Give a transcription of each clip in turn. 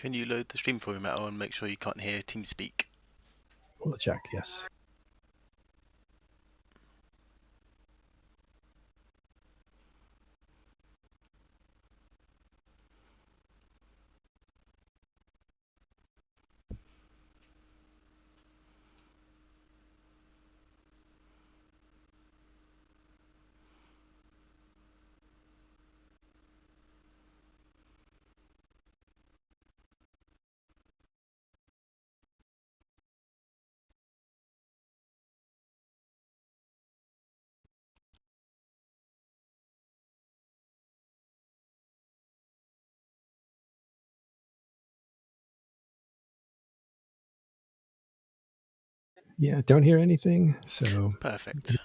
Can you load the stream for me, Matterall, and make sure you can't hear TeamSpeak? We'll check, yes. Yeah, don't hear anything, so... Perfect.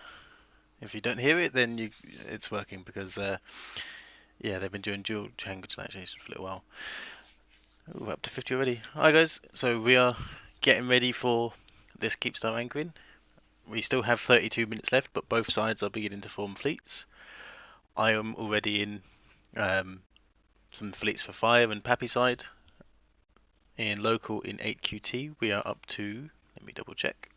If you don't hear it, then it's working because, yeah, they've been doing dual congratulations for a little while. Ooh, we're up to 50 already. Hi guys, so we are getting ready for this Keepstar anchoring. We still have 32 minutes left, but both sides are beginning to form fleets. I am already in some fleets for Fire and PAPI side. In local in 8QT, we are up to, let me double check,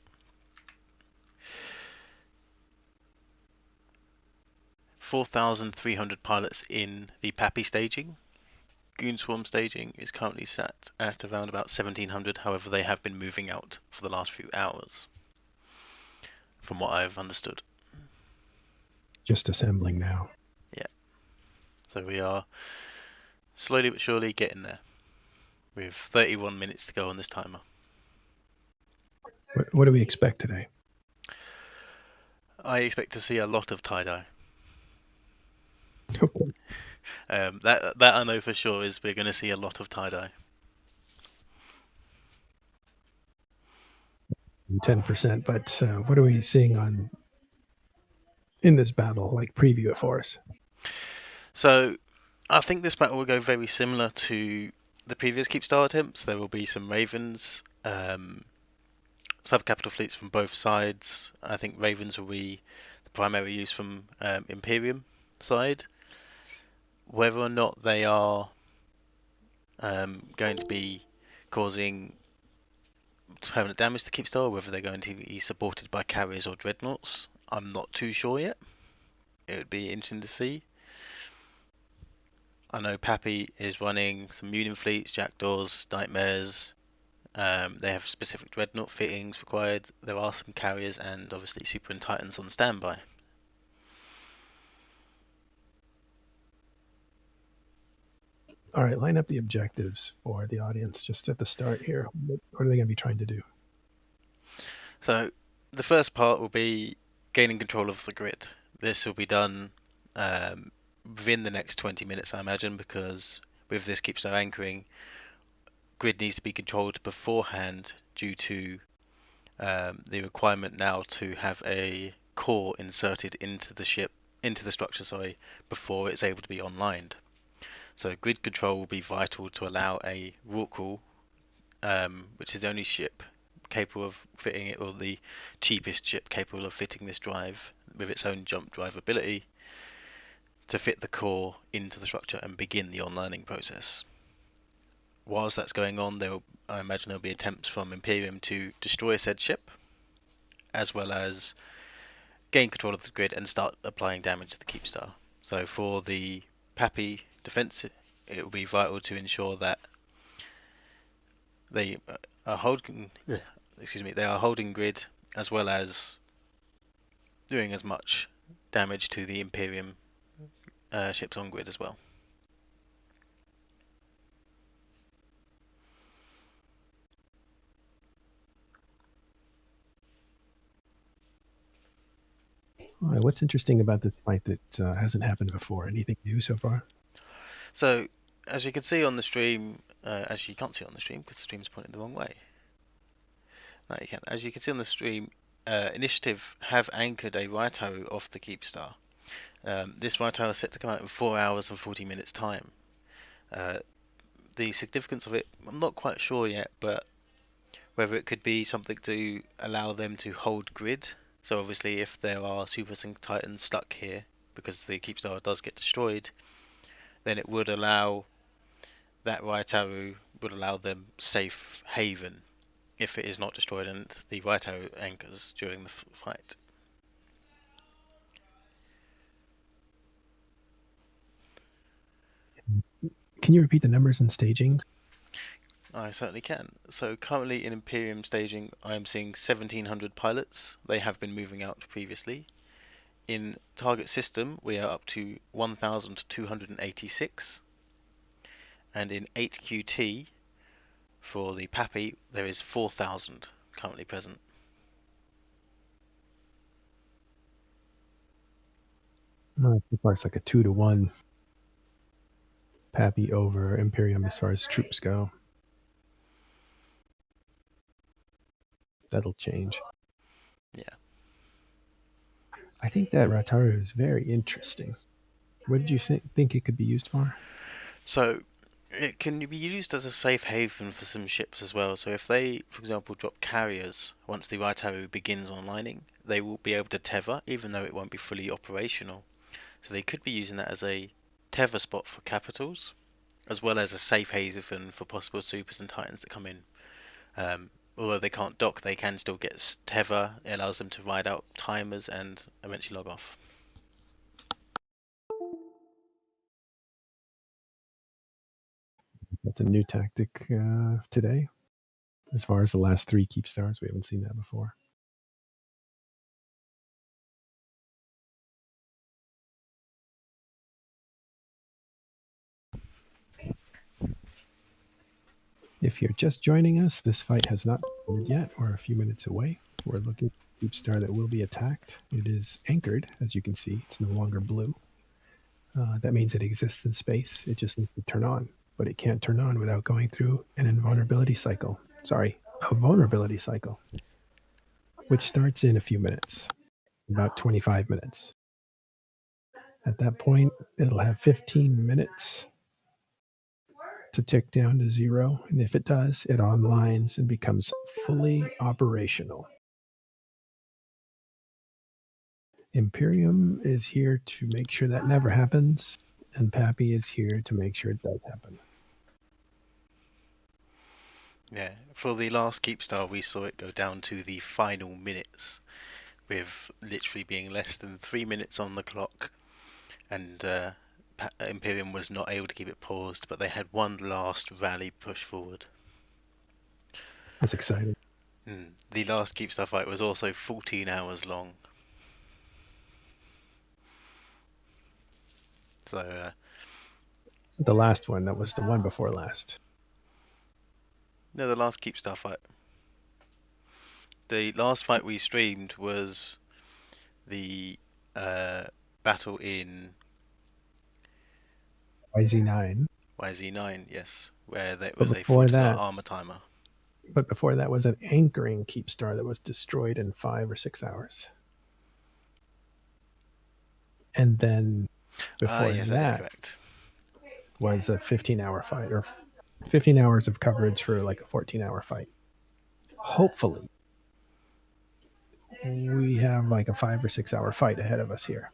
4,300 pilots in the PAPI staging. Goon Swarm staging is currently sat at around about 1,700, however they have been moving out for the last few hours, from what I've understood. Just assembling now. Yeah. So we are slowly but surely getting there. We have 31 minutes to go on this timer. What do we expect today? I expect to see a lot of tie-dye. Okay. That I know for sure is we're going to see a lot of tie-dye. 10%, but what are we seeing in this battle? Like, preview it for us. So I think this battle will go very similar to the previous Keepstar attempts. There will be some Ravens, sub-capital fleets from both sides. I think Ravens will be the primary use from Imperium side. Whether or not they are going to be causing permanent damage to Keepstar, or whether they're going to be supported by carriers or dreadnoughts, I'm not too sure yet. It would be interesting to see. I know PAPI is running some Munin fleets, Jackdaws, Nightmares. They have specific dreadnought fittings required. There are some carriers and obviously Super and Titans on standby. All right, line up the objectives for the audience just at the start here. What are they going to be trying to do? So the first part will be gaining control of the grid. This will be done within the next 20 minutes, I imagine, because with this Keepstar anchoring, grid needs to be controlled beforehand due to the requirement now to have a core inserted into the structure, before it's able to be online. So grid control will be vital to allow a Rorqual, which is the only ship capable of fitting it, or the cheapest ship capable of fitting this drive with its own jump drive ability, to fit the core into the structure and begin the onlining process. Whilst that's going on, I imagine there'll be attempts from Imperium to destroy said ship, as well as gain control of the grid and start applying damage to the Keepstar. So for the PAPI defense, it will be vital to ensure that they are holding grid, as well as doing as much damage to the Imperium ships on grid as well. All right, what's interesting about this fight that hasn't happened before? Anything new so far? So, as you can see on the stream, actually you can't see it on the stream because the stream's pointing the wrong way. No, you can. As you can see on the stream, Initiative have anchored a right arrow off the Keepstar. This right arrow is set to come out in 4 hours and 40 minutes time. The significance of it, I'm not quite sure yet, but whether it could be something to allow them to hold grid. So obviously if there are Super Sync Titans stuck here, because the Keepstar does get destroyed, then it would allow that right arrow would allow them safe haven if it is not destroyed and the right arrow anchors during the fight. Can you repeat the numbers and staging? I certainly can. So currently in Imperium staging, I am seeing 1,700 pilots. They have been moving out previously. In target system, we are up to 1,286, and in 8QT for the PAPI, there is 4,000 currently present. So far, it's like a 2-to-1 PAPI over Imperium as far as troops go. That'll change. Yeah. I think that Rataru is very interesting. What did you think it could be used for? So it can be used as a safe haven for some ships as well. So if they, for example, drop carriers once the right arrow begins onlining, they will be able to tether, even though it won't be fully operational. So they could be using that as a tether spot for capitals, as well as a safe haven for possible supers and titans that come in. Although they can't dock, they can still get tether. It allows them to ride out timers and eventually log off. That's a new tactic today. As far as the last 3 Keepstars, we haven't seen that before. If you're just joining us, this fight has not started yet. We're a few minutes away. We're looking at a Keepstar that will be attacked. It is anchored, as you can see. It's no longer blue. That means it exists in space. It just needs to turn on, but it can't turn on without going through an invulnerability cycle. Sorry, a vulnerability cycle, which starts in a few minutes, about 25 minutes. At that point, it'll have 15 minutes to tick down to 0. And if it does, it onlines and becomes fully operational. Imperium is here to make sure that never happens, and PAPI is here to make sure it does happen. Yeah, for the last Keepstar, we saw it go down to the final minutes, with literally being less than 3 minutes on the clock, and Imperium was not able to keep it paused, but they had one last rally push forward. That's exciting. The last Keepstar fight was also 14 hours long. So, The last one, that was the one before last. no, the last Keepstar fight. The last fight we streamed was the battle in YZ9. YZ9, yes, where there But was a 40-star that, armor timer. but before that was an anchoring Keepstar that was destroyed in 5 or 6 hours. And then before Yes, that is that correct. was a 15-hour fight, or 15 hours of coverage for like a 14-hour fight. Hopefully, we have like a 5 or 6 hour fight ahead of us here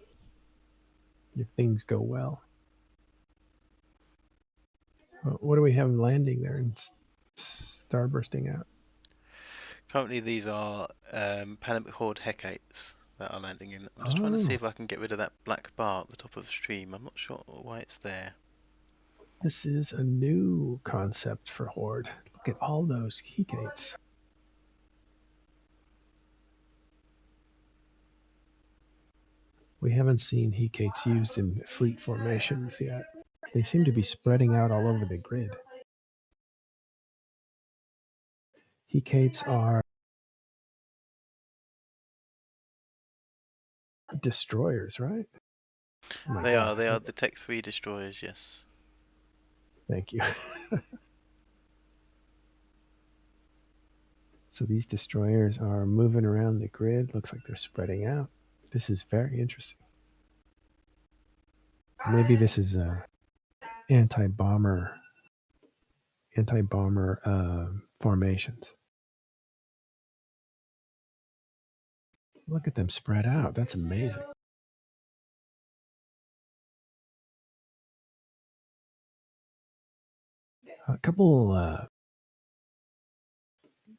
if things go well. What do we have landing there and starbursting out? Currently, these are Pandemic Horde Hecates that are landing in. I'm just trying to see if I can get rid of that black bar at the top of the stream. I'm not sure why it's there. This is a new concept for Horde. Look at all those Hecates. We haven't seen Hecates used in fleet formations yet. They seem to be spreading out all over the grid. Hecates are destroyers, right? Oh my They God. are the Tech 3 destroyers, yes. Thank you. So these destroyers are moving around the grid. Looks like they're spreading out. This is very interesting. Maybe this is a anti-bomber formations. Look at them spread out. That's amazing. A couple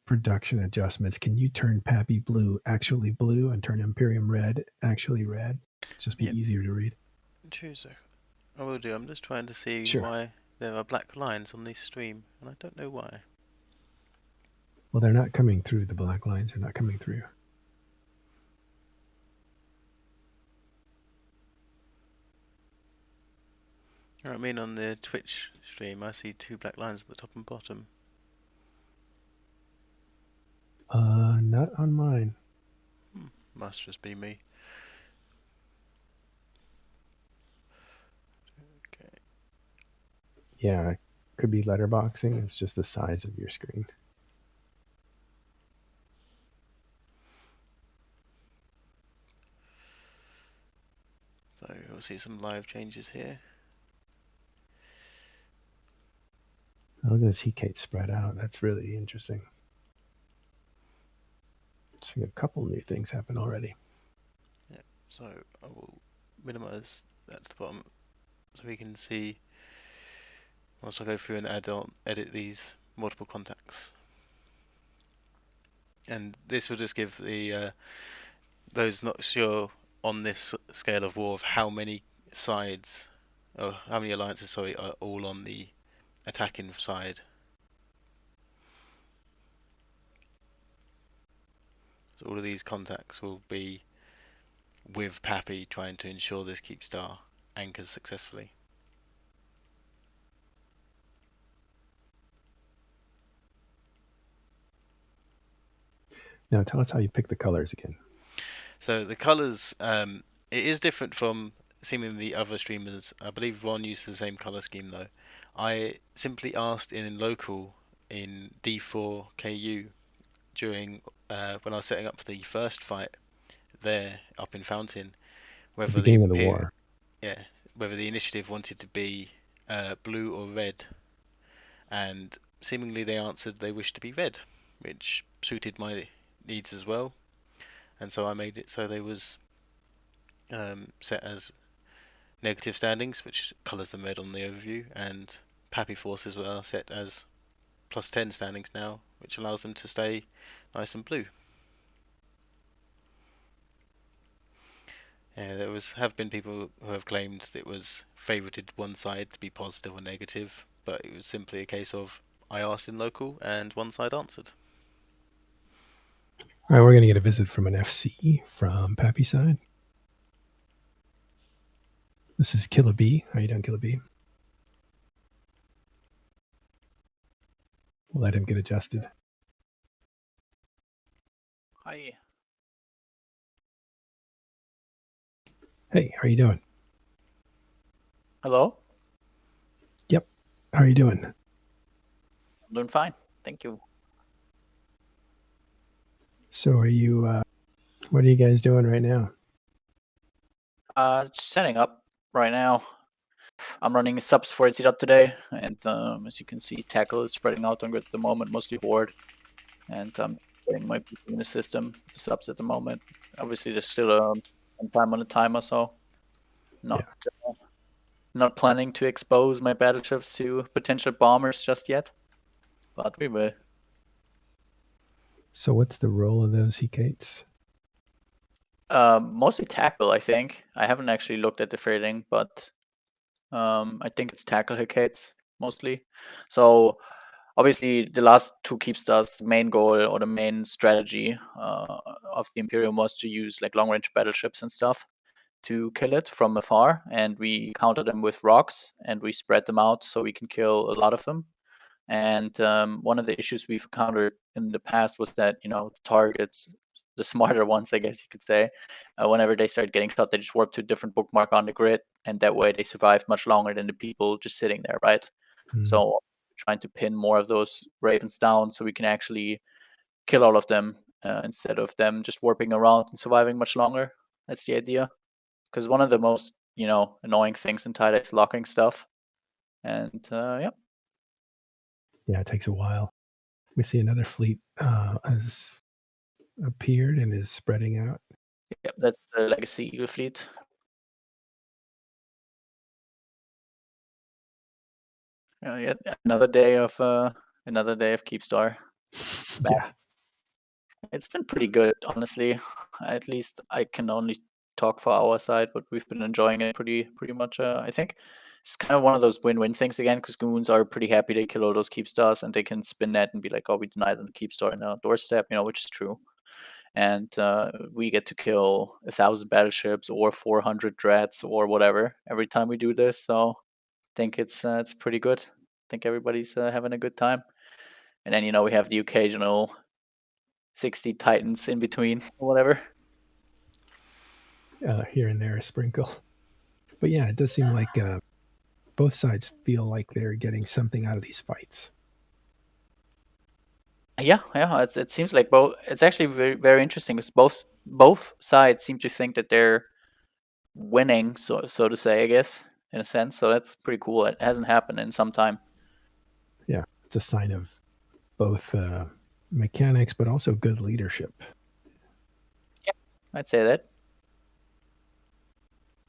production adjustments. Can you turn PAPI blue actually blue and turn Imperium red actually red? It's just be Yep. easier to read. 2 seconds. I will do. I'm just trying to see Sure. why there are black lines on this stream, and I don't know why. Well, they're not coming through. The black lines are not coming through. I mean, on the Twitch stream, I see 2 black lines at the top and bottom. Not on mine. Must just be me. Okay. Yeah, it could be letterboxing. It's just the size of your screen. So we'll see some live changes here. Oh, look at this heat spread out. That's really interesting. Seeing a couple new things happen already. Yeah, so I will minimize that to the bottom so we can see once I go through and edit these multiple contacts. And this will just give the those not sure on this scale of war of how many sides, or how many alliances, sorry, are all on the attacking side. So all of these contacts will be with PAPI trying to ensure this Keepstar anchors successfully. Now tell us how you pick the colors again. So the colours, it is different from seemingly other streamers. I believe Ron used the same colour scheme though. I simply asked in local in D4KU during when I was setting up for the first fight there up in Fountain, The whether the beginning of the war. whether the initiative wanted to be blue or red, and seemingly they answered they wished to be red, which suited my needs as well, and so I made it so they was set as negative standings, which colours them red on the overview, and PAPI forces were set as +10 standings now, which allows them to stay nice and blue. Yeah, there have been people who have claimed that it was favoured one side to be positive or negative, but it was simply a case of I asked in local and one side answered. All right, we're going to get a visit from an FC from PAPI side. This is Killer B. How you doing, Killer B? We'll let him get adjusted. Hi. Hey, how are you doing? Hello? Yep. How are you doing? I'm doing fine. Thank you. So are you, what are you guys doing right now? Setting up right now. I'm running subs for it up today, and as you can see, tackle is spreading out on grid at the moment, mostly horde. And I'm getting my people in the system, the subs at the moment. Obviously, there's still some time on the timer, so not planning to expose my battleships to potential bombers just yet, but we will. So what's the role of those Hecates? Mostly tackle, I think. I haven't actually looked at the freighting, but I think it's tackle Hecates mostly. So obviously, the last two Keepstars' main goal or the main strategy of the Imperium was to use like long range battleships and stuff to kill it from afar, and we counter them with rocks and we spread them out so we can kill a lot of them. And one of the issues we've encountered in the past was that targets, the smarter ones, I guess you could say, whenever they start getting shot, they just warp to a different bookmark on the grid, and that way they survive much longer than the people just sitting there, right? So trying to pin more of those ravens down so we can actually kill all of them instead of them just warping around and surviving much longer. That's the idea. Because one of the most annoying things in TIDA is locking stuff, and yeah. Yeah, it takes a while. We see another fleet has appeared and is spreading out. Yep, that's the Legacy Eagle fleet. Yet another day of Keepstar. Yeah. It's been pretty good, honestly. At least I can only talk for our side, but we've been enjoying it pretty much. I think it's kind of one of those win-win things again, because goons are pretty happy they kill all those Keepstars, and they can spin that and be like, "Oh, we denied them the Keepstar in our doorstep," which is true. And we get to kill 1,000 battleships or 400 dreads or whatever every time we do this. So I think it's pretty good. I think everybody's having a good time. And then we have the occasional 60 titans in between or whatever. Here and there a sprinkle. But yeah, it does seem like both sides feel like they're getting something out of these fights. Yeah. It seems like both. It's actually very very interesting because both sides seem to think that they're winning, so to say, I guess, in a sense. So that's pretty cool. It hasn't happened in some time. Yeah, it's a sign of both mechanics, but also good leadership. Yeah, I'd say that.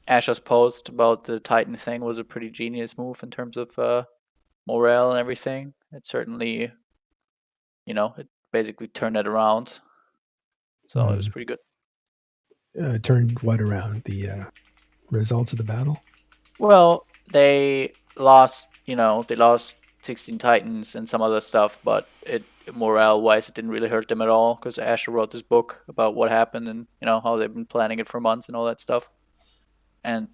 Asha's post about the Titan thing was a pretty genius move in terms of morale and everything. It certainly, it basically turned it around. So it was pretty good. Turned what around? The results of the battle? Well, they lost, they lost 16 Titans and some other stuff, but morale-wise, it didn't really hurt them at all because Asha wrote this book about what happened and, how they've been planning it for months and all that stuff. And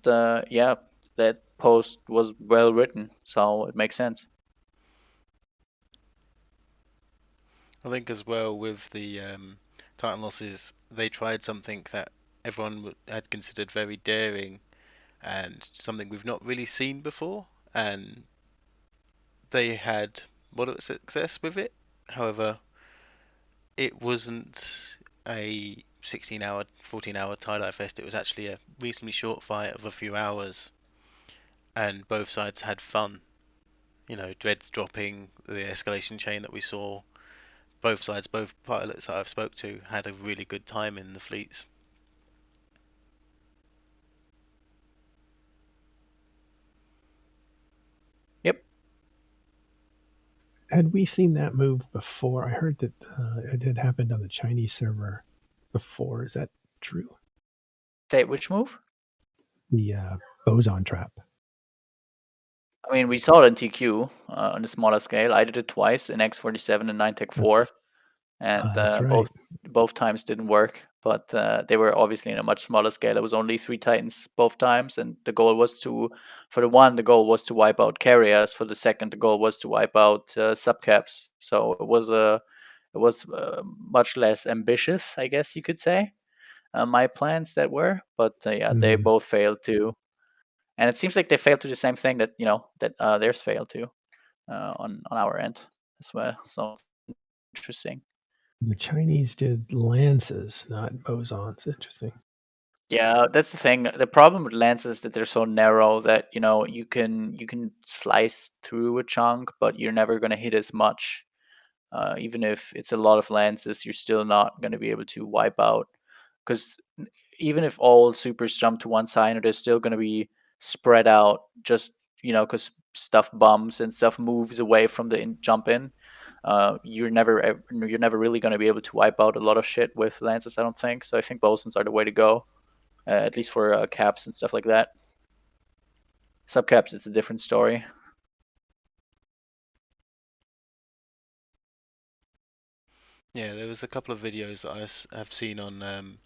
yeah, that post was well written, so it makes sense. I think as well with the Titan losses, they tried something that everyone had considered very daring and something we've not really seen before, and they had moderate success with it. However, it wasn't a 16-hour, 14-hour tie-dye fest. It was actually a reasonably short fight of a few hours, and both sides had fun. Dreads dropping, the escalation chain that we saw. Both sides, both pilots that I've spoke to, had a really good time in the fleets. Yep. Had we seen that move before? I heard that it had happened on the Chinese server before. Is that true? Say which move? The boson trap. I mean, we saw it in TQ on a smaller scale. I did it twice in X47 and 9 Tech 4. And That's right. both times didn't work, but they were obviously in a much smaller scale. It was only 3 Titans both times, and the goal was for the one, the goal was to wipe out carriers. For the second, the goal was to wipe out subcaps. So it was much less ambitious, I guess you could say. My plans that were, but yeah, they both failed too. And it seems like they failed to the same thing that theirs failed to on our end as well. So interesting. The Chinese did lances, not bosons. Interesting. Yeah, that's the thing. The problem with lances is that they're so narrow that you can slice through a chunk, but you're never going to hit as much. Even if it's a lot of lances, you're still not going to be able to wipe out. Because even if all supers jump to one side, they're still going to be spread out. Just because stuff bumps and stuff moves away from the jump in. You're never really going to be able to wipe out a lot of shit with lances. I don't think so. I think bosons are the way to go. At least for caps and stuff like that. Subcaps, it's a different story. Yeah, there was a couple of videos that I have seen on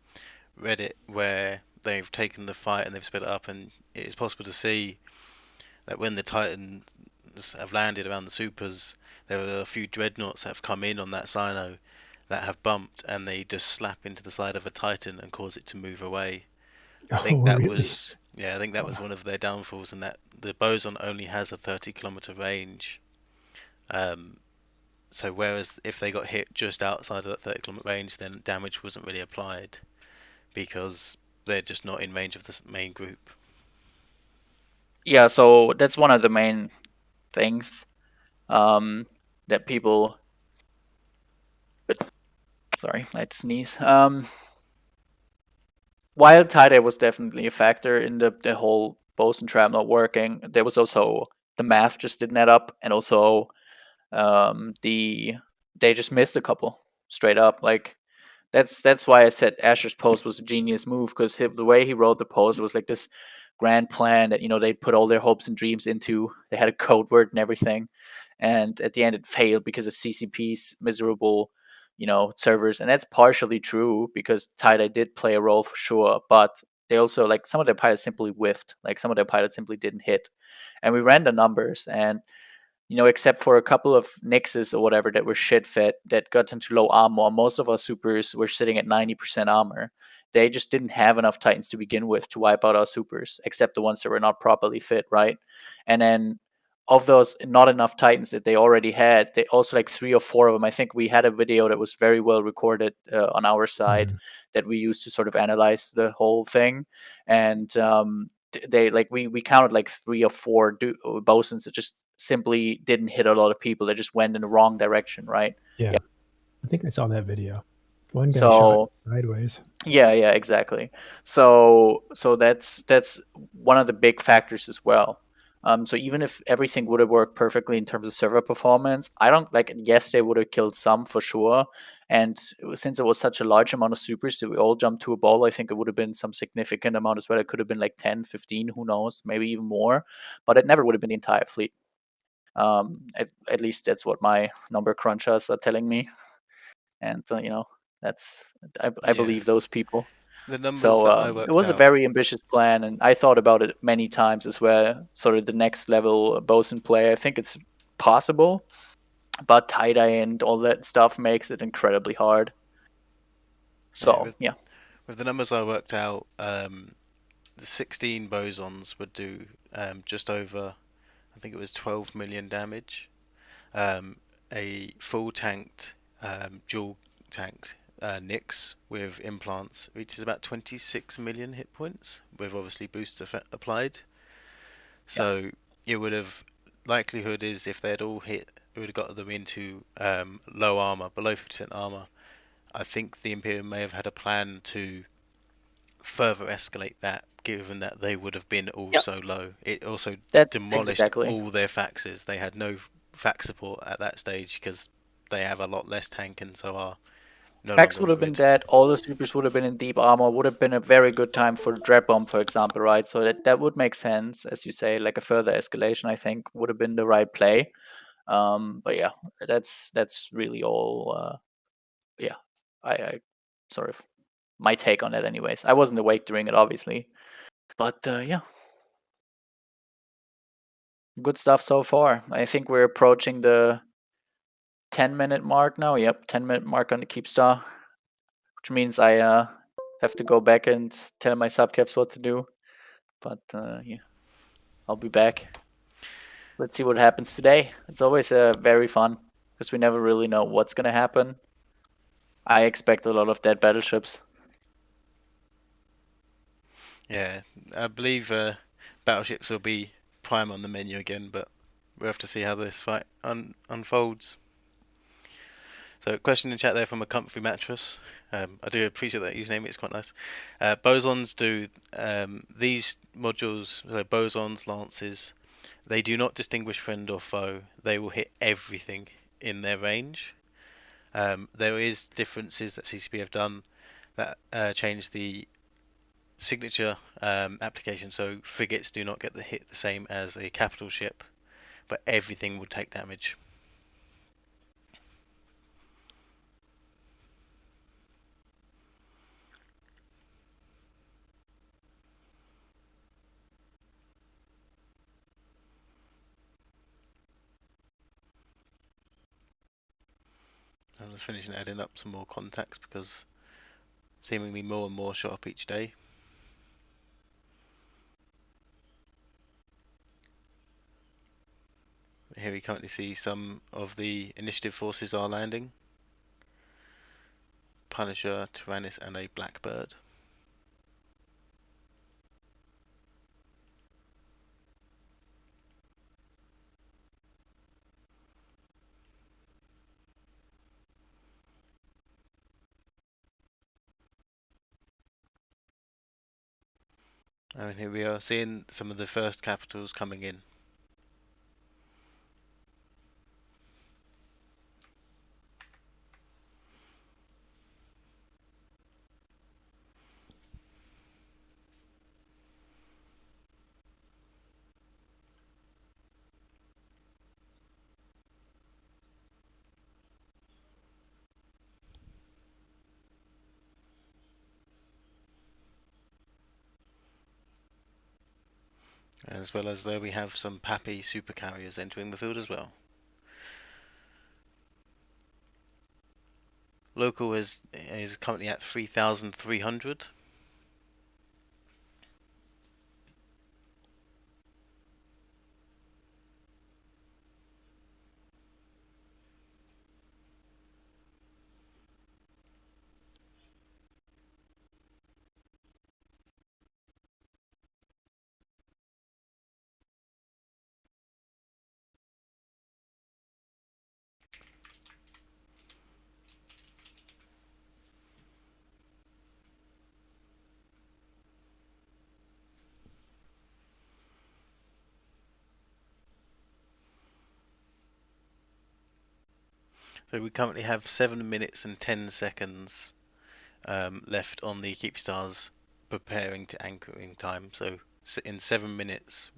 Reddit where they've taken the fight and they've split it up, and it is possible to see that when the Titans have landed around the supers, there are a few Dreadnoughts that have come in on that Sino that have bumped, and they just slap into the side of a Titan and cause it to move away. I think that really? was I think that was one of their downfalls, and that the boson only has a 30-kilometer range. So whereas if they got hit just outside of that 30-kilometer range, then damage wasn't really applied because they're just not in range of the main group. Yeah, so that's one of the main things that people. Sorry, I had to sneeze. While tie-dye was definitely a factor in the whole boson trap not working, there was also the math just didn't add up, and also they just missed a couple straight up. Like that's why I said Asher's post was a genius move, because the way he wrote the post was like this grand plan that they put all their hopes and dreams into. They had a code word and everything, and at the end it failed because of CCP's miserable servers. And that's partially true because tie-dye did play a role for sure, but they also, like, some of their pilots simply whiffed. Like, some of their pilots simply didn't hit, and we ran the numbers, and except for a couple of Nixes or whatever that were shit fit that got into low armor, most of our supers were sitting at 90% armor. They just didn't have enough Titans to begin with to wipe out our supers, except the ones that were not properly fit, right? And then of those not enough Titans that they already had, they also, like, 3 or 4 of them. I think we had a video that was very well recorded on our side that we used to sort of analyze the whole thing. And they, like, we counted like 3 or 4 bosuns that just simply didn't hit a lot of people. They just went in the wrong direction, right? Yeah. I think I saw that video. One guy shot So sideways. yeah, exactly. So that's one of the big factors as well. So even if everything would have worked perfectly in terms of server performance, I don't like. Yes, they would have killed some for sure. And since it was such a large amount of supers that we all jumped to a ball, I think it would have been some significant amount as well. It could have been like 10, 15, who knows, maybe even more. But it never would have been the entire fleet. At least that's what my number crunchers are telling me. And that's I believe those people. The numbers So that I it worked was a out. very ambitious plan, and I thought about it many times as well. Sort of the next level bosun play. I think it's possible, but tie-dye and all that stuff makes it incredibly hard. So yeah, With the numbers I worked out, the 16 bosons would do just over, I think it was 12 million damage. A full tanked, dual tanked Nyx with implants reaches about 26 million hit points, with obviously boosts applied. So it would have, likelihood is, if they had all hit, it would have got them into low armor, below 50% armor. I think the Imperium may have had a plan to further escalate that, given that they would have been all yeah, so low. It also that demolished exactly. all their faxes. They had no fax support at that stage because they have a lot less tank and so are no Fax longer would on the have been grid. dead. All the supers would have been in deep armor. Would have been a very good time for the dread bomb, for example, right? So that would make sense, as you say. Like a further escalation, I think, would have been the right play. But yeah, that's really all. Yeah, I sort of my take on it, anyways. I wasn't awake during it, obviously, but yeah, good stuff so far. I think we're approaching the 10-minute mark now. Yep, 10-minute mark on the Keepstar, which means I have to go back and tell my subcaps what to do. But yeah, I'll be back. Let's see what happens today. It's always very fun because we never really know what's gonna happen. I expect a lot of dead battleships. Yeah, I believe battleships will be prime on the menu again, but we'll have to see how this fight unfolds. So, question in chat there from a comfy mattress. I do appreciate that username; it's quite nice. Bosons do these modules, so bosons, lances. They do not distinguish friend or foe. They will hit everything in their range. There is differences that CCP have done that change the signature application. So frigates do not get the hit the same as a capital ship, but everything will take damage. I'm just finishing adding up some more contacts because seemingly more and more show up each day. Here we currently see some of the initiative forces are landing. Punisher, Tyrannus and a Blackbird. And here we are seeing some of the first capitals coming in. As well as we have some PAPI supercarriers entering the field as well. Local is currently at 3,300. So we currently have 7 minutes and 10 seconds left on the Keepstars preparing to anchoring time. So in 7 minutes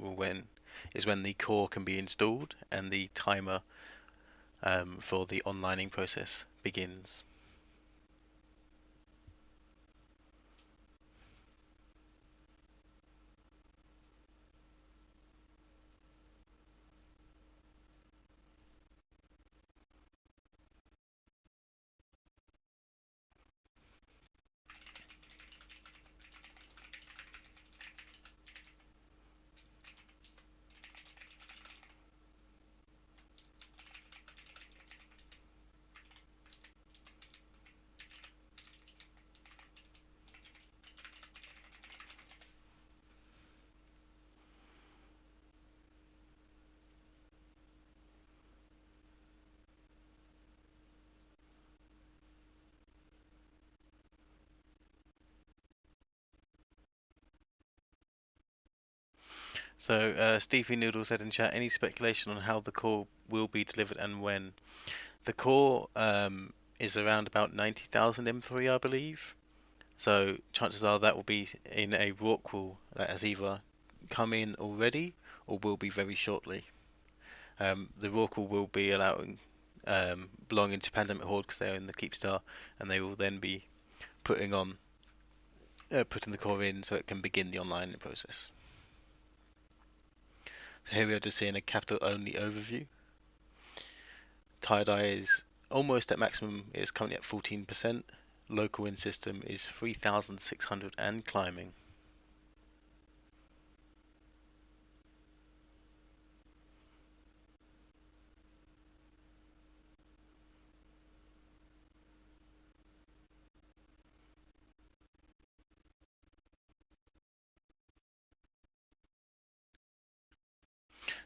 is when the core can be installed and the timer for the onlining process begins. So Stevie Noodle said in chat, any speculation on how the core will be delivered and when? The core is around about 90,000 M3, I believe. So chances are that will be in a Rockwell that has either come in already or will be very shortly. The Rockwell will be allowing belonging to Pandemic Horde because they're in the Keepstar, and they will then be putting the core in so it can begin the online process. So here we are just seeing a capital only overview. Tie-dye is almost at maximum, it's currently at 14%. Local in system is 3,600 and climbing.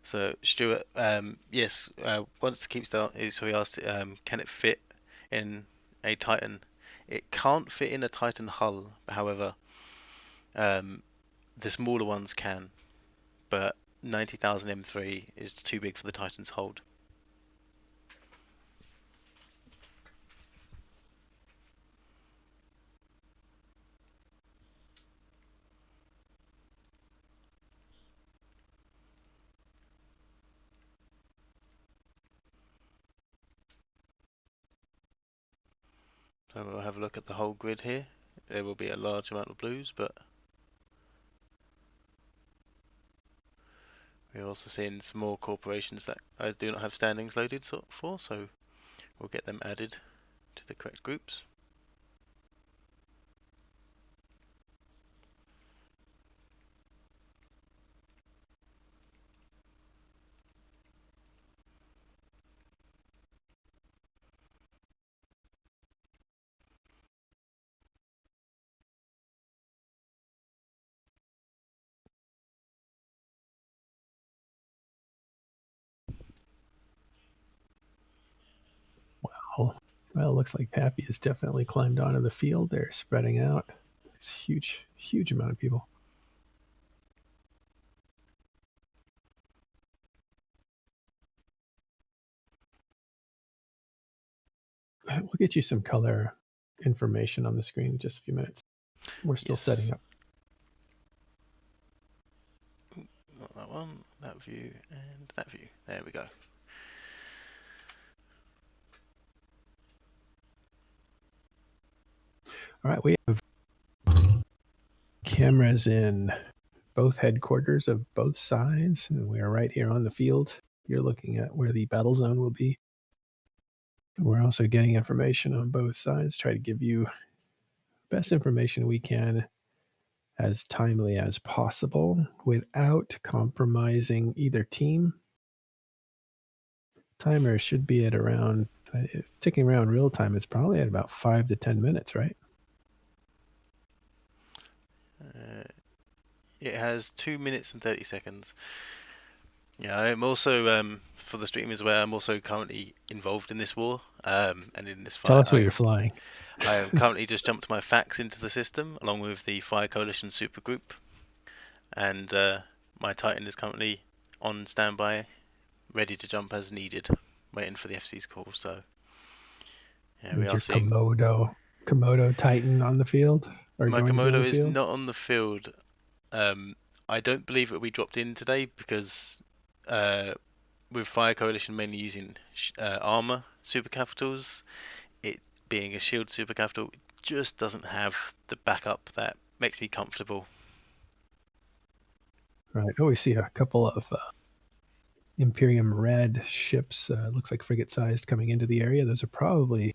So Stuart, yes, once the Keepstar is, so he asked, can it fit in a Titan? It can't fit in a Titan hull, however, the smaller ones can, but 90,000 M3 is too big for the Titan's hold. So we'll have a look at the whole grid here. There will be a large amount of blues, but we're also seeing some more corporations that I do not have standings loaded for, so we'll get them added to the correct groups. Wow. Well, it looks like PAPI has definitely climbed onto the field. They're spreading out. It's huge, huge amount of people. We'll get you some color information on the screen in just a few minutes. We're still setting up. Not that one, that view, and that view. There we go. All right, we have cameras in both headquarters of both sides. And we are right here on the field. You're looking at where the battle zone will be. We're also getting information on both sides, try to give you best information we can as timely as possible without compromising either team. Timer should be at around, ticking around real time, it's probably at about 5 to 10 minutes, right? It has 2 minutes and 30 seconds. Yeah, I'm also, for the stream as well, I'm also currently involved in this war, and in this fight. Tell us what you're flying. I have currently just jumped my fax into the system, along with the Fire Coalition supergroup, and my Titan is currently on standby, ready to jump as needed, waiting for the FC's call. So, yeah, we are your seeing Komodo Titan on the field, or my going to be on Komodo the is field? not on the field. I don't believe it will be dropped in today because with Fire Coalition mainly using armor super capitals, it being a shield super capital, it just doesn't have the backup that makes me comfortable. Right. Oh, we see a couple of Imperium Red ships, looks like frigate-sized, coming into the area. Those are probably,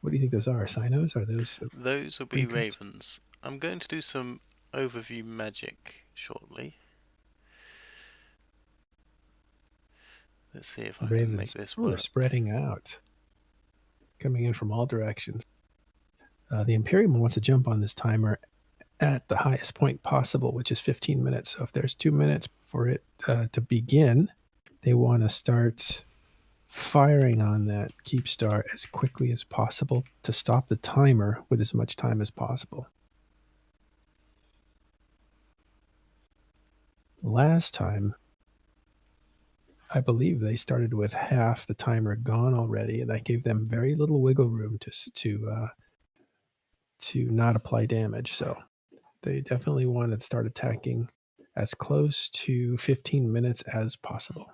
what do you think those are? Sinos? Are those? Those will be Recons? Ravens. I'm going to do some overview magic shortly. Let's see if I can make this work. They're spreading out, coming in from all directions. The Imperium wants to jump on this timer at the highest point possible, which is 15 minutes. So if there's 2 minutes for it to begin, they want to start firing on that Keepstar as quickly as possible to stop the timer with as much time as possible. Last time, I believe they started with half the timer gone already, and that gave them very little wiggle room to not apply damage. So they definitely want to start attacking as close to 15 minutes as possible.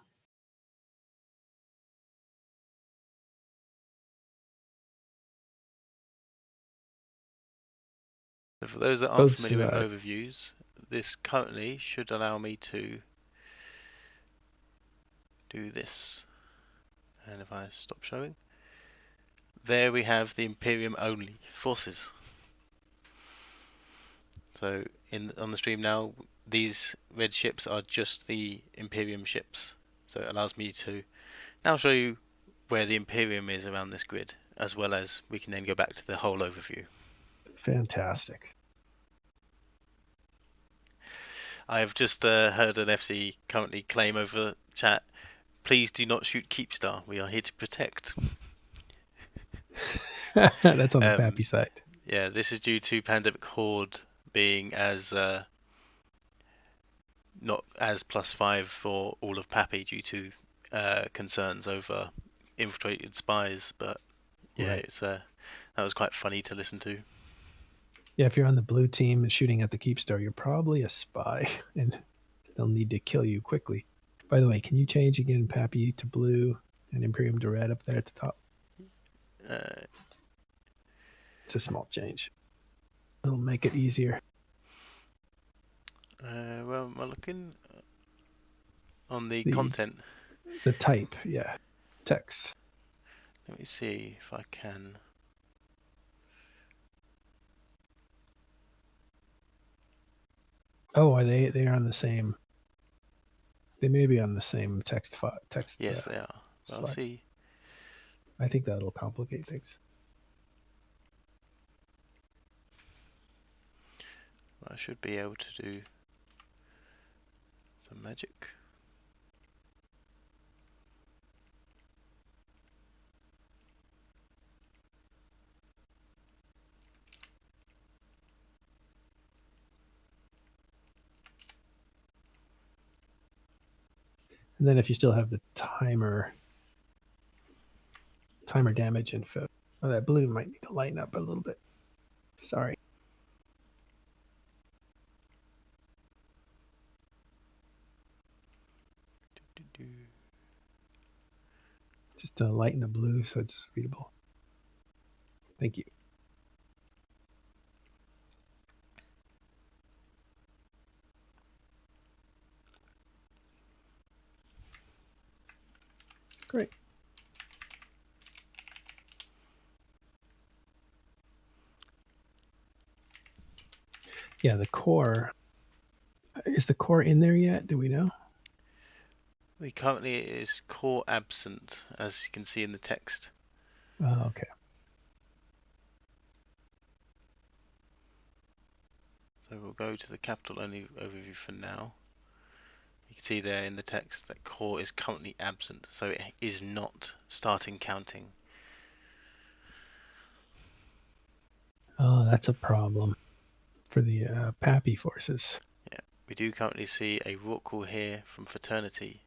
So for those that aren't familiar with overviews, this currently should allow me to do this. And if I stop showing, there we have the Imperium only forces. So on the stream now, these red ships are just the Imperium ships. So it allows me to now show you where the Imperium is around this grid, as well as we can then go back to the whole overview. Fantastic. I have just heard an FC currently claim over chat, please do not shoot Keepstar, we are here to protect. That's on the PAPI side. Yeah, this is due to Pandemic Horde being as not as +5 for all of PAPI due to concerns over infiltrated spies, but yeah, Right. it's that was quite funny to listen to. Yeah, if you're on the blue team and shooting at the Keepstar, you're probably a spy, and they'll need to kill you quickly. By the way, can you change again PAPI to blue and Imperium to red up there at the top? It's a small change. It'll make it easier. Well, am I looking on the content? The type, yeah. Text. Let me see if I can. Oh, are they are on the same? They may be on the same text file. Yes, they are. I'll see. I think that'll complicate things. I should be able to do some magic. And then if you still have the timer damage info, that blue might need to lighten up a little bit. Sorry. Just to lighten the blue so it's readable. Thank you. Great. Yeah, the core. Is the core in there yet? Do we know? Currently it is core absent, as you can see in the text. Oh, okay. So we'll go to the capital only overview for now. You can see there in the text that core is currently absent, so it is not starting counting. Oh, that's a problem for the PAPI forces. Yeah, we do currently see a rock call here from Fraternity.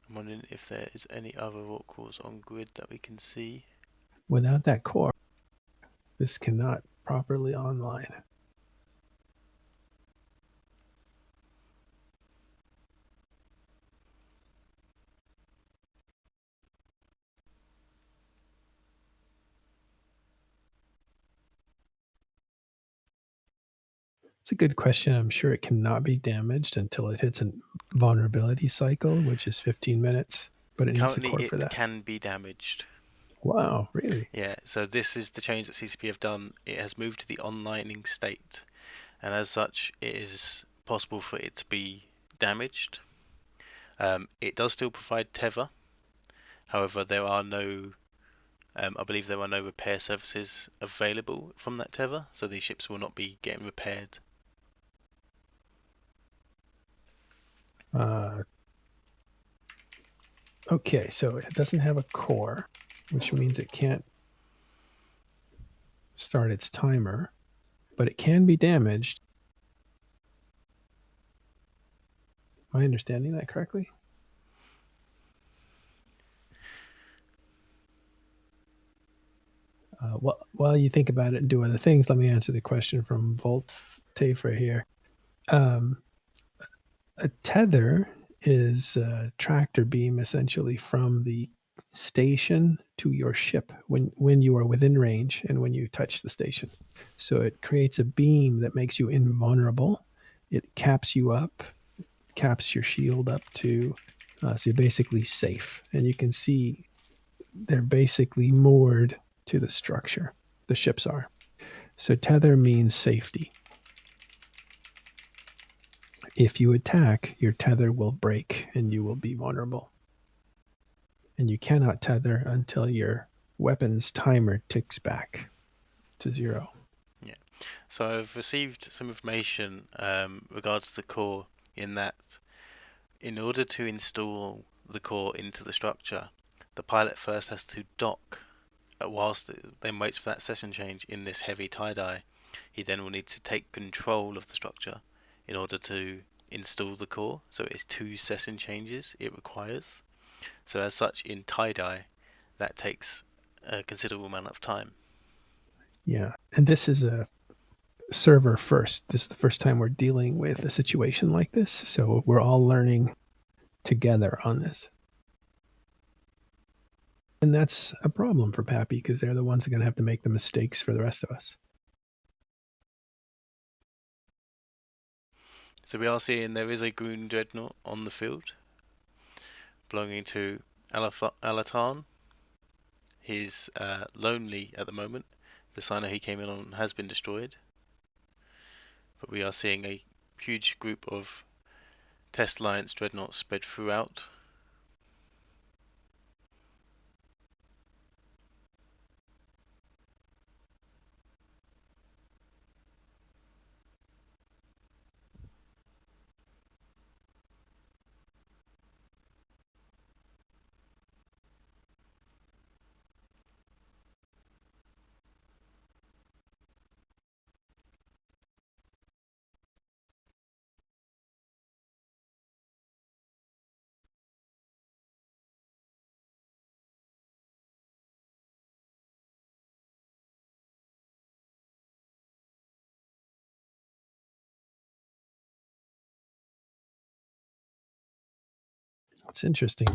I'm wondering if there is any other rock calls on grid that we can see. Without that core, this cannot properly online. It's a good question. I'm sure it cannot be damaged until it hits a vulnerability cycle, which is 15 minutes, but it needs the Currently core for it that. can be damaged. Wow, really? Yeah, so this is the change that CCP have done. It has moved to the onlining state, and as such it is possible for it to be damaged. It does still provide tether. However, there are no I believe there are no repair services available from that tether, so these ships will not be getting repaired. Okay, so it doesn't have a core, which means it can't start its timer, but it can be damaged. Am I understanding that correctly? While you think about it and do other things, let me answer the question from Volt Tafra here. A tether is a tractor beam essentially from the station to your ship when you are within range and when you touch the station. So it creates a beam that makes you invulnerable. It caps you up, caps your shield up to, so you're basically safe. And you can see they're basically moored to the structure. The ships are. So tether means safety. If you attack, your tether will break and you will be vulnerable. And you cannot tether until your weapon's timer ticks back to 0. Yeah. So I've received some information regards to the core, in that in order to install the core into the structure, the pilot first has to dock whilst it then waits for that session change in this heavy tie-dye. He then will need to take control of the structure in order to install the core, so it's 2 session changes it requires. So as such, in tie-dye, that takes a considerable amount of time. Yeah. And this is a server first. This is the first time we're dealing with a situation like this. So we're all learning together on this. And that's a problem for PAPI because they're the ones that are going to have to make the mistakes for the rest of us. So we are seeing there is a green Dreadnought on the field, belonging to Alatan. He's lonely at the moment. The signer he came in on has been destroyed. But we are seeing a huge group of Test Alliance Dreadnoughts spread throughout. It's interesting.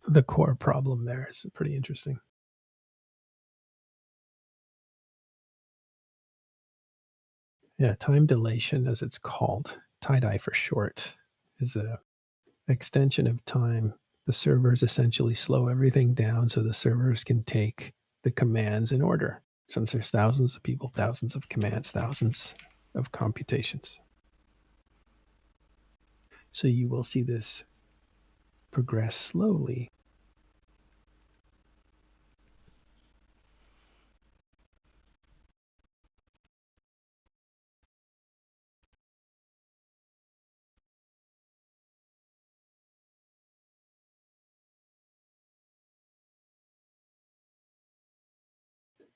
The core problem there is pretty interesting. Yeah, time dilation, as it's called, tie-dye for short, is a extension of time. The servers essentially slow everything down so the servers can take the commands in order. Since there's thousands of people, thousands of commands, thousands of computations. So you will see this progress slowly.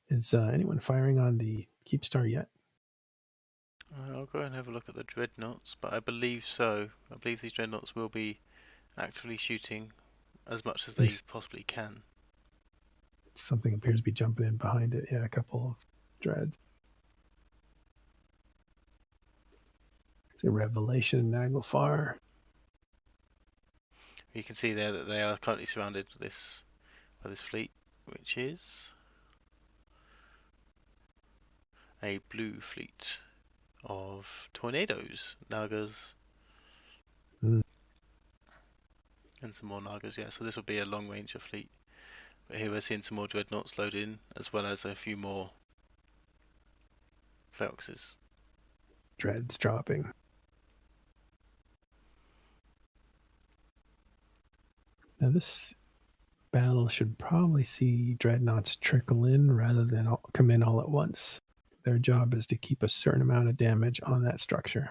Is anyone firing on the Keepstar yet? I'll go and have a look at the Dreadnoughts, but I believe so. I believe these Dreadnoughts will be actively shooting as much as they possibly can. Something appears to be jumping in behind it. Yeah, a couple of dreads. It's a Revelation in Naglfar. You can see there that they are currently surrounded by this fleet, which is a blue fleet of tornadoes, Nagas, and some more Nagas. Yeah, so this will be a long ranger fleet. But here we're seeing some more Dreadnoughts load in, as well as a few more Velxes. Dreads dropping. Now this battle should probably see Dreadnoughts trickle in rather than come in all at once. Their job is to keep a certain amount of damage on that structure.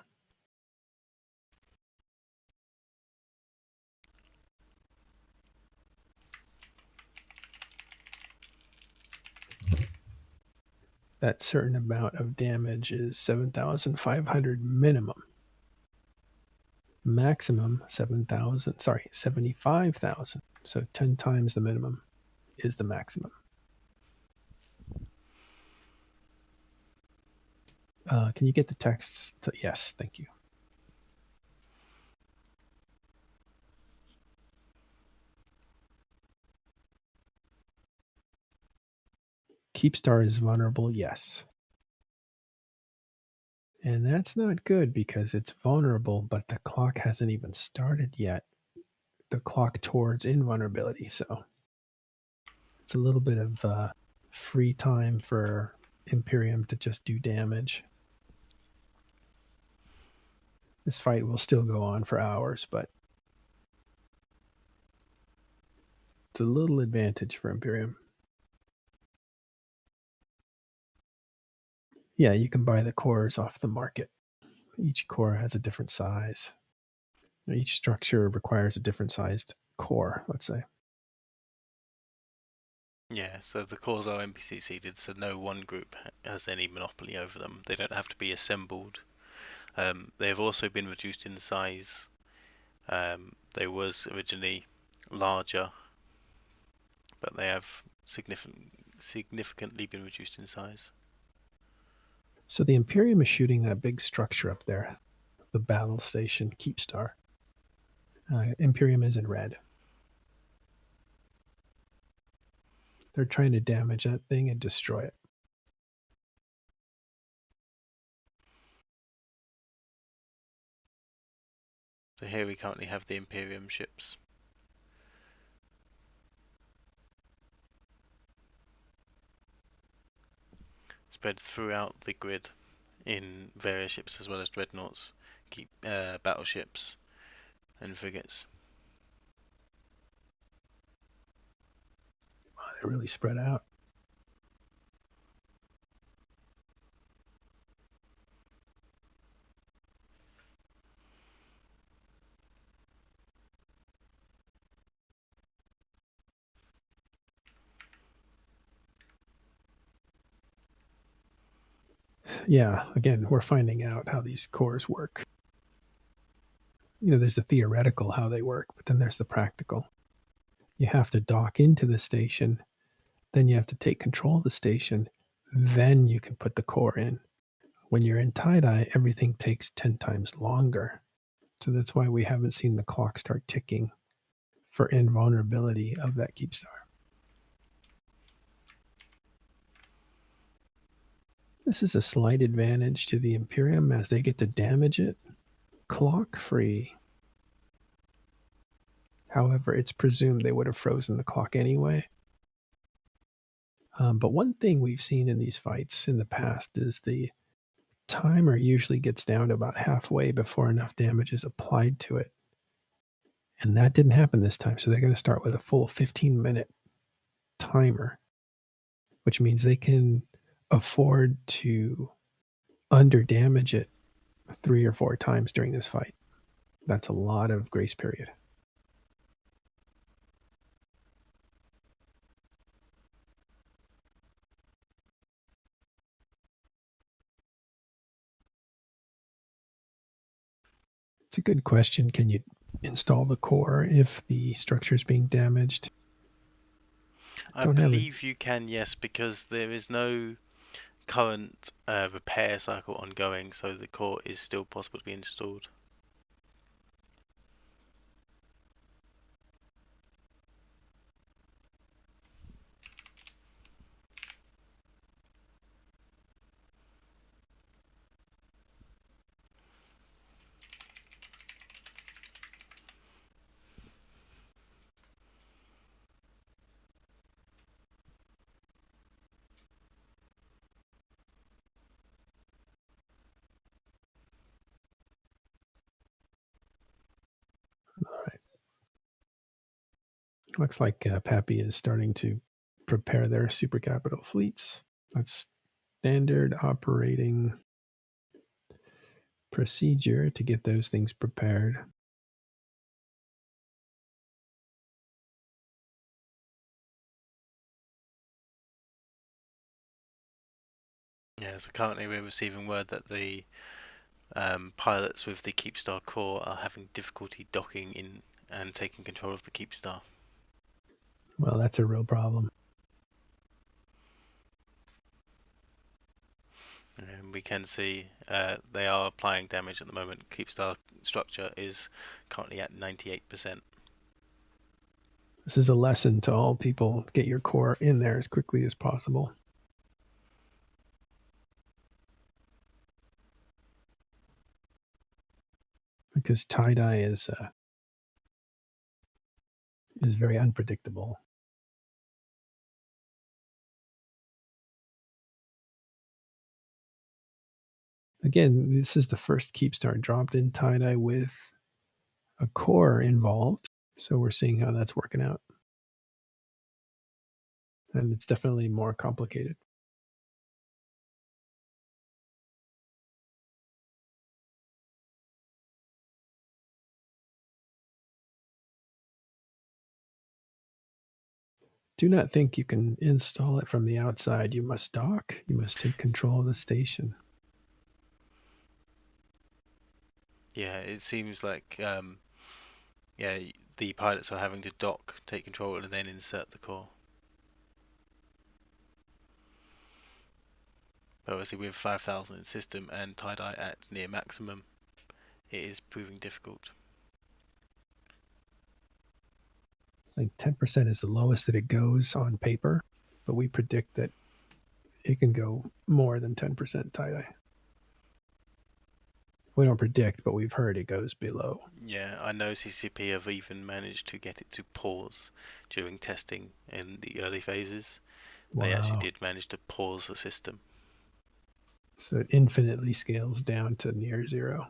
That certain amount of damage is 7,500 minimum. Maximum 75,000. So 10 times the minimum is the maximum. Can you get the texts to yes, thank you. Keepstar is vulnerable, yes. And that's not good because it's vulnerable, but the clock hasn't even started yet. The clock towards invulnerability, so it's a little bit of free time for Imperium to just do damage. This fight will still go on for hours, but it's a little advantage for Imperium. Yeah, you can buy the cores off the market. Each core has a different size. Each structure requires a different sized core, let's say. Yeah, so the cores are NPC seeded, so no one group has any monopoly over them. They don't have to be assembled. They have also been reduced in size. They was originally larger, but they have significantly been reduced in size. So the Imperium is shooting that big structure up there, the battle station, Keepstar. Imperium is in red. They're trying to damage that thing and destroy it. So here we currently have the Imperium ships. Spread throughout the grid in various ships as well as dreadnoughts, battleships, and frigates. Wow, they're really spread out. Yeah, again, we're finding out how these cores work. There's the theoretical how they work, but then there's the practical. You have to dock into the station, then you have to take control of the station, then you can put the core in. When you're in tie-dye, everything takes 10 times longer. So that's why we haven't seen the clock start ticking for invulnerability of that Keepstar. This is a slight advantage to the Imperium as they get to damage it clock free. However, it's presumed they would have frozen the clock anyway. But one thing we've seen in these fights in the past is the timer usually gets down to about halfway before enough damage is applied to it. And that didn't happen this time. So they're going to start with a full 15-minute timer, which means they can afford to under damage it 3 or 4 times during this fight. That's a lot of grace period. It's a good question. Can you install the core if the structure is being damaged? I believe you can, yes, because there is no current repair cycle ongoing, so the core is still possible to be installed. All right. Looks like PAPI is starting to prepare their super capital fleets. That's standard operating procedure to get those things prepared. Yeah, so currently we're receiving word that the pilots with the Keepstar core are having difficulty docking in and taking control of the Keepstar. Well, that's a real problem. And we can see they are applying damage at the moment. Keepstar structure is currently at 98%. This is a lesson to all people. Get your core in there as quickly as possible. Because tie-dye is very unpredictable. Again, this is the first Keepstar dropped in tie-dye with a core involved. So we're seeing how that's working out. And it's definitely more complicated. Do not think you can install it from the outside. You must dock. You must take control of the station. Yeah, it seems like yeah, the pilots are having to dock, take control, and then insert the core. But obviously with 5,000 in system and tie-dye at near maximum, it is proving difficult. Like 10% is the lowest that it goes on paper, but we predict that it can go more than 10% tie-dye. We don't predict, but we've heard it goes below. Yeah, I know CCP have even managed to get it to pause during testing in the early phases. They actually did manage to pause the system. So it infinitely scales down to near zero.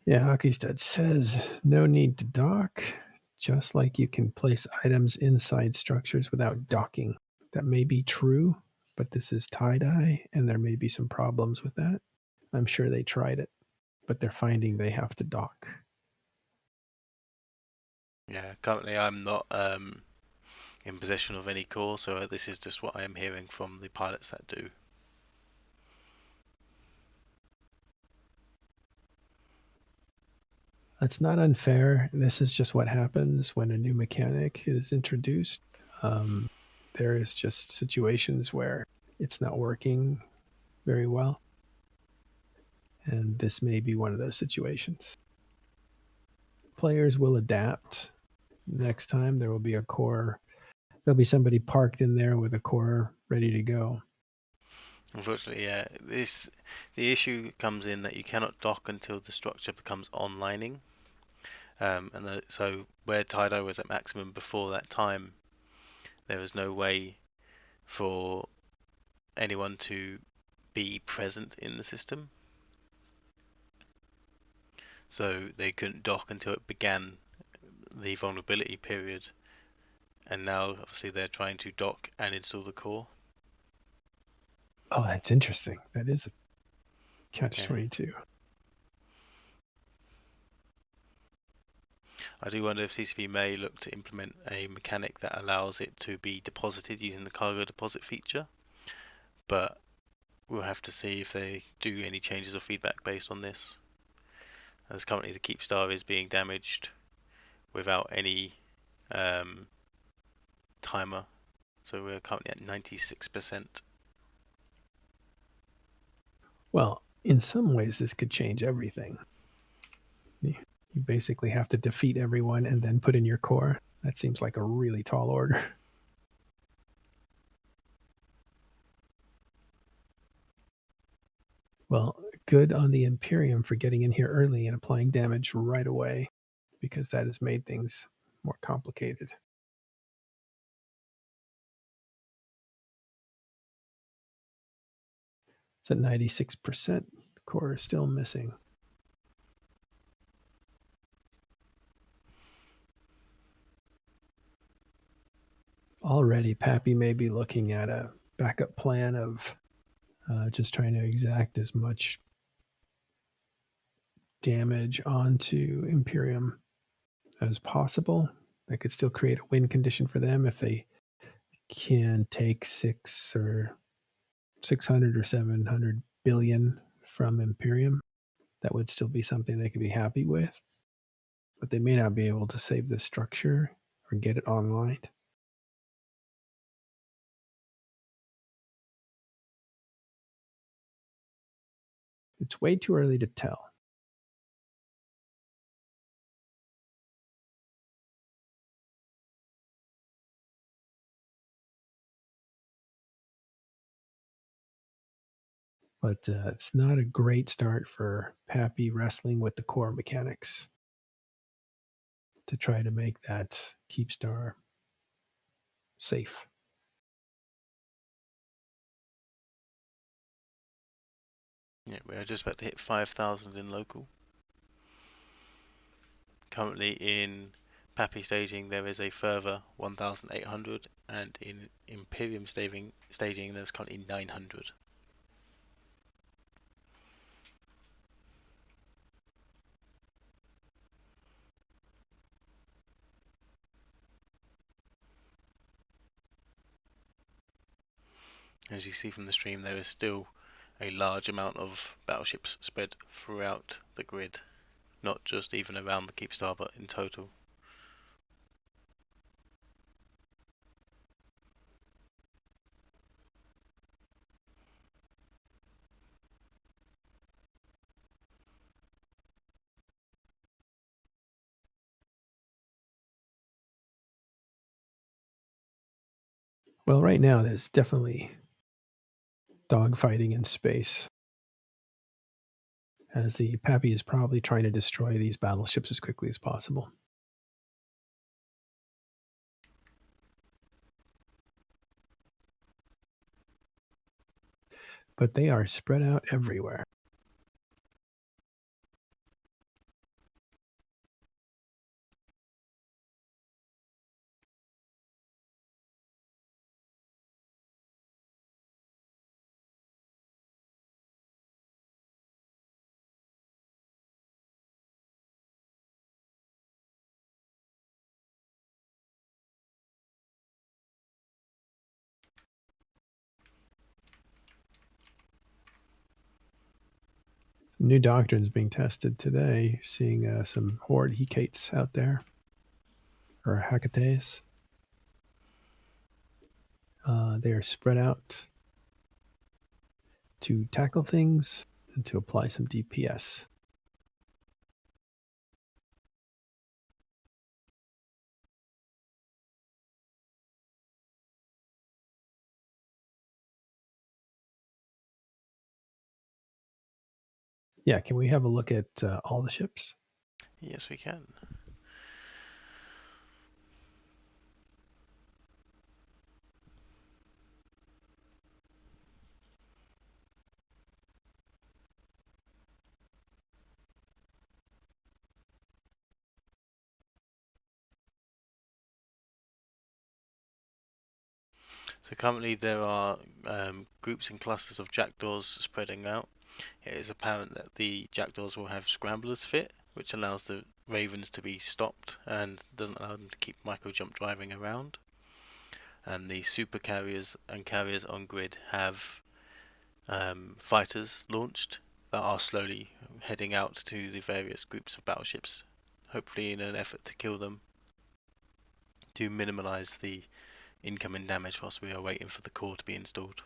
Yeah, Hockeystad says no need to dock, just like you can place items inside structures without docking. That may be true, but this is tie-dye, and there may be some problems with that. I'm sure they tried it, but they're finding they have to dock. Yeah, currently I'm not in possession of any core, so this is just what I am hearing from the pilots that do. That's not unfair. This is just what happens when a new mechanic is introduced. There is just situations where it's not working very well. And this may be one of those situations. Players will adapt next time there will be a core. There'll be somebody parked in there with a core ready to go. Unfortunately, yeah, the issue comes in that you cannot dock until the structure becomes onlining. So where Tidal was at maximum before that time, there was no way for anyone to be present in the system. So they couldn't dock until it began the vulnerability period. And now, obviously, they're trying to dock and install the core. Oh, that's interesting. That is a catch-22. I do wonder if CCP may look to implement a mechanic that allows it to be deposited using the cargo deposit feature, but we'll have to see if they do any changes or feedback based on this. As currently the Keepstar is being damaged without any timer, so we're currently at 96%. Well, in some ways, this could change everything. You basically have to defeat everyone and then put in your core. That seems like a really tall order. Well, good on the Imperium for getting in here early and applying damage right away, because that has made things more complicated. It's at 96%. The core is still missing. Already, PAPI may be looking at a backup plan of just trying to exact as much damage onto Imperium as possible. That could still create a win condition for them if they can take 600 or 700 billion from Imperium. That would still be something they could be happy with, but they may not be able to save this structure or get it online. It's way too early to tell. But it's not a great start for PAPI wrestling with the core mechanics to try to make that Keepstar safe. Yeah, we are just about to hit 5,000 in local. Currently in PAPI staging there is a further 1,800, and in Imperium staging there's currently 900. As you see from the stream, there is still a large amount of battleships spread throughout the grid, not just even around the Keepstar, but in total. Well, right now there's definitely dogfighting in space, as the PAPI is probably trying to destroy these battleships as quickly as possible. But they are spread out everywhere. New doctrines being tested today, seeing some Horde Hecates out there, or Hecates. They are spread out to tackle things and to apply some DPS. Yeah, can we have a look at all the ships? Yes, we can. So currently there are groups and clusters of jackdaws spreading out. It is apparent that the jackdaws will have scramblers fit, which allows the ravens to be stopped and doesn't allow them to keep micro jump driving around. And the super carriers and carriers on grid have fighters launched that are slowly heading out to the various groups of battleships, hopefully in an effort to kill them to minimize the incoming damage whilst we are waiting for the core to be installed.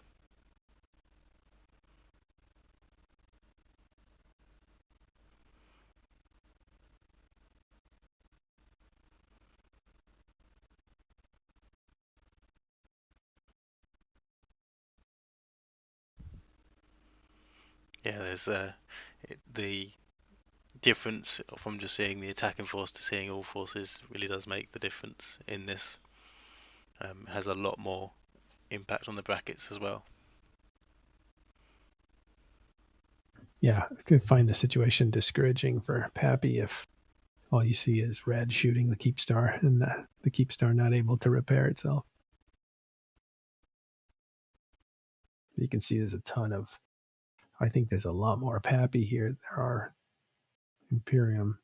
Yeah, there's the difference from just seeing the attacking force to seeing all forces really does make the difference in this. Has a lot more impact on the brackets as well. Yeah, I could find the situation discouraging for PAPI if all you see is red shooting the Keepstar and the Keepstar not able to repair itself. You can see there's a ton of, I think there's a lot more PAPI here than there are Imperium.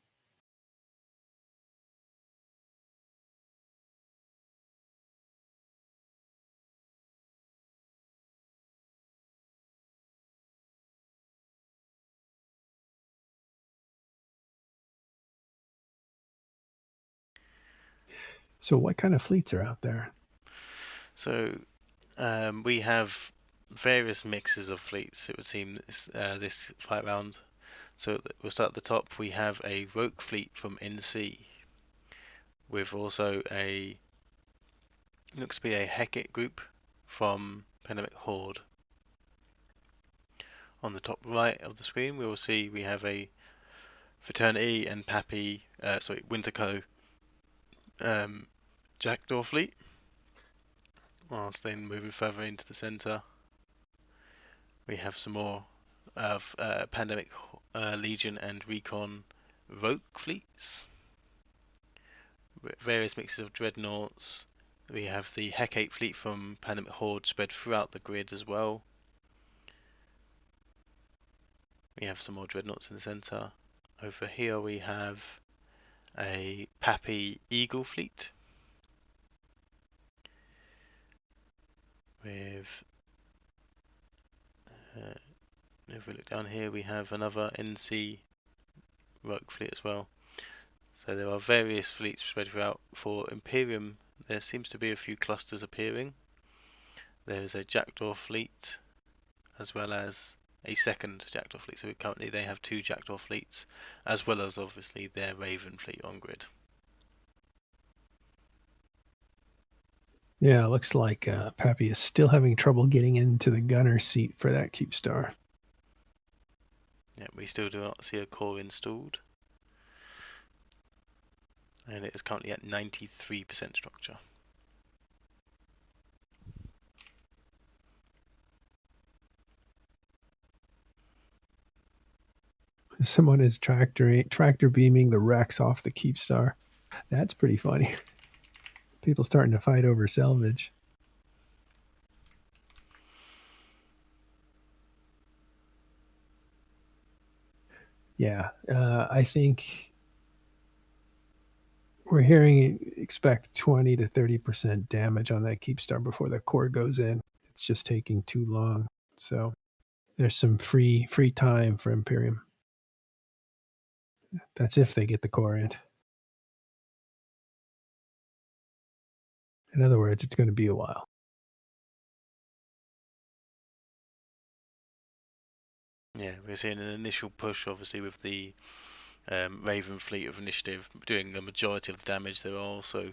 So what kind of fleets are out there? So we have various mixes of fleets, it would seem, this fight round. So we'll start at the top. We have a Rogue fleet from NC, with also a looks to be a Hecate group from Pandemic Horde. On the top right of the screen, we will see we have a Fraternity and PAPI, Winterco Jackdaw fleet. Whilst then moving further into the centre, we have some more of Pandemic Legion and Recon Rogue fleets. Various mixes of Dreadnoughts. We have the Hecate fleet from Pandemic Horde spread throughout the grid as well. We have some more Dreadnoughts in the centre. Over here we have a PAPI Eagle fleet with if we look down here we have another NC Rogue fleet as well. So there are various fleets spread throughout. For Imperium there seems to be a few clusters appearing. There is a Jackdaw fleet as well as a second Jackdaw fleet. So currently they have two Jackdaw fleets as well as obviously their Raven fleet on grid. Yeah, it looks like PAPI is still having trouble getting into the gunner seat for that Keepstar. Yeah, we still do not see a core installed. And it is currently at 93% structure. Someone is tractor beaming the Rex off the Keepstar. That's pretty funny. People starting to fight over salvage. Yeah, I think we're hearing expect 20 to 30% damage on that Keepstar before the core goes in. It's just taking too long. So there's some free time for Imperium. That's if they get the core in. In other words, it's going to be a while. Yeah, we're seeing an initial push, obviously, with the Raven fleet of initiative doing a majority of the damage. There are also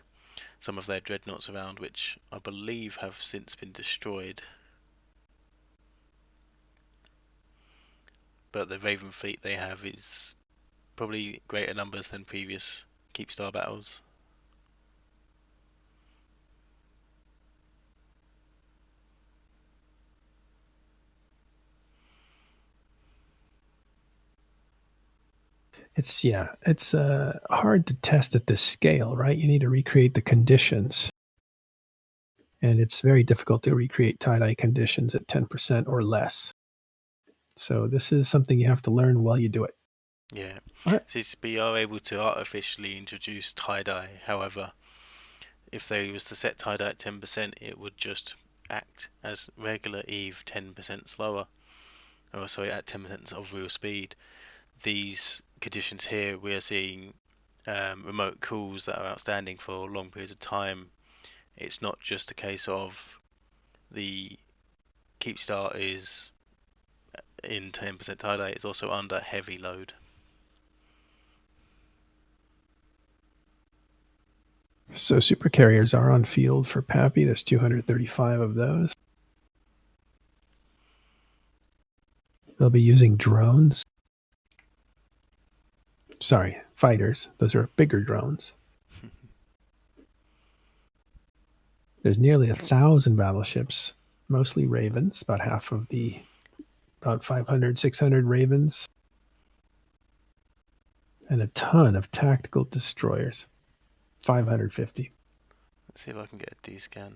some of their dreadnoughts around, which I believe have since been destroyed. but the Raven fleet they have is probably greater numbers than previous Keepstar battles. It's hard to test at this scale, right? You need to recreate the conditions, and it's very difficult to recreate tie-dye conditions at 10% or less. So this is something you have to learn while you do it. Yeah, All right. CCP are able to artificially introduce tie-dye. However, if they was to set tie-dye at 10%, it would just act as regular Eve 10% slower, or sorry, at 10% of real speed. These conditions here, we are seeing remote calls that are outstanding for long periods of time. It's not just a case of the Keepstar is in 10% tie-dye, it's also under heavy load. So supercarriers are on field for PAPI. There's 235 of those. They'll be using drones. Sorry, fighters. Those are bigger drones. There's nearly 1,000 battleships, mostly Ravens, about half of about 500, 600 Ravens, and a ton of tactical destroyers, 550. Let's see if I can get a D-scan.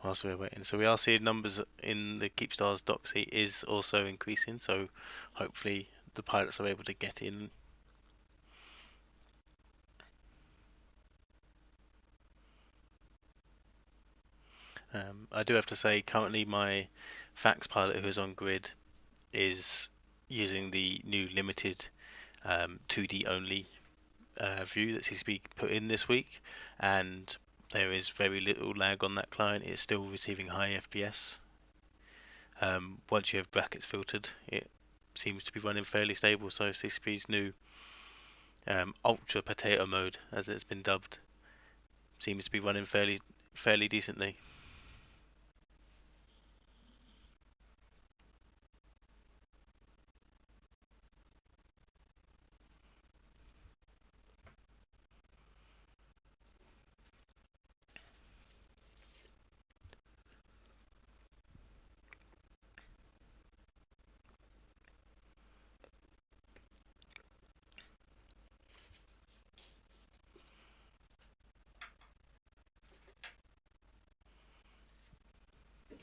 Whilst we're waiting, so we are seeing numbers in the Keepstar's dock seat is also increasing, so hopefully the pilots are able to get in. I do have to say, currently my fax pilot who's on grid is using the new limited 2D only view that CCP put in this week, and there is very little lag on that client. It's still receiving high FPS. Once you have brackets filtered, it seems to be running fairly stable. So CCP's new ultra potato mode, as it's been dubbed, seems to be running fairly decently.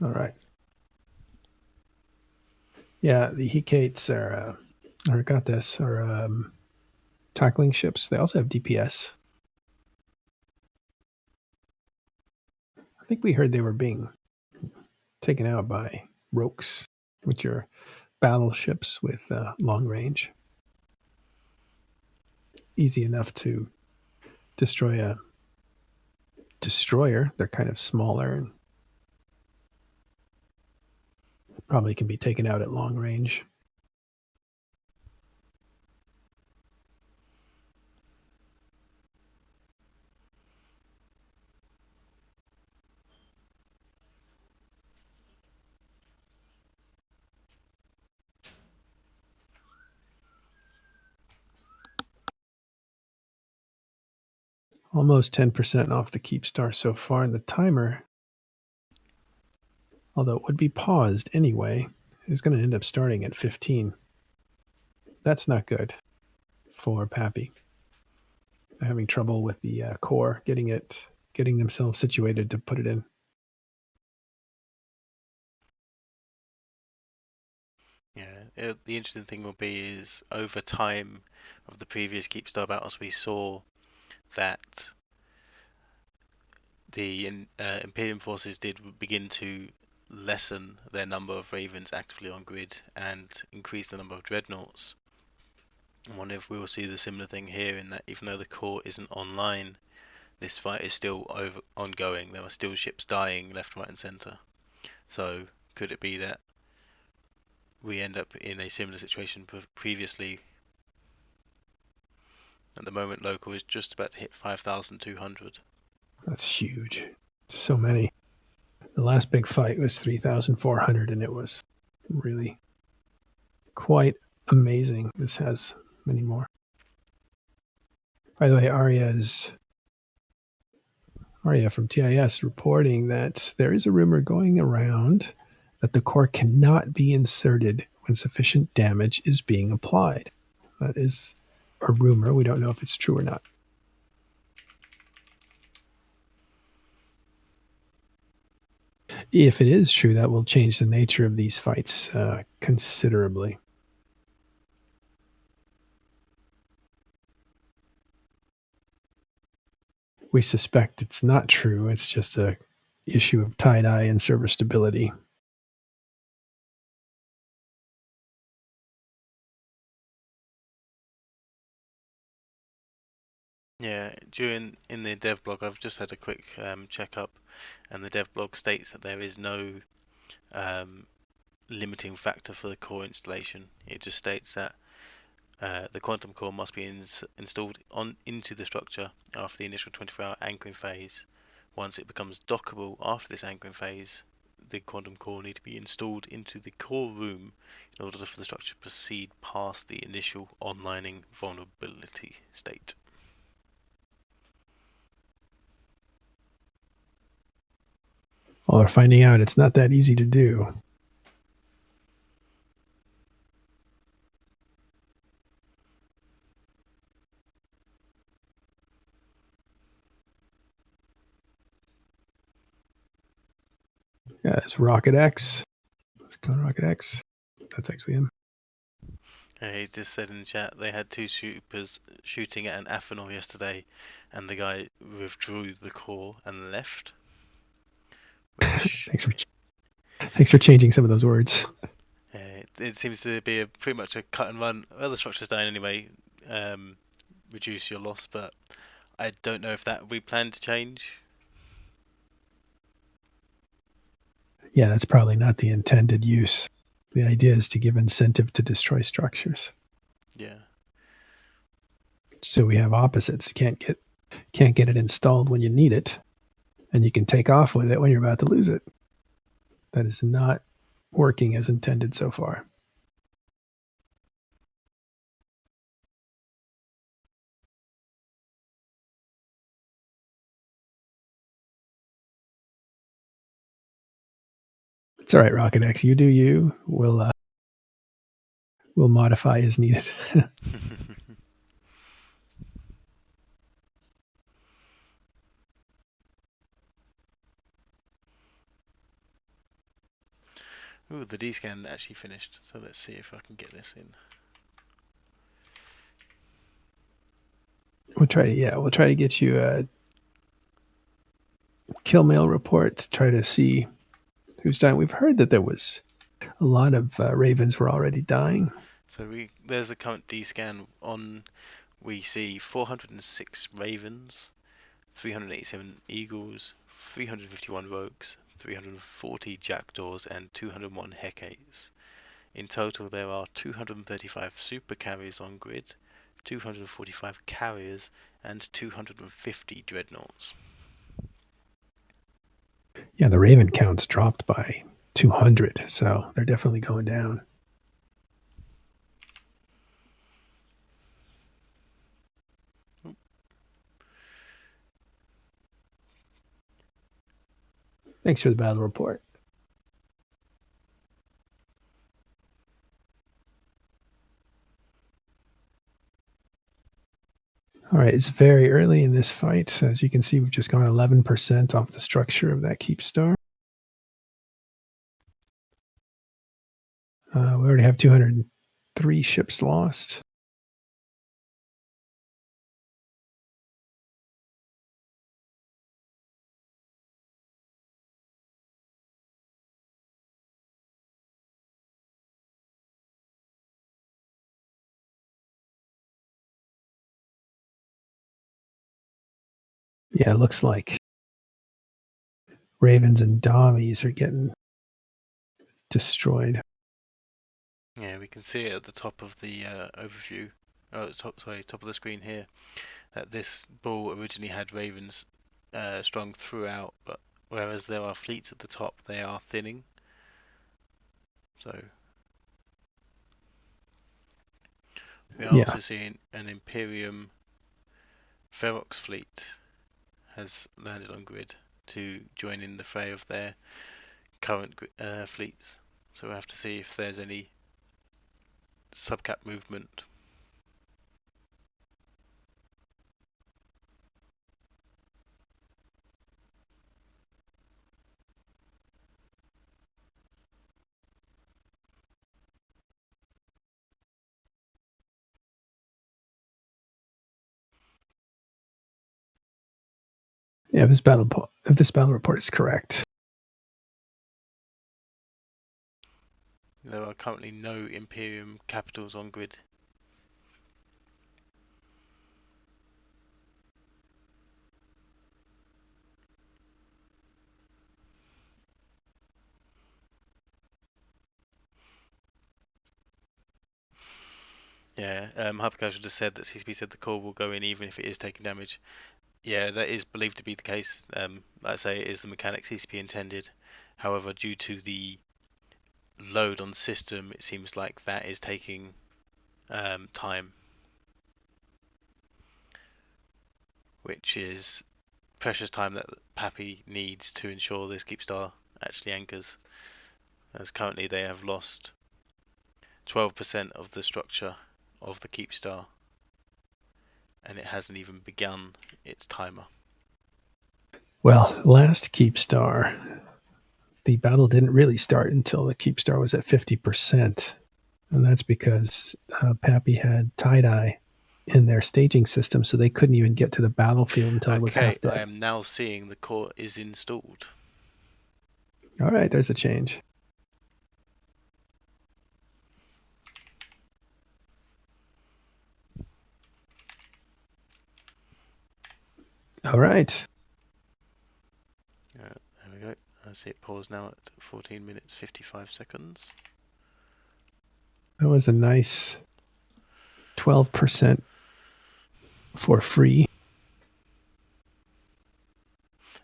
All right. Yeah, the Hecates are tackling ships. They also have DPS. I think we heard they were being taken out by Rokes, which are battleships with long range. Easy enough to destroy a destroyer. They're kind of smaller and probably can be taken out at long range. Almost 10% off the Keepstar so far, and the timer, although it would be paused anyway, is going to end up starting at 15. That's not good for PAPI. They're having trouble with the core getting themselves situated to put it in. Yeah, the interesting thing will be is over time of the previous Keepstar battles, we saw that the Imperium forces did begin to lessen their number of Ravens actively on grid and increase the number of Dreadnoughts. I wonder if we will see the similar thing here, in that even though the core isn't online, this fight is still ongoing. There are still ships dying left, right, and centre. So could it be that we end up in a similar situation previously? At the moment, local is just about to hit 5,200. That's huge. So many. The last big fight was 3,400, and it was really quite amazing. This has many more. By the way, Arya from TIS reporting that there is a rumor going around that the core cannot be inserted when sufficient damage is being applied. That is a rumor. We don't know if it's true or not. If it is true, that will change the nature of these fights considerably. We suspect it's not true. It's just a issue of tie-dye and server stability. Yeah, in the dev blog, I've just had a quick checkup, and the dev blog states that there is no limiting factor for the core installation. It just states that the quantum core must be installed into the structure after the initial 24-hour anchoring phase. Once it becomes dockable after this anchoring phase, the quantum core need to be installed into the core room in order for the structure to proceed past the initial onlining vulnerability state. Well, they're finding out it's not that easy to do. Yeah, it's Rocket X. Let's go Rocket X. That's actually him. He just said in the chat they had two supers shooting at an Athenor yesterday, and the guy withdrew the core and left. Which Thanks for changing some of those words. it seems to be pretty much a cut and run. Well, the structure's down anyway. Reduce your loss, but I don't know if that we plan to change. Yeah, that's probably not the intended use. The idea is to give incentive to destroy structures. Yeah. So we have opposites. Can't get it installed when you need it, and you can take off with it when you're about to lose it. That is not working as intended so far. It's all right, Rocket X. You do you. We'll modify as needed. Ooh, the D-scan actually finished, so let's see if I can get this in. We'll try to get you a kill mail report to try to see who's dying. We've heard that there was a lot of ravens were already dying. So there's a current D-scan on. We see 406 ravens, 387 eagles, 351 rogues, 340 jackdaws, and 201 hecates. In total, there are 235 super carriers on grid, 245 carriers, and 250 dreadnoughts. Yeah, the raven counts dropped by 200, so they're definitely going down. Thanks for the battle report. All right, it's very early in this fight. As you can see, we've just gone 11% off the structure of that Keepstar. We already have 203 ships lost. Yeah, it looks like ravens and dommies are getting destroyed. Yeah, we can see it at the top of the overview. Oh, top of the screen here. That this ball originally had ravens strung throughout, but whereas there are fleets at the top, they are thinning. So we are also seeing an Imperium Ferox fleet has landed on grid to join in the fray of their current fleets. So we'll have to see if there's any subcap movement. Yeah, if this battle report is correct. There are currently no Imperium capitals on grid. Yeah, Hypercasual just said that CCP said the core will go in even if it is taking damage. Yeah, that is believed to be the case. Like I say, it is the mechanic CCP intended. However, due to the load on the system, it seems like that is taking time, which is precious time that PAPI needs to ensure this Keepstar actually anchors. As currently they have lost 12% of the structure of the Keepstar, and it hasn't even begun its timer. Well, last Keepstar, the battle didn't really start until the Keepstar was at 50%. And that's because PAPI had tie-dye in their staging system, so they couldn't even get to the battlefield until it was half dead. I am now seeing the core is installed. All right, there's a change. All right. There we go. I see it pause now at 14 minutes 55 seconds. That was a nice 12% for free.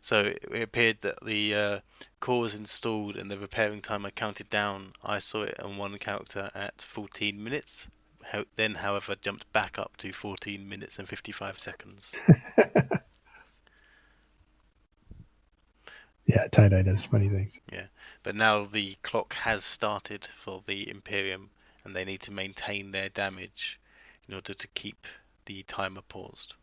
So it appeared that the core was installed and the repairing timer counted down. I saw it on one character at 14 minutes. Then, however, jumped back up to 14 minutes and 55 seconds. Yeah, tie-dye does funny things. Yeah, but now the clock has started for the Imperium, and they need to maintain their damage in order to keep the timer paused.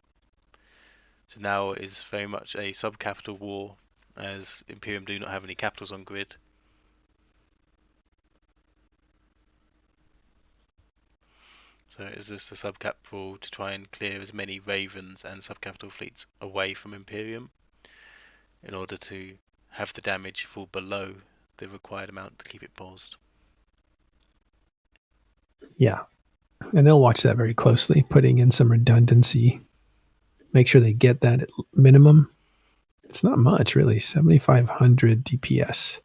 So now it is very much a sub-capital war, as Imperium do not have any capitals on grid. So is this the sub-cap rule to try and clear as many Ravens and sub-capital fleets away from Imperium in order to have the damage fall below the required amount to keep it paused? Yeah, and they'll watch that very closely, putting in some redundancy. Make sure they get that at minimum. It's not much, really, 7,500 DPS.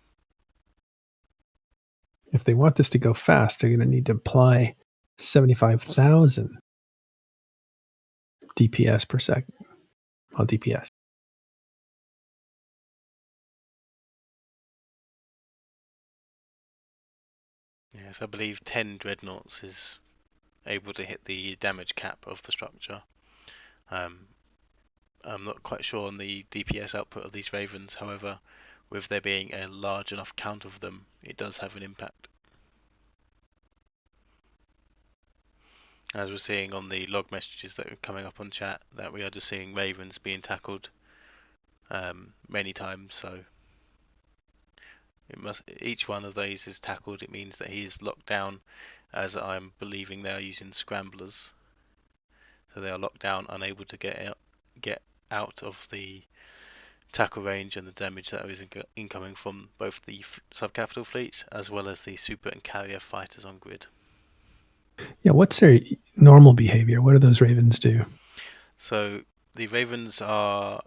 If they want this to go fast, they're going to need to apply 75,000 DPS per second. Well, DPS. Yes, I believe 10 Dreadnoughts is able to hit the damage cap of the structure. I'm not quite sure on the DPS output of these Ravens, however, with there being a large enough count of them, it does have an impact. As we're seeing on the log messages that are coming up on chat, that we are just seeing Ravens being tackled many times, so each one of these is tackled, it means that he is locked down, as I'm believing they are using scramblers. So they are locked down, unable to get out of the tackle range and the damage that is incoming from both the sub-capital fleets as well as the super and carrier fighters on grid. Yeah, what's their normal behavior? What do those Ravens do? So the Ravens are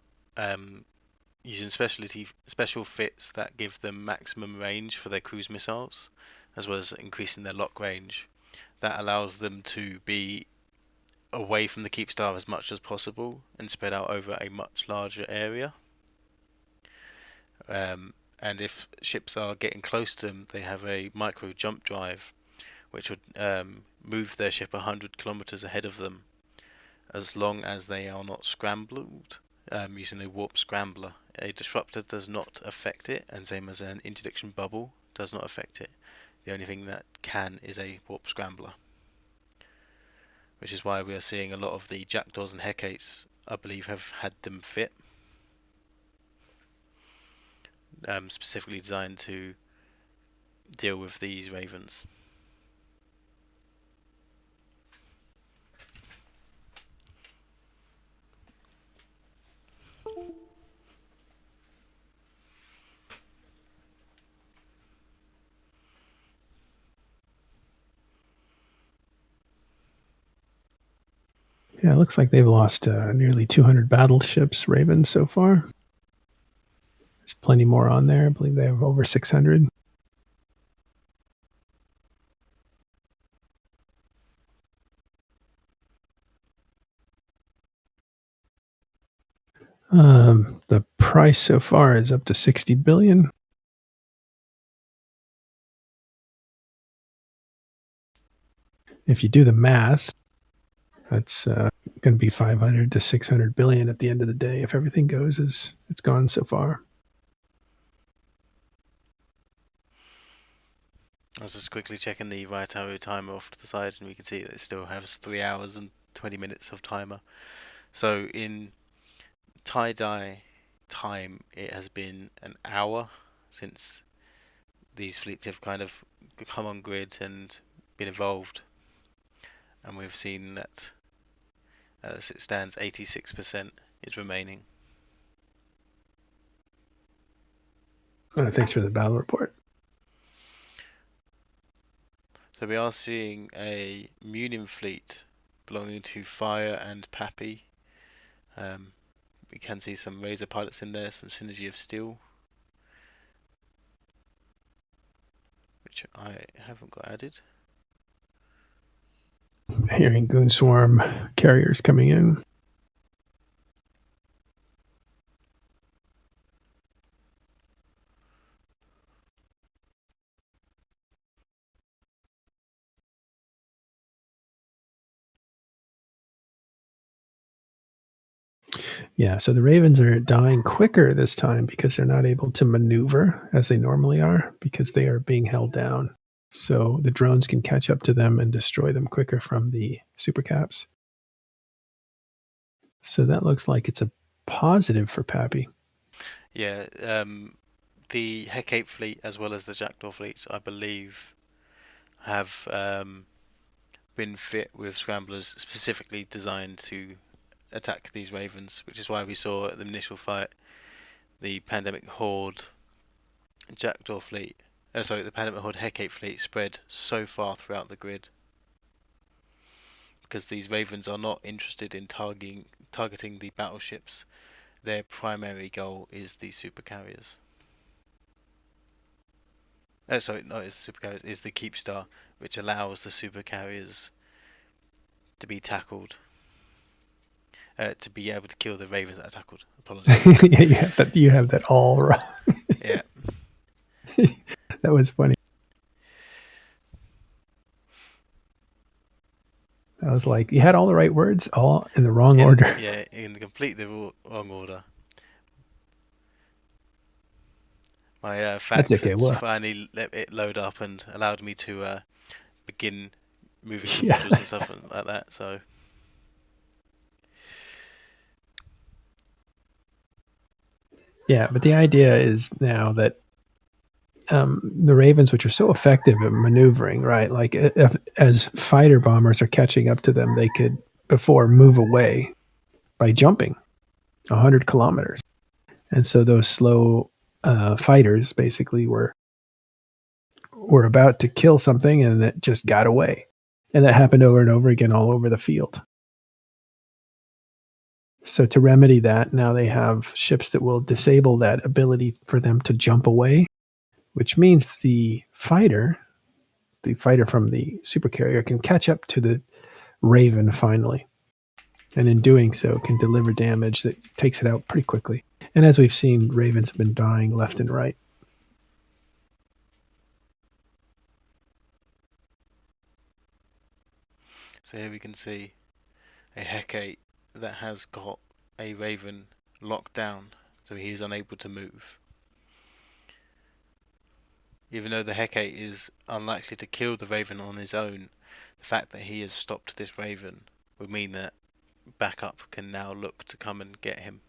using special fits that give them maximum range for their cruise missiles, as well as increasing their lock range. That allows them to be away from the Keepstar as much as possible and spread out over a much larger area. And if ships are getting close to them, they have a micro jump drive, which would move their ship 100 kilometers ahead of them, as long as they are not scrambled using a warp scrambler. A disruptor does not affect it, and same as an interdiction bubble does not affect it. The only thing that can is a warp scrambler, which is why we are seeing a lot of the Jackdaws and Hecates, I believe, have had them fit, specifically designed to deal with these Ravens. Yeah, it looks like they've lost nearly 200 battleships, Ravens, so far. There's plenty more on there. I believe they have over 600. The price so far is up to 60 billion. If you do the math, that's going to be 500 to 600 billion at the end of the day if everything goes as it's gone so far. I was just quickly checking the right arrow timer off to the side, and we can see that it still has 3 hours and 20 minutes of timer. So in tie-dye time, it has been an hour since these fleets have kind of come on grid and been involved, and we've seen that as it stands 86% is remaining. Thanks for the battle report. So we are seeing a Munium fleet belonging to Fire and PAPI. We can see some Razor pilots in there, some Synergy of Steel, which I haven't got added. Hearing Goon Swarm carriers coming in. Yeah, so the Ravens are dying quicker this time because they're not able to maneuver as they normally are because they are being held down. So the drones can catch up to them and destroy them quicker from the supercaps. So that looks like it's a positive for PAPI. Yeah, the Hecate fleet as well as the Jackdaw fleets, I believe, have been fit with scramblers specifically designed to attack these Ravens, which is why we saw at the initial fight the Pandemic Horde Jackdaw fleet, the Pandemic Horde Hecate fleet spread so far throughout the grid, because these Ravens are not interested in targeting the battleships. Their primary goal is the supercarriers. It's the supercarriers, is the Keepstar, which allows the supercarriers to be tackled. To be able to kill the Ravens that are tackled. Apologies. Yeah, you have that all wrong. Yeah. That was funny. I was like, you had all the right words, all in the wrong order. Yeah, in completely wrong order. My fax had finally let it load up and allowed me to begin moving the models and stuff like that. So. Yeah, but the idea is now that the Ravens, which are so effective at maneuvering, right? Like as fighter bombers are catching up to them, they could before move away by jumping 100 kilometers. And so those slow fighters basically were about to kill something and it just got away. And that happened over and over again all over the field. So to remedy that, now they have ships that will disable that ability for them to jump away, which means the fighter from the supercarrier can catch up to the Raven finally. And in doing so, can deliver damage that takes it out pretty quickly. And as we've seen, Ravens have been dying left and right. So here we can see a Hecate that has got a Raven locked down, so he is unable to move. Even though the Hecate is unlikely to kill the Raven on his own, the fact that he has stopped this Raven would mean that backup can now look to come and get him.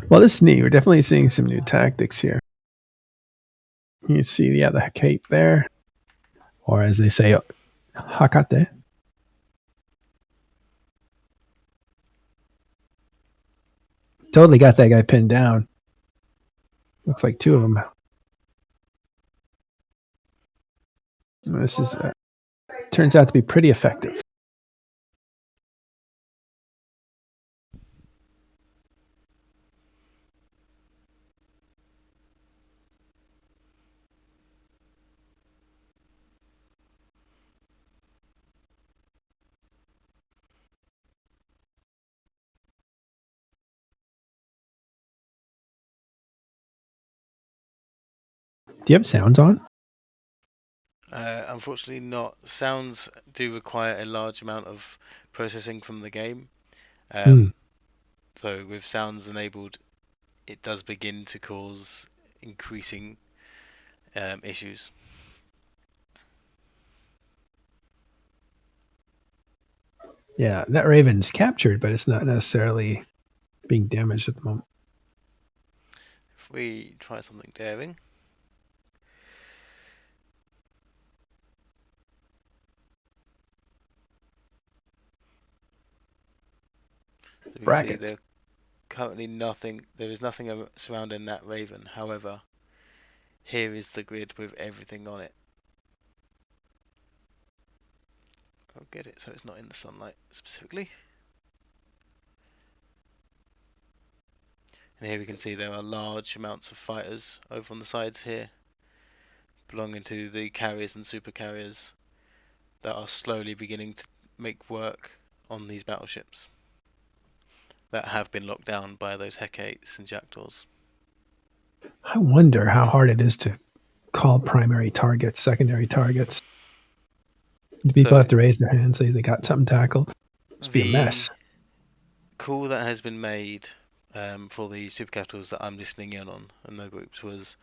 Well, this is neat. We're definitely seeing some new tactics here. You see, the Hecate there, or as they say, Hakate. Totally got that guy pinned down. Looks like two of them. This is turns out to be pretty effective. Do you have sounds on? Unfortunately not. Sounds do require a large amount of processing from the game. So with sounds enabled, it does begin to cause increasing issues. Yeah, that Raven's captured, but it's not necessarily being damaged at the moment. If we try something daring. So we can see there currently nothing. There is nothing surrounding that Raven. However, here is the grid with everything on it. I'll get it so it's not in the sunlight specifically. And here we can see there are large amounts of fighters over on the sides here, belonging to the carriers and super carriers that are slowly beginning to make work on these battleships that have been locked down by those Hecates and Jackdaws. I wonder how hard it is to call primary targets, secondary targets. People have to raise their hand, say they got something tackled. Must be a mess. Call that has been made for the super capitals that I'm listening in on and the groups was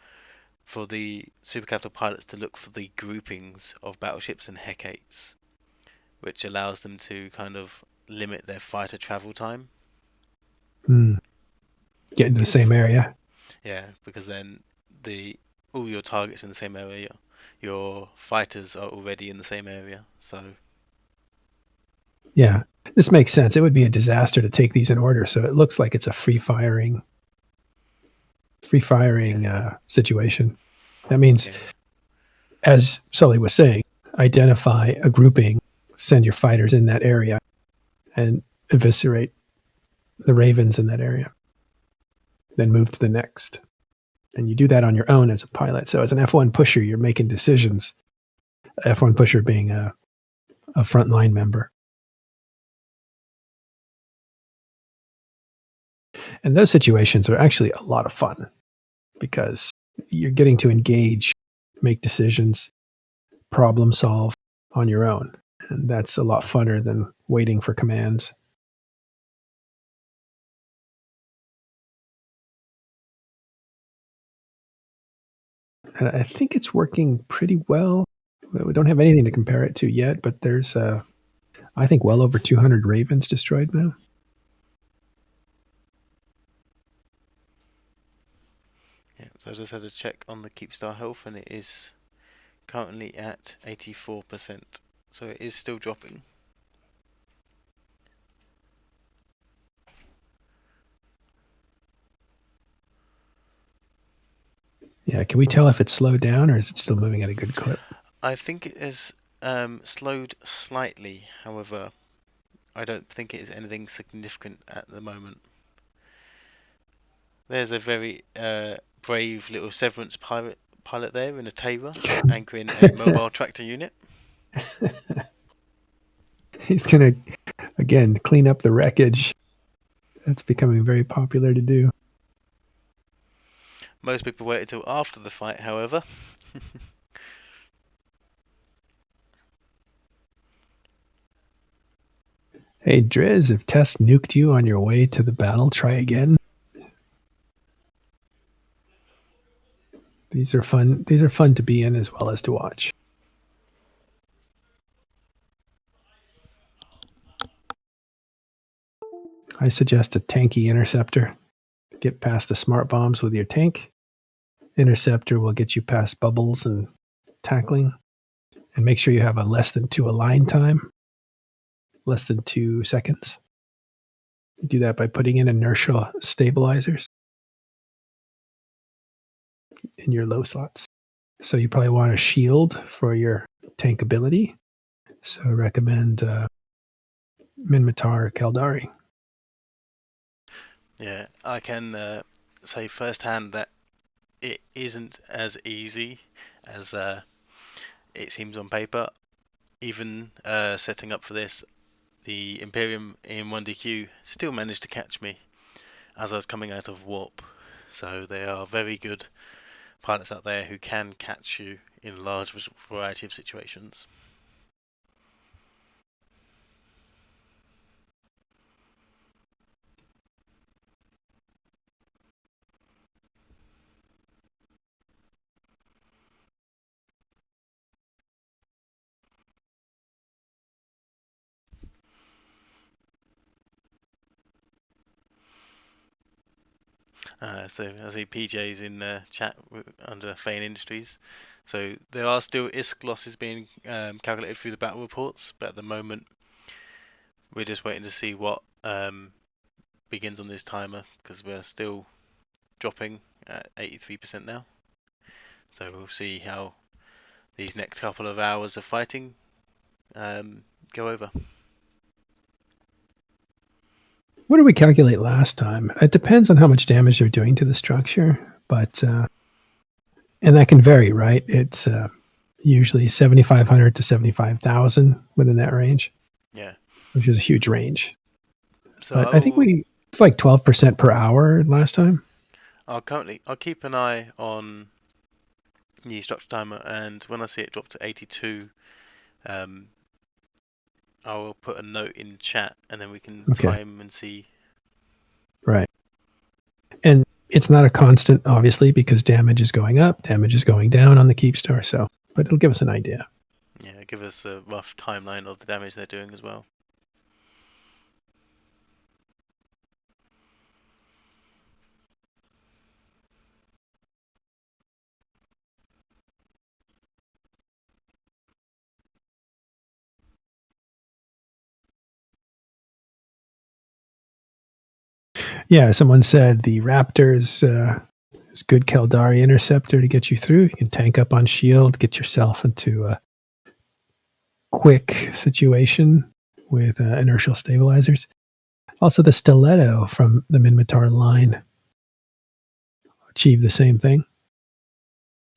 for the super capital pilots to look for the groupings of battleships and Hecates, which allows them to kind of limit their fighter travel time. Get into the same area. Yeah, because then all your targets are in the same area. Your fighters are already in the same area, so. Yeah, this makes sense. It would be a disaster to take these in order, so it looks like it's a free firing situation. That means, as Sully was saying, identify a grouping, send your fighters in that area, and eviscerate the Ravens in that area. Then move to the next. And you do that on your own as a pilot. So as an F1 pusher, you're making decisions. F1 pusher being a frontline member. And those situations are actually a lot of fun because you're getting to engage, make decisions, problem solve on your own. And that's a lot funner than waiting for commands. And I think it's working pretty well. We don't have anything to compare it to yet, but there's, I think, well over 200 Ravens destroyed now. Yeah, So I just had a check on the Keepstar health, and it is currently at 84%. So it is still dropping. Yeah, can we tell if it's slowed down or is it still moving at a good clip? I think it has slowed slightly. However, I don't think it is anything significant at the moment. There's a very brave little Severance pilot there in a Tavor, anchoring a mobile tractor unit. He's going to, again, clean up the wreckage. That's becoming very popular to do. Most people wait until after the fight, however. Hey, Driz, if Tess nuked you on your way to the battle, try again. These are fun. These are fun to be in as well as to watch. I suggest a tanky interceptor. Get past the smart bombs with your tank. Interceptor will get you past bubbles and tackling. And make sure you have a less than 2 align time. Less than 2 seconds. You do that by putting in inertial stabilizers in your low slots. So you probably want a shield for your tank ability. So I recommend Minmatar Kaldari. Yeah, I can say firsthand that it isn't as easy as it seems on paper. Even setting up for this, the Imperium in 1DQ still managed to catch me as I was coming out of warp. So there are very good pilots out there who can catch you in a large variety of situations. So I see PJ's in the chat under Fane Industries. So there are still ISK losses being calculated through the battle reports, but at the moment we're just waiting to see what begins on this timer, because we're still dropping at 83% now. So we'll see how these next couple of hours of fighting go over. What did we calculate last time? It depends on how much damage they're doing to the structure, but and that can vary, right? It's usually 7,500 to 75,000 within that range. Yeah. Which is a huge range. So But I think it's like 12% per hour last time. I'll keep an eye on the structure timer, and when I see it drop to 82, I will put a note in chat, and then we can time and see. Right. And it's not a constant, obviously, because damage is going up, damage is going down on the Keepstar. So, but it'll give us an idea. Yeah, give us a rough timeline of the damage they're doing as well. Yeah, someone said the Raptors is good Kaldari interceptor to get you through. You can tank up on shield, get yourself into a quick situation with inertial stabilizers. Also, the Stiletto from the Minmatar line achieve the same thing.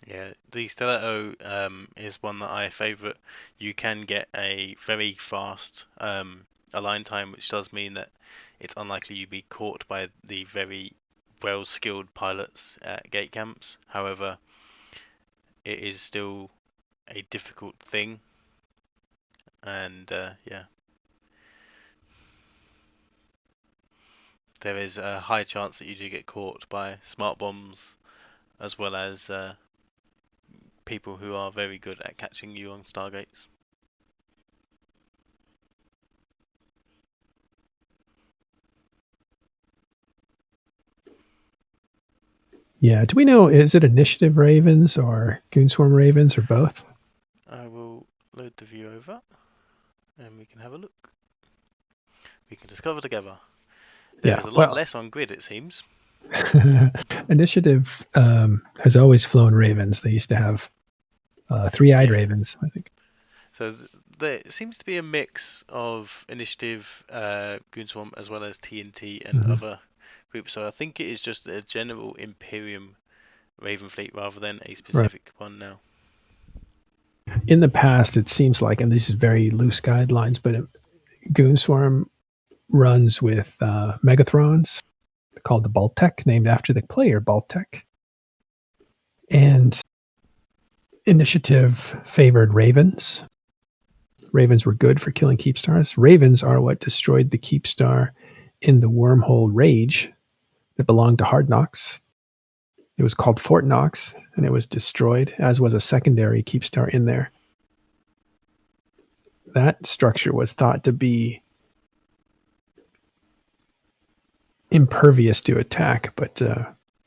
Yeah, the Stiletto is one that I favourite. You can get a very fast align time, which does mean that it's unlikely you'd be caught by the very well-skilled pilots at gate camps. However, it is still a difficult thing, and yeah, there is a high chance that you do get caught by smart bombs, as well as people who are very good at catching you on stargates. Yeah. Do we know, is it Initiative Ravens or Goonswarm Ravens or both? I will load the view over and we can have a look. We can discover together. There is a lot less on grid, it seems. Initiative has always flown Ravens. They used to have three-eyed Ravens, I think. So there seems to be a mix of Initiative, Goonswarm, as well as TNT and other groups. So I think it is just a general Imperium Raven fleet rather than a specific one now. In the past, it seems like, and this is very loose guidelines, but Goonswarm runs with Megathrons called the Baltec, named after the player Baltec. And Initiative favored Ravens. Ravens were good for killing Keepstars. Ravens are what destroyed the Keepstar in the wormhole Rage that belonged to Hard Knox. It was called Fort Knox, and it was destroyed, as was a secondary Keepstar in there. That structure was thought to be impervious to attack, but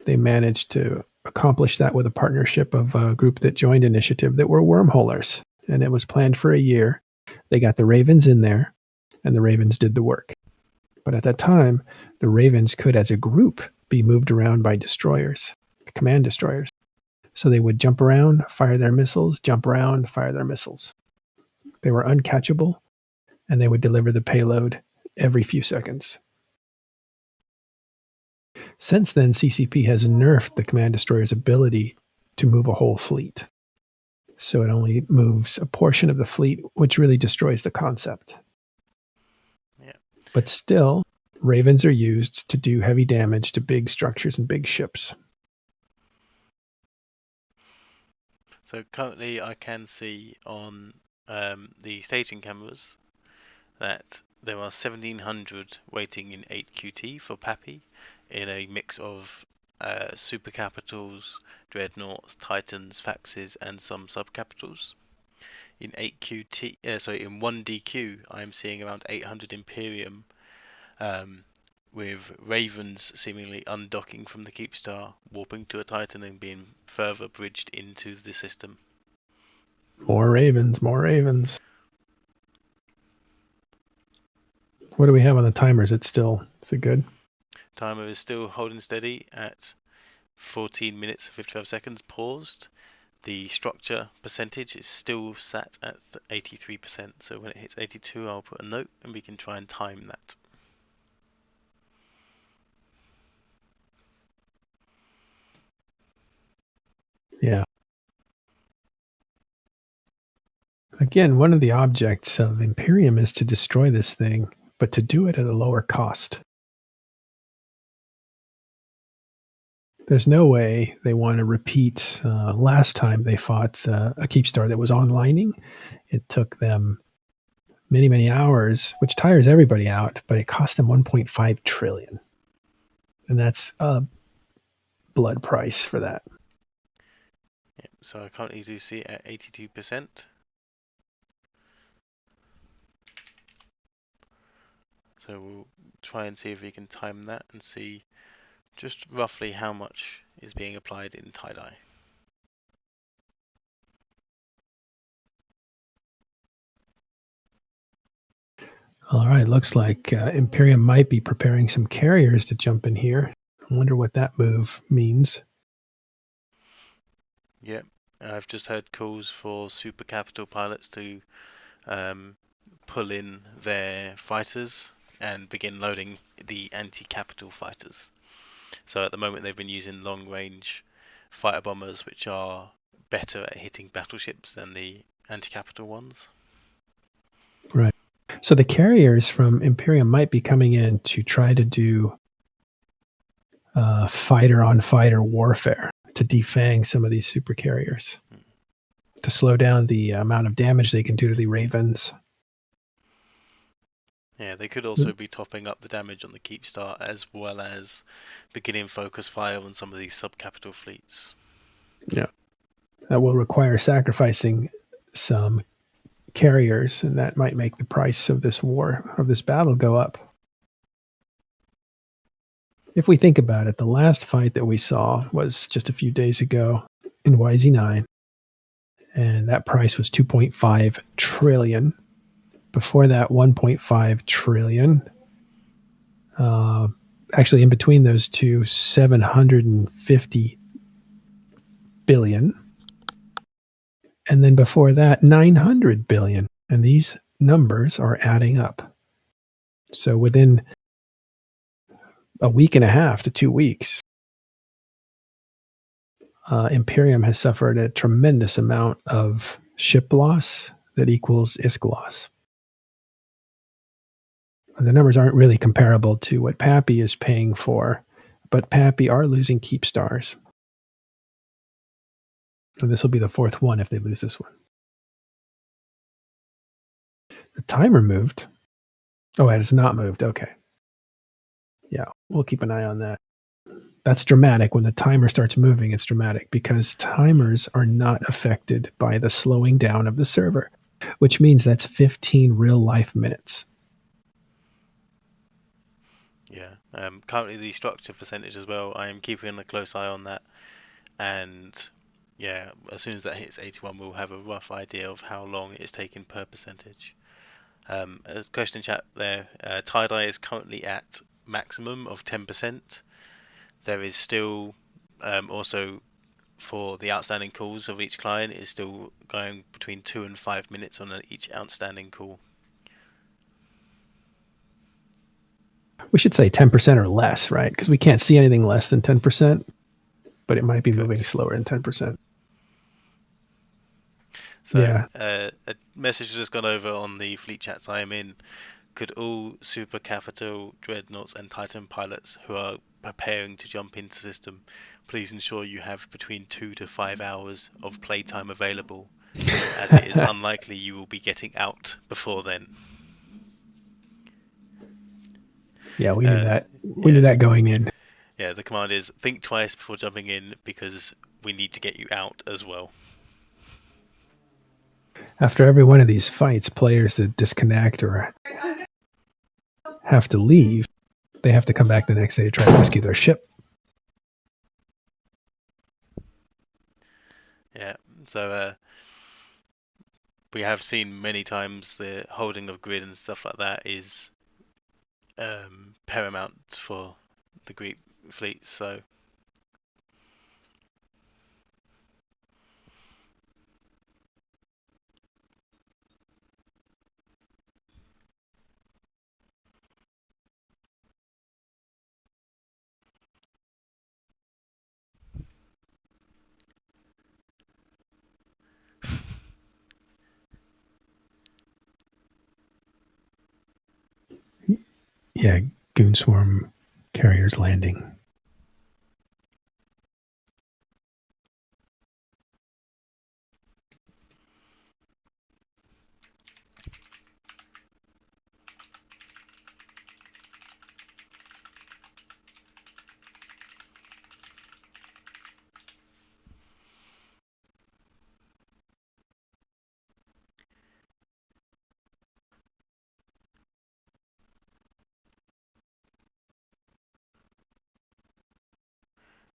they managed to accomplish that with a partnership of a group that joined Initiative that were wormholers, and it was planned for a year. They got the Ravens in there, and the Ravens did the work. But at that time, the Ravens could, as a group, be moved around by destroyers, command destroyers. So they would jump around, fire their missiles, jump around, fire their missiles. They were uncatchable, and they would deliver the payload every few seconds. Since then, CCP has nerfed the command destroyer's ability to move a whole fleet. So it only moves a portion of the fleet, which really destroys the concept. Yeah. But still, Ravens are used to do heavy damage to big structures and big ships. So currently I can see on the staging cameras that there are 1,700 waiting in 8QT for PAPI in a mix of super capitals, dreadnoughts, titans, faxes, and some subcapitals. In 8QT, in 1DQ, I'm seeing around 800 Imperium, with Ravens seemingly undocking from the Keepstar, warping to a Titan, and being further bridged into the system. More Ravens, more Ravens. What do we have on the timers? Is it good? Timer is still holding steady at 14 minutes and 55 seconds paused. The structure percentage is still sat at 83%, so when it hits 82 I'll put a note and we can try and time that. Yeah. Again, one of the objects of Imperium is to destroy this thing, but to do it at a lower cost. There's no way they want to repeat. Last time they fought a Keepstar that was onlining. It took them many, many hours, which tires everybody out, but it cost them 1.5 trillion. And that's a blood price for that. Yep, so I currently do see it at 82%. So we'll try and see if we can time that and see just roughly how much is being applied in tie-dye. All right, looks like Imperium might be preparing some carriers to jump in here. I wonder what that move means. Yep, I've just heard calls for super capital pilots to pull in their fighters and begin loading the anti-capital fighters. So at the moment they've been using long-range fighter bombers, which are better at hitting battleships than the anti-capital ones. Right. So the carriers from Imperium might be coming in to try to do fighter-on-fighter warfare to defang some of these super carriers, to slow down the amount of damage they can do to the Ravens. Yeah, they could also be topping up the damage on the Keepstar as well as beginning focus fire on some of these sub-capital fleets. Yeah. That will require sacrificing some carriers, and that might make the price of this war, of this battle, go up. if we think about it, the last fight that we saw was just a few days ago in YZ9, and that price was 2.5 trillion. Before that, 1.5 trillion. Actually, in between those two, 750 billion. And then before that, 900 billion. And these numbers are adding up. So within a week and a half to 2 weeks, Imperium has suffered a tremendous amount of ship loss that equals ISK loss. The numbers aren't really comparable to what PAPI is paying for, but PAPI are losing Keepstars. And this will be the fourth one if they lose this one. The timer moved. Oh, it has not moved. Okay. Yeah, we'll keep an eye on that. That's dramatic. When the timer starts moving, it's dramatic because timers are not affected by the slowing down of the server, which means that's 15 real life minutes. Yeah. Currently the structure percentage as well, I am keeping a close eye on that. And yeah, as soon as that hits 81, we'll have a rough idea of how long it is taking per percentage. A question in chat there. Tie-dye is currently at maximum of 10%. There is still also for the outstanding calls of each client is still going between 2 and 5 minutes on each outstanding call. We should say 10% or less, right? Because we can't see anything less than 10%, but it might be moving slower than 10%. So, yeah. A message has just gone over on the fleet chats I am in. Could all Super Capital, Dreadnoughts and Titan pilots who are preparing to jump into the system please ensure you have between 2 to 5 hours of playtime available, as it is unlikely you will be getting out before then. Yeah, we knew that. We knew that going in. Yeah, the command is think twice before jumping in because we need to get you out as well. After every one of these fights, players that disconnect or have to leave, they have to come back the next day to try to rescue their ship. Yeah, so we have seen many times the holding of grid and stuff like that is paramount for the Greek fleet, so Yeah, Goon Swarm carriers landing.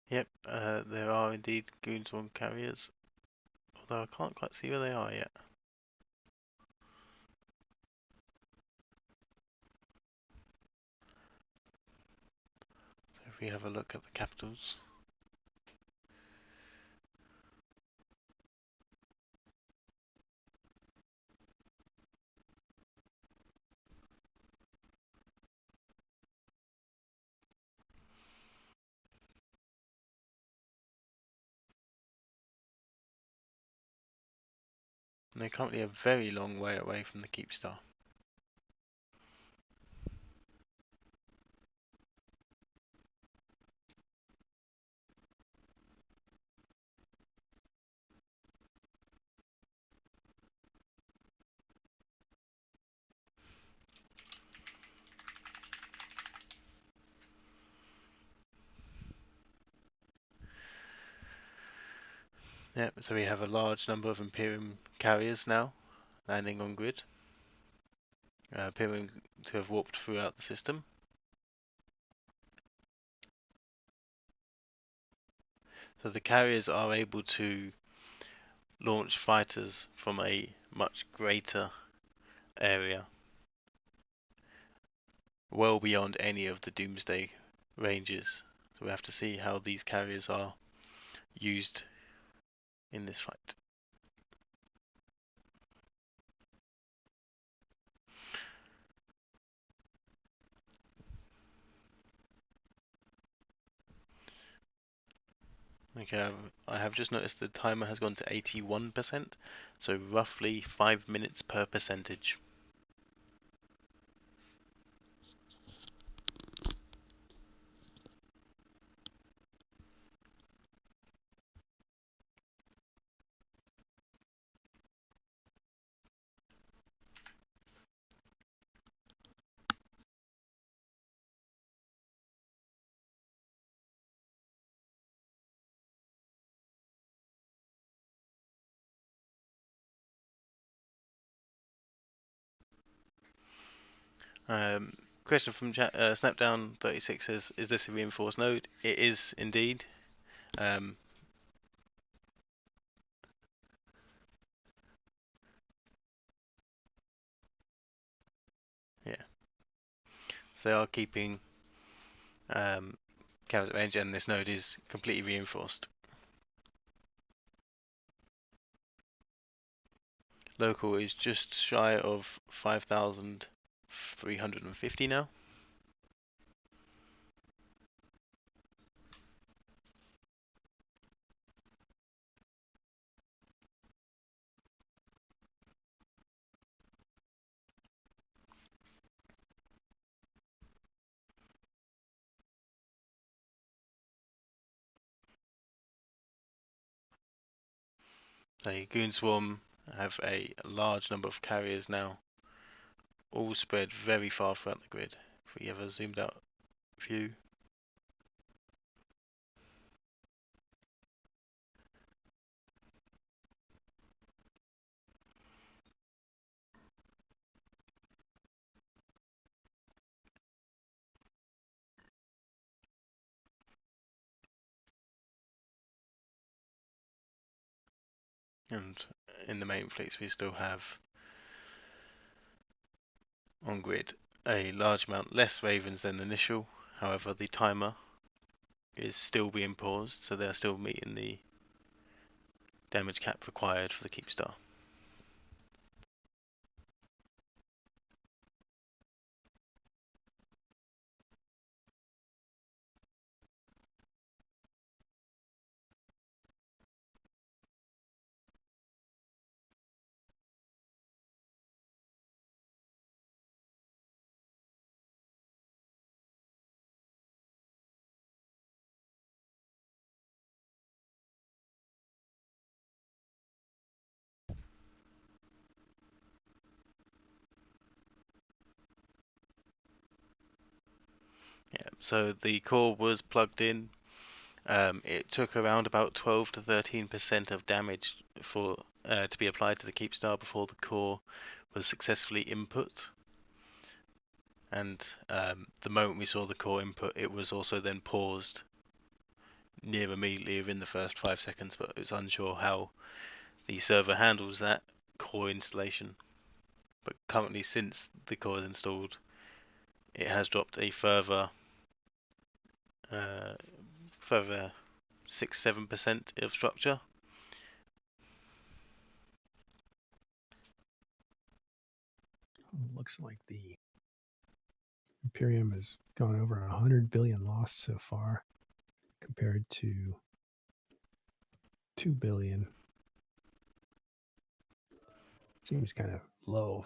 yep, there are indeed Goonswarm carriers, although I can't quite see where they are yet. So if we have a look at the capitals. And they're currently a very long way away from the Keepstar. Yep, so we have a large number of Imperium carriers now landing on grid, appearing to have warped throughout the system. So the carriers are able to launch fighters from a much greater area, well beyond any of the Doomsday ranges. So we have to see how these carriers are used in this fight. Okay, I have just noticed the timer has gone to 81%, so roughly 5 minutes per percentage. Question from Snapdown36 says, is this a reinforced node? It is indeed. Um, yeah, so they are keeping carriers at range, and this node is completely reinforced. Local is just shy of 5,350 now. The Goon Swarm have a large number of carriers now, all spread very far throughout the grid. If we have a zoomed out view. And in the main fleets we still have on grid a large amount less Ravens than initial. However, the timer is still being paused, so they're still meeting the damage cap required for the Keepstar. Yeah, so the core was plugged in. It took around about 12 to 13% of damage for to be applied to the Keepstar before the core was successfully input. And the moment we saw the core input, it was also then paused near immediately within the first 5 seconds, but it's unsure how the server handles that core installation. But currently, since the core is installed, it has dropped a further 6-7% of structure. Looks like the Imperium has gone over 100 billion lost so far, compared to 2 billion. Seems kind of low.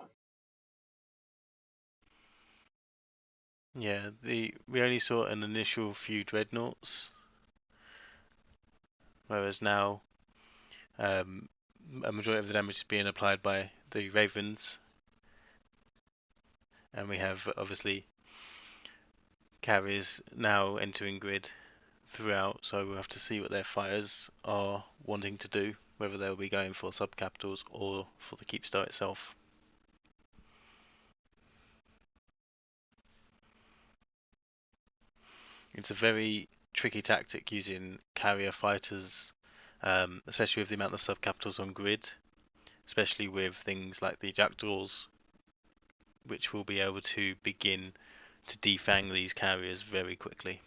Yeah, we only saw an initial few Dreadnoughts, whereas now a majority of the damage is being applied by the Ravens, and we have obviously carriers now entering grid throughout, so we'll have to see what their fighters are wanting to do, whether they'll be going for subcapitals or for the Keepstar itself. It's a very tricky tactic using carrier fighters, especially with the amount of subcapitals on grid, especially with things like the jackdaws, which will be able to begin to defang these carriers very quickly.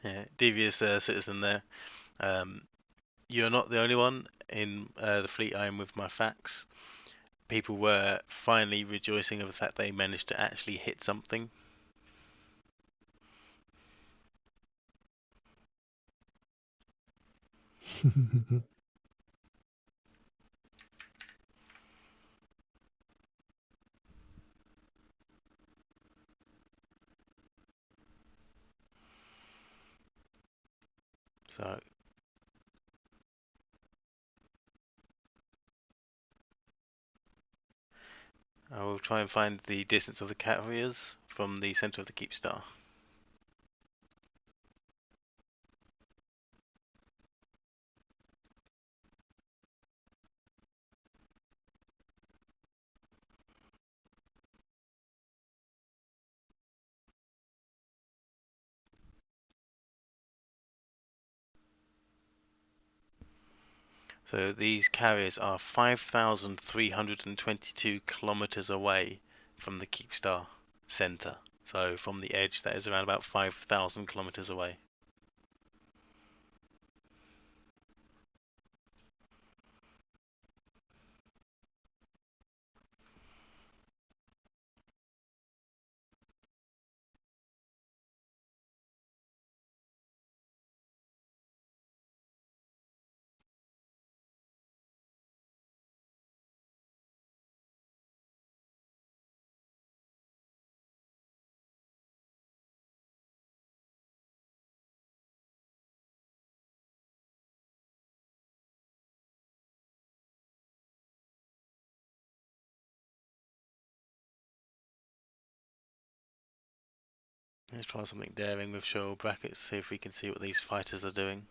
Yeah, devious citizen there. You're not the only one in the fleet I am with my facts. People were finally rejoicing over the fact they managed to actually hit something. So I will try and find the distance of the carriers from the center of the Keepstar. So these carriers are 5,322 kilometers away from the Keepstar center. So from the edge, that is around about 5,000 kilometers away. Let's try something daring with show brackets, see if we can see what these fighters are doing.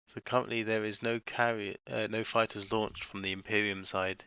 So currently there is no no fighters launched from the Imperium side.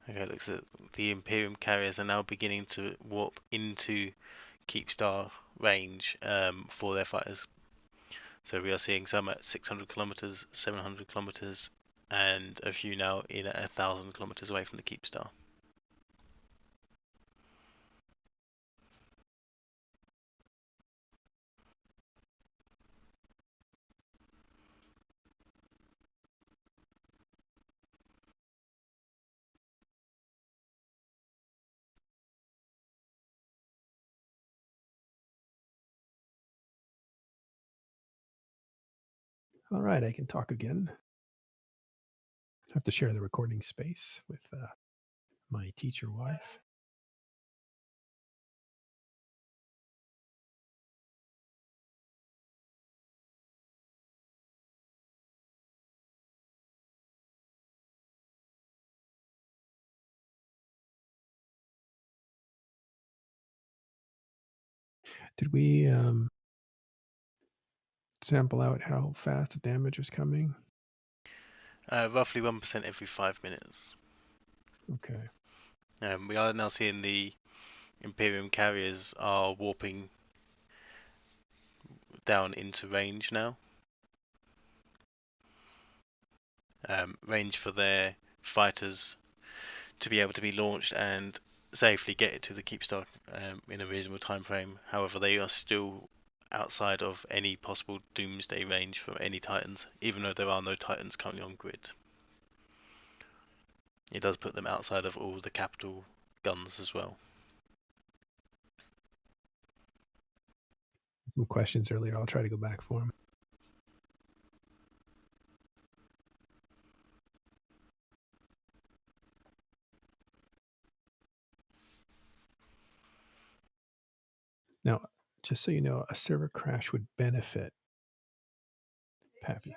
Okay, looks like the Imperium carriers are now beginning to warp into Keepstar range for their fighters. So we are seeing some at 600 kilometers, 700 kilometers, and a few now in at 1,000 kilometers away from the Keepstar. All right, I can talk again. I have to share the recording space with my teacher wife. Did we sample out how fast the damage was coming? Roughly 1% every 5 minutes. Okay. We are now seeing the Imperium carriers are warping down into range now. Range for their fighters to be able to be launched and safely get it to the Keepstar in a reasonable time frame. However, they are still outside of any possible doomsday range from any Titans, even though there are no Titans currently on grid. It does put them outside of all the capital guns as well. Some questions earlier. I'll try to go back for them. Now, just so you know, a server crash would benefit PAPI.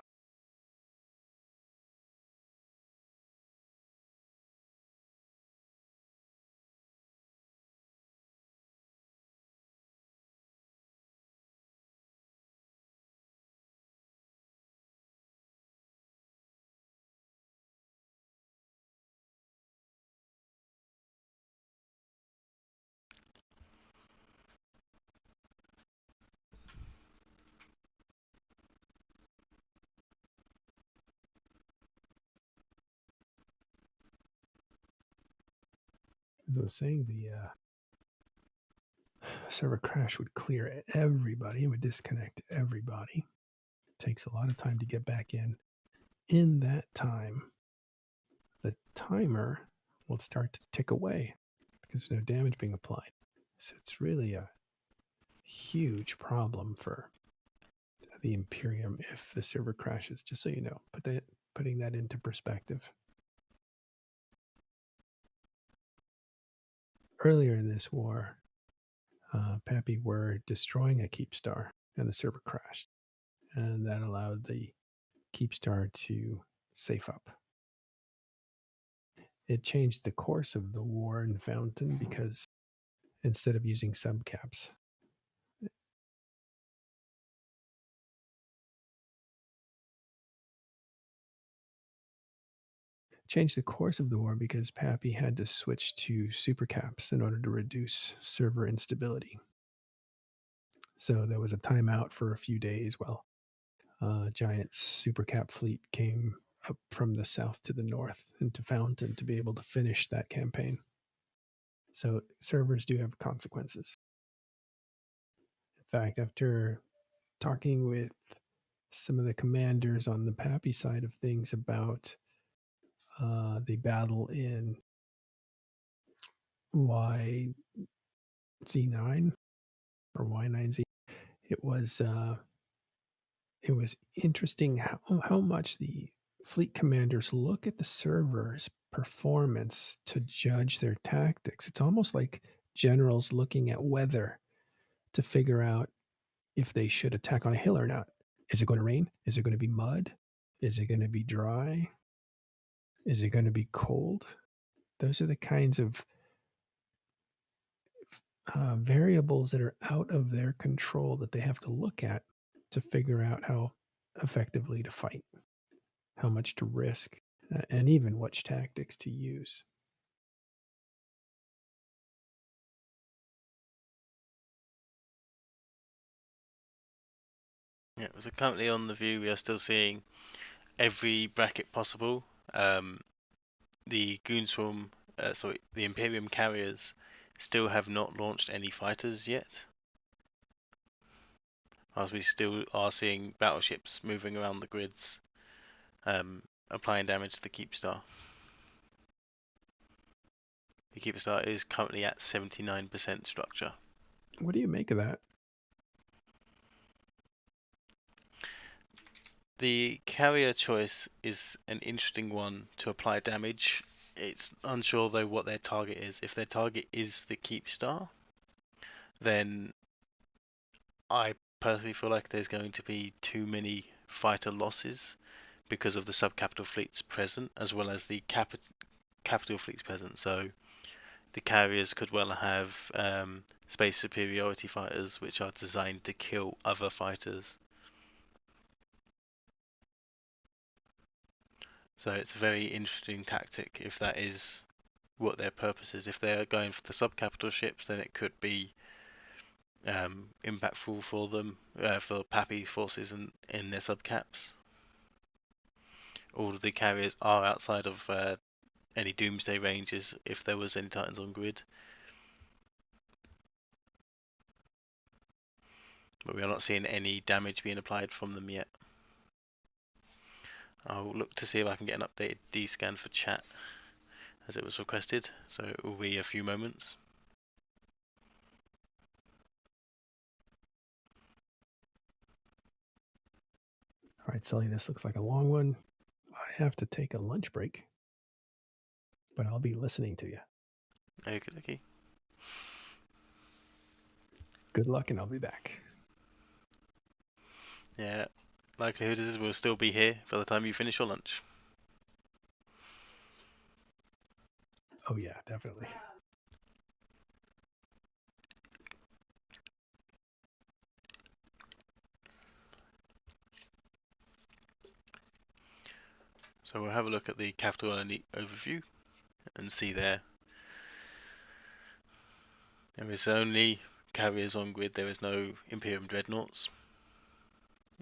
As I was saying, the server crash would clear everybody. It would disconnect everybody. It takes a lot of time to get back in. In that time, the timer will start to tick away because there's no damage being applied. So it's really a huge problem for the Imperium if the server crashes, just so you know. Putting that into perspective. Earlier in this war, PAPI were destroying a Keepstar and the server crashed. And that allowed the Keepstar to safe up. It changed the course of the war in Fountain because instead of using subcaps, changed the course of the war because PAPI had to switch to supercaps in order to reduce server instability. So there was a timeout for a few days while giant supercap fleet came up from the south to the north into Fountain to be able to finish that campaign. So servers do have consequences. In fact, after talking with some of the commanders on the PAPI side of things about the battle in YZ9 or Y9Z, it was interesting how much the fleet commanders look at the server's performance to judge their tactics. It's almost like generals looking at weather to figure out if they should attack on a hill or not. Is it going to rain? Is it going to be mud? Is it going to be dry? Is it going to be cold? Those are the kinds of variables that are out of their control that they have to look at to figure out how effectively to fight, how much to risk, and even which tactics to use. Yeah, so currently on the view we are still seeing every bracket possible. The Goonswarm, the Imperium carriers still have not launched any fighters yet. As we still are seeing battleships moving around the grids, applying damage to the Keepstar. The Keepstar is currently at 79% structure. What do you make of that? The carrier choice is an interesting one to apply damage. It's unsure though what their target is. If their target is the Keepstar, then I personally feel like there's going to be too many fighter losses because of the sub-capital fleets present, as well as the capital fleets present. So the carriers could well have space superiority fighters, which are designed to kill other fighters. So it's a very interesting tactic if that is what their purpose is. If they're going for the sub-capital ships, then it could be impactful for them, for PAPI forces in their subcaps. All of the carriers are outside of any doomsday ranges if there was any Titans on grid. But we are not seeing any damage being applied from them yet. I'll look to see if I can get an updated D-scan for chat as it was requested, so it will be a few moments. All right, Sully, this looks like a long one. I have to take a lunch break, but I'll be listening to you. Okay. Good luck, and I'll be back. Yeah, likelihood is we'll still be here by the time you finish your lunch. Oh, yeah, definitely. So we'll have a look at the capital only overview and see there. There is only carriers on grid, there is no Imperium Dreadnoughts.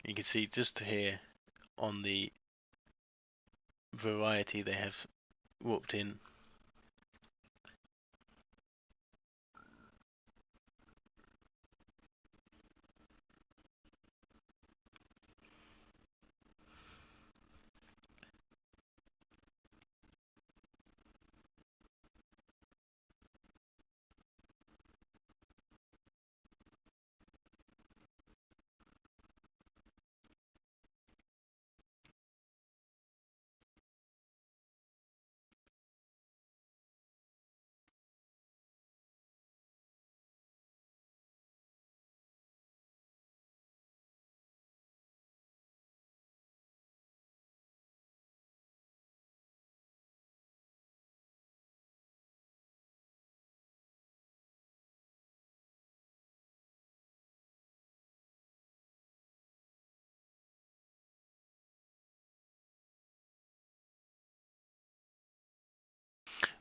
You can see just here on the variety they have warped in.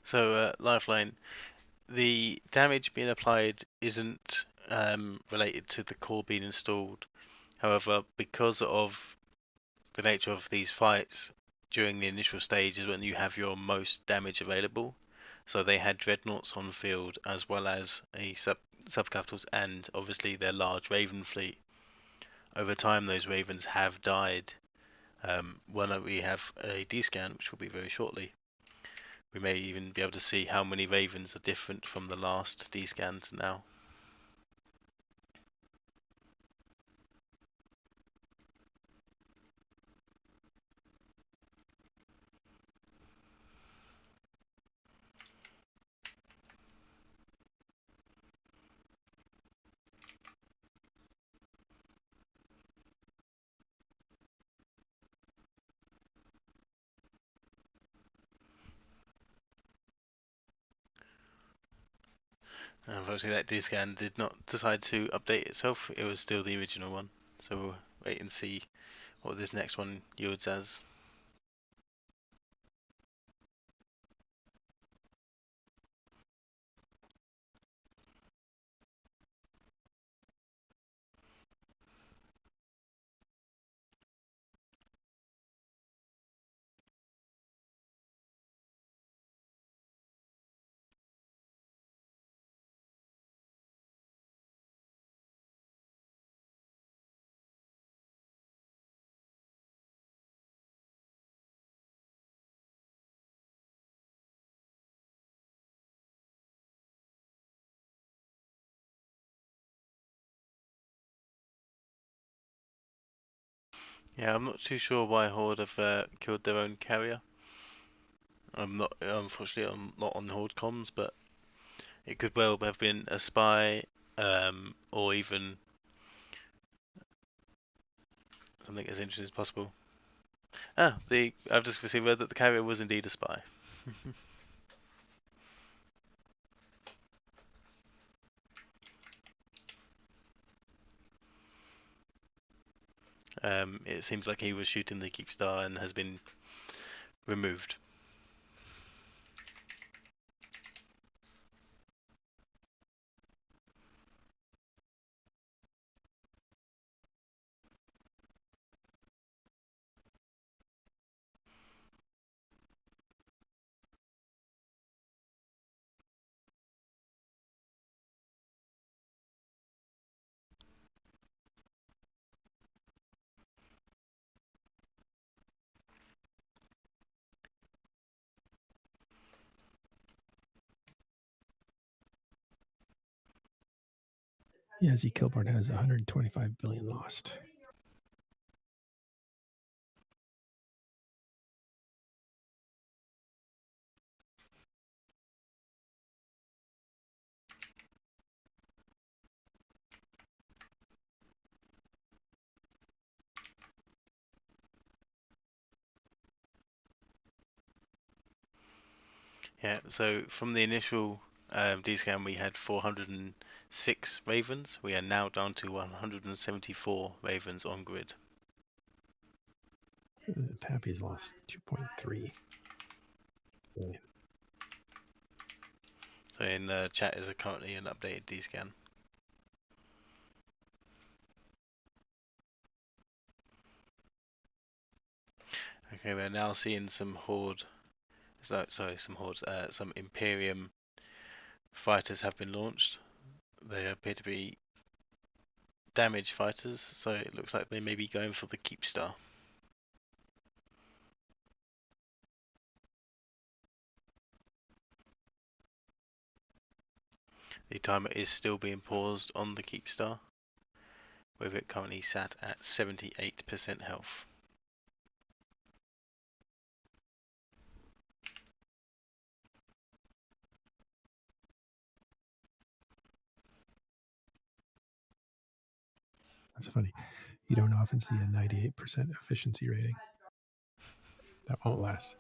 So Lifeline, the damage being applied isn't related to the core being installed. However, because of the nature of these fights, during the initial stage is when you have your most damage available. So they had dreadnoughts on field as well as a subcapitals and obviously their large Raven fleet. Over time, those Ravens have died. When we have a D-scan, which will be very shortly, we may even be able to see how many Ravens are different from the last D-scans now. Unfortunately, that D-scan did not decide to update itself. It was still the original one. So we'll wait and see what this next one yields as. Yeah, I'm not too sure why Horde have killed their own carrier. Unfortunately, I'm not on Horde comms, but it could well have been a spy, or even something as interesting as possible. I've just received word that the carrier was indeed a spy. It seems like he was shooting the Keepstar and has been removed. Yeah, Z Kilborn has 125 billion lost. Yeah, so from the initial D-scan we had 406 ravens. We are now down to 174 ravens on grid. PAPI's lost 2.3 billion. So in chat is currently an updated D-scan. Okay, we're now seeing some horde. Some Imperium fighters have been launched. They appear to be damaged fighters, so it looks like they may be going for the Keepstar. The timer is still being paused on the Keepstar, with it currently sat at 78% health. That's funny. You don't often see a 98% efficiency rating. That won't last.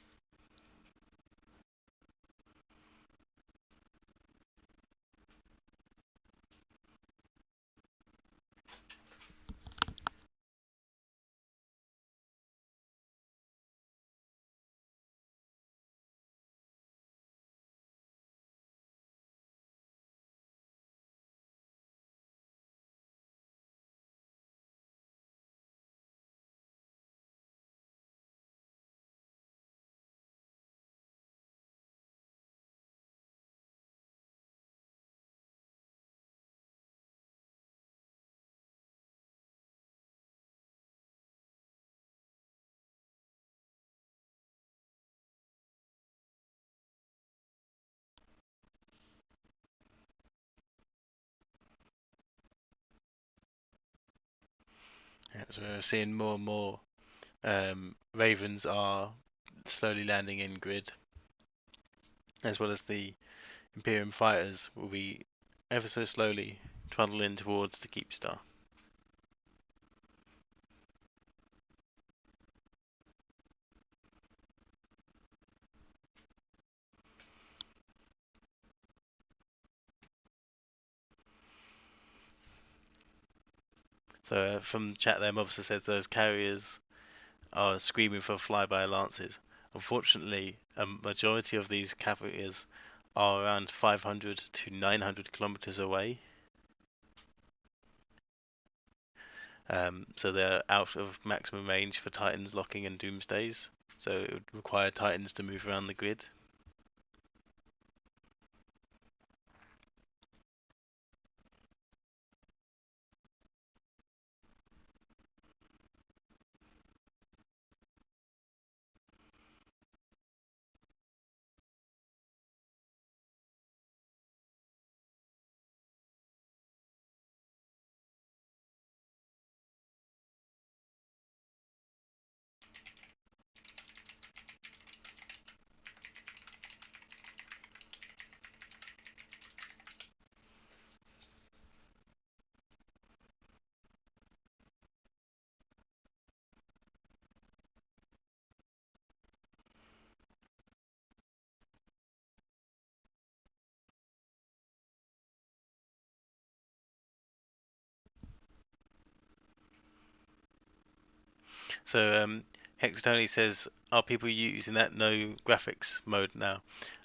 Yeah, so we're seeing more and more ravens are slowly landing in grid, as well as the Imperium fighters will be ever so slowly trundling towards the Keepstar. So from chat there, Mobster said those carriers are screaming for flyby lances. Unfortunately, a majority of these carriers are around 500 to 900 kilometers away. So they're out of maximum range for Titans locking and Doomsdays. So it would require Titans to move around the grid. So Hexatony says, are people using that no graphics mode now?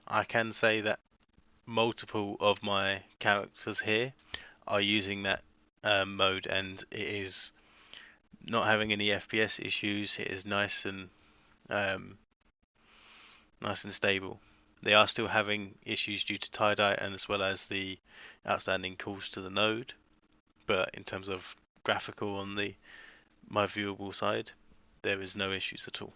I can say that multiple of my characters here are using that mode, and it is not having any FPS issues. It is um, nice and stable. They are still having issues due to tie-dye and as well as the outstanding calls to the node, but in terms of graphical on the my viewable side, there is no issues at all.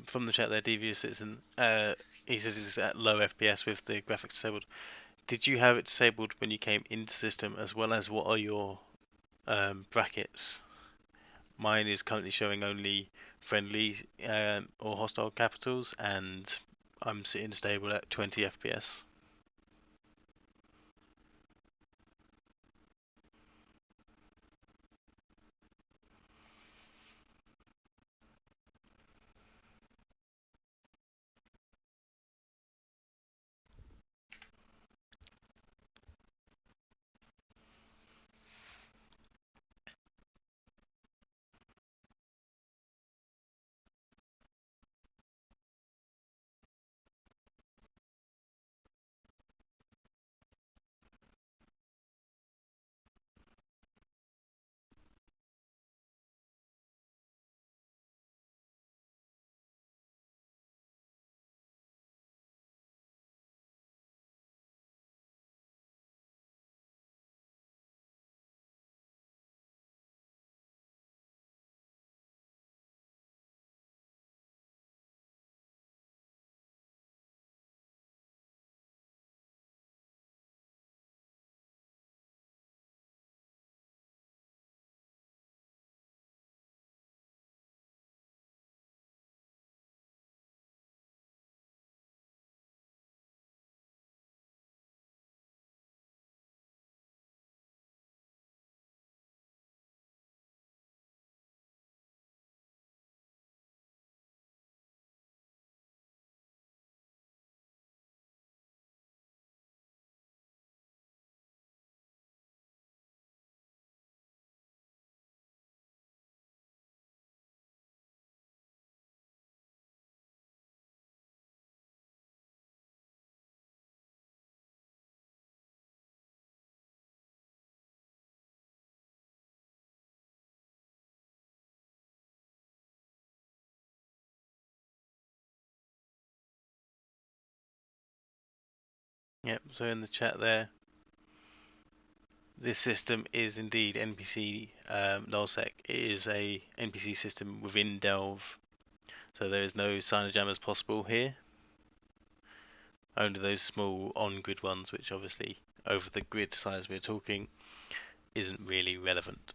From the chat there, Devious Citizen, he says it's at low FPS with the graphics disabled. Did you have it disabled when you came into the system, as well as what are your brackets? Mine is currently showing only friendly or hostile capitals, and I'm sitting stable at 20 FPS. Yep, so in the chat there, this system is indeed NPC nullsec. It is a NPC system within Delve, so there is no signer jammers possible here. Only those small on-grid ones, which obviously over the grid size we're talking isn't really relevant.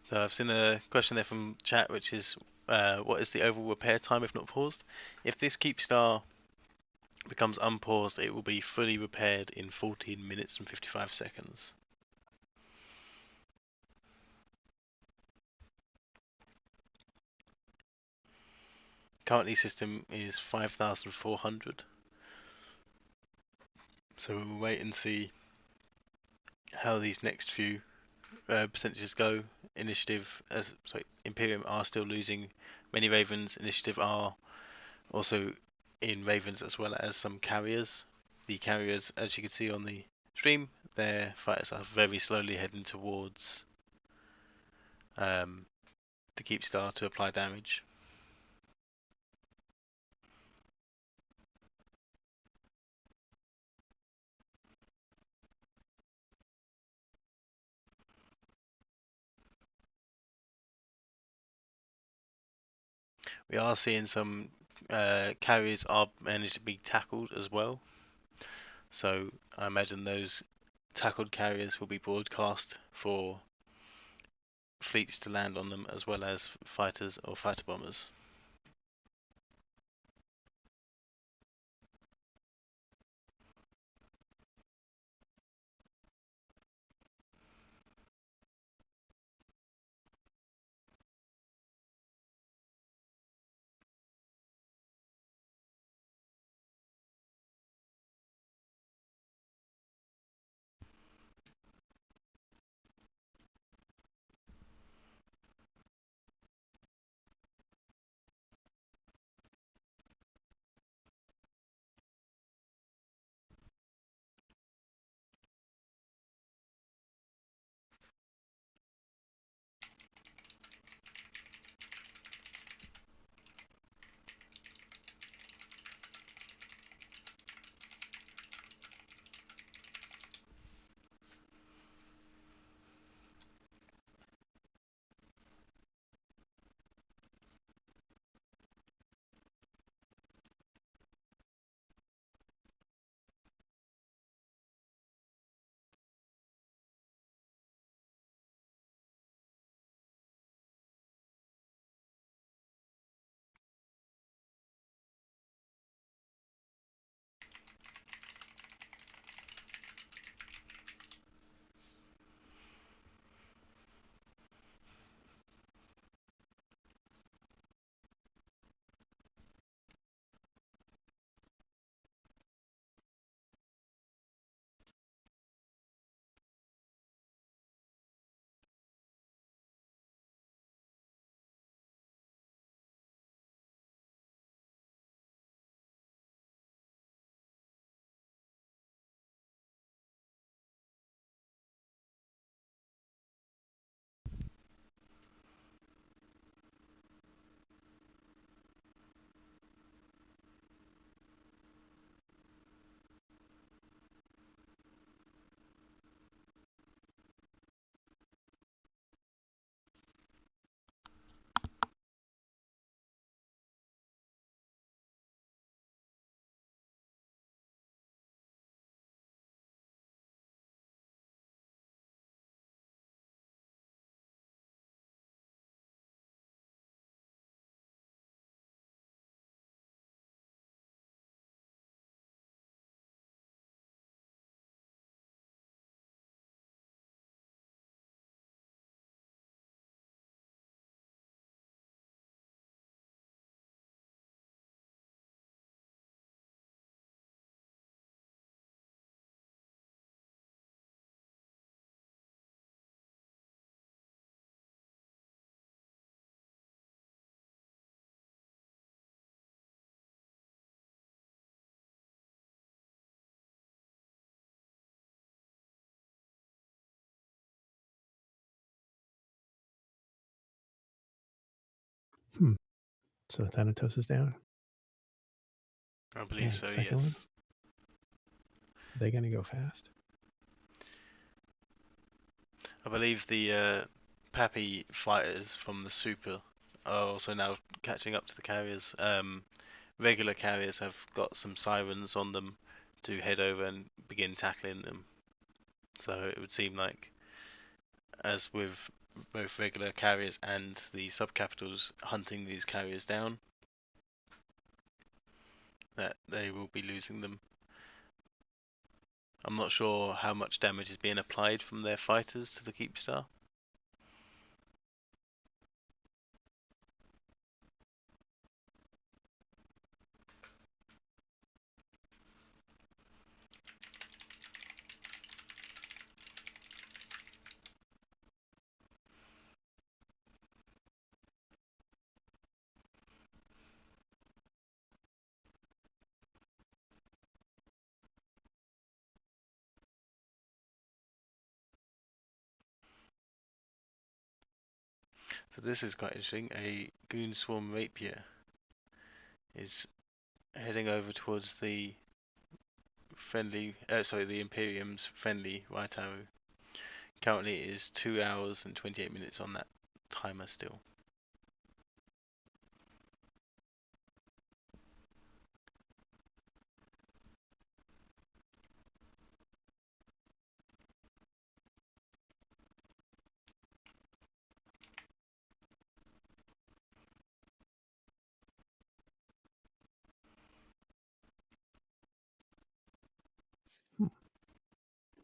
So I've seen a question there from chat, which is, what is the overall repair time if not paused? If this Keepstar becomes unpaused, it will be fully repaired in 14 minutes and 55 seconds. Currently, system is 5,400. So we'll wait and see how these next few percentages go. Imperium are still losing many Ravens. Initiative are also in Ravens as well as some carriers. The carriers, as you can see on the stream, their fighters are very slowly heading towards the Keepstar to apply damage. We are seeing some carriers are managed to be tackled as well. So I imagine those tackled carriers will be broadcast for fleets to land on them, as well as fighters or fighter bombers. So Thanatos is down. I believe Dang, so, second one. yes. Are they going to go fast? I believe the PAPI fighters from the Super are also now catching up to the carriers. Regular carriers have got some sirens on them to head over and begin tackling them. So it would seem like, as with both regular carriers and the subcapitals hunting these carriers down, that they will be losing them. I'm not sure how much damage is being applied from their fighters to the Keepstar. So this is quite interesting. A Goon Swarm Rapier is heading over towards the the Imperium's friendly right arrow. Currently it is 2 hours and 28 minutes on that timer still.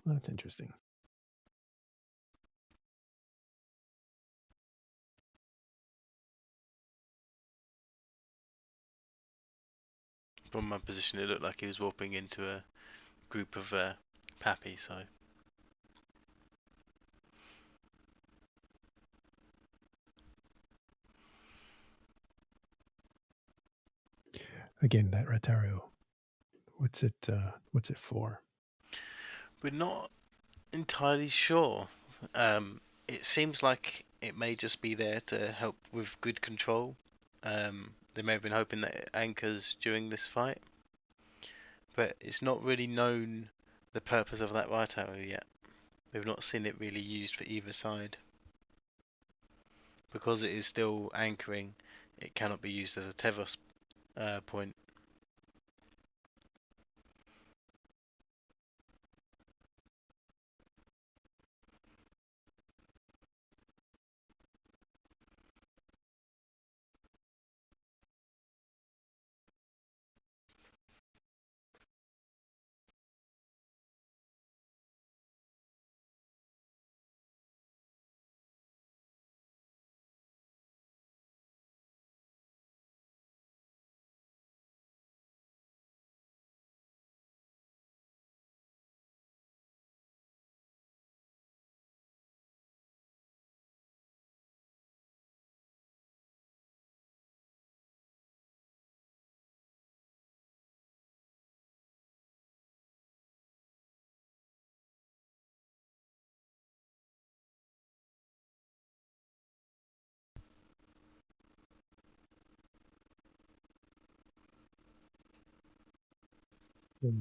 Well, that's interesting. From my position it looked like he was warping into a group of PAPI, so Again, that Rataru, what's it for? we're not entirely sure. It seems like it may just be there to help with grid control. They may have been hoping that it anchors during this fight, but it's not really known the purpose of that right arrow yet. We've not seen it really used for either side. Because it is still anchoring, it cannot be used as a tether point.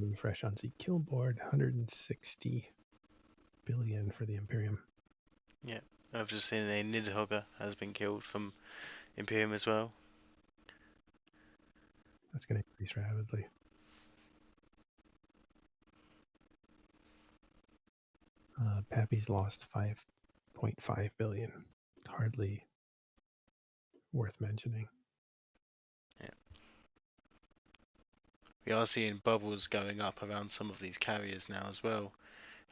Refresh on Z kill board, 160 billion for the Imperium. Yeah, I've just seen a Nidhogger has been killed from Imperium as well. That's going to increase rapidly. PAPI's lost 5.5 billion. Hardly worth mentioning. Yeah. We are seeing bubbles going up around some of these carriers now as well.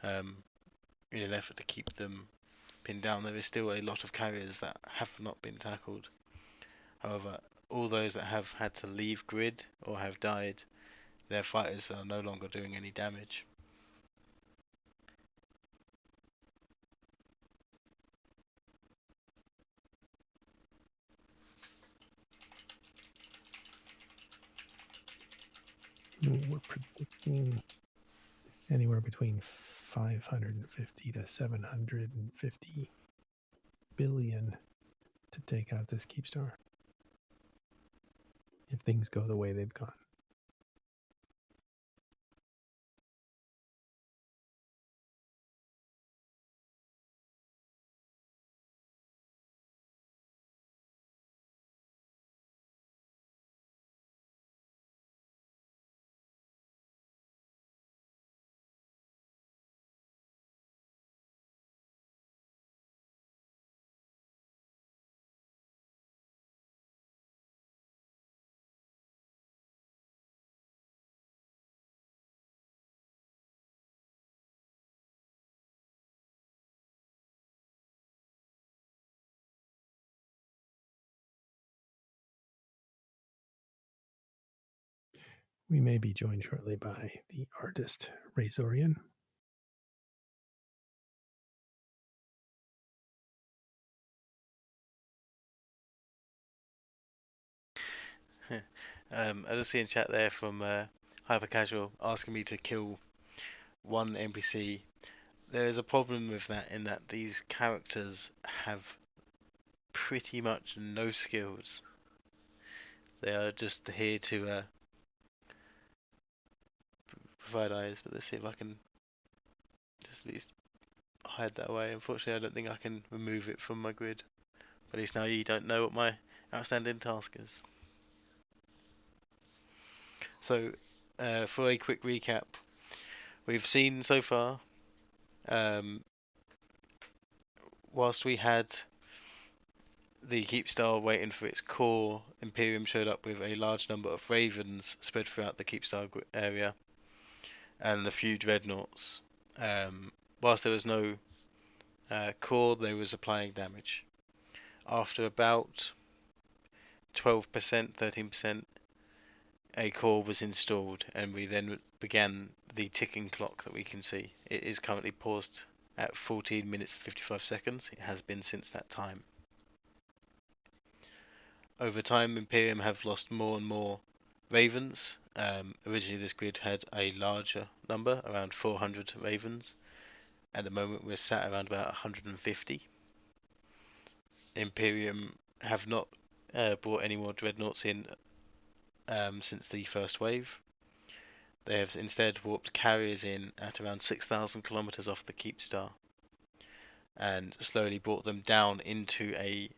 In an effort to keep them pinned down, there is still a lot of carriers that have not been tackled. However, all those that have had to leave grid or have died, their fighters are no longer doing any damage. We're predicting anywhere between 550 to 750 billion to take out this Keepstar if things go the way they've gone. We may be joined shortly by the artist Razorian. I just see in chat there from Hyper Casual asking me to kill one NPC. There is a problem with that in that these characters have pretty much no skills. They are just here to provide eyes, but let's see if I can just at least hide that away. Unfortunately, I don't think I can remove it from my grid. But at least now you don't know what my outstanding task is. So, for a quick recap, we've seen so far, whilst we had the Keepstar waiting for its core, Imperium showed up with a large number of Ravens spread throughout the Keepstar area, and a few Dreadnoughts. Whilst there was no core, they was applying damage. After about 12%, 13%, a core was installed, and we then began the ticking clock that we can see. It is currently paused at 14 minutes and 55 seconds. It has been since that time. Over time, Imperium have lost more and more Ravens. Originally, this grid had a larger number, around 400 Ravens. At the moment, we're sat around about 150. Imperium have not brought any more Dreadnoughts in since the first wave. They have instead warped carriers in at around 6,000 kilometers off the Keepstar, and slowly brought them down into a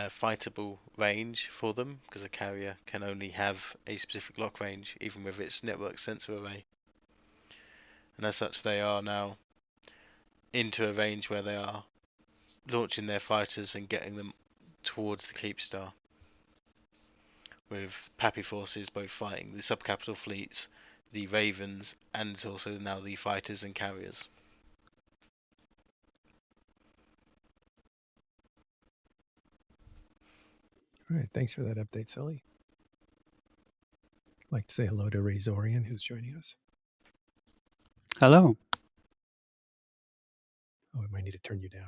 fightable range for them, because a carrier can only have a specific lock range, even with its network sensor array. And as such, they are now into a range where they are launching their fighters and getting them towards the Keepstar, with PAPI forces both fighting the subcapital fleets, the Ravens, and also now the fighters and carriers. All right, thanks for that update, Sully. I'd like to say hello to Razorian, who's joining us. Hello. Oh, I might need to turn you down.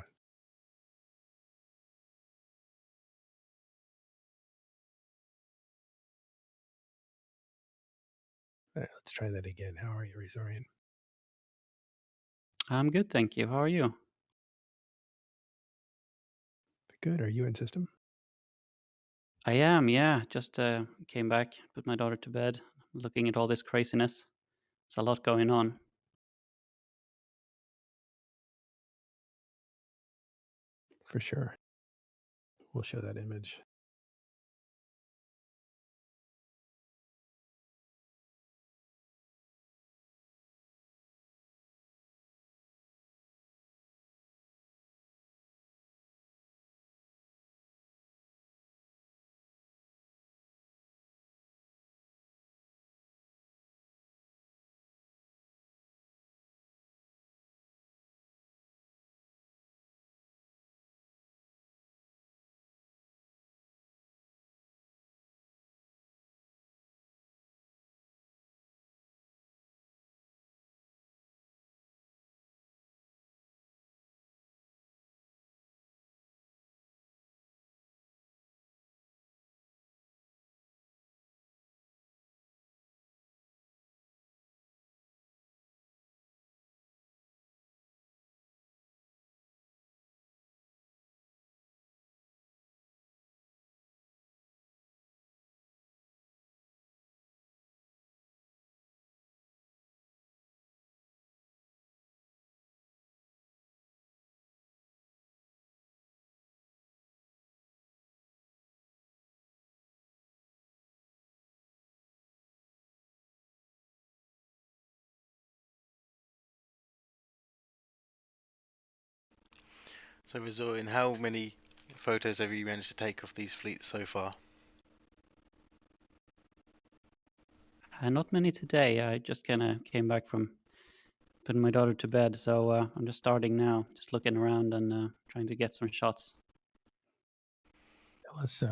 All right, let's try that again. How are you, Razorian? I'm good, thank you. How are you? Good. Are you in system? I am, yeah. Just came back, put my daughter to bed, looking at all this craziness. It's a lot going on. For sure. We'll show that image. So, Razorian, how many photos have you managed to take of these fleets so far? Not many today. I just kind of came back from putting my daughter to bed, so I'm just starting now, just looking around and trying to get some shots. Tell us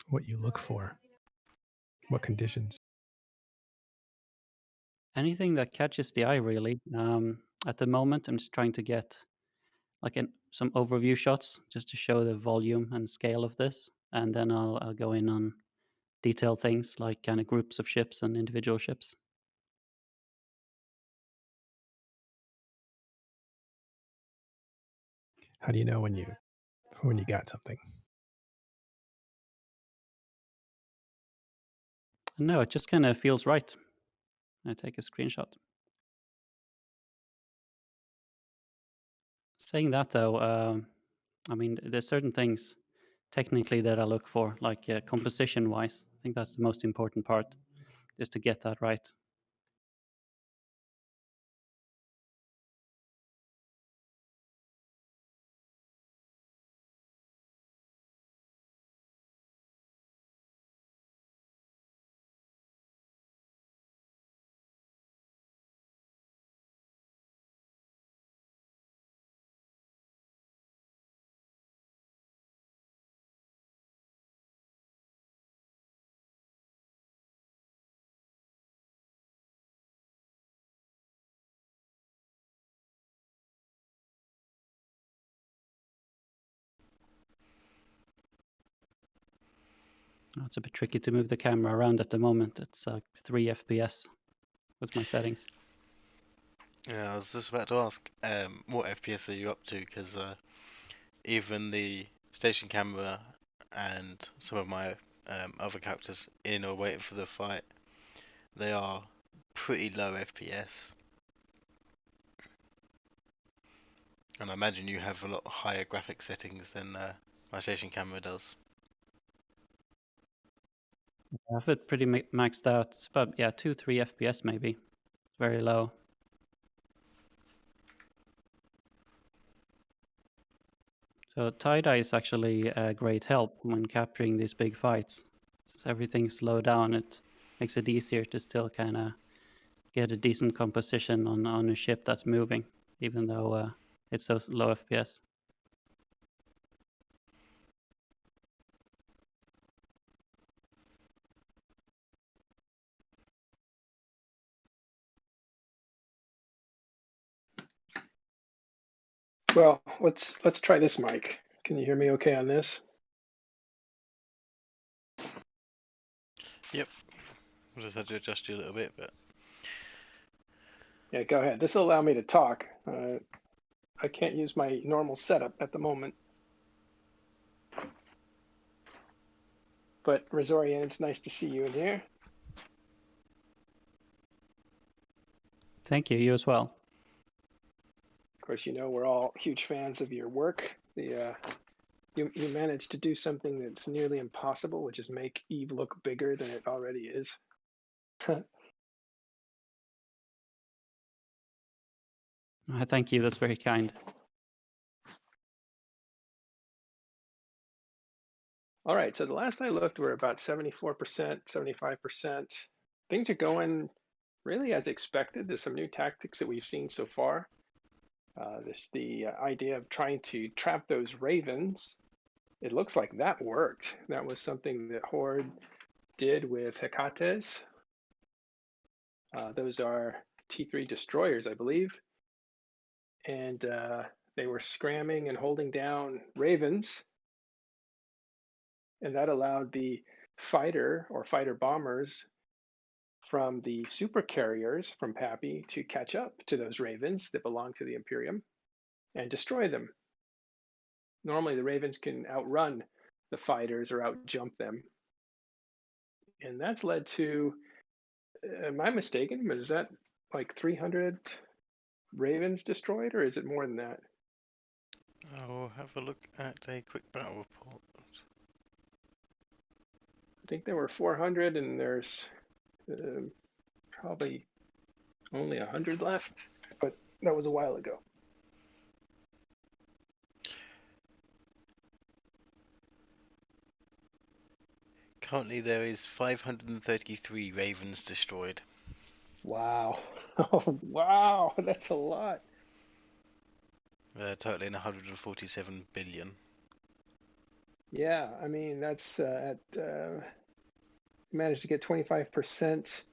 what you look for. What conditions? Anything that catches the eye, really. At the moment, I'm just trying to get like some overview shots just to show the volume and scale of this, and then I'll go in on detailed things like kind of groups of ships and individual ships. How do you know when you got something? No, it just kind of feels right. I take a screenshot. Saying that though, I mean, there's certain things technically that I look for, like composition-wise. I think that's the most important part, is to get that right. It's a bit tricky to move the camera around at the moment. It's 3 FPS with my settings. Yeah, I was just about to ask, what FPS are you up to? Because even the station camera and some of my other characters in or waiting for the fight, they are pretty low FPS. And I imagine you have a lot higher graphic settings than my station camera does. I have it pretty maxed out. It's about 2-3 FPS maybe. Very low. So tie-dye is actually a great help when capturing these big fights. Since everything's slowed down, it makes it easier to still kind of get a decent composition on a ship that's moving, even though it's so low FPS. Well, let's try this mic. Can you hear me okay on this? Yep. I just had to adjust you a little bit, but Yeah, go ahead. This will allow me to talk. I can't use my normal setup at the moment. But Razorian, it's nice to see you in here. Thank you. You as well. Of course, you know we're all huge fans of your work. You managed to do something that's nearly impossible, which is make Eve look bigger than it already is. Thank you. That's very kind. All right, so the last I looked, we're about 74%, 75%. Things are going really as expected. There's some new tactics that we've seen so far. The idea of trying to trap those ravens. It looks like that worked. That was something that Horde did with Hecates. Those are T3 destroyers, I believe. And they were scramming and holding down ravens. And that allowed the fighter or fighter bombers from the super carriers from PAPI to catch up to those ravens that belong to the Imperium and destroy them. Normally, the ravens can outrun the fighters or outjump them. And that's led to, am I mistaken? But is that like 300 ravens destroyed, or is it more than that? I'll have a look at a quick battle report. I think there were 400, and there's probably only 100 left, but that was a while ago. Currently, there is 533 ravens destroyed. Wow. Oh, wow. That's a lot. Totaling 147 billion. Yeah, I mean, that's managed to get 25%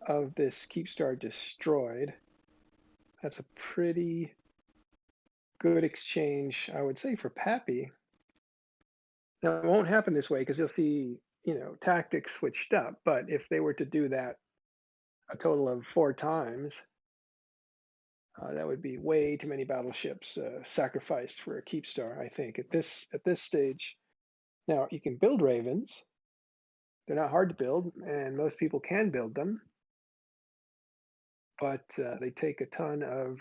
of this Keepstar destroyed. That's a pretty good exchange, I would say, for PAPI. Now, it won't happen this way because you'll see, tactics switched up. But if they were to do that a total of 4 times, that would be way too many battleships sacrificed for a Keepstar, I think, at this stage. Now, you can build Ravens. They're not hard to build, and most people can build them. But they take a ton of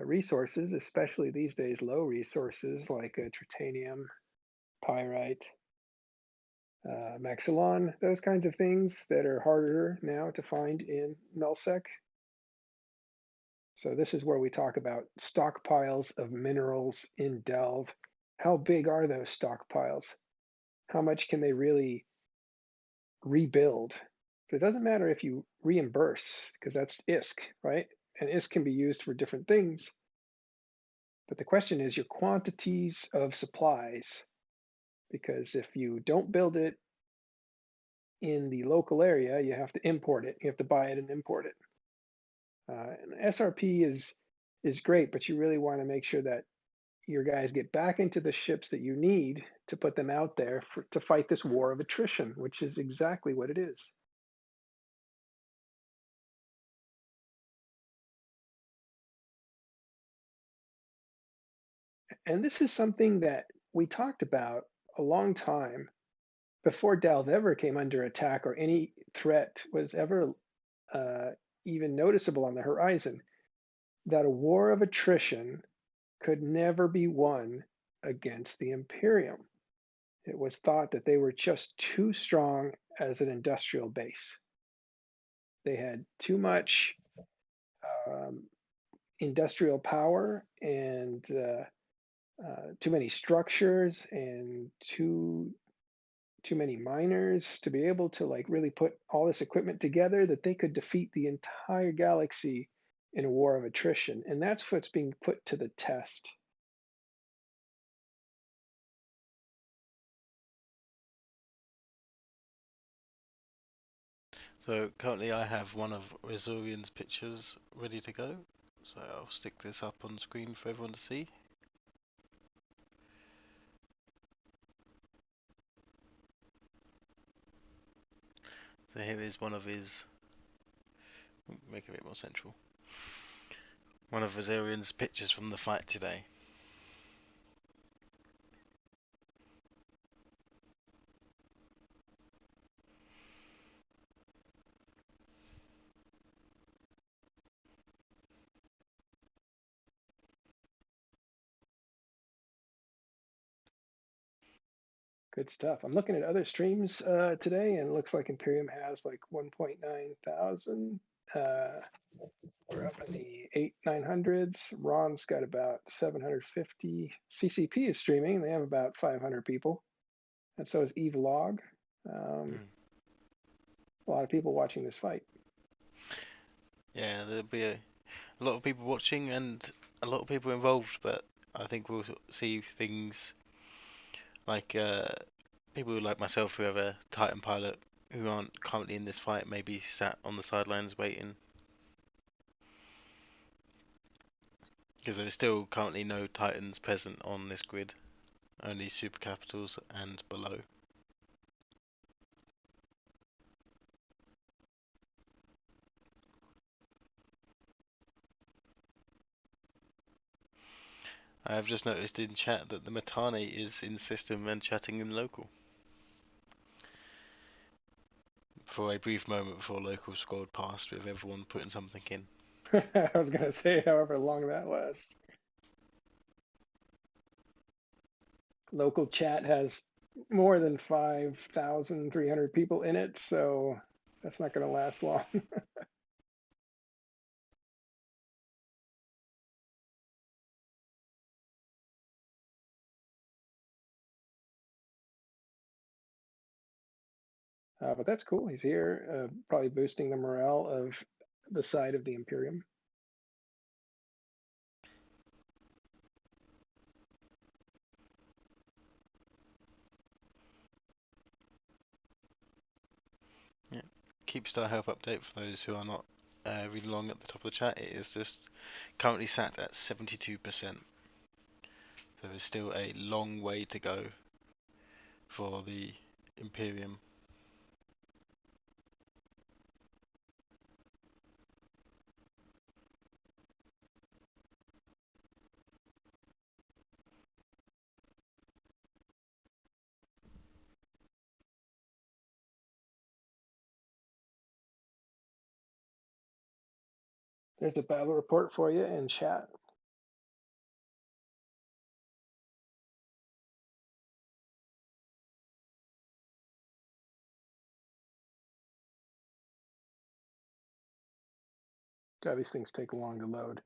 resources, especially these days, low resources like tritanium, pyrite, Maxilon, those kinds of things that are harder now to find in nullsec. So this is where we talk about stockpiles of minerals in Delve. How big are those stockpiles? How much can they really rebuild? It doesn't matter if you reimburse, because that's ISK, right? And ISK can be used for different things. But the question is your quantities of supplies, because if you don't build it in the local area, you have to import it. You have to buy it and import it. And SRP is great, but you really want to make sure that your guys get back into the ships that you need to put them out there to fight this war of attrition, which is exactly what it is. And this is something that we talked about a long time before Delve ever came under attack or any threat was ever even noticeable on the horizon, that a war of attrition could never be won against the Imperium. It was thought that they were just too strong as an industrial base. They had too much industrial power and too many structures and too many miners to be able to really put all this equipment together that they could defeat the entire galaxy in a war of attrition. And that's what's being put to the test. So currently I have one of Resurian's pictures ready to go. So I'll stick this up on screen for everyone to see. So here is one of his, make it a bit more central, one of Resurian's pictures from the fight today. Good stuff. I'm looking at other streams today, and it looks like Imperium has like 1.9 thousand. We're up in the 900s. Ron's got about 750. CCP is streaming. They have about 500 people. And so is Evlog. A lot of people watching this fight. Yeah, there'll be a lot of people watching and a lot of people involved, but I think we'll see things like people like myself who have a Titan pilot who aren't currently in this fight, maybe sat on the sidelines waiting. Because there is still currently no Titans present on this grid, only super capitals and below. I have just noticed in chat that the Matane is in system and chatting in local. For a brief moment before local scrolled past with everyone putting something in. I was going to say, however long that lasts. Local chat has more than 5,300 people in it, so that's not going to last long. But that's cool. He's here, probably boosting the morale of the side of the Imperium. Yeah. Keepstar health update for those who are not reading along at the top of the chat. It is just currently sat at 72%. There is still a long way to go for the Imperium. There's a battle report for you in chat. God, these things take long to load.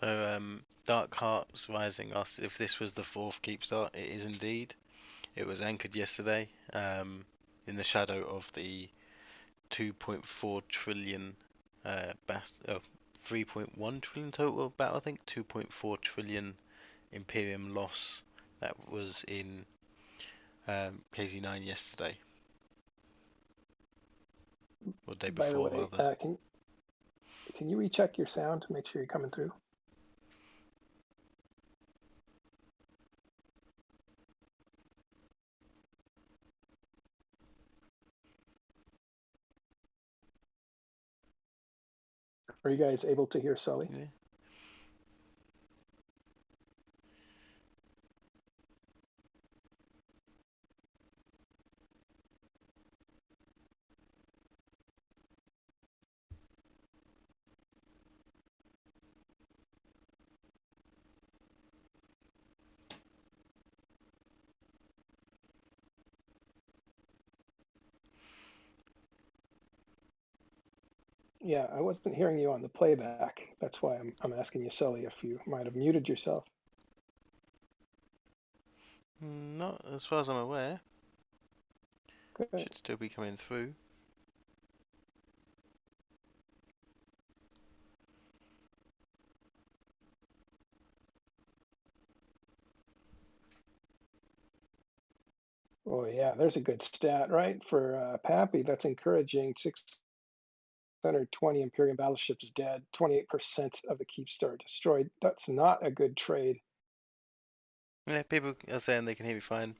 So Dark Hearts Rising asked if this was the 4th Keepstar. It is indeed. It was anchored yesterday in the shadow of the 2.4 trillion 3.1 trillion total battle, I think. 2.4 trillion Imperium loss that was in KZ9 yesterday. Or day By the before, way, rather. can you recheck your sound to make sure you're coming through? Are you guys able to hear Sully? Yeah. Yeah, I wasn't hearing you on the playback. That's why I'm asking you, Sully, if you might have muted yourself. Not as far as I'm aware. Good. Should still be coming through. Oh yeah, there's a good stat, right? For PAPI, that's encouraging. 620 Imperium battleships dead, 28% of the Keepstar destroyed. That's not a good trade. Yeah, people are saying they can hear me fine.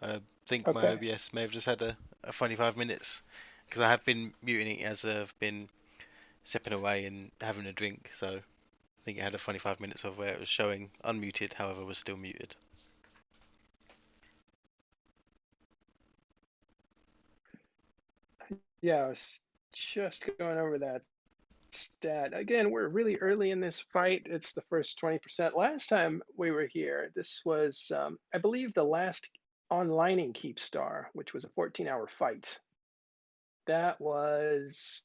I think my Okay. OBS may have just had a funny 5 minutes because I have been muting it as I've been stepping away and having a drink. So I think it had a funny 5 minutes of where it was showing unmuted, however was still muted. Yeah, I was just going over that stat. Again, we're really early in this fight. It's the first 20%. Last time we were here, this was, I believe, the last onlining Keepstar, which was a 14-hour fight. That was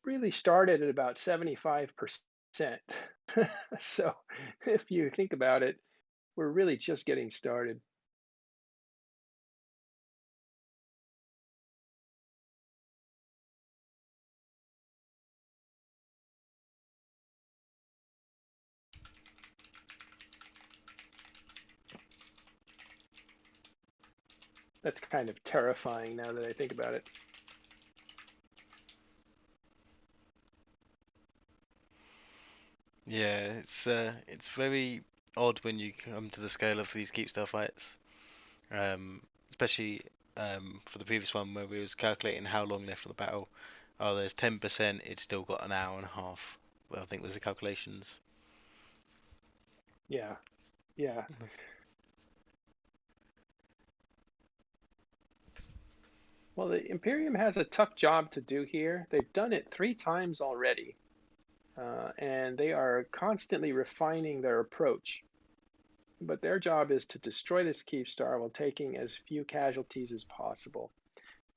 really started at about 75%. So if you think about it, we're really just getting started. That's kind of terrifying now that I think about it. Yeah, it's very odd when you come to the scale of these Keepstar fights, especially for the previous one where we was calculating how long left of the battle. Oh, there's 10%. It's still got an hour and a half. Well, I think was the calculations. Yeah, yeah. Well, the Imperium has a tough job to do here. They've done it 3 times already, and they are constantly refining their approach. But their job is to destroy this Keepstar while taking as few casualties as possible.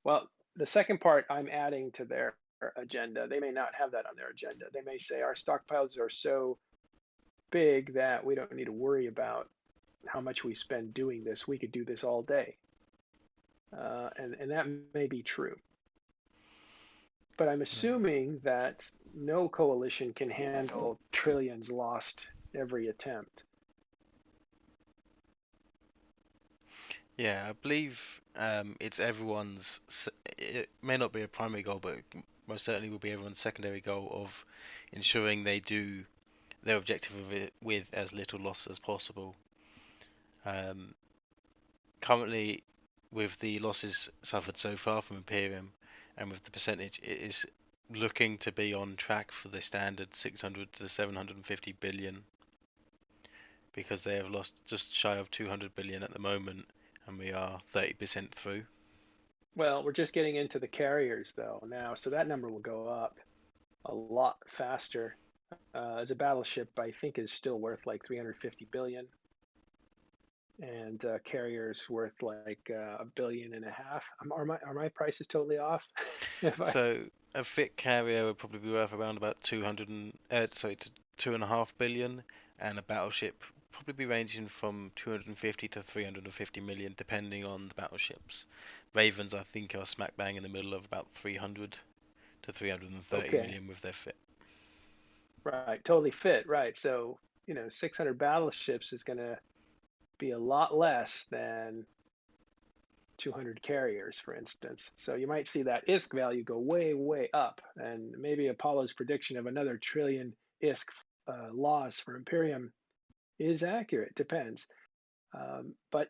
Well, the second part I'm adding to their agenda. They may not have that on their agenda. They may say our stockpiles are so big that we don't need to worry about how much we spend doing this. We could do this all day. And that may be true. But I'm assuming that no coalition can handle trillions lost every attempt. Yeah, I believe it's everyone's. It may not be a primary goal, but most certainly will be everyone's secondary goal of ensuring they do their objective of it with as little loss as possible. Currently, with the losses suffered so far from Imperium, and with the percentage, it is looking to be on track for the standard 600 to 750 billion, because they have lost just shy of 200 billion at the moment, and we are 30% through. Well, we're just getting into the carriers though now, so that number will go up a lot faster. As a battleship, I think is still worth like 350 billion, and carriers worth like a billion and a half. Are my prices totally off? So a fit carrier would probably be worth around about 2.5 billion, and a battleship probably be ranging from 250 to 350 million, depending on the battleships. Ravens, I think, are smack bang in the middle of about 300 to 330 million with their fit. Right, totally fit. Right, so 600 battleships is going to be a lot less than 200 carriers, for instance. So you might see that ISK value go way, way up, and maybe Apollo's prediction of another trillion ISK loss for Imperium is accurate. Depends, but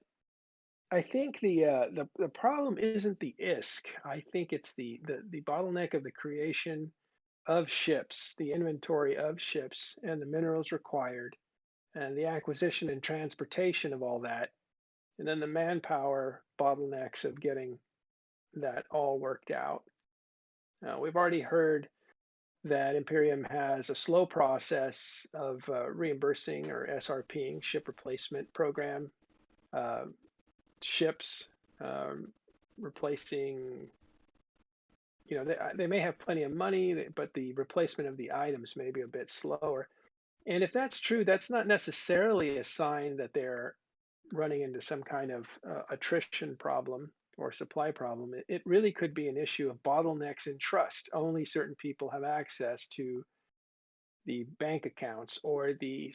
I think the problem isn't the ISK. I think it's the bottleneck of the creation of ships, the inventory of ships, and the minerals required, and the acquisition and transportation of all that, and then the manpower bottlenecks of getting that all worked out. We've already heard that Imperium has a slow process of reimbursing or SRPing, ship replacement program, uh, ships, replacing. They may have plenty of money, but the replacement of the items may be a bit slower. And if that's true, that's not necessarily a sign that they're running into some kind of attrition problem or supply problem. It really could be an issue of bottlenecks in trust. Only certain people have access to the bank accounts or the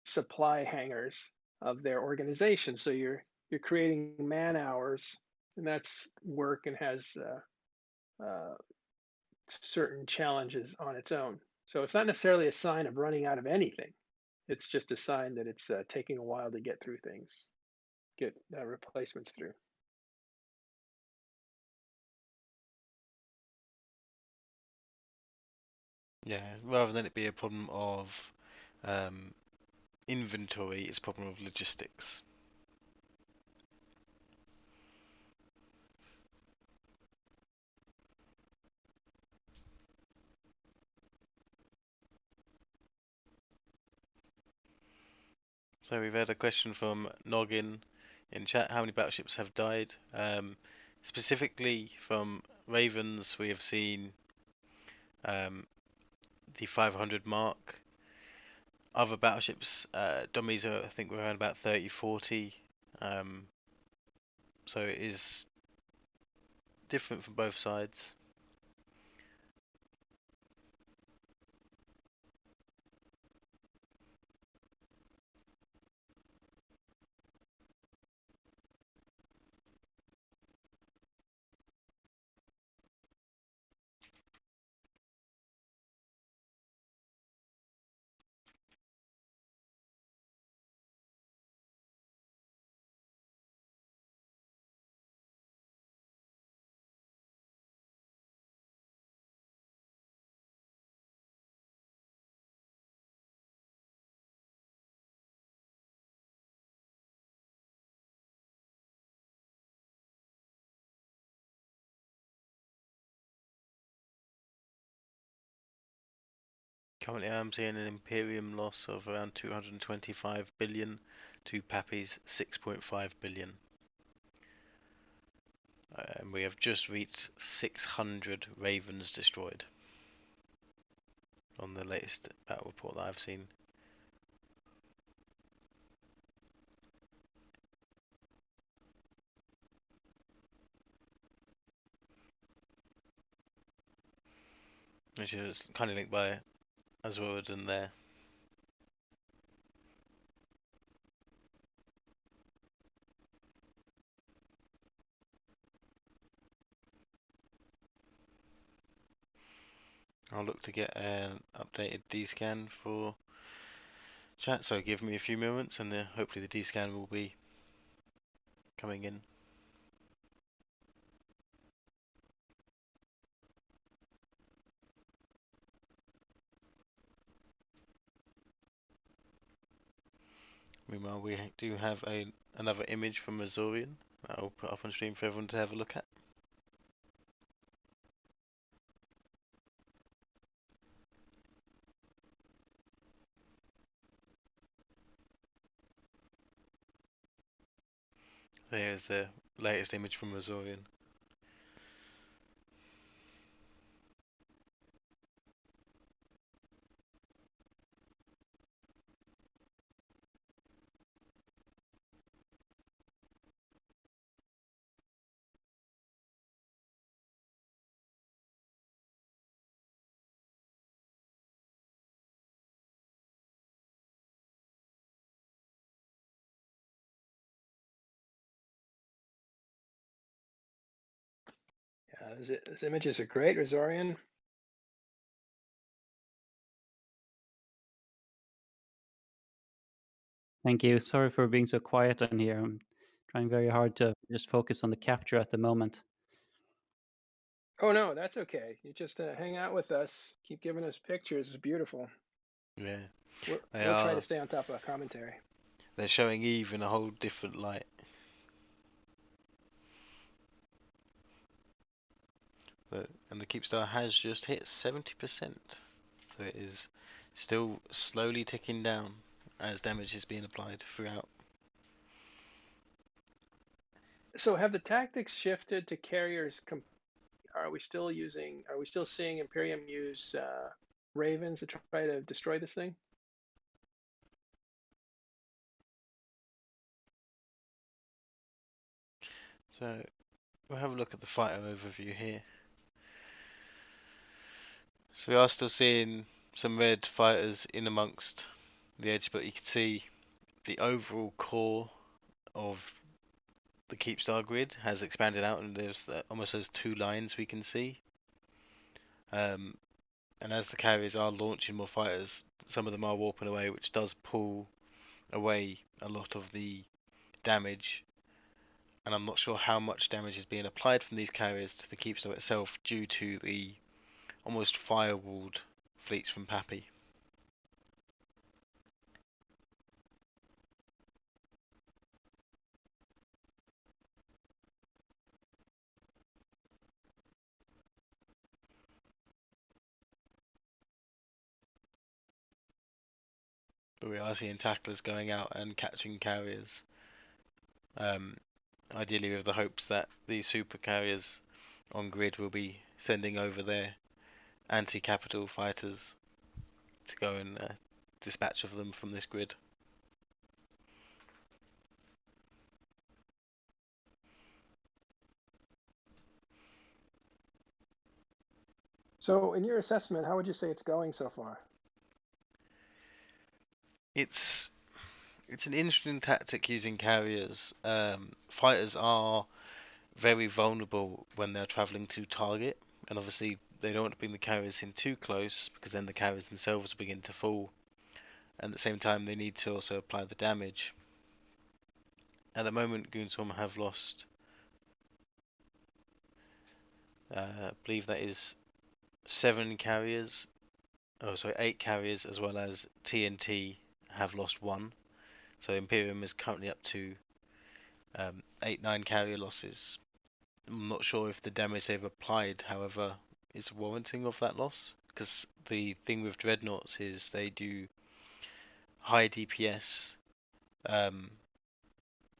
supply hangars of their organization. So you're creating man hours, and that's work and has certain challenges on its own. So it's not necessarily a sign of running out of anything. It's just a sign that it's taking a while to get through things, get replacements through. Yeah, rather than it be a problem of inventory, it's a problem of logistics. So we've had a question from Noggin in chat. How many battleships have died? Specifically from Ravens, we have seen the 500 mark. Other battleships, dummies are, I think we're around about 30, 40. So it is different from both sides. Currently, I'm seeing an Imperium loss of around 225 billion to PAPI's 6.5 billion. And we have just reached 600 Ravens destroyed on the latest battle report that I've seen. which is kind of linked by Azwood and there. I'll look to get an updated D-scan for chat, so give me a few moments and hopefully the D-scan will be coming in. Meanwhile, we do have another image from Azorian that I'll put up on stream for everyone to have a look at. There's the latest image from Azorian. Yeah, this images are great, Razorian. Thank you. Sorry for being so quiet on here. I'm trying very hard to just focus on the capture at the moment. Oh no, that's okay. You just hang out with us. Keep giving us pictures. It's beautiful. Yeah, We'll try to stay on top of commentary. They're showing Eve in a whole different light. And the Keepstar has just hit 70%, so it is still slowly ticking down as damage is being applied throughout. So have the tactics shifted to carriers? Are we still seeing Imperium use ravens to try to destroy this thing? So we'll have a look at the fighter overview here. So we are still seeing some red fighters in amongst the edge, but you can see the overall core of the Keepstar grid has expanded out, and there's almost those two lines we can see. And as the carriers are launching more fighters, some of them are warping away, which does pull away a lot of the damage. And I'm not sure how much damage is being applied from these carriers to the Keepstar itself due to the almost firewalled fleets from PAPI. But we are seeing tacklers going out and catching carriers. Ideally with the hopes that these super carriers on grid will be sending over their anti-capital fighters to go and dispatch of them from this grid. So in your assessment, how would you say it's going so far? It's an interesting tactic using carriers. Fighters are very vulnerable when they're traveling to target, and obviously they don't want to bring the carriers in too close because then the carriers themselves begin to fall. And at the same time, they need to also apply the damage. At the moment, Goonswarm have lost, I believe that is 7 carriers. Oh, sorry, 8 carriers, as well as TNT have lost 1. So Imperium is currently up to 8-9 carrier losses. I'm not sure if the damage they've applied, however, is warranting of that loss. Because the thing with Dreadnoughts is they do high DPS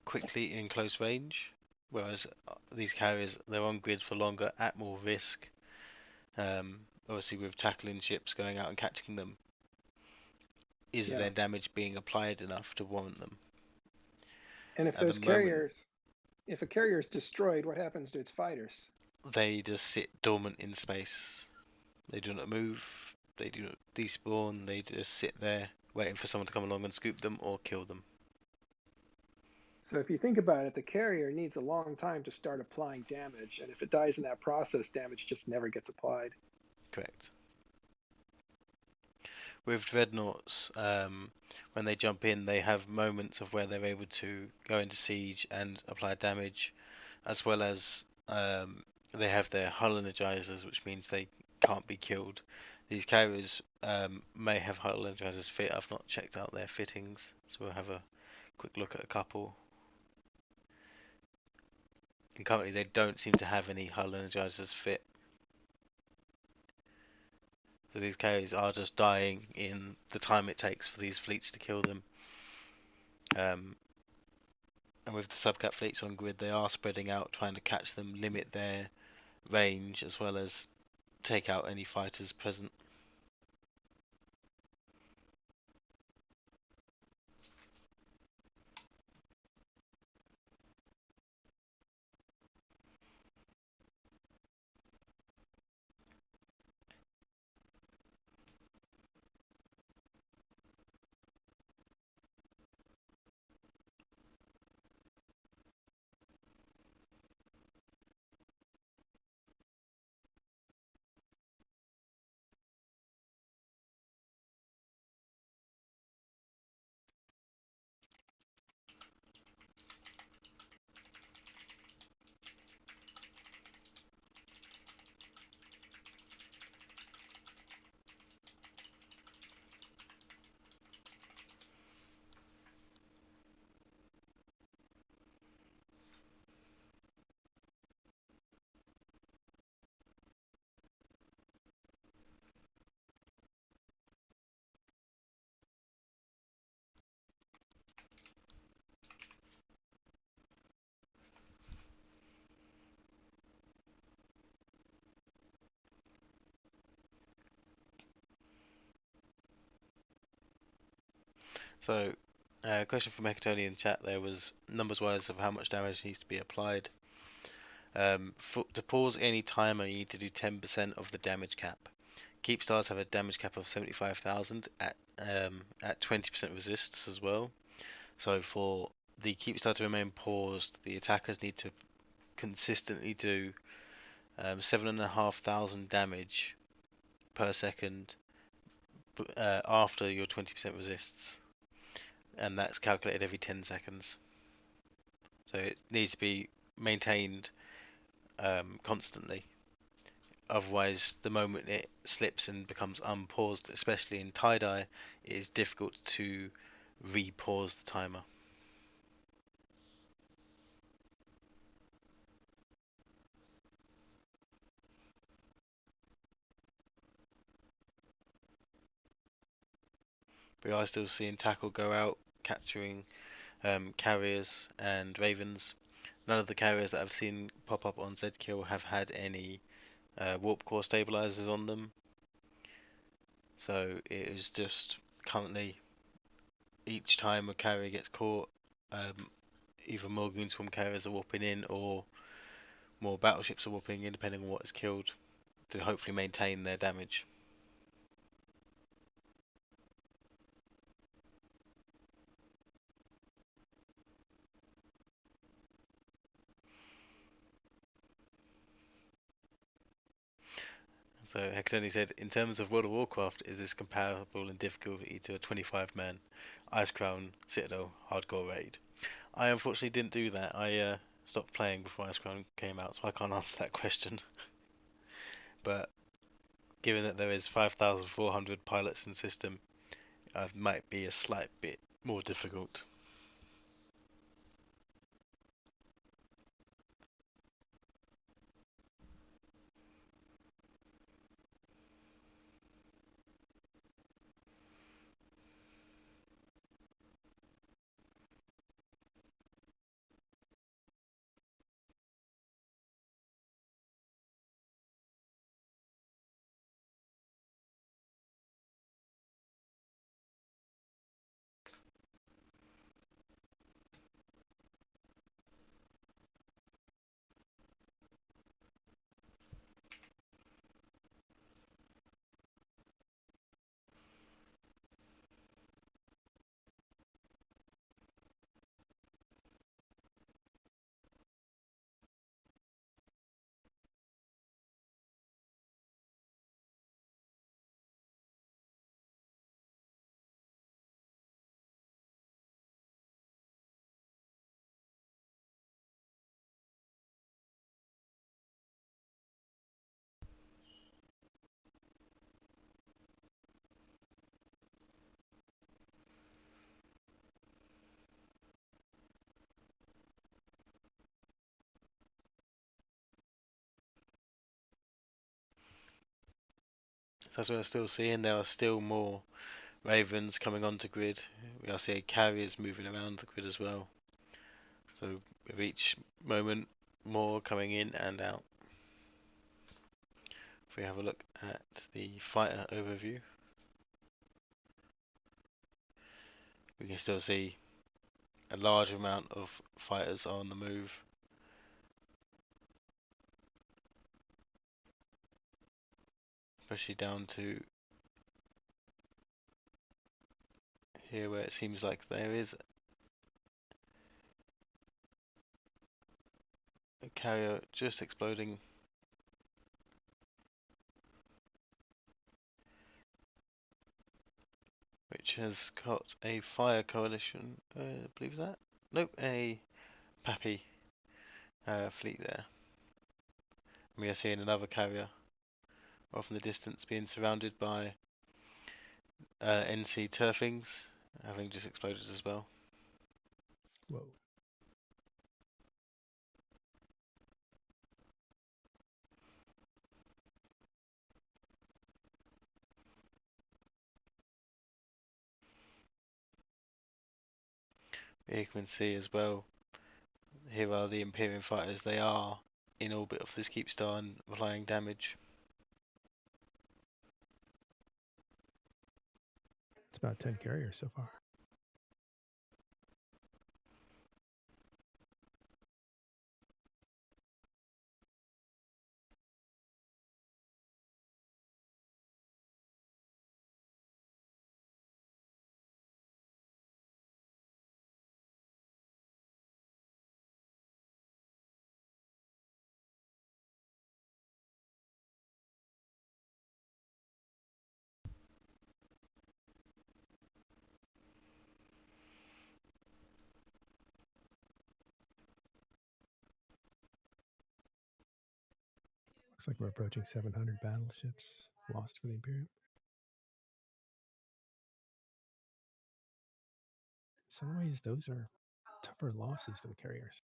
quickly in close range, whereas these carriers, they're on grid for longer at more risk. Obviously with tackling ships going out and catching them, is their damage being applied enough to warrant them? And if those carriers, if a carrier is destroyed, what happens to its fighters? They just sit dormant in space. They do not move. They do not despawn. They just sit there waiting for someone to come along and scoop them or kill them. So if you think about it, the carrier needs a long time to start applying damage, and if it dies in that process, damage just never gets applied. Correct. With dreadnoughts, when they jump in, they have moments of where they're able to go into siege and apply damage, as well as they have their hull energizers, which means they can't be killed. These carriers may have hull energizers fit. I've not checked out their fittings, so we'll have a quick look at a couple. And currently, they don't seem to have any hull energizers fit. So these carriers are just dying in the time it takes for these fleets to kill them. And with the subcat fleets on grid, they are spreading out, trying to catch them, limit their range, as well as take out any fighters present. So, question from Hecatonian in chat there was numbers-wise of how much damage needs to be applied. To pause any timer, you need to do 10% of the damage cap. Keepstars have a damage cap of 75,000 at 20% resists as well. So for the Keepstar to remain paused, the attackers need to consistently do 7,500 damage per second after your 20% resists, and that's calculated every 10 seconds. So it needs to be maintained constantly. Otherwise, the moment it slips and becomes unpaused, especially in tie-dye, it is difficult to re-pause the timer. We are still seeing tackle go out, capturing carriers and ravens. None of the carriers that I've seen pop up on Zkill have had any warp core stabilizers on them. So it is just currently each time a carrier gets caught, either more Goonswarm carriers are warping in or more battleships are warping in, depending on what is killed, to hopefully maintain their damage. So Hexoni said, in terms of World of Warcraft, is this comparable in difficulty to a 25-man Ice Crown Citadel hardcore raid? I unfortunately didn't do that. I stopped playing before Ice Crown came out, so I can't answer that question. But given that there is 5,400 pilots in the system, it might be a slight bit more difficult. So as we're still seeing, there are still more ravens coming onto grid. We are seeing carriers moving around the grid as well. So with each moment, more coming in and out. If we have a look at the fighter overview, we can still see a large amount of fighters are on the move. Especially down to here where it seems like there is a carrier just exploding. Which has got a fire coalition, I believe that? Nope, a PAPI fleet there. We are seeing another carrier off in the distance being surrounded by NC Turfings, having just exploded as well. Whoa. Here you can see as well, here are the Imperium fighters. They are in orbit of this Keepstar and applying damage. It's about 10 carriers so far. Looks like we're approaching 700 battleships lost for the Imperium. In some ways, those are tougher losses than carriers.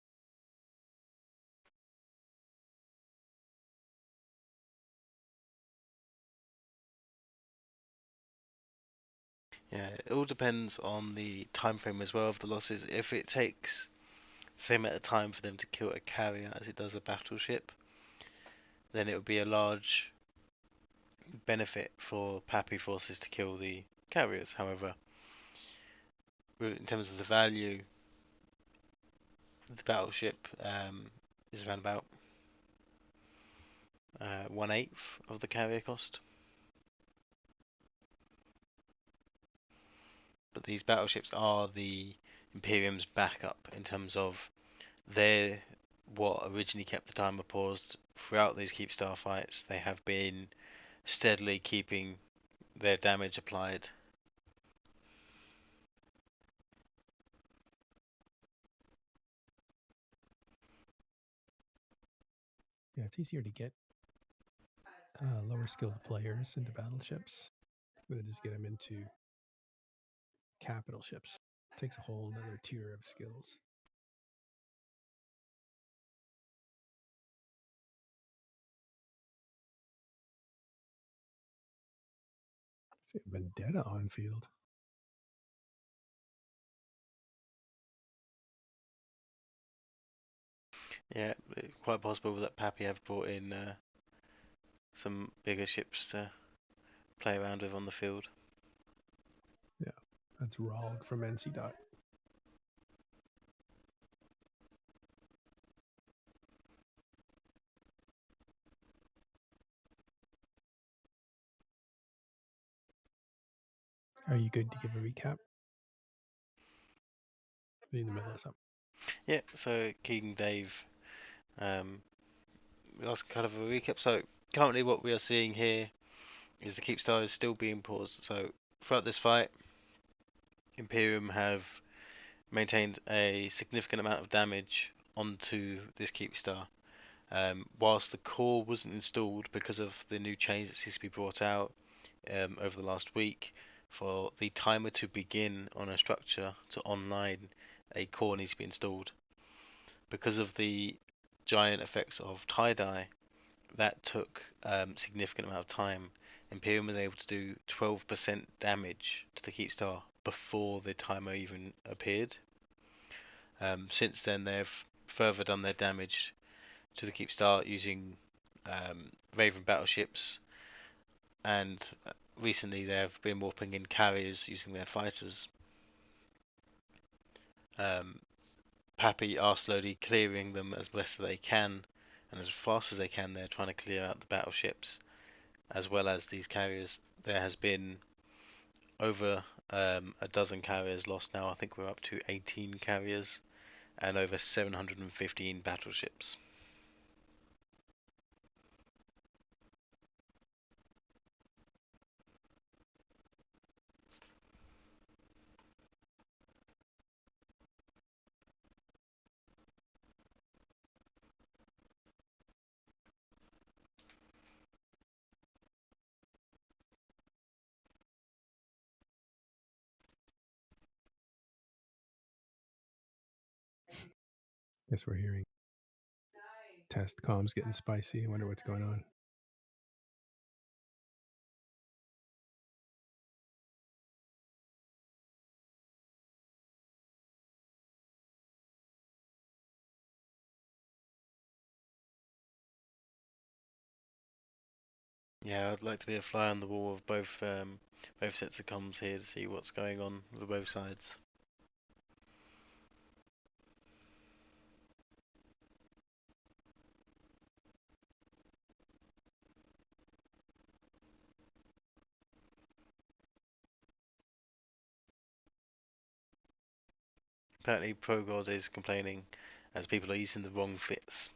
Yeah, it all depends on the time frame as well of the losses. If it takes the same amount of time for them to kill a carrier as it does a battleship, then it would be a large benefit for PAPI forces to kill the carriers. However, in terms of the value, the battleship is around about 1/8 of the carrier cost. But these battleships are the Imperium's backup in terms of they're what originally kept the timer paused throughout these Keepstar fights. They have been steadily keeping their damage applied. Yeah, it's easier to get lower skilled players into battleships than it is to get them into capital ships. It takes a whole other tier of skills. See a Vendetta on field. Yeah, it's quite possible that PAPI have brought in some bigger ships to play around with on the field. Yeah, that's Rog from NC Dot. Are you good to give a recap? Are you in the middle of something? Yeah, so King Dave, that's kind of a recap. So currently what we are seeing here is the Keepstar is still being paused. So throughout this fight, Imperium have maintained a significant amount of damage onto this Keepstar. Whilst the core wasn't installed because of the new change that seems to be brought out over the last week, for the timer to begin on a structure to online, a core needs to be installed. Because of the giant effects of tie-dye, that took significant amount of time, Imperium was able to do 12% damage to the Keepstar before the timer even appeared. Since then, they've further done their damage to the Keepstar using Raven battleships, and recently they've been warping in carriers using their fighters. PAPI are slowly clearing them as best they can, and as fast as they can. They're trying to clear out the battleships as well as these carriers. There has been over a dozen carriers lost now. I think we're up to 18 carriers and over 715 battleships. Guess we're hearing test comms getting spicy. I wonder what's going on. Yeah, I'd like to be a fly on the wall of both sets of comms here to see what's going on with both sides. Apparently ProGod is complaining as people are using the wrong fits.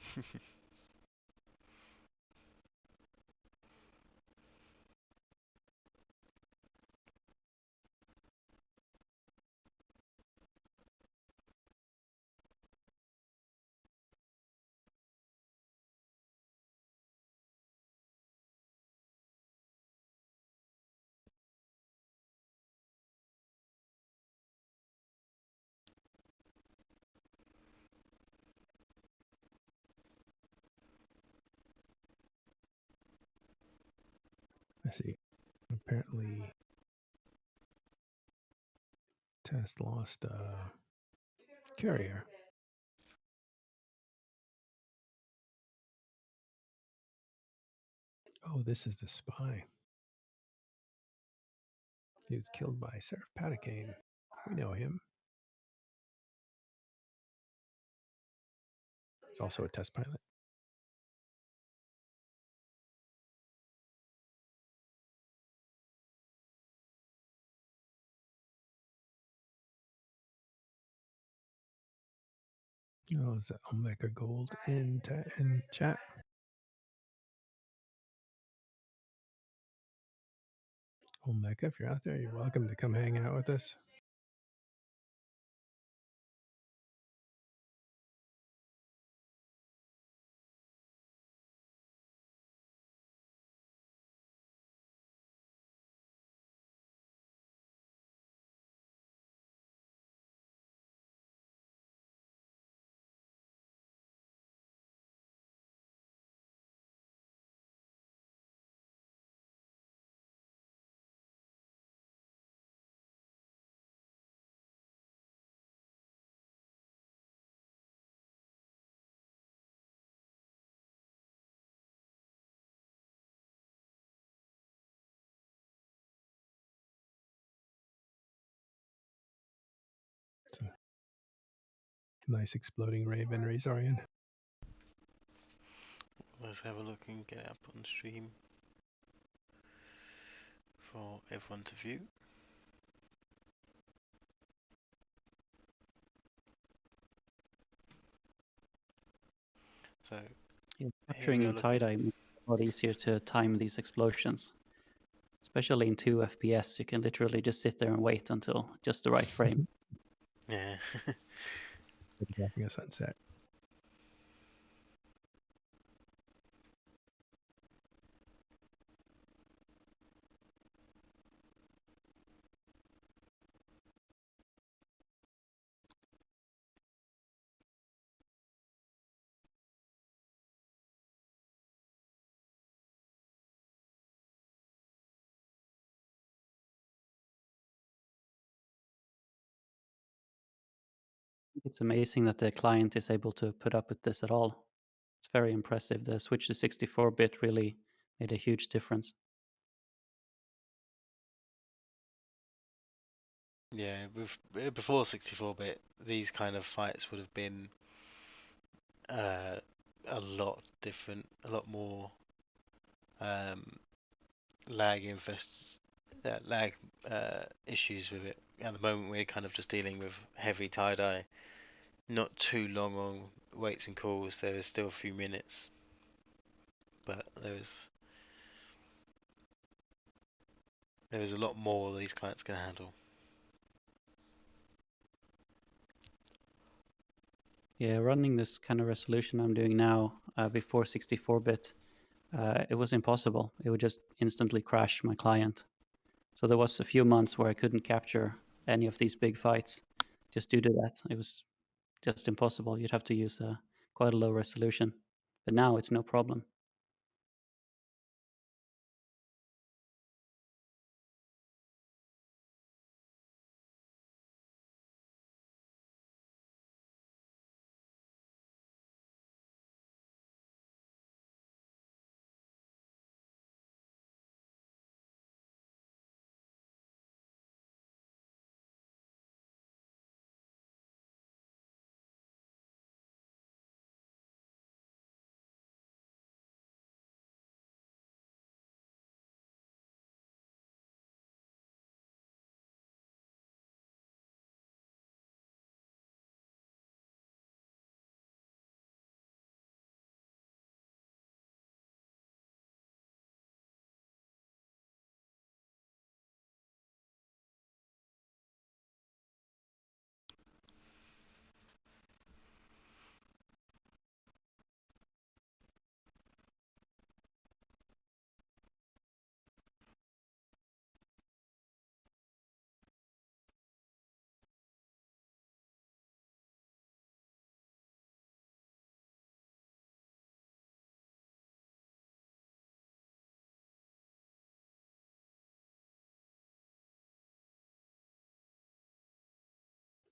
I see. Apparently, Test lost a carrier. Oh, this is the spy. He was killed by Seraph Patacane. We know him. He's also a test pilot. Oh, is that Omega Gold in chat? Omega, if you're out there, you're welcome to come hang out with us. It's a nice exploding Raven, Razorian. Let's have a look and get it up on stream for everyone to view. So Yeah, here capturing we are in tie-dye makes it a lot easier to time these explosions. Especially in 2 FPS, you can literally just sit there and wait until just the right frame. Yeah. Photographing a sunset. It's amazing that the client is able to put up with this at all. It's very impressive. The switch to 64-bit really made a huge difference. Yeah, before 64-bit, these kind of fights would have been a lot different, a lot more lag issues with it. At the moment, we're kind of just dealing with heavy tie-dye, not too long on waits and calls. There is still a few minutes, but there is a lot more these clients can handle. Yeah, running this kind of resolution I'm doing now before 64-bit, it was impossible. It would just instantly crash my client. So there was a few months where I couldn't capture any of these big fights just due to that. It was just impossible. You'd have to use quite a low resolution. But now it's no problem.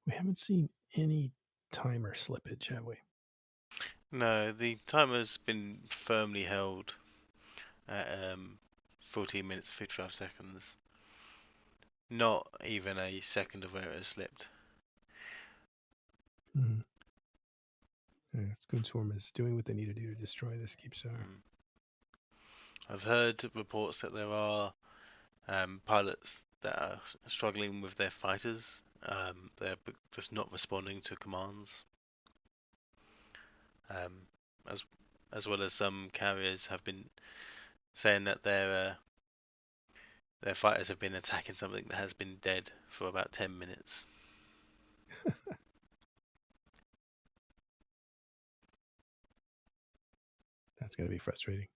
We haven't seen any timer slippage, have we? No, the timer's been firmly held at 14 minutes 55 seconds. Not even a second of where it has slipped. Mm-hmm. Yeah, Swarm is doing what they need to do to destroy this Keepstar. I've heard reports that there are pilots that are struggling with their fighters. They're just not responding to commands. As well as some carriers have been saying that their fighters have been attacking something that has been dead for about 10 minutes. That's got to be frustrating.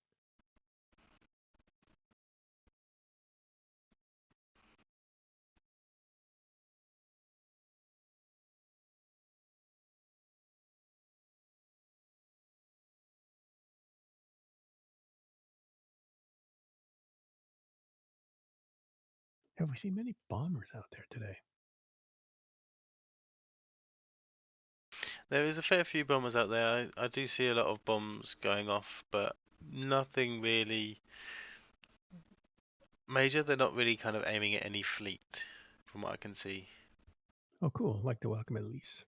Have we seen many bombers out there today? There is a fair few bombers out there. I do see a lot of bombs going off, but nothing really major. They're not really kind of aiming at any fleet, from what I can see. Oh, cool. Like to welcome Elise.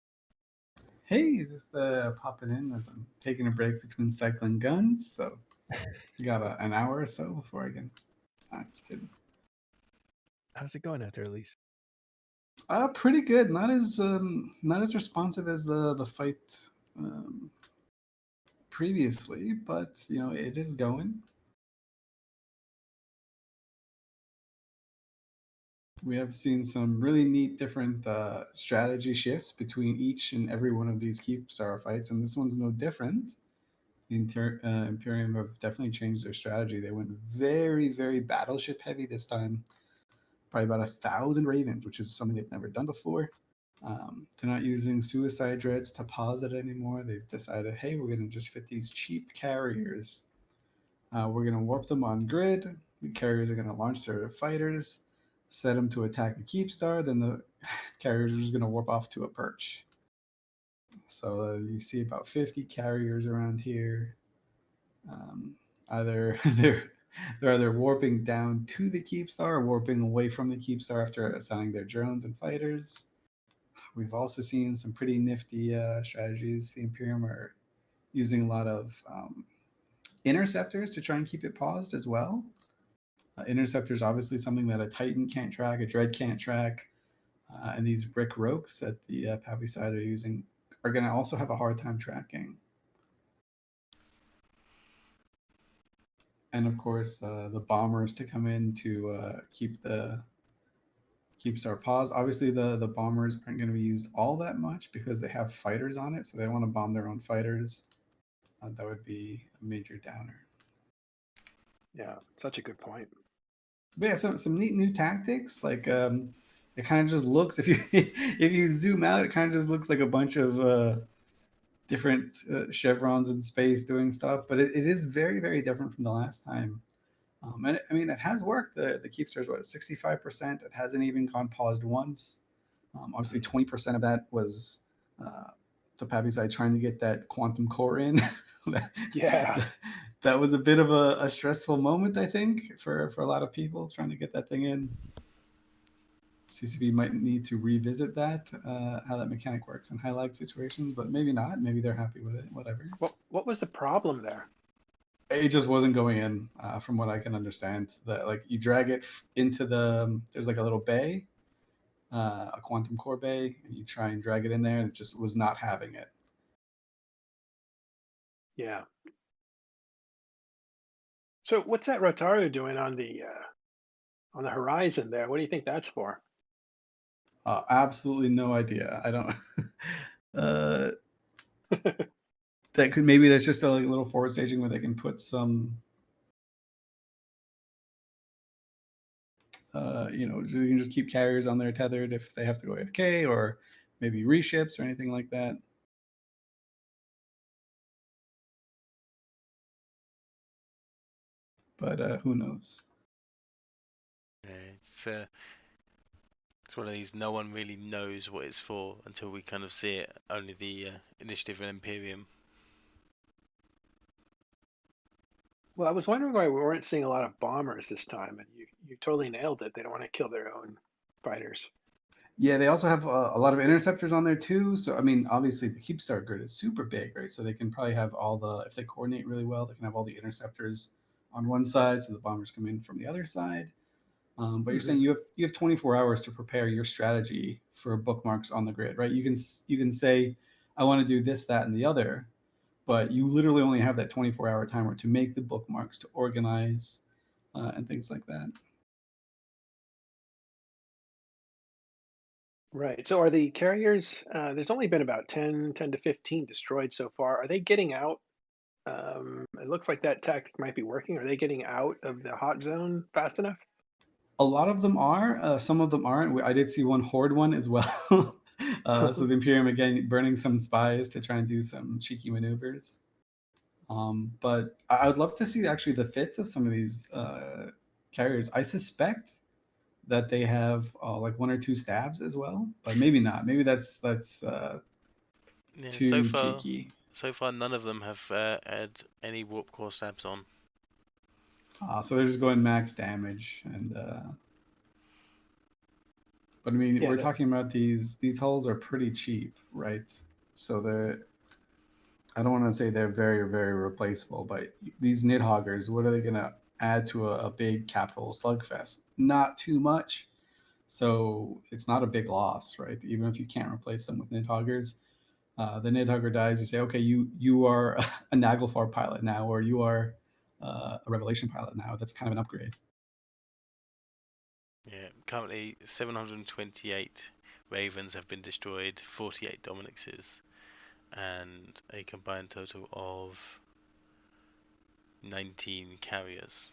Hey, just popping in as I'm taking a break between cycling guns. So you got an hour or so before I can. I'm just kidding. How's it going out there, Elise? Pretty good. Not as responsive as the fight previously, but it is going. We have seen some really neat different strategy shifts between each and every one of these Keepstar fights, and this one's no different. The Imperium have definitely changed their strategy. They went very, very Battleship heavy this time. Probably about 1,000 Ravens, which is something they've never done before. They're not using suicide dreads to pause it anymore. They've decided, hey, we're going to just fit these cheap carriers. We're going to warp them on grid. The carriers are going to launch their fighters, set them to attack the Keepstar. Then the carriers are just going to warp off to a perch. So you see about 50 carriers around here. Either they're either warping down to the Keepstar or warping away from the Keepstar after assigning their drones and fighters. We've also seen some pretty nifty strategies. The Imperium are using a lot of interceptors to try and keep it paused as well. Interceptors obviously something that a Titan can't track, a Dread can't track, and these brick rogues that the PAPI side are using are going to also have a hard time tracking. And of course, the bombers to come in to keep the Keepstar pause. Obviously, the bombers aren't going to be used all that much because they have fighters on it, so they want to bomb their own fighters. That would be a major downer. Yeah, such a good point. But yeah, some neat new tactics. Like it kind of just looks if you if you zoom out, it kind of just looks like a bunch of different chevrons in space doing stuff. But it is very very different from the last time. And I mean, it has worked. The Keepstar is what 65%. It hasn't even gone paused once. Obviously, 20% of that was the PAPI side trying to get that quantum core in. Yeah. That was a bit of a stressful moment, I think, for a lot of people trying to get that thing in. CCP might need to revisit that, how that mechanic works in highlight situations, but maybe not. Maybe they're happy with it, whatever. What was the problem there? It just wasn't going in, from what I can understand. That like you drag it into there's like a little bay, a quantum core bay, and you try and drag it in there, and it just was not having it. Yeah. So what's that Rotaru doing on the horizon there? What do you think that's for? Absolutely no idea. I don't. That's just a little forward staging where they can put some. You can just keep carriers on there tethered if they have to go AFK, or maybe reships or anything like that. But who knows? Yeah, it's one of these. No one really knows what it's for until we kind of see it. Only the Initiative and Imperium. Well, I was wondering why we weren't seeing a lot of bombers this time, and you totally nailed it. They don't want to kill their own fighters. Yeah, they also have a lot of interceptors on there too. So I mean, obviously the Keepstar grid is super big, right? So they can probably have if they coordinate really well, they can have all the interceptors on one side, so the bombers come in from the other side. But you're saying you have 24 hours to prepare your strategy for bookmarks on the grid, right? You can say, I want to do this, that, and the other, but you literally only have that 24-hour timer to make the bookmarks, to organize, and things like that. Right. So are the carriers, there's only been about 10 to 15 destroyed so far. Are they getting out? It looks like that tactic might be working. Are they getting out of the hot zone fast enough? A lot of them are. Some of them aren't. I did see one Horde one as well. So the Imperium, again, burning some spies to try and do some cheeky maneuvers. But I would love to see actually the fits of some of these carriers. I suspect that they have like one or two stabs as well, but maybe not. Maybe that's too cheeky. So far, none of them have had any warp core stabs on. So they're just going max damage, and but I mean, we're talking about these hulls are pretty cheap, right? So I don't want to say they're very very replaceable, but these Nidhoggers, what are they going to add to a big capital slugfest? Not too much. So it's not a big loss, right? Even if you can't replace them with Nidhoggers, the Nidhogger dies, you say, okay, you are a Naglfar pilot now, or you are a Revelation pilot now. That's kind of an upgrade. Yeah, currently 728 Ravens have been destroyed, 48 Dominixes, and a combined total of 19 carriers.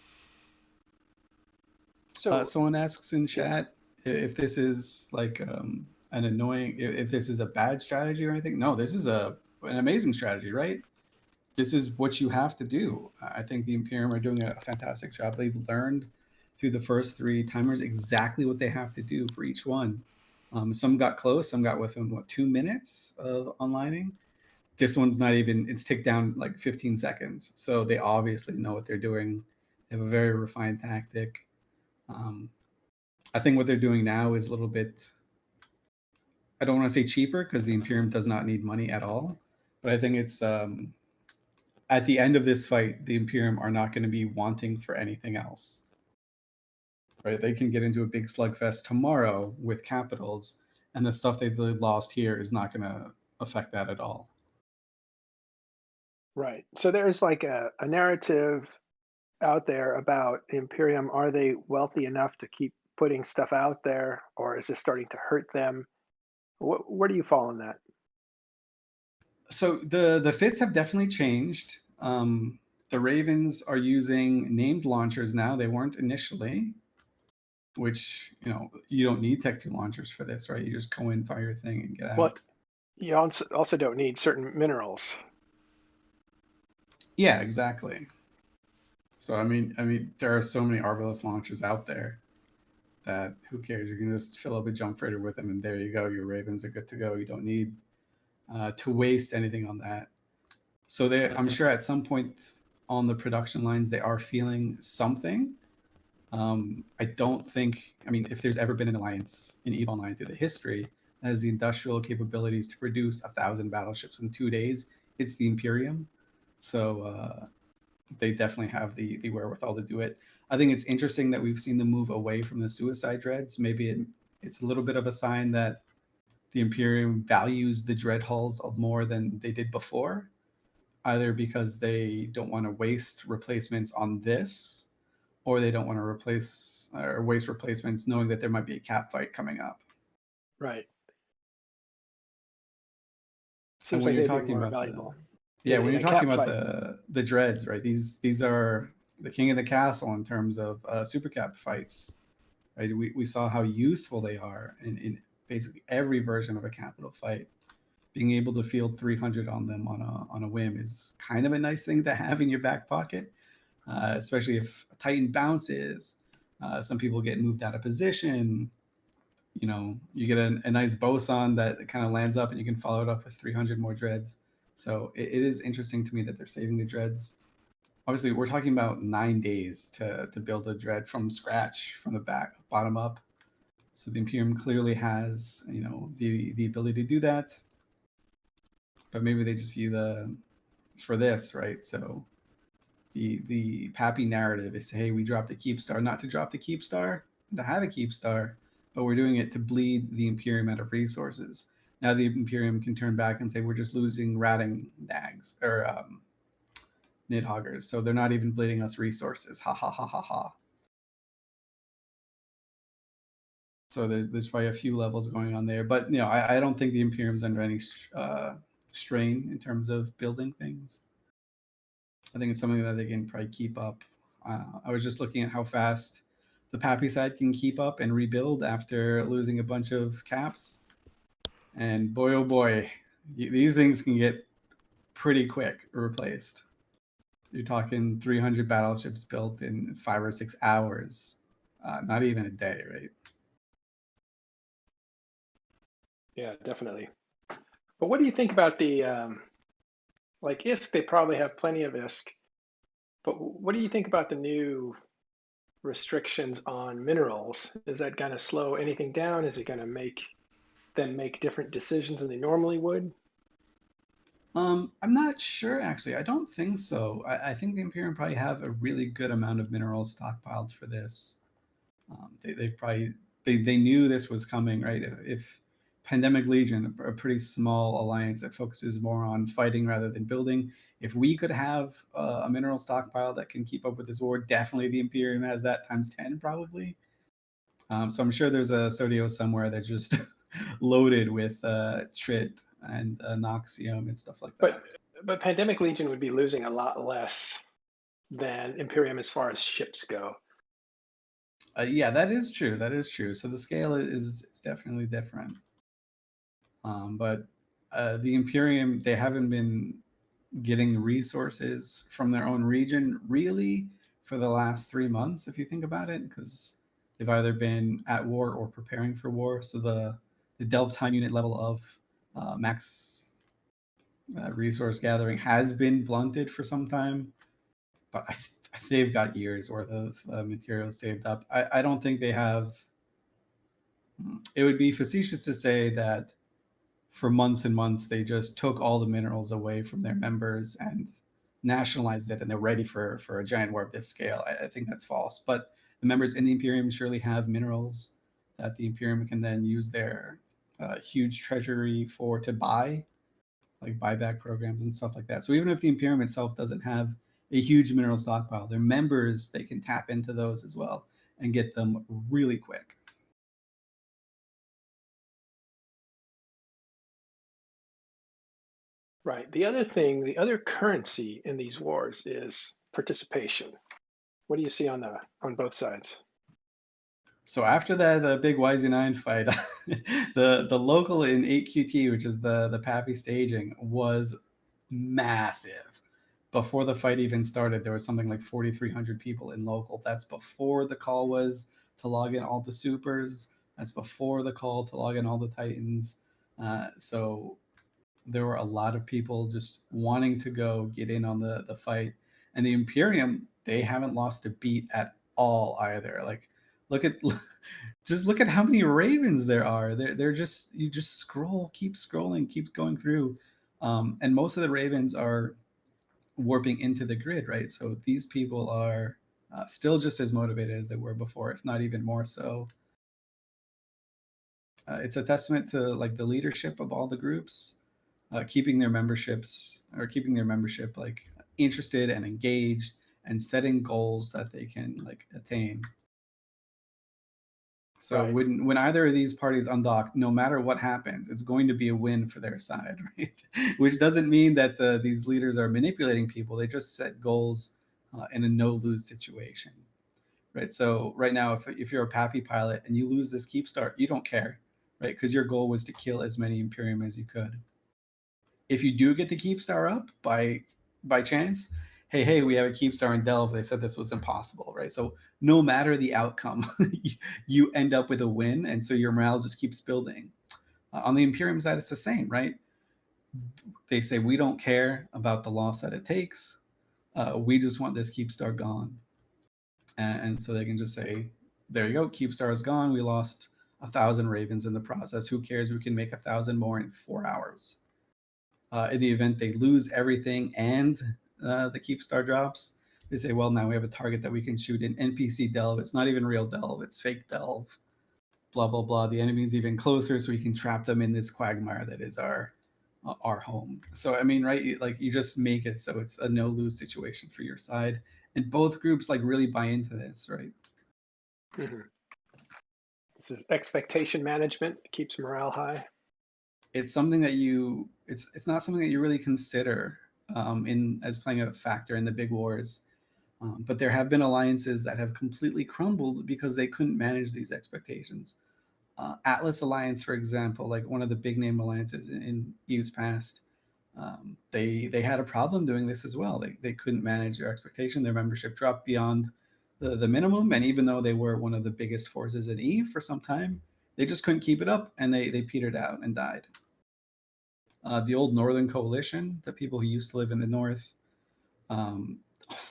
So someone asks in chat if this is like an annoying, if this is a bad strategy or anything. No, this is an amazing strategy, right? This is what you have to do. I think the Imperium are doing a fantastic job. They've learned through the first three timers exactly what they have to do for each one. Some got close, some got within 2 minutes of onlining, this one's not even, it's ticked down like 15 seconds. So they obviously know what they're doing. They have a very refined tactic. I think what they're doing now is a little bit, I don't want to say cheaper because the Imperium does not need money at all. But I think it's at the end of this fight, the Imperium are not going to be wanting for anything else. Right? They can get into a big slugfest tomorrow with capitals, and the stuff they've lost here is not going to affect that at all. Right. So there's like a narrative out there about Imperium. Are they wealthy enough to keep putting stuff out there, or is this starting to hurt them? Where do you fall in that? So the fits have definitely changed. The Ravens are using named launchers now. They weren't initially, which, you don't need Tech 2 launchers for this, right? You just go in, fire your thing, and get out. Well, you also don't need certain minerals. Yeah, exactly. So I mean, there are so many Arbalest launchers out there that who cares? You can just fill up a jump freighter with them, and there you go. Your Ravens are good to go. You don't need to waste anything on that. So I'm sure at some point on the production lines they are feeling something. I don't think. I mean, if there's ever been an alliance in EVE Online through the history that has the industrial capabilities to produce 1,000 battleships in 2 days, it's the Imperium. So they definitely have the wherewithal to do it. I think it's interesting that we've seen them move away from the suicide dreads. Maybe it's a little bit of a sign that the Imperium values the dread hulls more than they did before, either because they don't want to waste replacements on this, or they don't want to replace or waste replacements knowing that there might be a cap fight coming up. Right. And Seems when like you're they'd be talking more about valuable. when you're talking about fight. the dreads, right? These are the king of the castle in terms of super cap fights, right? We saw how useful they are in basically every version of a capital fight. Being able to field 300 on them on a whim is kind of a nice thing to have in your back pocket, especially if a Titan bounces. Some people get moved out of position. You get a nice boson that kind of lands up, and you can follow it up with 300 more dreads. So it is interesting to me that they're saving the dreads. Obviously, we're talking about 9 days to build a dread from scratch, from the bottom up. So the Imperium clearly has, the ability to do that. But maybe they just view for this, right? So the PAPI narrative is, hey, we dropped the Keepstar, not to drop the Keepstar, to have a Keepstar, but we're doing it to bleed the Imperium out of resources. Now the Imperium can turn back and say, we're just losing ratting nags or Nidhoggers, so they're not even bleeding us resources. Ha ha ha ha ha. So there's probably a few levels going on there, but I don't think the Imperium's under any strain in terms of building things. I think it's something that they can probably keep up. I was just looking at how fast the PAPI side can keep up and rebuild after losing a bunch of caps, and boy oh boy, these things can get pretty quick replaced. You're talking 300 battleships built in 5 or 6 hours, not even a day, right? Yeah, definitely. But what do you think about the like ISK? They probably have plenty of ISK, but what do you think about the new restrictions on minerals? Is that going to slow anything down? Is it going to make them make different decisions than they normally would? I'm not sure, actually. I don't think so. I think the Imperium probably have a really good amount of minerals stockpiled for this. They knew this was coming, right? If Pandemic Legion, a pretty small alliance that focuses more on fighting rather than building, if we could have a mineral stockpile that can keep up with this war, definitely the Imperium has that times 10 probably. So I'm sure there's a Sodio somewhere that's just loaded with Trit and Noxium and stuff like that. But Pandemic Legion would be losing a lot less than Imperium as far as ships go. Yeah, that is true. That is true. So the scale is definitely different. But the Imperium, they haven't been getting resources from their own region really for the last 3 months, if you think about it, because they've either been at war or preparing for war. So the Delve time unit level of max resource gathering has been blunted for some time, but they've got years worth of materials saved up. I don't think they have. It would be facetious to say that for months and months they just took all the minerals away from their members and nationalized it, and they're ready for a giant war of this scale. I think that's false. But the members in the Imperium surely have minerals that the Imperium can then use their huge treasury for to buy, like buyback programs and stuff like that. So even if the Imperium itself doesn't have a huge mineral stockpile, their members, they can tap into those as well and get them really quick. Right. The other thing, the other currency in these wars is participation. What do you see on both sides? So after that big YZ9 fight, the local in 8QT, which is the PAPI staging, was massive. Before the fight even started, there was something like 4,300 people in local. That's before the call was to log in all the supers. That's before the call to log in all the titans. So there were a lot of people just wanting to go get in on the fight. And the Imperium, they haven't lost a beat at all either. Like, look at just look at how many ravens there are. They're just, you just scroll, keep scrolling, keep going through. And most of the ravens are warping into the grid, right? So these people are still just as motivated as they were before, if not even more so. It's a testament to like the leadership of all the groups, keeping their membership like interested and engaged and setting goals that they can like attain. So Right. when either of these parties undock, no matter what happens, it's going to be a win for their side, right? Which doesn't mean that these leaders are manipulating people. They just set goals in a no-lose situation, right? So right now, if you're a PAPI pilot and you lose this Keepstar, you don't care, right? Because your goal was to kill as many Imperium as you could. If you do get the Keepstar up by chance, hey, we have a Keepstar in Delve. They said this was impossible, right? So no matter the outcome, you end up with a win, and so your morale just keeps building. On the Imperium side, it's the same, right? They say we don't care about the loss that it takes. We just want this Keepstar gone, and so they can just say, there you go, Keepstar is gone. We lost 1,000 ravens in the process. Who cares? We can make 1,000 more in 4 hours. In the event they lose everything and the Keepstar drops, they say, well, now we have a target that we can shoot in NPC Delve. It's not even real Delve, it's fake Delve. Blah, blah, blah. The enemy's even closer, so we can trap them in this quagmire that is our home. So, I mean, right, like you just make it so it's a no-lose situation for your side. And both groups like really buy into this, right? Mm-hmm. This is expectation management. It keeps morale high. It's something that it's not something that you really consider in as playing a factor in the big wars. But there have been alliances that have completely crumbled because they couldn't manage these expectations. Atlas Alliance, for example, like one of the big name alliances in years past, they had a problem doing this as well. They couldn't manage their expectation. Their membership dropped beyond the minimum, and even though they were one of the biggest forces in Eve for some time, they just couldn't keep it up, and they petered out and died. The old Northern Coalition, the people who used to live in the North, um,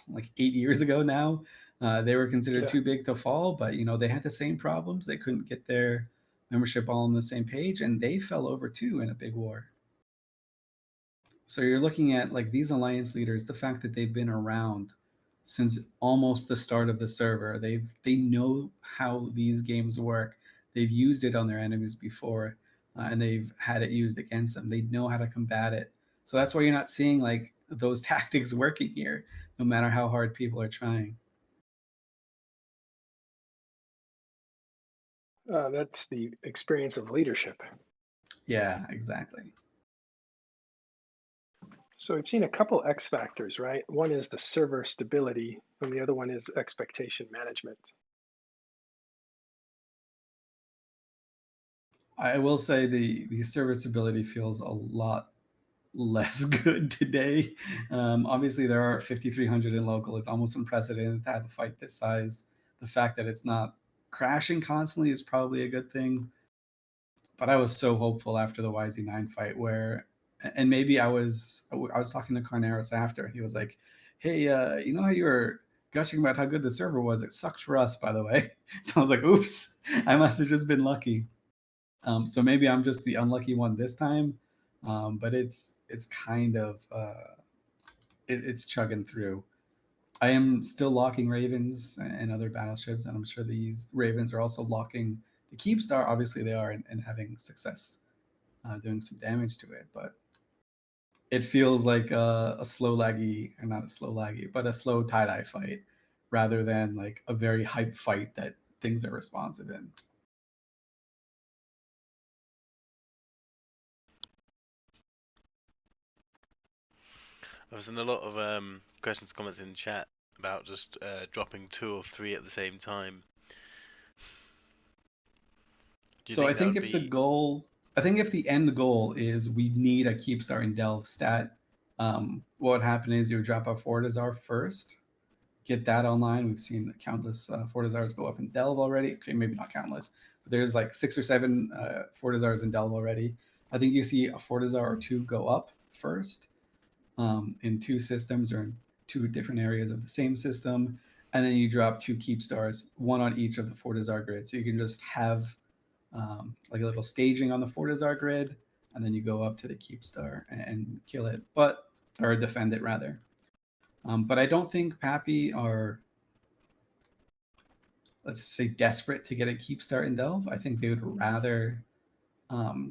like 8 years ago now, they were considered too big to fall, but they had the same problems. They couldn't get their membership all on the same page, and they fell over too in a big war. So you're looking at like these alliance leaders, the fact that they've been around since almost the start of the server. They know how these games work. They've used it on their enemies before, and they've had it used against them. They know how to combat it. So that's why you're not seeing like those tactics working here, no matter how hard people are trying. That's the experience of leadership. Yeah, exactly. So we've seen a couple X factors, right? One is the server stability, and the other one is expectation management. I will say the serviceability feels a lot less good today. Obviously, there are 5,300 in local. It's almost unprecedented to have a fight this size. The fact that it's not crashing constantly is probably a good thing. But I was so hopeful after the YZ9 fight where And maybe I was talking to Carneros after, and he was like, "Hey, you know how you were gushing about how good the server was? It sucked for us, by the way." So I was like, "Oops, I must have just been lucky." So maybe I'm just the unlucky one this time, but it's kind of it's chugging through. I am still locking Ravens and other battleships, and I'm sure these Ravens are also locking the Keepstar. Obviously, they are, and having success doing some damage to it. But it feels like a slow laggy, or not a slow laggy, but a slow tie-dye fight, rather than like a very hype fight that things are responsive in. I was in a lot of questions, comments in chat about just dropping 2 or 3 at the same time. Do you So I think that think would if the be goal, I think if the end goal is we need a Keepstar in Delve stat, what would happen is you would drop a Fortizar first, get that online. We've seen countless Fortizars go up in Delve already. Okay, maybe not countless, but there's like 6 or 7 Fortizars in Delve already. I think you see a Fortizar or 2 go up first in 2 systems or in 2 different areas of the same system, and then you drop 2 Keepstars, 1 on each of the Fortizar grid. So you can just have like a little staging on the Fortizar grid, and then you go up to the Keepstar and kill it, or defend it rather. But I don't think PAPI are, let's say, desperate to get a Keepstar in Delve. I think they would rather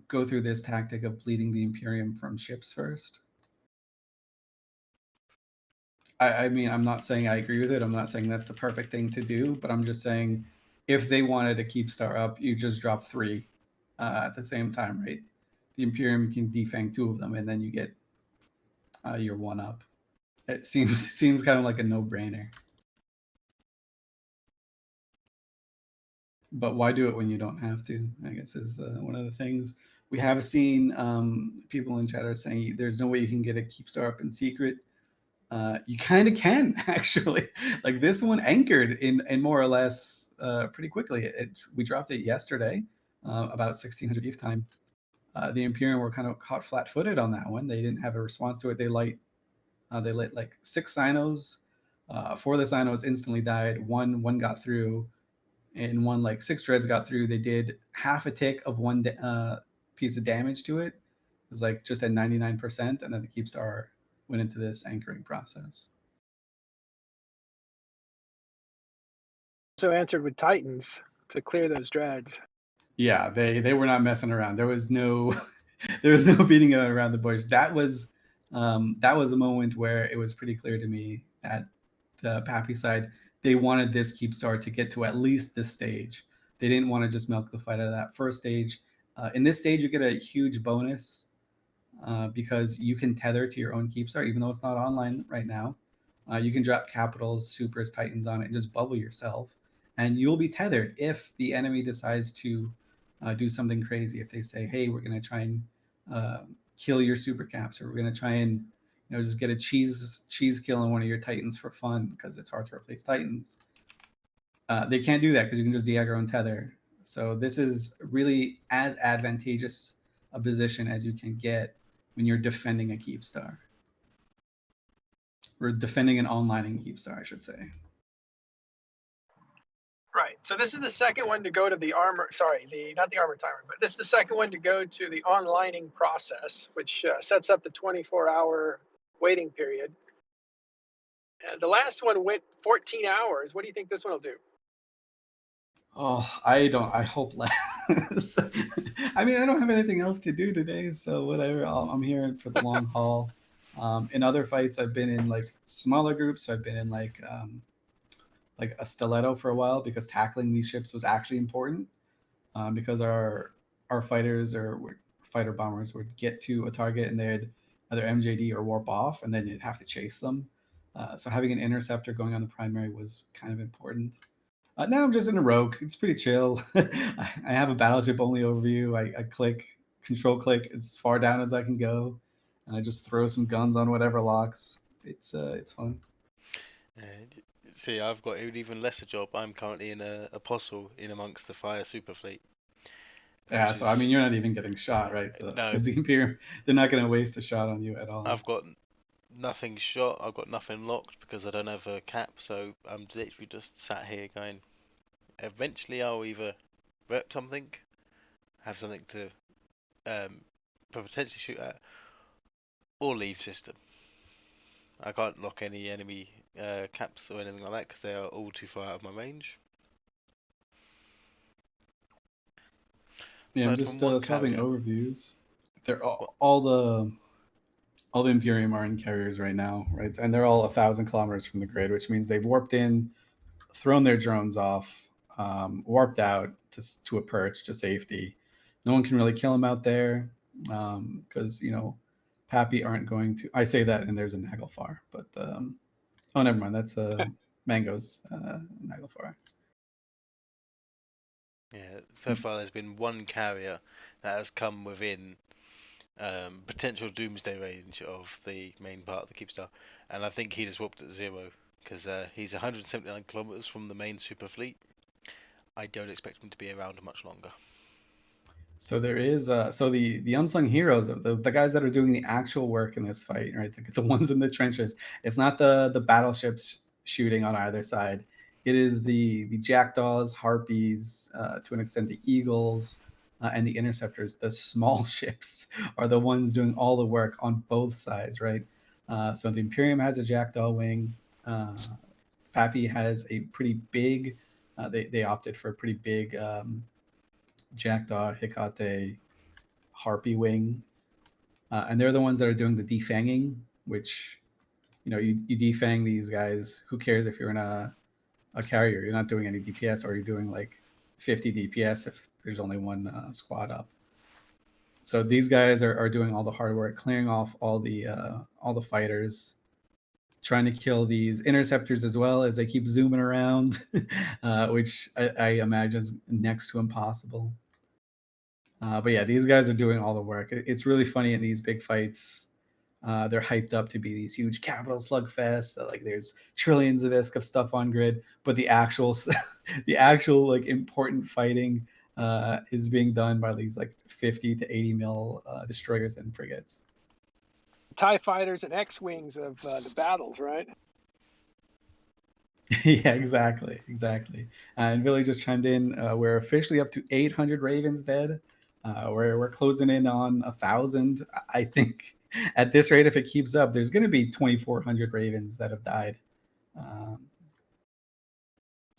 go through this tactic of bleeding the Imperium from ships first. I mean, I'm not saying I agree with it. I'm not saying that's the perfect thing to do, but I'm just saying if they wanted a Keepstar up, you just drop 3 at the same time, right? The Imperium can defang 2 of them, and then you get your 1 up. It seems kind of like a no-brainer. But why do it when you don't have to? I guess is one of the things. We have seen people in chat are saying there's no way you can get a Keepstar up in secret. You kind of can actually. Like this one anchored in more or less pretty quickly. We dropped it yesterday, about 1600 ETH time. The Imperium were kind of caught flat-footed on that one. They didn't have a response to it. They lit like 6 Sinos. 4 of the Sinos instantly died. One got through, and 1 like 6 dreads got through. They did half a tick of 1 piece of damage to it. It was like just at 99%, and then the Keepstar went into this anchoring process. So answered with Titans to clear those dreads. Yeah, they were not messing around. There was no beating around the bush. That was a moment where it was pretty clear to me that the PAPI side, they wanted this Keepstar to get to at least this stage. They didn't want to just milk the fight out of that first stage. In this stage, you get a huge bonus because you can tether to your own Keepstar, even though it's not online right now. You can drop capitals, supers, titans on it, and just bubble yourself, and you'll be tethered if the enemy decides to do something crazy. If they say, "Hey, we're going to try and kill your super caps," or "We're going to try and just get a cheese kill on one of your titans for fun because it's hard to replace titans," they can't do that because you can just de-aggro and tether. So this is really as advantageous a position as you can get when you're defending a Keepstar. We're defending an onlining Keepstar, I should say. Right. So this is the second one to go to the armor. Sorry, not the armor timer, but this is the second one to go to the onlining process, which sets up the 24-hour waiting period. The last one went 14 hours. What do you think this one will do? Oh, I hope less. I mean, I don't have anything else to do today, so whatever. I'm here for the long haul. In other fights, I've been in like smaller groups. So I've been in like a stiletto for a while because tackling these ships was actually important. Because our fighters or fighter bombers would get to a target and they'd either MJD or warp off, and then you'd have to chase them. So having an interceptor going on the primary was kind of important. Now I'm just in a rogue. It's pretty chill. I have a battleship only overview. I click control click as far down as I can go, and I just throw some guns on whatever locks. It's fun. See, I've got an even lesser job. I'm currently in a apostle in amongst the fire super fleet. Yeah, which so I is mean, you're not even getting shot, right? no. Because the Imperium, they're not going to waste a shot on you at all. I've got nothing shot. I've got nothing locked because I don't have a cap. So I'm literally just sat here going. Eventually, I'll either rep something, have something to potentially shoot at, or leave system. I can't lock any enemy caps or anything like that because they are all too far out of my range. Yeah, I'm Aside just from one swapping carrier. overviews. They're What? all the Imperium are in carriers right now, right? And they're all 1,000 kilometers from the grid, which means they've warped in, thrown their drones off, warped out to a perch to safety. No one can really kill them out there because PAPI aren't going to. I say that, and there's a Naglfar, but oh, never mind. That's Mango's Naglfar. Yeah, so far there's been one carrier that has come within potential doomsday range of the main part of the Keepstar, and I think he just warped at 0 because he's 179 kilometers from the main super fleet. I don't expect him to be around much longer. So there is the unsung heroes, the guys that are doing the actual work in this fight, right? The ones in the trenches. It's not the battleships shooting on either side. It is the jackdaws, harpies, to an extent the eagles, and the interceptors. The small ships are the ones doing all the work on both sides, right? So the Imperium has a jackdaw wing. PAPI has a pretty big. They opted for a pretty big. Jackdaw, Hecate, Harpy Wing, and they're the ones that are doing the defanging. Which you defang these guys. Who cares if you're in a carrier? You're not doing any DPS, or you're doing like 50 DPS if there's only one squad up. So these guys are doing all the hard work, clearing off all the fighters, trying to kill these interceptors as well as they keep zooming around, which I imagine is next to impossible. But yeah, these guys are doing all the work. It's really funny in these big fights. They're hyped up to be these huge capital slugfests. Like there's trillions of ISK of stuff on grid, but the actual, the actual like important fighting is being done by these like 50 to 80 mil destroyers and frigates. TIE fighters and X-wings of the battles, right? Yeah, exactly. And Billy just chimed in. We're officially up to 800 Ravens dead. We're closing in on 1,000. I think at this rate, if it keeps up, there's going to be 2,400 Ravens that have died,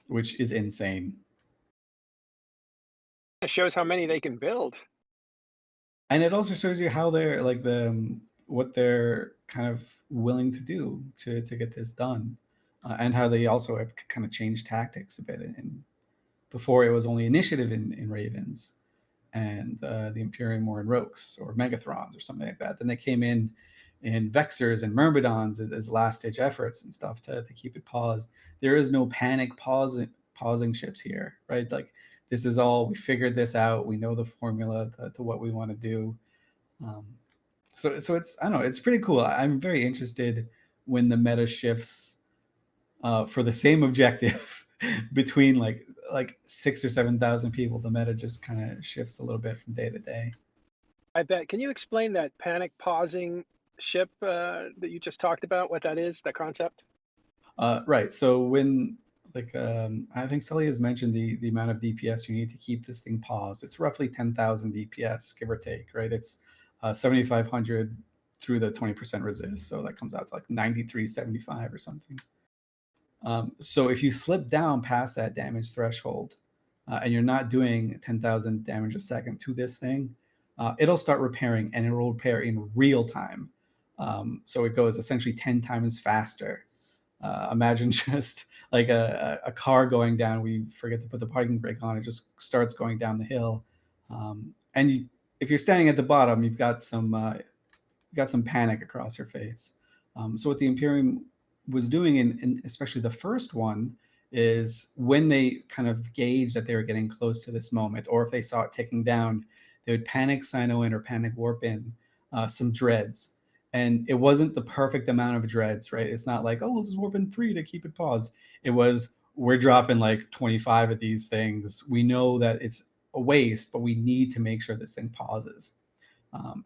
which is insane. It shows how many they can build. And it also shows you how they're like what they're kind of willing to do to get this done, and how they also have kind of changed tactics a bit. And before it was only initiative in Ravens, and the Imperium were in Rokes or Megathrons or something like that. Then they came in Vexers and Myrmidons as last ditch efforts and stuff to keep it paused. There is no panic pausing ships here, right? Like this is all, we figured this out. We know the formula to what we want to do. So it's, I don't know, it's pretty cool. I'm very interested when the meta shifts for the same objective between like 6,000 or 7,000 people. The meta just kind of shifts a little bit from day to day. I bet. Can you explain that panic pausing ship that you just talked about? What that is? That concept? Right. So when I think Sully has mentioned the amount of DPS you need to keep this thing paused. It's roughly 10,000 DPS, give or take. Right. It's 7,500 through the 20% resist, so that comes out to like 9375 or something. So if you slip down past that damage threshold, and you're not doing 10,000 damage a second to this thing, it'll start repairing, and it will repair in real time. So it goes essentially 10 times faster. Imagine just like a car going down. We forget to put the parking brake on. It just starts going down the hill. And if you're standing at the bottom, you've got some panic across your face. So what the Imperium was doing, in especially the first one, is when they kind of gauged that they were getting close to this moment, or if they saw it ticking down, they would panic Sino in or panic warp in some dreads. And it wasn't the perfect amount of dreads, right? It's not like, oh, we'll just warp in 3 to keep it paused. It was, we're dropping like 25 of these things. We know that it's a waste, but we need to make sure this thing pauses.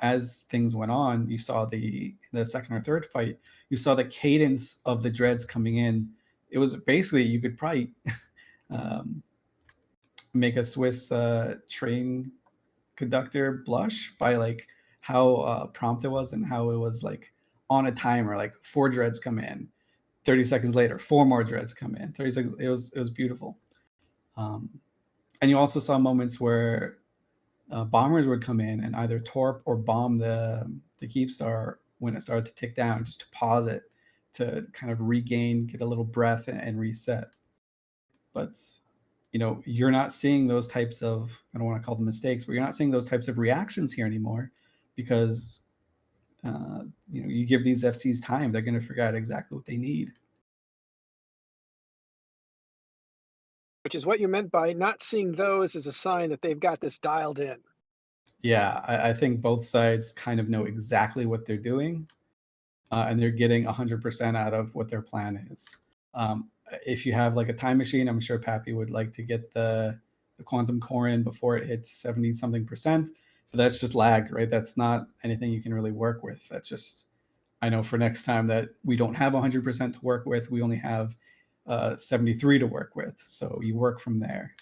As things went on, you saw the second or third fight, you saw the cadence of the dreads coming in. It was basically, you could probably make a Swiss train conductor blush by like how prompt it was, and how it was like on a timer, like 4 dreads come in, 30 seconds later 4 more dreads come in, 30 seconds. It was beautiful. And you also saw moments where bombers would come in and either torp or bomb the Keepstar when it started to tick down, just to pause it, to kind of regain, get a little breath, and reset. But you're not seeing those types of, I don't want to call them mistakes, but you're not seeing those types of reactions here anymore, because you give these FCs time, they're going to figure out exactly what they need. Which is what you meant by not seeing those as a sign that they've got this dialed in. Yeah, I think both sides kind of know exactly what they're doing, and they're getting 100% out of what their plan is. If you have like a time machine, I'm sure PAPI would like to get the quantum core in before it hits 70 something percent. But that's just lag, right? That's not anything you can really work with. That's just, I know for next time that we don't have 100% to work with. We only have 73 to work with. So you work from there.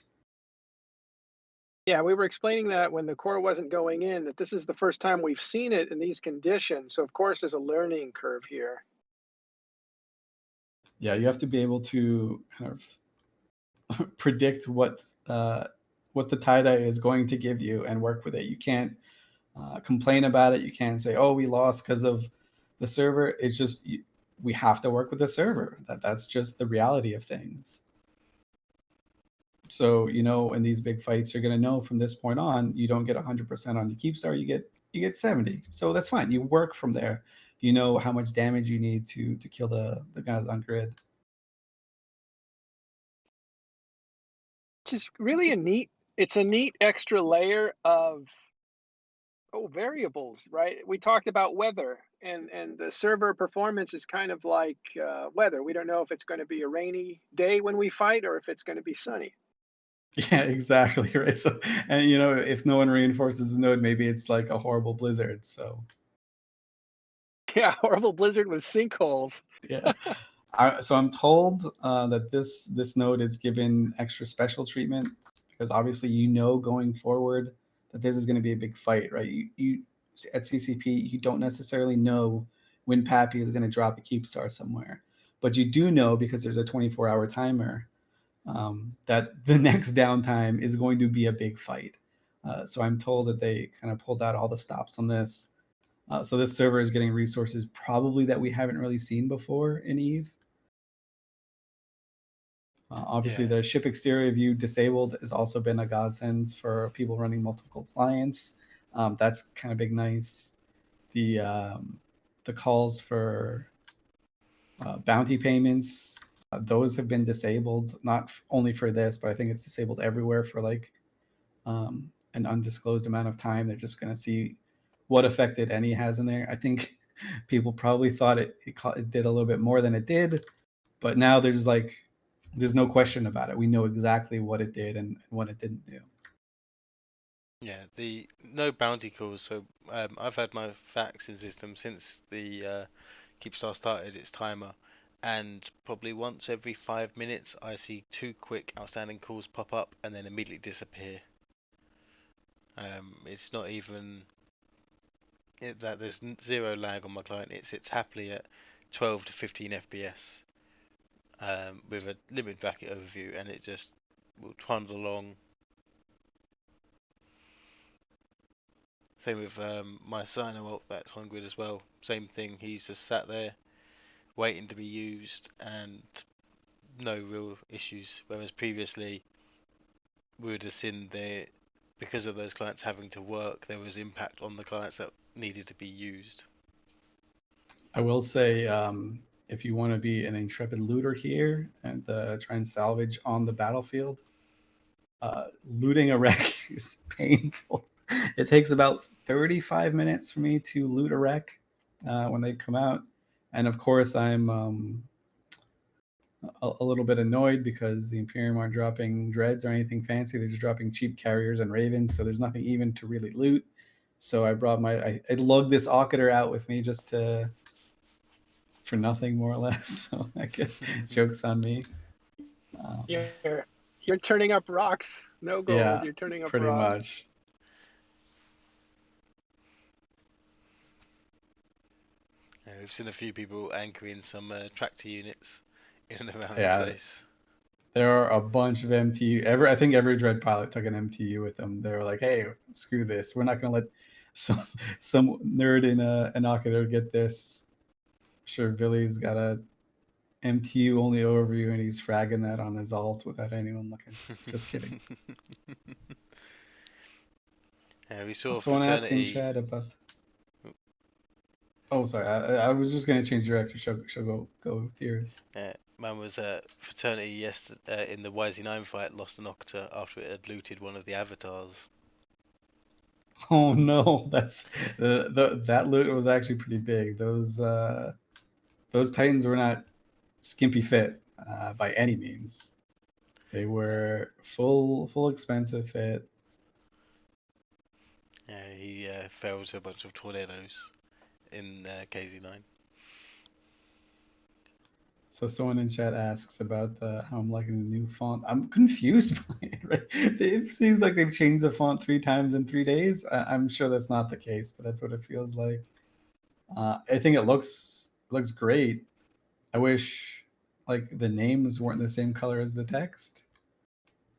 Yeah, we were explaining that when the core wasn't going in, that this is the first time we've seen it in these conditions. So of course there's a learning curve here. Yeah, you have to be able to kind of predict what the tie-dye is going to give you and work with it. You can't complain about it. You can't say, "Oh, we lost because of the server." It's just we have to work with the server. That's just the reality of things. So in these big fights, you're going to know from this point on, you don't get 100% on your Keepstar. You get 70. So that's fine. You work from there. You know how much damage you need to kill the guys on grid. Which is really it's a neat extra layer of variables, right? We talked about weather, and the server performance is kind of like weather. We don't know if it's going to be a rainy day when we fight or if it's going to be sunny. Yeah, exactly. Right. So, and if no one reinforces the node, maybe it's like a horrible blizzard. So Yeah, horrible blizzard with sinkholes. yeah. So I'm told that this node is given extra special treatment, because obviously going forward that this is going to be a big fight, right? You at CCP, you don't necessarily know when PAPI is going to drop a Keepstar somewhere, but you do know, because there's a 24-hour timer, that the next downtime is going to be a big fight. So I'm told that they kind of pulled out all the stops on this. So this server is getting resources probably that we haven't really seen before in EVE. Obviously, the ship exterior view disabled has also been a godsend for people running multiple clients. That's kind of big, nice. The calls for bounty payments, those have been disabled, not only for this, but I think it's disabled everywhere for like an undisclosed amount of time. They're just going to see what effect any has in there. I think people probably thought it did a little bit more than it did, but now there's no question about it. We know exactly what it did and what it didn't do. Yeah, the no bounty calls. So I've had my faxing system since the Keepstar started its timer, and probably once every 5 minutes I see 2 quick outstanding calls pop up and then immediately disappear. It's not even that there's zero lag on my client. It sits happily at 12 to 15 FPS with a limited bracket overview, and it just will trundle along. Same with my Cyno that's on grid as well. Same thing. He's just sat there waiting to be used and no real issues. Whereas previously we would have seen there, because of those clients having to work, there was impact on the clients that needed to be used. I will say, if you want to be an intrepid looter here and try and salvage on the battlefield, looting a wreck is painful. It takes about 35 minutes for me to loot a wreck when they come out. And of course, I'm a little bit annoyed because the Imperium aren't dropping dreads or anything fancy. They're just dropping cheap carriers and ravens, so there's nothing even to really loot. So I brought I lugged this Ocketer out with me just to for nothing, more or less. So I guess joke's on me. You're turning up rocks. No gold. Yeah, You're turning up pretty rocks. much. We've seen a few people anchoring some tractor units in and around the Yeah, space. there are a bunch of MTU. I think every dread pilot took an MTU with them. They were like, "Hey, screw this. We're not going to let some nerd in an Ocketer get this." Sure, Billy's got a MTU only overview, and he's fragging that on his alt without anyone looking. Just kidding. We saw Someone asking Fraternity. Chad about. Oh, sorry. I was just going to change director. She'll go with yours. Man was Fraternity yesterday in the YZ9 fight, lost an Octa after it had looted one of the avatars. Oh no, that's that loot was actually pretty big. Those Titans were not skimpy fit by any means. They were full expensive fit. He fell to a bunch of tornadoes in KZ9. So someone in chat asks about how I'm liking the new font. I'm confused by it. Right? It seems like they've changed the font 3 times in 3 days. I'm sure that's not the case, but that's what it feels like. I think it looks great. I wish like the names weren't the same color as the text,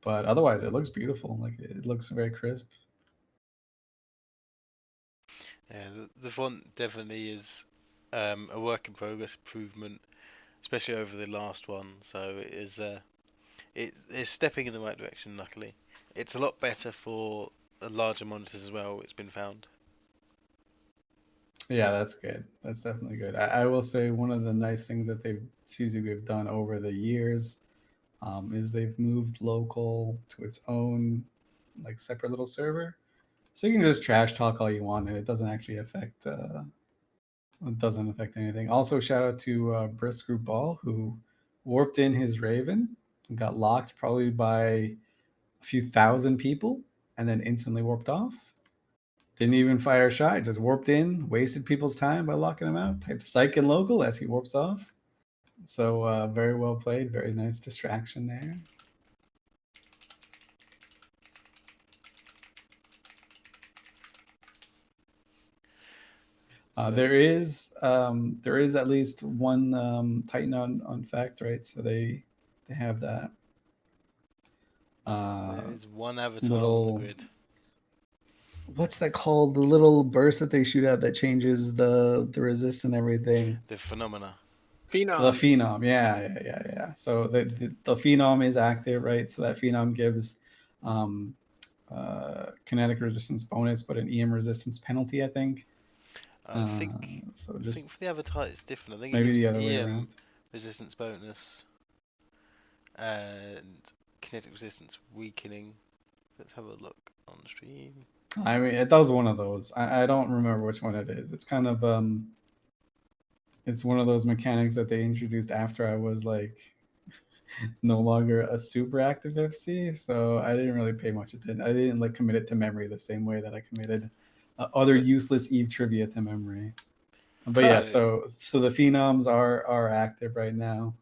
but otherwise it looks beautiful. Like it looks very crisp. Yeah, the font definitely is a work in progress improvement, especially over the last one. So it is it's stepping in the right direction. Luckily, it's a lot better for larger monitors as well. It's been found. Yeah, that's good. That's definitely good. I will say one of the nice things that CZW have done over the years is they've moved local to its own like separate little server, so you can just trash talk all you want and it doesn't actually affect anything. Also, shout out to Brisk Group Ball who warped in his Raven and got locked probably by a few thousand people and then instantly warped off. Didn't even fire a shot, just warped in, wasted people's time by locking him out. Type psych and local as he warps off. So very well played, very nice distraction there. There is at least one Titan on fact, right? So they have that. There is one avatar little, on the grid. What's that called? The little burst that they shoot out that changes the resist and everything. The phenomena. Phenom. The Phenom, yeah. So the Phenom is active, right? So that Phenom gives kinetic resistance bonus, but an EM resistance penalty, I think. I think so. I Just think for the avatar it's different. I think maybe it gives the other way EM around. resistance bonus and kinetic resistance weakening. Let's have a look on the stream. I mean, it does one of those. I don't remember which one it is. It's kind of it's one of those mechanics that they introduced after I was like no longer a super active FC, so I didn't really pay much attention. I didn't like commit it to memory the same way that I committed other useless Eve trivia to memory. But yeah, so the Phenoms are active right now.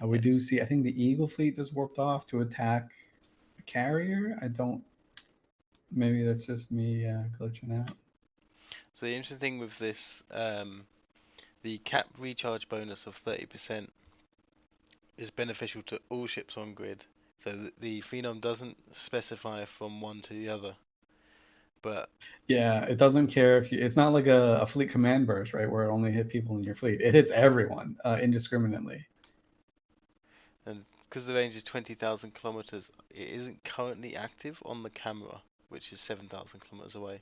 We do see. I think the Eagle fleet just warped off to attack a carrier. I don't. Maybe that's just me glitching out. So the interesting thing with this, the cap recharge bonus of 30% is beneficial to all ships on grid. So the Phenom doesn't specify from one to the other. But yeah, it doesn't care if you. It's not like a fleet command burst, right, where it only hit people in your fleet. It hits everyone indiscriminately. And because the range is 20,000 kilometers, it isn't currently active on the camera, which is 7,000 kilometers away.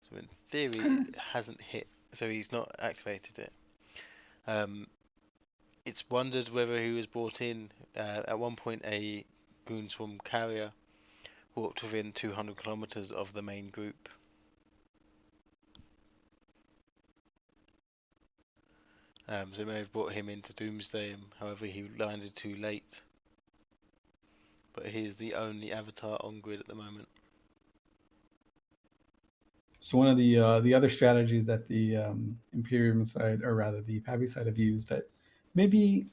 So in theory, it hasn't hit. So he's not activated it. It's wondered whether he was brought in. At one point, a Goonswarm carrier walked within 200 kilometers of the main group. So it may have brought him into Doomsday, however he landed too late. But he's the only avatar on grid at the moment. So one of the other strategies that the Imperium side, or rather the PAPI side, have used that maybe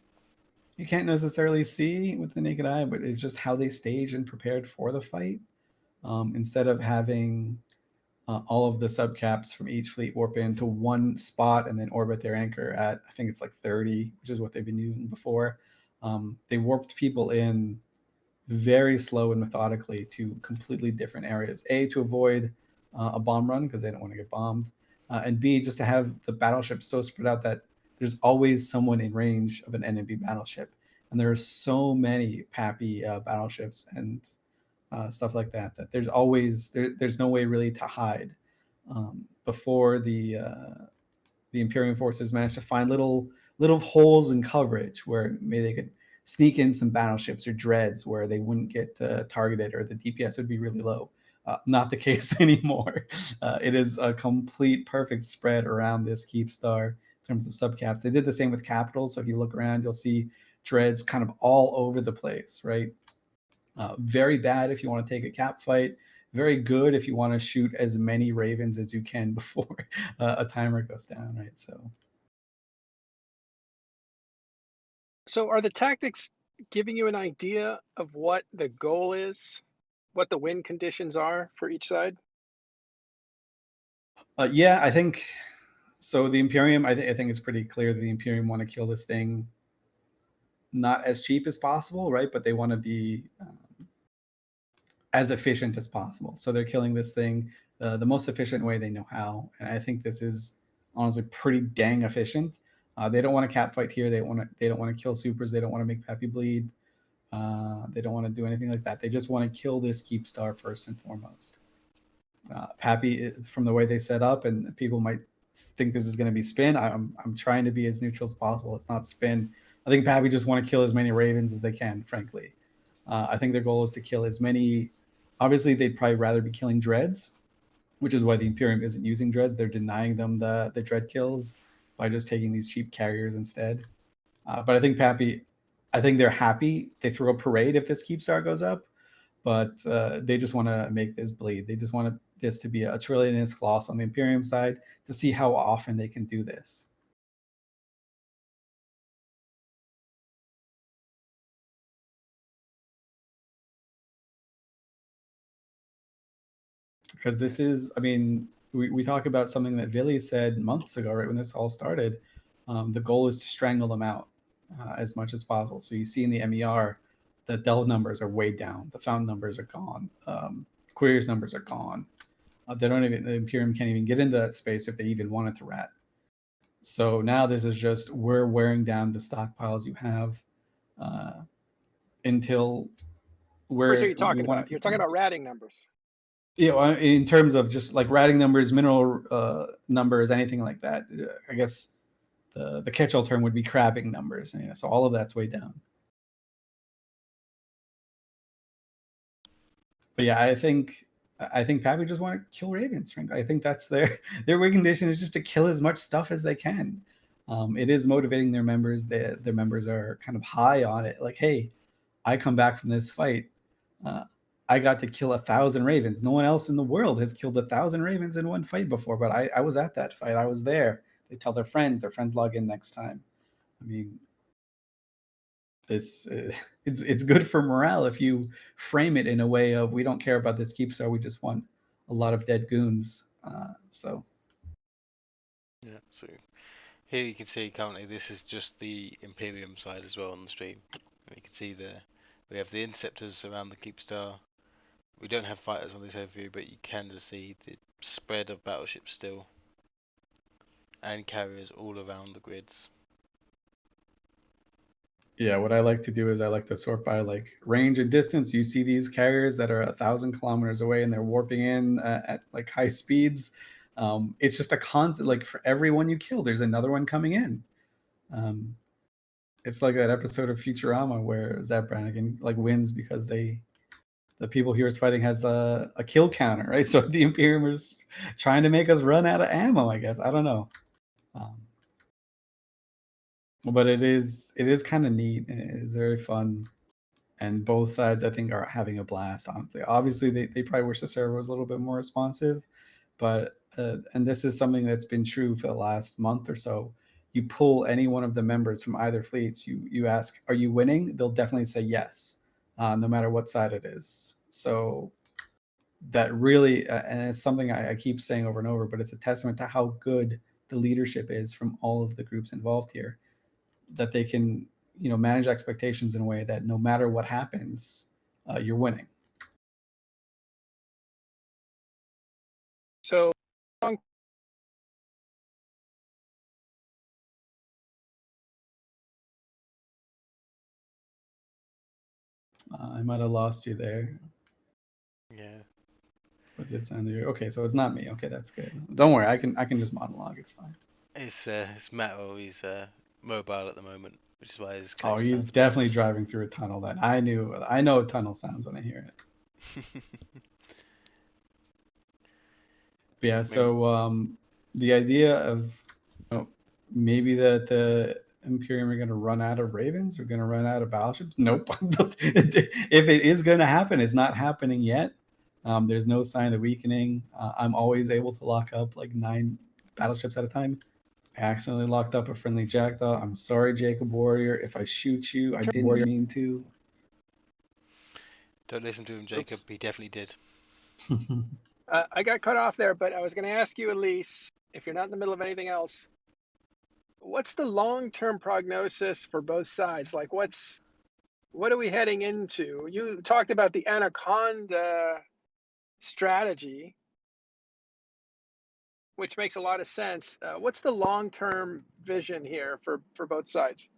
you can't necessarily see with the naked eye, but it's just how they staged and prepared for the fight. Instead of having all of the subcaps from each fleet warp into one spot and then orbit their anchor at, I think it's like 30, which is what they've been doing before. They warped people in very slow and methodically to completely different areas. A, to avoid a bomb run because they don't want to get bombed, and B, just to have the battleship so spread out that there's always someone in range of an enemy battleship. And there are so many PAPI battleships and stuff like that that there's always there's no way really to hide. Before the Imperium forces managed to find little holes in coverage where maybe they could sneak in some battleships or dreads where they wouldn't get targeted or the DPS would be really low. Not the case anymore. It is a complete perfect spread around this Keepstar in terms of subcaps. They did the same with Capital. So if you look around, you'll see dreads kind of all over the place, right? Very bad if you want to take a cap fight. Very good if you want to shoot as many ravens as you can before a timer goes down, right? So are the tactics giving you an idea of what the goal is, what the win conditions are for each side? Yeah, I think so. The Imperium, I think it's pretty clear that the Imperium want to kill this thing not as cheap as possible, right? But they want to be as efficient as possible. So they're killing this thing the most efficient way they know how, and I think this is honestly pretty dang efficient. They don't want to cap fight here. They don't want to kill supers. They don't want to make PAPI bleed. They don't want to do anything like that. They just want to kill this Keepstar first and foremost. PAPI, from the way they set up, and people might think this is going to be spin. I'm trying to be as neutral as possible. It's not spin. I think PAPI just want to kill as many ravens as they can, frankly. I think their goal is to kill as many. Obviously, they'd probably rather be killing dreads, which is why the Imperium isn't using dreads. They're denying them the dread kills by just taking these cheap carriers instead. But I think PAPI, I think they're happy. They throw a parade if this Keepstar goes up, but they just want to make this bleed. They just want this to be a trillionist loss on the Imperium side to see how often they can do this. Because this is, I mean, we talk about something that Vili said months ago, right when this all started. The goal is to strangle them out as much as possible. So you see in the MER, the delve numbers are way down. The found numbers are gone. Queries numbers are gone. The Imperium can't even get into that space if they even wanted to rat. So now this is just, we're wearing down the stockpiles you have until Where are you we talking want about? to. You're talking about ratting numbers. Yeah, in terms of just like ratting numbers, mineral numbers, anything like that. I guess the catch-all term would be crabbing numbers. So all of that's way down. But yeah, I think PAPI just want to kill ravens. Frankly, I think that's their win condition is just to kill as much stuff as they can. It is motivating their members. Their members are kind of high on it. Like, hey, I come back from this fight. I got to kill 1,000 ravens. No one else in the world has killed 1,000 ravens in one fight before, but I was at that fight. I was there. They tell their friends log in next time. I mean, this it's good for morale if you frame it in a way of, we don't care about this Keepstar, we just want a lot of dead goons. So yeah, so here you can see currently this is just the Imperium side as well on the stream. You can see there we have the interceptors around the Keepstar. We don't have fighters on this overview, but you can just see the spread of battleships still and carriers all around the grids. yeah, what I like to do is I like to sort by like range and distance. You see these carriers that are 1,000 kilometers away and they're warping in at like high speeds. It's just a constant, like for every one you kill, there's another one coming in. It's like that episode of Futurama where Zap Brannigan like wins because the people he was fighting has a kill counter, right? So the Imperium is trying to make us run out of ammo, I guess. I don't know. but it is kind of neat and it is very fun. And both sides, I think, are having a blast. Honestly, obviously, they probably wish the server was a little bit more responsive, but and this is something that's been true for the last month or so. You pull any one of the members from either fleets, you ask, "Are you winning?" They'll definitely say yes, no matter what side it is. So that really, and it's something I keep saying over and over, but it's a testament to how good the leadership is from all of the groups involved here, that they can manage expectations in a way that no matter what happens, you're winning. So I might have lost you there. Yeah. But it sounded okay. So it's not me. Okay, that's good. Don't worry. I can just monologue. It's fine. It's Matterall. He's mobile at the moment, which is why his Oh, connection he's sounds a bit definitely odd. driving through a tunnel. That I know a tunnel sounds when I hear it. But yeah. So the idea of maybe that the Imperium are going to run out of Ravens or going to run out of battleships. Nope. If it is going to happen, it's not happening yet. There's no sign of weakening. I'm always able to lock up like 9 battleships at a time. I accidentally locked up a friendly Jackdaw. I'm sorry, Jacob Warrior. If I shoot you, I didn't mean to. Don't listen to him, Jacob. Oops. He definitely did. I got cut off there, but I was going to ask you, Elise, if you're not in the middle of anything else, what's the long-term prognosis for both sides? Like, what are we heading into? You talked about the Anaconda strategy, which makes a lot of sense. What's the long-term vision here for both sides?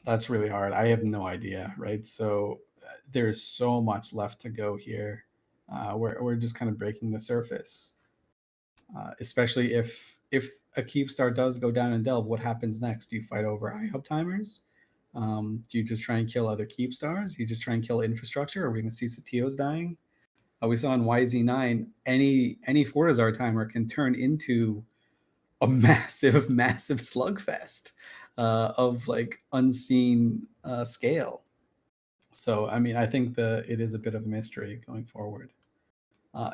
That's really hard. I have no idea, right? So there's so much left to go here. We're just kind of breaking the surface. Especially if a Keepstar does go down and delve, what happens next? Do you fight over iHub timers? Do you just try and kill other Keepstars? Do you just try and kill infrastructure? Are we going to see Satios dying? We saw in YZ9 any Fortizar timer can turn into a massive slugfest of like unseen scale. So I mean, I think it is a bit of a mystery going forward.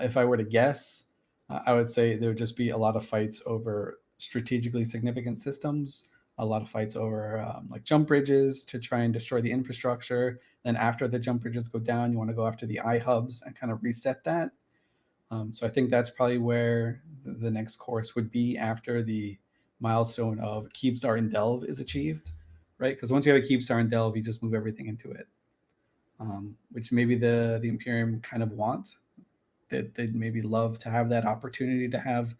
If I were to guess, I would say there would just be a lot of fights over strategically significant systems, a lot of fights over like jump bridges to try and destroy the infrastructure. Then after the jump bridges go down, you want to go after the iHubs and kind of reset that. So I think that's probably where the next course would be after the milestone of Keepstar and Delve is achieved, right? Because once you have a Keepstar and Delve, you just move everything into it, which maybe the Imperium kind of want. That they'd maybe love to have that opportunity to have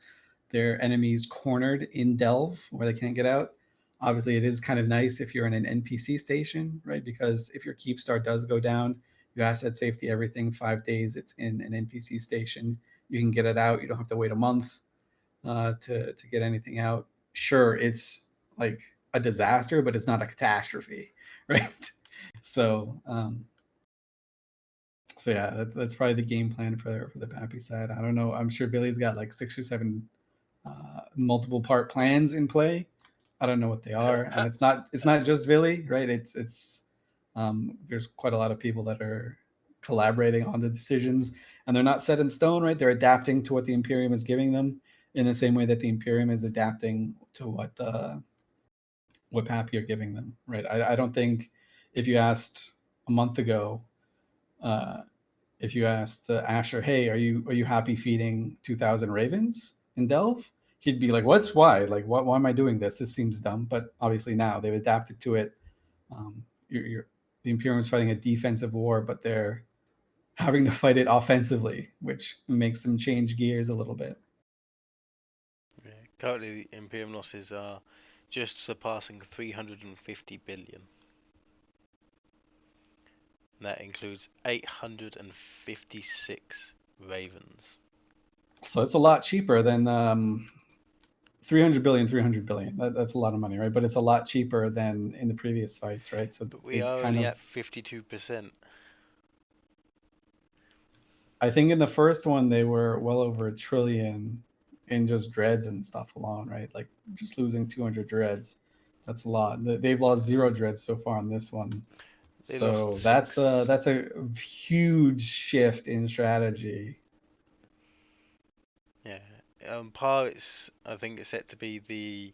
their enemies cornered in Delve where they can't get out. Obviously, it is kind of nice if you're in an NPC station, right? Because if your Keepstar does go down, you asset safety everything 5 days. It's in an NPC station. You can get it out. You don't have to wait a month to get anything out. Sure, it's like a disaster, but it's not a catastrophe, right? So so yeah, that's probably the game plan for the PAPI side. I don't know. I'm sure Billy's got like 6 or 7 multiple part plans in play. I don't know what they are, and it's not just Billy, right? It's there's quite a lot of people that are collaborating on the decisions, and they're not set in stone, right? They're adapting to what the Imperium is giving them in the same way that the Imperium is adapting to what PAPI are giving them, right? I don't think if you asked a month ago. If you asked Asher, "Hey, are you happy feeding 2,000 ravens in Delve?" He'd be like, "What's why? Like, why am I doing this? This seems dumb." But obviously now they've adapted to it. The Imperium's fighting a defensive war, but they're having to fight it offensively, which makes them change gears a little bit. Yeah. Currently, the Imperium losses are just surpassing 350 billion. And that includes 856 ravens. So it's a lot cheaper than 300 billion. That's a lot of money, right? But it's a lot cheaper than in the previous fights, right? So But we are only at 52%. I think in the first one they were well over $1 trillion in just dreads and stuff alone, right? Like just losing 200 dreads, that's a lot. They've lost 0 dreads so far on this one. They So lost that's 6. that's a huge shift in strategy. Yeah. Par, I think it's set to be the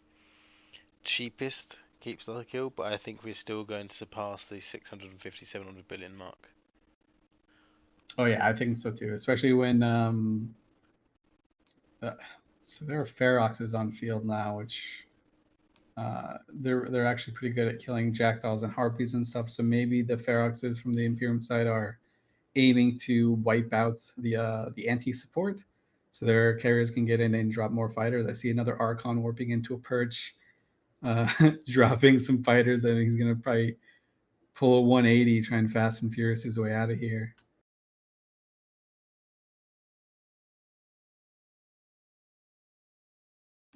cheapest Keepstar kill, but I think we're still going to surpass the 650, 700 billion mark. Oh yeah, I think so too. Especially when so there are Feroxes on field now, which they're actually pretty good at killing jackdaws and harpies and stuff. So maybe the Feroxes from the Imperium side are aiming to wipe out the anti support, so their carriers can get in and drop more fighters. I see another Archon warping into a perch, dropping some fighters, and he's gonna probably pull a 180, try and fast and furious his way out of here.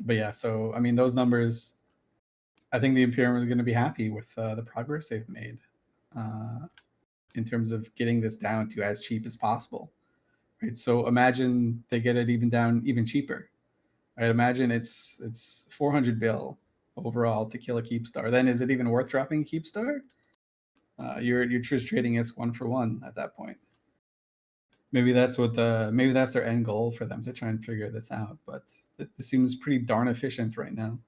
But yeah, so I mean, those numbers, I think the Imperium is going to be happy with the progress they've made in terms of getting this down to as cheap as possible. Right. So imagine they get it even down even cheaper. Right. Imagine it's 400 bill overall to kill a Keepstar. Then is it even worth dropping Keepstar? You're just trading us 1 for 1 at that point. Maybe that's their end goal for them to try and figure this out. But it seems pretty darn efficient right now.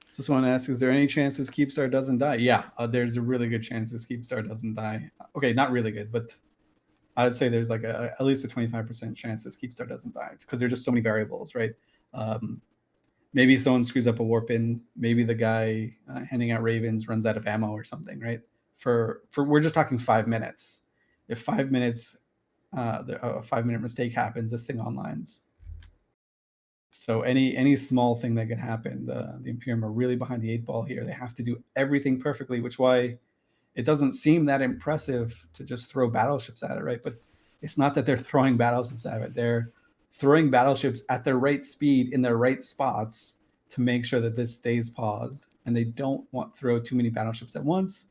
So someone asks, is there any chance this Keepstar doesn't die? Yeah, there's a really good chance this Keepstar doesn't die. Okay, not really good, but I'd say there's like at least a 25% chance this Keepstar doesn't die because there's just so many variables, right? Maybe someone screws up a warp in. Maybe the guy handing out ravens runs out of ammo or something, right? For we're just talking 5 minutes. If 5 minutes, a 5-minute mistake happens, this thing onlines. So any small thing that could happen, the Imperium are really behind the 8 ball here. They have to do everything perfectly, which why it doesn't seem that impressive to just throw battleships at it, right? But it's not that they're throwing battleships at it. They're throwing battleships at their right speed in their right spots to make sure that this stays paused. And they don't want to throw too many battleships at once.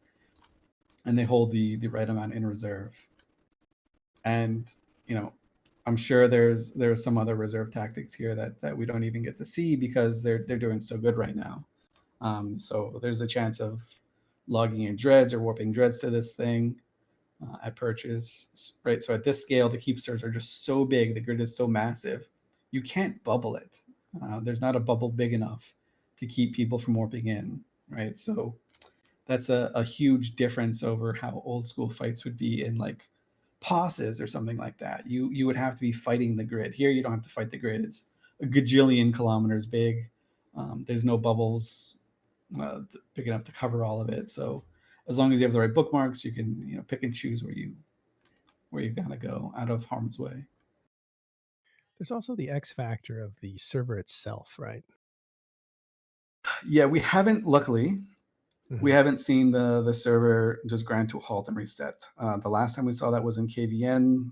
And they hold the right amount in reserve. And, you know, I'm sure there's some other reserve tactics here that we don't even get to see because they're doing so good right now. So there's a chance of logging in dreads or warping dreads to this thing at purchase, right? So at this scale, the Keepstars are just so big, the grid is so massive, you can't bubble it. There's not a bubble big enough to keep people from warping in, right? So that's a huge difference over how old school fights would be in like pauses or something like that. You would have to be fighting the grid. Here, you don't have to fight the grid. It's a gajillion kilometers big. There's no bubbles big enough to cover all of it. So as long as you have the right bookmarks, you can pick and choose where you gotta go out of harm's way. There's also the X factor of the server itself, right? Yeah, we haven't. Luckily, we Mhm. haven't seen the server just grind to a halt and reset. The last time we saw that was in KVN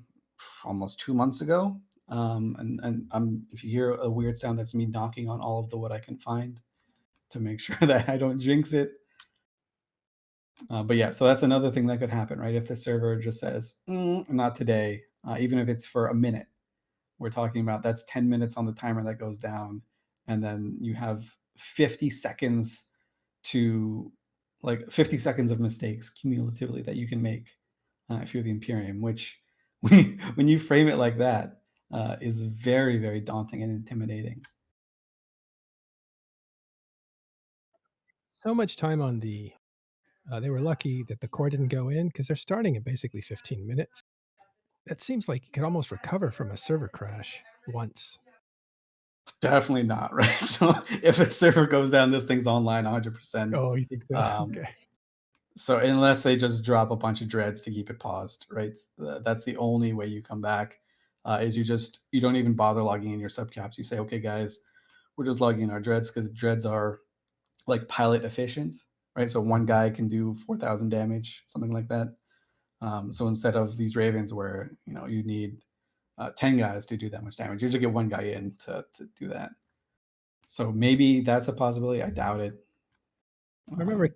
almost 2 months ago. And if you hear a weird sound, that's me knocking on all of the wood I can find to make sure that I don't jinx it. But yeah, so that's another thing that could happen, right? If the server just says, not today, even if it's for a minute, we're talking about that's 10 minutes on the timer that goes down. And then you have 50 seconds to 50 seconds of mistakes cumulatively that you can make if you're the Imperium, which when you frame it like that is very, very daunting and intimidating. So much time on the. They were lucky that the core didn't go in because they're starting at basically 15 minutes. That seems like you could almost recover from a server crash once. Definitely not, right? So if the server goes down, this thing's online 100%. Oh, you think so? Um, Okay. So unless they just drop a bunch of dreads to keep it paused, right? That's the only way you come back. Is you don't even bother logging in your subcaps. You say, okay, guys, we're just logging in our dreads because dreads are like pilot efficient, right? So one guy can do 4,000 damage, something like that. So instead of these ravens where you need 10 guys to do that much damage, you just get one guy in to do that. So maybe that's a possibility. I doubt it. I remember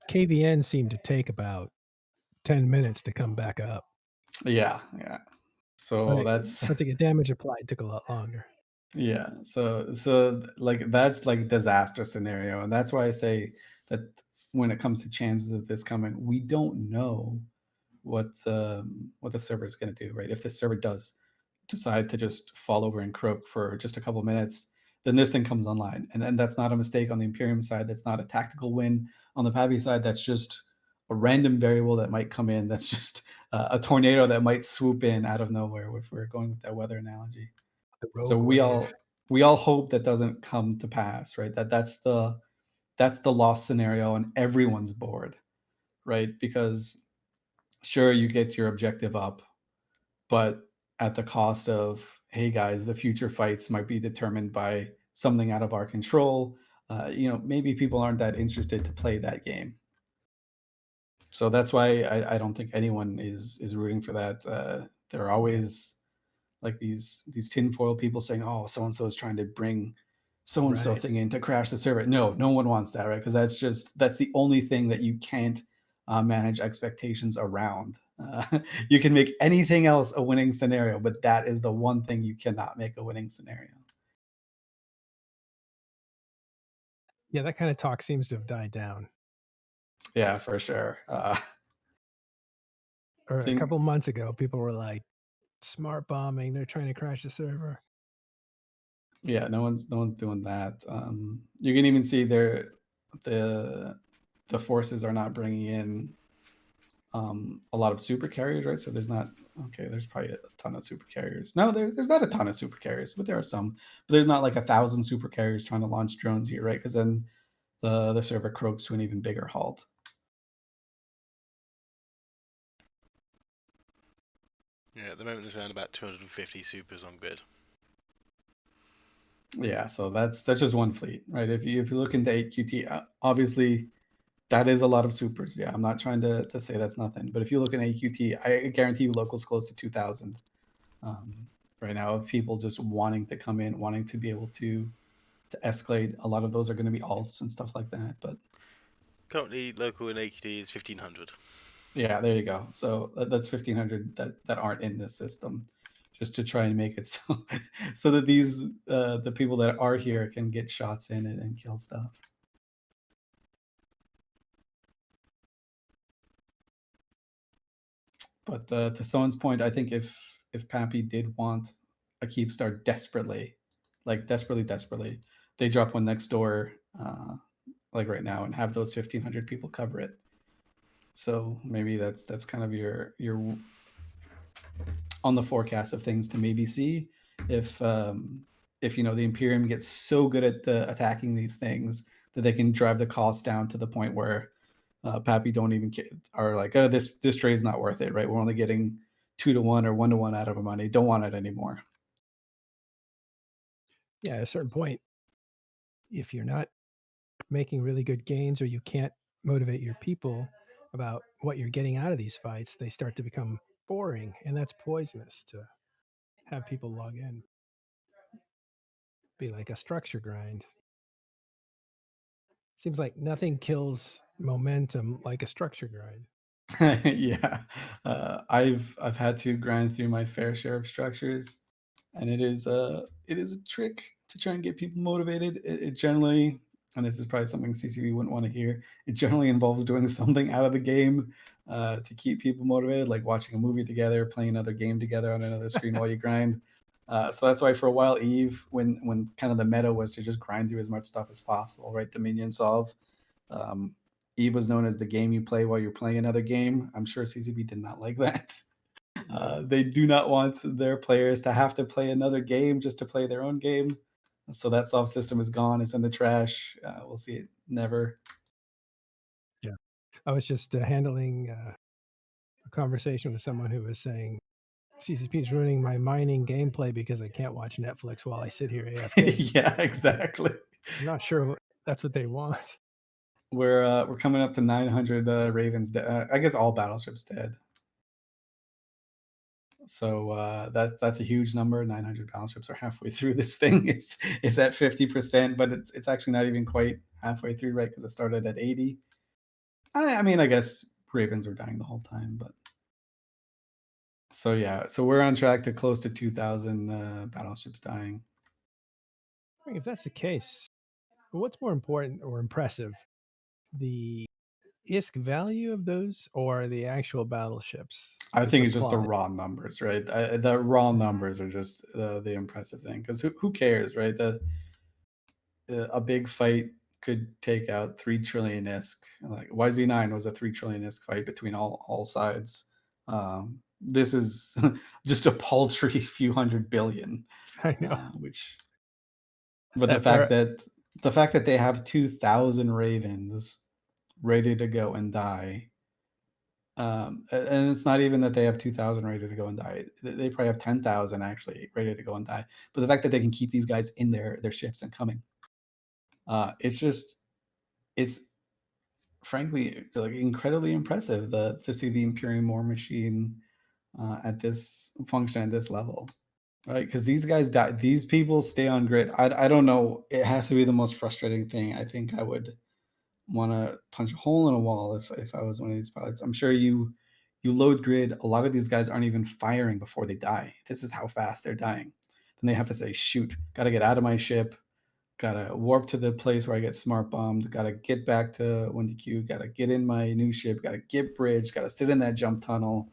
KVN seemed to take about 10 minutes to come back up. Yeah. So But that's to get damage applied took a lot longer. yeah. So like that's like disaster scenario, and that's why I say that when it comes to chances of this coming, we don't know what the server is going to do, right? If the server does decide to just fall over and croak for just a couple minutes, then this thing comes online, and then that's not a mistake on the Imperium side. That's not a tactical win on the PAPI side. That's just a random variable that might come in. That's just a tornado that might swoop in out of nowhere. If we're going with that weather analogy, The so rogue wave. we all hope that doesn't come to pass, right? That's the loss scenario on everyone's board, right? Because sure, you get your objective up, but at the cost of, hey guys, the future fights might be determined by something out of our control. Maybe people aren't that interested to play that game. So that's why I don't think anyone is rooting for that. There are always like these tinfoil people saying, "Oh, so and so is trying to bring so and so Right. thing in to crash the server." No one wants that, right? Because that's the only thing that you can't manage expectations around. You can make anything else a winning scenario, but that is the one thing you cannot make a winning scenario. Yeah, that kind of talk seems to have died down. Yeah, for sure. Or a seem- couple months ago, people were like, smart bombing, they're trying to crash the server. yeah, no one's doing that. You can even see the forces are not bringing in a lot of super carriers, right? So there's not there's probably a ton of super carriers. No, there's not a ton of super carriers, but there are some. But there's not like 1,000 super carriers trying to launch drones here, right? Because then the server croaks to an even bigger halt. Yeah, at the moment there's around about 250 supers on grid. Yeah, so that's just one fleet, right? If you look into 8QT, obviously that is a lot of supers. Yeah, I'm not trying to say that's nothing, but if you look at AQT, I guarantee you locals close to 2,000 right now of people just wanting to come in, wanting to be able to escalate. A lot of those are going to be alts and stuff like that. But Currently, local in AQD is 1,500. yeah, there you go. So that's 1,500 that aren't in this system, just to try and make it so that these the people that are here can get shots in it and kill stuff. But to someone's point, I think if PAPI did want a Keepstar desperately, they drop one next door, like right now, and have those 1,500 people cover it. So maybe that's kind of your on the forecast of things to maybe see if the Imperium gets so good at attacking these things that they can drive the cost down to the point where PAPI don't even are like, oh, this trade is not worth it, right? We're only getting 2-to-1 or 1-to-1 out of our money. Don't want it anymore. Yeah, at a certain point, if you're not making really good gains or you can't motivate your people about what you're getting out of these fights, they start to become boring, and that's poisonous to have people log in. Be like a structure grind. Seems like nothing kills momentum like a structure grind. Yeah, I've had to grind through my fair share of structures, and it is a trick to try and get people motivated. It generally, and this is probably something CCV wouldn't want to hear, it generally involves doing something out of the game to keep people motivated, like watching a movie together, playing another game together on another screen while you grind. So that's why for a while, Eve, when kind of the meta was to just grind through as much stuff as possible, right? Dominion solve. Eve was known as the game you play while you're playing another game. I'm sure CCB did not like that. They do not want their players to have to play another game just to play their own game. So that solve system is gone. It's in the trash. We'll see it never. Yeah. I was just handling a conversation with someone who was saying, CCP is ruining my mining gameplay because I can't watch Netflix while I sit here AFK. Yeah, exactly. I'm not sure that's what they want. We're coming up to 900 Ravens dead. I guess all battleships dead. So that's a huge number. 900 battleships are halfway through this thing. It's at 50%, but it's actually not even quite halfway through, right? Because it started at 80. I mean, I guess Ravens were dying the whole time. But so yeah, so we're on track to close to 2,000 battleships dying. If that's the case, what's more important or impressive, the ISK value of those or the actual battleships? I the think it's just the supply? raw numbers, right? The raw numbers are just the impressive thing, because who cares, right? A big fight could take out 3 trillion ISK. Like YZ9 was a 3 trillion ISK fight between all sides. This is just a paltry few hundred billion, I know. But That the fact that they have 2,000 Ravens ready to go and die. And it's not even that they have 2,000 ready to go and die. They probably have 10,000 actually ready to go and die. But the fact that they can keep these guys in their ships and coming, it's frankly like incredibly impressive to see the Imperium War Machine at this function at this level, right? Because these guys die. These people stay on grid. I don't know. It has to be the most frustrating thing. I think I would want to punch a hole in a wall if I was one of these pilots. I'm sure you load grid. A lot of these guys aren't even firing before they die. This is how fast they're dying. Then they have to say, shoot, got to get out of my ship. Got to warp to the place where I get smart bombed. Got to get back to Windy Q. Got to get in my new ship. Got to get bridge. Got to sit in that jump tunnel.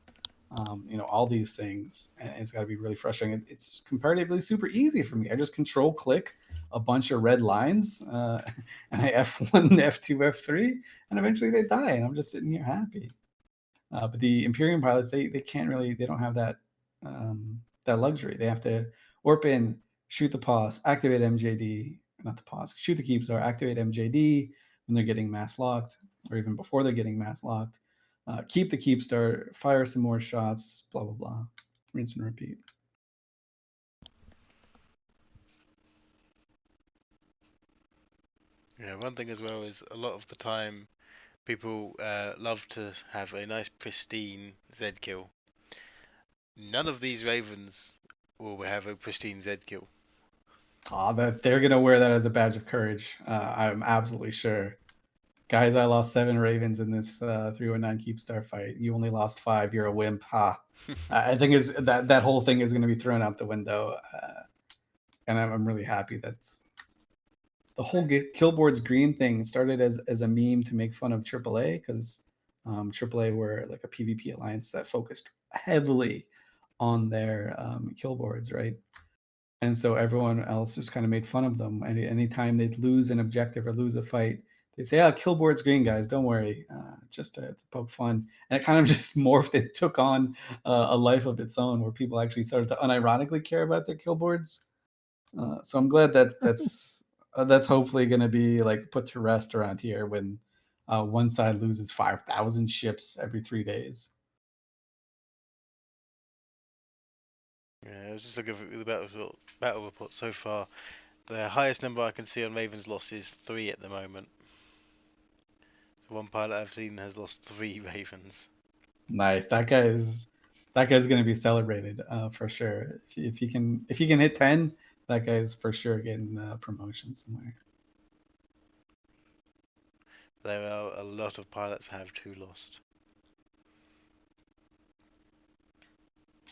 All these things. And it's got to be really frustrating. It's comparatively super easy for me. I just control click a bunch of red lines, and I F1, F2, F3, and eventually they die, and I'm just sitting here happy. But the Imperium pilots, they can't really, they don't have that that luxury. They have to warp in, shoot the pause, activate MJD, not the pause, shoot the Keepstar, activate MJD when they're getting mass locked, or even before they're getting mass locked. Keep the Keepstar, fire some more shots, blah, blah, blah. Rinse and repeat. Yeah, one thing as well is a lot of the time people love to have a nice pristine Z kill. None of these Ravens will have a pristine Z kill. That they're gonna wear that as a badge of courage. I'm absolutely sure. Guys, I lost 7 Ravens in this 319 Keepstar fight. You only lost 5. You're a wimp. Ha! I think is that whole thing is going to be thrown out the window, and I'm really happy that the whole Killboards Green thing started as a meme to make fun of AAA, because AAA were like a PvP alliance that focused heavily on their killboards, right? And so everyone else just kind of made fun of them. Anytime they'd lose an objective or lose a fight, they'd say, "Oh, Killboard's green, guys. Don't worry," just to poke fun. And it kind of just morphed and took on a life of its own, where people actually started to unironically care about their Killboards. So I'm glad that that's hopefully going to be like put to rest around here when one side loses 5,000 ships every 3 days. Yeah, I was just looking at the battle report so far. The highest number I can see on Raven's loss is 3 at the moment. So one pilot I've seen has lost 3 Ravens. Nice. That guy's going to be celebrated for sure. If he can hit 10, that guy's for sure getting promotion somewhere. There are a lot of pilots have 2 lost.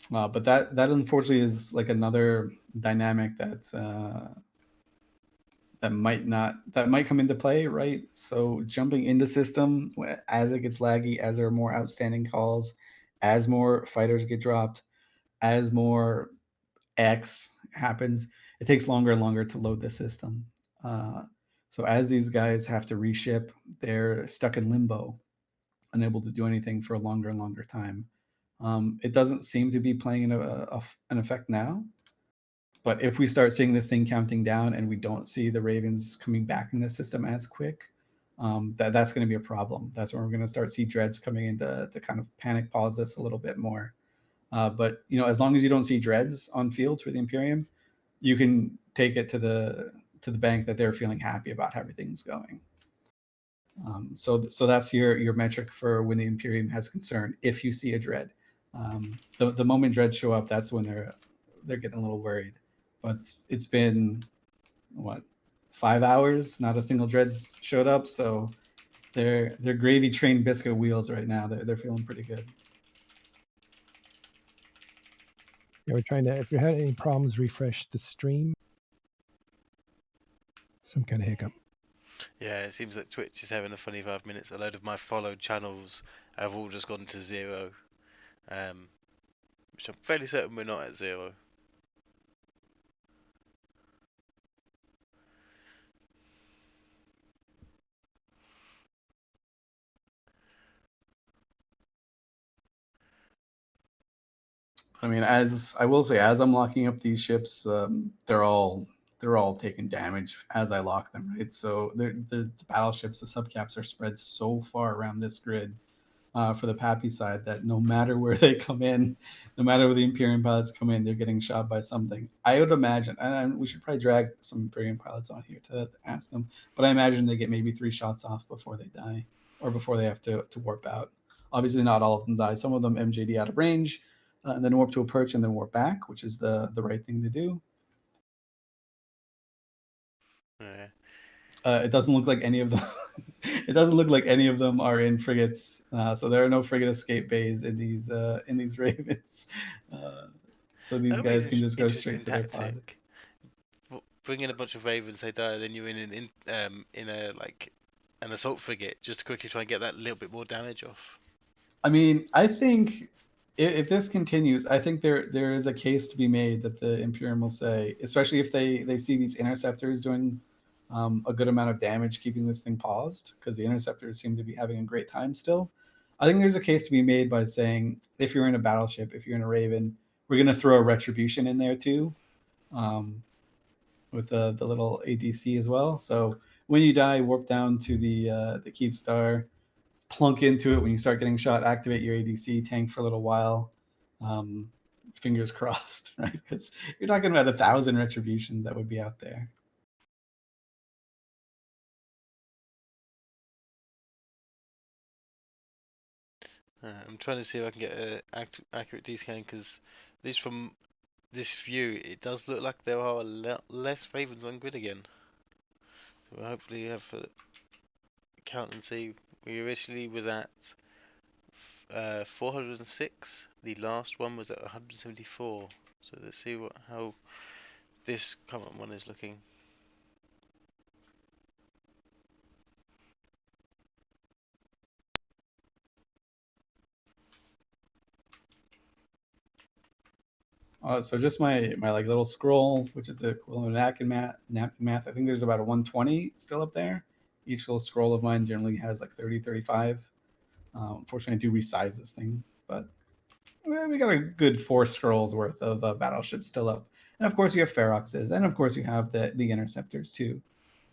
But that unfortunately is like another dynamic that might come into play, right? So jumping into system as it gets laggy, as there are more outstanding calls, as more fighters get dropped, as more X happens, it takes longer and longer to load the system. So as these guys have to reship, they're stuck in limbo, unable to do anything for a longer and longer time. It doesn't seem to be playing an effect now, but if we start seeing this thing counting down and we don't see the Ravens coming back in the system as quick, that's going to be a problem. That's when we're going to start see dreads coming in to kind of panic pause this a little bit more. But as long as you don't see dreads on field for the Imperium, you can take it to the bank that they're feeling happy about how everything's going. So that's your metric for when the Imperium has concern. If you see a dread, the moment dreads show up, that's when they're getting a little worried. But it's been 5 hours, not a single dreads showed up, so They're gravy train biscuit wheels right now. They're feeling pretty good. Yeah, we're trying to. If you had any problems, refresh the stream. Some kind of hiccup. Yeah, it seems like Twitch is having a funny 5 minutes. A load of my followed channels have all just gone to 0, which I'm fairly certain we're not at 0. I mean, as I will say, as I'm locking up these ships, they're all taking damage as I lock them, right? So the battleships, the subcaps are spread so far around this grid for the PAPI side that no matter where they come in, no matter where the Imperium pilots come in, they're getting shot by something. I would imagine, and we should probably drag some Imperium pilots on here to ask them, but I imagine they get maybe 3 shots off before they die or before they have to warp out. Obviously, not all of them die. Some of them MJD out of range. And then warp to a perch and then warp back, which is the right thing to do. Yeah. It doesn't look like any of them. It doesn't look like any of them are in frigates. So there are no frigate escape bays in these Ravens. So these guys can just go straight for their pod. Bring in a bunch of Ravens, they die, then you're in a like an assault frigate just to quickly try and get that little bit more damage off. I mean, I think if this continues, I think there is a case to be made that the Imperium will say, especially if they see these interceptors doing a good amount of damage, keeping this thing paused, because the interceptors seem to be having a great time still. I think there's a case to be made by saying, if you're in a battleship, if you're in a Raven, we're going to throw a retribution in there too, with the little ADC as well. So when you die, warp down to the Keepstar, plunk into it. When you start getting shot, activate your ADC, tank for a little while. Fingers crossed, right? Because you're talking about 1,000 retributions that would be out there. I'm trying to see if I can get an accurate D-scan, because at least from this view, it does look like there are a lot less Ravens on grid again. So we'll hopefully have a count and see. We originally was at 406. The last one was at 174. So let's see how this current one is looking. So just my like little scroll, which is the equivalent of napkin math. I think there's about a 120 still up there. Each little scroll of mine generally has like 30, 35. Unfortunately, I do resize this thing, but we got a good 4 scrolls worth of battleships still up. And of course, you have Feroxes, and of course, you have the interceptors too.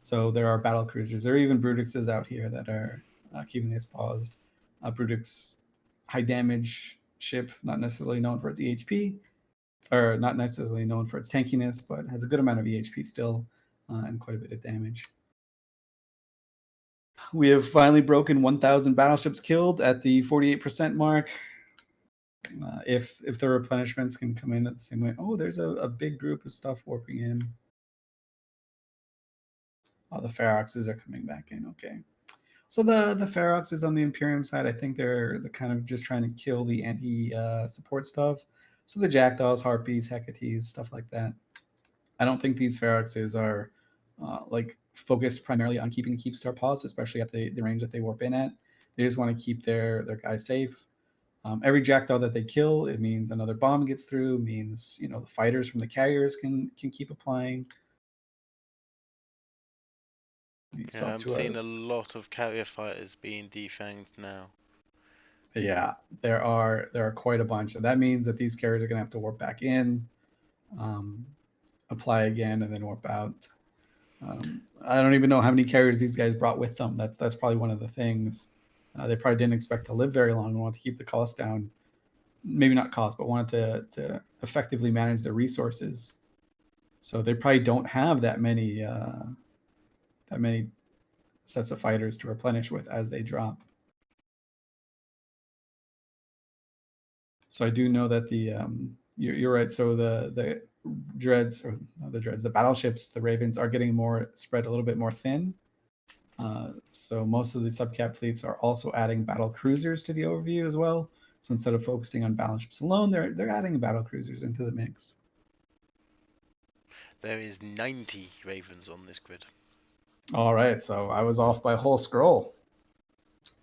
So there are battle cruisers. There are even Brutixes out here that are keeping this paused. Brutix, high damage ship, not necessarily known for its EHP, or not necessarily known for its tankiness, but has a good amount of EHP still, and quite a bit of damage. We have finally broken 1,000 battleships killed at the 48% mark. If the replenishments can come in at the same way. Oh, there's a big group of stuff warping in. Oh, the Feroxes are coming back in. Okay. So the Feroxes on the Imperium side, I think they're kind of just trying to kill the anti-support stuff. So the Jackdaws, Harpies, Hecates, stuff like that. I don't think these Feroxes are like focused primarily on keeping Keepstar paused, especially at the range that they warp in at. They just want to keep their guys safe. Every Jackdaw that they kill, it means another bomb gets through. Means the fighters from the carriers can keep applying. Yeah, I'm seeing a lot of carrier fighters being defanged now. Yeah, there are quite a bunch. And that means that these carriers are going to have to warp back in, apply again, and then warp out. I don't even know how many carriers these guys brought with them. That's probably one of the things. They probably didn't expect to live very long and wanted to keep the cost down. Maybe not cost, but wanted to effectively manage their resources. So they probably don't have that many sets of fighters to replenish with as they drop. So I do know that you're right. So the dreads, or not the dreads, the battleships, the Ravens are getting more spread a little bit more thin. So most of the subcap fleets are also adding battle cruisers to the overview as well. So instead of focusing on battleships alone, they're adding battle cruisers into the mix. There is 90 Ravens on this grid. All right, so I was off by a whole scroll.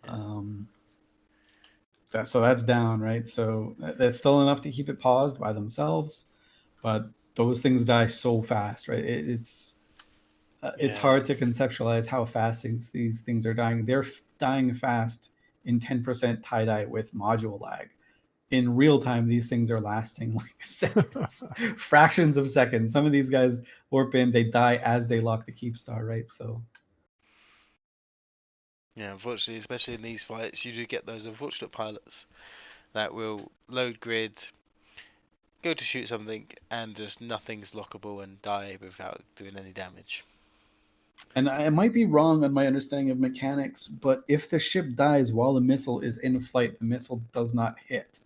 Yeah. So that's down, right? So that's still enough to keep it paused by themselves, but those things die so fast, right? It's hard to Yes. conceptualize how fast these things are dying. They're dying fast in 10% tie-dye with module lag. In real time, these things are lasting like seconds, fractions of seconds. Some of these guys warp in, they die as they lock the Keepstar, right? So Yeah, unfortunately, especially in these fights, you do get those unfortunate pilots that will load grid, go to shoot something, and just nothing's lockable and die without doing any damage. and I might be wrong on my understanding of mechanics, but if the ship dies while the missile is in flight, the missile does not hit.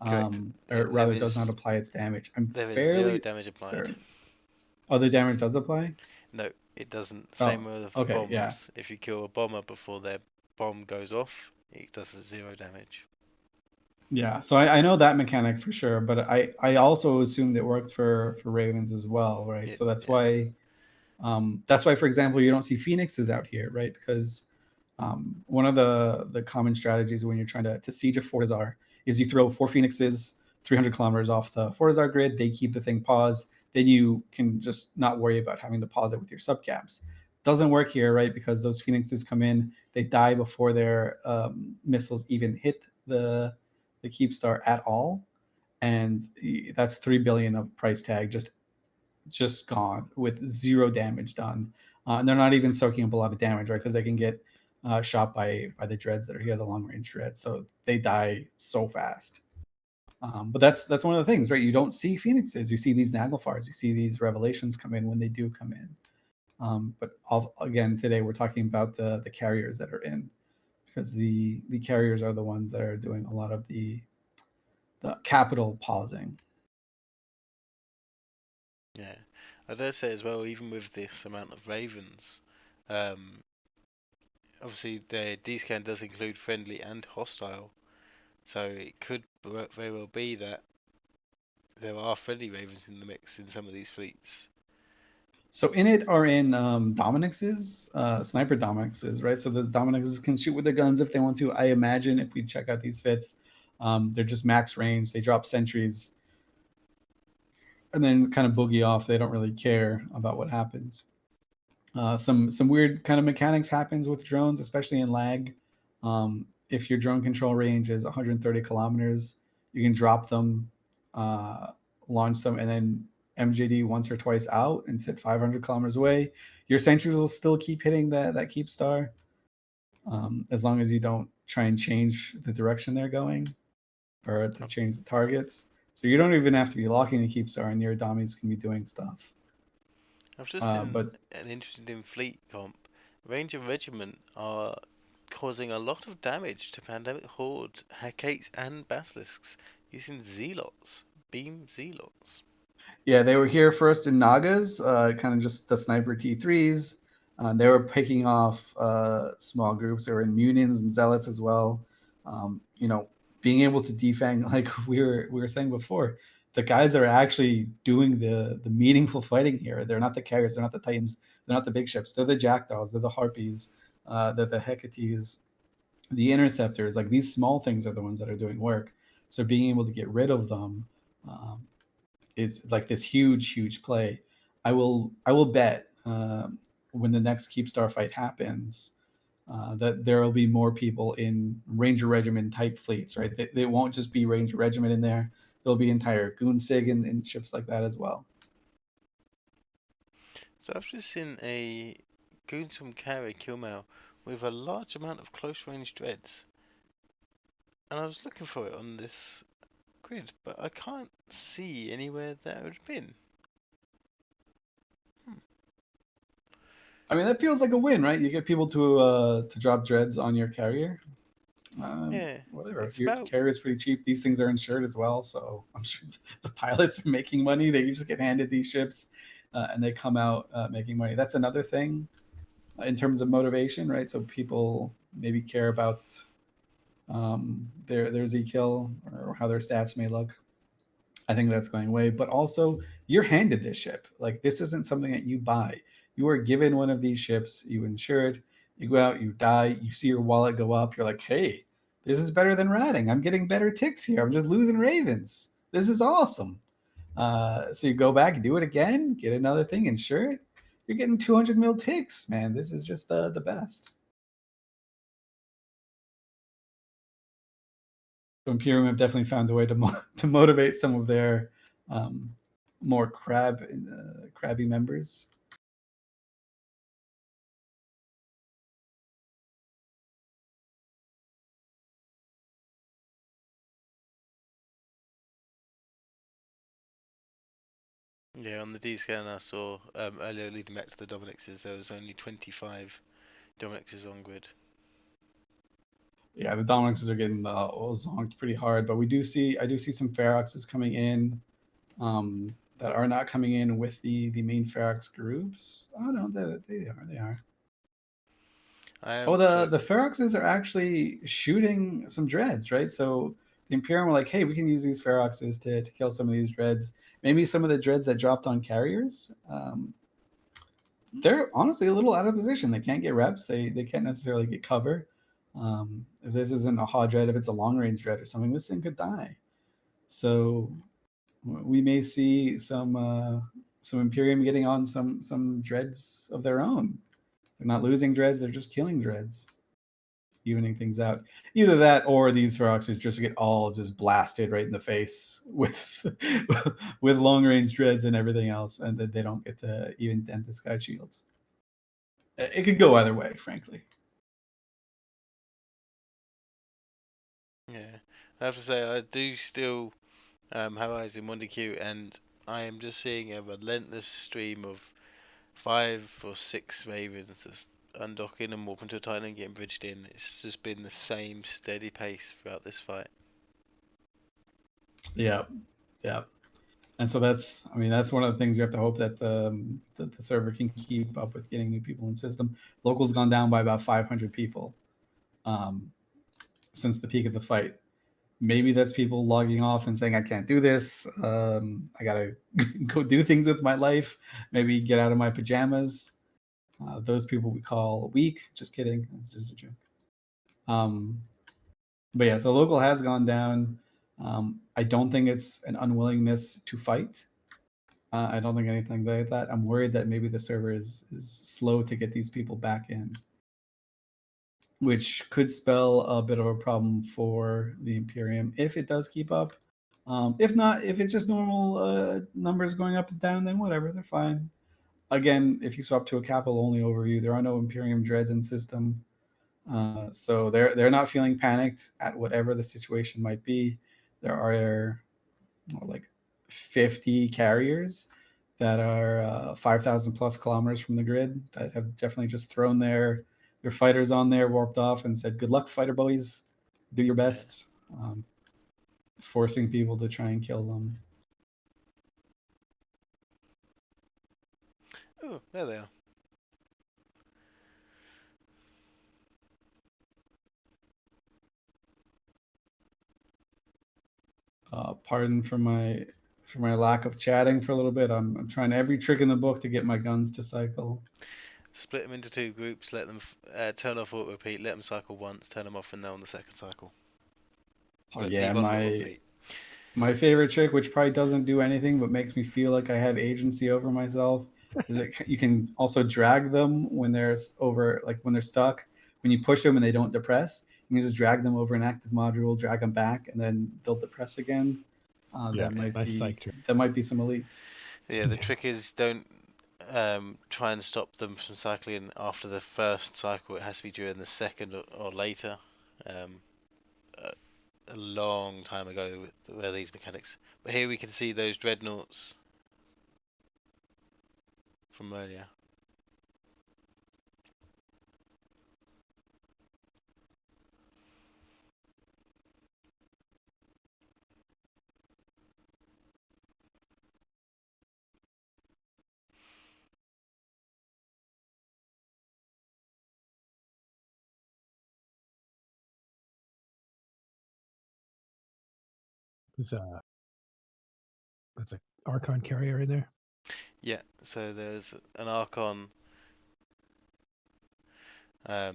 Correct. Or There rather does not is apply its damage. I'm there is 0 fairly damage applied. certain. Oh, the damage does apply? No, it doesn't. Oh, Same with the okay, bombs. yeah. If you kill a bomber before their bomb goes off, it does 0 damage. Yeah, so I know that mechanic for sure, but I also assumed it worked for Ravens as well, right? So that's why, for example, you don't see Phoenixes out here, right? Because one of the common strategies when you're trying to siege a Fortizar is you throw 4 Phoenixes 300 kilometers off the Fortizar grid. They keep the thing paused. Then you can just not worry about having to pause it with your subcaps. Doesn't work here, right? Because those Phoenixes come in, they die before their missiles even hit the Keepstar at all, and that's 3 billion of price tag just gone with 0 damage done. And they're not even soaking up a lot of damage, right? Because they can get shot by the dreads that are here, the long range dreads. So they die so fast. But that's one of the things, right? You don't see Phoenixes. You see these Naglfars. You see these revelations come in when they do come in. But again, today we're talking about the carriers that are in, because the carriers are the ones that are doing a lot of the capital pausing. Yeah, I dare say as well, even with this amount of Ravens, obviously the D-scan does include friendly and hostile, so it could very well be that there are friendly Ravens in the mix in some of these fleets. So in it are in Dominix's, sniper Dominix's, right? So the Dominixes can shoot with their guns if they want to. I imagine if we check out these fits, they're just max range. They drop sentries and then kind of boogie off. They don't really care about what happens. Some weird kind of mechanics happens with drones, especially in lag. If your drone control range is 130 kilometers, you can drop them, launch them, and then MJD once or twice out and sit 500 kilometers away. Your sentries will still keep hitting that Keepstar, as long as you don't try and change the direction they're going or to change the targets. So you don't even have to be locking the Keepstar, and your dummies can be doing stuff. I've just seen an interesting fleet comp. Range and Regiment are causing a lot of damage to Pandemic Horde, Hecates, and Basilisks using Zealots, beam Zealots. Yeah, they were here first in Nagas, kind of just the sniper T3s. They were picking off small groups. They were in Munions and Zealots as well. Being able to defang, like we were saying before, the guys that are actually doing the meaningful fighting here, they're not the carriers, they're not the Titans, they're not the big ships, they're the Jackdaws, they're the Harpies, they're the Hecates, the Interceptors. Like these small things are the ones that are doing work. So being able to get rid of them is like this huge play. I will bet when the next Keepstar fight happens, that there will be more people in Ranger Regiment type fleets, right? They won't just be Ranger Regiment in there. There'll be entire Goonsig and ships like that as well. So I've just seen a Goonsum carrier Killmail with a large amount of close range dreads, and I was looking for it on this grid, but I can't see anywhere that it would have been. I mean, that feels like a win, right? You get people to drop dreads on your carrier. Yeah, whatever. Your carrier is pretty cheap. These things are insured as well, so I'm sure the pilots are making money. They usually get handed these ships, and they come out making money. That's another thing. in terms of motivation, right? So people maybe care about their Z kill or how their stats may look. I think that's going away. But also, you're handed this ship. Like, this isn't something that you buy. You are given one of these ships. You insure it. You go out. You die. You see your wallet go up. You're like, hey, this is better than ratting. I'm getting better ticks here. I'm just losing ravens. This is awesome. So you go back, do it again, get another thing, insure it. You're getting 200 mil ticks, man. This is just the best. So Imperium have definitely found a way to motivate some of their more crabby members. Yeah, on the D scan I saw earlier leading back to the Dominixes, there was only 25 Dominixes on grid. Yeah, the Dominixes are getting zonked pretty hard, but I do see some Feroxes coming in that are not coming in with the main Ferox groups. Oh no, they are. The Feroxes are actually shooting some dreads, right? So the Imperium were like, hey, we can use these Feroxes to kill some of these dreads. Maybe some of the dreads that dropped on carriers. They're honestly a little out of position. They can't get reps. They can't necessarily get cover. If this isn't a hot dread, if it's a long range dread or something, this thing could die. So we may see some Imperium getting on some dreads of their own. They're not losing dreads; they're just killing dreads, evening things out. Either that, or these Feroxes just get all just blasted right in the face with with long range dreads and everything else, and that they don't get to even dent the sky shields. It could go either way, frankly. Yeah, I have to say I do still have eyes in Montague, and I am just seeing a relentless stream of 5 or 6 Ravens just undocking and warping to a Titan and getting bridged in. It's just been the same steady pace throughout this fight. Yeah. And so that's one of the things you have to hope that the server can keep up with getting new people in system. Local's gone down by about 500 people since the peak of the fight. Maybe that's people logging off and saying, I can't do this. I gotta go do things with my life. Maybe get out of my pajamas. Those people we call weak. Just kidding. It's just a joke. But yeah, so local has gone down. I don't think it's an unwillingness to fight. I don't think anything like that. I'm worried that maybe the server is slow to get these people back in, which could spell a bit of a problem for the Imperium if it does keep up. If not, if it's just normal numbers going up and down, then whatever, they're fine. Again, if you swap to a capital only overview, there are no Imperium dreads in system, so they're not feeling panicked at whatever the situation might be. There are like 50 carriers that are 5,000 plus kilometers from the grid that have definitely just thrown their fighters on there, warped off, and said, "Good luck, fighter boys. Do your best." Forcing people to try and kill them. Oh, there they are. Pardon for my lack of chatting for a little bit. I'm trying every trick in the book to get my guns to cycle. Split them into 2 groups, let them turn off auto repeat, let them cycle once, turn them off, and they're on the second cycle. Oh But yeah, leave on auto repeat. my favorite trick, which probably doesn't do anything but makes me feel like I have agency over myself, is that you can also drag them when they're over, like when they're stuck. When you push them and they don't depress, you can just drag them over an active module, drag them back, and then they'll depress again. Yeah, that might nice be psych trick. that might be some elite. Yeah, the trick is don't try and stop them from cycling after the first cycle. It has to be during the second or later. A long time ago were these mechanics. But here we can see those Dreadnoughts from earlier. There's that's a Archon carrier in there. Yeah, so there's an Archon that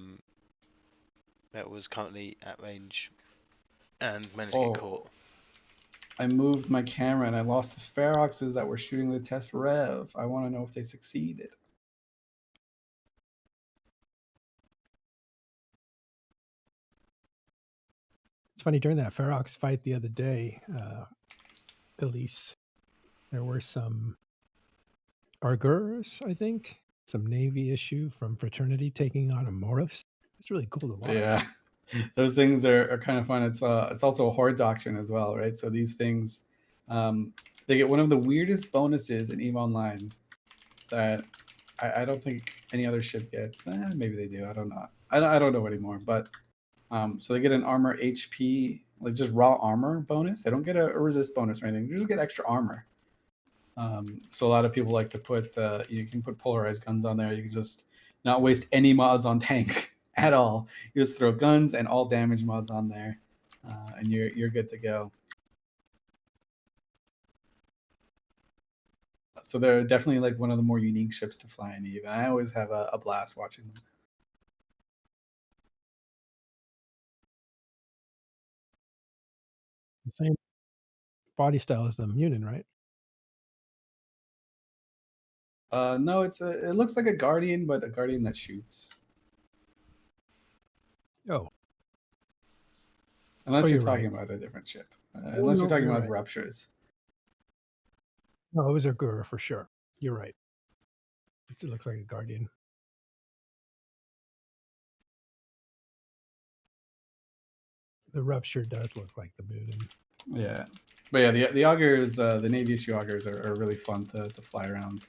was currently at range and managed to get caught. I moved my camera and I lost the Feroxes that were shooting the test rev. I want to know if they succeeded. It's funny, during that Ferox fight the other day, Elise, there were some Argurs, I think, some Navy issue from Fraternity taking on a Morris. It's really cool to watch. Yeah, those things are kind of fun. It's also a horde doctrine as well, right? So these things, they get one of the weirdest bonuses in EVE Online that I don't think any other ship gets. Maybe they do. I don't know. I don't know anymore. But so they get an armor HP, like just raw armor bonus. They don't get a resist bonus or anything. They just get extra armor. So a lot of people like to put you can put polarized guns on there. You can just not waste any mods on tanks at all. You just throw guns and all damage mods on there, and you're good to go. So they're definitely like one of the more unique ships to fly in EVE. I always have a blast watching them. The same body style as the Munin, right? No, it looks like a Guardian, but a Guardian that shoots. Oh. Unless you're you're talking right. about a different ship. Unless you're talking about Ruptures. No, it was a Gur for sure. You're right. It looks like a Guardian. The Rupture does look like the Munin. Yeah. But yeah, the augers, the Navy issue augers are really fun to fly around.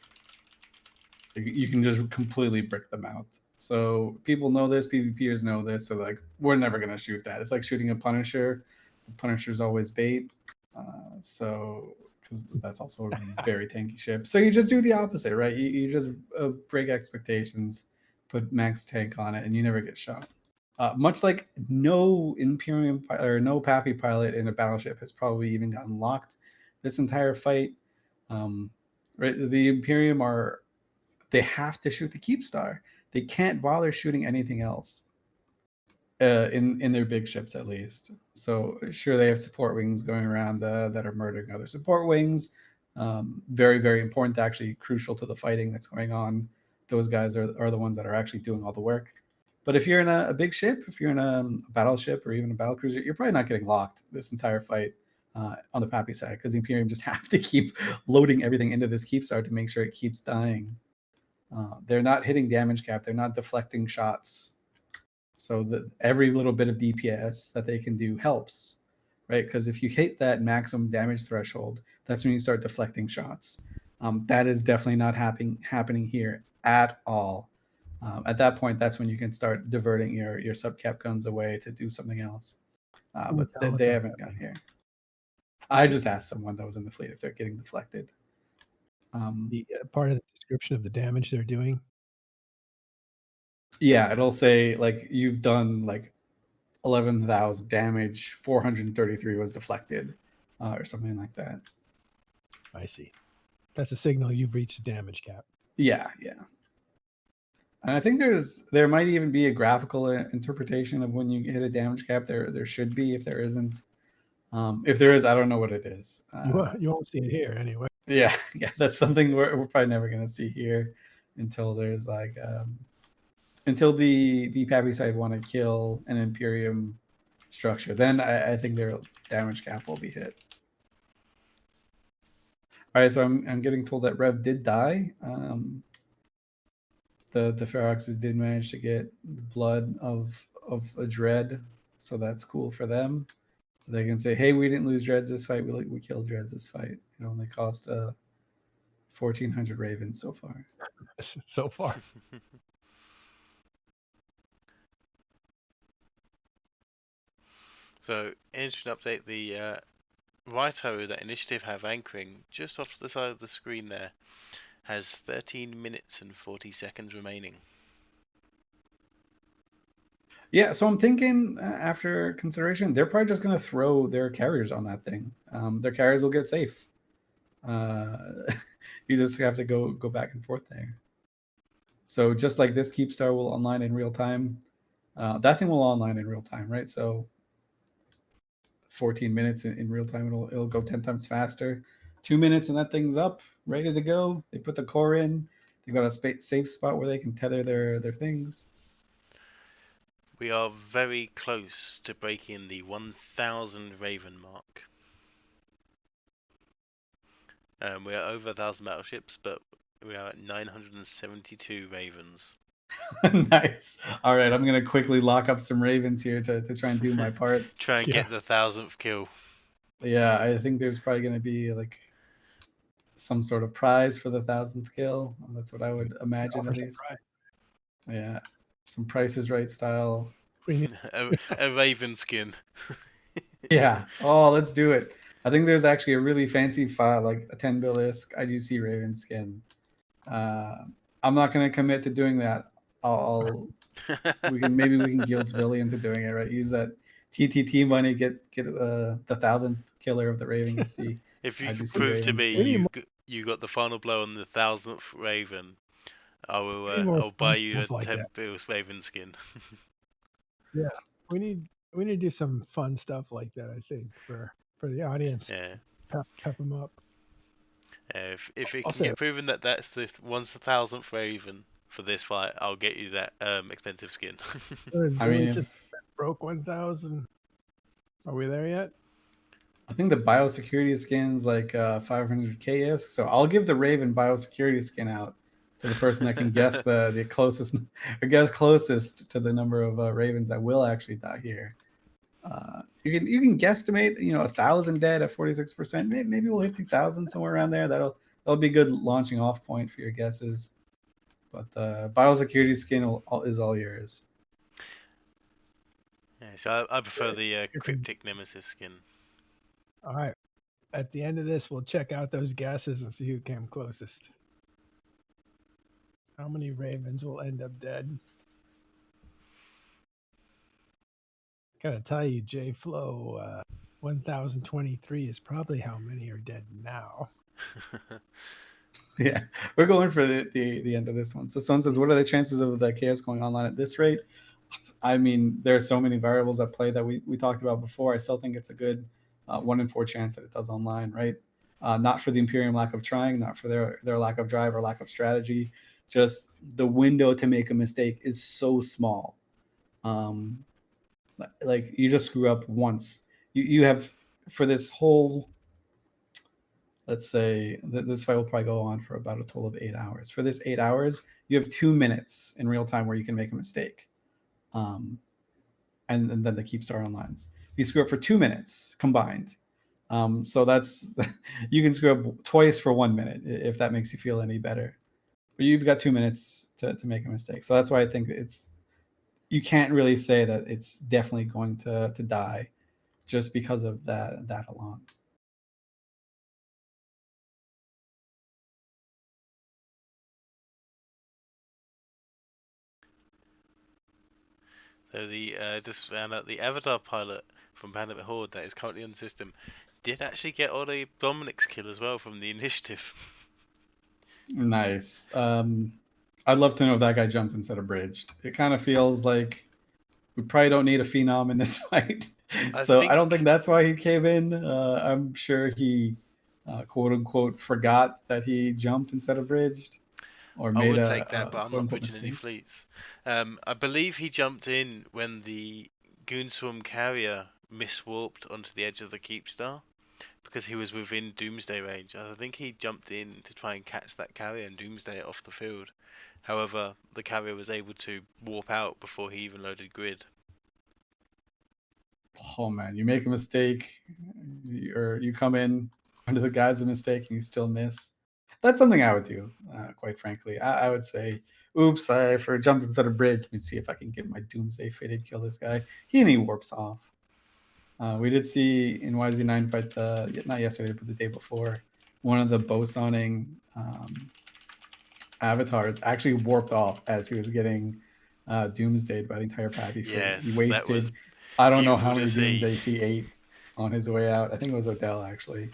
You can just completely brick them out. So people know this, PvPers know this, so like we're never gonna shoot that. It's like shooting a Punisher. The Punisher's always bait. So because that's also a very tanky ship. So you just do the opposite, right? You just break expectations, put max tank on it, and you never get shot. Much like no Imperium or no PAPI pilot in a battleship has probably even gotten locked this entire fight. Right, the Imperium they have to shoot the Keepstar. They can't bother shooting anything else. In their big ships, at least. So sure, they have support wings going around that are murdering other support wings. Very, very important, actually crucial to the fighting that's going on. Those guys are the ones that are actually doing all the work. But if you're in a big ship, if you're in a battleship or even a battlecruiser, you're probably not getting locked this entire fight on the PAPI side, because the Imperium just have to keep loading everything into this Keepstar to make sure it keeps dying. They're not hitting damage cap. They're not deflecting shots. So that every little bit of DPS that they can do helps, right? Because if you hit that maximum damage threshold, that's when you start deflecting shots. That is definitely not happening here at all. At that point, that's when you can start diverting your subcap guns away to do something else. But they haven't got here. I just asked someone that was in the fleet if they're getting deflected. The part of the description of the damage they're doing. Yeah, it'll say like you've done like 11,000 damage, 433 was deflected, or something like that. I see. That's a signal you've reached damage cap. Yeah. And I think there might even be a graphical interpretation of when you hit a damage cap. There should be. If there isn't, if there is, I don't know what it is. You won't see it here anyway. Yeah, that's something we're probably never going to see here until there's like until the PAPI side want to kill an Imperium structure. Then I think their damage cap will be hit. All right, so I'm getting told that Rev did die. The Feroxes did manage to get the blood of a Dread, so that's cool for them. They can say, "Hey, we didn't lose Dreads this fight. We killed Dreads this fight. It only cost 1,400 Ravens so far." So far. So, interesting update. The right arrow that Initiative have anchoring just off to the side of the screen there has 13 minutes and 40 seconds remaining. Yeah, so I'm thinking after consideration, they're probably just going to throw their carriers on that thing. Their carriers will get safe. You just have to go back and forth there. So just like this, Keepstar will online in real time. That thing will online in real time, right? So 14 minutes in real time, it'll go 10 times faster. 2 minutes and that thing's up, ready to go. They put the core in. They got a safe spot where they can tether their things. We are very close to breaking the 1,000 Raven mark. We are over 1,000 battleships, but we are at 972 Ravens. Nice. All right, I'm gonna quickly lock up some ravens here to try and do my part. Try and get the 1,000th kill. Yeah, I think there's probably gonna be like some sort of prize for the 1,000th kill. That's what I would imagine, at least. Yeah, some Price is Right style. a Raven skin. Yeah. Oh, let's do it. I think there's actually a really fancy file, like a 10 Bilisk IGC Raven skin. I'm not gonna commit to doing that. We can guilt Billy into doing it, right? Use that TTT money, get the 1,000th killer of the Raven. Gets the If you can IGC prove to Raven me skin. you got the final blow on the 1,000th Raven, I will more I'll buy fun you a stuff like 10 that. bills Raven skin. Yeah, we need to do some fun stuff like that. I think for the audience, Yeah. pep them up. If it can Also, get proven that that's the 1,000th Raven for this fight, I'll get you that expensive skin. I mean, just broke 1,000. Are we there yet? I think the biosecurity skin's like 500k isk. So I'll give the Raven biosecurity skin out to the person that can guess the closest or guess closest to the number of Ravens that will actually die here. You can guesstimate 1,000 dead at 46%. Maybe we'll hit 2,000 somewhere around there. That'll be a good launching off point for your guesses. But the biosecurity skin is all yours. Yeah, so I prefer the cryptic nemesis skin. All right. At the end of this, we'll check out those guesses and see who came closest. How many Ravens will end up dead? Gotta tell you, J Flow, 1,023 is probably how many are dead now. Yeah, we're going for the end of this one. So someone says, what are the chances of the chaos going online at this rate? I mean, there are so many variables at play that we talked about before. I still think it's a good 1 in 4 chance that it does online, right? Not for the Imperium lack of trying, not for their lack of drive or lack of strategy. Just the window to make a mistake is so small. Like you just screw up once. You have, for this whole, let's say this fight will probably go on for about a total of 8 hours. For this 8 hours, you have 2 minutes in real time where you can make a mistake. And then the Keepstar onlines. You screw up for 2 minutes combined. So that's you can screw up twice for 1 minute if that makes you feel any better. But you've got 2 minutes to make a mistake. So that's why I think you can't really say that it's definitely going to die just because of that alone. So the just found out the Avatar pilot from Pandemic Horde that is currently on the system did actually get Ollie Dominic's kill as well from the initiative. Nice. I'd love to know if that guy jumped instead of bridged. It kind of feels like we probably don't need a phenom in this fight. I don't think that's why he came in. I'm sure he quote unquote forgot that he jumped instead of bridged, or I made would take that, but I'm quote not unquote bridging any mistake. fleets. I believe he jumped in when the Goonswarm carrier miswarped onto the edge of the Keepstar because he was within Doomsday range. I think he jumped in to try and catch that carrier and Doomsday it off the field. However, the carrier was able to warp out before he even loaded grid. Oh man, you make a mistake, or you come in under the guise of mistake and you still miss. That's something I would do, quite frankly. I would say, oops, I jumped instead of bridge. Let me see if I can get my Doomsday fitted, kill this guy. He warps off. We did see in YZ9 fight, not yesterday, but the day before, one of the bosoning avatars actually warped off as he was getting doomsdayed by the entire PAPI fleet. Yes, He that was wasted, I don't know beautiful how to many see. doomsdays he ate on his way out. I think it was Odell, actually.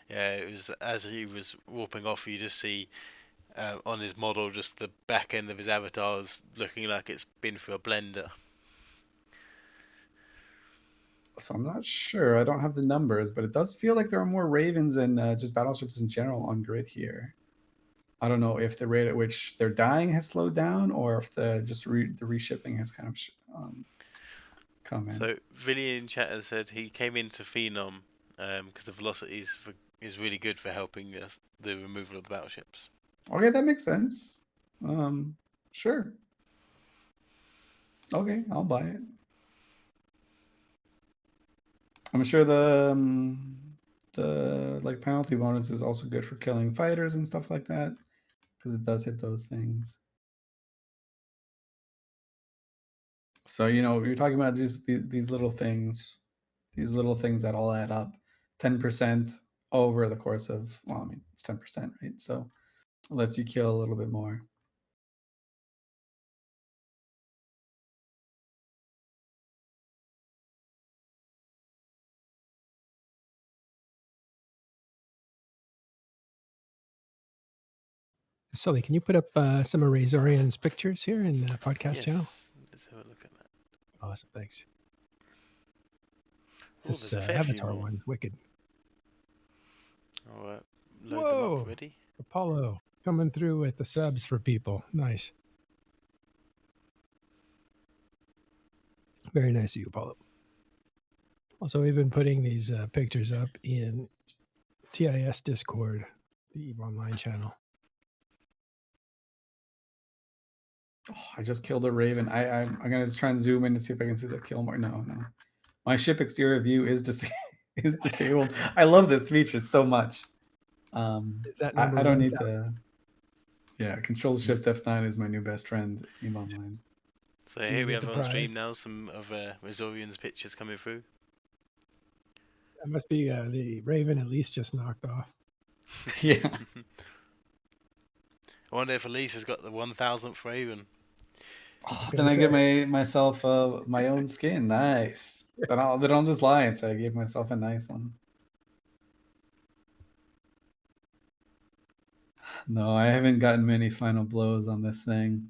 Yeah, it was as he was warping off, you just see on his model just the back end of his avatars looking like it's been through a blender. So I'm not sure. I don't have the numbers, but it does feel like there are more Ravens and just battleships in general on grid here. I don't know if the rate at which they're dying has slowed down, or if the reshipping has kind of come in. So Villian in chat has said he came into Phenom because the velocity is really good for helping the removal of the battleships. Okay, that makes sense. Sure. Okay, I'll buy it. I'm sure the like penalty bonus is also good for killing fighters and stuff like that, because it does hit those things. So you're talking about just these little things, that all add up. 10% over the course of, well, I mean, it's 10%, right? So it lets you kill a little bit more. Sully, can you put up some of Razorian's pictures here in the podcast channel? Yes, let's have a look at that. Awesome, thanks. Oh, This there's a fair few Avatar more. one's wicked. I'll load them Whoa, up ready. Apollo coming through with the subs for people. Nice. Very nice of you, Apollo. Also, we've been putting these pictures up in TIS Discord, the EVE Online channel. Oh, I just killed a Raven. I'm gonna just try and zoom in to see if I can see the kill more. No. My ship exterior view is is disabled. I love this feature so much. Is that number I don't 1,000? need to. Yeah, Control Shift F9 is my new best friend in online. So Do here you we get have the on stream prize? now some of Resorian's pictures coming through. That must be the Raven Elise just knocked off. Yeah. I wonder if Elise has got the 1000th Raven. Then I give myself my own skin. Nice. Then I'll just lie and say I gave myself a nice one. No, I haven't gotten many final blows on this thing,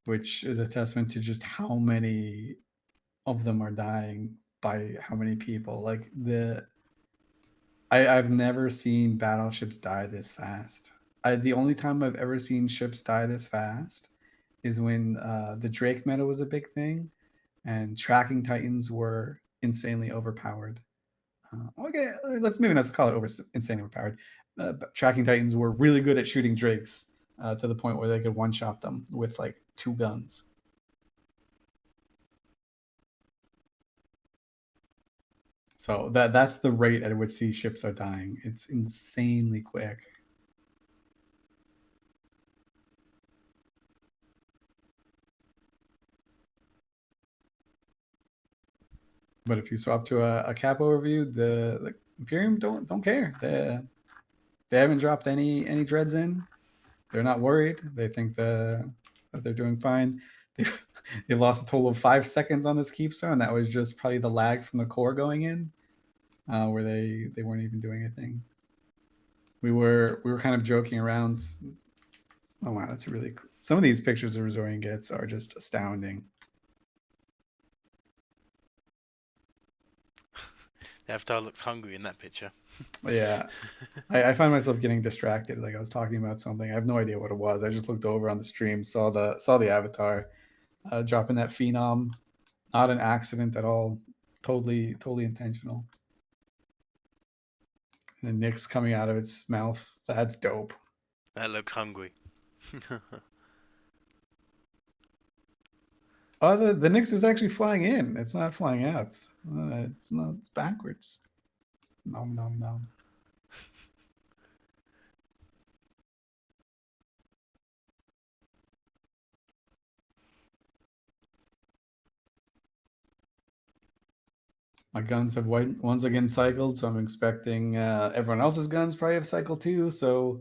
which is a testament to just how many of them are dying by how many people. Like I've never seen battleships die this fast. The only time I've ever seen ships die this fast is when the Drake meta was a big thing, and tracking titans were insanely overpowered. Okay, let's maybe not call it insanely overpowered. Tracking titans were really good at shooting drakes to the point where they could one-shot them with like 2 guns. So that's the rate at which these ships are dying. It's insanely quick. But if you swap to a cap overview, the Imperium don't care. They haven't dropped any dreads in. They're not worried. They think that they're doing fine. They've lost a total of 5 seconds on this Keepstar, and that was just probably the lag from the core going in, where they weren't even doing anything. We were kind of joking around. Oh wow, that's really cool. Some of these pictures that Resorian gets are just astounding. The Avatar looks hungry in that picture. Yeah, I find myself getting distracted. Like I was talking about something, I have no idea what it was. I just looked over on the stream, saw the Avatar dropping that Phenom. Not an accident at all. Totally intentional. And the Nyx coming out of its mouth. That's dope. That looks hungry. Oh, the Nyx is actually flying in. It's not flying out. It's not. It's backwards. Nom nom nom. My guns have once again cycled, so I'm expecting everyone else's guns probably have cycled too. So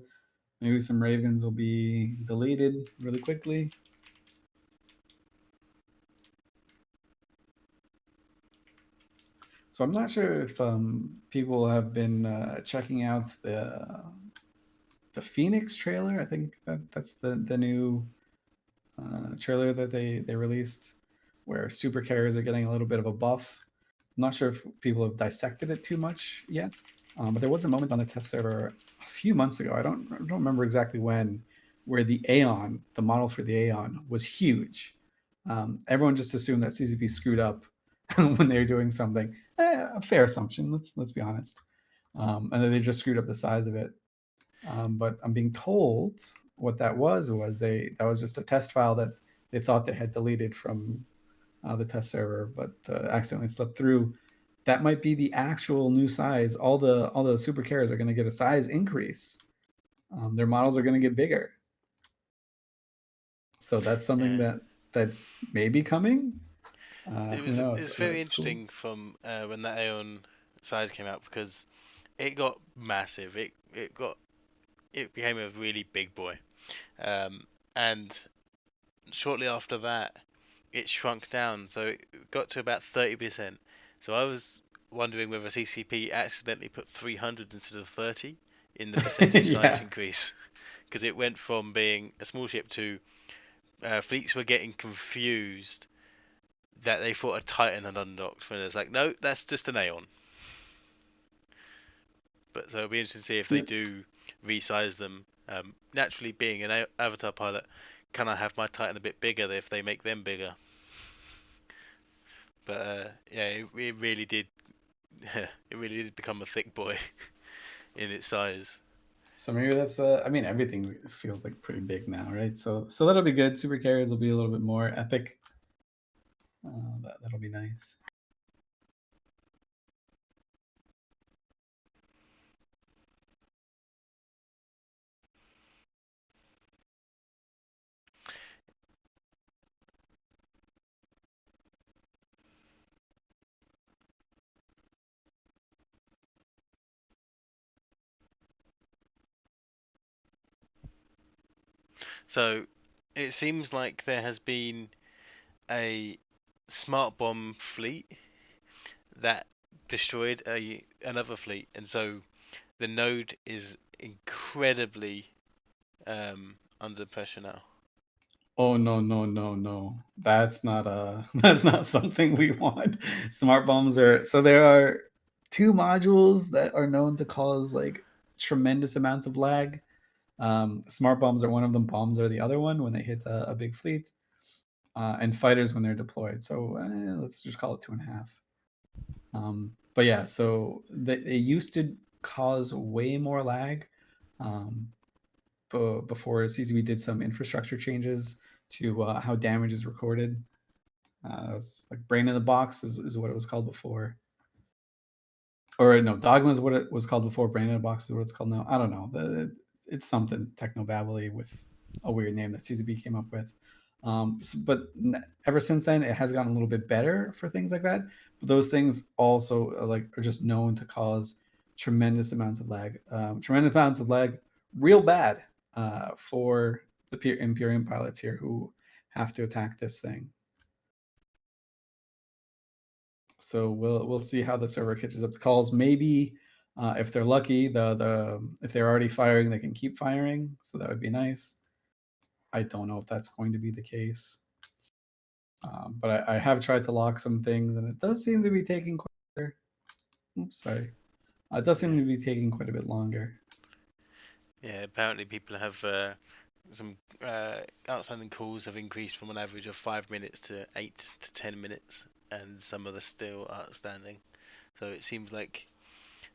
maybe some ravens will be deleted really quickly. So I'm not sure if people have been checking out the Phoenix trailer. I think that's the new trailer that they released, where super carriers are getting a little bit of a buff. I'm not sure if people have dissected it too much yet, but there was a moment on the test server a few months ago. I don't remember exactly when, where the Aeon, the model for the Aeon, was huge. Everyone just assumed that CCP screwed up when they were doing something. A fair assumption. Let's be honest. And then they just screwed up the size of it. But I'm being told what that was that was just a test file that they thought they had deleted from the test server, but accidentally slipped through. That might be the actual new size. All the super carriers are going to get a size increase. Their models are going to get bigger. So that's something that's maybe coming. Who knows? It's very That's cool. interesting from when that Aeon size came out, because it got massive. It became a really big boy, and shortly after that, it shrunk down. So it got to about 30%. So I was wondering whether CCP accidentally put 300 instead of 30 in the percentage size Yeah. increase, because it went from being a small ship to fleets were getting confused that they thought a Titan had undocked, when it's like, no, that's just an Aeon. But so it'll be interesting to see if they do resize them. Naturally, being an Avatar pilot, can I have my Titan a bit bigger if they make them bigger? But yeah, it really did. It really did become a thick boy in its size. So maybe that's I mean, everything feels like pretty big now, right? So that'll be good. Super carriers will be a little bit more epic. That'll be nice. So it seems like there has been a smart bomb fleet that destroyed another fleet, and so the node is incredibly under pressure now. Oh no. That's not that's not something we want. Smart bombs are so there are two modules that are known to cause like tremendous amounts of lag. Smart bombs are one of them. Bombs are the other one when they hit a big fleet, and fighters when they're deployed. So let's just call it 2.5. But yeah, so they used to cause way more lag. Before CCB did some infrastructure changes to how damage is recorded. It was like Brain in the Box is what it was called before. Or no, Dogma is what it was called before. Brain in the Box is what it's called now. I don't know. It's something techno-babbly with a weird name that CCB came up with. But ever since then, it has gotten a little bit better for things like that. But those things also are just known to cause tremendous amounts of lag. Tremendous amounts of lag, real bad for the Imperium pilots here who have to attack this thing. So we'll see how the server catches up the calls. Maybe if they're lucky, if they're already firing, they can keep firing. So that would be nice. I don't know if that's going to be the case. But I have tried to lock some things, and it does seem to be taking quite. Oops, sorry. It does seem to be taking quite a bit longer. Yeah, apparently people have some outstanding calls have increased from an average of 5 minutes to 8 to 10 minutes, and some of them still outstanding. So it seems like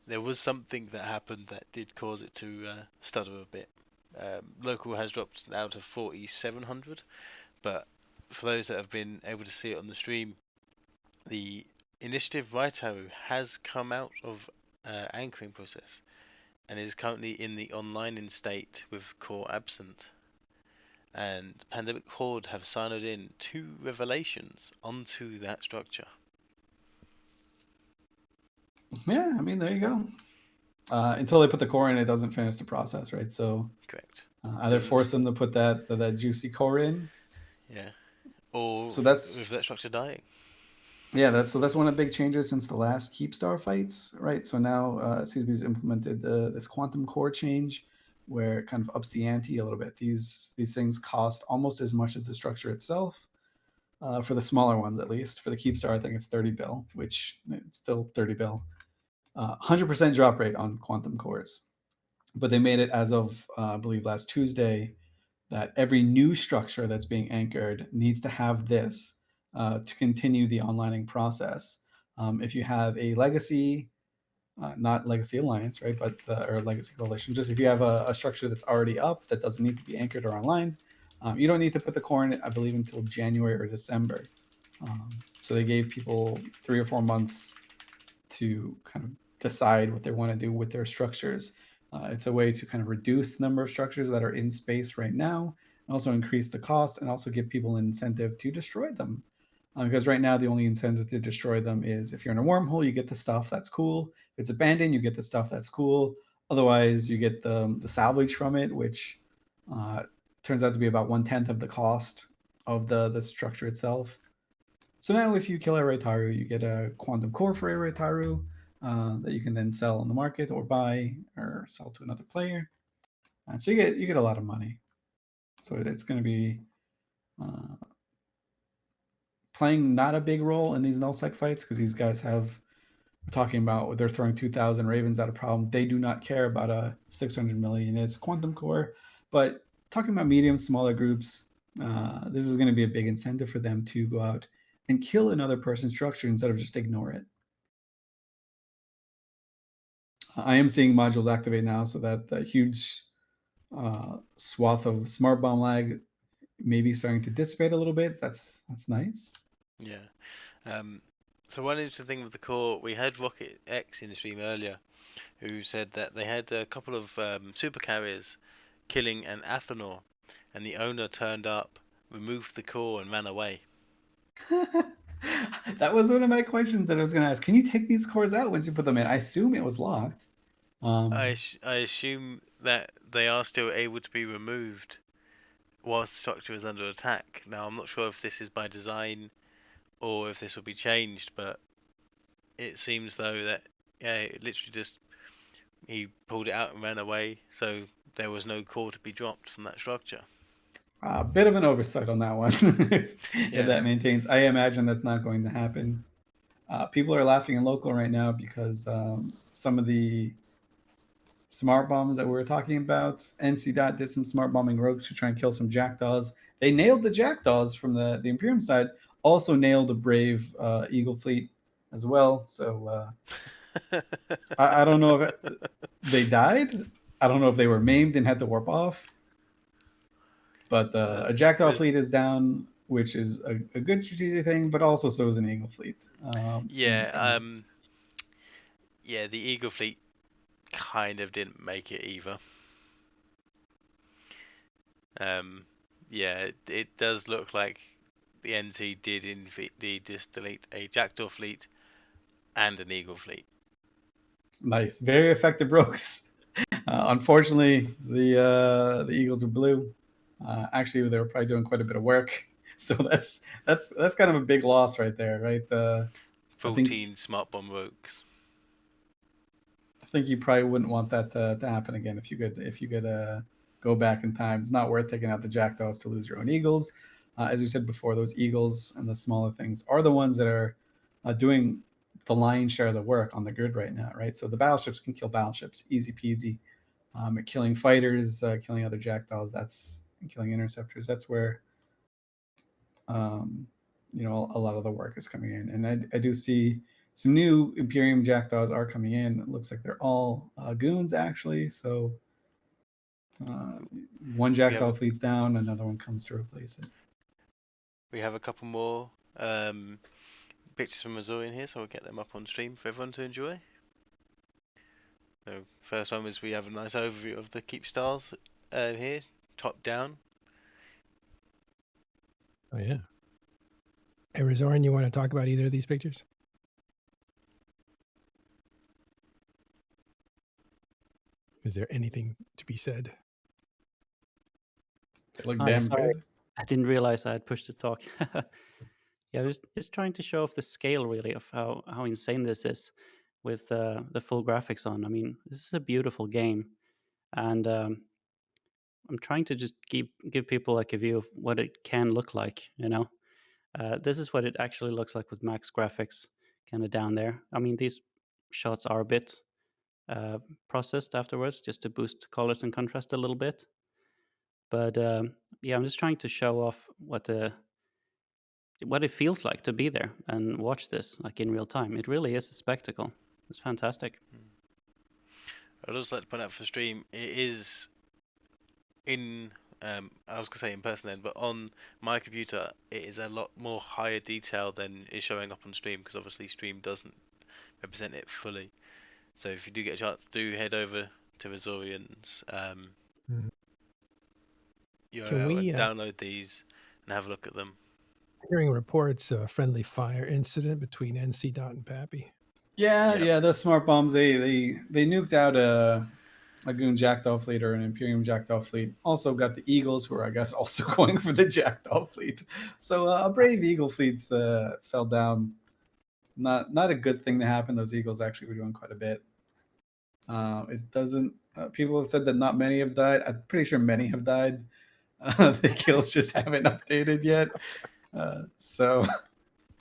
there was something that happened that did cause it to stutter a bit. Local has dropped down to 4,700, but for those that have been able to see it on the stream, the initiative Right Arrow has come out of anchoring process and is currently in the online state with core absent. And Pandemic Horde have signed in 2 revelations onto that structure. Yeah, I mean, there you go. Until they put the core in, it doesn't finish the process, right? So Correct. either force them to put that juicy core in. Yeah. Or So with that's that structure dying. yeah, that's one of the big changes since the last Keepstar fights, right? So now CSB's implemented this quantum core change, where it kind of ups the ante a little bit. These things cost almost as much as the structure itself. For the smaller ones, at least. For the Keepstar, I think it's 30 bill, which it's still 30 bill. 100% drop rate on quantum cores. But they made it as of, I believe, last Tuesday, that every new structure that's being anchored needs to have this to continue the onlining process. If you have a legacy, not legacy alliance, right, but or legacy coalition, just if you have a structure that's already up that doesn't need to be anchored or online, you don't need to put the core in it, I believe, until January or December. So they gave people 3 or 4 months to kind of decide what they want to do with their structures. It's a way to kind of reduce the number of structures that are in space right now, and also increase the cost, and also give people an incentive to destroy them. Because right now, the only incentive to destroy them is if you're in a wormhole, you get the stuff that's cool. If it's abandoned, you get the stuff that's cool. Otherwise, you get the salvage from it, which turns out to be about 1/10 of the cost of the structure itself. So now if you kill a Raitaru, you get a quantum core for a Raitaru that you can then sell on the market or buy or sell to another player. And so you get a lot of money. So it's going to be playing not a big role in these nullsec fights because these guys have, we're talking about they're throwing 2,000 Ravens at a problem. They do not care about a 600 million. It's quantum core. But talking about medium, smaller groups, this is going to be a big incentive for them to go out and kill another person's structure instead of just ignore it. I am seeing modules activate now, so that huge swath of smart bomb lag may be starting to dissipate a little bit. That's nice. Yeah. So one interesting thing with the core, we had Rocket X in the stream earlier, who said that they had a couple of super carriers killing an Athanor, and the owner turned up, removed the core, and ran away. That was one of my questions that I was going to ask. Can you take these cores out once you put them in? I assume it was locked. I assume that they are still able to be removed whilst the structure is under attack. Now, I'm not sure if this is by design or if this will be changed, but it seems though that it literally just he pulled it out and ran away, so there was no core to be dropped from that structure. A bit of an oversight on that one. If that maintains, I imagine that's not going to happen. People are laughing in local right now because some of the smart bombs that we were talking about, NC Dot did some smart bombing rogues to try and kill some jackdaws. They nailed the jackdaws from the Imperium side, also nailed a brave Eagle fleet as well. So I don't know if they died. I don't know if they were maimed and had to warp off. But a jackdaw fleet is down, which is a good strategic thing, but also so is an Eagle fleet. Yeah, the Eagle fleet kind of didn't make it either. It does look like the NT did indeed just delete a jackdaw fleet and an Eagle fleet. Nice, very effective rogues. Unfortunately, the Eagles are blue. Actually, they were probably doing quite a bit of work, so that's kind of a big loss right there, right? 14 smart bomb rogues. I think you probably wouldn't want that to happen again if you could go back in time. It's not worth taking out the jackdaws to lose your own Eagles. As we said before, those Eagles and the smaller things are the ones that are doing the lion's share of the work on the grid right now, right? So the battleships can kill battleships, easy peasy. Killing fighters, killing other jackdaws, killing interceptors. That's where a lot of the work is coming in. And I do see some new Imperium jackdaws are coming in. It looks like they're all goons actually. So one jackdaw fleet's down, another one comes to replace it. We have a couple more pictures from Missouri in here, so we'll get them up on stream for everyone to enjoy. So first one is we have a nice overview of the Keepstars here, top down. Oh yeah. Hey, Razoran, you want to talk about either of these pictures? Is there anything to be said? They look Oh, yeah, damn sorry. good. I didn't realize I had pushed the talk. Yeah, I was just trying to show off the scale, really, of how insane this is with the full graphics on. I mean, this is a beautiful game, and I'm trying to just give people like a view of what it can look like. This is what it actually looks like with max graphics, kind of down there. I mean, these shots are a bit processed afterwards, just to boost colors and contrast a little bit. But yeah, I'm just trying to show off what it feels like to be there and watch this like in real time. It really is a spectacle. It's fantastic. I'd also like to point out for stream, it is in, I was going to say in person then, but on my computer, it is a lot more higher detail than is showing up on stream, because obviously stream doesn't represent it fully. So if you do get a chance, do head over to Azorian's Mhm. URL and download these and have a look at them. Hearing reports of a friendly fire incident between NC Dot and PAPI. Yeah, Yep. yeah, the smart bombs, they nuked out a Goon Jackdaw fleet or an Imperium Jackdaw fleet. Also got the Eagles, who are, I guess, also going for the Jackdaw fleet. So a brave Eagle fleet fell down. Not a good thing to happen. Those Eagles actually were doing quite a bit. It doesn't. People have said that not many have died. I'm pretty sure many have died. The kills just haven't updated yet. So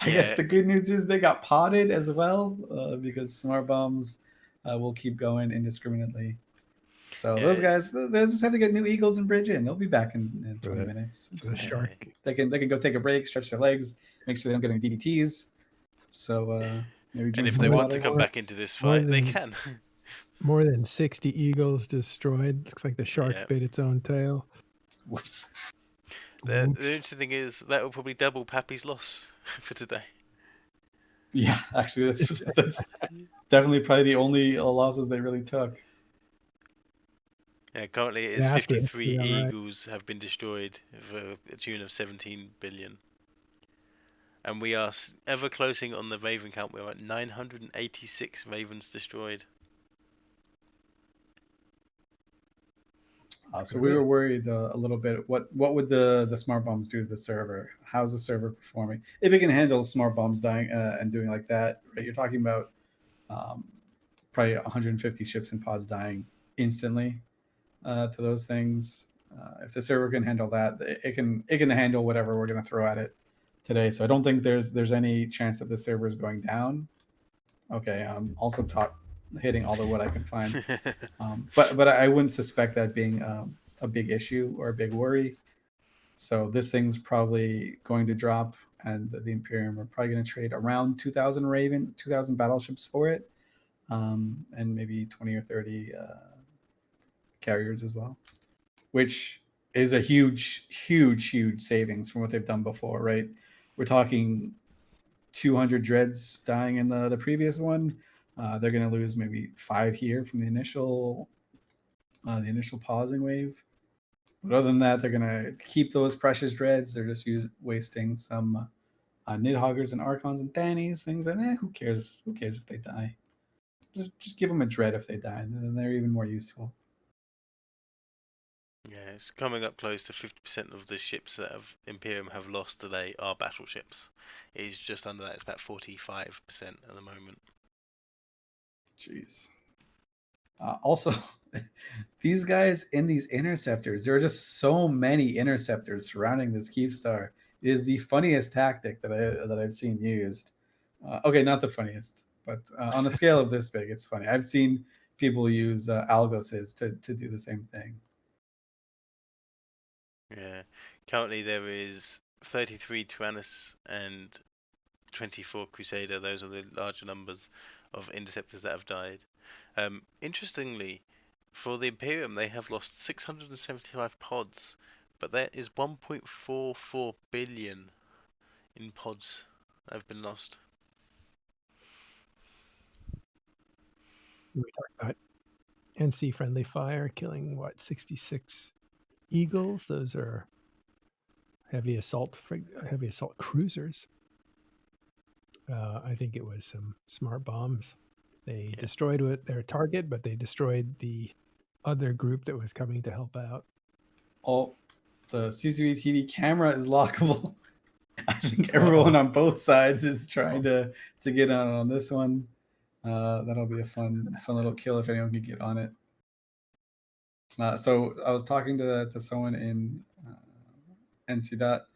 I guess Yeah. the good news is they got potted as well, because smart bombs will keep going indiscriminately. So Yeah. those guys, they'll just have to get new Eagles and bridge in. They'll be back in For 20 the- minutes. It's So the fine. shark. They can go take a break, stretch their legs, make sure they don't get any DDTs. So maybe And drink if some they want water. to come back into this more fight, they than- can. More than 60 eagles destroyed. Looks like the shark Yeah. bit its own tail. Whoops. The Whoops. interesting thing is that will probably double Pappy's loss for today. Yeah, actually, that's definitely probably the only losses they really took. Yeah, currently it is An asterisk, 53 yeah, right. Eagles have been destroyed for a tune of 17 billion. And we are ever closing on the Raven count. We're at 986 Ravens destroyed. So we were worried a little bit. What would the smart bombs do to the server? How's the server performing? If it can handle smart bombs dying and doing like that, right? You're talking about probably 150 ships and pods dying instantly to those things. If the server can handle that, it can handle whatever we're going to throw at it today. So I don't think there's any chance that the server is going down. Okay, also hitting all the wood I can find. But I wouldn't suspect that being a big issue or a big worry. So this thing's probably going to drop, and the Imperium are probably going to trade around 2,000 battleships for it, and maybe 20 or 30 carriers as well, which is a huge savings from what they've done before, right? We're talking 200 dreads dying in the previous one. They're going to lose maybe 5 here from the initial pausing wave. But other than that, they're going to keep those precious dreads. They're just wasting some Nidhoggers and Archons and Dannies, things that, who cares? Who cares if they die? Just give them a dread if they die, and then they're even more useful. Yeah, it's coming up close to 50% of the ships that Imperium have lost today are battleships. It is just under that. It's about 45% at the moment. Jeez. Also, these guys in these interceptors, there are just so many interceptors surrounding this Keepstar. It is the funniest tactic that I've seen used. Okay, not the funniest, but on a scale of this big, it's funny. I've seen people use Algoses to do the same thing. Yeah. Currently there is 33 Tyrannus and 24 Crusader. Those are the larger numbers of interceptors that have died. Interestingly, for the Imperium, they have lost 675 pods, but there is 1.44 billion in pods that have been lost. We talked about NC friendly fire killing 66 eagles. Those are heavy assault cruisers. I think it was some smart bombs. They destroyed their target, but they destroyed the other group that was coming to help out. Oh, the CCTV camera is lockable. I think everyone on both sides is trying to get on this one. That'll be a fun little kill if anyone can get on it. So I was talking to someone in NC Dot.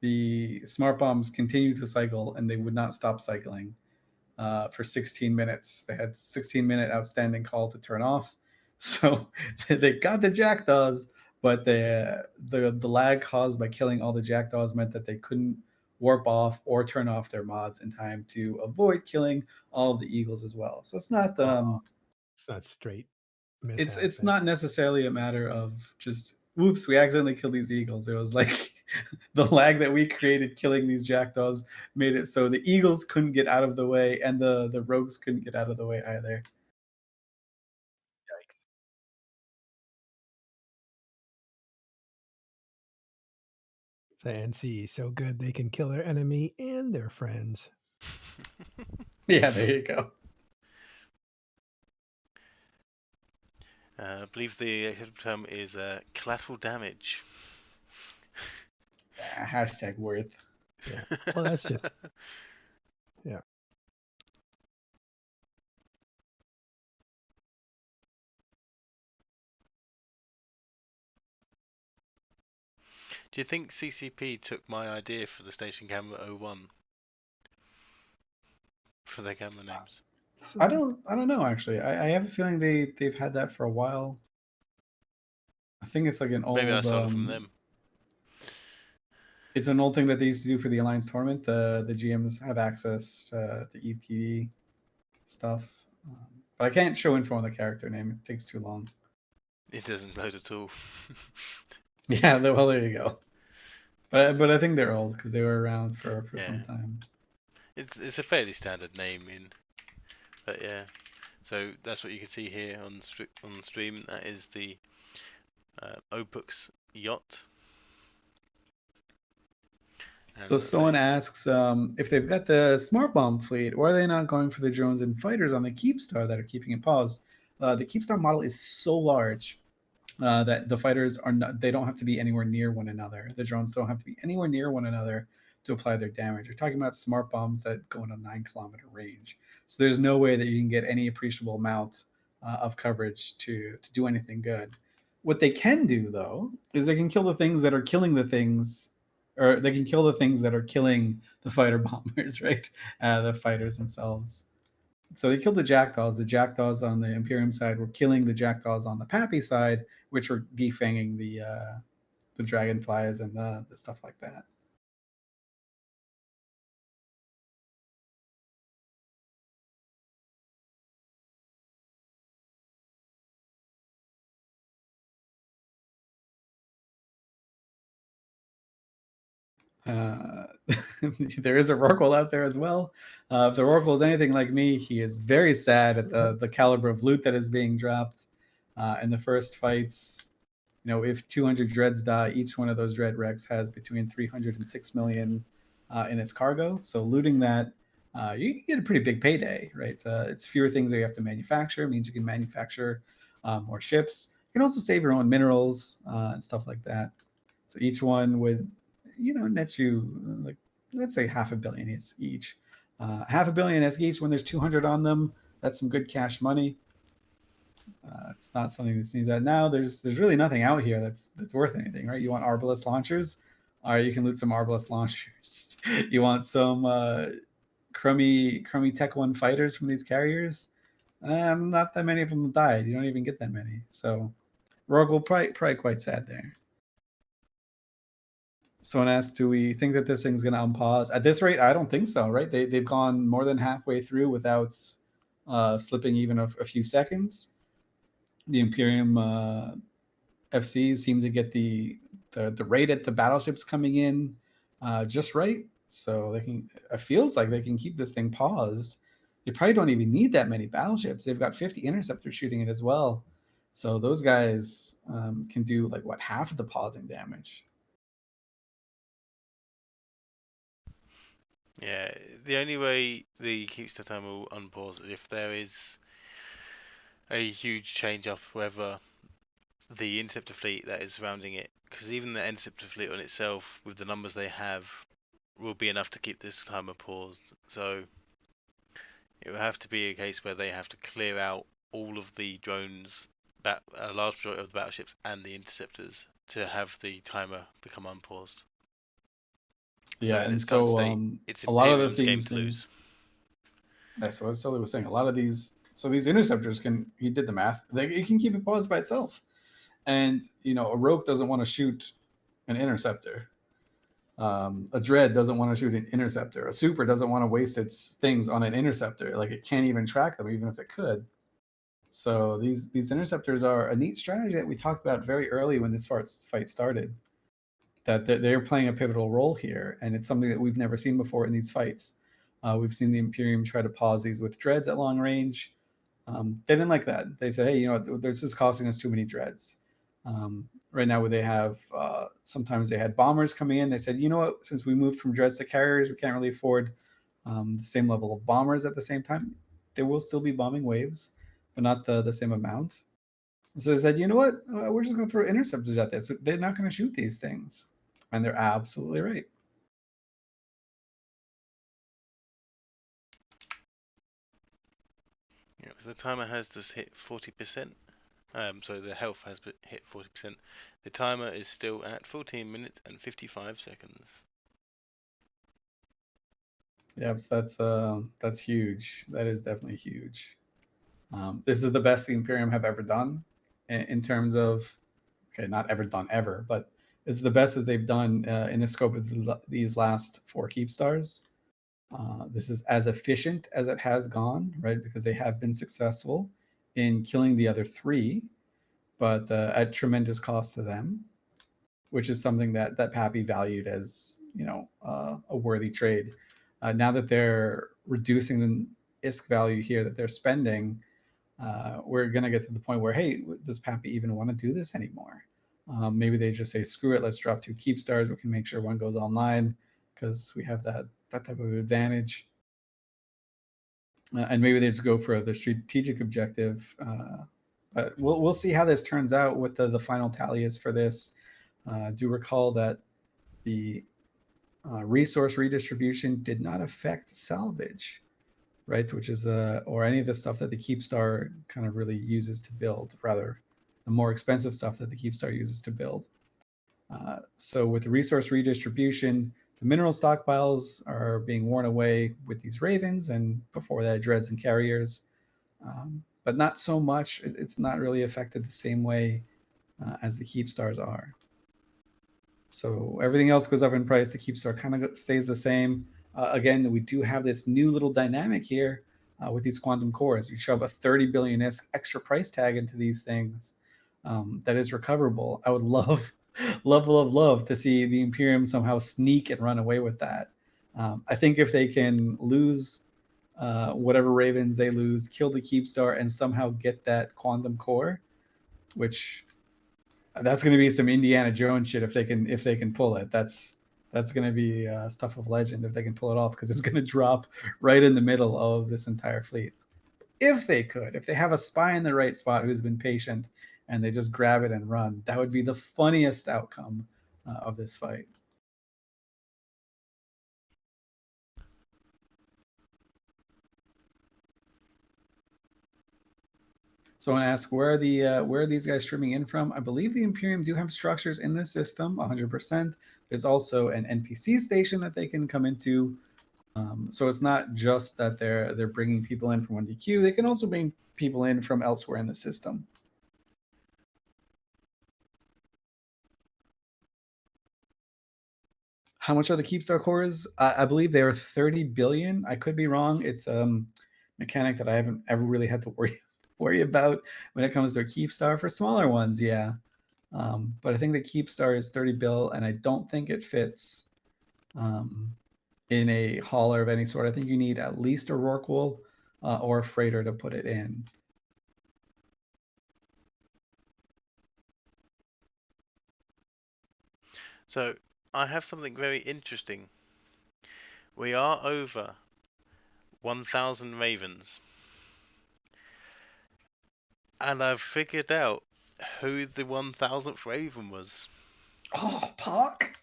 The smart bombs continue to cycle, and they would not stop cycling for 16 minutes. They had 16-minute outstanding call to turn off. So they got the jackdaws, but the lag caused by killing all the jackdaws meant that they couldn't warp off or turn off their mods in time to avoid killing all of the eagles as well. So it's not It's not straight. it's not necessarily a matter of just whoops, we accidentally killed these eagles. It was like the lag that we created killing these jackdaws made it so the eagles couldn't get out of the way and the rogues couldn't get out of the way either. Yikes. The NC so good they can kill their enemy and their friends. Yeah, there you go. I believe the term is collateral damage. Hashtag worth. Yeah. Well, that's just yeah. Do you think CCP took my idea for the station camera 01 for their camera names? So, I don't know actually. I have a feeling they've had that for a while. I think it's like an old Maybe I stole it from them. It's an old thing that they used to do for the Alliance tournament. The GMs have access to the Eve TV stuff, but I can't show info on the character name. It takes too long. It doesn't load at all. Yeah, well, there you go. But I think they're old because they were around for some time. It's a fairly standard name but yeah. So that's what you can see here on stream. That is the Opux yacht. And So someone asks if they've got the smart bomb fleet, why are they not going for the drones and fighters on the Keepstar that are keeping it paused? The Keepstar model is so large that the fighters are not, they don't have to be anywhere near one another. The drones don't have to be anywhere near one another to apply their damage. You're talking about smart bombs that go in a 9-kilometer range. So there's no way that you can get any appreciable amount of coverage to do anything good. What they can do, though, is they can kill the things that are killing the things, or they can kill the things that are killing the fighter bombers, right? The fighters themselves. So they killed the jackdaws. The jackdaws on the Imperium side were killing the jackdaws on the PAPI side, which were defanging the dragonflies and the stuff like that. There is a Rorqual out there as well. If the Rorqual is anything like me, he is very sad at the caliber of loot that is being dropped in the first fights. You know, if 200 dreads die, each one of those dread wrecks has between 300 and 6 million in its cargo. So looting that, you get a pretty big payday, right? It's fewer things that you have to manufacture. It means you can manufacture more ships. You can also save your own minerals and stuff like that. So each one would, net you like, let's say 500 million each. 500 million each when there's 200 on them. That's some good cash money. It's not something to sneeze at. Now there's really nothing out here that's worth anything, right? You want Arbalest launchers? All right, you can loot some Arbalest launchers. You want some crummy Tech 1 fighters from these carriers? Not that many of them died. You don't even get that many. So Rogue will probably quite sad there. Someone asked, do we think that this thing's going to unpause? At this rate, I don't think so, right? They've gone more than halfway through without slipping even a few seconds. The Imperium FCs seem to get the rate at the battleships coming in just right. So they can, it feels like they can keep this thing paused. They probably don't even need that many battleships. They've got 50 interceptors shooting it as well. So those guys can do like half of the pausing damage. Yeah, the only way the Keepstar time will unpause is if there is a huge change up, whether the interceptor fleet that is surrounding it, because even the interceptor fleet on itself, with the numbers they have, will be enough to keep this timer paused. So it will have to be a case where they have to clear out all of the drones, a large majority of the battleships and the interceptors, to have the timer become unpaused. Yeah, in and its current so state, it's a lot of the Imperium's game things to lose. That's what Sully was saying. A lot of these, so these interceptors can, he did the math, it can keep it paused by itself. And, a rogue doesn't want to shoot an interceptor. A dread doesn't want to shoot an interceptor. A super doesn't want to waste its things on an interceptor. Like, it can't even track them, even if it could. So these interceptors are a neat strategy that we talked about very early when this fight started. That they're playing a pivotal role here, and it's something that we've never seen before in these fights. We've seen the Imperium try to pause these with dreads at long range. They didn't like that. They said, "Hey, this is costing us too many dreads." Right now, where they have sometimes they had bombers coming in. They said, "You know what? Since we moved from dreads to carriers, we can't really afford the same level of bombers at the same time. There will still be bombing waves, but not the same amount." So they said, "You know what? We're just going to throw interceptors at this. They're not going to shoot these things." And they're absolutely right. Yeah, so the timer has just hit 40%. So the health has hit 40%. The timer is still at 14 minutes and 55 seconds. Yeah, so that's huge. That is definitely huge. This is the best the Imperium have ever done in terms of, okay, not ever done ever, but it's the best that they've done in the scope of these last 4 Keepstars. This is as efficient as it has gone, right? Because they have been successful in killing the other 3, but at tremendous cost to them, which is something that PAPI valued as a worthy trade. Now that they're reducing the ISK value here that they're spending, we're going to get to the point where, hey, does PAPI even want to do this anymore? Maybe they just say, screw it, let's drop 2 Keepstars. We can make sure one goes online because we have that type of advantage. And maybe they just go for the strategic objective. But we'll see how this turns out, what the final tally is for this. Do recall that the resource redistribution did not affect salvage, right? Which is or any of the stuff that the Keepstar kind of really uses to build, rather the more expensive stuff that the Keepstar uses to build. So with the resource redistribution, the mineral stockpiles are being worn away with these ravens, and before that, dreads and carriers. But not so much. It's not really affected the same way as the Keepstars are. So everything else goes up in price. The Keepstar kind of stays the same. Again, we do have this new little dynamic here with these quantum cores. You shove a 30 billion extra price tag into these things that is recoverable. I would love, love to see the Imperium somehow sneak and run away with that. I think if they can lose whatever ravens they lose, kill the Keepstar, and somehow get that quantum core, which that's going to be some Indiana Jones shit if they can pull it. That's going to be stuff of legend if they can pull it off, because it's going to drop right in the middle of this entire fleet. If they have a spy in the right spot who's been patient and they just grab it and run, that would be the funniest outcome of this fight. So I want to ask, where are these guys streaming in from? I believe the Imperium do have structures in this system, 100%. There's also an NPC station that they can come into. So it's not just that they're bringing people in from 1DQ. They can also bring people in from elsewhere in the system. How much are the Keepstar cores? I believe they are 30 billion. I could be wrong. It's mechanic that I haven't ever really had to worry about when it comes to a Keepstar. For smaller ones, yeah. But I think the Keepstar is 30 bill, and I don't think it fits in a hauler of any sort. I think you need at least a Rorqual or a freighter to put it in. So I have something very interesting. We are over 1,000 ravens. And I've figured out who the 1000th Raven was. Oh, Park.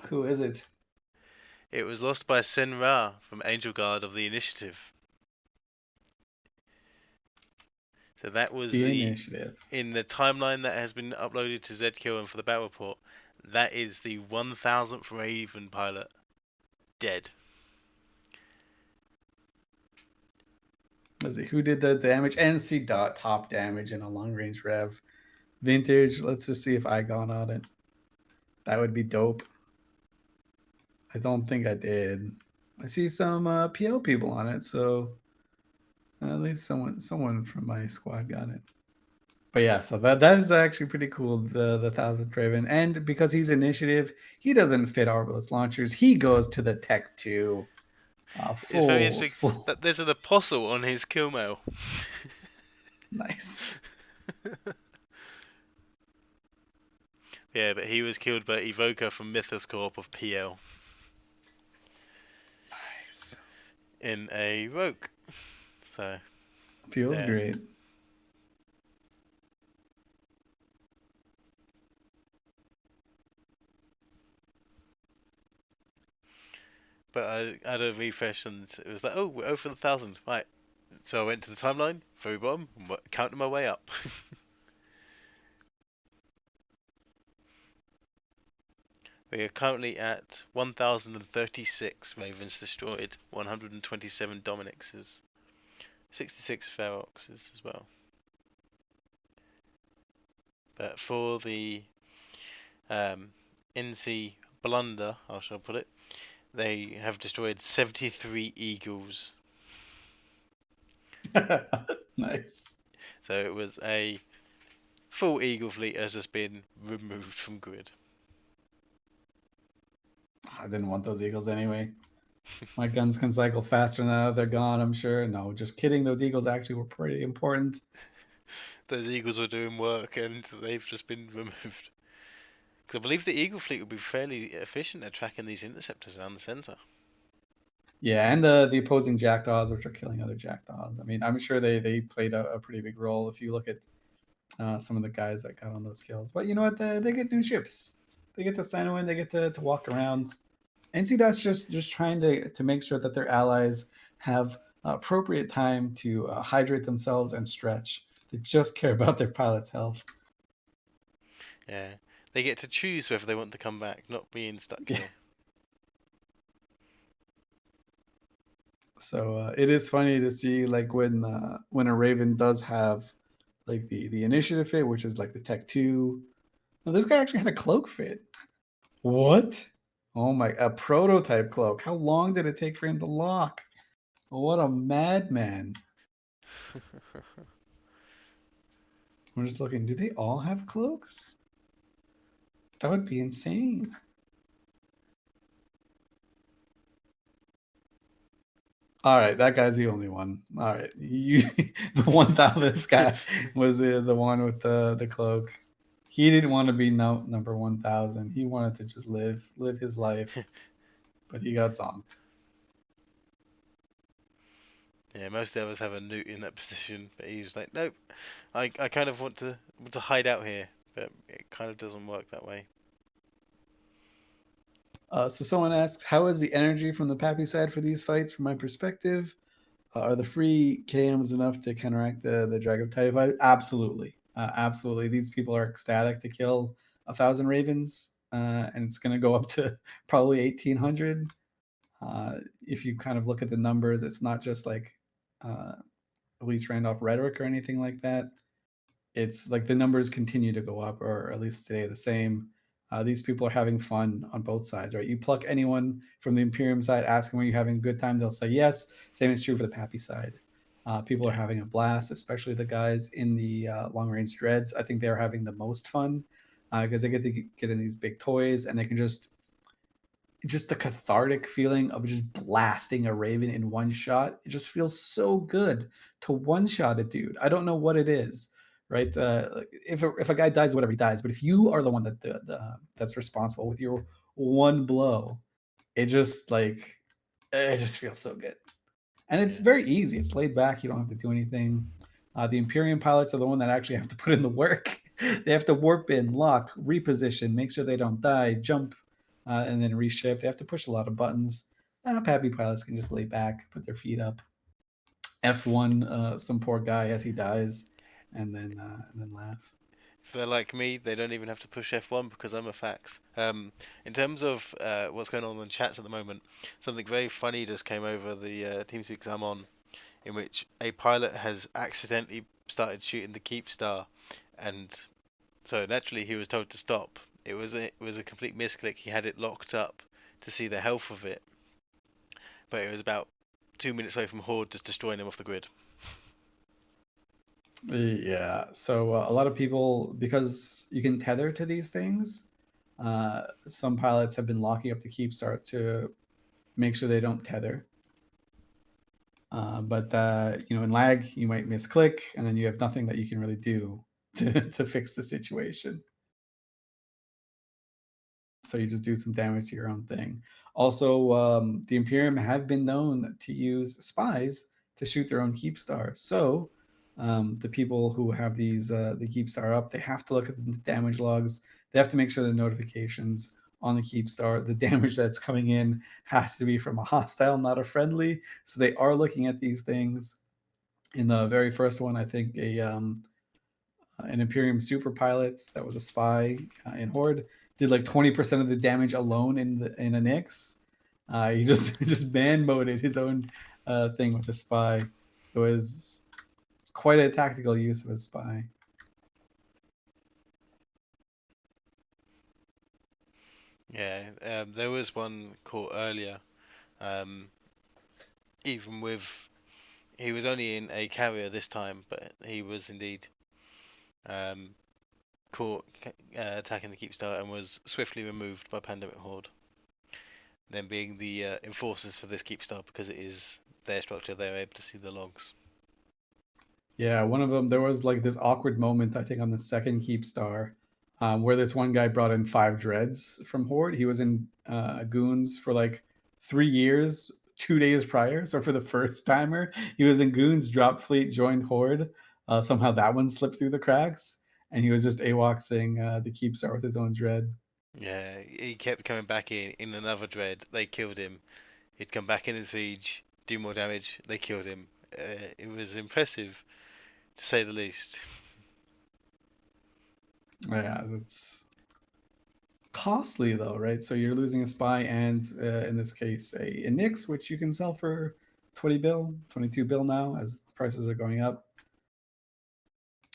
Who is it? It was lost by Sen Ra from Angel Guard of the Initiative. So that was The Initiative. in the timeline that has been uploaded to ZQ and for the battle report. That is the 1000th Raven pilot dead. Let's see who did the damage. NC dot top damage in a long range rev. Vintage. Let's just see if I got on it. That would be dope. I don't think I did. I see some PL people on it, so at least someone from my squad got it. But yeah, so that is actually pretty cool. The 1000th Raven, and because he's initiative, he doesn't fit Arbalest launchers. He goes to the Tech 2. It's very Full. interesting that there's an apostle on his kill mail. Nice. Yeah, but he was killed by Evoker from Mythos Corp of PL. Nice. In a rogue. So Feels yeah. great. But I had a refresh and it was like, oh, we're over the 1000. Right. So I went to the timeline, very bottom, and counting my way up. We are currently at 1036 Ravens destroyed, 127 Dominixes, 66 Feroxes as well. But for the NC Blunder, how shall I put it, they have destroyed 73 Eagles. Nice. So it was a full Eagle fleet has just been removed from grid. I didn't want those Eagles anyway. My guns can cycle faster now that they're gone, I'm sure. No, just kidding. Those Eagles actually were pretty important. Those Eagles were doing work and they've just been removed. Because I believe the Eagle fleet would be fairly efficient at tracking these interceptors around the center. Yeah, and the opposing jackdaws, which are killing other jackdaws. I mean, I'm sure they played a pretty big role if you look at some of the guys that got on those kills. But you know what? They get new ships. They get to send in. They get to walk around. NCDOT's just trying to make sure that their allies have appropriate time to hydrate themselves and stretch. They just care about their pilot's health. Yeah, they get to choose whether they want to come back, not being stuck here. So it is funny to see like when a Raven does have like the initiative fit, which is like the Tech 2. Now, this guy actually had a cloak fit. What? Oh my! A prototype cloak. How long did it take for him to lock? What a madman! I'm just looking. Do they all have cloaks? That would be insane. All right, that guy's the only one. All right, the 1000th guy was the one with the cloak. He didn't want to be number 1000. He wanted to just live his life, but he got zonked. Yeah, most of the others have a newt in that position, but he was like, nope, I kind of want to hide out here, but it kind of doesn't work that way. So someone asks, how is the energy from the PAPI side for these fights? From my perspective, are the free KMs enough to counteract the Drag of Tidy fight? Absolutely. Absolutely. These people are ecstatic to kill 1,000 Ravens, and it's going to go up to probably 1,800. If you kind of look at the numbers, it's not just like Elise Randolph rhetoric or anything like that. It's like the numbers continue to go up, or at least stay the same. These people are having fun on both sides, right? You pluck anyone from the Imperium side, ask them, are you having a good time? They'll say yes. Same is true for the PAPI side. People are having a blast, especially the guys in the long-range dreads. I think they're having the most fun because they get to get in these big toys and they can just the cathartic feeling of just blasting a Raven in one shot. It just feels so good to one-shot a dude. I don't know what it is. Right? If a guy dies, whatever, he dies. But if you are the one that's responsible with your one blow, it just feels so good. And it's very easy. It's laid back. You don't have to do anything. The Imperium pilots are the one that actually have to put in the work. They have to warp in, lock, reposition, make sure they don't die, jump, and then reship. They have to push a lot of buttons. PAPI pilots can just lay back, put their feet up, F1 some poor guy as he dies, and then laugh. If they're like me, they don't even have to push F1 because I'm a fax. In terms of what's going on in the chats at the moment, something very funny just came over the TeamSpeak I'm on, in which a pilot has accidentally started shooting the Keepstar, and so naturally he was told to stop. It was a complete misclick. He had it locked up to see the health of it, but it was about 2 minutes away from Horde just destroying him off the grid. Yeah, so a lot of people, because you can tether to these things, some pilots have been locking up the Keepstar to make sure they don't tether. But in lag, you might misclick, and then you have nothing that you can really do to fix the situation. So you just do some damage to your own thing. Also, the Imperium have been known to use spies to shoot their own Keepstar. So the people who have these the Keepstar up, they have to look at the damage logs. They have to make sure the notifications on the Keepstar, the damage that's coming in has to be from a hostile, not a friendly. So they are looking at these things. In the very first one, I think an Imperium super pilot that was a spy in Horde did like 20% of the damage alone in a Nyx. He just man moded his own thing with a spy. It's quite a tactical use of a spy. Yeah, there was one caught earlier. Even with, he was only in a carrier this time, but he was indeed caught attacking the Keepstar and was swiftly removed by Pandemic Horde. Them being the enforcers for this Keepstar, because it is their structure, they're able to see the logs. Yeah, one of them, there was like this awkward moment, I think, on the second Keepstar, where this one guy brought in 5 dreads from Horde. He was in Goons for like 3 years, 2 days prior. So for the first timer, he was in Goons, dropped fleet, joined Horde. Somehow that one slipped through the cracks, and he was just AWOXing the Keepstar with his own dread. Yeah, he kept coming back in another dread. They killed him. He'd come back in siege, do more damage. They killed him. It was impressive, to say the least. Yeah, that's costly though, right? So you're losing a spy and in this case a Nyx, which you can sell for 20 bill, 22 bill now as prices are going up.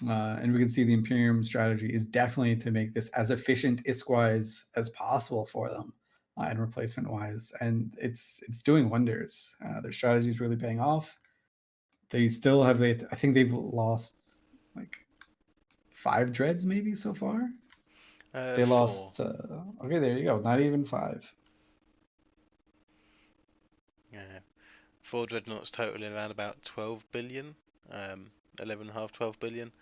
And we can see the Imperium strategy is definitely to make this as efficient ISK-wise as possible for them and replacement wise, and it's doing wonders. Their strategy is really paying off. They still have I think they've lost like 5 dreads maybe so far. They 4. lost. Okay, there you go. Not even 5. Yeah, 4 dreadnoughts totaling around about 12 billion, 11.5, 12 billion.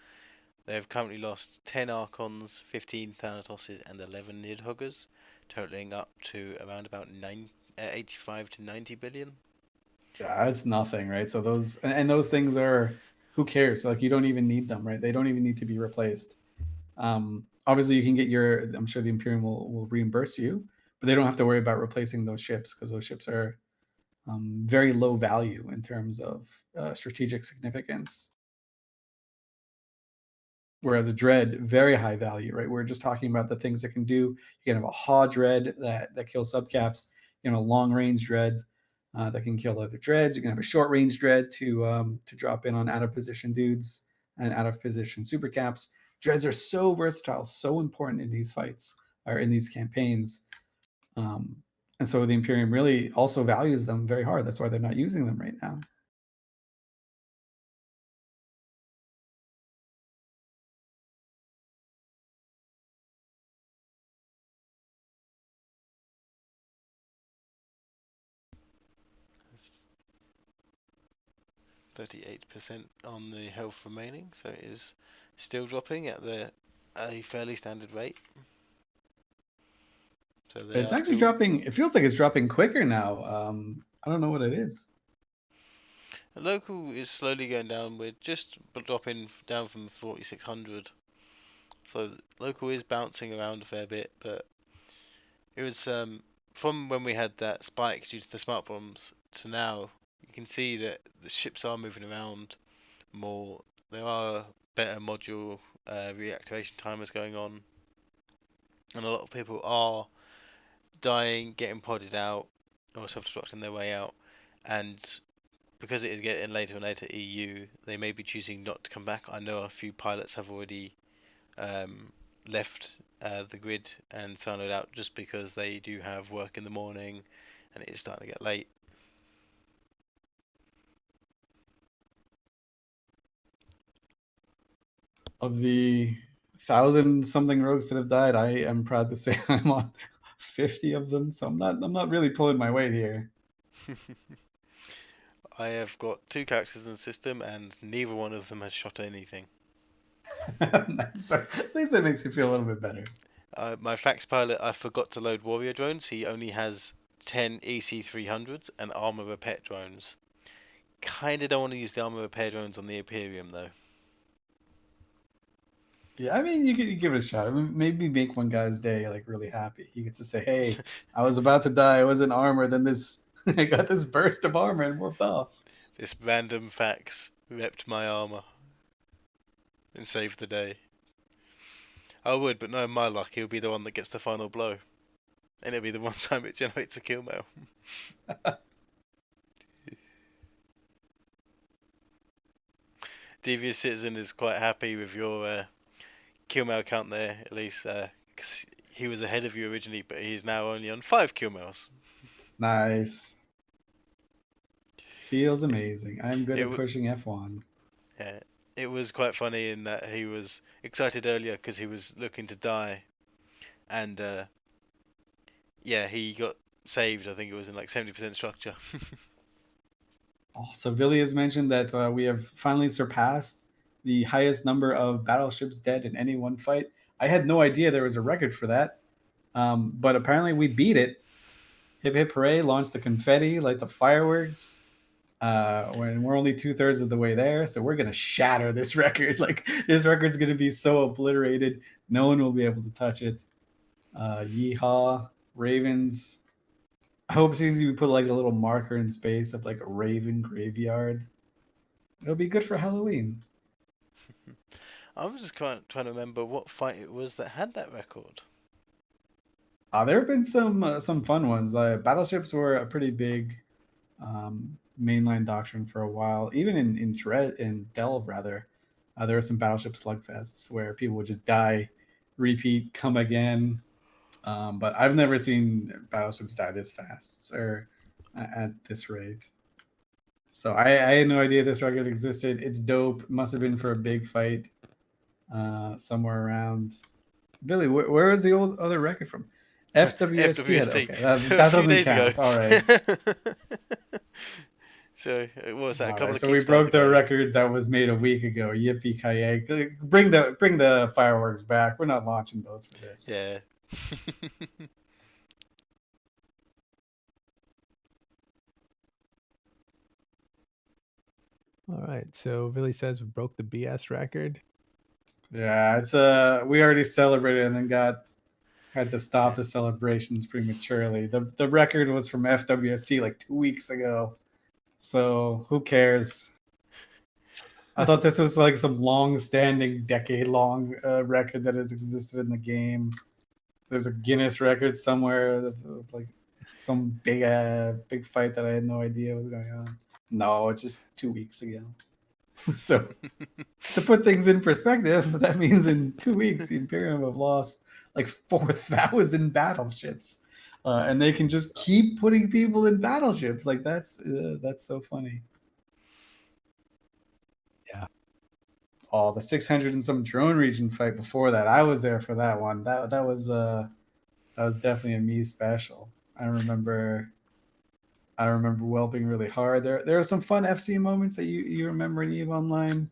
They have currently lost 10 Archons, 15 Thanatoses, and 11 Nidhoggers, totaling up to around about 85 to 90 billion. Yeah, it's nothing, right? So those and those things are, who cares? Like you don't even need them, right? They don't even need to be replaced. Obviously, you can get your. I'm sure the Imperium will reimburse you, but they don't have to worry about replacing those ships because those ships are very low value in terms of strategic significance. Whereas a dread, very high value, right? We're just talking about the things it can do. You can have a Haw dread that kills subcaps. You know, a long range dread that can kill other dreads. You can have a short range dread to drop in on out of position dudes and out of position super caps. Dreads are so versatile, so important in these fights or in these campaigns. And so the Imperium really also values them very hard. That's why they're not using them right now. It's 38% on the health remaining, so it is still dropping at a fairly standard rate. So It's actually dropping. It feels like it's dropping quicker now. I don't know what it is. Local is slowly going down. We're just dropping down from 4600. So local is bouncing around a fair bit, but it was from when we had that spike due to the smart bombs to now. You can see that the ships are moving around more. There are better module reactivation timers going on, and a lot of people are dying, getting podded out, or self-destructing their way out, and because it is getting later and later EU, they may be choosing not to come back. I know a few pilots have already left the grid and siloed out just because they do have work in the morning and it is starting to get late. Of the 1,000-something rogues that have died, I am proud to say I'm on 50 of them, so I'm not really pulling my weight here. I have got 2 characters in the system and neither one of them has shot anything. Nice. At least that makes you feel a little bit better. My fax pilot, I forgot to load warrior drones. He only has 10 EC300s and armor repair drones. Kinda don't want to use the armor repair drones on the Imperium though. Yeah, I mean, you could give it a shot. I mean, maybe make one guy's day like really happy. He gets to say, "Hey, I was about to die. I was in armor. Then this, I got this burst of armor and warped off." This random fax repped my armor and saved the day. I would, but knowing my luck, he'll be the one that gets the final blow. And it'll be the one time it generates a kill mail. Devious Citizen is quite happy with your kill mail count there, Elise, because he was ahead of you originally, but he's now only on 5 kill mails. Nice. Feels amazing. I'm good at pushing F1. Yeah, it was quite funny in that he was excited earlier because he was looking to die, and yeah, he got saved. I think it was in like 70% structure. So Billy has mentioned that we have finally surpassed the highest number of battleships dead in any one fight. I had no idea there was a record for that, but apparently we beat it. Hip hip hooray! Launch the confetti, light the fireworks. When we're only 2/3 of the way there, so we're gonna shatter this record. Like this record's gonna be so obliterated, no one will be able to touch it. Yeehaw, Ravens! I hope it's easy to put like a little marker in space of like a Raven graveyard. It'll be good for Halloween. I was just trying to remember what fight it was that had that record. There have been some fun ones. Battleships were a pretty big mainline doctrine for a while. Even in Delve rather, there were some battleship slugfests where people would just die, repeat, come again. But I've never seen battleships die this fast or at this rate. So I had no idea this record existed. It's dope. Must have been for a big fight somewhere around. Billy, where is the old other record from? FWST. FWST. Okay, that, So that a few doesn't days count. ago. All right. So what was that? A All couple right, of so we Keepstars broke the ago. record that was made a week ago. Yippee ki Bring the fireworks back. We're not launching those for this. Yeah. All right. So Billy says we broke the BS record. Yeah, it's we already celebrated and then had to stop the celebrations prematurely. The record was from FWST like 2 weeks ago. So who cares? I thought this was like some long-standing, decade-long record that has existed in the game. There's a Guinness record somewhere of like some big fight that I had no idea was going on. No, it's just 2 weeks ago. So to put things in perspective, that means in 2 weeks the Imperium have lost like 4,000 battleships, and they can just keep putting people in battleships. Like that's so funny. Yeah. Oh, the 600 and some drone region fight before that. I was there for that one. That was definitely a me special. I remember whelping really hard. There are some fun FC moments that you remember in EVE Online.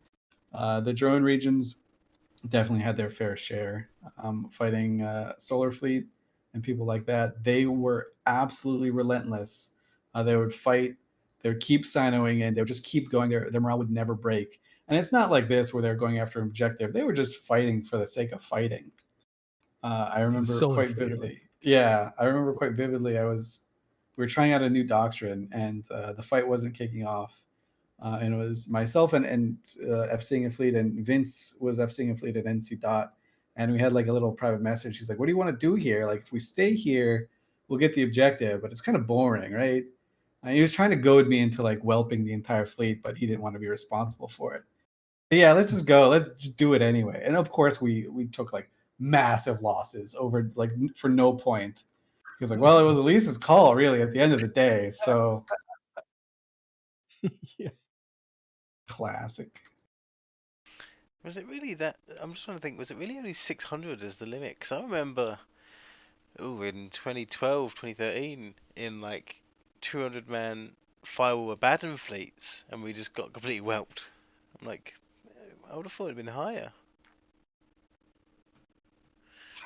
The drone regions definitely had their fair share. Fighting Solar Fleet and people like that. They were absolutely relentless. They would fight. would keep sinoing in. They would just keep going. Their morale would never break. And it's not like this where they're going after an objective. They were just fighting for the sake of fighting. I remember quite vividly. Yeah, I remember quite vividly. We were trying out a new doctrine, and the fight wasn't kicking off. And it was myself and FCing a fleet, and Vince was FCing a fleet at NC Dot. And we had like a little private message. He's like, "What do you want to do here? Like, if we stay here, we'll get the objective, but it's kind of boring, right?" And he was trying to goad me into like whelping the entire fleet, but he didn't want to be responsible for it. But yeah, let's just go. Let's just do it anyway. And of course, we took like massive losses over like for no point. He was like, "Well, it was Elise's call, really, at the end of the day." So, Yeah. classic. Was it really that? I'm just trying to think. Was it really only 600 as the limit? Because I remember, in 2012, 2013, in like 200-man firewall Abaddon fleets, and we just got completely whelped. I'm like, I would have thought it'd been higher.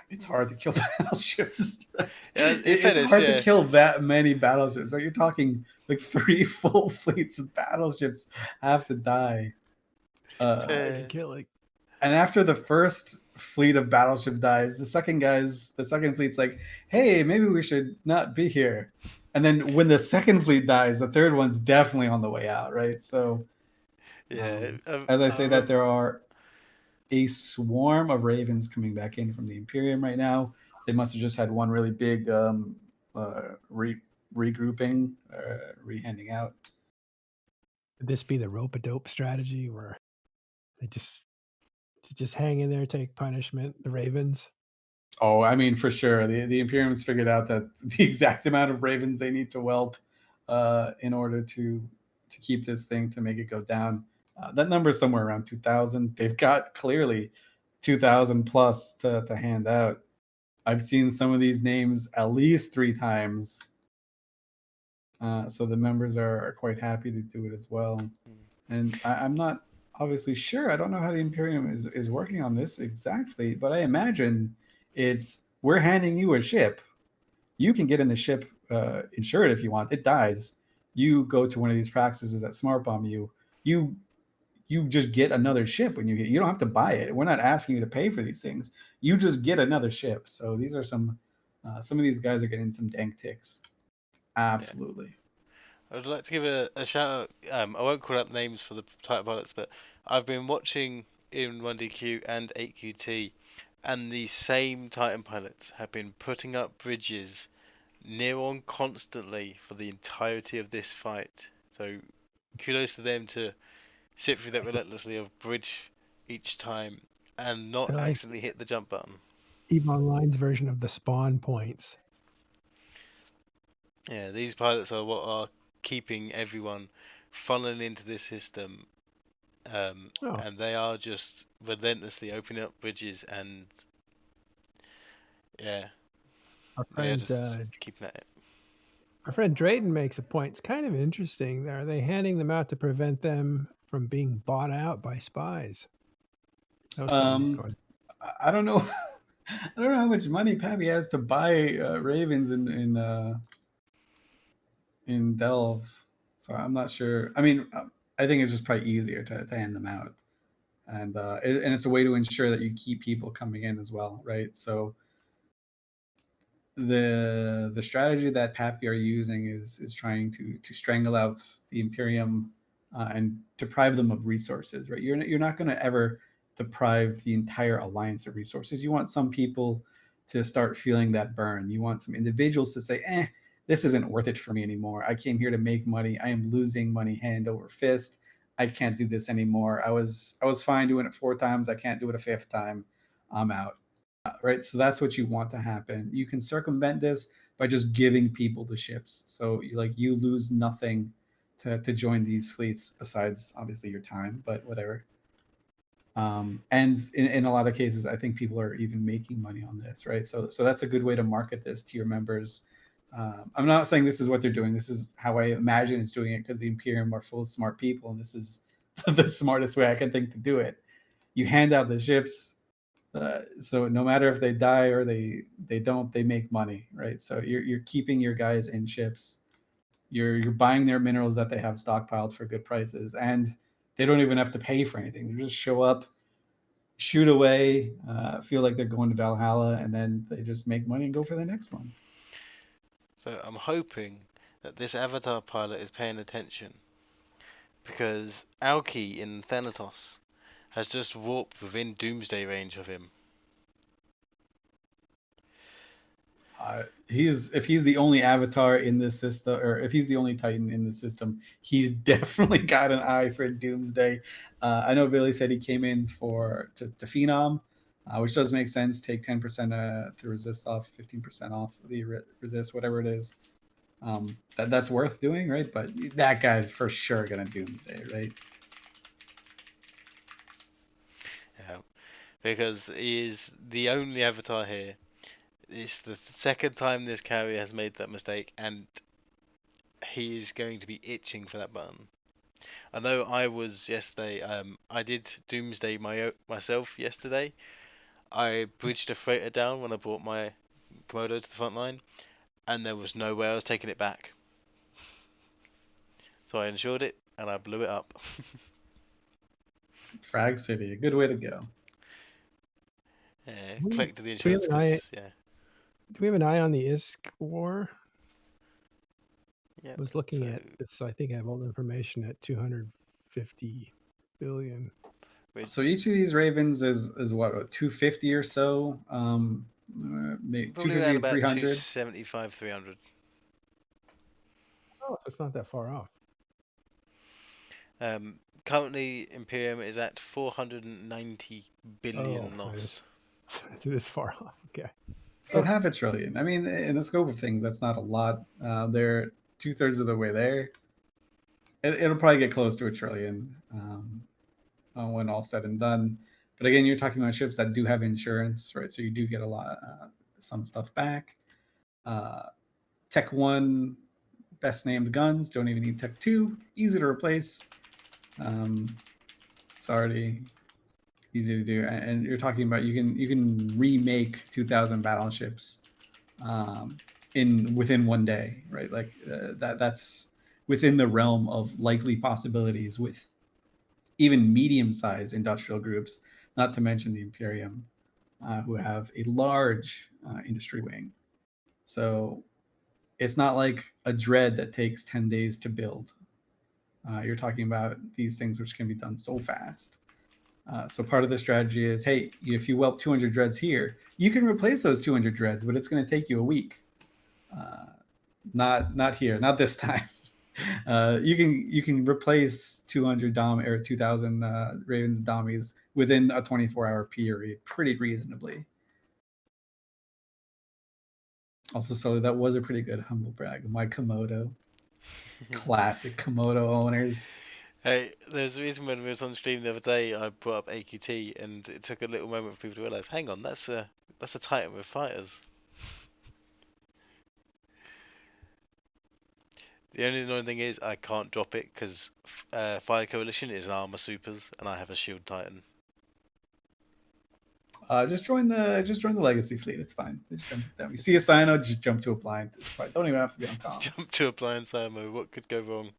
It's hard to kill battleships. It's hard to kill that many battleships. Right? You're talking like 3 full fleets of battleships have to die. I can kill it. And after the first fleet of battleship dies, the second fleet's like, "Hey, maybe we should not be here." And then when the second fleet dies, the third one's definitely on the way out, right? So, yeah. as I say that, there are a swarm of ravens coming back in from the Imperium right now. They must have just had one really big regrouping, rehanding out. Would this be the rope-a-dope strategy where they just hang in there, take punishment, the ravens? Oh, I mean, for sure. The Imperium's figured out that the exact amount of ravens they need to whelp in order to keep this thing, to make it go down. That number is somewhere around 2,000. They've got clearly 2,000 plus to hand out. I've seen some of these names at least 3 times. So the members are quite happy to do it as well. And I'm not obviously sure. I don't know how the Imperium is working on this exact fleet, but I imagine we're handing you a ship. You can get in the ship, insure it if you want. It dies. You go to one of these practices that smart bomb you. You just get another ship when you don't have to buy it. We're not asking you to pay for these things. You just get another ship. So these are some of these guys are getting some dank ticks. Absolutely. Yeah. I'd like to give a shout out. I won't call out names for the title pilots, but I've been watching in 1DQ and 8QT, and the same Titan pilots have been putting up bridges near on constantly for the entirety of this fight. So kudos to them to sit through that relentlessly of bridge each time and not accidentally hit the jump button. EVE Online's version of the spawn points. Yeah, these pilots are what are keeping everyone funneling into this system. And they are just relentlessly opening up bridges, and yeah, our friend keeping at it. Our friend Drayton makes a point. It's kind of interesting. Are they handing them out to prevent them from being bought out by spies? I don't know. I don't know how much money PAPI has to buy ravens in Delve, so I'm not sure. I mean, I think it's just probably easier to hand them out, and it's a way to ensure that you keep people coming in as well, right? So the strategy that PAPI are using is trying to strangle out the Imperium and deprive them of resources, right? You're not going to ever deprive the entire alliance of resources. You want some people to start feeling that burn. You want some individuals to say, this isn't worth it for me anymore. I came here to make money. I am losing money hand over fist. I can't do this anymore. I was fine doing it 4 times. I can't do it a 5th time. I'm out. Right. So that's what you want to happen. You can circumvent this by just giving people the ships. So you lose nothing to join these fleets besides obviously your time, but whatever. And in a lot of cases, I think people are even making money on this, right? So that's a good way to market this to your members. I'm not saying this is what they're doing. This is how I imagine it's doing it, because the Imperium are full of smart people, and this is the smartest way I can think to do it. You hand out the ships, so no matter if they die or they don't, they make money, right? So you're keeping your guys in ships, You're buying their minerals that they have stockpiled for good prices, and they don't even have to pay for anything. They just show up, shoot away, feel like they're going to Valhalla, and then they just make money and go for the next one. So I'm hoping that this Avatar pilot is paying attention, because Alki in Thanatos has just warped within Doomsday range of him. If he's the only Avatar in this system, or if he's the only Titan in the system, he's definitely got an eye for Doomsday. I know Billy said he came in to Phenom, which does make sense. Take 10% to resist off, 15% off the resist, whatever it is. That's worth doing, right? But that guy's for sure gonna Doomsday, right? Yeah, because he is the only Avatar here. It's the second time this carrier has made that mistake, and he is going to be itching for that button. I know I was yesterday. I did Doomsday myself yesterday. I bridged a freighter down when I brought my Komodo to the front line, and there was no way I was taking it back. So I insured it, and I blew it up. Frag City, a good way to go. Yeah, collected the Do we have insurance an eye? because Do we have an eye on the ISK war? yeah. I was looking at it, so I think I have all the information at 250 billion. So each of these Ravens is what, 250 or so, maybe Probably 250 around to about 300. 275, 300. Oh, so it's not that far off. Currently, Imperium is at 490 billion lost. It is far off. Okay. So half a trillion. I mean, in the scope of things, that's not a lot. They're 2/3 of the way there. It'll probably get close to a trillion when all said and done. But again, you're talking about ships that do have insurance, right? So you do get a lot, some stuff back. Tech 1, best named guns. Don't even need Tech 2. Easy to replace. It's already easy to do, and you're talking about you can remake 2,000 battleships within one day, right? Like that's within the realm of likely possibilities with even medium-sized industrial groups, not to mention the Imperium, who have a large industry wing. So it's not like a Dread that takes 10 days to build. You're talking about these things which can be done so fast. So part of the strategy is, hey, if you whelp 200 dreads here, you can replace those 200 dreads, but it's going to take you a week. Not here, not this time. You can replace 200 dom or 2,000 Ravens dummies within a 24-hour period pretty reasonably. Also, Sully, that was a pretty good humble brag. My Komodo, classic Komodo owners. Hey, there's a reason when we was on stream the other day, I brought up AQT, and it took a little moment for people to realise, hang on, that's a Titan with fighters. The only annoying thing is I can't drop it because Fire Coalition is an armor supers, and I have a shield Titan. Just join the legacy fleet. It's fine. Just jump down. You see a Cyno, just jump to a blind. It's fine. Don't even have to be on comms. Jump to appliance ammo. What could go wrong?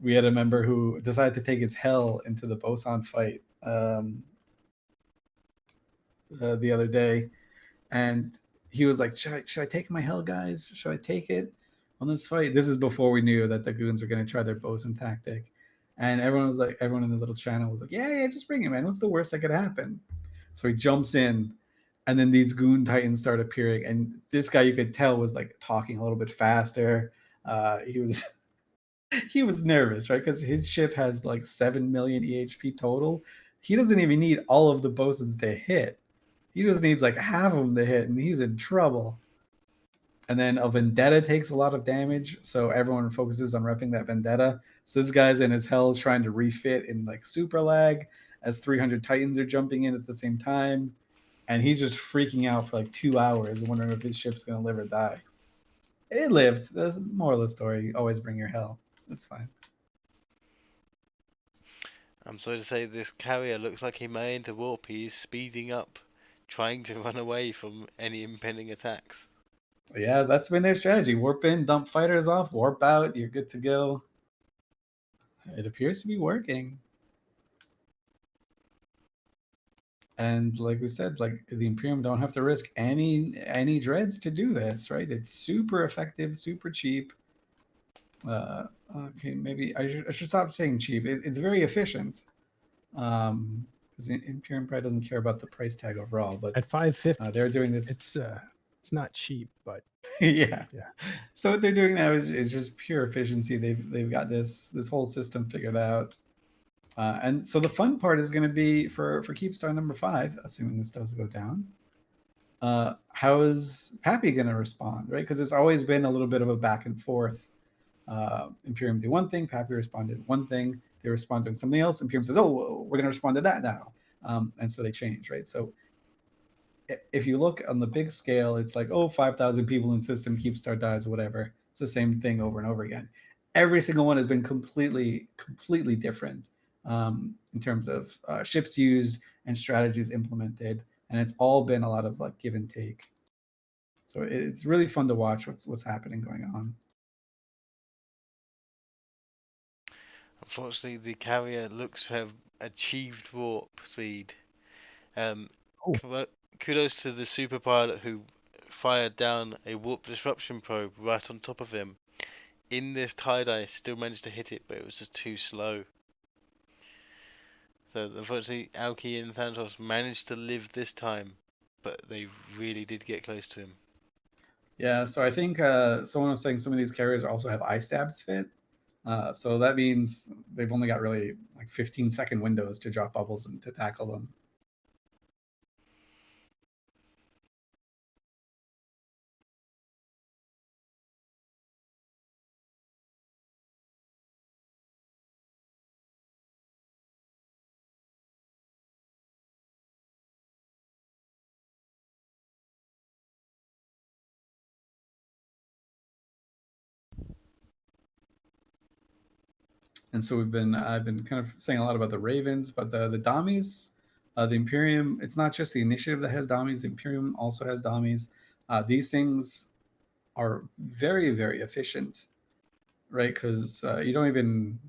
We had a member who decided to take his hell into the Boson fight the other day, and he was like, should I take my hell, guys? Should I take it on this fight? This is before we knew that the goons were going to try their Boson tactic, and everyone in the little channel was like, yeah, just bring it, man. What's the worst that could happen? So he jumps in, and then these goon titans start appearing, and this guy, you could tell, was like talking a little bit faster. He was he was nervous, right? Because his ship has like 7 million EHP total. He doesn't even need all of the bosuns to hit. He just needs like half of them to hit, and he's in trouble. And then a Vendetta takes a lot of damage, so everyone focuses on repping that Vendetta. So this guy's in his hell trying to refit in like super lag as 300 Titans are jumping in at the same time. And he's just freaking out for like 2 hours, wondering if his ship's going to live or die. It lived. That's the moral of the story. Always bring your hell. It's fine. I'm sorry to say, this carrier looks like he may enter warp. He's speeding up, trying to run away from any impending attacks. But yeah, that's been their strategy. Warp in, dump fighters off, warp out, you're good to go. It appears to be working. And like we said, like the Imperium don't have to risk any dreads to do this, right? It's super effective, super cheap. Okay, maybe I should stop saying cheap. It's very efficient. Because Imperium probably doesn't care about the price tag overall, but At 550, they're doing this. It's not cheap, but yeah. Yeah. So what they're doing now is just pure efficiency. They've got this whole system figured out. And so the fun part is going to be for Keepstar number 5, assuming this does go down. How is PAPI going to respond, right? Because it's always been a little bit of a back and forth. Imperium do one thing, PAPI responded one thing. They respond doing something else. Imperium says, "Oh, we're going to respond to that now," and so they change, right? So if you look on the big scale, it's like, 5,000 people in system, Keepstar dies, whatever. It's the same thing over and over again. Every single one has been completely different in terms of ships used and strategies implemented, and it's all been a lot of like give and take. So it's really fun to watch what's happening going on. Unfortunately, the carrier looks to have achieved warp speed. Kudos to the super pilot who fired down a warp disruption probe right on top of him. In this tie-dye, still managed to hit it, but it was just too slow. So unfortunately, Aoki and Thanatos managed to live this time, but they really did get close to him. Yeah, so I think someone was saying some of these carriers also have eye stabs fit. So that means they've only got really like 15-second windows to drop bubbles and to tackle them. And so I've been kind of saying a lot about the Ravens, but the Damis, the Imperium. It's not just the Initiative that has Damis. The Imperium also has Damis. These things are very efficient, right? Because you don't even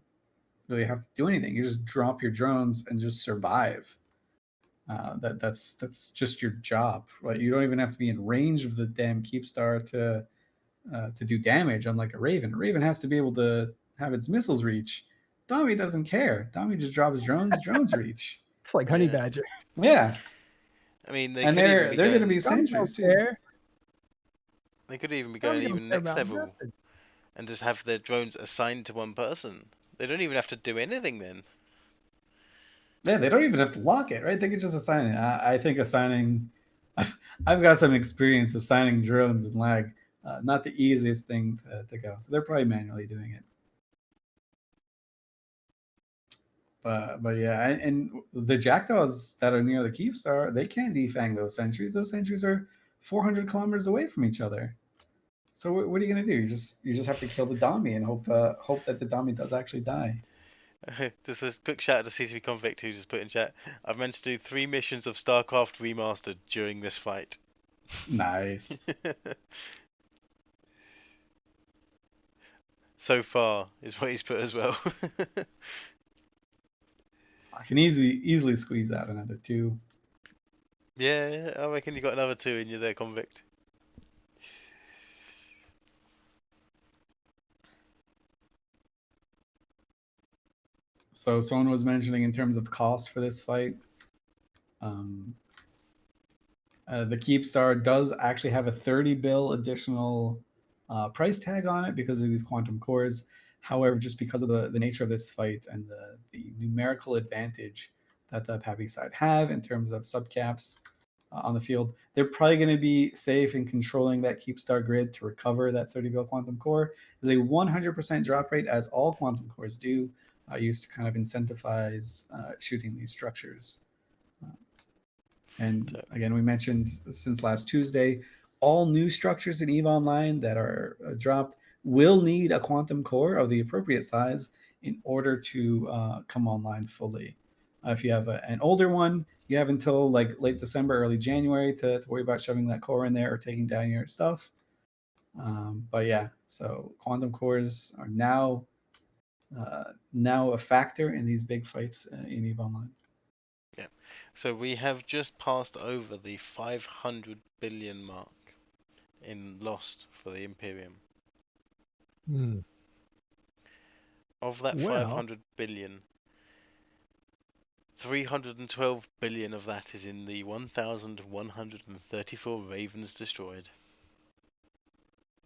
really have to do anything. You just drop your drones and just survive. That's just your job, right? You don't even have to be in range of the damn Keepstar to do damage. Unlike a Raven, a Raven has to be able to have its missiles reach. Dami doesn't care. Dami just drops drones. Drones reach. It's like Honey Yeah. Badger. Yeah, I mean, and they're going to be sentries too. They could even be Tommy going don't even care next about level nothing. and just have their drones assigned to one person. They don't even have to do anything then. Yeah, they don't even have to lock it, right? They could just assign it. I think assigning. I've got some experience assigning drones in lag. Not the easiest thing to go. So they're probably manually doing it. But yeah, and the jackdaws that are near the Keepstar, they can't defang those sentries. Those sentries are 400 kilometers away from each other. So what are you gonna do? You just have to kill the Dami and hope that the Dami does actually die. Just a quick shout out to CCP Convict who just put in chat. I've meant to do 3 missions of StarCraft Remastered during this fight. Nice. So far is what he's put as well. I can easily squeeze out another 2. Yeah, I reckon you got another 2 in you there, Convict. So someone was mentioning in terms of cost for this fight, the Keepstar does actually have a 30 bill additional price tag on it because of these quantum cores. However, just because of the nature of this fight and the numerical advantage that the PAPI side have in terms of subcaps on the field, they're probably going to be safe in controlling that Keepstar grid to recover that 30 bill quantum core. There's a 100% drop rate, as all quantum cores do, used to kind of incentivize shooting these structures. And again, we mentioned since last Tuesday, all new structures in EVE Online that are dropped will need a quantum core of the appropriate size in order to come online fully. If you have an older one, you have until like late December, early January to worry about shoving that core in there or taking down your stuff. But yeah, so quantum cores are now a factor in these big fights in EVE Online. Yeah. So we have just passed over the 500 billion mark in lost for the Imperium. Of that Well- 500 billion, 312 billion of that is in the 1,134 Ravens destroyed.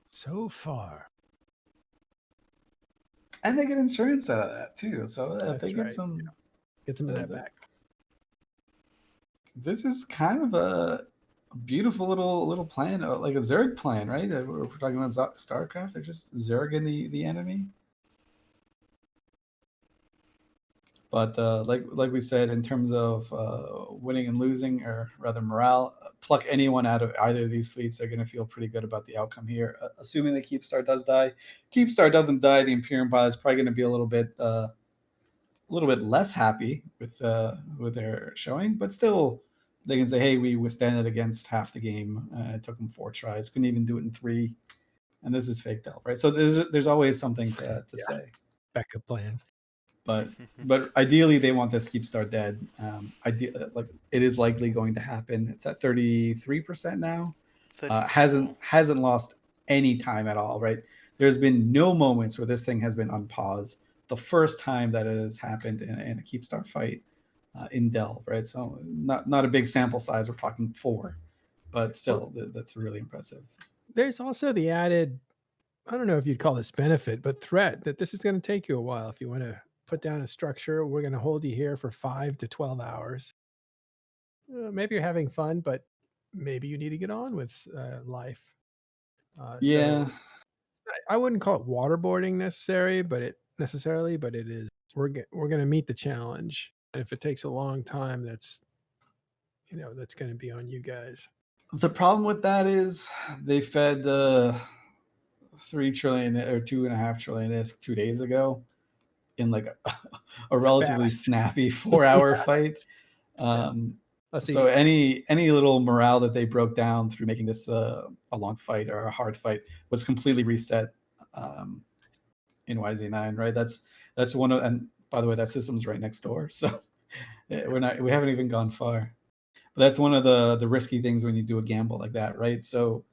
So far. And they get insurance out of that too, so That's they get right. some. Get some of that back. This is kind of a beautiful little plan, like a Zerg plan, right? We're talking about StarCraft. They're just Zerging the enemy. But like we said, in terms of winning and losing, or rather morale, pluck anyone out of either of these fleets, they're going to feel pretty good about the outcome here. Assuming the Keepstar does die. Keepstar doesn't die, the Imperium pilot's probably going to be a little bit less happy with their showing, but still they can say, hey, we withstand it against half the game. It took them 4 tries, couldn't even do it in 3, and this is fake Delve, right? So there's always something to say. Backup plans. But ideally they want this Keepstar dead. Like it is likely going to happen. It's at 33% now. Hasn't lost any time at all, right? There's been no moments where this thing has been unpaused. The first time that it has happened in a Keepstar fight in Delve, right? So not a big sample size. We're talking 4, but still, that's really impressive. There's also the added, I don't know if you'd call this benefit, but threat that this is going to take you a while. If you want to put down a structure, we're going to hold you here for 5 to 12 hours. Maybe you're having fun, but maybe you need to get on with life. Yeah. So I wouldn't call it waterboarding necessarily, but it is. We're going to meet the challenge, and if it takes a long time, that's going to be on you guys. The problem with that is they fed 3 trillion or 2.5 trillion ISK 2 days ago in like a relatively snappy 4-hour fight. So any little morale that they broke down through making this a long fight or a hard fight was completely reset in YZ9, right? That's one of, and by the way, that system's right next door, so we haven't even gone far. But that's one of the risky things when you do a gamble like that, right? So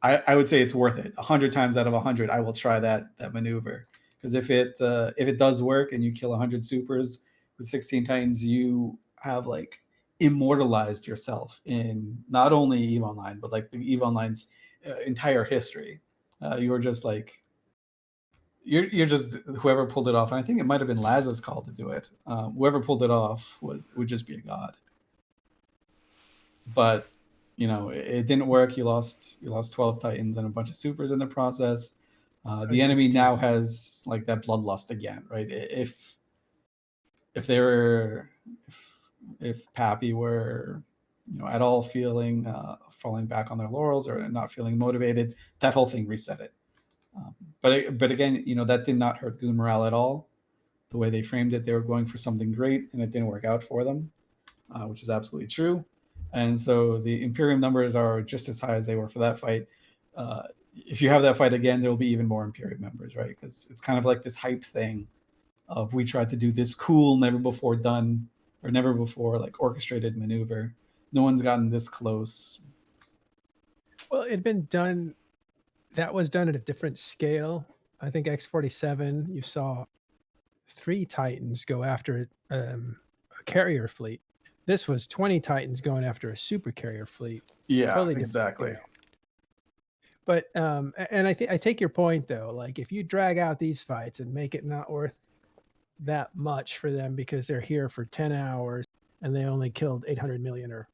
I would say it's worth it. 100 times out of 100, I will try that maneuver, because if it does work and you kill 100 supers with 16 Titans, you have like immortalized yourself in not only EVE Online, but like the EVE Online's entire history. You're just like you're just whoever pulled it off, and I think it might have been Laz's call to do it. Whoever pulled it off would just be a god. But it didn't work. You lost 12 Titans and a bunch of supers in the process. The enemy 16. now has like that bloodlust again, right? If PAPI were at all feeling falling back on their laurels or not feeling motivated, that whole thing reset it. But again, that did not hurt Goon morale at all. The way they framed it, they were going for something great, and it didn't work out for them, which is absolutely true. And so the Imperium numbers are just as high as they were for that fight. If you have that fight again, there will be even more Imperium members, right? Because it's kind of like this hype thing of we tried to do this cool, never before done, or never before like orchestrated maneuver. No one's gotten this close. Well, it'd been done. That was done at a different scale. I think X-47, you saw 3 Titans go after a carrier fleet. This was 20 Titans going after a super carrier fleet. Yeah, Totally exactly. scale. But and I take your point though. Like if you drag out these fights and make it not worth that much for them because they're here for 10 hours and they only killed 800 million or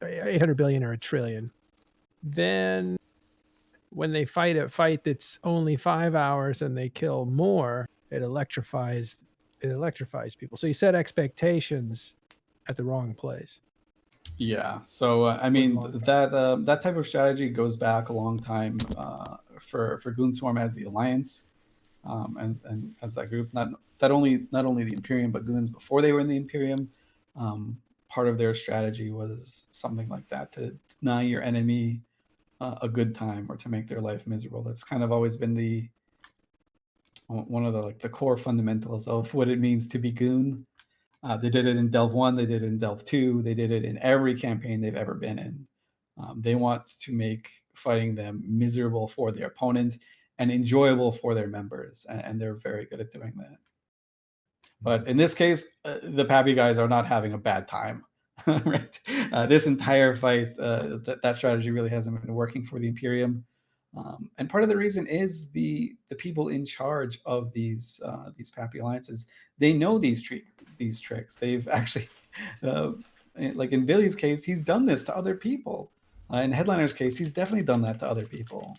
800 billion or a trillion, then when they fight a fight that's only 5 hours and they kill more, it electrifies people. So you set expectations at the wrong place. Yeah. So I mean that type of strategy goes back a long time for Goonswarm as the alliance, and as that group. Not only the Imperium, but Goons before they were in the Imperium. Part of their strategy was something like that, to deny your enemy a good time or to make their life miserable. That's kind of always been one of the core fundamentals of what it means to be goon. They did it in Delve 1, they did it in Delve 2, they did it in every campaign they've ever been in. They want to make fighting them miserable for their opponent and enjoyable for their members, and they're very good at doing that. But in this case, the PAPI guys are not having a bad time. Right? This entire fight, that strategy really hasn't been working for the Imperium. And part of the reason is the people in charge of these PAPI alliances. They know these tricks. They've actually, like in Billy's case, he's done this to other people. In Headliner's case, he's definitely done that to other people.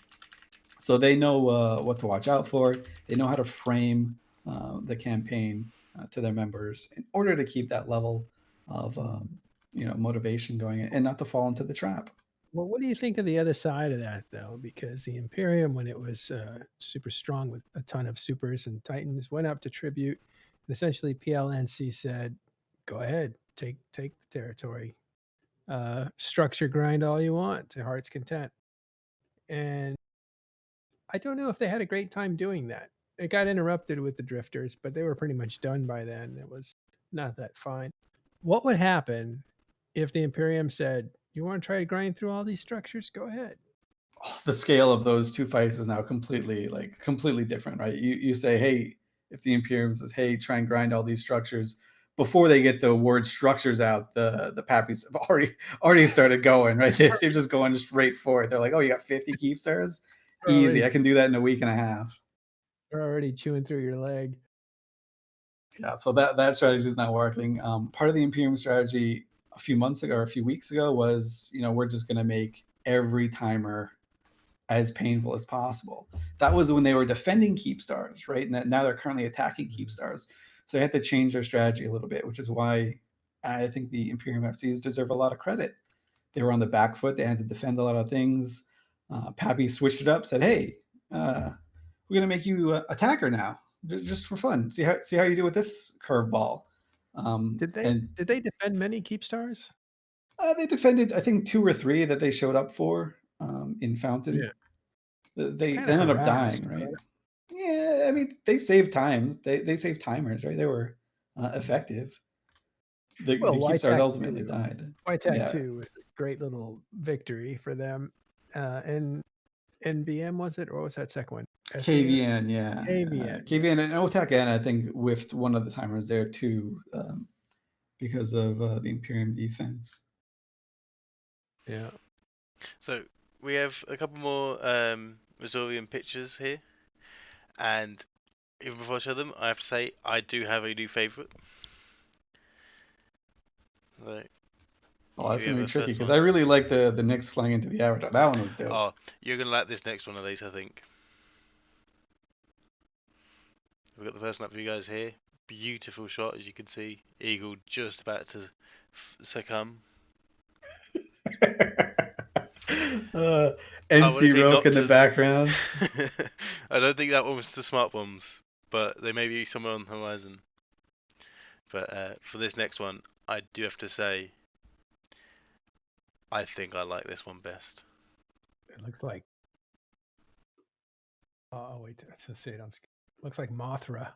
So they know what to watch out for. They know how to frame the campaign to their members in order to keep that level of motivation going and not to fall into the trap. Well, what do you think of the other side of that, though? Because the Imperium, when it was super strong with a ton of supers and titans, went up to tribute, and essentially PLNC said, "Go ahead, take the territory, structure grind all you want to heart's content." And I don't know if they had a great time doing that. It got interrupted with the drifters, but they were pretty much done by then. It was not that fine. What would happen if the Imperium said, "You want to try to grind through all these structures? Go ahead." The scale of those two fights is now completely different, right? You say, hey, if the Imperium says, hey, try and grind all these structures, before they get the word structures out, the PAPIs have already started going, right? They're just going straight for it. They're like, oh, you got 50 Keepstars? Easy. I can do that in a week and a half. They're already chewing through your leg. Yeah, so that strategy is not working. Part of the Imperium strategy a few weeks ago was, we're just going to make every timer as painful as possible. That was when they were defending Keepstars, right? And now they're currently attacking Keepstars. So they had to change their strategy a little bit, which is why I think the Imperium FCs deserve a lot of credit. They were on the back foot. They had to defend a lot of things. PAPI switched it up, said, hey, we're going to make you attacker now, just for fun. See how you do with this curveball. Did they defend many Keepstars? They defended, I think, 2 or 3 that they showed up for in Fountain. Yeah. They Kinda ended up harassed, dying, right? right? Yeah, I mean, they saved time. They saved timers, right? They were effective. The Keepstars ultimately died. YTAC 2 was a great little victory for them. And NBM, was it? Or what was that second one? KVN, yeah. KVN. KVN and OTAC-N, I think, whiffed one of the timers there too, because of the Imperium defense. Yeah. So we have a couple more Resolvian pictures here, and even before I show them, I have to say I do have a new favourite. Right. Oh, that's gonna be tricky because I really like the Nyx flying into the Avatar. That one was dope. Oh, you're gonna like this next one of these, I think. We've got the first one up for you guys here. Beautiful shot, as you can see. Eagle just about to succumb. NC Roke in the background. I don't think that one was the smart bombs, but they may be somewhere on the horizon. But for this next one, I do have to say, I think I like this one best. It looks like. Oh wait, to say it on. Looks like Mothra.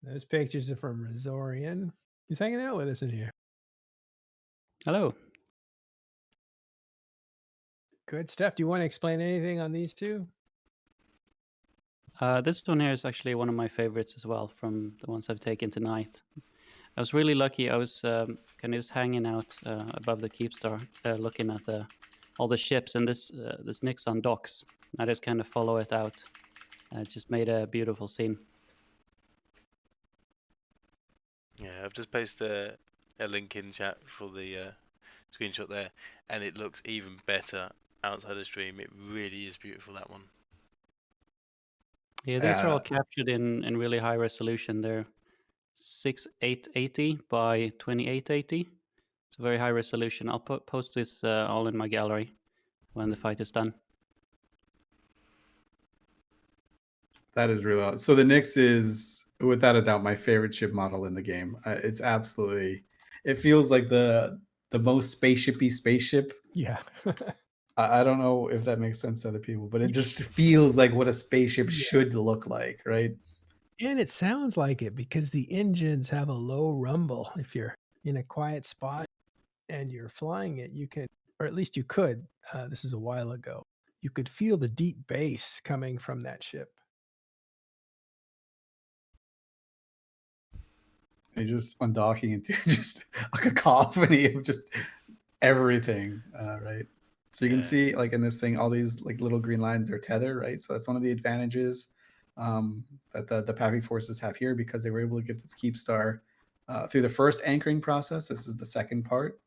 Those pictures are from Razorian. He's hanging out with us in here. Hello. Good stuff. Do you want to explain anything on these two? This one here is actually one of my favorites as well from the ones I've taken tonight. I was really lucky. I was kind of just hanging out above the Keepstar, looking at all the ships, and this Nyx on docks. I just kind of follow it out. It just made a beautiful scene. Yeah, I've just posted a link in chat for the screenshot there, and it looks even better outside the stream. It really is beautiful, that one. Yeah, these are all captured in really high resolution. They're 6880 by 2880. It's a very high resolution. I'll post this all in my gallery when the fight is done. That is really awesome. So the Nyx is without a doubt my favorite ship model in the game. It's absolutely. It feels like the most spaceshipy spaceship. Yeah. I don't know if that makes sense to other people, but it just feels like what a spaceship Yeah. should look like, right? And it sounds like it because the engines have a low rumble. If you're in a quiet spot and you're flying it, you can, or at least you could. This is a while ago. You could feel the deep bass coming from that ship. And just undocking into just a cacophony of just everything, right? So you can Yeah. see, like in this thing, all these like little green lines are tethered, right? So that's one of the advantages that the PAPI forces have here, because they were able to get this Keepstar through the first anchoring process. This is the second part.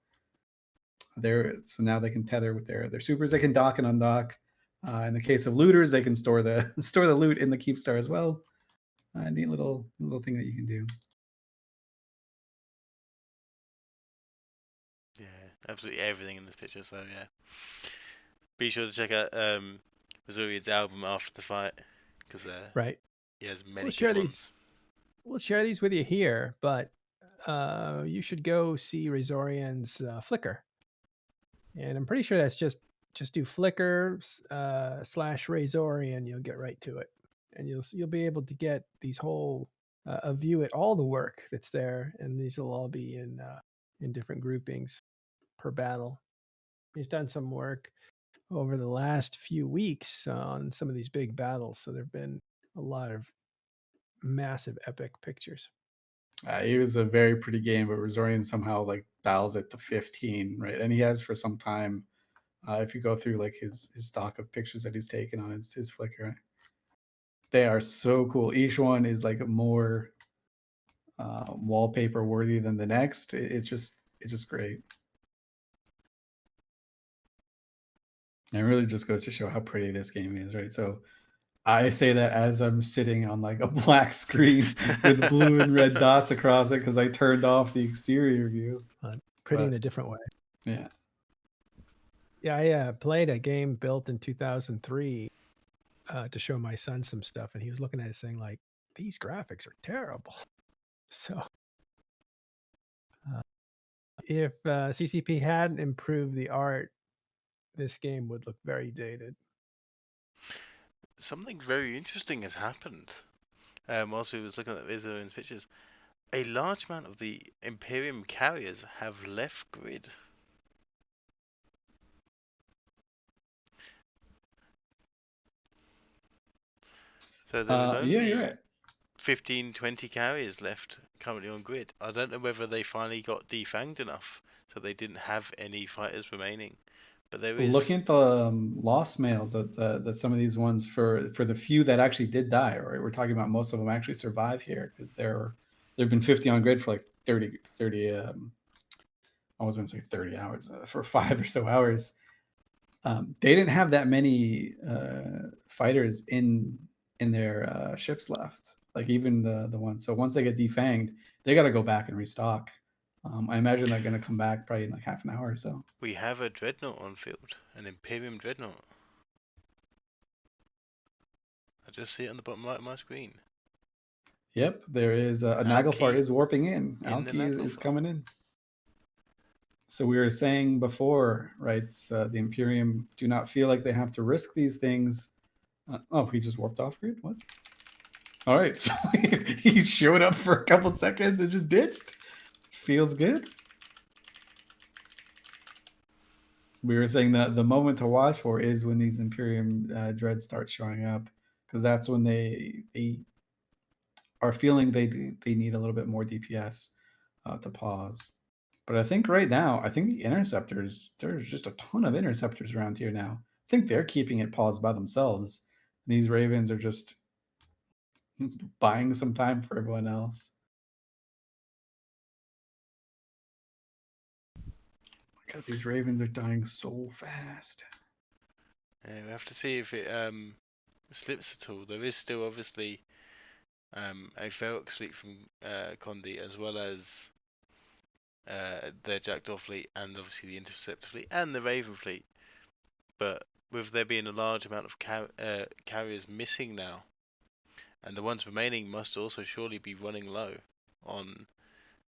So now they can tether with their supers. They can dock and undock. In the case of looters, they can store the store the loot in the Keepstar as well. Neat little thing that you can do. Yeah, absolutely everything in this picture. So yeah, be sure to check out Missouri's album after the fight, because Right. he has many We'll good share ones. these. We'll share these with you here, but you should go see Razorian's Flickr, and I'm pretty sure that's just do Flickr / Razorian. You'll get right to it, and you'll be able to get these whole a view at all the work that's there, and these will all be in different groupings per battle. He's done some work over the last few weeks on some of these big battles, so there've been a lot of massive epic pictures. It was a very pretty game, but Razorian somehow like dials it to 15, right? And he has for some time. If you go through like his stock of pictures that he's taken on his Flickr, they are so cool. Each one is like more wallpaper worthy than the next. It's just great. And it really just goes to show how pretty this game is, right? So I say that as I'm sitting on like a black screen with blue and red dots across it because I turned off the exterior view. Pretty in But- a different way. Yeah. Yeah, I played a game built in 2003 to show my son some stuff, and he was looking at it saying, like, these graphics are terrible. So if CCP hadn't improved the art, this game would look very dated. Something very interesting has happened. Whilst we was looking at Israel's pictures, a large amount of the Imperium carriers have left grid. So there was only you're right. 15, 20 carriers left currently on grid. I don't know whether they finally got defanged enough so they didn't have any fighters remaining. But there is. Looking at the lost mails that some of these ones for the few that actually did die, right? We're talking about most of them actually survive here because there've been 50 on grid for like 30 I was going to say 30 hours for 5 or so hours. They didn't have that many fighters in their ships left. Like even the ones. So once they get defanged, they got to go back and restock. I imagine they're going to come back probably in like half an hour or so. We have a Dreadnought on field, an Imperium Dreadnought. I just see it on the bottom right of my screen. Yep, there is a Naglfar is warping in. Alki is coming in. So we were saying before, right? The Imperium do not feel like they have to risk these things. Oh, he just warped off grid? What? All right, so he showed up for a couple seconds and just ditched. Feels good. We were saying that the moment to watch for is when these Imperium dreads start showing up, because that's when they are feeling they need a little bit more DPS to pause. But I think right now, I think the interceptors, there's just a ton of interceptors around here now. I think they're keeping it paused by themselves. These Ravens are just buying some time for everyone else. My God, these Ravens are dying so fast. Yeah, we have to see if it slips at all. There is still obviously a Ferox fleet from Condi, as well as their Jackdaw fleet, and obviously the Interceptor fleet and the Raven fleet. But with there being a large amount of carriers missing now, And the ones remaining must also surely be running low on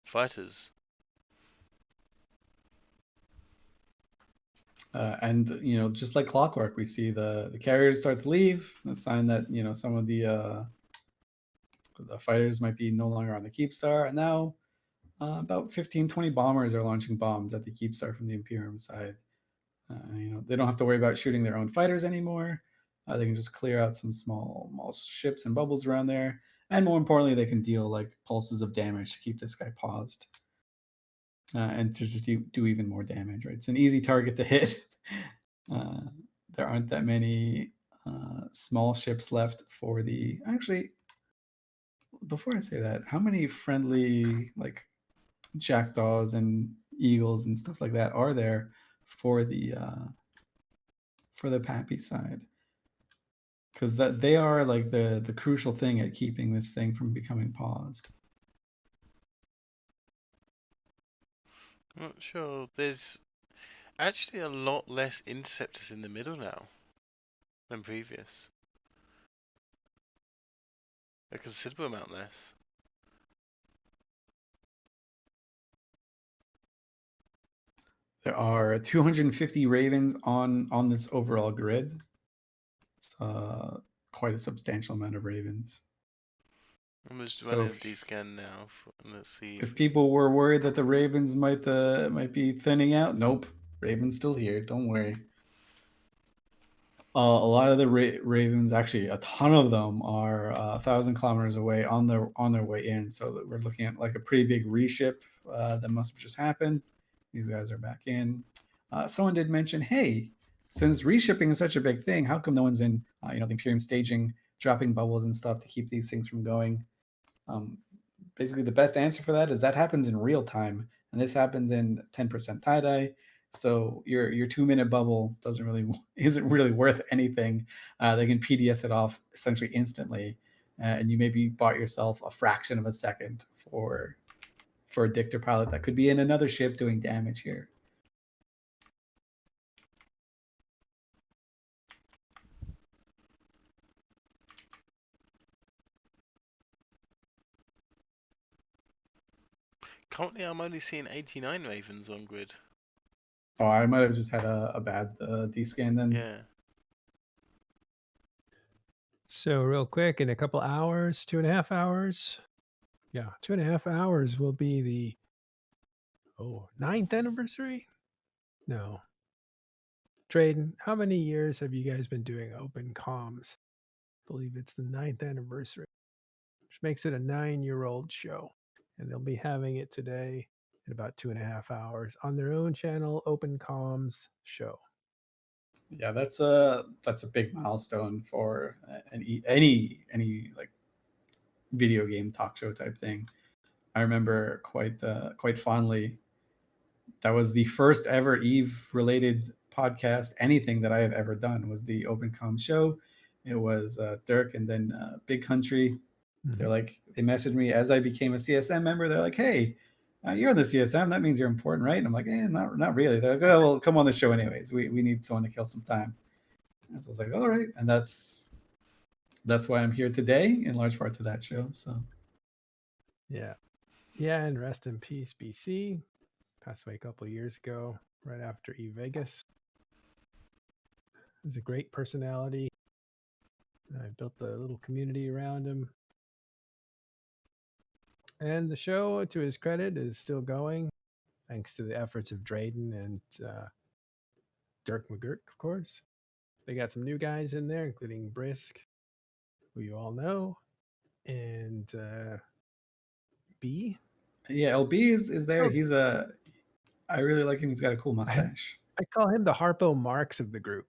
fighters. And just like clockwork, we see the carriers start to leave, a sign that some of the fighters might be no longer on the Keepstar. And now about 15-20 bombers are launching bombs at the Keepstar from the Imperium side. They don't have to worry about shooting their own fighters anymore. They can just clear out some small ships and bubbles around there, and more importantly, they can deal like pulses of damage to keep this guy paused, and to just do even more damage. Right, it's an easy target to hit. There aren't that many small ships left for the. Actually, before I say that, how many friendly like jackdaws and eagles and stuff like that are there for the PAPI side? Because that they are like the crucial thing at keeping this thing from becoming paused. I'm not sure. There's actually a lot less interceptors in the middle now than previous. A considerable amount less. There are 250 ravens on this overall grid. It's quite a substantial amount of ravens. I'm just So running a if- D-scan now. Let's see. If people were worried that the ravens might be thinning out, nope. Ravens still here. Don't worry. A lot of the ravens, actually, a ton of them are 1,000 kilometers away on their way in. So that we're looking at like a pretty big reship that must have just happened. These guys are back in. Someone did mention, hey, since reshipping is such a big thing, how come no one's in the Imperium staging, dropping bubbles and stuff to keep these things from going? Basically, the best answer for that is that happens in real time, and this happens in 10% tie-dye. So your 2-minute bubble isn't really worth anything. They can PDS it off essentially instantly, and you maybe bought yourself a fraction of a second for a dictor pilot that could be in another ship doing damage here. Currently, I'm only seeing 89 ravens on grid. Oh, I might have just had a bad D-scan then. Yeah. So real quick, in a couple hours, 2.5 hours. Yeah, 2.5 hours will be the 9th anniversary? No. Drayden, how many years have you guys been doing open comms? I believe it's the 9th anniversary, which makes it a 9-year-old show. And they'll be having it today in about 2.5 hours on their own channel, Open Comms Show. Yeah, that's a big milestone for any like video game talk show type thing. I remember quite fondly. That was the first ever Eve related podcast. Anything that I have ever done was the Open Com show. It was Dirk and then Big Country. They're like, they messaged me as I became a CSM member. They're like, hey, you're on the CSM. That means you're important, right? And I'm like, not really. They're like, oh, well, come on the show anyways. We need someone to kill some time. And so I was like, all right. And that's why I'm here today, in large part to that show. So Yeah. Yeah, and rest in peace, BC. Passed away a couple of years ago, right after E Vegas. He was a great personality. I built a little community around him. And the show, to his credit, is still going, thanks to the efforts of Drayden and Dirk McGurk, of course. They got some new guys in there, including Brisk, who you all know, and B. yeah, LB is there. Oh. I really like him. He's got a cool mustache. I call him the Harpo Marx of the group.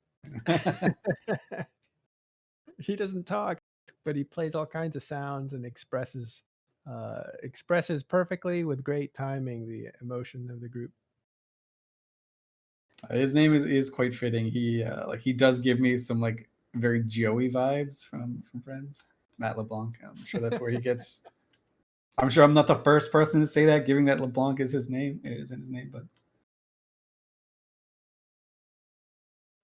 He doesn't talk, but he plays all kinds of sounds and expresses perfectly with great timing the emotion of the group. His name is quite fitting. He does give me some like very Joey vibes from Friends. Matt LeBlanc. I'm sure that's where he gets. I'm sure I'm not the first person to say that, given that LeBlanc is his name. It isn't his name, but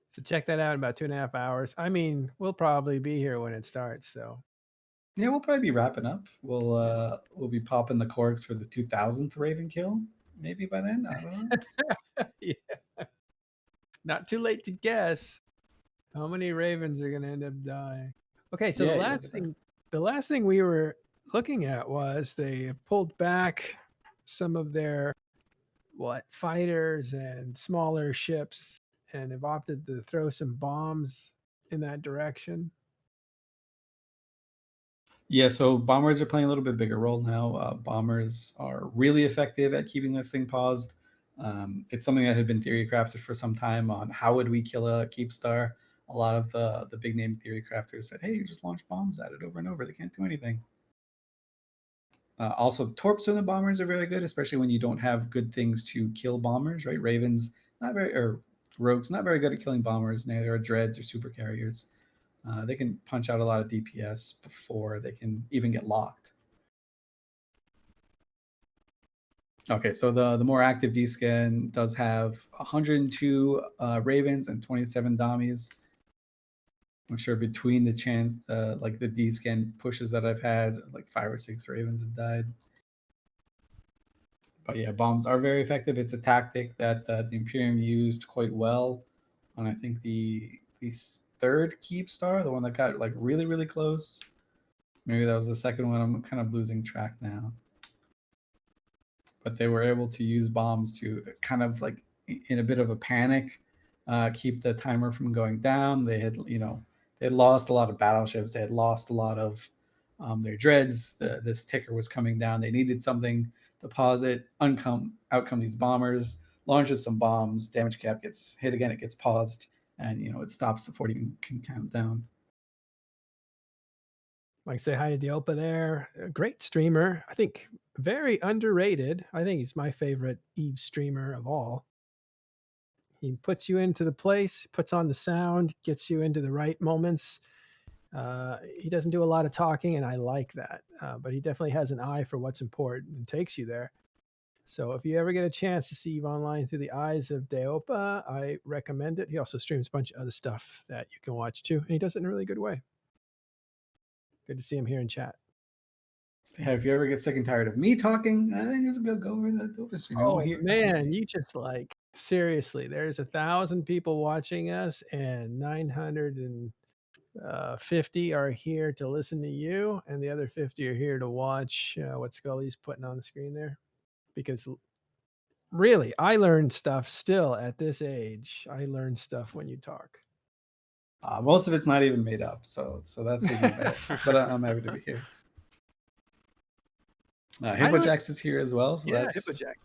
So check that out in about 2.5 hours. I mean, we'll probably be here when it starts. So Yeah, we'll probably be wrapping up. We'll be popping the corks for the 2000th Raven kill, maybe by then. I don't know. Yeah. Not too late to guess how many ravens are going to end up dying. Okay, so Yeah, yeah. the last thing we were looking at was they pulled back some of their fighters and smaller ships and have opted to throw some bombs in that direction. Yeah, so bombers are playing a little bit bigger role now. Bombers are really effective at keeping this thing paused. It's something that had been theory crafted for some time on how would we kill a Keepstar. A lot of the big name theory crafters said, "Hey, you just launch bombs at it over and over. They can't do anything." Also, torps in the bombers are very good, especially when you don't have good things to kill bombers. Right, ravens not very or rogues not very good at killing bombers. Neither are dreads or super carriers. They can punch out a lot of DPS before they can even get locked. Okay, so the more active D scan does have 102 ravens and 27 dummies, which are between the chance like the D scan pushes that I've had, like 5 or 6 ravens have died. But yeah, bombs are very effective. It's a tactic that the Imperium used quite well on I think the third Keepstar, the one that got like really close. Maybe that was the second one. I'm kind of losing track now. But they were able to use bombs to kind of like in a bit of a panic keep the timer from going down. They had they had lost a lot of battleships. They had lost a lot of their dreads. This ticker was coming down. They needed something to pause it. Out come these bombers, launches some bombs. Damage cap gets hit again. It gets paused, and it stops before it even can count down. Like say hi to Diopa there. A great streamer. I think very underrated. I think he's my favorite Eve streamer of all. He puts you into the place, puts on the sound, gets you into the right moments. He doesn't do a lot of talking, and I like that. But he definitely has an eye for what's important and takes you there. So if you ever get a chance to see Eve online through the eyes of Deopa, I recommend it. He also streams a bunch of other stuff that you can watch too, and he does it in a really good way. Good to see him here in chat. If you ever get sick and tired of me talking, then just go over the Dopa stream. Oh man, you just like seriously. There's 1,000 people watching us, and 950 are here to listen to you, and the other 50 are here to watch what Scully's putting on the screen there. Because really, I learn stuff still at this age. I learn stuff when you talk. Most of it's not even made up, so that's even better. But I'm happy to be here. Hippojax is here as well, so Yeah, that's Hippojack.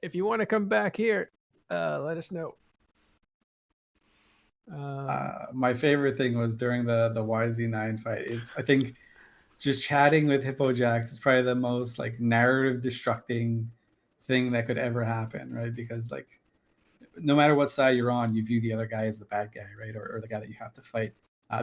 If you want to come back here, let us know. my favorite thing was during the YZ9 fight. I think just chatting with Hippojax is probably the most like narrative destructing thing that could ever happen, right? Because like no matter what side you're on, you view the other guy as the bad guy, right? Or the guy that you have to fight.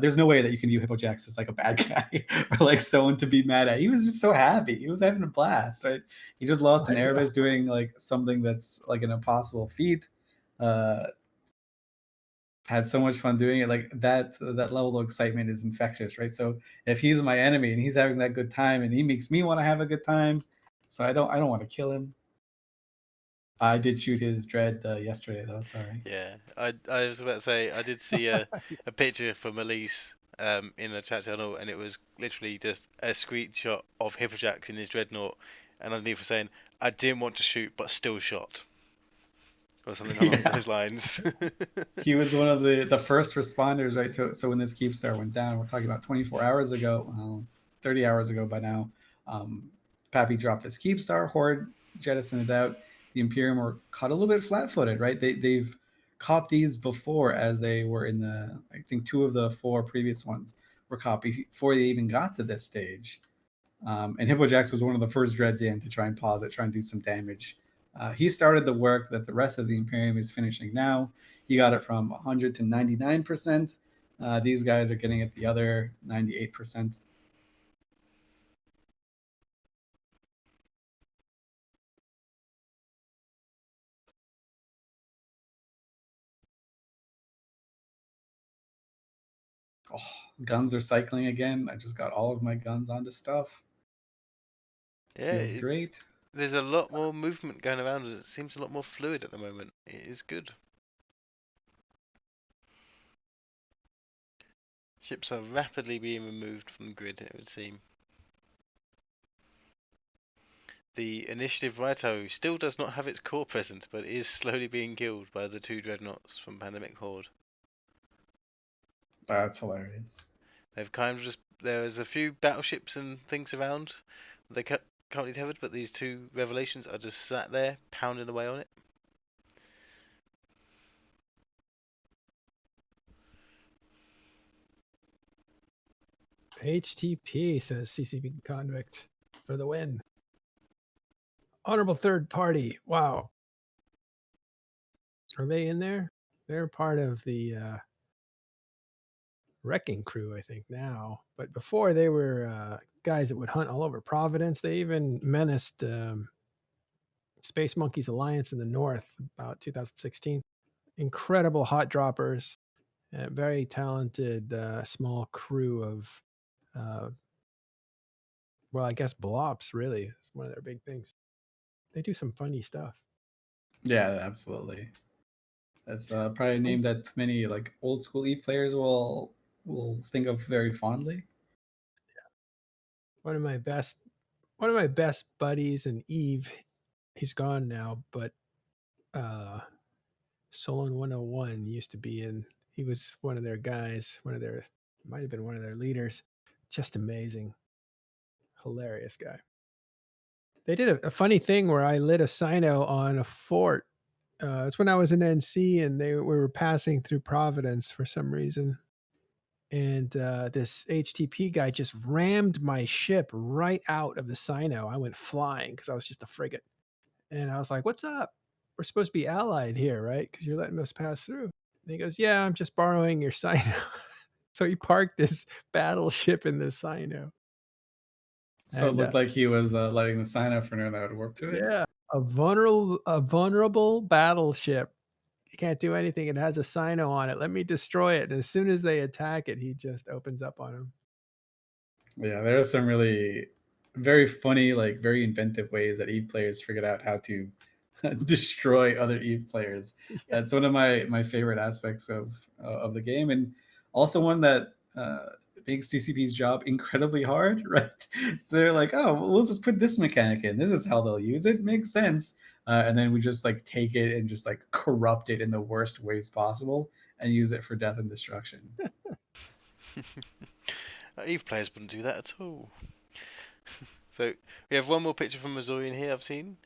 There's no way that you can view Hippojax as like a bad guy or like someone to be mad at. He was just so happy. He was having a blast, right? He just lost an Erebus doing like something that's like an impossible feat. Had so much fun doing it. Like that level of excitement is infectious, right? So if he's my enemy and he's having that good time and he makes me want to have a good time, so I don't want to kill him. I did shoot his dread yesterday, though. Sorry. Yeah, I was about to say I did see a picture from Elise in a chat channel, and it was literally just a screenshot of Hippojax in his Dreadnought, and underneath was saying, "I didn't want to shoot, but still shot," or something along those lines. He was one of the first responders, right? So when this Keepstar went down, we're talking about 24 hours ago, 30 hours ago by now. PAPI dropped this Keepstar, Horde jettisoned it out. The Imperium were caught a little bit flat-footed, right? They've caught these before, as they were in I think 2 of the 4 previous ones were caught before they even got to this stage. And Hippojax was one of the first dreads in to try and pause it, try and do some damage. He started the work that the rest of the Imperium is finishing now. He got it from 100 to 99%. These guys are getting it the other 98%. oh, guns are cycling again. I just got all of my guns onto stuff. Yeah, Feels great. there's a lot more movement going around. It seems a lot more fluid at the moment. It is good. Ships are rapidly being removed from the grid, it would seem. The initiative Raito still does not have its core present, but is slowly being killed by the 2 Dreadnoughts from Pandemic Horde. That's hilarious. They've kind of just... There's a few battleships and things around they currently tethered, but these 2 Revelations are just sat there, pounding away on it. HTP, says CCP Convict, for the win. Honorable third party. Wow. Are they in there? They're part of the wrecking crew, I think, now. But before, they were guys that would hunt all over Providence. They even menaced Space Monkeys Alliance in the north about 2016. Incredible hot droppers. Very talented small crew of, well, I guess blops, really. It's one of their big things. They do some funny stuff. Yeah, absolutely. That's probably a name that many like old school Eve players will think of very fondly. One of my best buddies in Eve, he's gone now, but Solon 101 used to be in. He was one of their guys, might have been one of their leaders. Just amazing. Hilarious guy. They did a funny thing where I lit a Sino on a fort. It's when I was in NC and we were passing through Providence for some reason. And this HTP guy just rammed my ship right out of the Sino. I went flying because I was just a frigate. And I was like, "What's up? We're supposed to be allied here, right? Because you're letting us pass through." And he goes, "Yeah, I'm just borrowing your Sino." So he parked his battleship in the Sino. So And, it looked like he was letting the sign up for anyone that would warp to it. yeah, a vulnerable battleship. You can't do anything. It has a Sino on it. Let me destroy it. And as soon as they attack it, he just opens up on them. Yeah, there are some really very funny, like very inventive ways that Eve players figured out how to destroy other Eve players. Yeah. That's one of my favorite aspects of the game, and also one that makes CCP's job incredibly hard. Right? So they're like, oh, we'll just put this mechanic in. This is how they'll use it. Makes sense. And then we just like take it and just like corrupt it in the worst ways possible and use it for death and destruction. Eve players wouldn't do that at all. So we have one more picture from Mazorian here I've seen.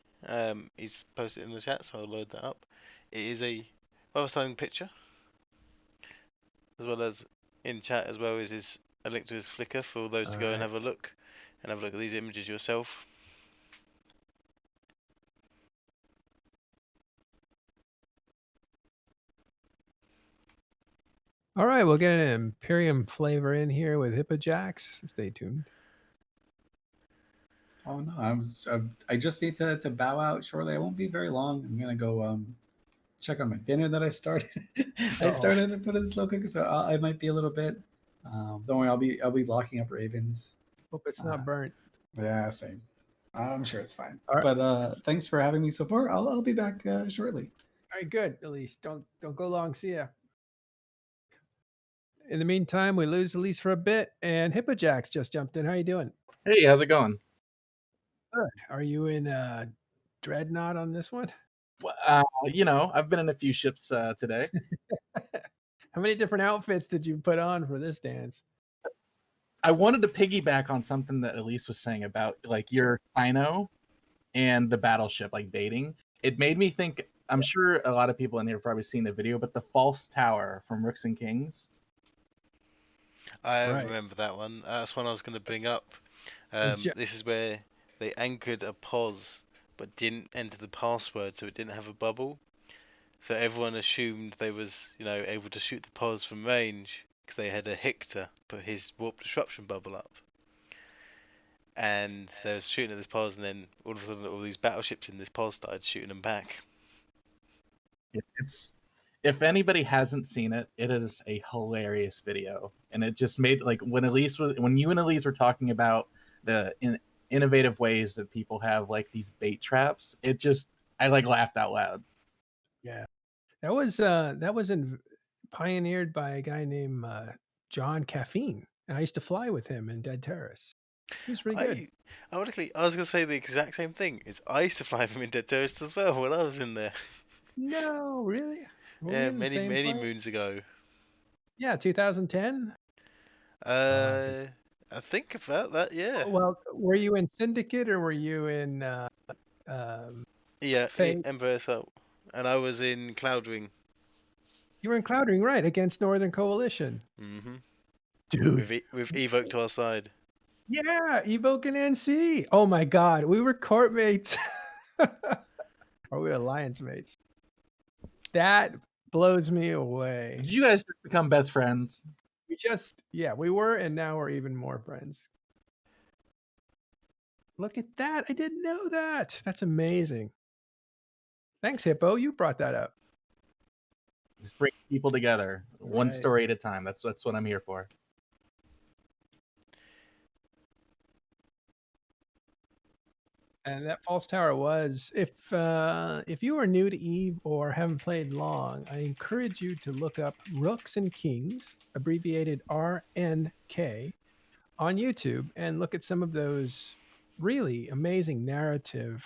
He's posted in the chat, so I'll load that up. It is a rather stunning picture, as well as in chat as well is a link to his Flickr for all those to go and have a look at these images yourself. All right, we'll get an Imperium flavor in here with Hippojacks. Stay tuned. Oh no, I just need to bow out shortly. I won't be very long. I'm gonna go check on my dinner that I started. I started to put in slow cooker, so I might be a little bit. Don't worry, I'll be locking up Ravens. Hope it's not burnt. Yeah, same. I'm sure it's fine. All right. But thanks for having me so far. I'll be back shortly. All right, good. Elise, don't go long. See ya. In the meantime, we lose Elise for a bit, and Hippojacks just jumped in. How you doing? Hey, how's it going? Good. Are you in Dreadnought on this one? I've been in a few ships today. How many different outfits did you put on for this dance? I wanted to piggyback on something that Elise was saying about like your Sino and the battleship, like baiting. It made me think, I'm sure a lot of people in here have probably seen the video, but the false tower from Rooks and Kings. I remember that one. That's one I was going to bring up. This is where they anchored a POS but didn't enter the password, so it didn't have a bubble. So everyone assumed they was, able to shoot the POS from range because they had a Hictor put his warp disruption bubble up. And they was shooting at this POS, and then all of a sudden all these battleships in this POS started shooting them back. if anybody hasn't seen it, it is a hilarious video, and it just made like when you and Elise were talking about the innovative ways that people have like these bait traps. I like laughed out loud. Yeah, that was pioneered by a guy named John Caffeine. I used to fly with him in Dead Terrace. He was pretty good. Ironically, I was going to say the exact same thing. I used to fly them in Dead Terrace as well when I was in there. No, really? Were we Yeah, in the many same place? moons ago. Yeah, 2010. I think about that. Yeah. Well, were you in Syndicate or were you in Fate? Emperor Assault, and I was in Cloudwing. You were in Cloudwing, right, against Northern Coalition. Mm-hmm. Dude. With Evoke to our side. Yeah, Evoke and NC. Oh my God, we were court mates. Or we were alliance mates. That blows me away. Did you guys just become best friends? We were, and now we're even more friends. Look at that. I didn't know that. That's amazing. Thanks, Hippo. You brought that up. Just bring people together, one Right. story at a time. That's what I'm here for. And that false tower was, if you are new to Eve or haven't played long, I encourage you to look up Rooks and Kings, abbreviated RNK, on YouTube and look at some of those really amazing narrative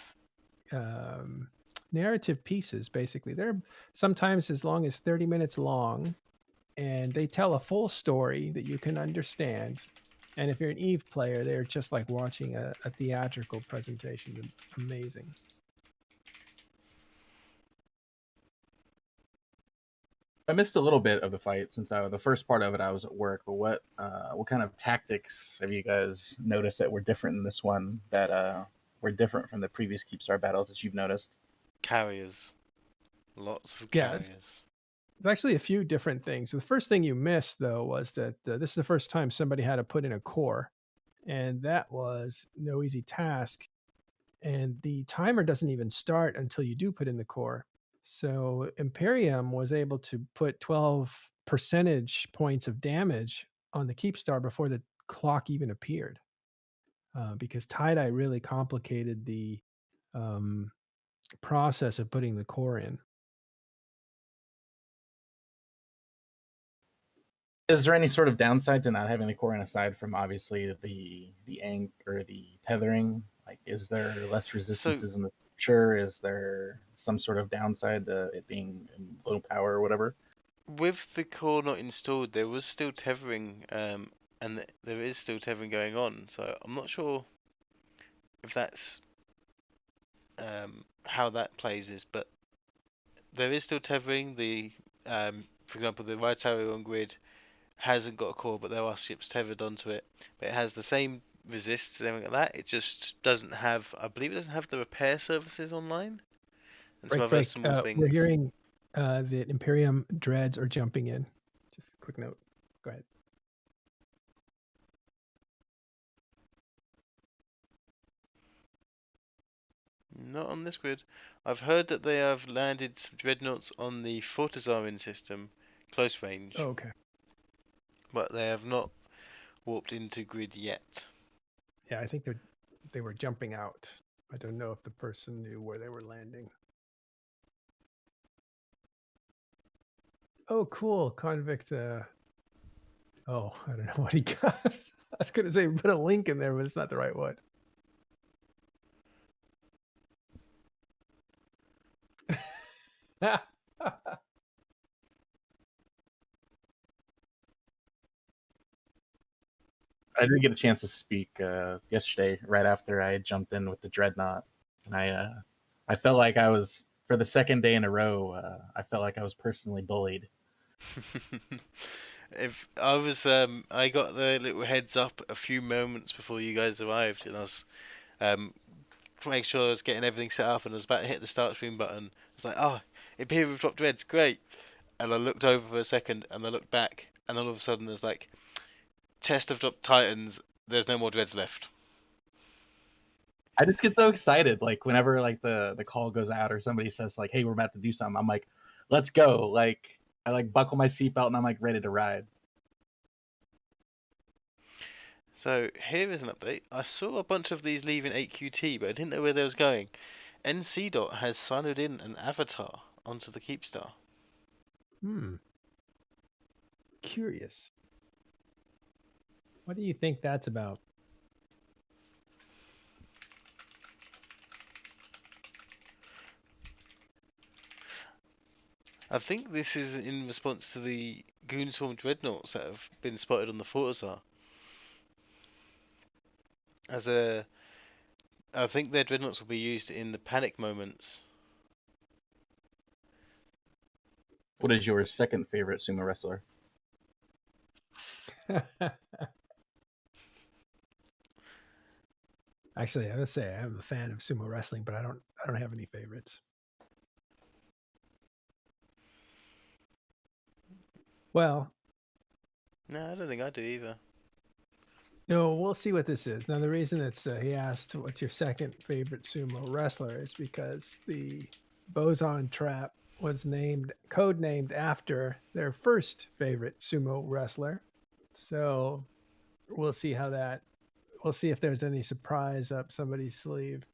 pieces. Basically, they're sometimes as long as 30 minutes long, and they tell a full story that you can understand. And if you're an Eve player, they're just like watching a theatrical presentation. Amazing. I missed a little bit of the fight since the first part of it I was at work. But what kind of tactics have you guys noticed that were different in this one that were different from the previous Keepstar battles that you've noticed? Carriers. Lots of Yeah, carriers. There's actually a few different things. The first thing you missed, though, was that this is the first time somebody had to put in a core, and that was no easy task. And the timer doesn't even start until you do put in the core. So Imperium was able to put 12 percentage points of damage on the Keepstar before the clock even appeared, because tie-dye really complicated the process of putting the core in. Is there any sort of downside to not having the core in aside from obviously the ank or the tethering? Like, is there less resistances in the future? Is there some sort of downside to it being in low power or whatever? With the core not installed, there was still tethering, and there is still tethering going on. So I'm not sure if that's how that plays is, but there is still tethering. For example, the right arrow on grid hasn't got a core, but there are ships tethered onto it. But it has the same resists and everything like that. It just doesn't have, I believe it doesn't have the repair services online. And some other small things. We're hearing that Imperium dreads are jumping in. Just a quick note. Go ahead. Not on this grid. I've heard that they have landed some dreadnoughts on the Fortizarin system, close range. Oh, okay. But they have not warped into grid yet. Yeah, I think they were jumping out. I don't know if the person knew where they were landing. Oh, cool. Convict. I don't know what he got. I was going to say put a link in there, but it's not the right one. I did get a chance to speak yesterday, right after I had jumped in with the Dreadnought, and I felt like I was, for the second day in a row, I felt like I was personally bullied. If I was, I got the little heads up a few moments before you guys arrived, and I was to make sure I was getting everything set up, and I was about to hit the start stream button. I was like, "Oh, Imperium dropped reds, great!" And I looked over for a second, and I looked back, and all of a sudden there's like, "Test of dropped Titans. There's no more dreads left." I just get so excited, like whenever like the call goes out or somebody says like, "Hey, we're about to do something," I'm like, let's go. Like I like buckle my seatbelt and I'm like ready to ride. So here is an update. I saw a bunch of these leaving 8QT, but I didn't know where they was going. NC Dot has signed in an avatar onto the Keepstar. Curious. What do you think that's about? I think this is in response to the Goonswarm Dreadnoughts that have been spotted on the Fortizar. I think their Dreadnoughts will be used in the panic moments. What is your second favorite sumo wrestler? Actually, I would say I'm a fan of sumo wrestling, but I don't have any favorites. Well, No, I don't think I do either. no, we'll see what this is. Now, the reason it's he asked, "What's your second favorite sumo wrestler?" is because the boson trap was codenamed after their first favorite sumo wrestler. So we'll see how that. We'll see if there's any surprise up somebody's sleeve.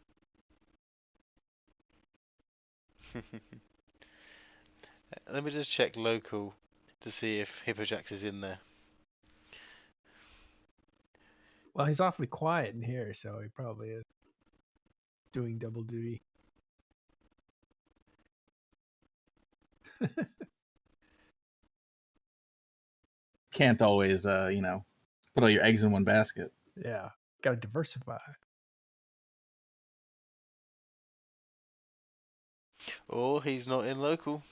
Let me just check local to see if Hippojax is in there. Well, he's awfully quiet in here, so he probably is doing double duty. Can't always put all your eggs in one basket. Yeah, got to diversify. Or he's not in local.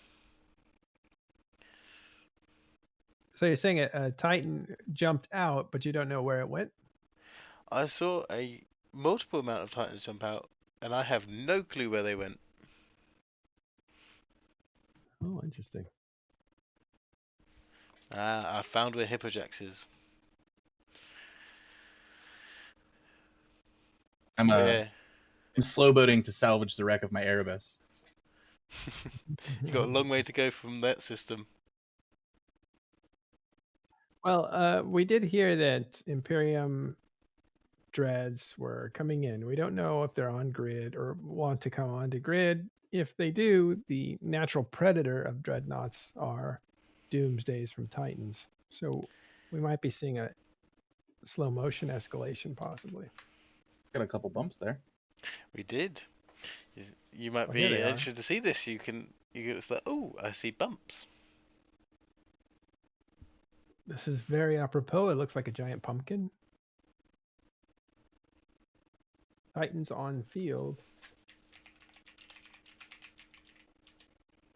So you're saying a Titan jumped out, but you don't know where it went? I saw a multiple amount of Titans jump out, and I have no clue where they went. Oh, interesting. I found where Hippojax is. I'm Where? slow boating to salvage the wreck of my Erebus. You got a long way to go from that system. Well, we did hear that Imperium dreads were coming in. We don't know if they're on grid or want to come onto grid. If they do, the natural predator of dreadnoughts are doomsdays from Titans. So we might be seeing a slow motion escalation, possibly. Got a couple bumps there. We did. You might Well, here be they are. interested to see this. You can it's like, oh, I see bumps. This is very apropos. It looks like a giant pumpkin. Titans on field.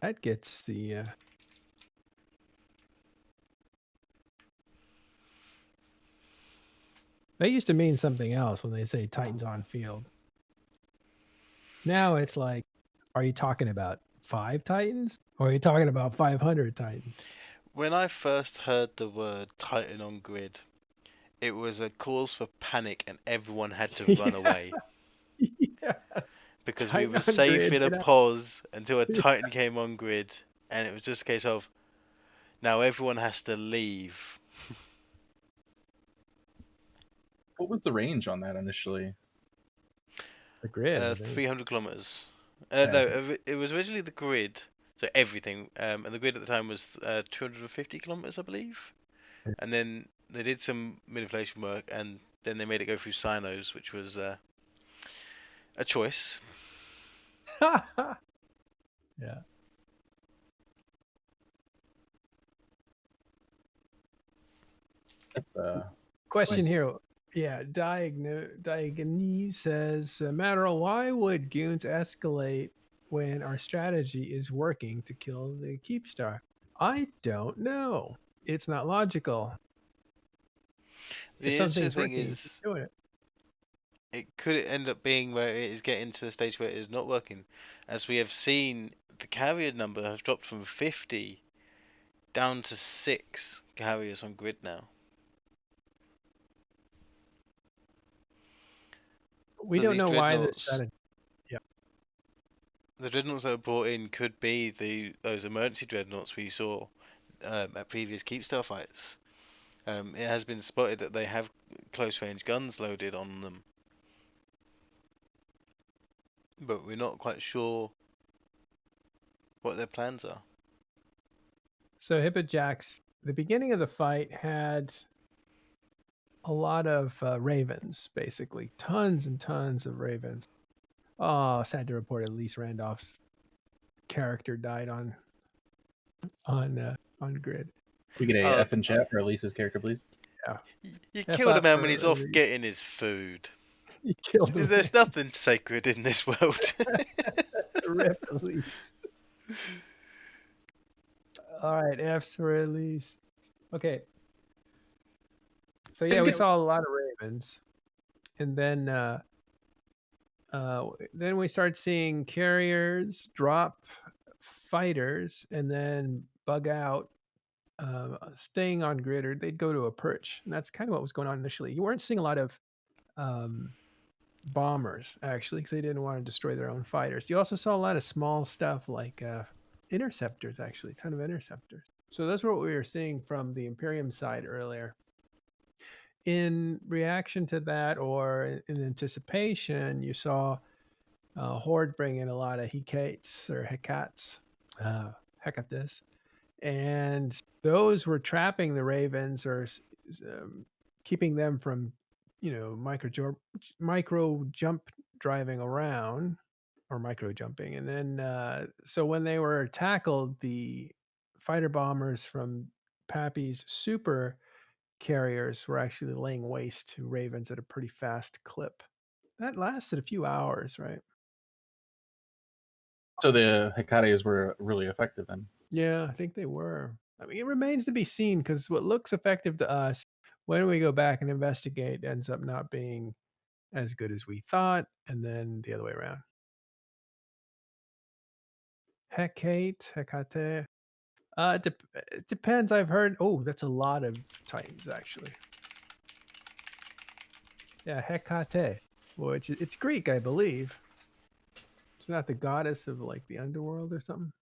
That gets the that used to mean something else when they say Titans on field. Now it's like, are you talking about 5 Titans or are you talking about 500 Titans? When I first heard the word Titan on grid, it was a cause for panic and everyone had to run away. Yeah. Because Titan we were on safe grid, in a get out. pause until a Titan came on grid, and it was just a case of, now everyone has to leave. What was the range on that initially? The grid. I think. 300 kilometers. Yeah. No, it was originally the grid, so everything, and the grid at the time was 250 kilometers, I believe. Yeah. And then they did some manipulation work, and then they made it go through sinos, which was a choice. Yeah. That's Question here. Yeah, Diagonese says, Matterall, why would goons escalate when our strategy is working to kill the Keepstar? I don't know. It's not logical. The If interesting something's thing working, is, keep doing it. it could end up being where it is getting to the stage where it is not working. As we have seen, the carrier number has dropped from 50 down to 6 carriers on grid now. We So don't these know why this dreadnoughts- strategy. Yeah. The dreadnoughts that were brought in could be those emergency dreadnoughts we saw at previous Keepstar fights. It has been spotted that they have close range guns loaded on them, but we're not quite sure what their plans are. So Hippojacks, the beginning of the fight had a lot of ravens, basically tons and tons of ravens. Oh, sad to report, Elise Randolph's character died on grid. We get a Oh. F in chat for Elise's character, please. You F killed a up man for when he's off Elise. getting his food. You killed him. There's nothing sacred in this world. Rip Elise. All right, F's for Elise. Okay. So yeah, we saw a lot of ravens, and then we start seeing carriers drop fighters and then bug out, staying on grid, or they'd go to a perch, and that's kind of what was going on initially. You weren't seeing a lot of bombers actually, because they didn't want to destroy their own fighters. You also saw a lot of small stuff like interceptors, actually, a ton of interceptors. So that's what we were seeing from the Imperium side earlier. In reaction to that, or in anticipation, you saw Horde bring in a lot of Hecates or Hecats, Hecates, and those were trapping the ravens, or keeping them from, micro jump driving around, or micro jumping. And then so when they were tackled, the fighter bombers from PAPI's super carriers were actually laying waste to ravens at a pretty fast clip. That lasted a few hours, right? So the Hecates were really effective then. Yeah, I think they were. I mean, it remains to be seen, because what looks effective to us, when we go back and investigate, ends up not being as good as we thought, and then the other way around. Hecate. It depends. I've heard. Oh, that's a lot of Titans, actually. Yeah, Hecate, which it's Greek, I believe. It's not the goddess of like the underworld or something.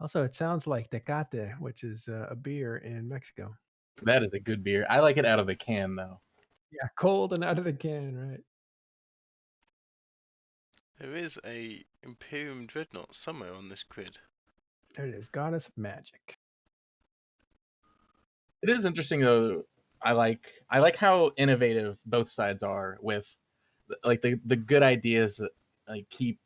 Also, it sounds like Tecate, which is a beer in Mexico. That is a good beer. I like it out of the can though. Yeah, cold and out of the can, right? There is a Imperium Dreadnought somewhere on this grid. There it is, goddess of magic. It is interesting though. I like how innovative both sides are with like the good ideas that like keep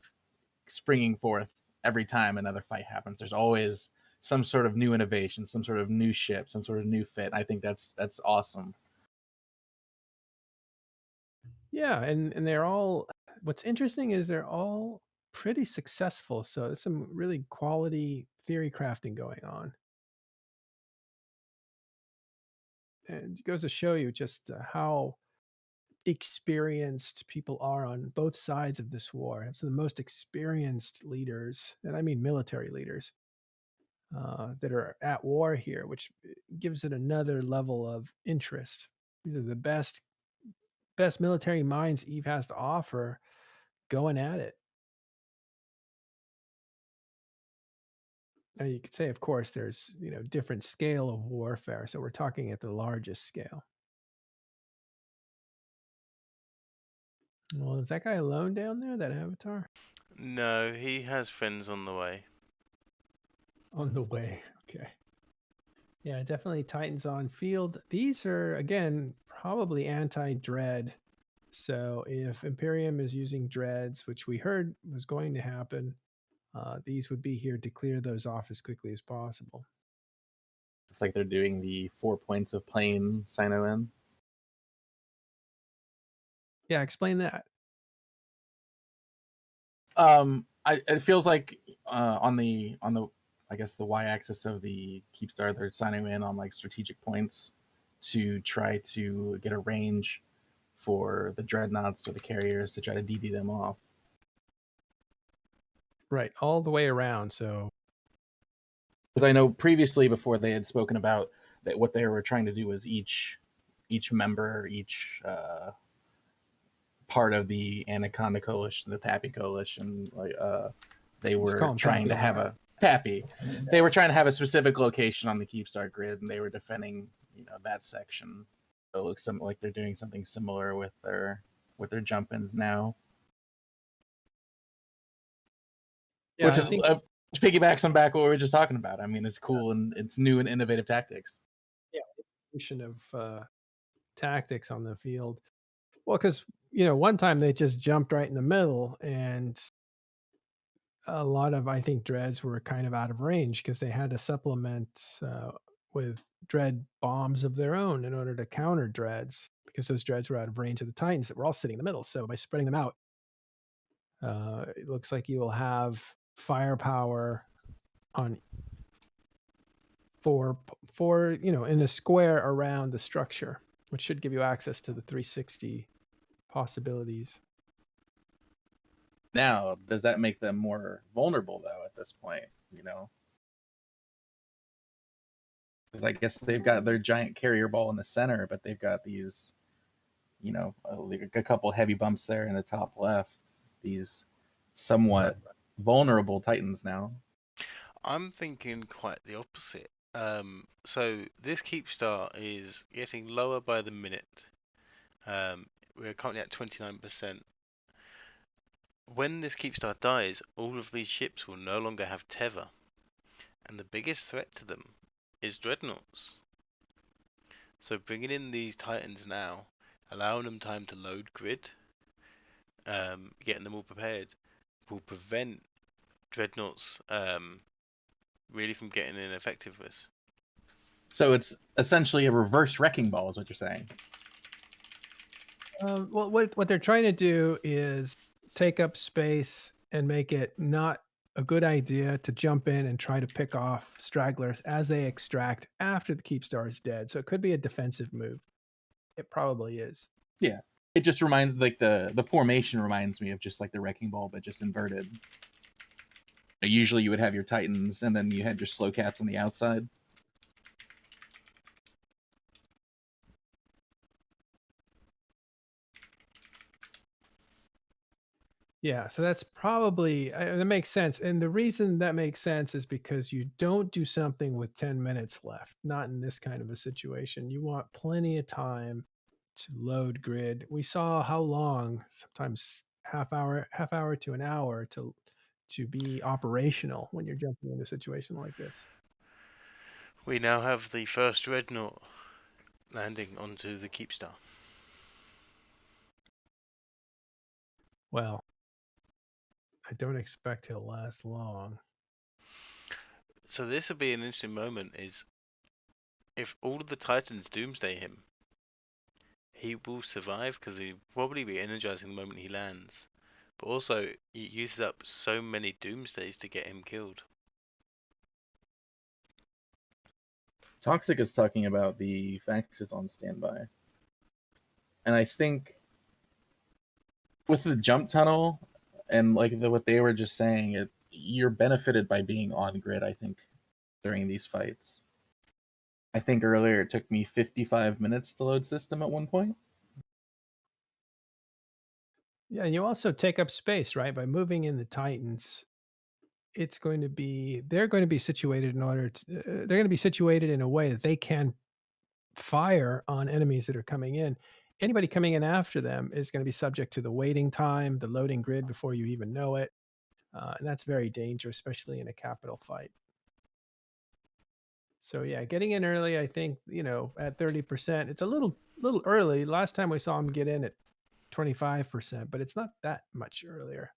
springing forth every time another fight happens. There's always some sort of new innovation, some sort of new ship, some sort of new fit. I think that's awesome. Yeah, and they're all, what's interesting is they're all pretty successful. So there's some really quality theory crafting going on. And it goes to show you just how experienced people are on both sides of this war. So the most experienced leaders, and I mean military leaders, that are at war here, which gives it another level of interest. These are the best military minds Eve has to offer, going at it. Now you could say, of course, there's different scale of warfare. So we're talking at the largest scale. Well, is that guy alone down there, that avatar? No, he has friends on the way. On the way. Okay. Yeah, definitely Titans on field. These are, again, probably anti-dread. So if Imperium is using dreads, which we heard was going to happen, these would be here to clear those off as quickly as possible. It's like they're doing the 4 points of playing Sino-N. Yeah, explain that. It feels like on the I guess the y-axis of the Keepstar, they're signing in on like strategic points to try to get a range for the dreadnoughts or the carriers to try to DD them off. Right, all the way around. So, because I know previously before they had spoken about that what they were trying to do was each member, each part of the Anaconda Coalition, the PAPI Coalition. Like they Just were call 'em trying PAPI. to have a PAPI. They were trying to have a specific location on the Keepstar grid, and they were defending, that section. So it looks like they're doing something similar with their jump-ins now. Yeah, Which I is think which piggybacks on back what we were just talking about. I mean, it's cool and it's new and innovative tactics. evolution of tactics on the field. Well, because one time they just jumped right in the middle, and a lot of, I think, dreads were kind of out of range because they had to supplement with dread bombs of their own in order to counter dreads, because those dreads were out of range of the titans that were all sitting in the middle. So by spreading them out, it looks like you will have firepower on four in a square around the structure, which should give you access to the 360 possibilities. Now, does that make them more vulnerable though at this point? Because I guess they've got their giant carrier ball in the center, but they've got these, a couple heavy bumps there in the top left. These somewhat vulnerable titans now. I'm thinking quite the opposite. So this Keepstar is getting lower by the minute. We're currently at 29%. When this Keepstar dies, all of these ships will no longer have tether, and the biggest threat to them is Dreadnoughts. So bringing in these Titans now, allowing them time to load grid, getting them all prepared, will prevent Dreadnoughts really from getting in effectiveness. So it's essentially a reverse wrecking ball, is what you're saying. Well, what they're trying to do is take up space and make it not a good idea to jump in and try to pick off stragglers as they extract after the Keepstar is dead. So it could be a defensive move. It probably is. Yeah. It just reminds, like, the formation reminds me of just like the wrecking ball, but just inverted. Usually you would have your Titans and then you had your slow cats on the outside. Yeah, so that's probably that makes sense. And the reason that makes sense is because you don't do something with 10 minutes left, not in this kind of a situation. You want plenty of time to load grid. We saw how long, sometimes half hour to an hour to be operational when you're jumping into a situation like this. We now have the first Dreadnought landing onto the Keepstar. Well, I don't expect he'll last long. So this will be an interesting moment, is if all of the Titans doomsday him, he will survive because he'll probably be energizing the moment he lands. But also, it uses up so many doomsdays to get him killed. Toxic is talking about the faxes on standby. And I think with the jump tunnel and like what they were just saying, you're benefited by being on grid, I think, during these fights. I think earlier it took me 55 minutes to load system at one point. Yeah, and you also take up space, right? By moving in the Titans, they're going to be situated they're going to be situated in a way that they can fire on enemies that are coming in. Anybody coming in after them is going to be subject to the waiting time, the loading grid before you even know it. And that's very dangerous, especially in a capital fight. So yeah, getting in early, I think, at 30%, it's a little early. Last time we saw him get in at 25%, but it's not that much earlier.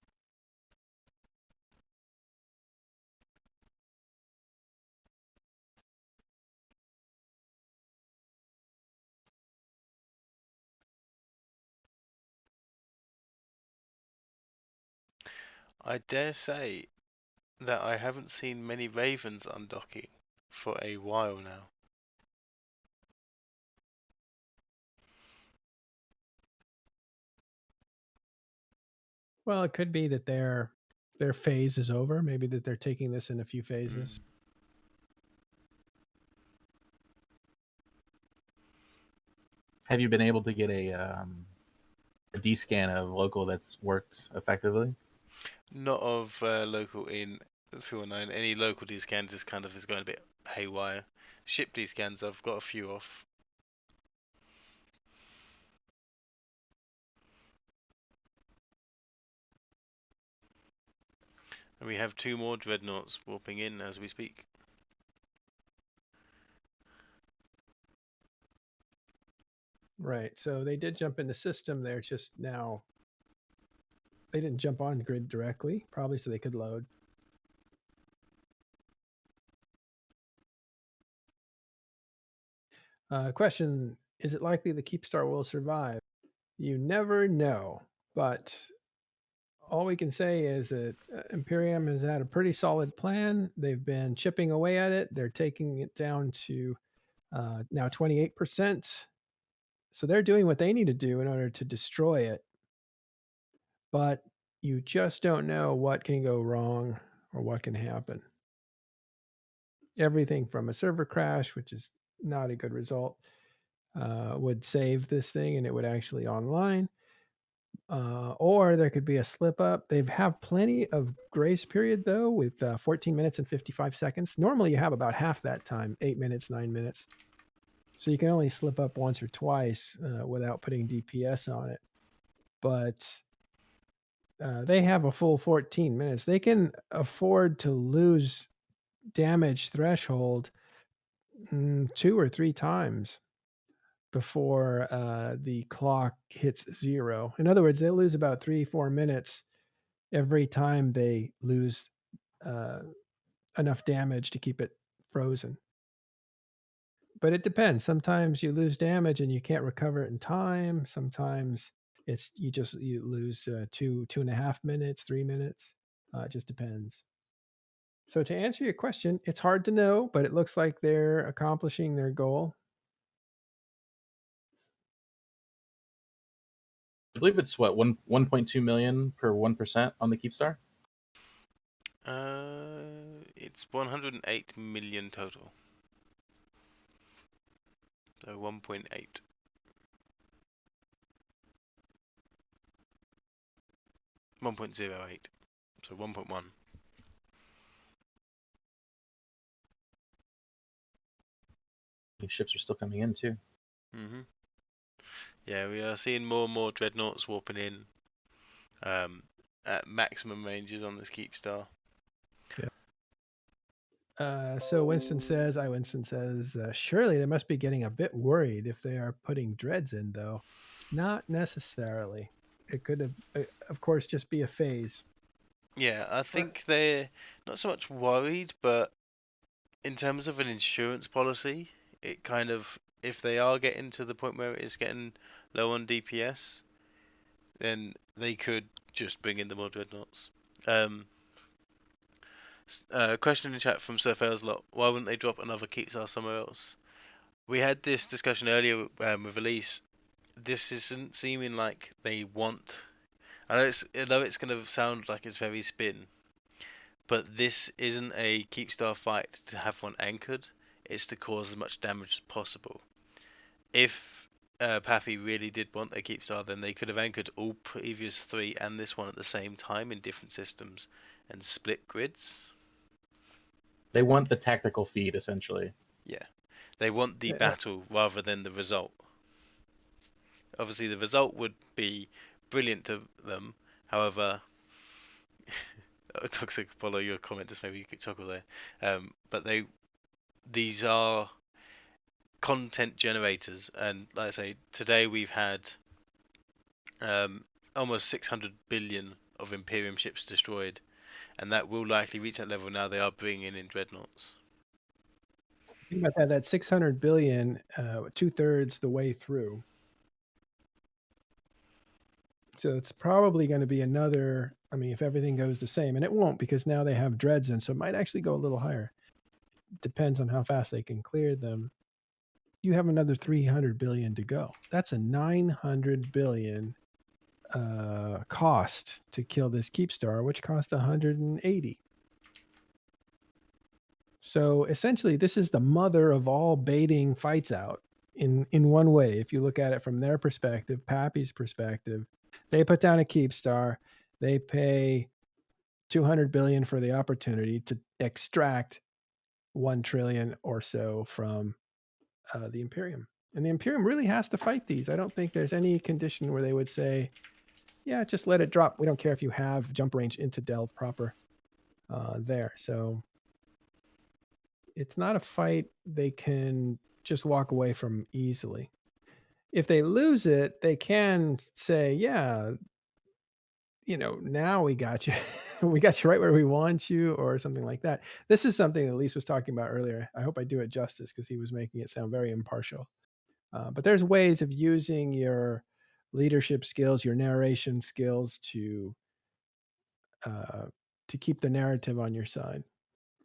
I dare say that I haven't seen many Ravens undocking for a while now. Well, it could be that their phase is over. Maybe that they're taking this in a few phases. Have you been able to get a D-scan of local that's worked effectively? Not of local in 319. Any local D-scans is going a bit haywire. Ship D-scans, I've got a few off. And we have 2 more Dreadnoughts warping in as we speak. Right. So they did jump into system. They're just now. They didn't jump on grid directly, probably so they could load. Question: is it likely the Keepstar will survive? You never know, but all we can say is that Imperium has had a pretty solid plan. They've been chipping away at it. They're taking it down to now 28%. So they're doing what they need to do in order to destroy it. But you just don't know what can go wrong or what can happen. Everything from a server crash, which is not a good result, would save this thing and it would actually online. Or there could be a slip up. They have plenty of grace period though, with 14 minutes and 55 seconds. Normally you have about half that time, 8 minutes, 9 minutes. So you can only slip up once or twice without putting DPS on it. But they have a full 14 minutes. They can afford to lose damage threshold 2 or 3 times before the clock hits 0. In other words, they lose about 3-4 minutes every time they lose enough damage to keep it frozen. But it depends. Sometimes you lose damage and you can't recover it in time. Sometimes you lose 2.5 minutes, 3 minutes. It just depends. So to answer your question, it's hard to know, but it looks like they're accomplishing their goal. I believe it's what 1.2 million per 1% on the Keepstar. It's 108 million total. So 1.8. 1.08. So 1.1. These ships are still coming in too. Mm-hmm. Yeah, we are seeing more and more Dreadnoughts warping in at maximum ranges on this Keepstar. So Winston says, surely they must be getting a bit worried if they are putting dreads in, though. Not necessarily. It could have, of course, just be a phase. Yeah, I think they're not so much worried, but in terms of an insurance policy, it kind of, if they are getting to the point where it is getting low on DPS, then they could just bring in the more Dreadnoughts. Question in the chat from Sir Fails Lot: why wouldn't they drop another Keepstar somewhere else? We had this discussion earlier with Elise. This isn't seeming like they want. I know it's going to sound like it's very spin, but this isn't a Keepstar fight to have one anchored. It's to cause as much damage as possible. If PAPI really did want a Keepstar, then they could have anchored all previous 3 and this one at the same time in different systems and split grids. They want the tactical feed, essentially. Yeah. They want the battle rather than the result. Obviously, the result would be brilliant to them. However, Toxic Apollo, your comment just maybe you could chuckle there. But these are content generators, and like I say, today we've had almost 600 billion of Imperium ships destroyed, and that will likely reach that level now. They are bringing in Dreadnoughts. Think about that. That's 600 billion, 2/3 the way through. So it's probably going to be another. I mean, if everything goes the same, and it won't because now they have dreads in, so it might actually go a little higher. Depends on how fast they can clear them. You have another 300 billion to go. That's a 900 billion cost to kill this Keepstar, which cost 180. So essentially, this is the mother of all baiting fights out in one way. If you look at it from their perspective, PAPI's perspective, They put down a Keepstar. They pay 200 billion for the opportunity to extract 1 trillion or so from the Imperium. And the Imperium really has to fight these. I don't think there's any condition where they would say, yeah, just let it drop. We don't care if you have jump range into Delve proper there. So it's not a fight they can just walk away from easily. If they lose it, they can say, yeah, now we got you. We got you right where we want you, or something like that. This is something that Elise was talking about earlier. I hope I do it justice because he was making it sound very impartial. But there's ways of using your leadership skills, your narration skills to keep the narrative on your side.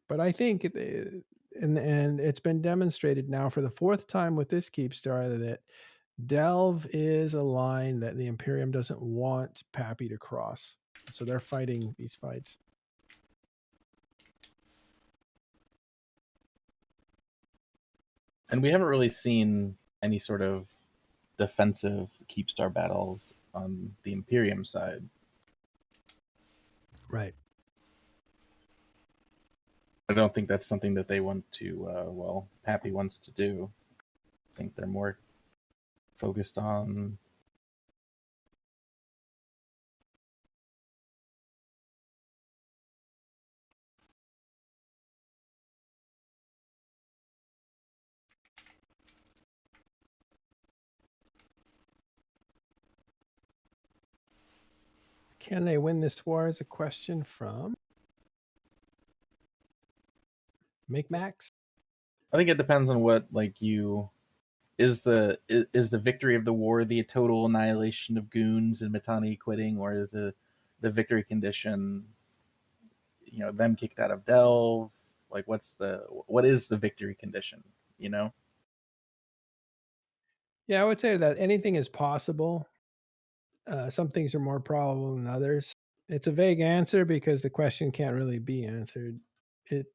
But I think, and it's been demonstrated now for the 4th time with this Keepstar, that Delve is a line that the Imperium doesn't want PAPI to cross. So they're fighting these fights. And we haven't really seen any sort of defensive Keepstar battles on the Imperium side. Right. I don't think that's something that they want to, PAPI wants to do. I think they're more focused on Can they win this war is a question from Make Max. I think it depends on what is the victory of the war the total annihilation of goons and Mittani quitting, or is the victory condition them kicked out of Delve? Like what is the victory condition? Yeah, I would say that anything is possible. Some things are more probable than others. It's a vague answer because the question can't really be answered. It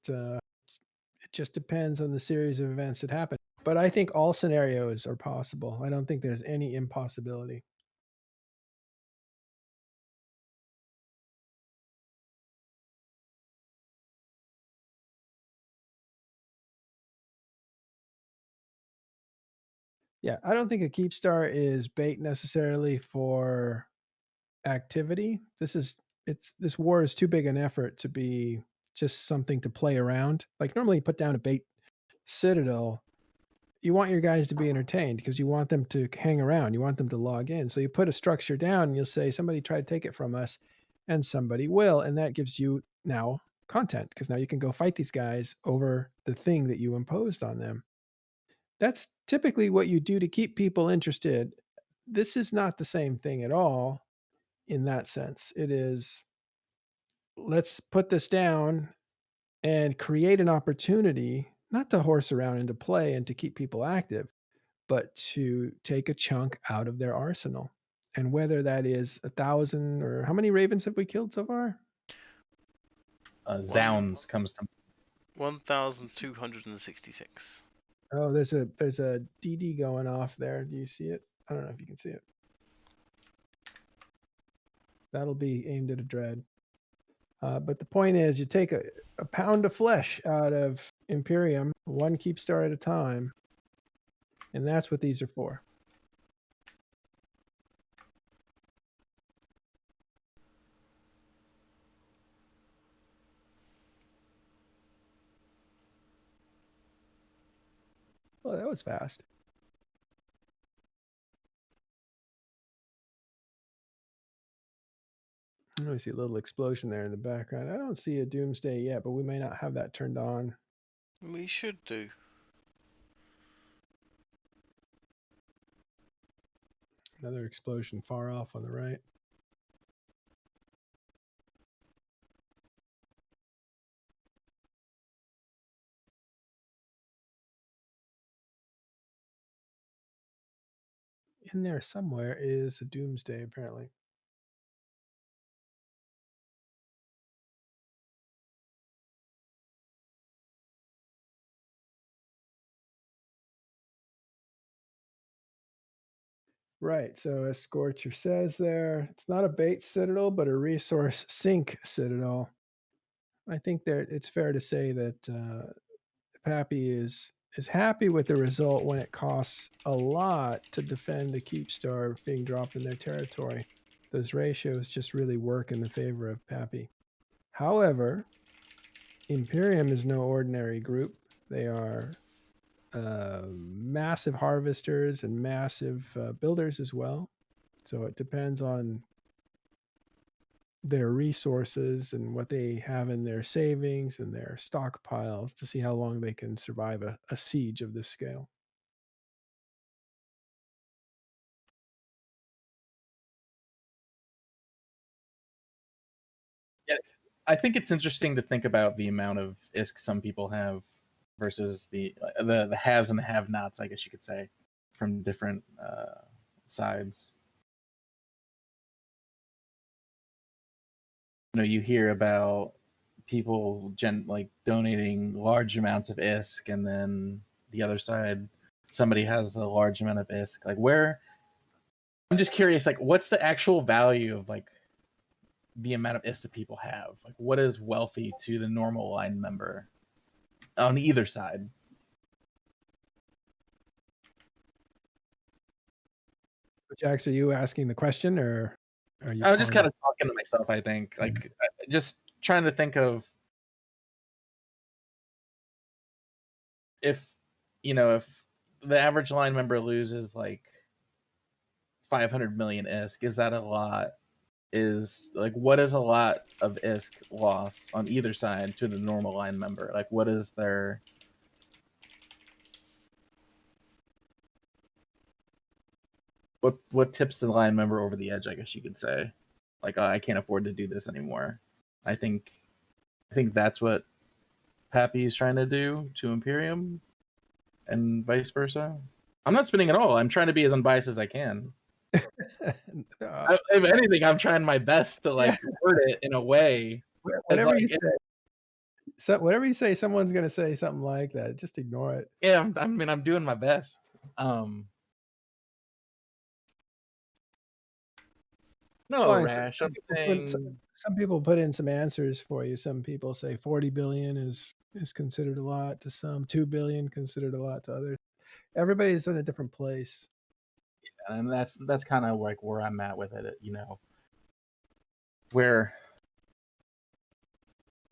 just depends on the series of events that happen. But I think all scenarios are possible. I don't think there's any impossibility. Yeah, I don't think a Keepstar is bait necessarily for activity. This war is too big an effort to be just something to play around. Like normally you put down a bait citadel, you want your guys to be entertained because you want them to hang around. You want them to log in. So you put a structure down and you'll say, somebody tried to take it from us, and somebody will. And that gives you now content because now you can go fight these guys over the thing that you imposed on them. That's typically what you do to keep people interested. This is not the same thing at all in that sense. It is, let's put this down and create an opportunity, not to horse around and to play and to keep people active, but to take a chunk out of their arsenal. And whether that is 1,000 or how many ravens have we killed so far? Zounds comes to 1,266. Oh, there's a DD going off there. Do you see it? I don't know if you can see it. That'll be aimed at a dread. But the point is, you take a pound of flesh out of Imperium, 1 Keepstar at a time, and that's what these are for. Well, that was fast. I see a little explosion there in the background. I don't see a doomsday yet, but we may not have that turned on. We should do. Another explosion far off on the right. In there somewhere is a doomsday, apparently. Right. So as Scorcher says there, it's not a bait citadel, but a resource sink citadel. I think that it's fair to say that PAPI is happy with the result when it costs a lot to defend a Keepstar being dropped in their territory. Those ratios just really work in the favor of PAPI. However, Imperium is no ordinary group. They are massive harvesters and massive builders as well. So it depends on their resources and what they have in their savings and their stockpiles to see how long they can survive a siege of this scale. Yeah, I think it's interesting to think about the amount of ISK some people have versus the haves and the have-nots, I guess you could say, from different sides. You hear about people like donating large amounts of ISK, and then the other side, somebody has a large amount of ISK. Like, where? I'm just curious. Like, what's the actual value of like the amount of ISK that people have? Like, what is wealthy to the normal line member on either side? Jax, are you asking the question, or are you? I'm just kind of talking to myself. I think, like, just trying to think of if if the average line member loses like 500 million ISK, is that a lot? Is like, what is a lot of ISK loss on either side to the normal line member? Like, what is their what tips the line member over the edge, I guess you could say? Like, oh, I can't afford to do this anymore. I think that's what PAPI is trying to do to Imperium, and vice versa. I'm not spinning at all. I'm trying to be as unbiased as I can. If anything, I'm trying my best to like word it in a way. Whatever you say. So whatever you say, someone's going to say something like that. Just ignore it. Yeah, I mean, I'm doing my best. No, Fine. Rash. I'm saying some people put in some answers for you. Some people say 40 billion is considered a lot to some, 2 billion considered a lot to others. Everybody's in a different place. Yeah, and that's kind of like where I'm at with it. Where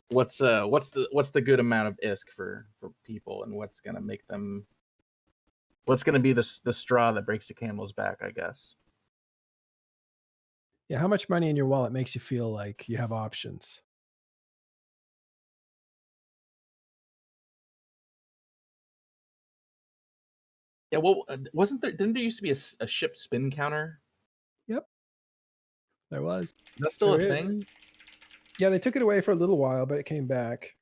what's the good amount of ISK for people, and what's gonna make them, what's gonna be the straw that breaks the camel's back, I guess. Yeah, how much money in your wallet makes you feel like you have options? Yeah, well, didn't there used to be a ship spin counter? Yep, there was. That's still a thing? Yeah, they took it away for a little while, but it came back.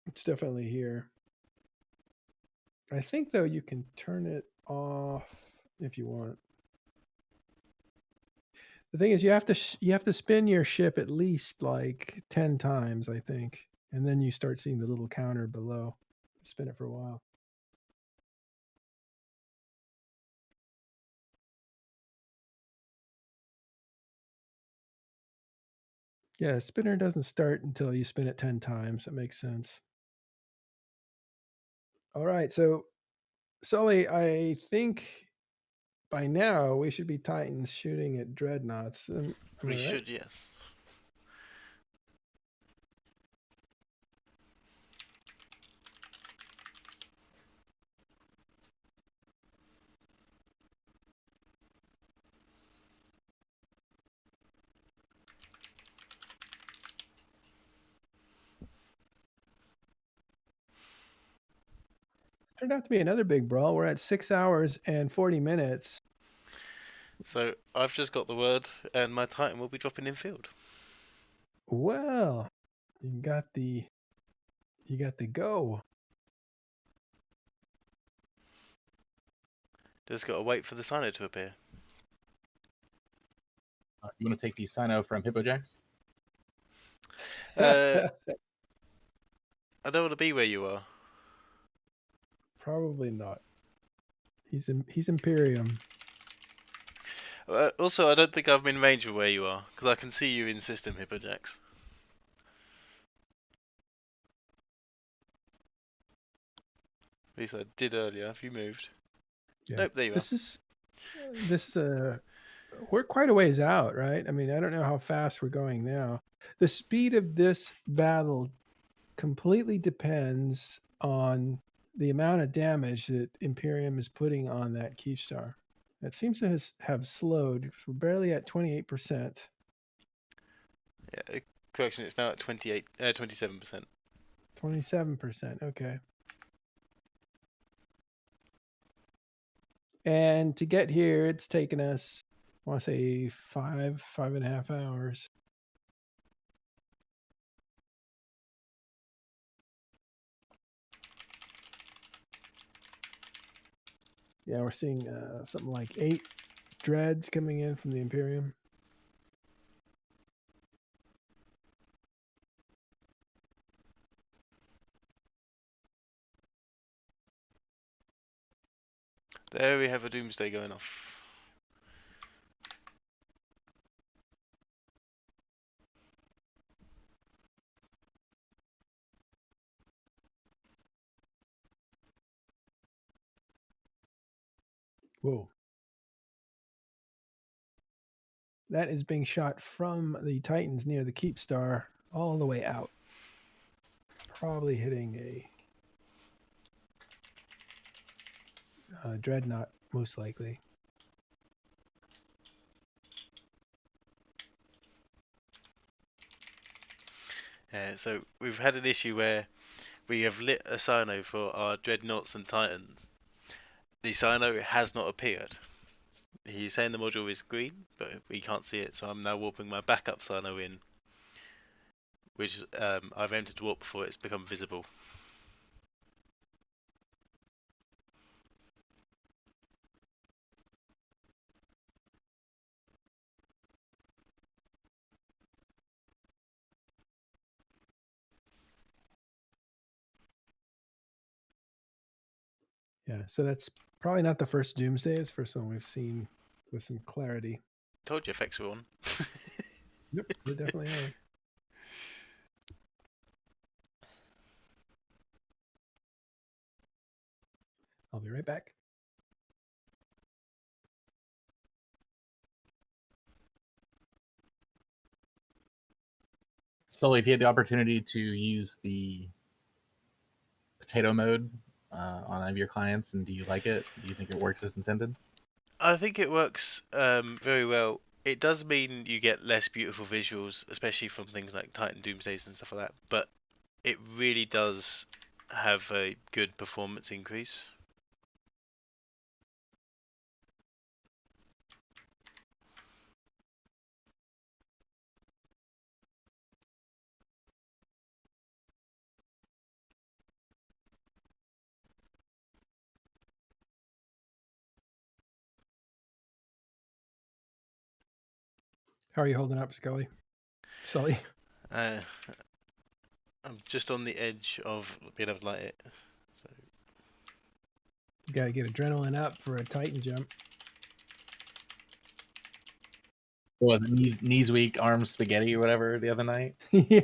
It's definitely here. I think, though, you can turn it off if you want. The thing is, you have to spin your ship at least like 10 times, I think, and then you start seeing the little counter below. Spin it for a while. Yeah, spinner doesn't start until you spin it 10 times. That makes sense. All right, so Sully, I think by now we should be Titans shooting at Dreadnoughts. We should, yes. Turned out to be another big brawl. We're at 6 hours and 40 minutes. So I've just got the word, and my Titan will be dropping in field. Well, you got the go. Just got to wait for the Sino to appear. You want to take the Sino from Hippojax? I don't want to be where you are. Probably not. He's Imperium. Also, I don't think I'm in range of where you are, because I can see you in system, Hippojax. At least I did earlier. Have you moved? Yeah. Nope, there you This is we're quite a ways out, right? I mean, I don't know how fast we're going now. The speed of this battle completely depends on the amount of damage that Imperium is putting on that Keepstar. It seems to have slowed. We're barely at 28%. Yeah, correction, it's now at 27%. 27%, okay. And to get here, it's taken us, I want to say 5.5 hours. Yeah, we're seeing something like 8 dreads coming in from the Imperium. There we have a doomsday going off. Whoa. That is being shot from the Titans near the Keepstar all the way out. Probably hitting a Dreadnought, most likely. So we've had an issue where we have lit a Cyno for our Dreadnoughts and Titans. The Cyno has not appeared. He's saying the module is green, but we can't see it, so I'm now warping my backup Cyno in, which I've entered warp before it's become visible. Yeah, so that's probably not the first Doomsday. It's the first one we've seen with some clarity. Told you effects were on. Yep, they definitely are. I'll be right back. Sully, if you had the opportunity to use the potato mode on any of your clients, and do you like it? Do you think it works as intended? I think it works very well. It does mean you get less beautiful visuals, especially from things like Titan Doomsdays and stuff like that, but it really does have a good performance increase. How are you holding up, Sully? I'm just on the edge of being able to light it. So. You gotta get adrenaline up for a Titan jump. What was it, knees weak, arms spaghetti, or whatever the other night? Yeah,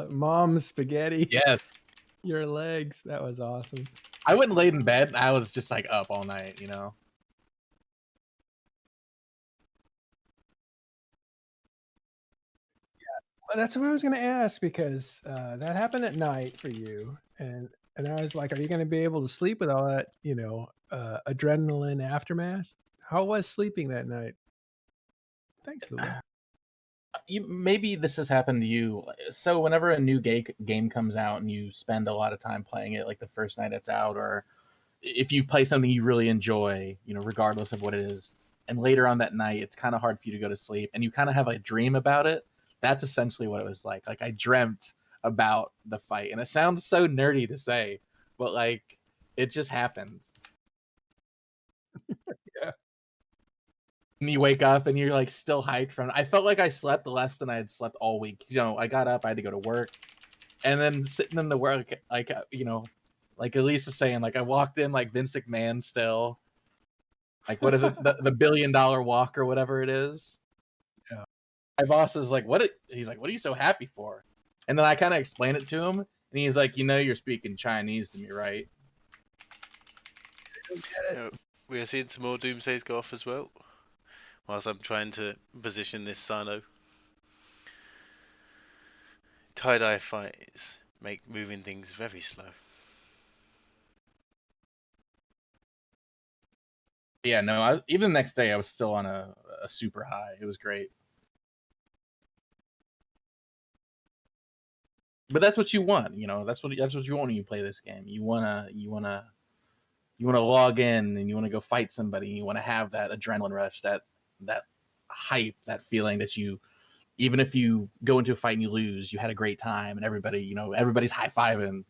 Mom's spaghetti. Yes. Your legs. That was awesome. I wouldn't laid in bed. I was just like up all night, you know. Well, that's what I was going to ask, because that happened at night for you, and I was like, are you going to be able to sleep with all that, adrenaline aftermath? How was sleeping that night? Thanks, Lulu. Maybe this has happened to you. So whenever a new game comes out and you spend a lot of time playing it, like the first night it's out, or if you play something you really enjoy, regardless of what it is, and later on that night it's kind of hard for you to go to sleep, and you kind of have a dream about it. That's essentially what it was like. Like, I dreamt about the fight, and it sounds so nerdy to say, but like, it just happened. Yeah. And you wake up and you're like still hyped from it. I felt like I slept less than I had slept all week. I got up, I had to go to work, and then sitting in the work, like, Like Elise is saying, like I walked in like Vince McMahon still. Like what is it? The $1 billion walk or whatever it is. Yeah. My boss is like, he's like, what are you so happy for? And then I kind of explain it to him, and he's like, you're speaking Chinese to me, right? We are seeing some more doomsays go off as well, whilst I'm trying to position this Sino. Tie-dye fights make moving things very slow. Yeah, no, even the next day I was still on a super high. It was great. But that's what you want, that's what you want when you play this game. You wanna log in and you wanna go fight somebody, and you wanna have that adrenaline rush, that hype, that feeling that even if you go into a fight and you lose, you had a great time and everybody's high-fiving.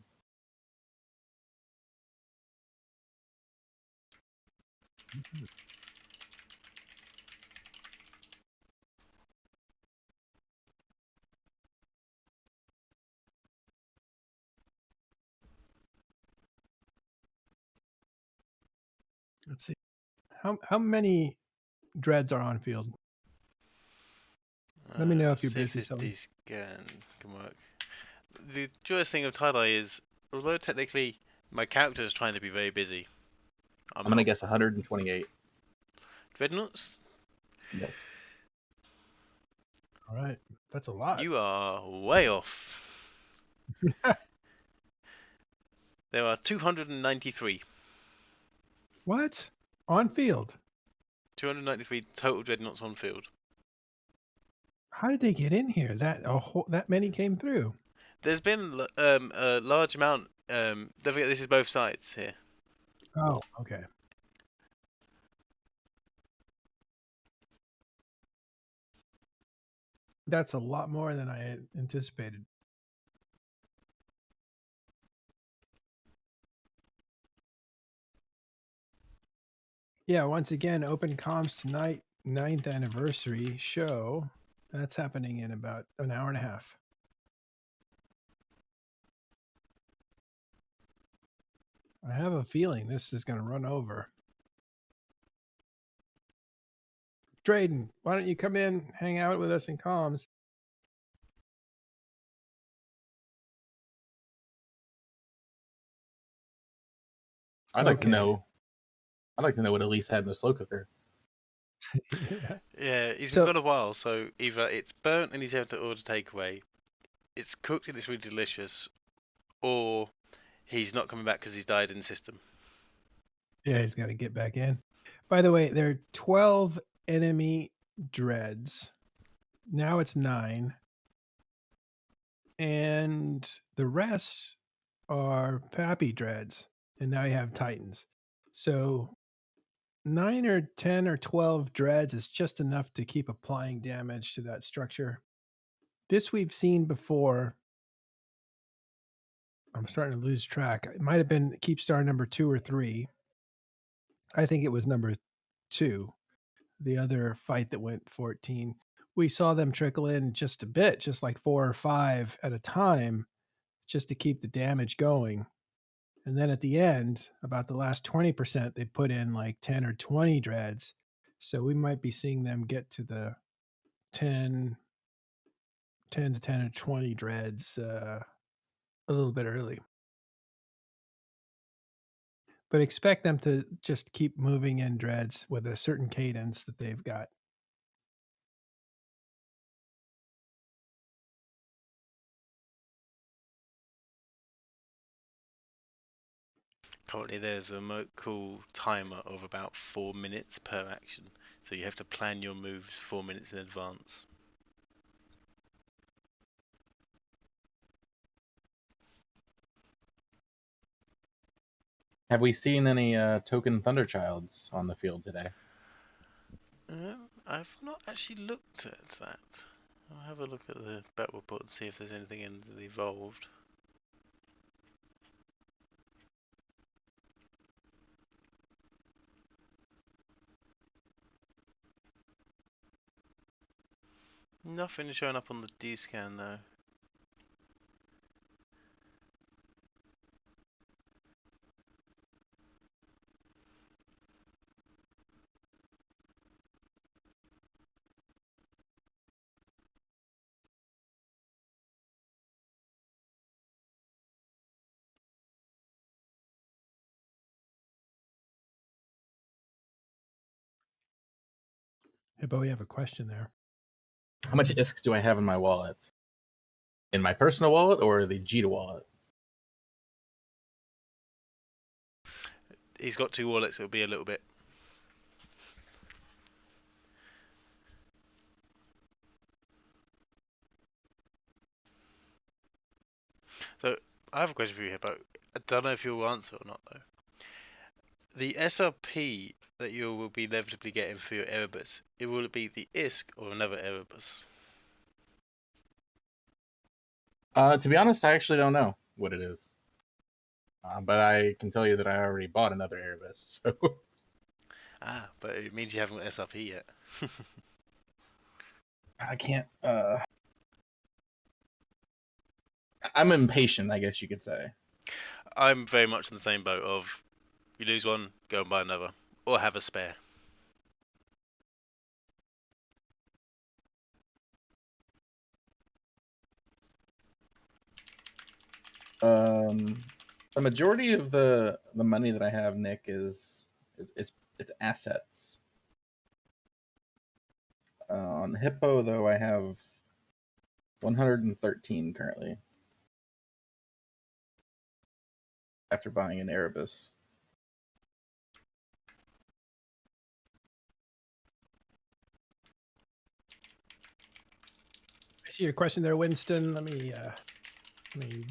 Let's see. How many dreads are on field? Let me know if you're See busy, this Sully. D-scan can work. The joyous thing of tie-dye is, although technically my character is trying to be very busy, I'm gonna guess 128. Dreadnoughts? Yes. All right, that's a lot. You are way off. There are 293. What? On field? 293 total Dreadnoughts on field. How did they get in here? That many came through. There's been a large amount. Don't forget, this is both sides here. Oh, okay. That's a lot more than I had anticipated. Yeah, once again, open comms tonight, 9th anniversary show. That's happening in about an hour and a half. I have a feeling this is going to run over. Drayden, why don't you come in, hang out with us in comms? I'd like to know what Elise had in the slow cooker. Yeah, he's So- been gone a while, so either it's burnt and he's able to order takeaway, it's cooked and it's really delicious, or he's not coming back because he's died in the system. Yeah, he's got to get back in. By the way, there are 12 enemy dreads. Now it's 9. And the rest are PAPI dreads. And now you have Titans. So 9 or 10 or 12 dreads is just enough to keep applying damage to that structure. This we've seen before. I'm starting to lose track. It might have been Keepstar number 2 or 3. I think it was number 2. The other fight that went 14. We saw them trickle in just a bit, just like 4 or 5 at a time, just to keep the damage going. And then at the end, about the last 20%, they put in like 10 or 20 dreads. So we might be seeing them get to the 10 to 10 or 20 dreads a little bit early. But expect them to just keep moving in dreads with a certain cadence that they've got. Currently there's a remote cool timer of about 4 minutes per action, so you have to plan your moves 4 minutes in advance. Have we seen any token Thunderchilds on the field today? I've not actually looked at that. I'll have a look at the battle report and see if there's anything in the evolved. Nothing showing up on the D-scan though. Hippo, we have a question there. How much ISK do I have in my wallet? In my personal wallet or the Jita wallet? He's got 2 wallets. It'll be a little bit. So I have a question for you, Hippo. I don't know if you'll answer or not though. The SRP that you will be inevitably getting for your Erebus, will it be the ISK or another Erebus? To be honest, I actually don't know what it is. But I can tell you that I already bought another Erebus. So Ah, but it means you haven't got SRP yet. I can't. I'm impatient, I guess you could say. I'm very much in the same boat of you lose one, go and buy another, or have a spare. The majority of the money that I have, Nick, is it's assets. On Hippo, though, I have 113 currently after buying an Erebus. I see your question there, Winston. Let me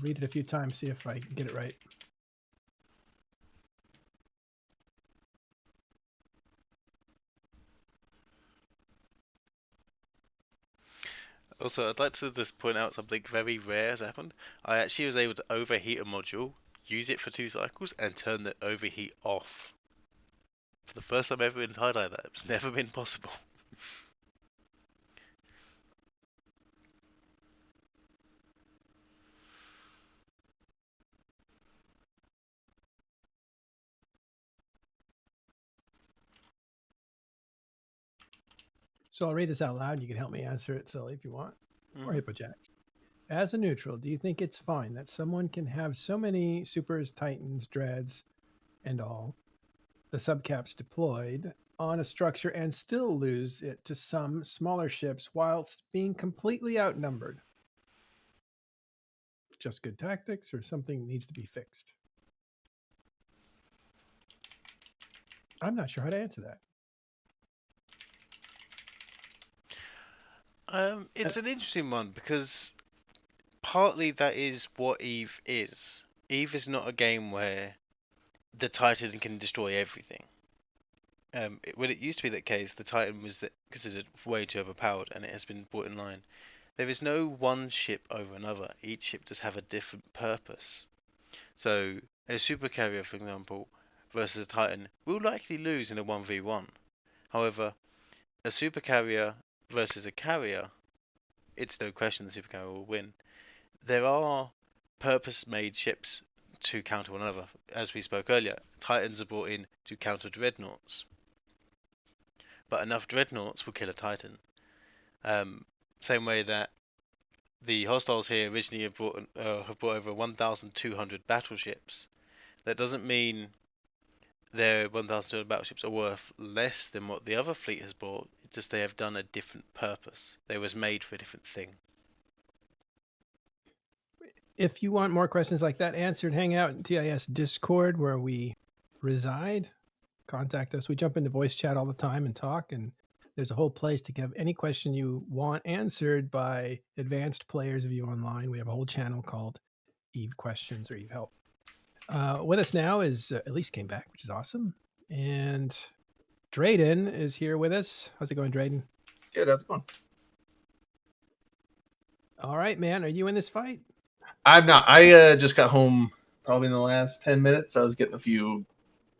read it a few times, see if I can get it right. Also, I'd like to just point out something very rare has happened. I actually was able to overheat a module, use it for 2 cycles, and turn the overheat off. For the first time ever in tie-dye, that's never been possible. So I'll read this out loud. You can help me answer it, Sully, if you want. Or Hippojax. As a neutral, do you think it's fine that someone can have so many supers, titans, dreads, and all the subcaps deployed on a structure and still lose it to some smaller ships whilst being completely outnumbered? Just good tactics or something needs to be fixed? I'm not sure how to answer that. It's an interesting one because partly that is what Eve is. Eve is not a game where the Titan can destroy everything. When it used to be that case, the Titan was considered way too overpowered, and it has been brought in line. There is no one ship over another. Each ship does have a different purpose. So a supercarrier, for example, versus a Titan will likely lose in a 1v1. However, a supercarrier versus a carrier, it's no question the supercarrier will win. There are purpose-made ships to counter one another. As we spoke earlier, Titans are brought in to counter Dreadnoughts. But enough Dreadnoughts will kill a Titan. Same way that the hostiles here originally have brought over 1,200 battleships. That doesn't mean their 1,200 battleships are worth less than what the other fleet has bought. It's just they have done a different purpose. They was made for a different thing. If you want more questions like that answered, hang out in TIS Discord where we reside. Contact us. We jump into voice chat all the time and talk, and there's a whole place to give any question you want answered by advanced players of you online. We have a whole channel called Eve Questions or Eve Help. With us now is Elise came back, which is awesome. And Drayden is here with us. How's it going, Drayden? Good, how's it going? All right, man. Are you in this fight? I'm not. I just got home probably in the last 10 minutes. I was getting a few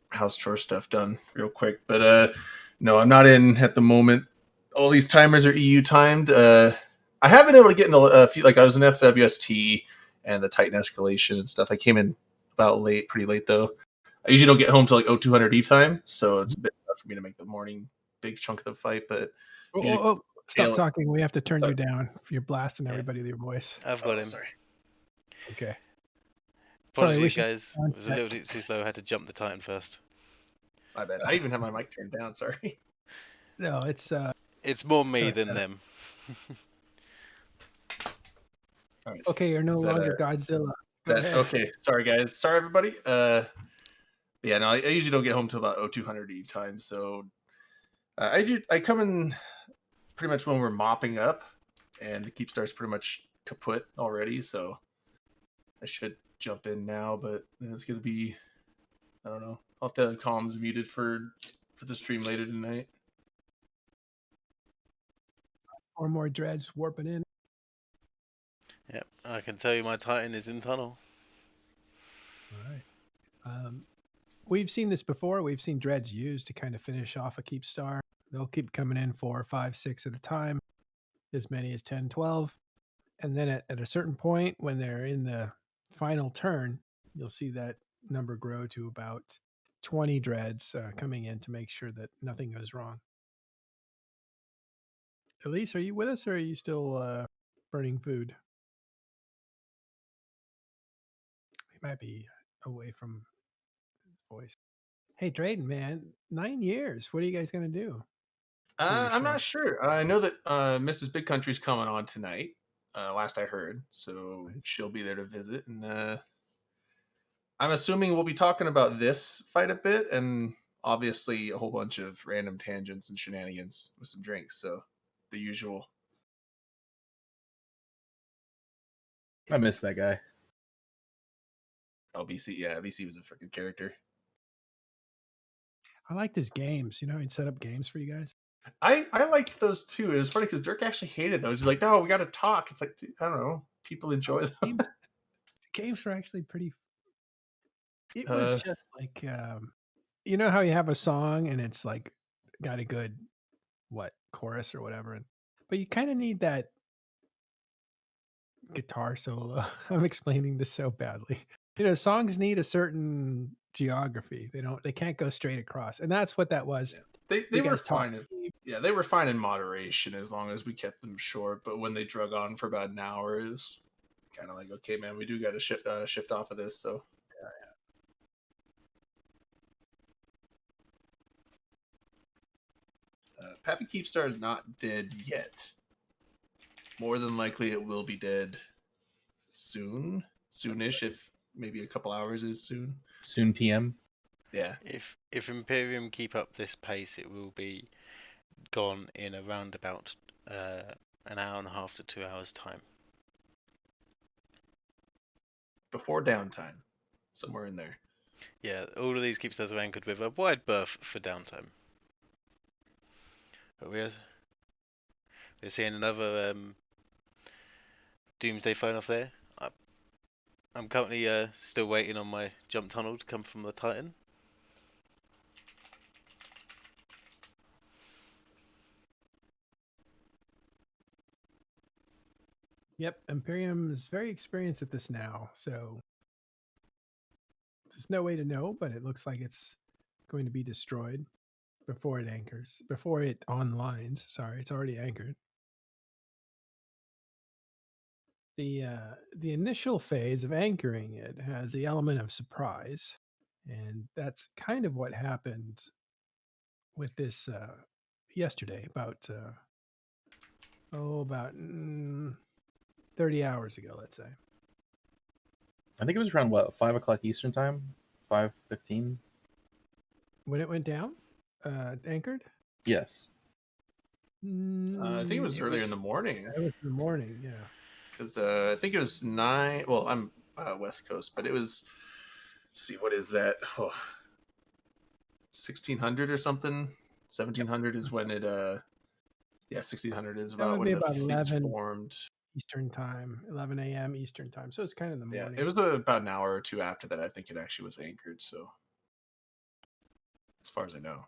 house chore stuff done real quick. But no, I'm not in at the moment. All these timers are EU timed. I have been able to get in a few, like I was in FWST and the Titan escalation and stuff. I came in about late, pretty late though. I usually don't get home till like 0200 Eve time, so it's a bit tough for me to make the morning big chunk of the fight. But stop talking. We have to turn Sorry. you down. You're blasting everybody with your voice. I've got him. Sorry. Okay. Apologies, Sorry, guys. It was a little too slow. I had to jump the Titan first. My bad. I even have my mic turned down. Sorry. No, it's It's more me Sorry, than them. All right. Okay, you're no Is that, longer Godzilla. Go ahead. Okay, sorry guys. Sorry everybody. Yeah, no, I usually don't get home till about 0200 Eve time, so I come in pretty much when we're mopping up, and the Keepstar's pretty much kaput already, so I should jump in now, but it's gonna be, I don't know. I'll have to have comms muted for the stream later tonight. Or more dreads warping in. Yep, I can tell you my Titan is in tunnel. All right. We've seen this before. We've seen dreads used to kind of finish off a Keepstar. They'll keep coming in 4, 5, 6 at a time, as many as 10, 12. And then at a certain point, when they're in the final turn, you'll see that number grow to about 20 dreads coming in to make sure that nothing goes wrong. Elise, are you with us, or are you still burning food? He might be away from his voice. Hey, Drayden, man, 9 years. What are you guys going to do? I'm not sure. I know that Mrs. Big Country's coming on tonight. Last I heard, so Nice. she'll be there to visit, and I'm assuming we'll be talking about this fight a bit, and obviously a whole bunch of random tangents and shenanigans with some drinks. So the usual. I miss that guy. Oh, BC, yeah, BC was a freaking character. I liked his games. You know, he'd set up games for you guys. I liked those too. It was funny because Dirk actually hated those. He's like, "No, we got to talk." It's like, dude, I don't know. People enjoy them. Games were actually pretty. It was just like, you know how you have a song and it's like got a good chorus or whatever, but you kind of need that guitar solo. I'm explaining this so badly. You know, songs need a certain geography. They can't go straight across, and that's what that was. Yeah. They were guys talk- fine. Yeah, they were fine in moderation as long as we kept them short. But when they drug on for about an hour, it was kind of like, okay, man, we do got to shift off of this. So PAPI Keepstar is not dead yet. More than likely, it will be dead soonish. If maybe a couple hours is soon. Soon TM. Yeah. If Imperium keep up this pace, it will be gone in around about an hour and a half to 2 hours time. Before downtime, somewhere in there. Yeah, all of these Keepstars are anchored with a wide berth for downtime. But we're seeing another Doomsday phone off there. I'm currently still waiting on my jump tunnel to come from the Titan. Yep, Imperium is very experienced at this now, so there's no way to know, but it looks like it's going to be destroyed before it anchors, before it onlines. Sorry, it's already anchored. The initial phase of anchoring it has the element of surprise, and that's kind of what happened with this yesterday, about 30 hours ago, let's say. I think it was around 5 o'clock Eastern time, 5:15. When it went down, anchored. Yes. I think it was earlier in the morning. It was in the morning, yeah. Because I think it was 9. Well, I'm West Coast, but it was. Let's see, what is that? 1600 or something. 1700 is when it. Yeah, 1600 is about when the about fleet's 11 formed. Eastern time, 11 a.m. Eastern time. So it's kind of in the morning. Yeah, it was about an hour or two after that. I think it actually was anchored. So, as far as I know.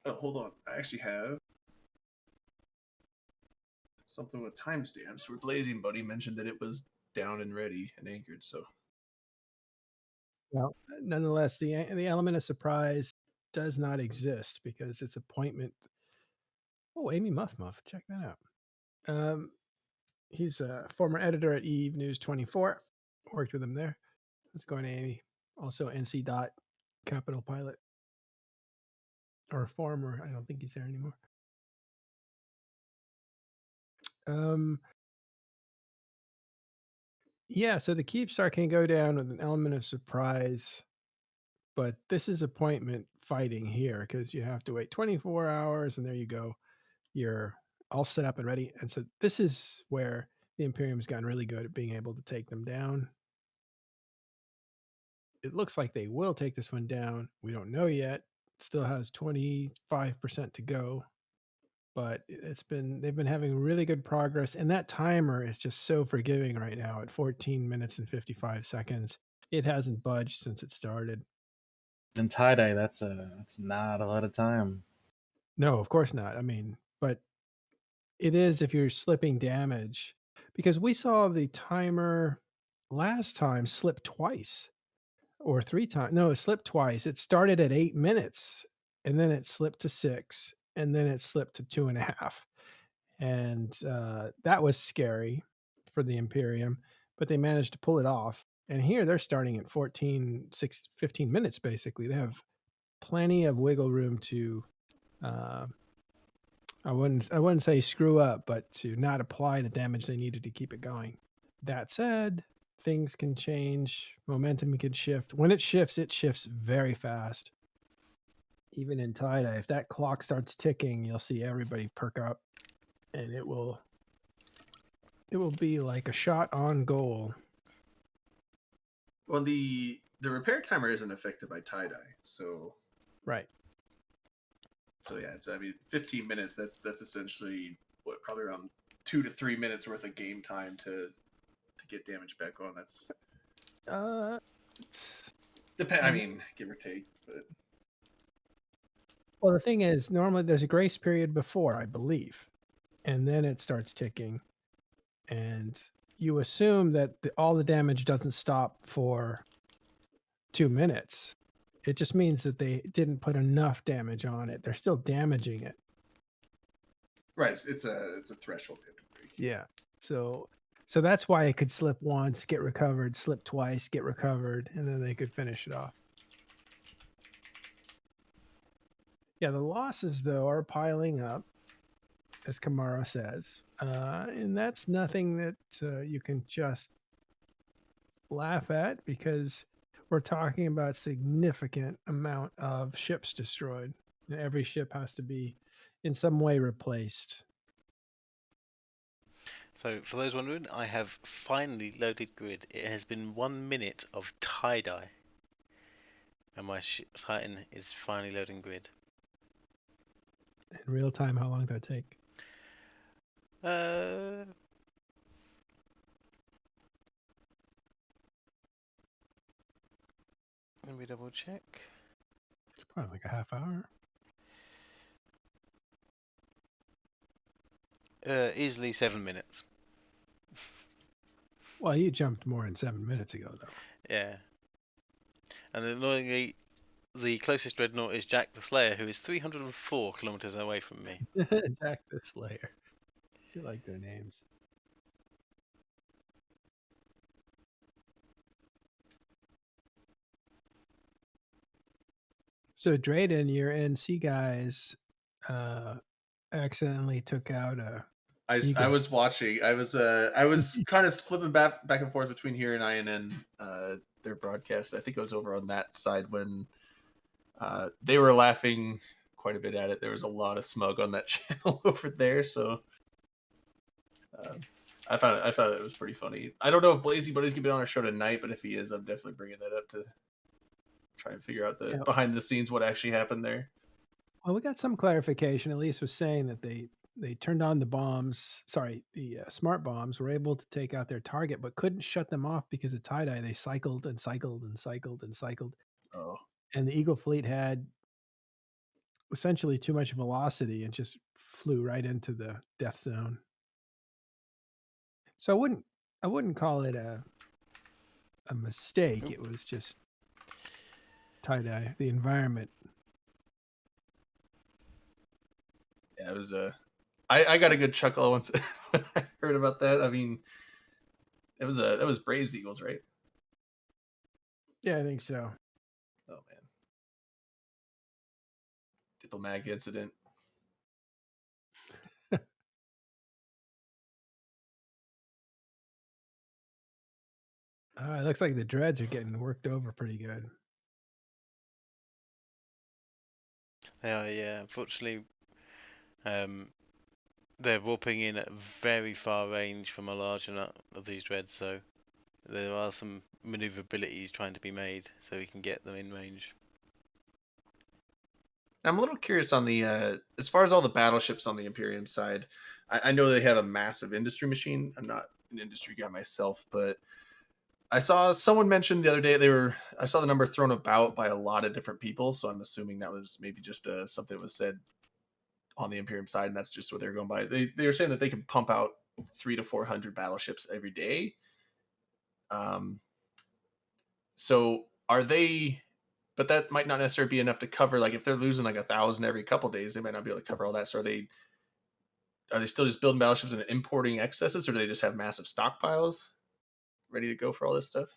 Oh, hold on. I actually have something with timestamps where Blazing Buddy mentioned that it was down and ready and anchored. So, Well, nonetheless, the element of surprise does not exist because it's appointment. Oh, Amy Muff, check that out. He's a former editor at Eve News 24. Worked with him there. How's it going, Amy? Also, NC Dot Capital Pilot. or former. I don't think he's there anymore. Yeah, so the Keepstar can go down with an element of surprise, but this is appointment fighting here because you have to wait 24 hours, and there you go. You're all set up and ready. And so this is where the Imperium's gotten really good at being able to take them down. It looks like they will take this one down. We don't know yet. Still has 25% to go, but they've been having really good progress, and that timer is just so forgiving right now at 14 minutes and 55 seconds. It hasn't budged since it started. In tie-dye, that's not a lot of time. No, of course not. I mean, but it is if you're slipping damage, because we saw the timer last time slip twice or 3 times. No, it slipped twice. It started at 8 minutes, and then it slipped to 6, and then it slipped to 2.5. And that was scary for the Imperium, but they managed to pull it off. And here they're starting at 15 minutes, basically. They have plenty of wiggle room to, I wouldn't say screw up, but to not apply the damage they needed to keep it going. That said, things can change, momentum can shift. When it shifts very fast. Even in tie-dye, if that clock starts ticking, you'll see everybody perk up, and it will be like a shot on goal. Well, the repair timer isn't affected by tie-dye, so Right. So yeah, it's 15 minutes. That's essentially what, probably around 2 to 3 minutes worth of game time to get damage back on. That's depend. I mean, give or take. But well, the thing is, normally there's a grace period before, I believe, and then it starts ticking, and you assume that all the damage doesn't stop for 2 minutes. It just means that they didn't put enough damage on it. They're still damaging it. right, it's a threshold they have to break. Yeah. So that's why it could slip once, get recovered, slip twice, get recovered, and then they could finish it off. Yeah, the losses, though, are piling up, as Kamara says. And that's nothing that you can just laugh at, because we're talking about significant amount of ships destroyed. And every ship has to be in some way replaced. So, for those wondering, I have finally loaded grid. It has been 1 minute of tie-dye, and my Titan is finally loading grid. In real time, how long did that take? Let me double check. It's probably like a half hour. Easily 7 minutes. Well, you jumped more than 7 minutes ago, though. Yeah. And annoyingly, the closest Dreadnought is Jack the Slayer, who is 304 kilometers away from me. Jack the Slayer. You like their names. So, Drayden, your NC guys accidentally took out a... I was watching. I was kind of flipping back and forth between here and INN, their broadcast. I think I was over on that side when they were laughing quite a bit at it. There was a lot of smug on that channel over there, so I found it was pretty funny. I don't know if Blazy Buddy's gonna be on our show tonight, but if he is, I'm definitely bringing that up to try and figure out the behind the scenes what actually happened there. Well, we got some clarification. Elise was saying that they turned on the bombs. Sorry, the smart bombs were able to take out their target, but couldn't shut them off because of tie-dye. They cycled and cycled and cycled and cycled. Oh. And the Eagle fleet had essentially too much velocity and just flew right into the death zone. So I wouldn't call it a mistake. It was just tie-dye, the environment. Yeah, it was I got a good chuckle once when I heard about that. I mean, that was Braves Eagles, right? Yeah, I think so. Oh man, diplomatic incident. It looks like the dreads are getting worked over pretty good. They are, yeah. Unfortunately, they're warping in at very far range from a large amount of these dreads, so there are some maneuverabilities trying to be made so we can get them in range. I'm a little curious on the as far as all the battleships on the Imperium side. I know they have a massive industry machine. I'm not an industry guy myself, but I saw someone mention the other day I saw the number thrown about by a lot of different people, so I'm assuming that was maybe just something that was said on the Imperium side, and that's just what they're going by. They were saying that they can pump out 300 to 400 battleships every day. So are they? But that might not necessarily be enough to cover. Like if they're losing like 1,000 every couple days, they might not be able to cover all that. So are they still just building battleships and importing excesses, or do they just have massive stockpiles ready to go for all this stuff?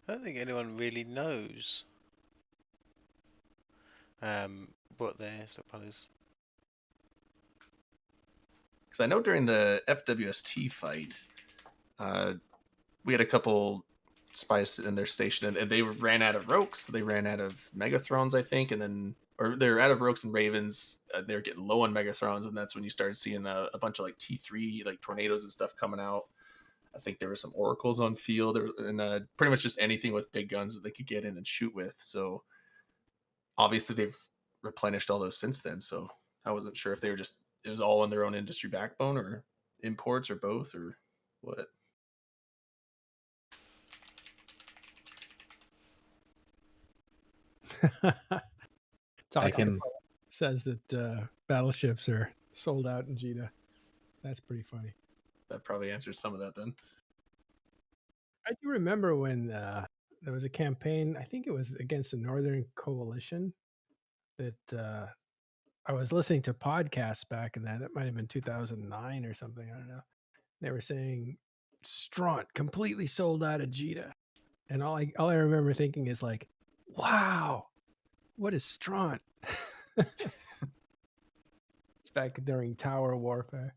I don't think anyone really knows what their stockpile is. Because I know during the FWST fight, we had a couple spies in their station, and they ran out of Rokes. They ran out of Megathrones, I think, and then they're out of Rokes and Ravens. They're getting low on Megathrones, and that's when you started seeing a bunch of like T3 like tornadoes and stuff coming out. I think there were some oracles on field, and pretty much just anything with big guns that they could get in and shoot with. So obviously they've replenished all those since then. So I wasn't sure if it was all on their own industry backbone, or imports, or both, or what. Toxic says that battleships are sold out in Jeddah. That's pretty funny. That probably answers some of that then. I do remember when there was a campaign, I think it was against the Northern Coalition, that I was listening to podcasts back in that. It might have been 2009 or something. I don't know. They were saying Straunt completely sold out of Jeddah. And all I remember thinking is like, wow, what is Straunt? It's back during Tower Warfare.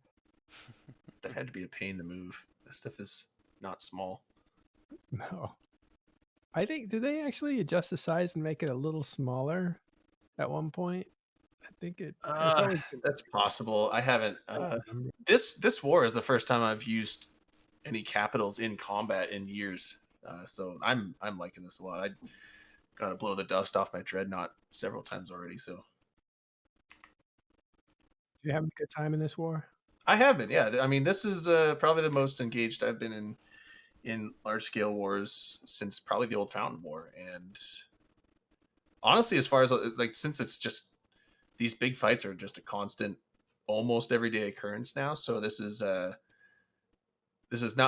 That had to be a pain to move. That stuff is not small. No. I think, did they actually adjust the size and make it a little smaller at one point? I think it's always that's possible. I haven't. This war is the first time I've used any capitals in combat in years. So I'm liking this a lot. I got to blow the dust off my Dreadnought several times already. So do you have a good time in this war? I have been. Yeah. I mean, this is probably the most engaged I've been in large scale wars since probably the Old Fountain War. And honestly, as far as like, since it's just these big fights are just a constant, almost everyday occurrence now. So this is not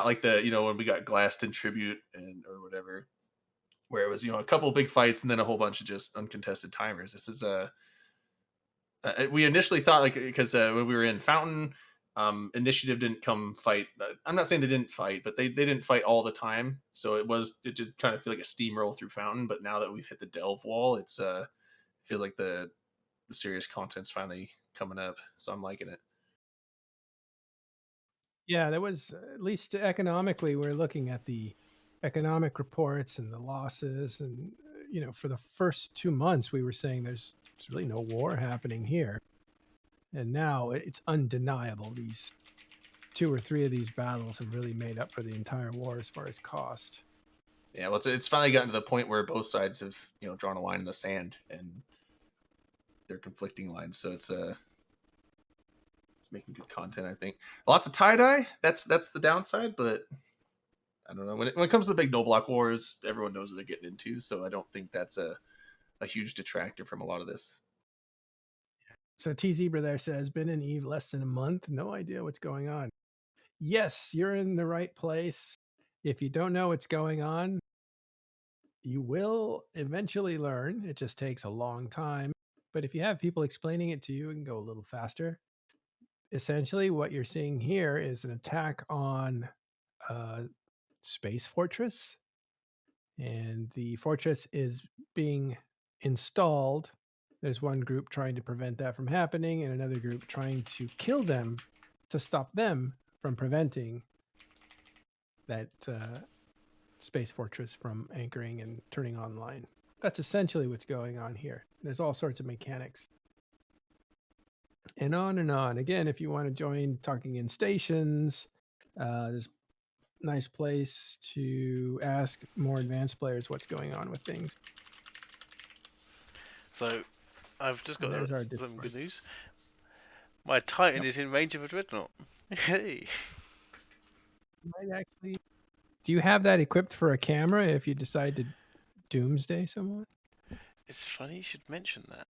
like the, when we got Glaston Tribute or whatever, where it was, a couple of big fights and then a whole bunch of just uncontested timers. This is we initially thought, like, because when we were in Fountain, Initiative didn't come fight. I'm not saying they didn't fight, but they didn't fight all the time. So it did kind of feel like a steamroll through Fountain. But now that we've hit the Delve wall, it feels like the serious content's finally coming up. So I'm liking it. Yeah, there was, at least economically, we're looking at the economic reports and the losses. And, for the first 2 months, we were saying there's really no war happening here. And now it's undeniable. These 2 or 3 of these battles have really made up for the entire war as far as cost. Yeah, well, it's finally gotten to the point where both sides have, drawn a line in the sand, and they're conflicting lines. So it's making good content, I think. Lots of tie-dye. That's the downside, but I don't know. When it comes to the big no block wars, everyone knows what they're getting into. So I don't think that's a huge detractor from a lot of this. So T Zebra there says, been in Eve less than a month. No idea what's going on. Yes, you're in the right place. If you don't know what's going on, you will eventually learn. It just takes a long time. But if you have people explaining it to you, it can go a little faster. Essentially, what you're seeing here is an attack on Space Fortress. And the fortress is being installed. There's one group trying to prevent that from happening, and another group trying to kill them to stop them from preventing that space fortress from anchoring and turning online. That's essentially what's going on here. There's all sorts of mechanics. And on and on. Again, if you want to join Talking in Stations, there's a nice place to ask more advanced players what's going on with things. So, I've just And got there's our some Discord. good news. My Titan is in range of a Dreadnought. Hey! You might actually. Do you have that equipped for a camera if you decide to doomsday someone? It's funny you should mention that.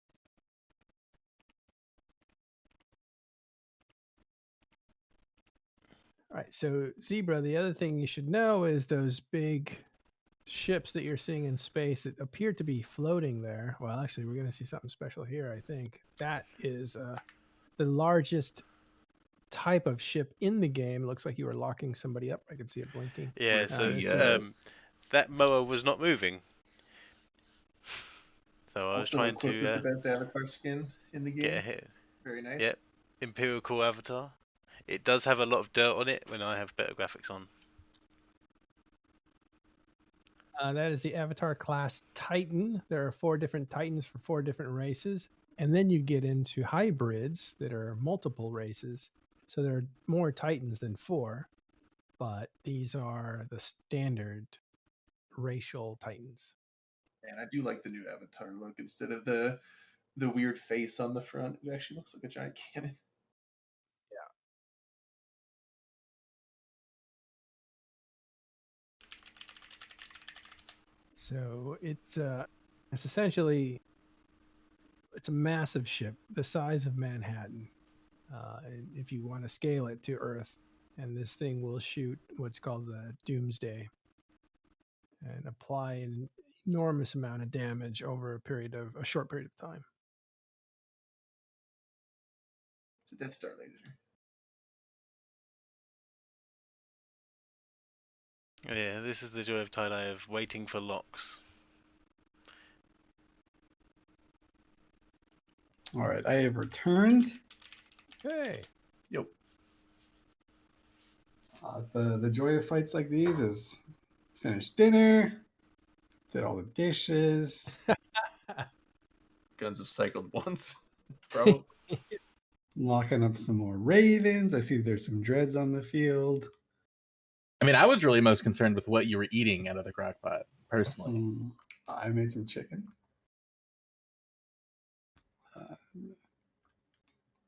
All right, so Zebra, the other thing you should know is those big ships that you're seeing in space that appear to be floating there. Well, actually, we're going to see something special here, I think. That is the largest type of ship in the game. Looks like you were locking somebody up. I can see it blinking. Yeah, With so the, that mower was not moving. So I was also trying equipped with to the best avatar skin in the game. get ahead. Very nice. Yep, Empirical Avatar. It does have a lot of dirt on it when I have better graphics on. That is the Avatar class Titan. There are 4 different Titans for 4 different races. And then you get into hybrids that are multiple races. So there are more Titans than 4. But these are the standard racial Titans. And I do like the new avatar look instead of the weird face on the front. It actually looks like a giant cannon. So it's essentially it's a massive ship the size of Manhattan. If you want to scale it to Earth, and this thing will shoot what's called the Doomsday and apply an enormous amount of damage over a short period of time. It's a Death Star laser. Yeah, this is the joy of tie-dye of waiting for locks. All right, I have returned. Hey, Yep. The joy of fights like these is finish dinner, did all the dishes. Guns have cycled once. Probably. Locking up some more ravens. I see there's some dreads on the field. I mean, I was really most concerned with what you were eating out of the crock pot, personally. I made some chicken.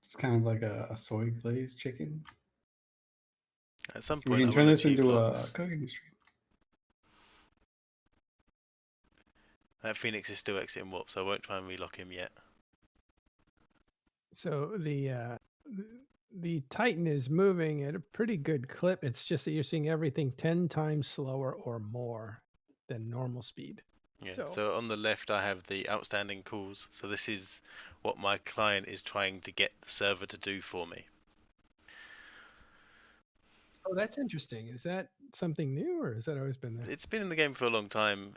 It's kind of like a soy glazed chicken. At some We point, can I turn will this achieve into locks. a cooking stream. That Phoenix is still exiting warp, so I won't try and relock him yet. so the Titan is moving at a pretty good clip. It's just that you're seeing everything 10 times slower or more than normal speed. Yeah. So- So on the left, I have the outstanding calls. So this is what my client is trying to get the server to do for me. Oh, that's interesting. Is that something new, or has that always been there? It's been in the game for a long time,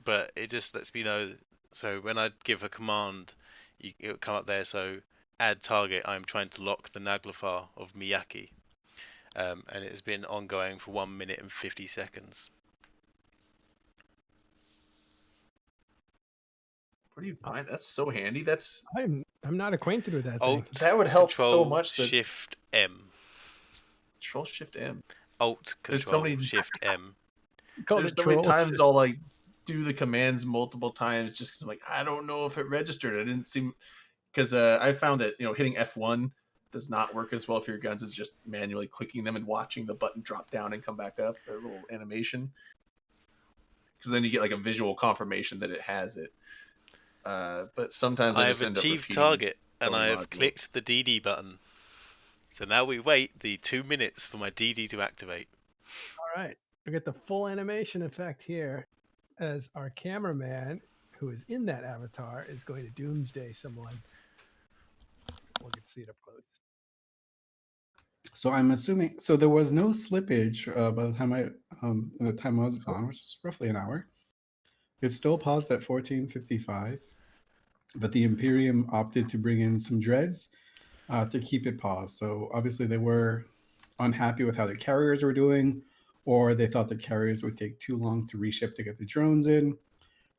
but it just lets me know. So when I give a command, it'll come up there. So add target. I'm trying to lock the Naglfar of Miyaki, and it has been ongoing for 1 minute and 50 seconds. Where do you find that's so handy? That's I'm not acquainted with that Alt, thing. That would help so Control, much that- Shift M. Control Shift M. Alt, There's so Control, many- Shift M. There's so many times I'll like do the commands multiple times just because I'm like, I don't know if it registered. I didn't seem because I found that hitting F1 does not work as well for your guns as just manually clicking them and watching the button drop down and come back up, the little animation. Because then you get like a visual confirmation that it has it. But sometimes I I just have end up achieved repeating target, and going I have modules. clicked the DD button. So now we wait the 2 minutes for my DD to activate. All right. We get the full animation effect here as our cameraman, who is in that avatar, is going to doomsday someone. We'll get to see it up close. So I'm assuming. So there was no slippage by the time I was gone, which is roughly an hour. It's still paused at 14:55, but the Imperium opted to bring in some dreads to keep it paused. So obviously they were unhappy with how the carriers were doing, or they thought the carriers would take too long to reship to get the drones in.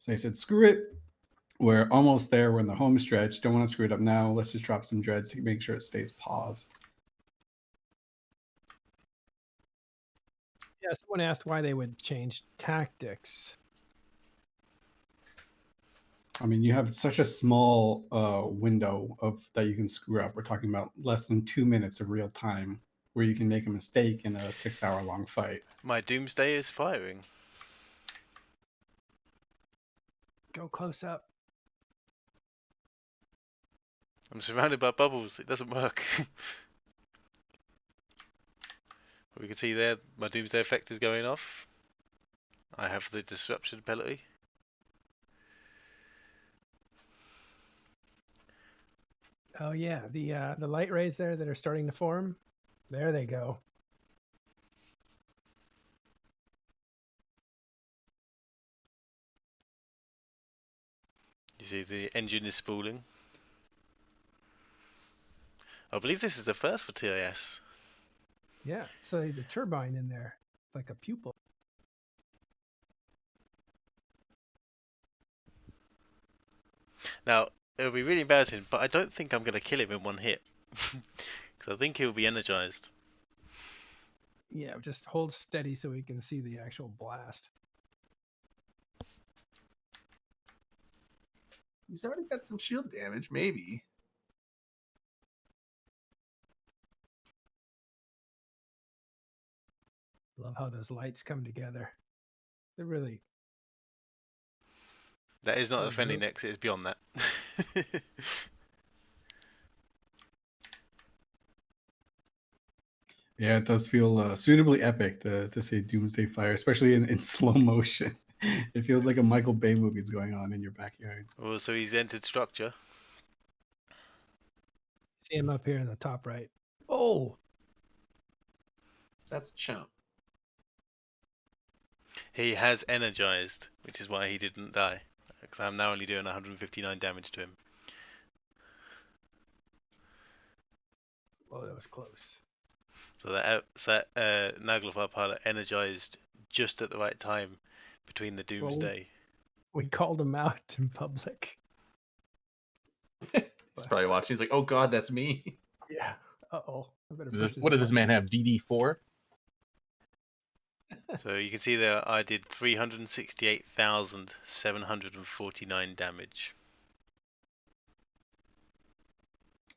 So they said, screw it. We're almost there. We're in the home stretch. Don't want to screw it up now. Let's just drop some dreads to make sure it stays paused. Yeah, someone asked why they would change tactics. I mean, you have such a small window of that you can screw up. We're talking about less than 2 minutes of real time where you can make a mistake in a 6-hour-long fight. My Doomsday is firing. Go close up. I'm surrounded by bubbles. It doesn't work. We can see there my Doomsday effect is going off. I have the disruption penalty. Oh yeah, the light rays there that are starting to form. There they go. You see the engine is spooling. I believe this is the first for TIS. Yeah, so the turbine in there. It's like a pupil. Now, it'll be really embarrassing, but I don't think I'm going to kill him in one hit. Because I think he'll be energized. Yeah, just hold steady so we can see the actual blast. He's already got some shield damage, maybe. Love how those lights come together. They're really... That is not Oh, a friendly good. next, it is beyond that. Yeah, it does feel suitably epic to say Doomsday Fire, especially in slow motion. It feels like a Michael Bay movie is going on in your backyard. Well, so he's entered structure. See him up here in the top right. Oh! That's chump. He has energized, which is why he didn't die. Because I'm now only doing 159 damage to him. Oh, that was close. So that Naglfar pilot energized just at the right time between the Doomsday. We called him out in public. He's probably watching. He's like, "Oh God, that's me." Yeah. Uh-oh. I better What does this man have? DD4? So you can see there I did 368,749 damage.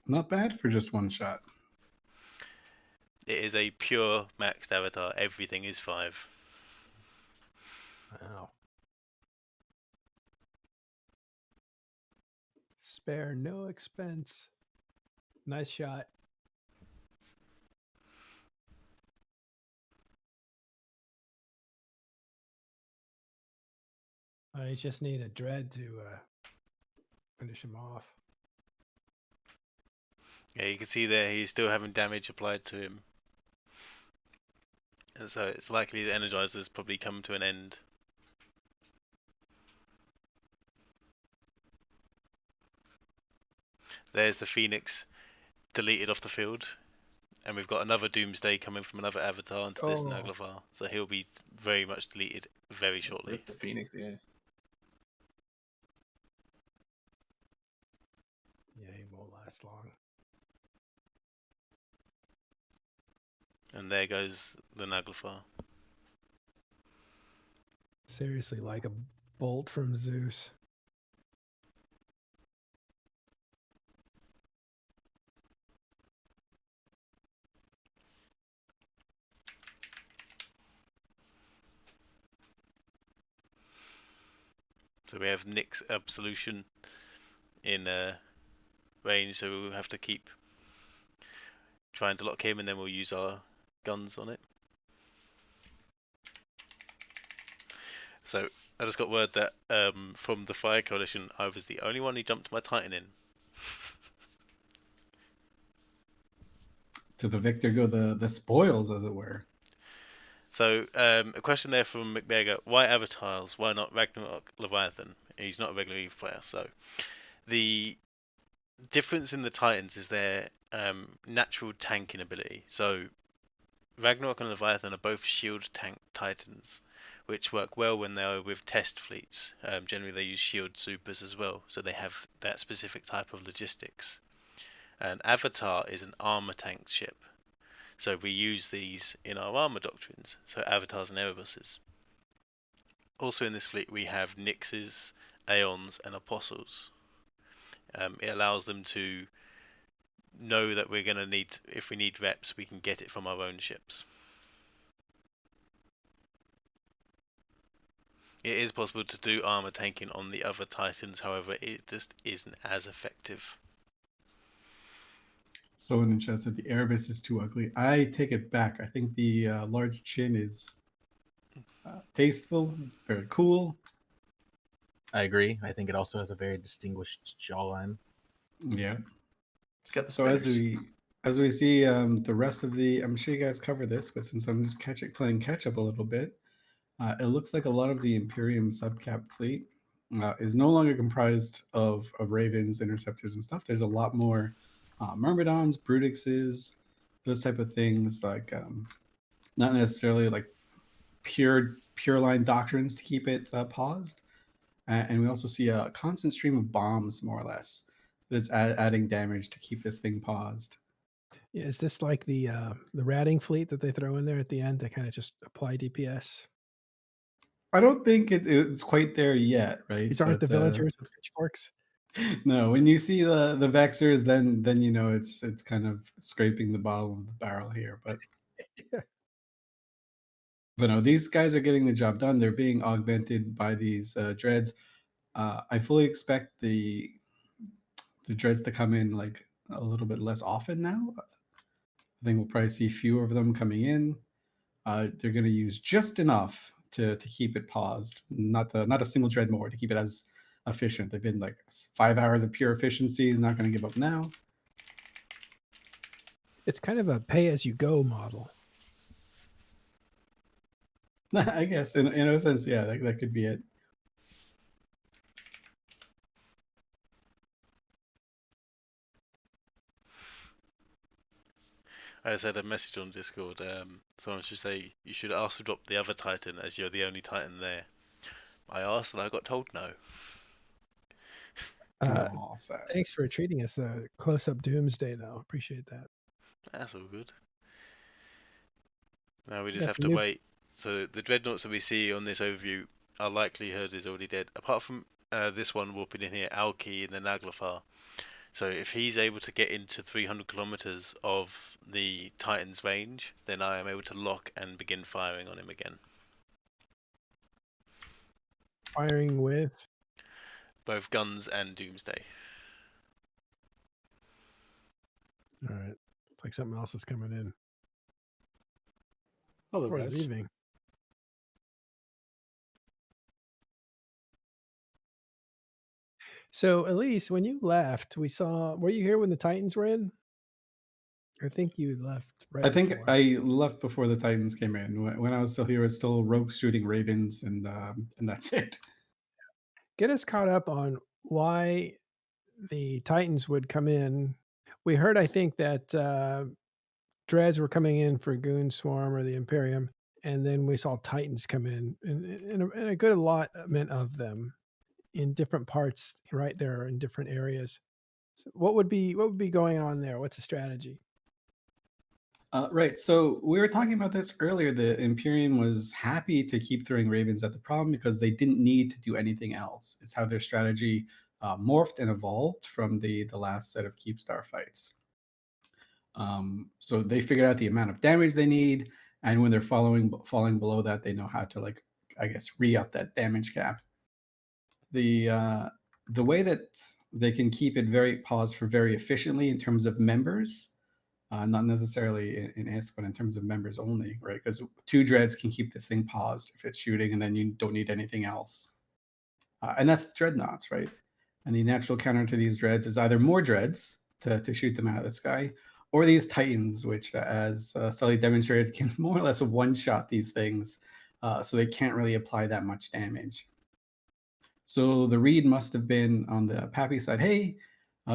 Not bad for just one shot. It is a pure maxed avatar. Everything is 5. Wow. Spare no expense. Nice shot. I just need a dread to finish him off. Yeah, you can see there he's still having damage applied to him. And so it's likely the Energizer's probably come to an end. There's the Phoenix deleted off the field. And we've got another Doomsday coming from another avatar into this Naglfar. So he'll be very much deleted very shortly. Rip the Phoenix, yeah. Yeah, he won't last long. And there goes the Naglfar. Seriously, like a bolt from Zeus. So we have Nick's Absolution in range, so we'll have to keep trying to lock him, and then we'll use our guns on it. So I just got word that from the Fire Coalition, I was the only one who jumped my Titan in. To the victor go the spoils, as it were. So, a question there from McBeger: why avatars? Why not Ragnarok Leviathan? He's not a regular EVE player, so the difference in the Titans is their natural tanking ability. So, Ragnarok and Leviathan are both shield tank Titans, which work well when they are with test fleets. Generally, they use shield supers as well, so they have that specific type of logistics. And Avatar is an armor tank ship. So we use these in our armor doctrines, so avatars and Erebuses. Also in this fleet we have Nyxes, Aeons and Apostles. It allows them to know that we're going to need, if we need reps, we can get it from our own ships. It is possible to do armor tanking on the other Titans, however it just isn't as effective. Someone in chat said the Erebus is too ugly. I take it back. I think the large chin is tasteful. It's very cool. I agree. I think it also has a very distinguished jawline. Yeah. It's got the So as we see the rest of the, I'm sure you guys cover this, but since I'm just playing catch up a little bit, it looks like a lot of the Imperium subcap fleet is no longer comprised of Ravens, Interceptors, and stuff. There's a lot more Myrmidons, Brutixes, those type of things, like not necessarily like pure line doctrines to keep it paused. And we also see a constant stream of bombs, more or less, that is adding damage to keep this thing paused. Yeah, is this like the ratting fleet that they throw in there at the end to kind of just apply DPS? I don't think it's quite there yet, right? These aren't But, the villagers with pitchforks. No, when you see the Vexers, then you know it's kind of scraping the bottom of the barrel here. But but no, these guys are getting the job done. They're being augmented by these dreads. I fully expect the dreads to come in like a little bit less often now. I think we'll probably see fewer of them coming in. They're going to use just enough to keep it paused, not a single dread more, to keep it as efficient. They've been like 5 hours of pure efficiency. They're not going to give up now. It's kind of a pay-as-you-go model. I guess in a sense, yeah, that could be it. I just had a message on Discord. Someone should say you should ask to drop the other Titan as you're the only Titan there. I asked and I got told no. Sad. Thanks for treating us the close-up Doomsday, though. Appreciate that. That's all good. Now we just have to wait. So the Dreadnoughts that we see on this overview, our likelihood is already dead. Apart from this one warping in here, Alki and the Naglfar. So if he's able to get into 300 kilometers of the Titan's range, then I am able to lock and begin firing on him again. Firing with? Both guns and Doomsday. All right. Looks like something else is coming in. Hello, Or guys. leaving. So, Elise, when you left, we saw. Were you here when the Titans were in? I think you left right. I think before. I left before the Titans came in. When I was still here, it was still rogues shooting ravens, and that's it. Get us caught up on why the Titans would come in. We heard, I think, that Dreads were coming in for Goon Swarm or the Imperium, and then we saw Titans come in, and a good allotment of them in different parts, right there in different areas. So what would be going on there? What's the strategy? Right. So we were talking about this earlier. The Imperium was happy to keep throwing ravens at the problem because they didn't need to do anything else. It's how their strategy morphed and evolved from the last set of Keepstar fights. So they figured out the amount of damage they need, and when they're falling below that, they know how to, like, I guess, re-up that damage cap. The way that they can keep it very paused for very efficiently in terms of members. Not necessarily in IS, but in terms of members only, right? Because 2 dreads can keep this thing paused if it's shooting, and then you don't need anything else. And that's the dreadnoughts, right? And the natural counter to these dreads is either more dreads to shoot them out of the sky, or these Titans, which, as Sully demonstrated, can more or less one-shot these things, so they can't really apply that much damage. So the read must have been on the PAPI side. Hey,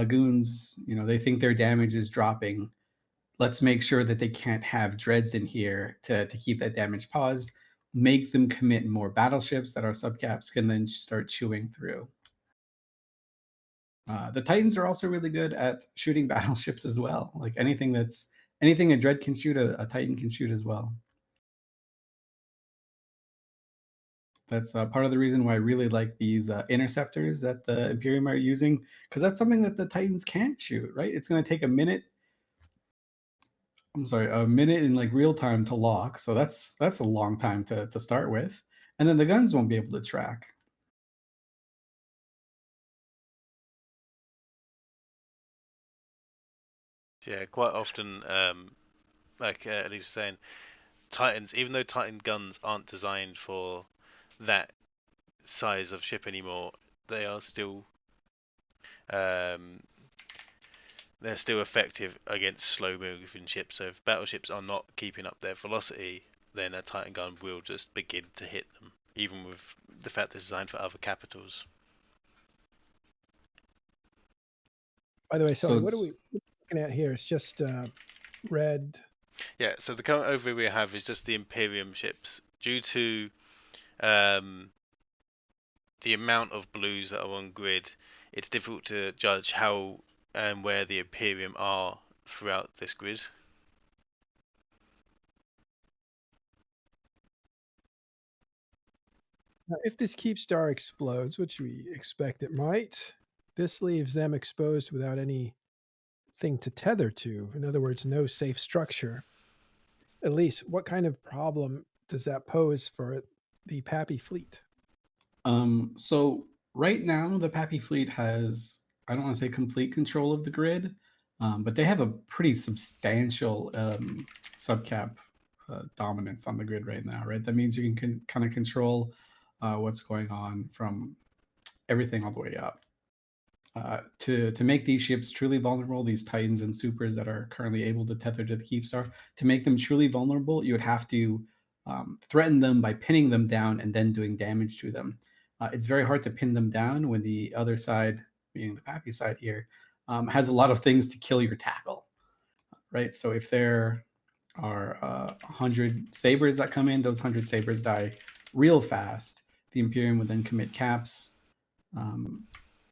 goons, they think their damage is dropping. Let's make sure that they can't have dreads in here to keep that damage paused. Make them commit more battleships that our subcaps can then start chewing through. The Titans are also really good at shooting battleships as well. Like anything a dread can shoot, a Titan can shoot as well. That's part of the reason why I really like these interceptors that the Imperium are using, because that's something that the Titans can't shoot, right? It's going to take a minute in like real time to lock. So that's a long time to start with. And then the guns won't be able to track. Yeah, quite often, like Elise was saying, Titans, even though Titan guns aren't designed for that size of ship anymore, they are still they're still effective against slow moving ships. So if battleships are not keeping up their velocity, then a Titan gun will just begin to hit them, even with the fact it's designed for other capitals. By the way, Sully, So what are we looking at here? It's just red. Yeah, so the current overview we have is just the Imperium ships. Due to the amount of blues that are on grid, it's difficult to judge how and where the Imperium are throughout this grid. Now, if this Keepstar explodes, which we expect it might, this leaves them exposed without anything to tether to. In other words, no safe structure. Elise, what kind of problem does that pose for the PAPI fleet? So right now, the PAPI fleet has, I don't want to say complete control of the grid, but they have a pretty substantial subcap dominance on the grid right now, right? That means you can kind of control what's going on from everything all the way up. To make these ships truly vulnerable, these Titans and Supers that are currently able to tether to the Keepstar, to make them truly vulnerable, you would have to threaten them by pinning them down and then doing damage to them. It's very hard to pin them down when the other side, being the PAPI side here, has a lot of things to kill your tackle, right? So if there are 100 sabers that come in, those 100 sabers die real fast. The Imperium would then commit caps,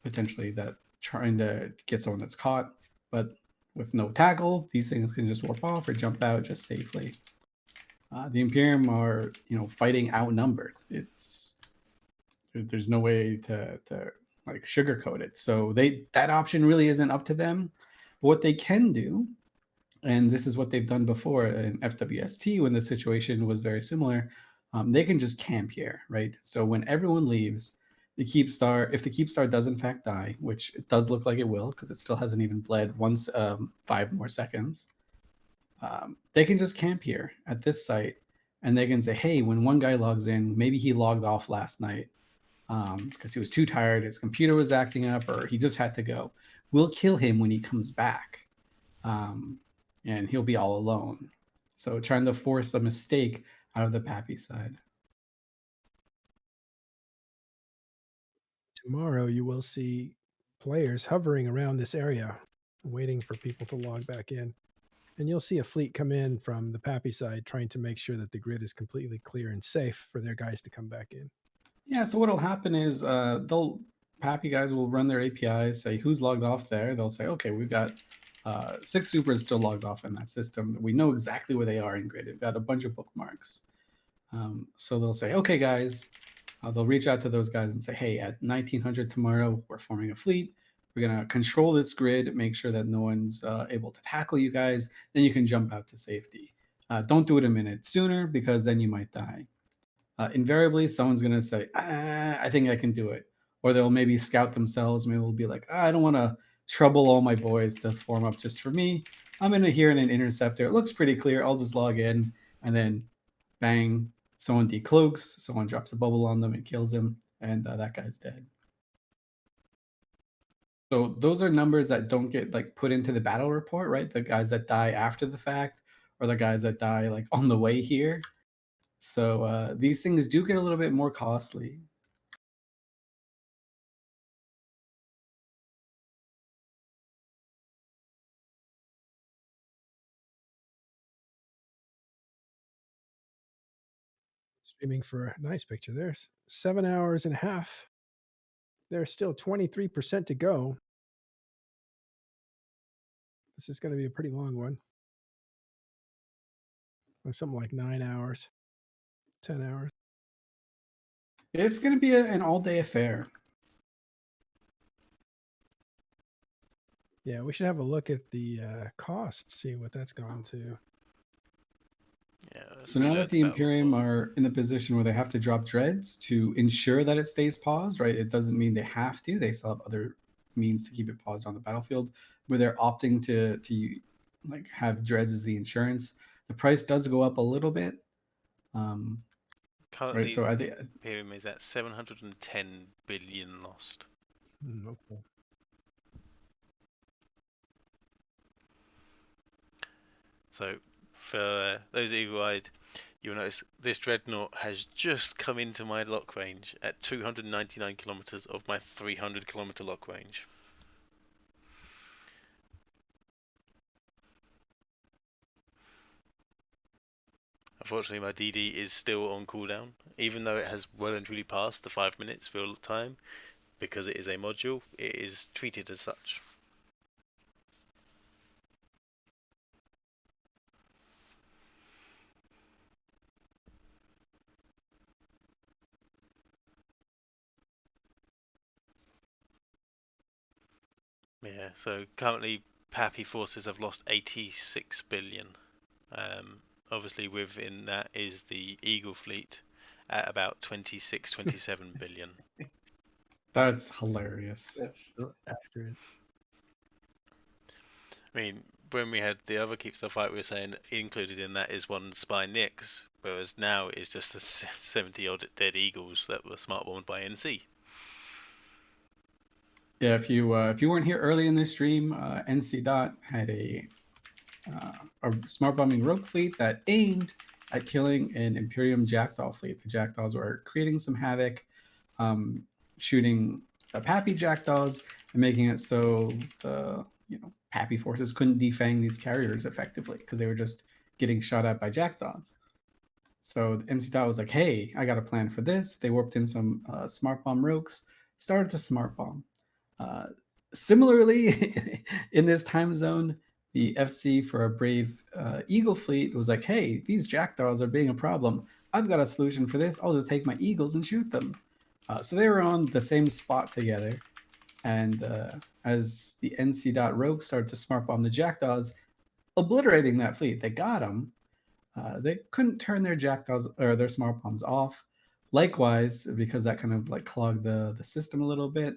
potentially that trying to get someone that's caught, but with no tackle, these things can just warp off or jump out just safely. The Imperium are, fighting outnumbered. There's no way to like sugarcoat it. So that option really isn't up to them. But what they can do, and this is what they've done before in FWST when the situation was very similar, they can just camp here, right? So when everyone leaves, if the Keepstar does in fact die, which it does look like it will, because it still hasn't even bled 5 more seconds, they can just camp here at this site, and they can say, hey, when one guy logs in, maybe he logged off last night because he was too tired, his computer was acting up, or he just had to go. We'll kill him when he comes back, and he'll be all alone. So trying to force a mistake out of the PAPI side. Tomorrow, you will see players hovering around this area, waiting for people to log back in. And you'll see a fleet come in from the PAPI side, trying to make sure that the grid is completely clear and safe for their guys to come back in. Yeah, so what'll happen is PAPI guys will run their APIs, say who's logged off there. They'll say, okay, we've got 6 supers still logged off in that system. We know exactly where they are in grid. They've got a bunch of bookmarks. So they'll say, okay, guys, they'll reach out to those guys and say, hey, at 1900 tomorrow, we're forming a fleet. We're going to control this grid, make sure that no one's able to tackle you guys. Then you can jump out to safety. Don't do it a minute sooner, because then you might die. Invariably, someone's going to say, I think I can do it. Or they'll maybe scout themselves. Maybe they'll be like, I don't want to trouble all my boys to form up just for me. I'm in here in an interceptor. It looks pretty clear. I'll just log in, and then bang, someone decloaks, someone drops a bubble on them and kills him, and that guy's dead. So those are numbers that don't get like put into the battle report, right? The guys that die after the fact, or the guys that die like on the way here. So these things do get a little bit more costly. Streaming for a nice picture. There's 7 hours and a half. There's still 23% to go. This is going to be a pretty long one. Or something like 9 hours, 10 hours. It's going to be an all-day affair. Yeah, we should have a look at the cost, see what that's gone to. Yeah. So now that the Imperium are in a position where they have to drop dreads to ensure that it stays paused, right? It doesn't mean they have to. They still have other means to keep it paused on the battlefield, where they're opting to like have dreads as the insurance. The price does go up a little bit. Currently, right, so I think Imperium is at 710 billion lost. Okay. So, for those eagle-eyed, you'll notice this Dreadnought has just come into my lock range at 299 kilometers of my 300 kilometer lock range. Unfortunately, my DD is still on cooldown, even though it has well and truly passed the 5 minutes real time. Because it is a module, it is treated as such. Yeah, so currently PAPI forces have lost 86 billion. Obviously within that is the Eagle fleet at about 26, 27 billion. that's hilarious. That's accurate. I mean, when we had the other Keepstar fight, we were saying included in that is one spy Nix, whereas now it's just the 70 odd dead Eagles that were smart bombed by NC. Yeah, if you weren't here early in this stream, NC Dot had a smart bombing rogue fleet that aimed at killing an Imperium Jackdaw fleet. The Jackdaws were creating some havoc, shooting the PAPI Jackdaws and making it so the PAPI forces couldn't defang these carriers effectively because they were just getting shot at by Jackdaws. So the NC Dot was like, "Hey, I got a plan for this." They warped in some smart bomb rogues, started to smart bomb. Similarly, in this time zone, the FC for a brave Eagle fleet was like, "Hey, these jackdaws are being a problem. I've got a solution for this. I'll just take my eagles and shoot them." So they were on the same spot together, and as the NC Dot rogue started to smart bomb the jackdaws, obliterating that fleet, they got them. They couldn't turn their jackdaws or their smart bombs off. Likewise, because that kind of like clogged the system a little bit,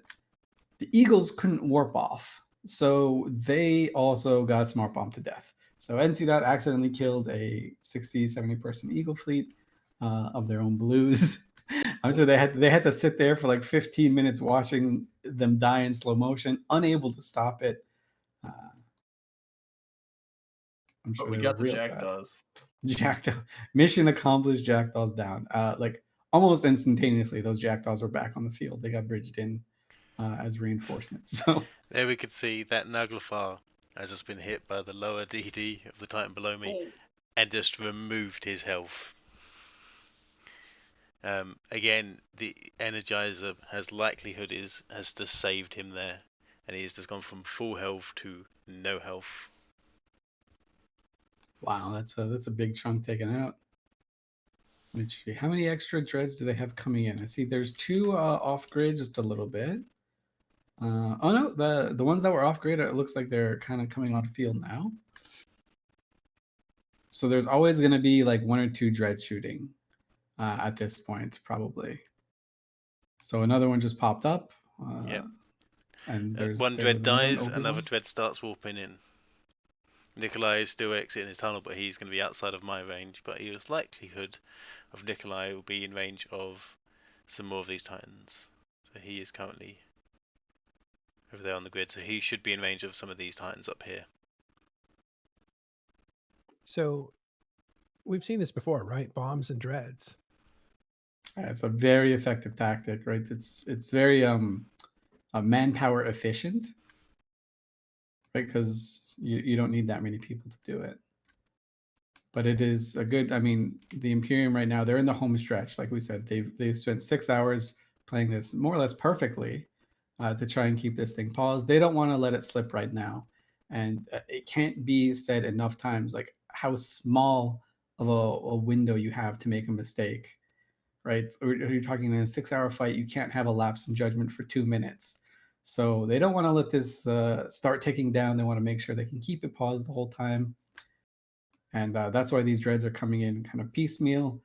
the Eagles couldn't warp off, so they also got smart bombed to death. So NC Dot accidentally killed a 60, 70 person Eagle fleet of their own blues. I'm sure they had to sit there for like 15 minutes watching them die in slow motion, unable to stop it. I'm sure But we they got were the real sad. Jackdaws. Jackdaw mission accomplished. Jackdaws down. Like almost instantaneously, those Jackdaws were back on the field. They got bridged in as reinforcements. So there we could see that Naglfar has just been hit by the lower DD of the Titan below me and just removed his health. Again, the Energizer has just saved him there, and he's just gone from full health to no health. wow, that's a big chunk taken out. Which how many extra dreads do they have coming in? I see there's 2 off grid, just a little bit. Oh no, the ones that were off grid, it looks like they're kind of coming on field now. So there's always going to be like 1 or 2 dread shooting at this point, probably. So another one just popped up. Yep. And one dread dies, another another dread starts warping in. Nikolai is still exiting his tunnel, but he's going to be outside of my range. But his likelihood of Nikolai will be in range of some more of these Titans. So he is currently over there on the grid, so he should be in range of some of these Titans up here. So we've seen this before, right? Bombs and dreads. It's a very effective tactic, right? It's very manpower efficient, right? Because you don't need that many people to do it. But it is a good. I mean, the Imperium right now, they're in the home stretch. Like we said, they've spent 6 hours playing this more or less perfectly to try and keep this thing paused. They don't want to let it slip right now, and it can't be said enough times like how small of a window you have to make a mistake, right? Or you're talking in a 6 hour fight, you can't have a lapse in judgment for 2 minutes. So they don't want to let this start ticking down. They want to make sure they can keep it paused the whole time. And that's why these dreads are coming in kind of piecemeal.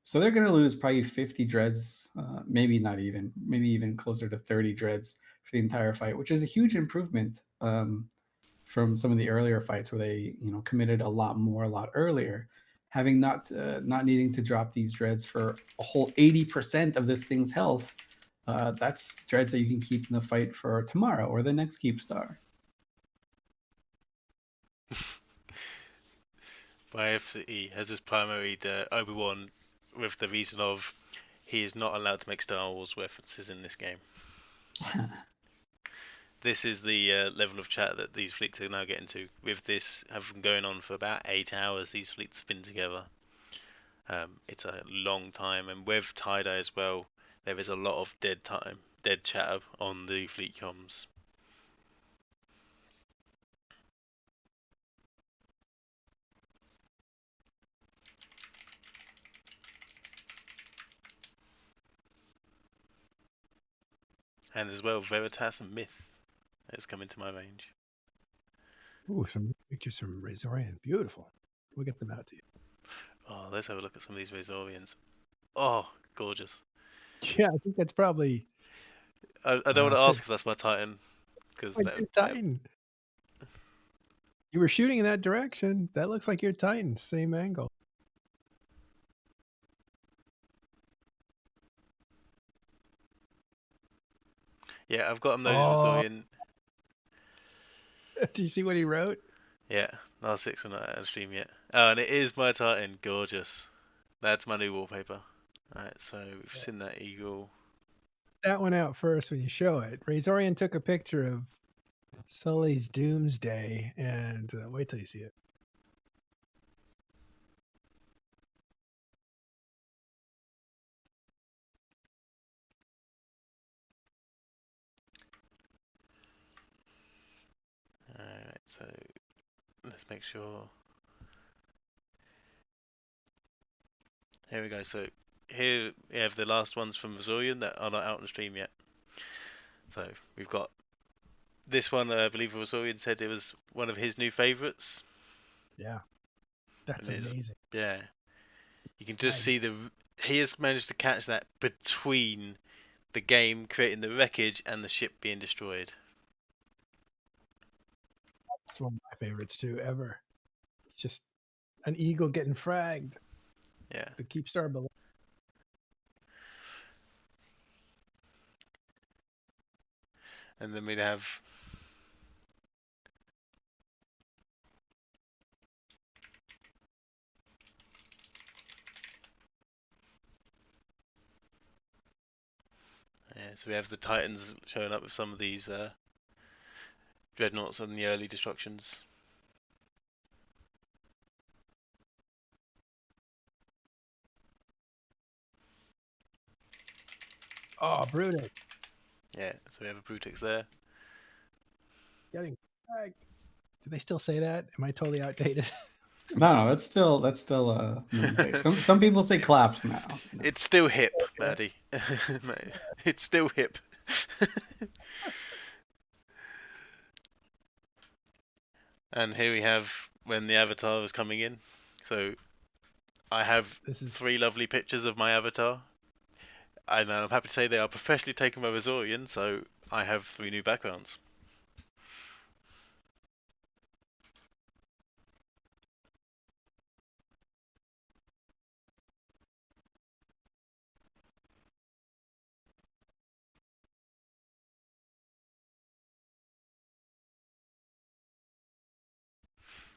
So they're going to lose probably 50 dreads, maybe not even, maybe even closer to 30 dreads for the entire fight, which is a huge improvement from some of the earlier fights where they, committed a lot more, a lot earlier. Having not needing to drop these dreads for a whole 80% of this thing's health, that's dreads that you can keep in the fight for tomorrow or the next Keepstar. He has his primary Obi-Wan with the reason of he is not allowed to make Star Wars references in this game. This is the level of chat that these fleets are now getting to. With this having going on for about 8 hours, these fleets have been together. It's a long time, and with tie-dye as well, there is a lot of dead chatter on the fleet comms. And as well, Veritas and Myth has come into my range. Ooh, some pictures from Razorian. Beautiful. We'll get them out to you. Oh, let's have a look at some of these Razorians. Oh, gorgeous. Yeah, I think that's probably... I don't want to ask if that's my Titan. Because Titan. You were shooting in that direction. That looks like your Titan. Same angle. Yeah, I've got him loaded Razorian. Do you see what he wrote? Yeah, R6 I'm not on stream yet. Oh, and it is my Titan. Gorgeous. That's my new wallpaper. Alright, so we've seen that eagle. That one out first when you show it. Razorian took a picture of Sully's Doomsday, and wait till you see it. Alright, so let's make sure. Here we go. So here we have the last ones from Razorian that are not out on the stream yet. So we've got this one. I believe Razorian said it was one of his new favourites. Yeah, that's amazing. Yeah, you can just see he has managed to catch that between the game creating the wreckage and the ship being destroyed. That's one of my favorites too, ever. It's just an eagle getting fragged. Yeah. The Keepstar below. And then we'd have so we have the Titans showing up with some of these Dreadnoughts on the early destructions. Oh, Brutix. Yeah, so we have a Brutix there. Getting fragged. Do they still say that? Am I totally outdated? No, that's still some people say clapped now. It's still hip, Maddie. It's still hip. And here we have when the avatar was coming in. So I have 3 lovely pictures of my avatar. And I'm happy to say they are professionally taken by Razorian, so I have 3 new backgrounds.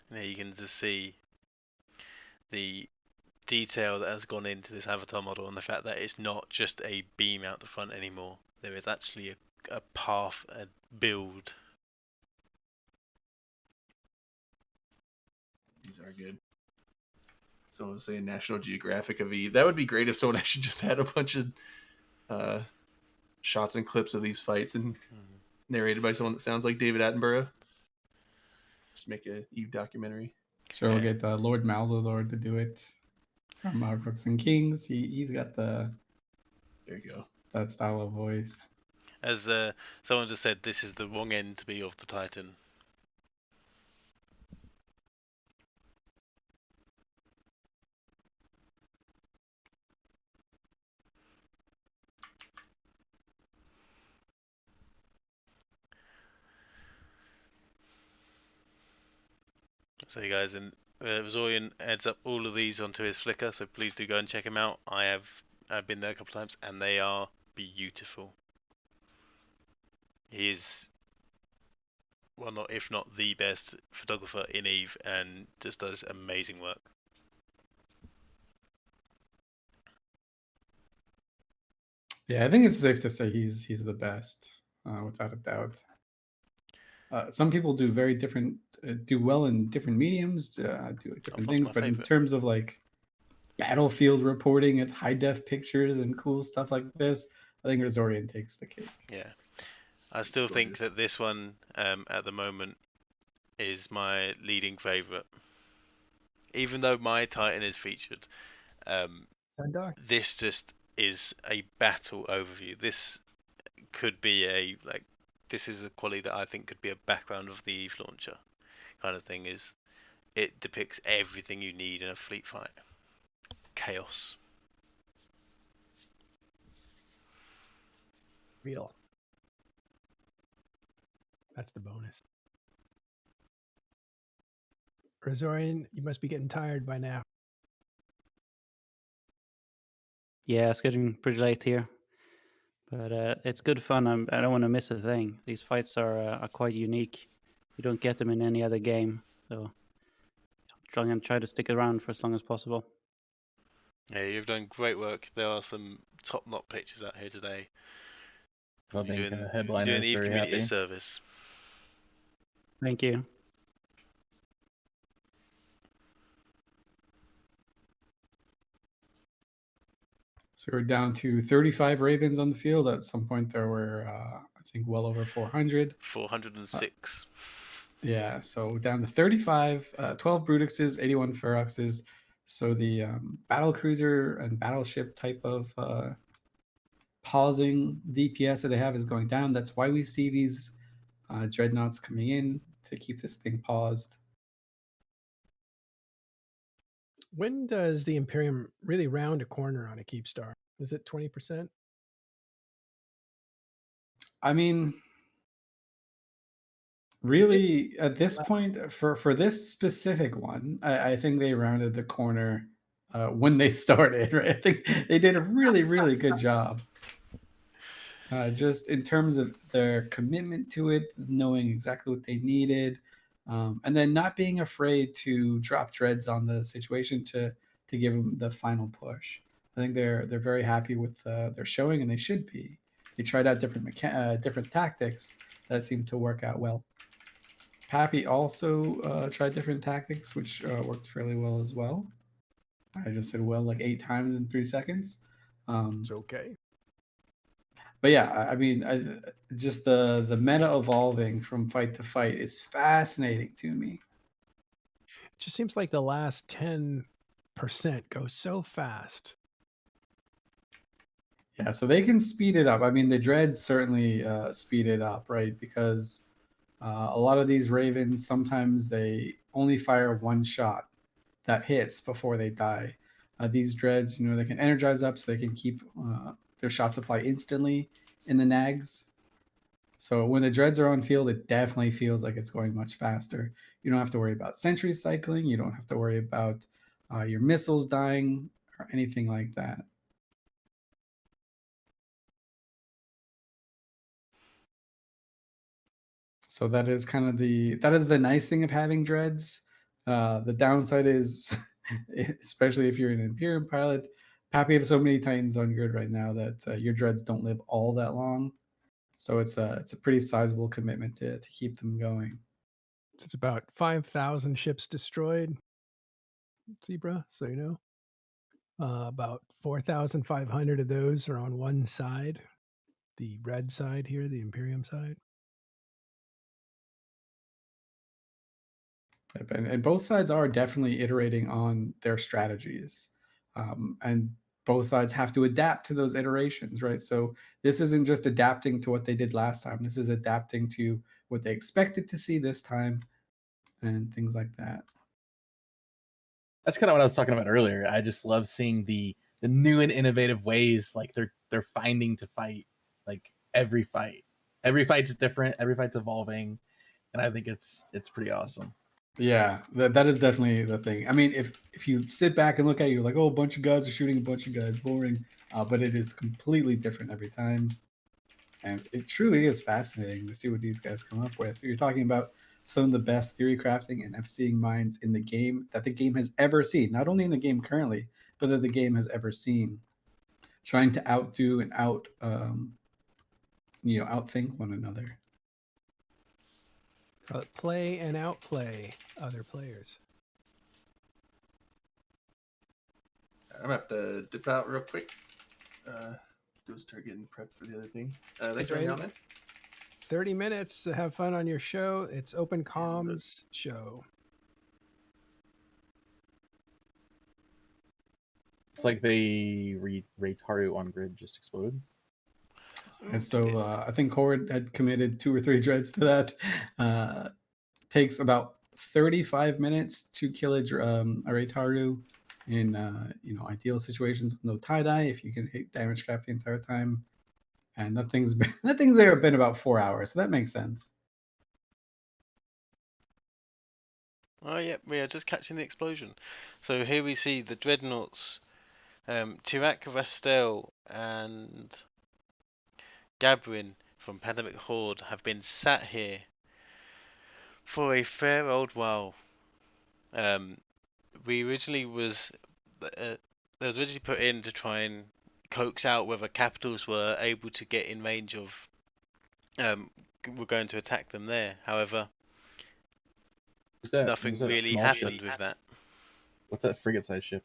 There you can just see the detail that has gone into this avatar model and the fact that it's not just a beam out the front anymore. There is actually a path, a build. These are good. Someone was saying National Geographic of Eve. That would be great if someone actually just had a bunch of shots and clips of these fights and narrated by someone that sounds like David Attenborough. Just make a Eve documentary. So we'll get Lord Maldolor to do it from Crooks and Kings. He's got There you go. that style of voice. As someone just said, this is the wrong end to be of the Titan. So you guys, and Zorian adds up all of these onto his Flickr, so please do go and check him out. I've been there a couple of times, and they are beautiful. He is one, if not the best photographer in Eve, and just does amazing work. Yeah, I think it's safe to say he's the best, without a doubt. Some people do very different, do well in different mediums, do different things, but in terms of like battlefield reporting at high def pictures and cool stuff like this, I think Zorian takes the cake. Yeah, I still think that this one at the moment is my leading favorite. Even though my Titan is featured, this just is a battle overview. This could be this is a quality that I think could be a background of the Eve launcher kind of thing. Is it depicts everything you need in a fleet fight. Chaos. Real. That's the bonus. Zorian, you must be getting tired by now. Yeah, it's getting pretty late here, but it's good fun. I don't want to miss a thing. These fights are quite unique. You don't get them in any other game, so I'm going to try to stick around for as long as possible. Yeah, you've done great work. There are some top-notch pictures out here today. I think You're doing headliner the is Eve very community a happy. service. Thank you. So we're down to 35 Ravens on the field. At some point, there were, I think, well over 400. 406. Yeah, so down to 35, 12 Brutuxes, 81 Feroxes. So the battle cruiser and battleship type of pausing DPS that they have is going down. That's why we see these Dreadnoughts coming in to keep this thing paused. When does the Imperium really round a corner on a Keepstar? Is it 20%? I mean, really, at this point, for this specific one, I think they rounded the corner when they started, right? I think they did a really, really good job. Just in terms of their commitment to it, knowing exactly what they needed, and then not being afraid to drop dreads on the situation to give them the final push. I think they're very happy with their showing, and they should be. They tried out different tactics that seemed to work out well. PAPI also tried different tactics, which worked fairly well as well. I just said well like 8 times in 3 seconds. It's okay. But yeah, I mean, just the meta evolving from fight to fight is fascinating to me. It just seems like the last 10% goes so fast. Yeah, so they can speed it up. I mean, the dreads certainly speed it up, right? Because a lot of these ravens, sometimes they only fire one shot that hits before they die. These dreads, they can energize up so they can keep their shot supply instantly in the nags. So when the dreads are on field, it definitely feels like it's going much faster. You don't have to worry about sentry cycling. You don't have to worry about your missiles dying or anything like that. So that is kind of the nice thing of having dreads. The downside is, especially if you're an Imperium pilot, PAPI have so many Titans on grid right now that your dreads don't live all that long. So it's a pretty sizable commitment to keep them going. It's about 5,000 ships destroyed, Zebra, so you know. About 4,500 of those are on one side, the red side here, the Imperium side. And both sides are definitely iterating on their strategies. And both sides have to adapt to those iterations, right? So this isn't just adapting to what they did last time. This is adapting to what they expected to see this time and things like that. That's kind of what I was talking about earlier. I just love seeing the new and innovative ways like they're finding to fight. Like every fight's different, every fight's evolving, and I think it's pretty awesome. Yeah, that is definitely the thing. I mean, if you sit back and look at it, you're like, oh, a bunch of guys are shooting a bunch of guys, boring. But it is completely different every time. And it truly is fascinating to see what these guys come up with. You're talking about some of the best theory crafting and FCing minds in the game that the game has ever seen. Not only in the game currently, but that the game has ever seen. Trying to outdo and outthink one another. Play and outplay other players. I'm gonna have to dip out real quick. Go start getting prepped for the other thing. Thanks for hanging out, man. 30 minutes to have fun on your show. It's open comms show. It's like the Raytaru on grid just exploded. And so I think Cord had committed 2 or 3 dreads to that. Takes about 35 minutes to kill a Raytaru in ideal situations with no tie-dye, if you can hit damage cap the entire time. And that thing's there been about 4 hours, so that makes sense. Oh yeah, we are just catching the explosion. So here we see the Dreadnoughts, Tirak, Rastel, and Gabrin from Pandemic Horde have been sat here for a fair old while. We originally was there was originally put in to try and coax out whether capitals were able to get in range of we're going to attack them there. However, nothing really happened with that. What's that frigate size ship?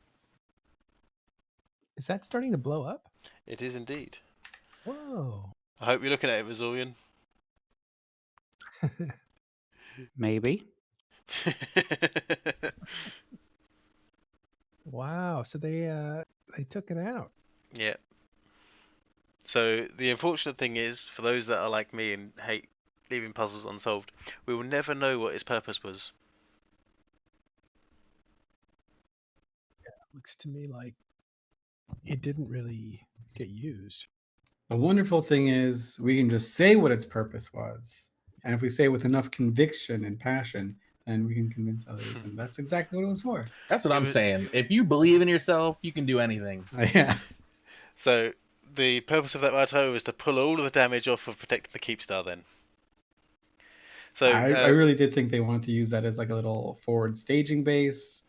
Is that starting to blow up? It is indeed. Whoa. I hope you're looking at it, Razorian. Maybe. Wow. So they took it out. Yeah. So the unfortunate thing is, for those that are like me and hate leaving puzzles unsolved, we will never know what its purpose was. Looks to me like it didn't really get used. The wonderful thing is we can just say what its purpose was. And if we say it with enough conviction and passion, then we can convince others. And that's exactly what it was for. That's what I'm saying. If you believe in yourself, you can do anything. Yeah. So the purpose of that Matterall was to pull all of the damage off of protecting the Keepstar then. So I really did think they wanted to use that as like a little forward staging base,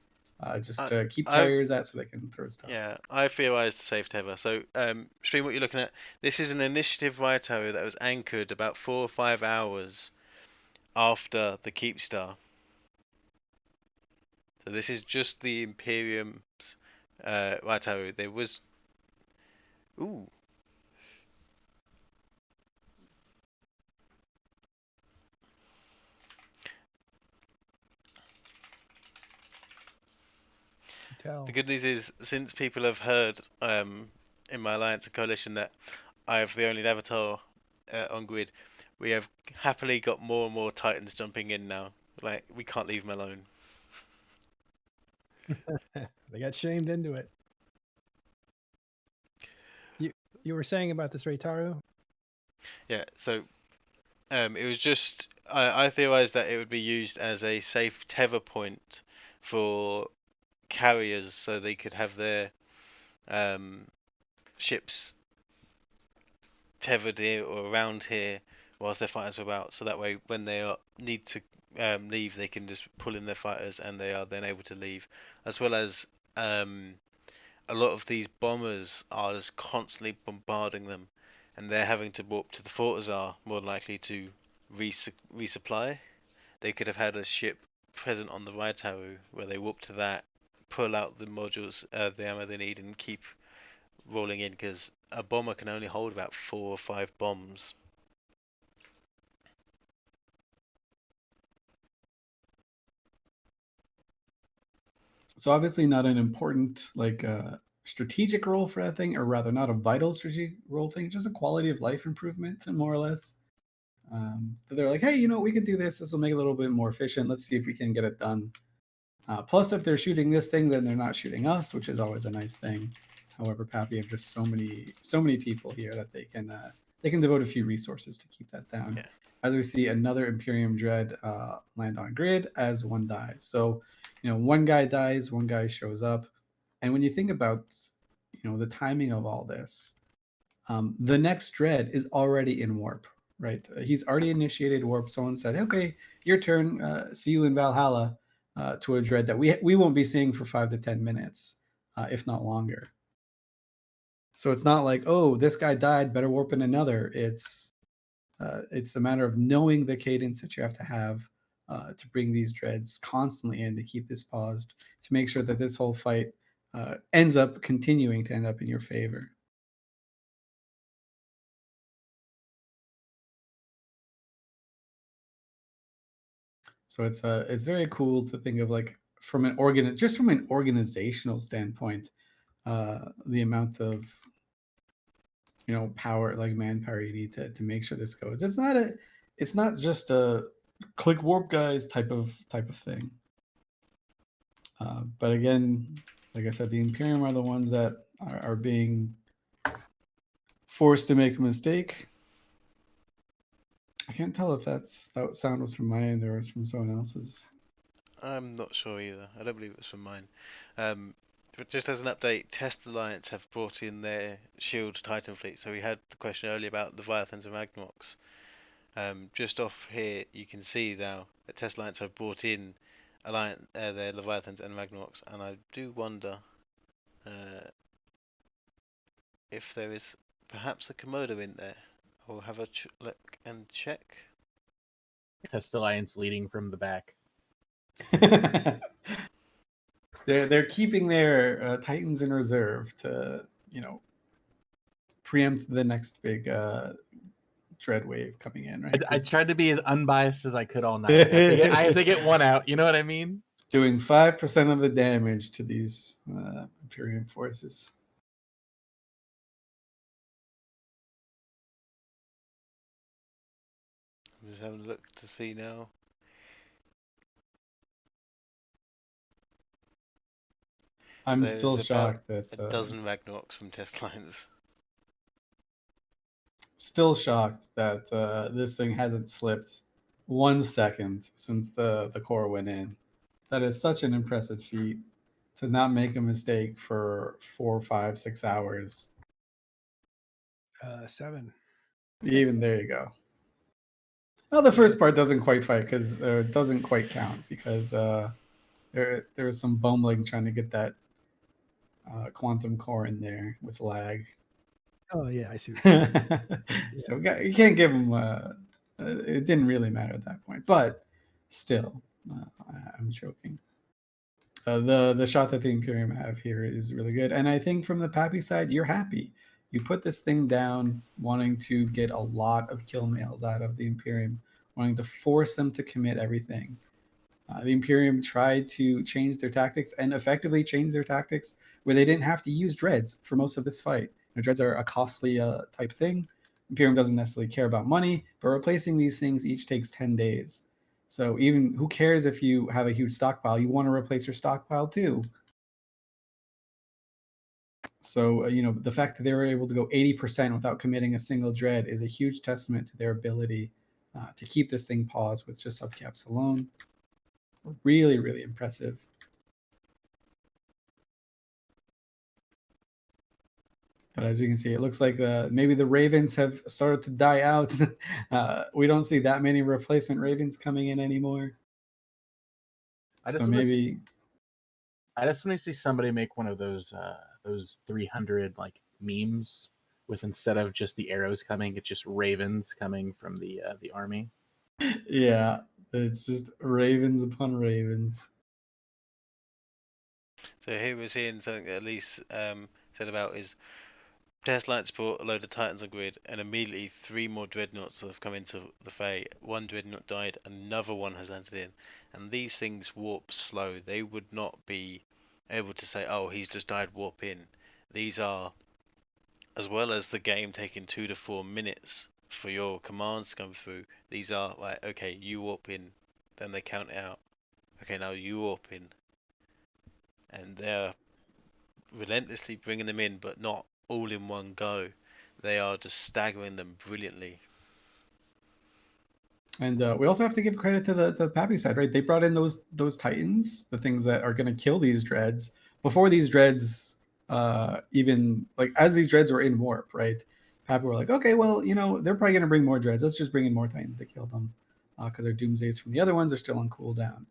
just to keep carriers at so they can throw stuff. Yeah, I theorized the safe tether. So, stream, what you're looking at, this is an initiative Raytaru that was anchored about 4 or 5 hours after the Keepstar. So this is just the Imperium's Raytaru. There was... Ooh. The good news is, since people have heard in my Alliance and Coalition that I have the only avatar on grid, we have happily got more and more Titans jumping in now. Like, we can't leave them alone. They got shamed into it. You were saying about this Raytaru? Yeah, so it was just... I theorized that it would be used as a safe tether point for carriers so they could have their ships tethered here or around here whilst their fighters are about. So that way, when they need to leave, they can just pull in their fighters, and they are then able to leave. As well as a lot of these bombers are just constantly bombarding them, and they're having to warp to the Fortizar more than likely to resupply. They could have had a ship present on the Raitaru where they warp to that, pull out the modules, the ammo they need, and keep rolling in, because a bomber can only hold about 4 or 5 bombs. So obviously not an important strategic role for that thing, or rather not a vital strategic role thing, just a quality of life improvement, more or less. But they're like, hey, you know, we could do this. This will make it a little bit more efficient. Let's see if we can get it done. Plus, if they're shooting this thing, then they're not shooting us, which is always a nice thing. However, PAPI have just so many people here that they can devote a few resources to keep that down. Yeah. As we see another Imperium Dread land on grid as one dies. So, you know, one guy dies, one guy shows up, and when you think about, you know, the timing of all this, the next Dread is already in warp, right? He's already initiated warp. Someone said, "Okay, your turn. See you in Valhalla." To a Dread that we won't be seeing for 5 to 10 minutes, if not longer. So it's not like, oh, this guy died, better warp in another. It's a matter of knowing the cadence that you have to bring these Dreads constantly in to keep this paused, to make sure that this whole fight ends up continuing to end up in your favor. So it's very cool to think of, like, from an organizational standpoint, the amount of, you know, power, like manpower, you need to make sure this goes. It's not just a click warp guys type of thing. But again, like I said, the Imperium are the ones that are being forced to make a mistake. I can't tell if that sound was from my end or was from someone else's. I'm not sure either. I don't believe it was from mine. But just as an update, Test Alliance have brought in their Shield Titan fleet. So we had the question earlier about Leviathans and Ragnaroks. Just off here, you can see now that Test Alliance have brought in their Leviathans and Ragnaroks, and I do wonder if there is perhaps a Komodo in there. I'll have a look and check. Test Alliance leading from the back. They're keeping their Titans in reserve to, you know, preempt the next big Dread wave coming in, right? I tried to be as unbiased as I could all night. I have to get one out. You know what I mean? Doing 5% of the damage to these Imperium forces. I'm just having a look to see now. I'm There's still about shocked that a dozen Ragnaroks from Test Alliance. Still shocked that this thing hasn't slipped 1 second since the core went in. That is such an impressive feat, to not make a mistake for 4, 5, 6 hours. 7. Even there you go. Well, the first part doesn't quite fight because doesn't quite count because there was some bumbling trying to get that quantum core in there with lag. Oh yeah, I see. So you can't give them. It didn't really matter at that point, but still, I'm joking. The shot that the Imperium have here is really good, and I think from the PAPI side, you're happy. You put this thing down, wanting to get a lot of kill mails out of the Imperium, wanting to force them to commit everything. The Imperium tried to change their tactics and effectively change their tactics where they didn't have to use dreads for most of this fight. You know, dreads are a costly type thing. Imperium doesn't necessarily care about money, but replacing these things each takes 10 days. So even who cares if you have a huge stockpile? You want to replace your stockpile too. So, you know, the fact that they were able to go 80% without committing a single dread is a huge testament to their ability to keep this thing paused with just subcaps alone. Really, really impressive. But as you can see, it looks like maybe the Ravens have started to die out. We don't see that many replacement Ravens coming in anymore. I So just want to see, maybe I just want to see somebody make one of those 300 like memes with, instead of just the arrows coming, it's just ravens coming from the army. yeah, it's just Ravens upon Ravens. So here we're seeing something that Elise said about is Test Light brought a load of Titans on grid, and immediately 3 more Dreadnoughts have come into the fray. 1 Dreadnought died, another one has landed in, and these things warp slow. They would not be able to say, oh, he's just died, warp in. These are, as well as the game taking 2 to 4 minutes for your commands to come through, these are like, okay, you warp in, then they count it out. Okay, now you warp in. And they're relentlessly bringing them in, but not all in one go. They are just staggering them brilliantly. And we also have to give credit to the PAPI side, right? They brought in those Titans, the things that are going to kill these dreads before these dreads even, like, as these dreads were in warp, right? PAPI were like, okay, well, you know, they're probably going to bring more dreads. Let's just bring in more Titans to kill them because their doomsdays from the other ones are still on cooldown.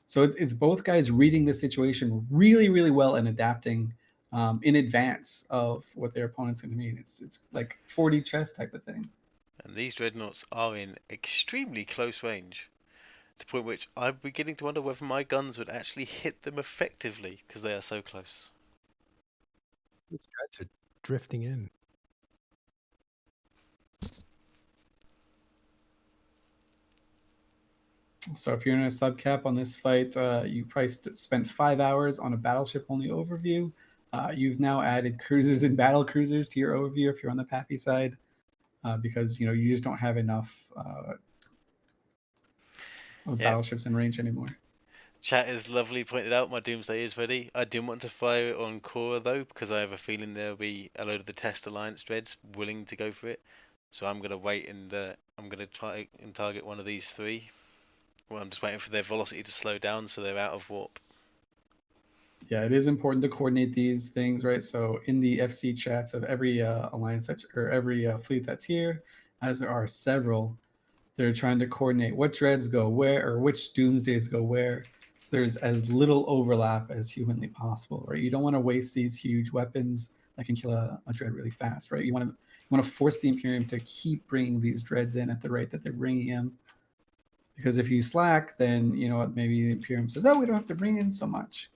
So it's both guys reading the situation really, really well and adapting in advance of what their opponent's going to mean. It's like 4D chess type of thing. And these dreadnoughts are in extremely close range, to the point which I'm beginning to wonder whether my guns would actually hit them effectively because they are so close. These dreads are drifting in. So if you're in a subcap on this fight, you probably spent 5 hours on a battleship only overview. You've now added cruisers and battle cruisers to your overview if you're on the PAPI side, because you know you just don't have enough battleships in range anymore. Chat has lovely pointed out my Doomsday is ready. I didn't want to fire it on Cora though, because I have a feeling there'll be a load of the Test Alliance dreads willing to go for it. So I'm going to wait and I'm going to try and target one of these 3. Well, I'm just waiting for their velocity to slow down so they're out of warp. Yeah, it is important to coordinate these things, right? So in the FC chats of every alliance or every fleet that's here, as there are several, they're trying to coordinate what dreads go where or which doomsdays go where. So there's as little overlap as humanly possible, right? You don't want to waste these huge weapons that can kill a dread really fast, right? You want to force the Imperium to keep bringing these dreads in at the rate that they're bringing them. Because if you slack, then you know what? Maybe the Imperium says, "Oh, we don't have to bring in so much."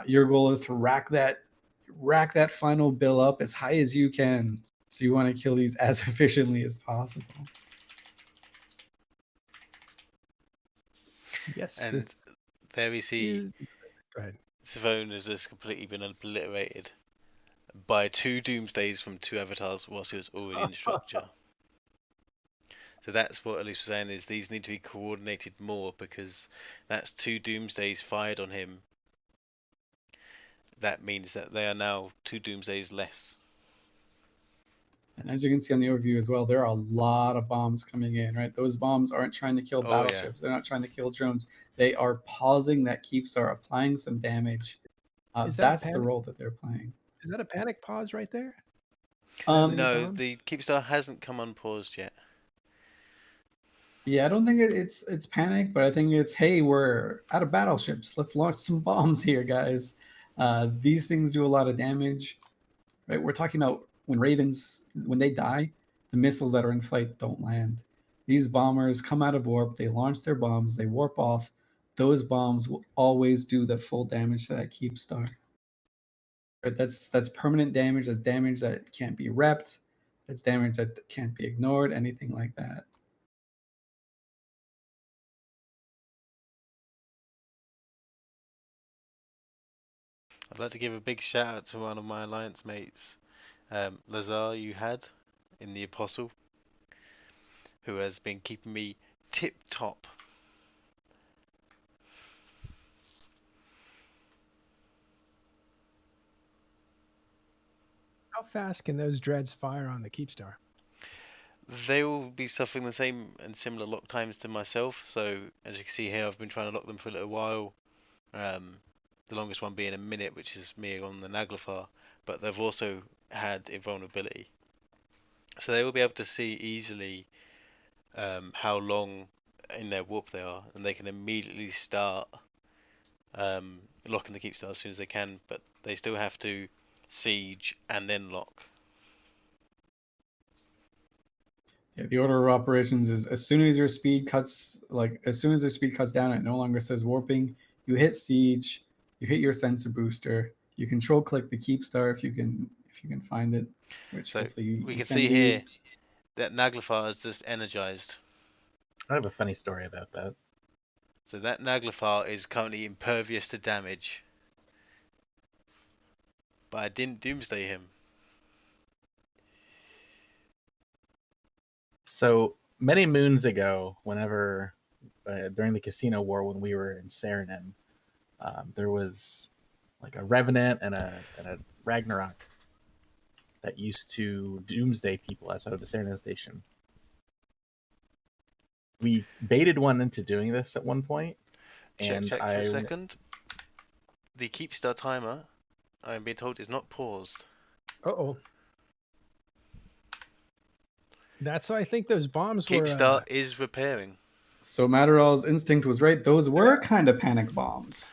Your goal is to rack that final bill up as high as you can. So you want to kill these as efficiently as possible. Yes. And there we see Go ahead. Savone has just completely been obliterated by 2 Doomsdays from 2 avatars whilst he was already in structure. So that's what Elise was saying, is these need to be coordinated more, because that's 2 Doomsdays fired on him. That means that they are now 2 Doomsdays less. And as you can see on the overview as well, there are a lot of bombs coming in, right? Those bombs aren't trying to kill battleships. They're not trying to kill drones. They are pausing that Keepstar, applying some damage. That's the role that they're playing. Is that a panic pause right there? No, the Keepstar hasn't come unpaused yet. Yeah, I don't think it's panic, but I think it's, hey, we're out of battleships. Let's launch some bombs here, guys. These things do a lot of damage, right? We're talking about when Ravens, when they die, the missiles that are in flight don't land. These bombers come out of warp, they launch their bombs, they warp off. Those bombs will always do the full damage to that Keepstar. Right? That's permanent damage. That's damage that can't be repped. That's damage that can't be ignored. Anything like that. I'd like to give a big shout out to one of my alliance mates, Lazar you had in the Apostle, who has been keeping me tip top. How fast can those dreads fire on the Keepstar? They will be suffering the same and similar lock times to myself, so as you can see here, I've been trying to lock them for a little while. The longest one being a minute, which is me on the Naglfar. but they've also had invulnerability. So they will be able to see easily how long in their warp they are, and they can immediately start locking the Keepstar as soon as they can, but they still have to siege and then lock. Yeah, the order of operations is as soon as your speed cuts, like as soon as their speed cuts down, it no longer says warping. You hit siege, you hit your sensor booster, you control click the Keepstar if you can find it, which So hopefully we you can can see do. here that Naglfar is just energized. I have a funny story about that. So that Naglfar is currently impervious to damage. But I didn't doomsday him. So many moons ago, whenever during the Casino War, when we were in Saranen, there was like a Revenant and a Ragnarok that used to doomsday people outside of the Saranen station. We baited one into doing this at one point, and Check for a second. The Keepstar timer, I'm being told, is not paused. Uh-oh. That's why I think those bombs Keepstar is repairing. So Matterall's instinct was right. Those were kind of panic bombs.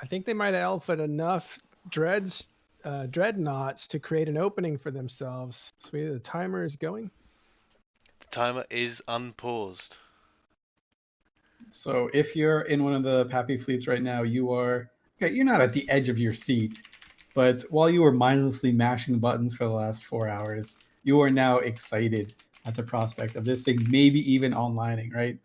I think they might have alphaed enough dreadnoughts to create an opening for themselves. So either the timer is going. The timer is unpaused. So if you're in one of the PAPI fleets right now, you're not at the edge of your seat, but while you were mindlessly mashing buttons for the last 4 hours, you are now excited at the prospect of this thing maybe even onlining, right?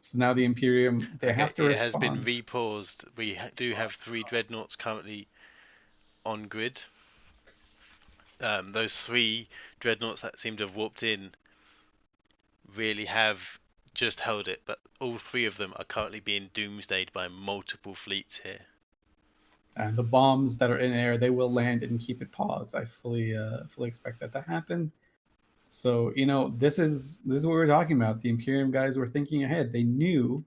So now the Imperium, they have to respond. It has been repaused. We do have 3 Dreadnoughts currently on grid. Those 3 Dreadnoughts that seem to have warped in really have just held it, but all 3 of them are currently being doomsdayed by multiple fleets here. And the bombs that are in air, they will land and keep it paused. I fully expect that to happen. So this is what we're talking about. The Imperium guys were thinking ahead. They knew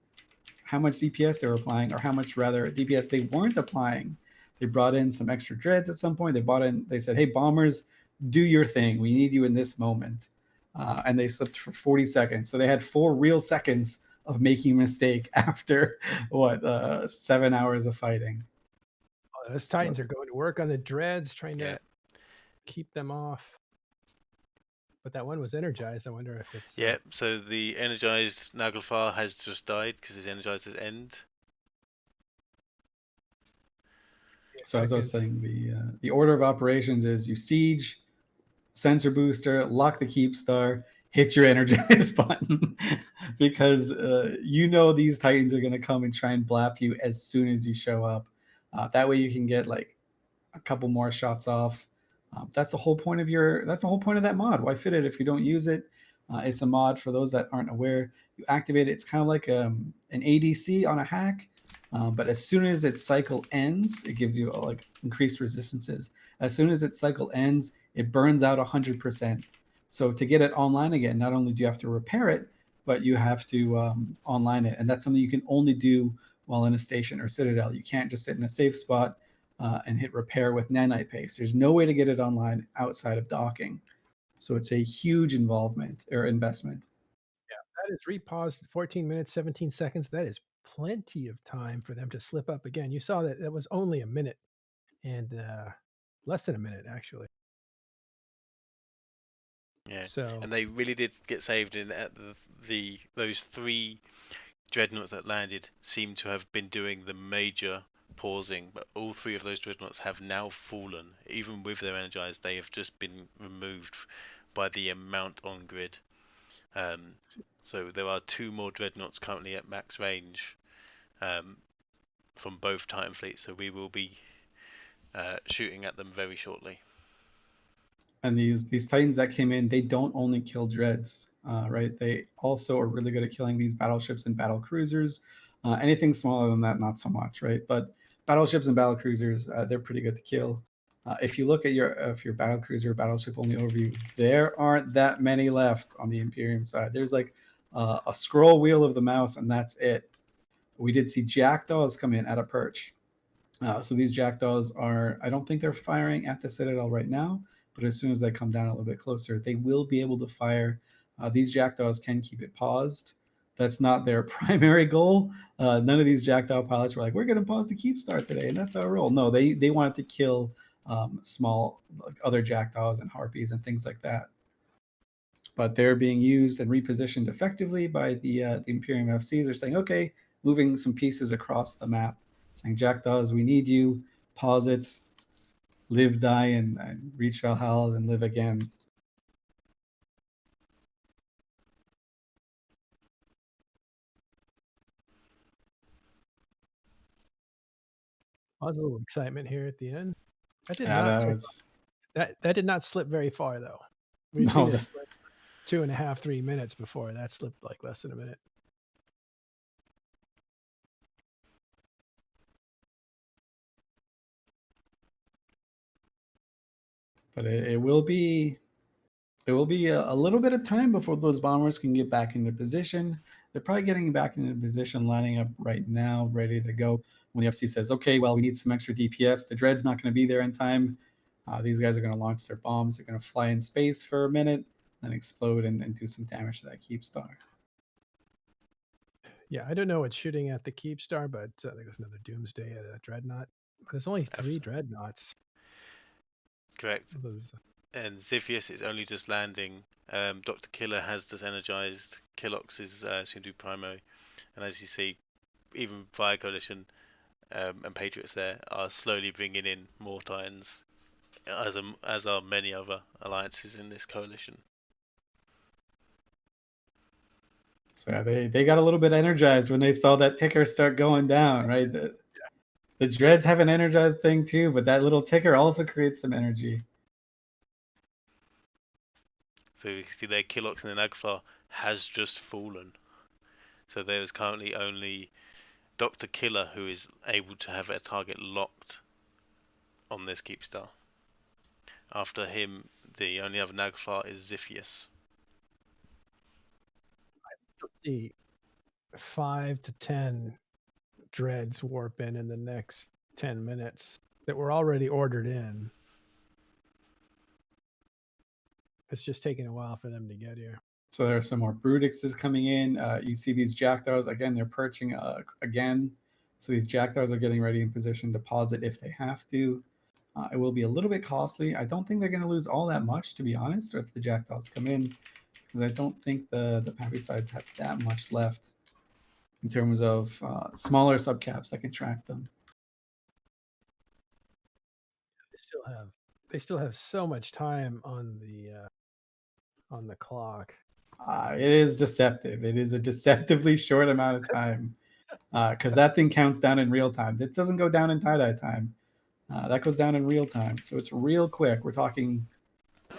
how much DPS they were applying, or how much rather DPS they weren't applying. They brought in some extra dreads at some point. They said, "Hey, bombers, do your thing. We need you in this moment." And they slipped for 40 seconds. So they had 4 real seconds of making a mistake after 7 hours of fighting. Oh, those Titans are going to work on the dreads, trying to keep them off. But that one was energized. I wonder if it's... Yeah, so the energized Naglfar has just died because his energized is end. So as I was saying, the order of operations is you siege, sensor booster, lock the Keepstar, hit your energize button, because these Titans are going to come and try and blap you as soon as you show up. That way you can get like a couple more shots off. That's the whole point of that mod. Why fit it if you don't use it? It's a mod for those that aren't aware. You activate it. It's kind of like an ADC on a hack, but as soon as its cycle ends, it gives you like increased resistances. As soon as its cycle ends, it burns out 100%. So to get it online again, not only do you have to repair it, but you have to online it, and that's something you can only do while in a station or citadel. You can't just sit in a safe spot and hit repair with nanite paste. There's no way to get it online outside of docking. So it's a huge investment. Yeah, that is repaused 14 minutes, 17 seconds. That is plenty of time for them to slip up again. You saw that it was only a minute, and less than a minute, actually. Yeah, so, and they really did get saved in at those 3 Dreadnoughts that landed seem to have been doing the major pausing, but all 3 of those Dreadnoughts have now fallen. Even with their energized, they have just been removed by the amount on grid. So there are 2 more Dreadnoughts currently at max range from both Titan fleets, so we will be shooting at them very shortly. And these Titans that came in, they don't only kill dreads, right? They also are really good at killing these battleships and battle cruisers. Anything smaller than that, not so much, right? But battleships and battle cruisers, they're pretty good to kill. If you look at your battle cruiser, battleship only overview, there aren't that many left on the Imperium side. There's like a scroll wheel of the mouse, and that's it. We did see Jackdaws come in at a perch. So these jackdaws are, I don't think they're firing at the Citadel right now, but as soon as they come down a little bit closer, they will be able to fire. These jackdaws can keep it paused. That's not their primary goal. None of these jackdaw pilots were like, we're going to pause the Keepstar today, and that's our role. No, they wanted to kill small like other jackdaws and harpies and things like that. But they're being used and repositioned effectively by the Imperium FCs. They're saying, okay, moving some pieces across the map, saying, jackdaws, we need you. Pause it, live, die, and reach Valhalla and live again. A little excitement here at the end. That did Yeah, not no, take, it's that did not slip very far though. We've No, seen it the- slip 2.5, 3 minutes before. That slipped like less than a minute. but it will be a little bit of time before those bombers can get back into position. They're probably getting back into position, lining up right now, ready to go. When the FC says, okay, well, we need some extra DPS. The Dread's not going to be there in time. These guys are going to launch their bombs. They're going to fly in space for a minute, then explode and do some damage to that Keepstar. Yeah, I don't know what's shooting at the Keepstar, but there goes another Doomsday at a Dreadnought. But there's only 3 Dreadnoughts. Correct. Those, And Xiphius is only just landing. Dr. Killer has disenergized. Killox is soon to do primary. And as you see, even Fire Coalition and Patriots there are slowly bringing in more Titans, as are many other alliances in this coalition. So yeah, they got a little bit energized when they saw that ticker start going down, right? The Dreads have an energized thing too, but that little ticker also creates some energy. So you can see there, Killox and the Nagfar has just fallen. So there is currently only Dr. Killer who is able to have a target locked on this Keepstar. After him, the only other Nagfar is Xiphius. you'll see 5 to 10 Dreads warp in the next 10 minutes that were already ordered in. It's just taking a while for them to get here. So there are some more Brutixes coming in. You see these jackdaws again; they're perching again. So these jackdaws are getting ready in position to pause it if they have to. It will be a little bit costly. I don't think they're going to lose all that much, to be honest, if the jackdaws come in, because I don't think the PAPI sides have that much left in terms of smaller subcaps that can track them. They still have so much time on the clock. It is deceptive. It is a deceptively short amount of time because that thing counts down in real time. It doesn't go down in tie-dye time. That goes down in real time. So it's real quick. We're talking,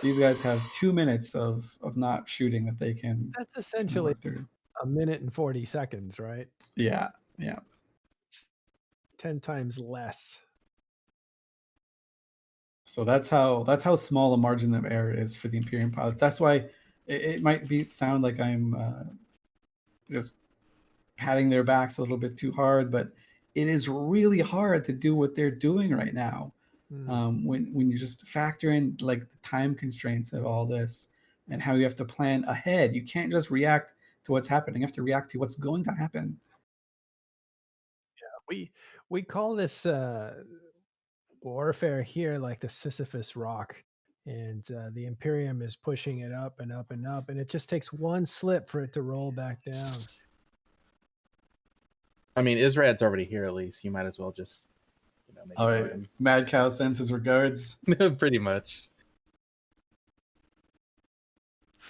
these guys have 2 minutes of not shooting that they can That's essentially work through. a minute and 40 seconds, right? Yeah, yeah. 10 times less. So that's how small a margin of error is for the Imperium pilots. That's why it might sound like I'm just patting their backs a little bit too hard, but it is really hard to do what they're doing right now. When you just factor in like the time constraints of all this and how you have to plan ahead. You can't just react to what's happening. You have to react to what's going to happen. We call this warfare here like the Sisyphus rock, and the Imperium is pushing it up and up and up, and it just takes one slip for it to roll back down. I mean, Israel's already here, Elise. You might as well just, make All it right, for him. Mad Cow sends his regards. Pretty much.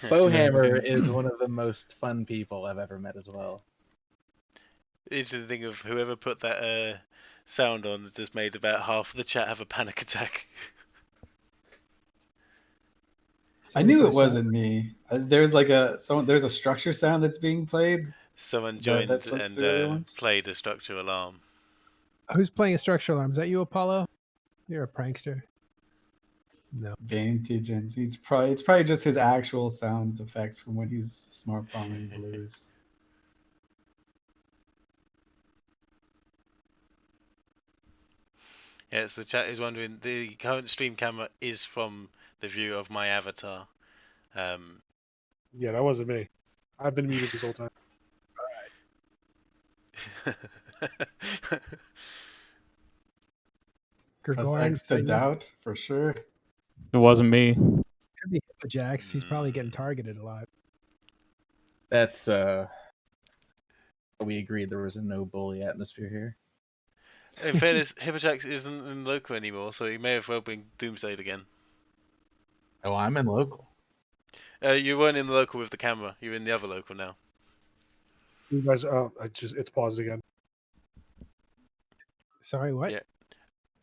Foehammer is one of the most fun people I've ever met as well. Interesting thing of whoever put that sound on just made about half of the chat have a panic attack. I knew it wasn't me. There's like there's a structure sound that's being played. Someone joined that slips through other and ones? played a structure alarm. Who's playing a structural alarm? Is that you, Apollo? You're a prankster. No. Vantage, and it's probably just his actual sound effects from when he's smart bombing blues. Yes, the chat is wondering. The current stream camera is from the view of my avatar. Yeah, that wasn't me. I've been muted this whole time. Press Gregorian, X to doubt for sure. It wasn't me. could be Hippojax. He's probably getting targeted a lot. That's we agreed there was a no bully atmosphere here. In fairness, Hippojax isn't in local anymore, so he may have well been doomsdayed again. Oh, I'm in local. You weren't in the local with the camera. You're in the other local now. You guys, it's paused again. Sorry, what? Yeah.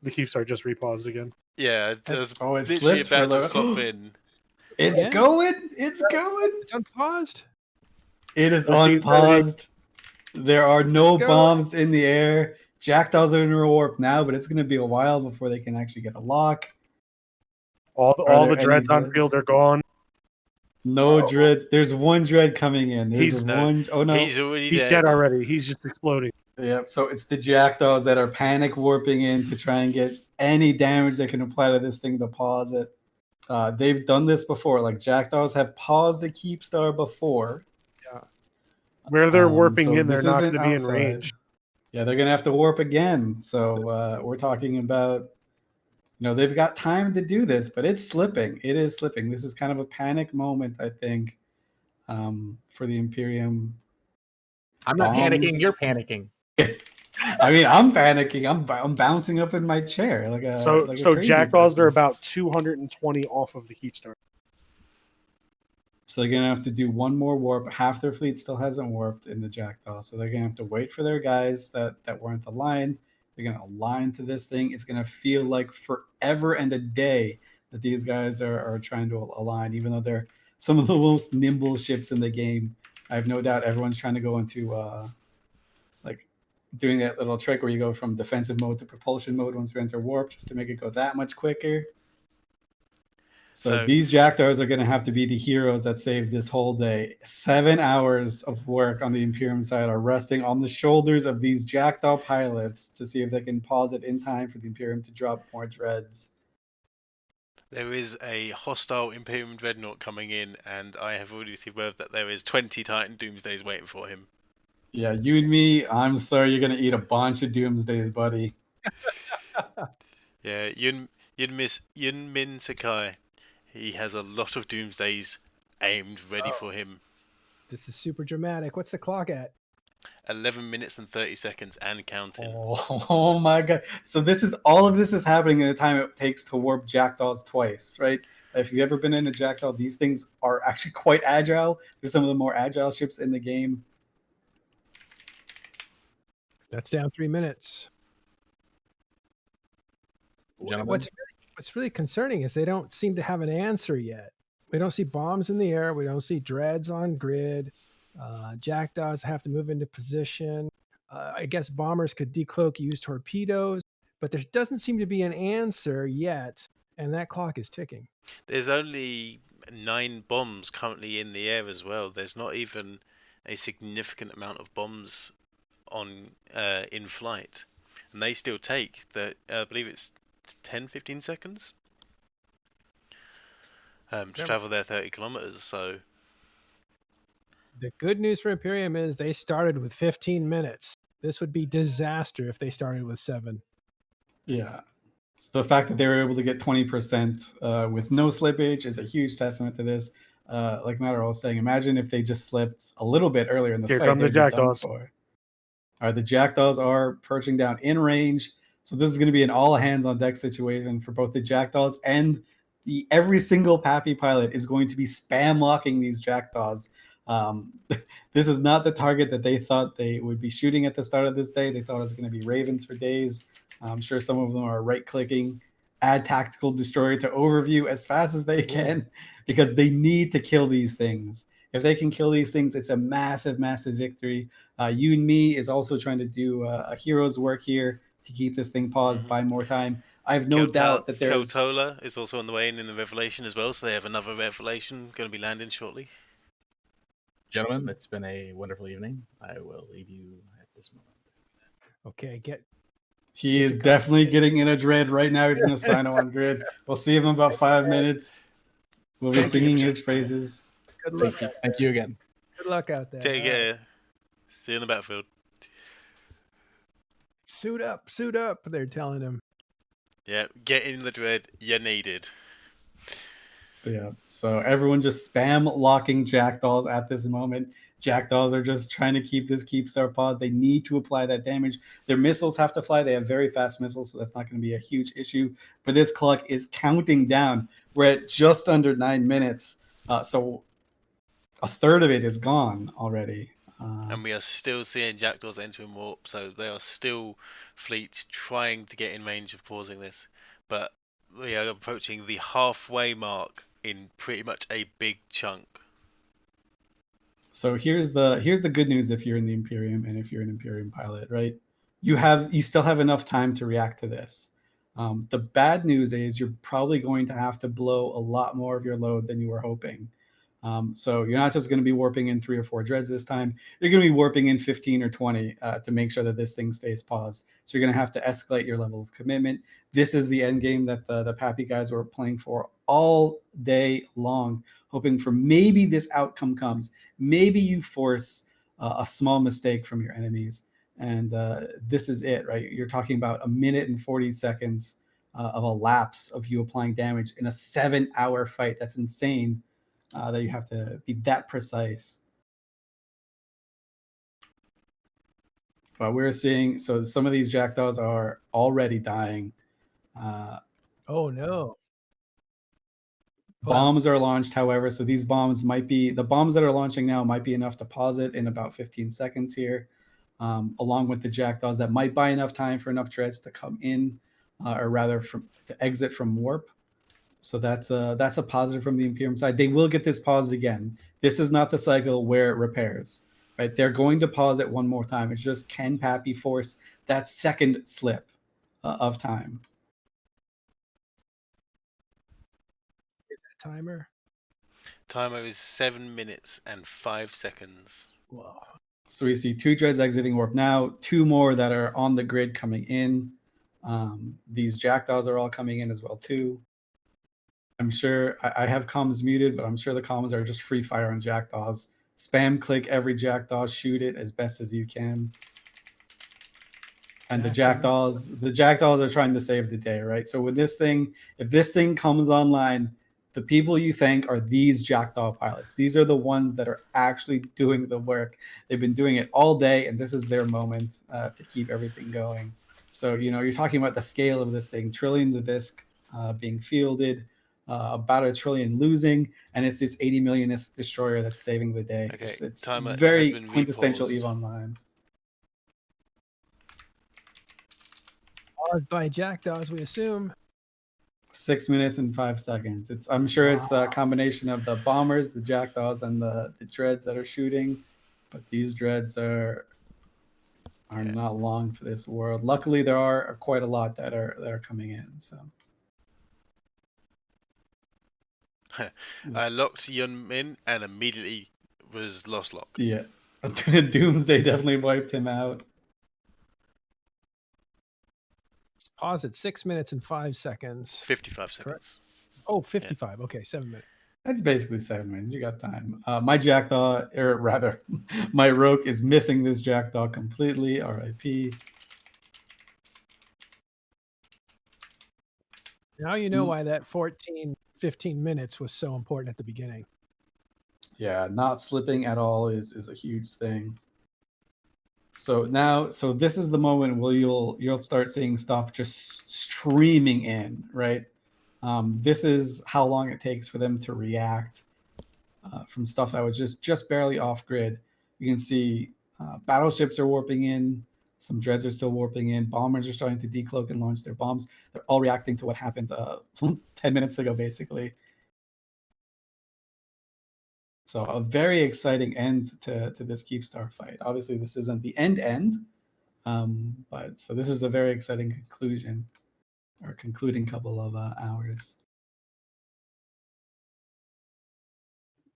The Keepstar just repaused again. Yeah, I was It literally slipped for about to the- swap in. It's Yeah. going. It's going. It's unpaused. It is 13:30. unpaused. There are no Let's go. bombs in the air. Jackdaws are in a warp now, but it's going to be a while before they can actually get a lock. All there the any dreads on dreads? field are gone. No dreads. There's one dread coming in. There's He's- one. Oh no. He's already He's dead. dead already. He's just exploding. Yeah. So it's the Jackdaws that are panic warping in to try and get any damage they can apply to this thing to pause it. They've done this before. Like Jackdaws have paused a Keepstar before. Where they're warping so in, they're this not isn't going to be in outside. range. Yeah, they're gonna have to warp again. So we're talking about, they've got time to do this, but it's slipping. It is slipping. This is kind of a panic moment, I think, for the Imperium. I'm not Bombs. panicking. You're panicking. I mean, I'm panicking. I'm bouncing up in my chair like a So like a crazy Jackdaws person. are about 220 off of the Keepstar. So they're gonna have to do one more warp. Half their fleet still hasn't warped in the Jackdaw, so they're gonna have to wait for their guys that weren't aligned. They're gonna align to this thing. It's gonna feel like forever and a day that these guys are trying to align, even though they're some of the most nimble ships in the game. I have no doubt everyone's trying to go into like doing that little trick where you go from defensive mode to propulsion mode once you enter warp, just to make it go that much quicker. So these Jackdaws are going to have to be the heroes that saved this whole day. 7 hours of work on the Imperium side are resting on the shoulders of these Jackdaw pilots to see if they can pause it in time for the Imperium to drop more dreads. There is a hostile Imperium Dreadnought coming in, and I have already received word that there is 20 Titan Doomsdays waiting for him. Yeah, you and me, I'm sorry you're going to eat a bunch of Doomsdays, buddy. Yeah, Yun Min Sakai. He has a lot of Doomsdays aimed, ready for him. This is super dramatic. What's the clock at? 11 minutes and 30 seconds and counting. Oh my god. So all of this is happening in the time it takes to warp Jackdaws twice, right? If you've ever been in a Jackdaw, these things are actually quite agile. They're some of the more agile ships in the game. That's down 3 minutes. Gentlemen. What's really concerning is they don't seem to have an answer yet. We don't see bombs in the air. We don't see dreads on grid. Jackdaws have to move into position. I guess bombers could decloak, use torpedoes, but there doesn't seem to be an answer yet, and that clock is ticking. There's only 9 bombs currently in the air as well. There's not even a significant amount of bombs on in flight, and they still take I believe it's 10-15 seconds to travel their 30 kilometers. So the good news for Imperium is they started with 15 minutes. This would be disaster if they started with 7. Yeah. So the fact that they were able to get 20% with no slippage is a huge testament to this. Like Matterall was saying, imagine if they just slipped a little bit earlier in the Here fight. come the they'd be done Jackdaws. for. All right, the Jackdaws are perching down in range. So this is going to be an all hands on deck situation for both the Jackdaws and every single PAPI pilot is going to be spam locking these Jackdaws. This is not the target that they thought they would be shooting at the start of this day. They thought it was going to be Ravens for days. I'm sure some of them are right clicking, add tactical destroyer to overview as fast as they can, because they need to kill these things. If they can kill these things, it's a massive, massive victory. You and Me is also trying to do a hero's work here to keep this thing paused by more time. I have no doubt that there's... Keltola is also on the way in the Revelation as well, so they have another Revelation going to be landing shortly. Gentlemen, it's been a wonderful evening. I will leave you at this moment. Okay, He is definitely getting in a dread right now. He's going to sign on grid. We'll see him in about 5 minutes. We'll be singing his praises. Good luck. Thank you again. Good luck out there. Take All right. care. See you in the battlefield. Suit up, suit up. They're telling him. Yeah, get in the dread. You're needed. Yeah, so everyone just spam locking jackdaws at this moment. Jackdaws are just trying to keep this Keepstar pod. They need to apply that damage. Their missiles have to fly. They have very fast missiles, so that's not going to be a huge issue. But this clock is counting down. We're at just under 9 minutes. So a third of it is gone already. And we are still seeing jackdaws entering warp, so they are still fleets trying to get in range of pausing this. But we are approaching the halfway mark in pretty much a big chunk. So here's the good news if you're in the Imperium and if you're an Imperium pilot, right? You still have enough time to react to this. The bad news is you're probably going to have to blow a lot more of your load than you were hoping. So you're not just going to be warping in 3 or 4 dreads this time. You're going to be warping in 15 or 20 to make sure that this thing stays paused. So you're going to have to escalate your level of commitment. This is the end game that the PAPI guys were playing for all day long, hoping for maybe this outcome comes. Maybe you force a small mistake from your enemies. And this is it, right? You're talking about 1 minute and 40 seconds of a lapse of you applying damage in a 7-hour fight. That's insane. That you have to be that precise. But we're seeing, so some of these jackdaws are already dying. Oh no. Bombs are launched, however, so these bombs might be, the bombs that are launching now might be enough to pause it in about 15 seconds here, along with the jackdaws that might buy enough time for enough dreads to come in, or rather to exit from warp. So that's a positive from the Imperium side. They will get this paused again. This is not the cycle where it repairs, right? They're going to pause it one more time. It's just, can PAPI force that second slip of time? Is that timer? Timer is 7 minutes and 5 seconds. Whoa. So we see 2 dreads exiting warp now, 2 more that are on the grid coming in. These jackdaws are all coming in as well too. I'm sure I have comms muted, but I'm sure the comms are just free fire on jackdaws. Spam click every jackdaw, shoot it as best as you can. And the jackdaws are trying to save the day, right? So if this thing comes online, the people you thank are these jackdaw pilots. These are the ones that are actually doing the work. They've been doing it all day, and this is their moment to keep everything going. So, you're talking about the scale of this thing, trillions of disc being fielded, about 1 trillion losing, and it's this 80 million destroyer that's saving the day. Okay, It's timer has very been quintessential repaused. EVE Online. Paused by jackdaws, we assume. 6 minutes and 5 seconds. I'm sure it's a combination of the bombers, the jackdaws, and the dreads that are shooting, but these dreads are not long for this world. Luckily, there are quite a lot that are coming in. So I locked Yun Min and immediately was lost lock. yeah, Doomsday definitely wiped him out. Let's pause at 6 minutes and 5 seconds. 55 seconds. Oh, 55. Okay, 7 minutes. That's basically 7 minutes. You got time. My jackdaw, or rather, my rogue is missing this jackdaw completely. RIP. Now you know why that 15 minutes was so important at the beginning. Yeah, not slipping at all is a huge thing. So this is the moment where you'll start seeing stuff just streaming in, right? This is how long it takes for them to react from stuff that was just barely off grid. You can see battleships are warping in, some dreads are still warping in, bombers are starting to decloak and launch their bombs. They're all reacting to what happened 10 minutes ago, basically. So a very exciting end to this Keepstar fight. Obviously, this isn't the end, but so this is a very exciting conclusion, or concluding couple of hours.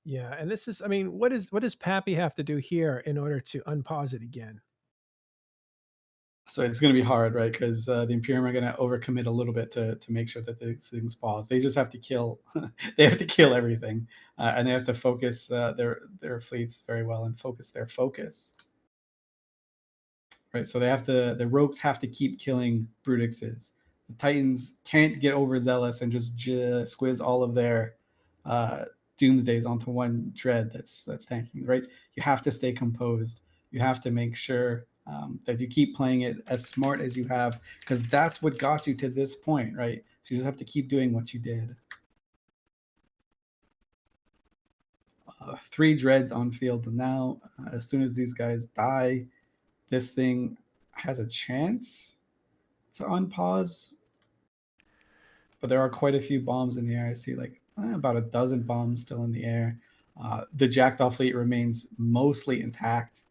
Yeah, and this is, I mean, what does PAPI have to do here in order to unpause it again? So it's going to be hard, right? Because the Imperium are going to overcommit a little bit to make sure that the things pause. They just have to kill. They have to kill everything, and they have to focus their fleets very well and focus their focus. Right, so they have to. The rogues have to keep killing Brutixes. The Titans can't get overzealous and just squiz all of their Doomsdays onto one Dread that's tanking. Right, you have to stay composed. You have to make sure that you keep playing it as smart as you have, because that's what got you to this point, right? So you just have to keep doing what you did. 3 Dreads on field now. As soon as these guys die, this thing has a chance to unpause. But there are quite a few bombs in the air. I see like about a dozen bombs still in the air. The Jackdaw fleet remains mostly intact.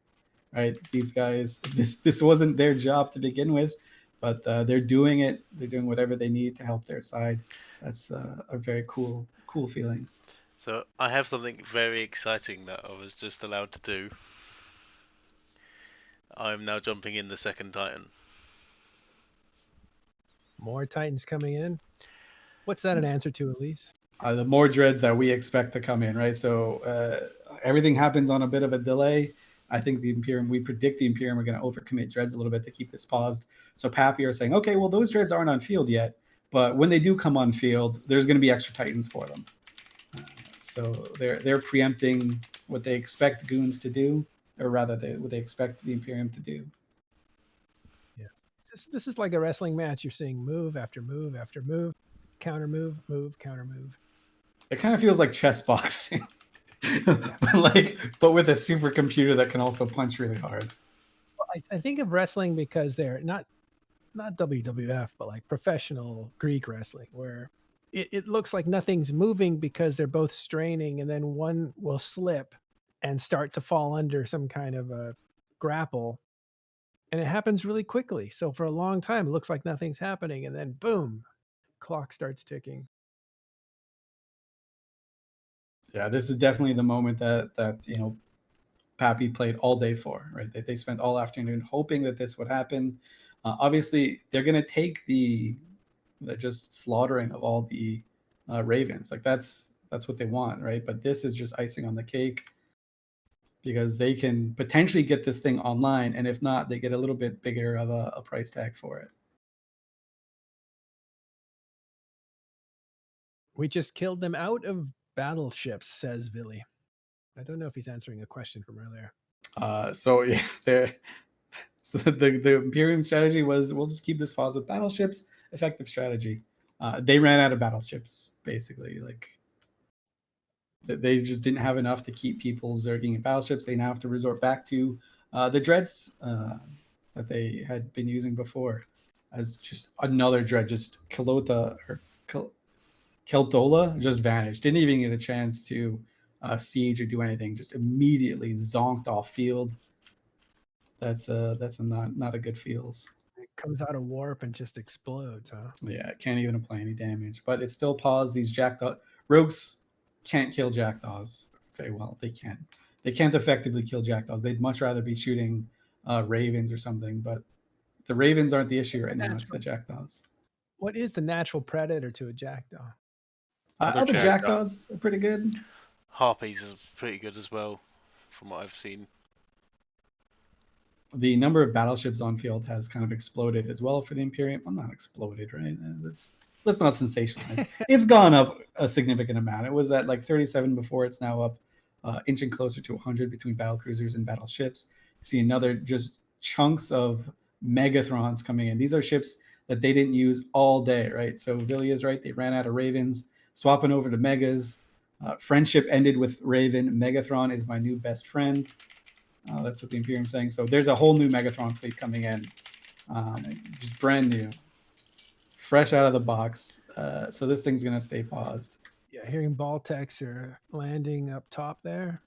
Right, these guys, this wasn't their job to begin with, but they're doing it. They're doing whatever they need to help their side. That's a very cool feeling. So I have something very exciting that I was just allowed to do. I'm now jumping in the second Titan. More Titans coming in. What's that an answer to, Elise? The more Dreads that we expect to come in, right? So everything happens on a bit of a delay. I think the Imperium, we predict the Imperium are going to overcommit Dreads a little bit to keep this paused. So PAPI are saying, okay, well, those Dreads aren't on field yet, but when they do come on field, there's going to be extra Titans for them. So they're preempting what they expect goons to do, or rather what they expect the Imperium to do. Yeah, this is like a wrestling match. You're seeing move after move after move, counter move, counter move. It kind of feels like chess boxing. but with a supercomputer that can also punch really hard. Well, I think of wrestling because they're not WWF, but like professional Greek wrestling, where it looks like nothing's moving because they're both straining, and then one will slip and start to fall under some kind of a grapple, and it happens really quickly. So for a long time, it looks like nothing's happening, and then boom, clock starts ticking. Yeah, this is definitely the moment that PAPI played all day for, right? They spent all afternoon hoping that this would happen. Obviously, they're going to take the just slaughtering of all the Ravens. Like that's what they want, right? But this is just icing on the cake, because they can potentially get this thing online, and if not, they get a little bit bigger of a price tag for it. We just killed them out of battleships, says Billy. I don't know if he's answering a question from earlier. So yeah, so the Imperium strategy was, we'll just keep this pause with battleships. Effective strategy. They ran out of battleships, basically. Like they just didn't have enough to keep people zerging in battleships. They now have to resort back to the Dreads that they had been using before, as just another Dread. Just Keltola just vanished. Didn't even get a chance to siege or do anything. Just immediately zonked off field. That's not a good feels. It comes out of warp and just explodes, huh? Yeah, it can't even apply any damage, but it still paused. These rogues can't kill jackdaws. Okay, well, they can. They can't effectively kill jackdaws. They'd much rather be shooting ravens or something, but the ravens aren't the issue right now. It's the jackdaws. What is the natural predator to a jackdaw? Other jackdaws are pretty good. Harpies is pretty good as well, from what I've seen. The number of battleships on field has kind of exploded as well for the Imperium. Well, not exploded, right? Let's not sensationalize. It's gone up a significant amount. It was at like 37 before. It's now up inching closer to 100 between battlecruisers and battleships. You see another just chunks of Megathrons coming in. These are ships that they didn't use all day, right? So Villia's right. They ran out of Ravens, swapping over to Megas. Friendship ended with Raven. Megathron is my new best friend. That's what the Imperium's saying. So there's a whole new Megathron fleet coming in, just brand new, fresh out of the box. So this thing's gonna stay paused. Yeah, hearing Baltecs are landing up top there.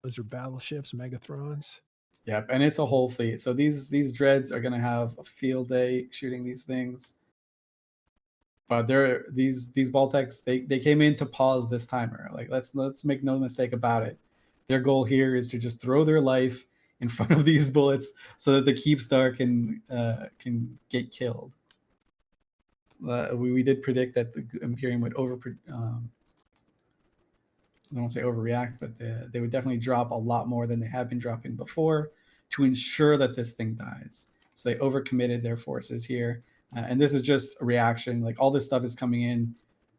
Those are battleships, Megathrons. Yep, and it's a whole fleet. So these Dreads are gonna have a field day shooting these things. But these Baltecs, they came in to pause this timer. Like let's make no mistake about it. Their goal here is to just throw their life in front of these bullets so that the Keepstar can get killed. We did predict that the Imperium would I don't want to say overreact, but they would definitely drop a lot more than they have been dropping before to ensure that this thing dies. So they overcommitted their forces here. And this is just a reaction. Like all this stuff is coming in.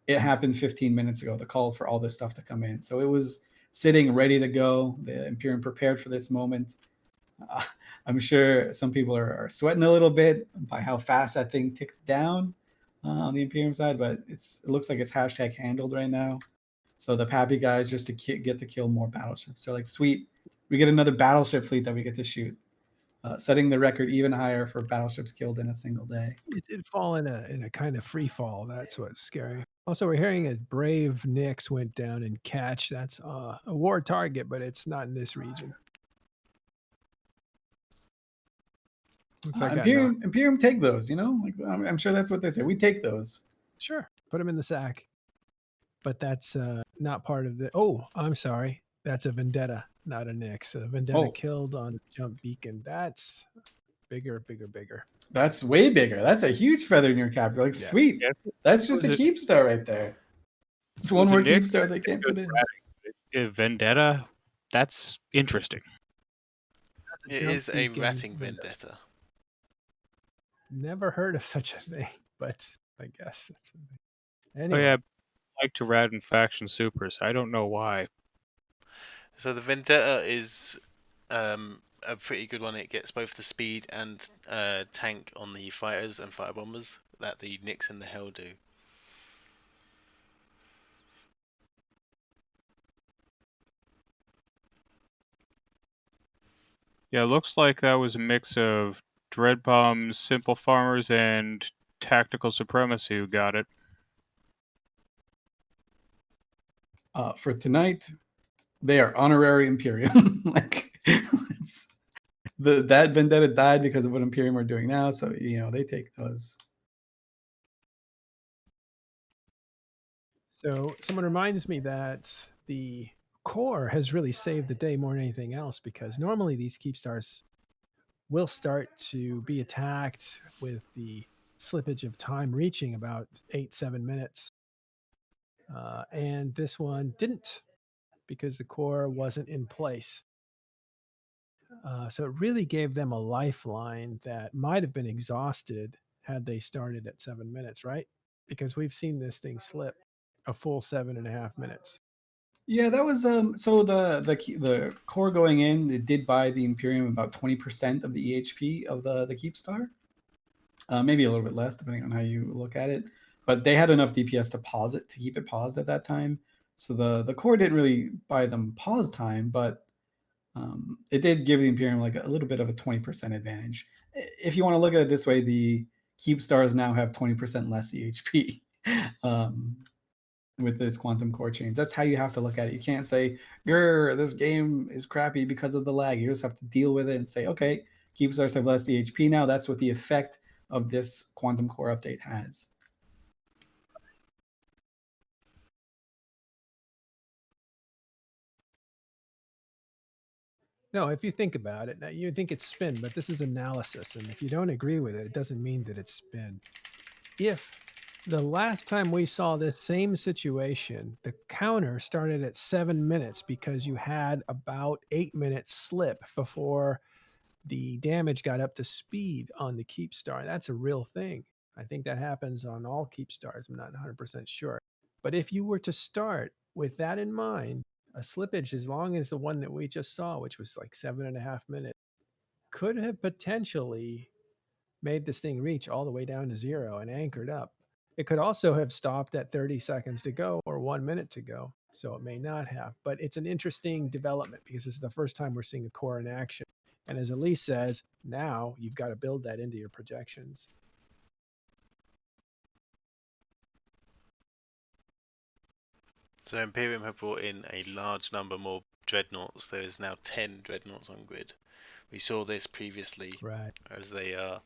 It happened 15 minutes ago, the call for all this stuff to come in. So it was sitting ready to go. The Imperium prepared for this moment. I'm sure some people are sweating a little bit by how fast that thing ticked down on the Imperium side, but it looks like it's hashtag handled right now. So the PAPI guys just to get to kill more battleships. They're like, sweet, we get another battleship fleet that we get to shoot, setting the record even higher for battleships killed in a single day. It did fall in a kind of free fall. That's what's scary. Also, we're hearing a brave Nyx went down in catch. That's a war target, but it's not in this region. Looks like Imperium take those, you know? Like, I'm sure that's what they say. We take those. Sure, put them in the sack. But that's not part of the. Oh, I'm sorry. That's a Vendetta, not a Nyx. A Vendetta killed on Jump Beacon. That's bigger. That's way bigger. That's a huge feather in your cap. You're like, sweet. That's just a Keepstar right there. It's one more Keepstar they can't put in. Vendetta, that's interesting. It is a ratting Vendetta. Never heard of such a thing, but I guess that's a thing. Anyway. Oh yeah, I like to rat in faction supers. I don't know why. So the Vendetta is a pretty good one. It gets both the speed and tank on the fighters and fighter bombers that the Nyx and the Hell do. Yeah, it looks like that was a mix of Dread Bombs, Simple Farmers, and Tactical Supremacy who got it. For tonight, they are honorary Imperium. Like that Vendetta died because of what Imperium are doing now, so they take those. So someone reminds me that the core has really saved the day more than anything else, because normally these Keepstars will start to be attacked with the slippage of time reaching about 8-7 minutes. And this one didn't, because the core wasn't in place. So it really gave them a lifeline that might have been exhausted had they started at 7 minutes, right? Because we've seen this thing slip a full 7.5 minutes. Yeah, that was so the core going in, it did buy the Imperium about 20% of the EHP of the Keepstar. Maybe a little bit less depending on how you look at it. But they had enough DPS to pause it, to keep it paused at that time. So the core didn't really buy them pause time, but it did give the Imperium like a little bit of a 20% advantage. If you want to look at it this way, the Keepstars now have 20% less EHP. With this quantum core change. That's how you have to look at it. You can't say, grr, this game is crappy because of the lag. You just have to deal with it and say, okay, Keepstars have less EHP now. That's what the effect of this quantum core update has. No, if you think about it, now you think it's spin, but this is analysis. And if you don't agree with it, it doesn't mean that it's spin. If the last time we saw this same situation, the counter started at 7 minutes because you had about 8 minutes slip before the damage got up to speed on the Keepstar. That's a real thing. I think that happens on all Keepstars. I'm not 100% sure. But if you were to start with that in mind, a slippage as long as the one that we just saw, which was like 7.5 minutes, could have potentially made this thing reach all the way down to 0 and anchored up. It could also have stopped at 30 seconds to go or 1 minute to go. So it may not have, but it's an interesting development because this is the first time we're seeing a core in action. And as Elise says, now you've got to build that into your projections. So Imperium have brought in a large number more Dreadnoughts. There is now 10 Dreadnoughts on grid. We saw this previously, right? As they are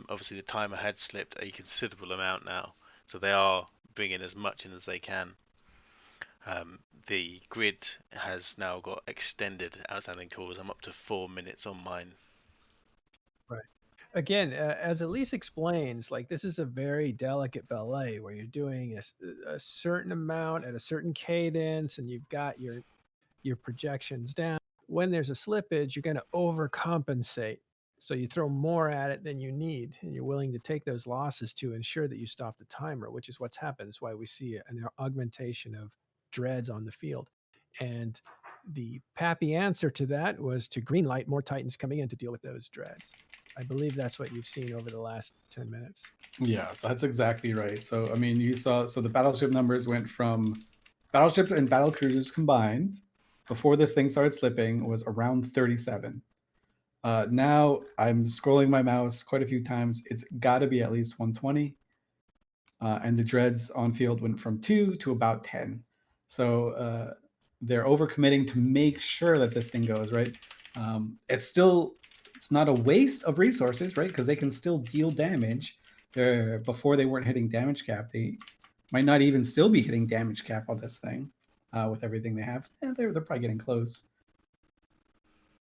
obviously the timer had slipped a considerable amount now, so they are bringing as much in as they can. The grid has now got extended outstanding calls. I'm up to 4 minutes on mine. Right. Again, as Elise explains, like this is a very delicate ballet where you're doing a certain amount at a certain cadence, and you've got your projections down. When there's a slippage, you're going to overcompensate. So you throw more at it than you need, and you're willing to take those losses to ensure that you stop the timer, which is what's happened. That's why we see an augmentation of dreads on the field. And the PAPI answer to that was to greenlight more Titans coming in to deal with those dreads. I believe that's what you've seen over the last 10 minutes. Yes, that's exactly right. So, I mean, you saw, so the battleship numbers went from battleship and battle cruisers combined before this thing started slipping was around 37. Now I'm scrolling my mouse quite a few times. It's got to be at least 120. And the dreads on field went from 2 to about 10. So they're overcommitting to make sure that this thing goes, right? It's not a waste of resources, right? Because they can still deal damage. Before they weren't hitting damage cap. They might not even still be hitting damage cap on this thing with everything they have. They're probably getting close.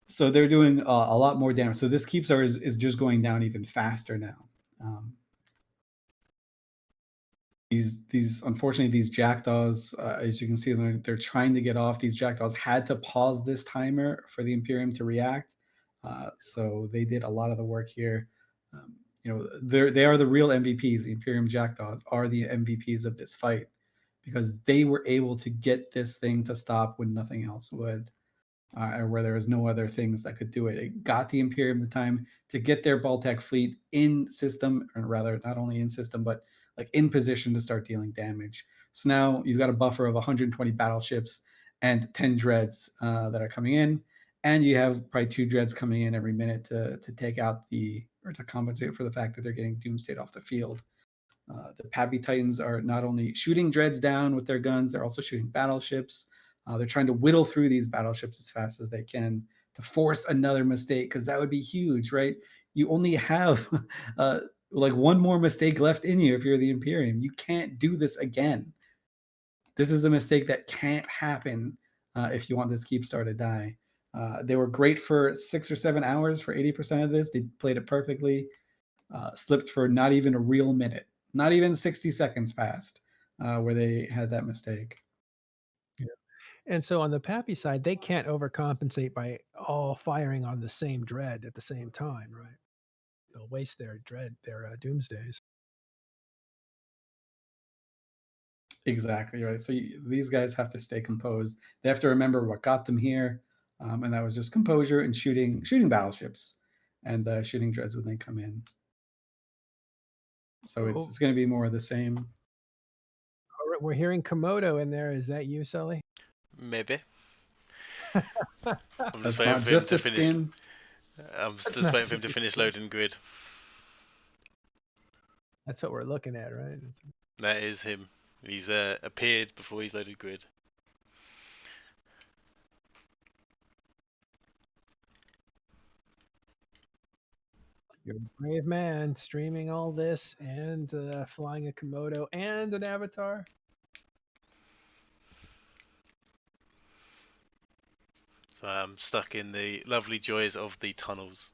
So they're doing a lot more damage. So this Keepstar is just going down even faster now. Unfortunately, these jackdaws, as you can see, they're trying to get off. These jackdaws had to pause this timer for the Imperium to react. So they did a lot of the work here. They are the real MVPs. The Imperium jackdaws are the MVPs of this fight because they were able to get this thing to stop when nothing else would. Or where there was no other things that could do it. It got the Imperium the time to get their Baltec fleet in system, or rather, not only in system, but like in position to start dealing damage. So now you've got a buffer of 120 battleships and 10 dreads that are coming in, and you have probably 2 dreads coming in every minute to take out or to compensate for the fact that they're getting doomsday off the field. The PAPI Titans are not only shooting dreads down with their guns, they're also shooting battleships. They're trying to whittle through these battleships as fast as they can to force another mistake, because that would be huge, right? You only have like one more mistake left in you if you're the Imperium. You can't do this again. This is a mistake that can't happen if you want this Keepstar to die. They were great for 6 or 7 hours for 80% of this. They played it perfectly. Slipped for not even a real minute. Not even 60 seconds passed where they had that mistake. And so on the PAPI side, they can't overcompensate by all firing on the same dread at the same time, right? They'll waste their doomsdays. Exactly right. So these guys have to stay composed. They have to remember what got them here, and that was just composure and shooting battleships and shooting dreads when they come in. So it's going to be more of the same. We're hearing Komodo in there. Is that you, Sully? Maybe. I'm That's not just a skin. I'm just waiting for him to finish loading grid. That's what we're looking at, right? That is him. He's appeared before he's loaded grid. You're a brave man, streaming all this and flying a Komodo and an avatar. So I'm stuck in the lovely joys of the tunnels.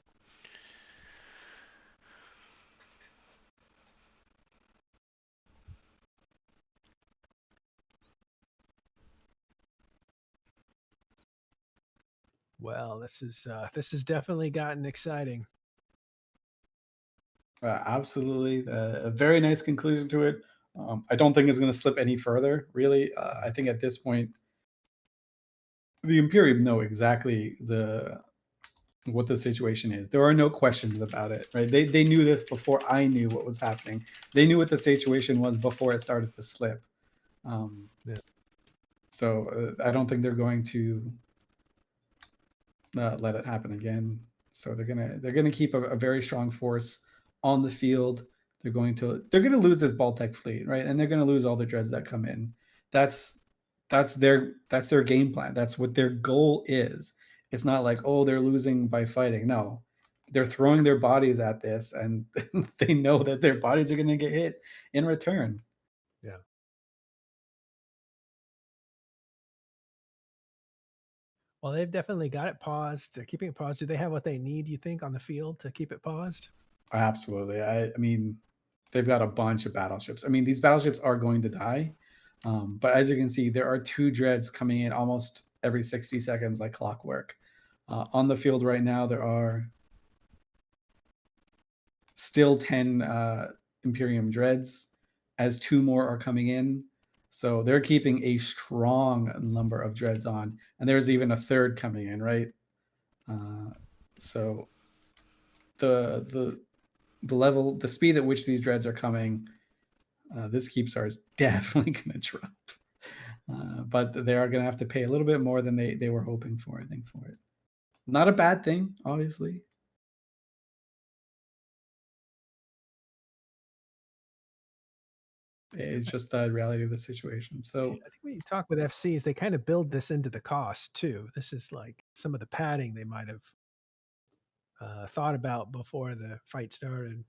Well, this has definitely gotten exciting. Absolutely, a very nice conclusion to it. I don't think it's going to slip any further, really. I think at this point, the Imperium know exactly what the situation is. There are no questions about it, right? They knew this before I knew what was happening. They knew what the situation was before it started to slip. Yeah. So I don't think they're going to let it happen again. So they're gonna keep a very strong force on the field. They're going to lose this Baltec fleet, right? And they're going to lose all the dreads that come in. That's their game plan. That's what their goal is. It's not like, oh, they're losing by fighting. No, they're throwing their bodies at this, and they know that their bodies are going to get hit in return. Yeah. Well, they've definitely got it paused. They're keeping it paused. Do they have what they need, you think, on the field to keep it paused? Absolutely. I mean, they've got a bunch of battleships. I mean, these battleships are going to die. But as you can see, there are 2 dreads coming in almost every 60 seconds like clockwork. On the field right now, there are still 10 Imperium dreads as 2 more are coming in. So they're keeping a strong number of dreads on. And there's even a 3rd coming in, right? So the level, the speed at which these dreads are coming, this Keepstar is definitely going to drop. But they are going to have to pay a little bit more than they were hoping for, I think, for it. Not a bad thing, obviously. It's just the reality of the situation. So I think when you talk with FCs, they kind of build this into the cost too. This is like some of the padding they might have thought about before the fight started.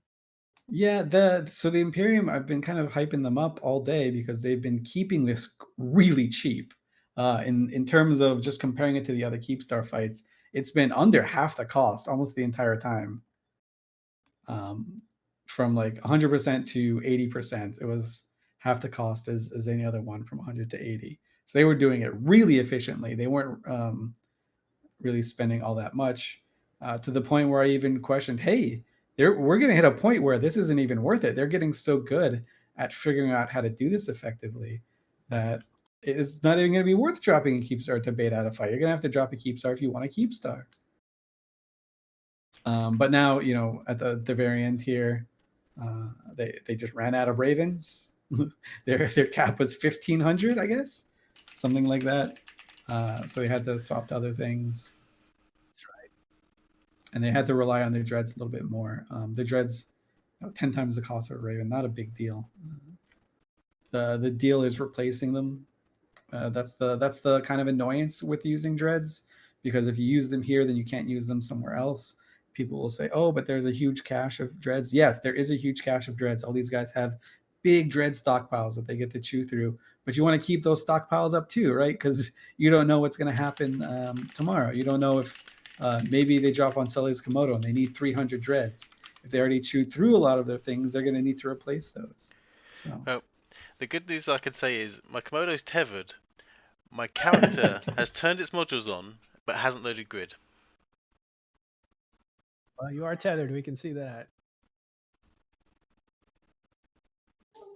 yeah, so the Imperium, I've been kind of hyping them up all day because they've been keeping this really cheap. In terms of just comparing it to the other Keepstar fights, it's been under half the cost almost the entire time. From like 100% to 80%, it was half the cost as any other one from 100 to 80. So they were doing it really efficiently. They weren't really spending all that much, to the point where I even questioned, hey, we're going to hit a point where this isn't even worth it. They're getting so good at figuring out how to do this effectively that it's not even going to be worth dropping a Keepstar to bait out a fight. You're going to have to drop a Keepstar if you want a Keepstar. But now, at the very end here, they just ran out of Ravens. their cap was 1,500, I guess, something like that. So they had to swap to other things. That's right. And they had to rely on their dreads a little bit more. The dreads, 10 times the cost of a Raven, not a big deal. The deal is replacing them. That's the kind of annoyance with using dreads, because if you use them here, then you can't use them somewhere else. People will say, oh, but there's a huge cache of dreads. Yes, there is a huge cache of dreads. All these guys have big dread stockpiles that they get to chew through. But you want to keep those stockpiles up too, right? Because you don't know what's going to happen tomorrow. You don't know if maybe they drop on Sully's Komodo and they need 300 dreads. If they already chewed through a lot of their things, they're going to need to replace those. So. Well, the good news I can say is my Komodo's tethered. My character has turned its modules on, but hasn't loaded grid. Well, you are tethered. We can see that.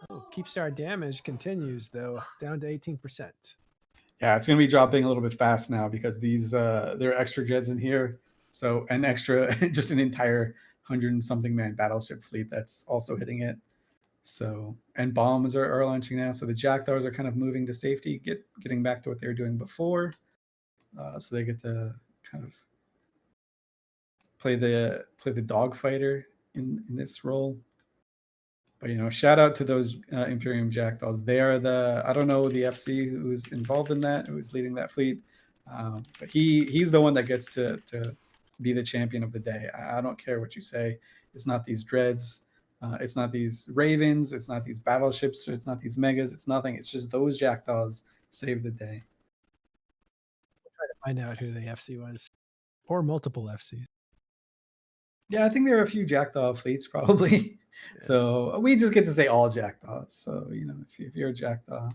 Oh, Keepstar damage continues though, down to 18%. Yeah, it's going to be dropping a little bit fast now because these there are extra jets in here. So an extra, just an entire 100 and something man battleship fleet that's also hitting it. So, and bombs are launching now. So the Jackdaws are kind of moving to safety, getting back to what they were doing before. So they get to kind of play the dogfighter in this role. But shout out to those Imperium Jackdaws. They are I don't know the FC who's involved in that, who's leading that fleet, but he's the one that gets to be the champion of the day. I don't care what you say. It's not these dreads. It's not these Ravens. It's not these battleships. It's not these megas. It's nothing. It's just those Jackdaws save the day. We'll try to find out who the FC was, or multiple FCs. Yeah, I think there are a few Jackdaw fleets probably. Yeah. So we just get to say all Jackdaws. So if you're a Jackdaw,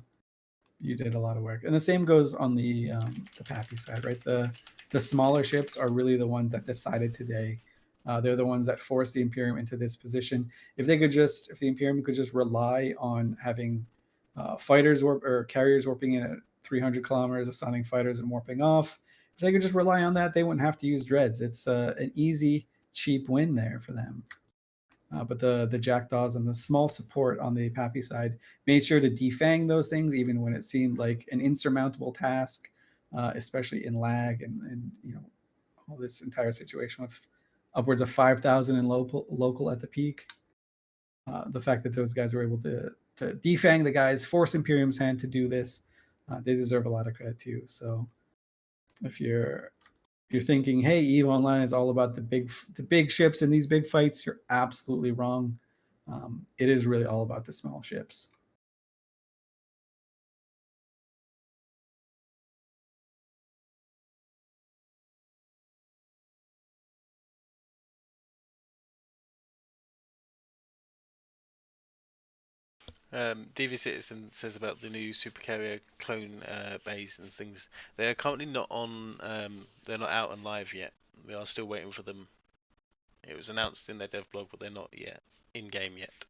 you did a lot of work. And the same goes on the PAPI side, right? The smaller ships are really the ones that decided today. They're the ones that forced the Imperium into this position. If the Imperium could just rely on having fighters or carriers warping in at 300 kilometers, assigning fighters and warping off, if they could just rely on that, they wouldn't have to use dreads. It's an easy, cheap win there for them. But the Jackdaws and the small support on the PAPI side made sure to defang those things, even when it seemed like an insurmountable task, especially in lag and all this entire situation with upwards of 5,000 in local at the peak. The fact that those guys were able to defang the guys, force Imperium's hand to do this, they deserve a lot of credit too. So if you're thinking, hey, EVE Online is all about the big ships and these big fights, you're absolutely wrong. It is really all about the small ships. DV Citizen says about the new supercarrier clone bays and things. They are currently not on. They're not out and live yet. We are still waiting for them. It was announced in their dev blog, but they're not yet in game yet.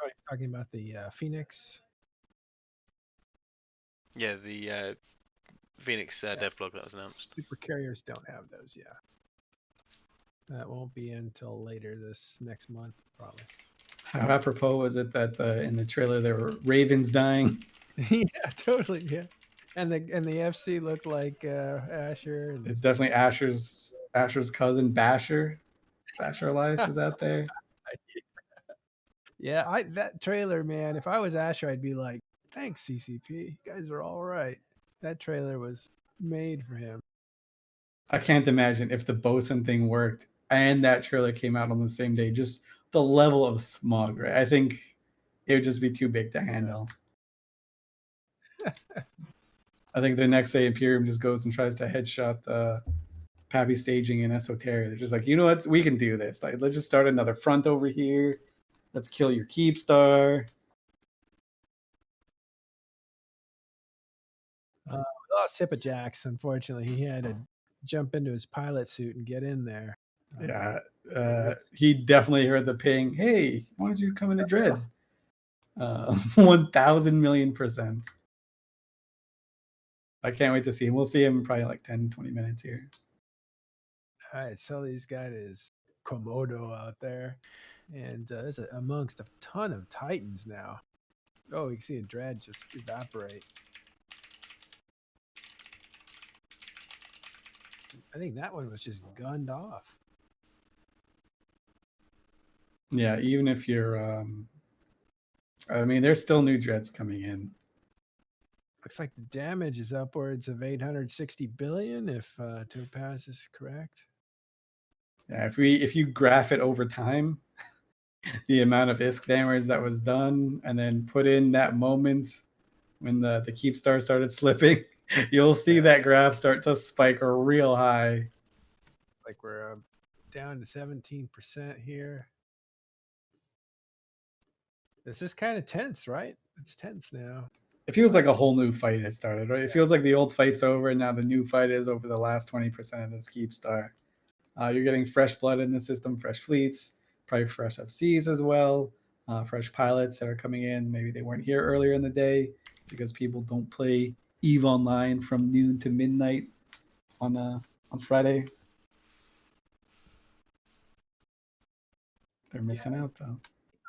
Oh, you're talking about the Phoenix. Yeah, the Phoenix dev blog that was announced. Super carriers don't have those yet. That won't be until later this next month, probably. How apropos was it that in the trailer there were ravens dying? Yeah, totally. Yeah, and the FC looked like Asher. And... It's definitely Asher's cousin Basher. Basher Elias is out there. Yeah, that trailer, man. If I was Asher, I'd be like, "Thanks, CCP. You guys are all right." That trailer was made for him. I can't imagine if the bosun thing worked and that trailer came out on the same day. Just the level of smog, right? I think it would just be too big to handle. I think the next day Imperium just goes and tries to headshot PAPI staging in Esoteric. They're just like, you know what? We can do this. Like, let's just start another front over here. Let's kill your Keepstar. We lost Hippojax, unfortunately. He had to jump into his pilot suit and get in there. Yeah, he definitely heard the ping. Hey, why don't you come into Dread? 1,000 million %. I can't wait to see him. We'll see him in probably like 10, 20 minutes here. All right, Sully's got his Komodo out there. And there's amongst a ton of Titans now. Oh, you can see a Dread just evaporate. I think that one was just gunned off. Yeah, even if you're... I mean, there's still new Dreads coming in. Looks like the damage is upwards of 860 billion if Topaz is correct. Yeah, if you graph it over time, the amount of ISK damage that was done, and then put in that moment when the Keepstar started slipping, you'll see that graph start to spike real high. Like we're down to 17% here. This is kind of tense, right? It's tense now. It feels like a whole new fight has started, right? It feels like the old fight's over, and now the new fight is over the last 20% of this Keepstar. You're getting fresh blood in the system, fresh fleets, probably fresh FCs as well, fresh pilots that are coming in. Maybe they weren't here earlier in the day because people don't play EVE Online from noon to midnight on Friday. They're missing out, though.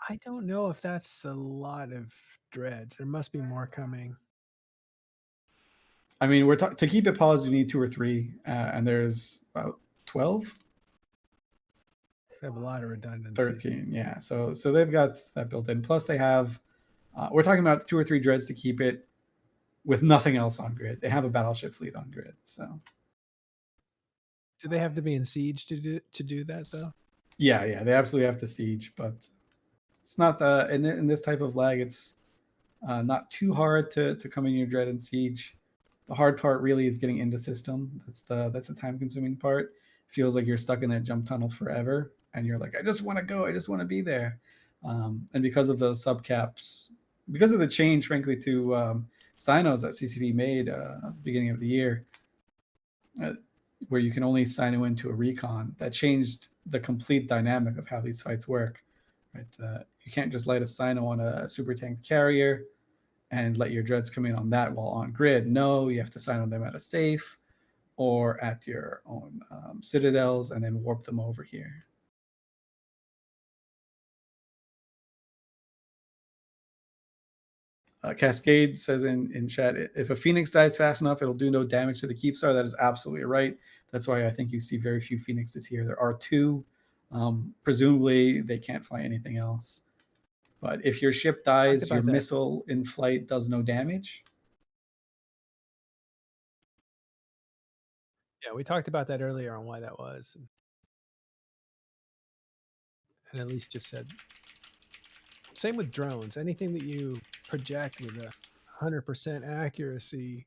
I don't know if that's a lot of Dreads. There must be more coming. I mean, to keep it paused, you need 2 or 3, and there's about 12. They have a lot of redundancy. 13, yeah. So they've got that built in. Plus, they have. We're talking about 2 or 3 Dreads to keep it with nothing else on grid. They have a battleship fleet on grid. So, do they have to be in siege to do that though? Yeah, they absolutely have to siege, but it's not in this type of lag. It's not too hard to come in your Dread and siege. The hard part really is getting into system. That's the time consuming part. Feels like you're stuck in that jump tunnel forever, and you're like, I just want to go. I just want to be there. And because of those subcaps, because of the change, frankly, to Sinos that CCP made at the beginning of the year, where you can only Sino into a recon, that changed the complete dynamic of how these fights work. Right? You can't just light a Sino on a super tanked carrier and let your Dreads come in on that while on grid. No, you have to Sino them at a safe or at your own citadels and then warp them over here. Cascade says in chat, if a Phoenix dies fast enough, it'll do no damage to the Keepstar. That is absolutely right. That's why I think you see very few Phoenixes here. There are 2. Presumably, they can't fly anything else. But if your ship dies, your missile in flight does no damage. Yeah, we talked about that earlier on why that was. And Elise just said, same with drones. Anything that you project with 100% accuracy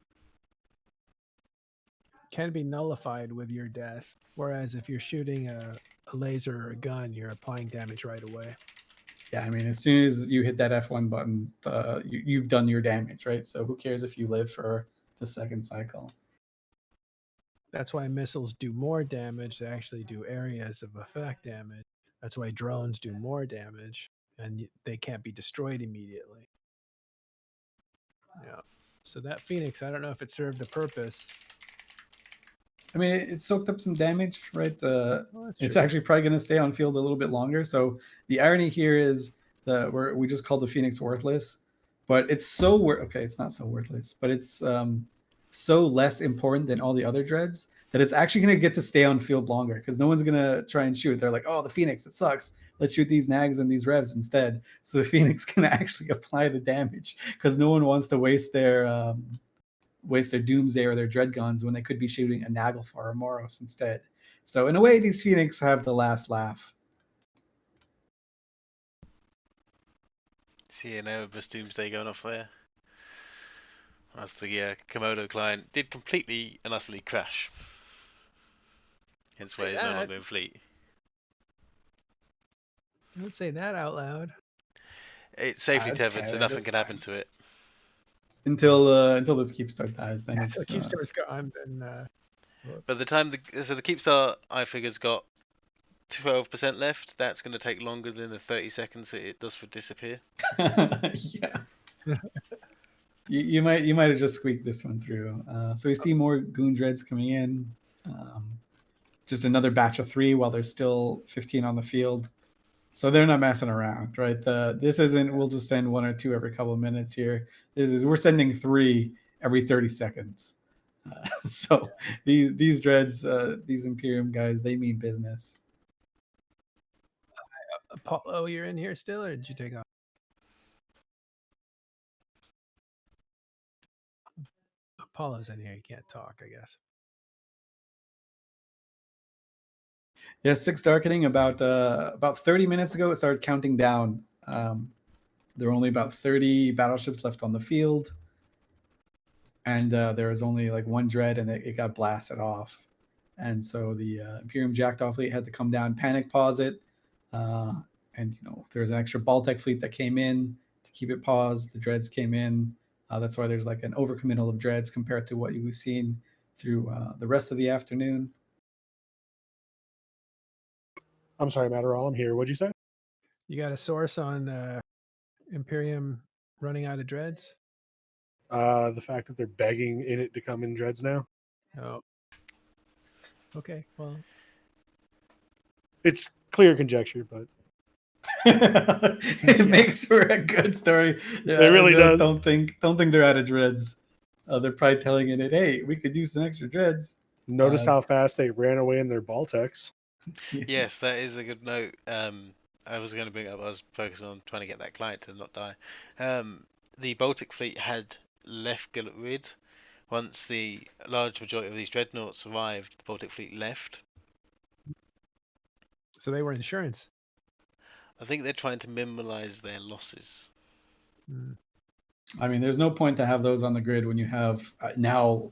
can be nullified with your death. Whereas if you're shooting a laser or a gun, you're applying damage right away. yeah, I mean, as soon as you hit that F1 button, you've done your damage, right? So who cares if you live for the second cycle? That's why missiles do more damage. They actually do areas of effect damage. That's why drones do more damage, and they can't be destroyed immediately. Yeah. So that Phoenix, I don't know if it served a purpose. I mean, it soaked up some damage, right? It's true. actually probably going to stay on field a little bit longer. So the irony here is we just called the Phoenix worthless, but it's so okay. It's not so worthless, but it's so less important than all the other dreads that it's actually going to get to stay on field longer because no one's going to try and shoot. They're like, oh, the Phoenix, it sucks. Let's shoot these nags and these revs instead. So the Phoenix can actually apply the damage because no one wants to waste their Doomsday or their Dread guns when they could be shooting a Naglfar or Moros instead. So in a way, these Phoenix have the last laugh. See an Erebus Doomsday going off there. As the Komodo client did completely and utterly crash. Hence why he's no longer in fleet. Don't say that out loud. It's safely It's tethered, so tethered, nothing it's can happen to it. Until this Keepstar dies, then it's Keepstar's gone. By the time the Keepstar, I figure's got 12% left. That's going to take longer than the 30 seconds it does for disappear. Yeah. You might have just squeaked this one through. So we see more Goon Dreads coming in. Just another batch of 3 while there's still 15 on the field. So they're not messing around, right? This isn't we'll just send 1 or 2 every couple of minutes here. We're sending 3 every 30 seconds. So these Dreads, these Imperium guys, they mean business. Apollo, you're in here still, or did you take off? Apollo's in here. You can't talk, I guess. Yeah, 6 Darkening. About 30 minutes ago, it started counting down. There were only about 30 battleships left on the field, and there was only like 1 Dread, and it got blasted off. And so the Imperium Jackdaw fleet had to come down, panic pause it, and there was an extra Baltic fleet that came in to keep it paused. The Dreads came in. That's why there's like an overcommittal of Dreads compared to what you've seen through the rest of the afternoon. I'm sorry, Matterall. I'm here. What'd you say? You got a source on Imperium running out of Dreads? The fact that they're begging in it to come in Dreads now. Oh. Okay, well. It's clear conjecture, but it makes for a good story. Yeah, it really does. Don't think they're out of Dreads. They're probably telling it, hey, we could use some extra Dreads. Notice how fast they ran away in their Baltecs. Yes, that is a good note. I was going to bring it up. I was focusing on trying to get that client to not die. The Baltic fleet had left Grid. Once the large majority of these Dreadnoughts arrived, the Baltic fleet left. So they were insurance. I think they're trying to minimize their losses. I mean, there's no point to have those on the grid when you have now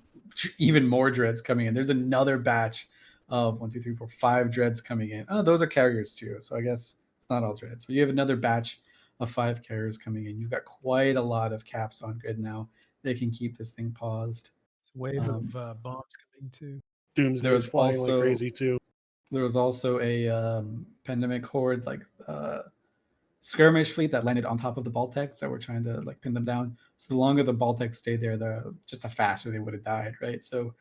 even more Dreads coming in. There's another batch of 1, 2, 3, 4, 5 Dreads coming in. Oh, those are carriers too. So I guess it's not all Dreads. But you have another batch of 5 carriers coming in. You've got quite a lot of caps on grid now. They can keep this thing paused. It's a wave of bombs coming too. Doomsday was flying like crazy too. There was also a pandemic horde skirmish fleet that landed on top of the Baltecs that were trying to pin them down. So the longer the Baltecs stayed there, just the faster they would have died, right? So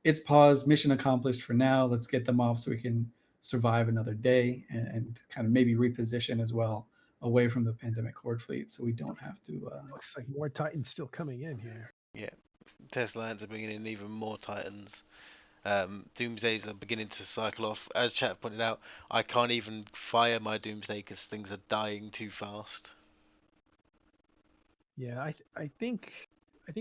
it's paused, mission accomplished for now. Let's get them off so we can survive another day and kind of maybe reposition as well away from the pandemic horde fleet so we don't have to. Looks like more Titans still coming in here. Yeah, Tesla lands are bringing in even more Titans. Doomsdays are beginning to cycle off. As chat pointed out, I can't even fire my Doomsday because things are dying too fast. Yeah, I think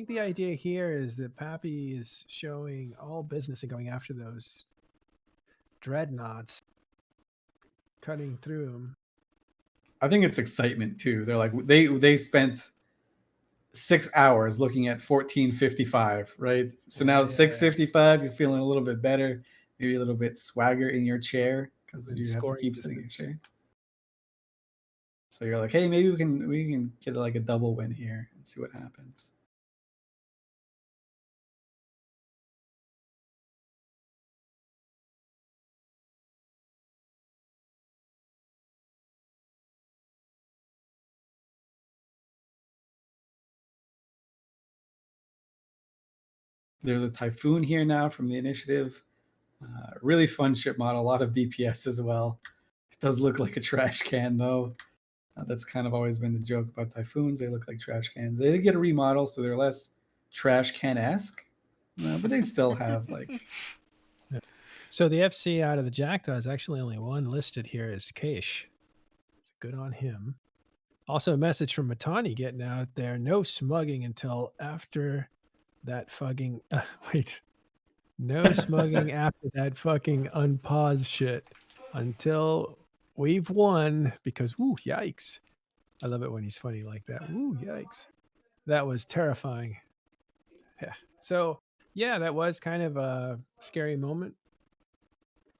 the idea here is that PAPI is showing all business and going after those Dreadnoughts, cutting through them. I think it's excitement too. They're like they spent 6 hours looking at 1455, right? So now at 655, you're feeling a little bit better, maybe a little bit swagger in your chair because you have to keep sitting in your chair. So you're like, hey, maybe we can get like a double win here and see what happens. There's a Typhoon here now from the initiative. Really fun ship model, a lot of DPS as well. It does look like a trash can though. That's kind of always been the joke about Typhoons. They look like trash cans. They did get a remodel, so they're less trash can-esque, but they still have like. So the FC out of the Jackdaw is actually only one listed here as Keish. So good on him. Also, a message from Matani getting out there: no smugging until after that fucking. Wait, no smugging after that fucking unpause shit until we've won. Because woo, yikes! I love it when he's funny like that. Woo, yikes! That was terrifying. Yeah. So yeah, that was kind of a scary moment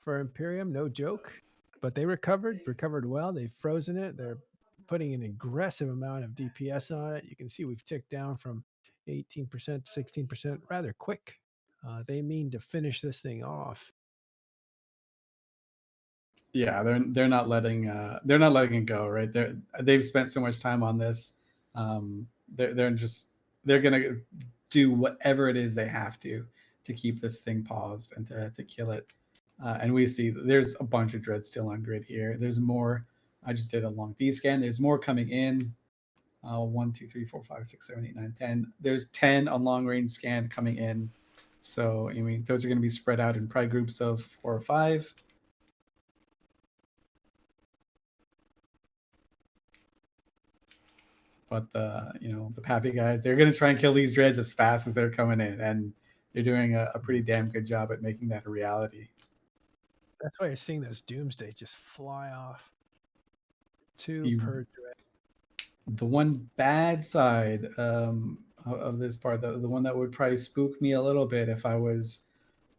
for Imperium, no joke. But they recovered well. They've frozen it. They're putting an aggressive amount of DPS on it. You can see we've ticked down from 18% to 16% rather quick. They mean to finish this thing off. Yeah, they're not letting it go, right? They've spent so much time on this. They're gonna do whatever it is they have to keep this thing paused and to kill it. And we see there's a bunch of dreads still on grid here. There's more. I just did a long D scan. There's more coming in. 1, 2, 3, 4, 5, 6, 7, 8, 9, 10. There's 10 on long range scan coming in. So I mean, those are going to be spread out in probably groups of 4 or 5. But the PAPI guys, they're going to try and kill these dreads as fast as they're coming in, and they're doing a pretty damn good job at making that a reality. That's why you're seeing those doomsdays just fly off. 2 per dread. The one bad side of this part, the one that would probably spook me a little bit if I was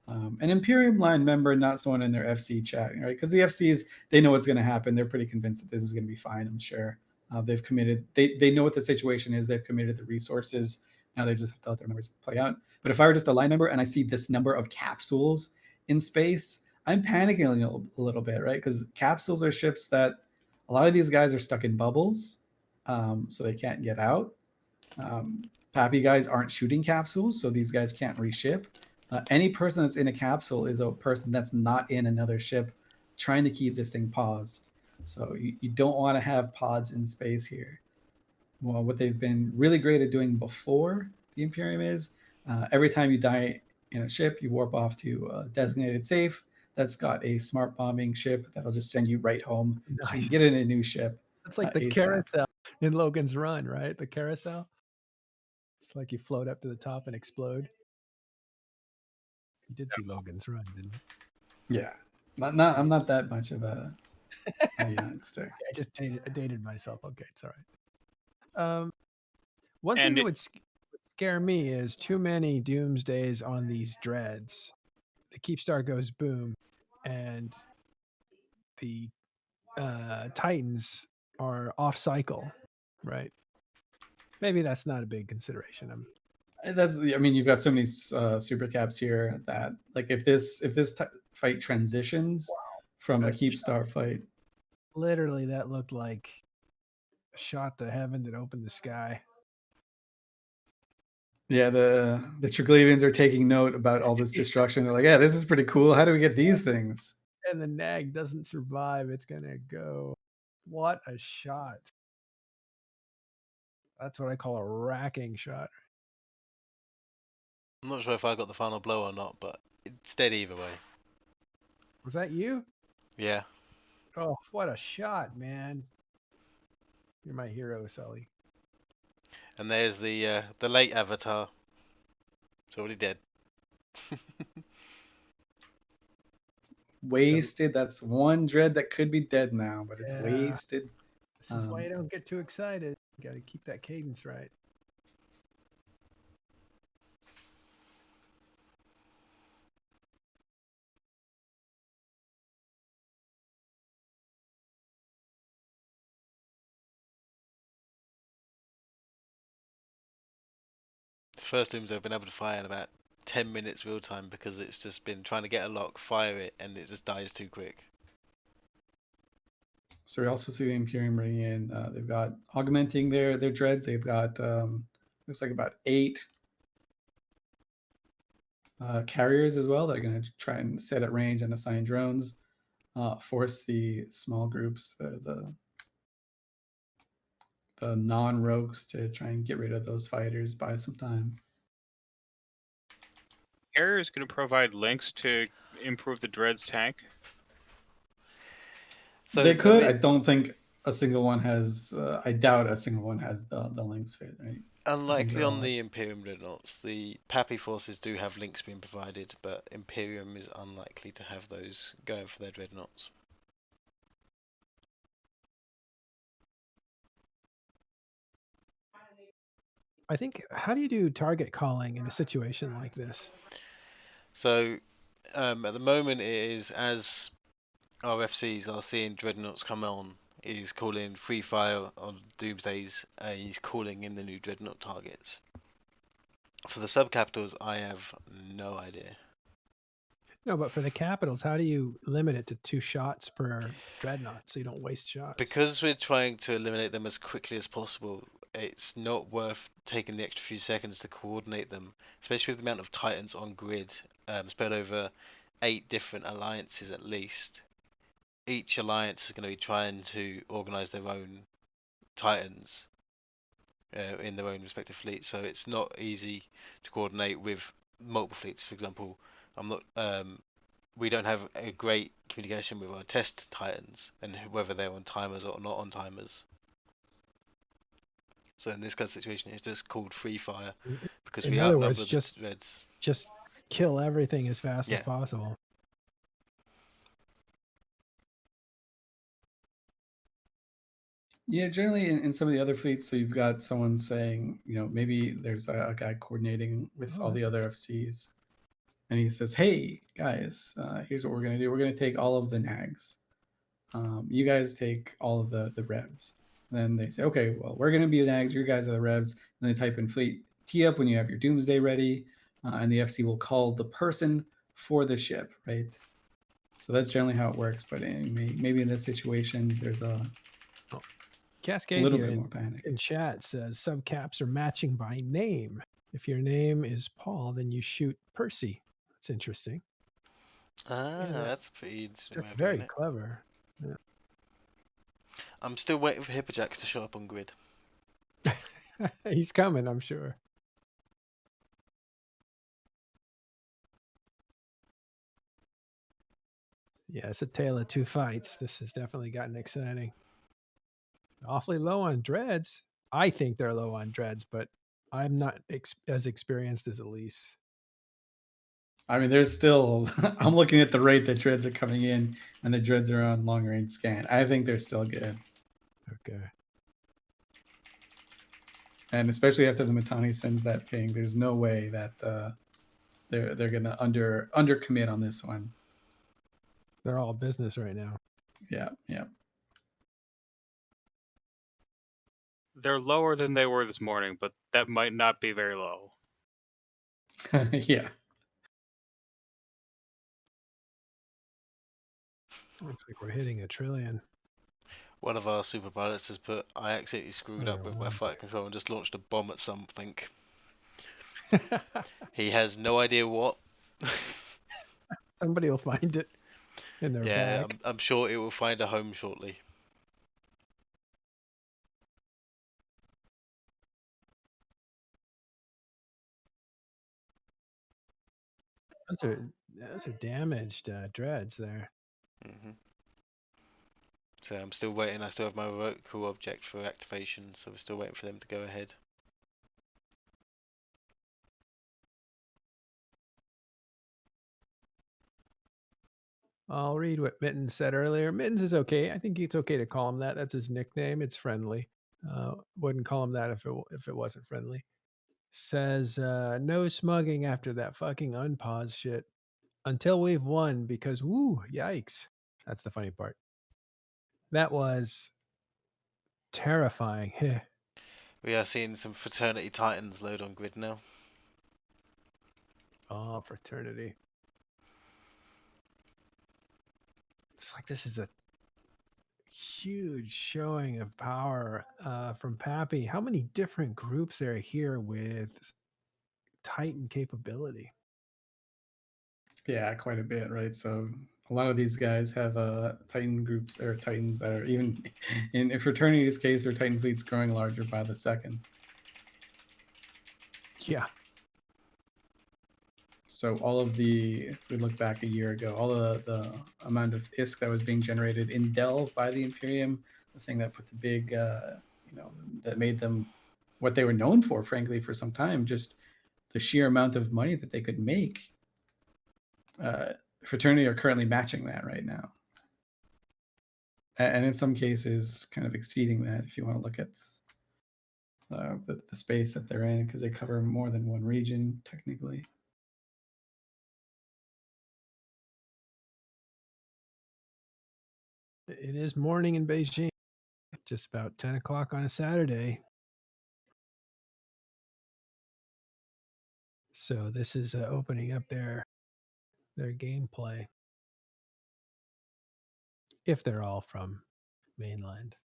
an Imperium line member, not someone in their FC chat, right? Because the FCs, they know what's going to happen. They're pretty convinced that this is going to be fine, I'm sure. They've committed, they know what the situation is. They've committed the resources. Now they just have to let their numbers play out. But if I were just a line member and I see this number of capsules in space, I'm panicking a little bit, right? Because capsules are ships that a lot of these guys are stuck in bubbles, so they can't get out. PAPI guys aren't shooting capsules, so these guys can't reship. Any person that's in a capsule is a person that's not in another ship trying to keep this thing paused. So you don't want to have pods in space here. Well, what they've been really great at doing before the Imperium is every time you die in a ship, you warp off to a designated safe that's got a smart bombing ship that'll just send you right home. Nice. So you can get in a new ship. It's like the ASAP. Carousel in Logan's Run, right? The carousel. It's like you float up to the top and explode. You did see Logan's Run, didn't you? Yeah. I'm not that much of a youngster. I just dated myself. Okay, it's all right. One thing that would scare me is too many doomsdays on these dreads. The Keepstar goes boom, and the Titans are off cycle, right? Maybe that's not a big consideration. You've got so many super caps here that like if this fight transitions from a Keepstar fight, literally that looked like a shot to heaven that opened the sky. Yeah, the Triglavians are taking note about all this destruction. They're like, yeah, this is pretty cool. How do we get these things? And the nag doesn't survive. It's gonna go. What a shot. That's what I call a racking shot. I'm not sure if I got the final blow or not, but it's dead either way. Was that you? Yeah. Oh, what a shot, man. You're my hero, Sully. And there's the late Avatar. It's already dead. Wasted. That's one dread that could be dead now, but it's wasted. This is why you don't get too excited. You got to keep that cadence right. first Doomsday I've been able to fire in about 10 minutes real time because it's just been trying to get a lock, fire it, and it just dies too quick. So we also see the Imperium bringing in. They've got augmenting their dreads. They've got looks like about 8 carriers as well. They're going to try and set at range and assign drones. Force the small groups, the non-rogues, to try and get rid of those fighters, buy some time. Carrier is going to provide links to improve the Dread's tank. So they could. I don't think a single one has. I doubt a single one has the links fit. Right. Unlikely on the Imperium Dreadnoughts. The PAPI forces do have links being provided, but Imperium is unlikely to have those going for their Dreadnoughts. I think, how do you do target calling in a situation like this? So, at the moment, it is as our FCs are seeing Dreadnoughts come on, he's calling free fire on Doomsdays, he's calling in the new Dreadnought targets. For the sub-capitals, I have no idea. No, but for the capitals, how do you limit it to 2 shots per Dreadnought so you don't waste shots? Because we're trying to eliminate them as quickly as possible, it's not worth taking the extra few seconds to coordinate them, especially with the amount of Titans on grid, spread over 8 different alliances at least. Each alliance is going to be trying to organise their own Titans in their own respective fleets, so it's not easy to coordinate with multiple fleets. For example, we don't have a great communication with our test Titans and whether they're on timers or not on timers. So in this kind of situation, it's just called free fire because in we other outnumber words, the Reds. Just kill everything as fast as possible. Yeah, generally in some of the other fleets, so you've got someone saying, maybe there's a guy coordinating with all the other FCs, and he says, "Hey guys, here's what we're gonna do. We're gonna take all of the nags. You guys take all of the revs." Then they say, "Okay, well, we're gonna be the nags. You guys are the revs." And they type in fleet tee up when you have your Doomsday ready, and the FC will call the person for the ship, right? So that's generally how it works. But maybe in this situation, there's a Cascade little here bit more panic. in chat says subcaps are matching by name. If your name is Paul, then you shoot Percy. That's interesting. That's pretty interesting. That's very clever. Yeah. I'm still waiting for Hippojax to show up on grid. He's coming, I'm sure. Yeah, it's a tale of 2 fights. This has definitely gotten exciting. Awfully low on dreads. I think they're low on dreads, but I'm not as experienced as Elise. I mean, there's still. I'm looking at the rate that dreads are coming in, and the dreads are on long range scan. I think they're still good. Okay. And especially after the Mittani sends that ping, there's no way that they're gonna undercommit on this one. They're all business right now. Yeah. They're lower than they were this morning, but that might not be very low. Yeah. Looks like we're hitting 1 trillion. One of our super pilots has put, "I accidentally screwed up with my flight control and just launched a bomb at something." He has no idea what. Somebody will find it in their bag. Yeah, I'm sure it will find a home shortly. Those are damaged dreads there. So I'm still waiting. I still have my vertical object for activation, so we're still waiting for them to go ahead. I'll read what Mittens said earlier. Mittens is okay. I think it's okay to call him that. That's his nickname. It's friendly. Wouldn't call him that if it wasn't friendly. Says no smugging after that fucking unpause shit until we've won because woo, yikes. That's the funny part. That was terrifying. We are seeing some Fraternity Titans load on grid now. Oh, fraternity. It's like this is a huge showing of power from PAPI. How many different groups are here with Titan capability? Yeah, quite a bit, right? So a lot of these guys have Titan groups or Titans that are even in fraternity's case, their Titan fleet's growing larger by the second. Yeah. So all of if we look back a year ago, all of the amount of ISK that was being generated in Delve by the Imperium, the thing that put the big, that made them what they were known for, frankly, for some time, just the sheer amount of money that they could make. Fraternity are currently matching that right now. And in some cases, kind of exceeding that if you want to look at the space that they're in, because they cover more than one region, technically. It is morning in Beijing, just about 10 o'clock on a Saturday. So this is opening up their gameplay. If they're all from mainland.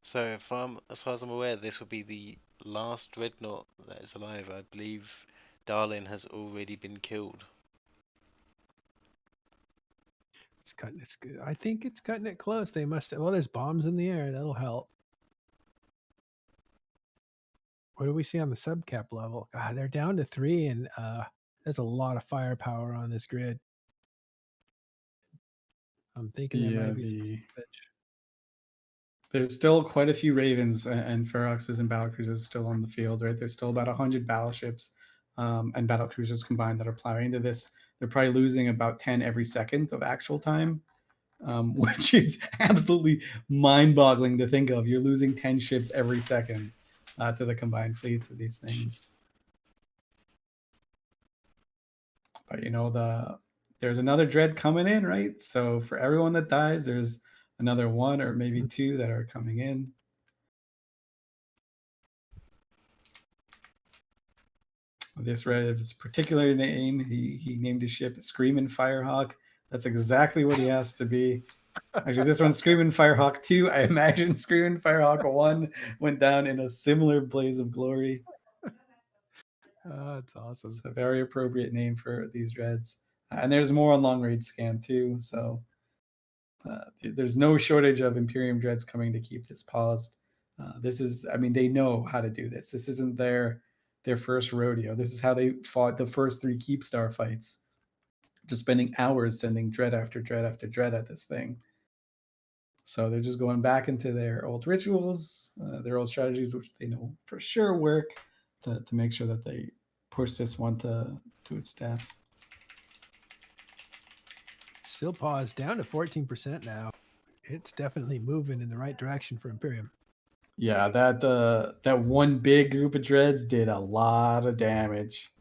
So, as far as I'm aware, this will be the last Dreadnought that is alive. I believe Darlin has already been killed. I think it's cutting it close. They must. Well, there's bombs in the air. That'll help. What do we see on the subcap level? God, they're down to 3, and there's a lot of firepower on this grid. I'm thinking there might be some salvage. There's still quite a few Ravens and Feroxes and Battlecruisers still on the field, right? There's still about 100 battleships and Battlecruisers combined that are plowing into this. They're probably losing about 10 every second of actual time, which is absolutely mind-boggling to think of. You're losing 10 ships every second to the combined fleets of these things. But there's another Dread coming in, right? So for everyone that dies, there's another 1 or maybe 2 that are coming in. This Red's particular name, he named his ship Screamin' Firehawk. That's exactly what he has to be. Actually, this one's Screamin' Firehawk 2. I imagine Screamin' Firehawk 1 went down in a similar blaze of glory. That's awesome. It's a very appropriate name for these Dreads. And there's more on Long Range Scan too, so there's no shortage of Imperium Dreads coming to keep this paused. They know how to do this. This isn't their first rodeo. This is how they fought the first 3 Keepstar fights. Just spending hours sending Dread after Dread after Dread at this thing. So they're just going back into their old rituals, their old strategies, which they know for sure work, to make sure that they push this one to its death. Still paused down to 14% now. It's definitely moving in the right direction for Imperium. Yeah, that one big group of Dreads did a lot of damage.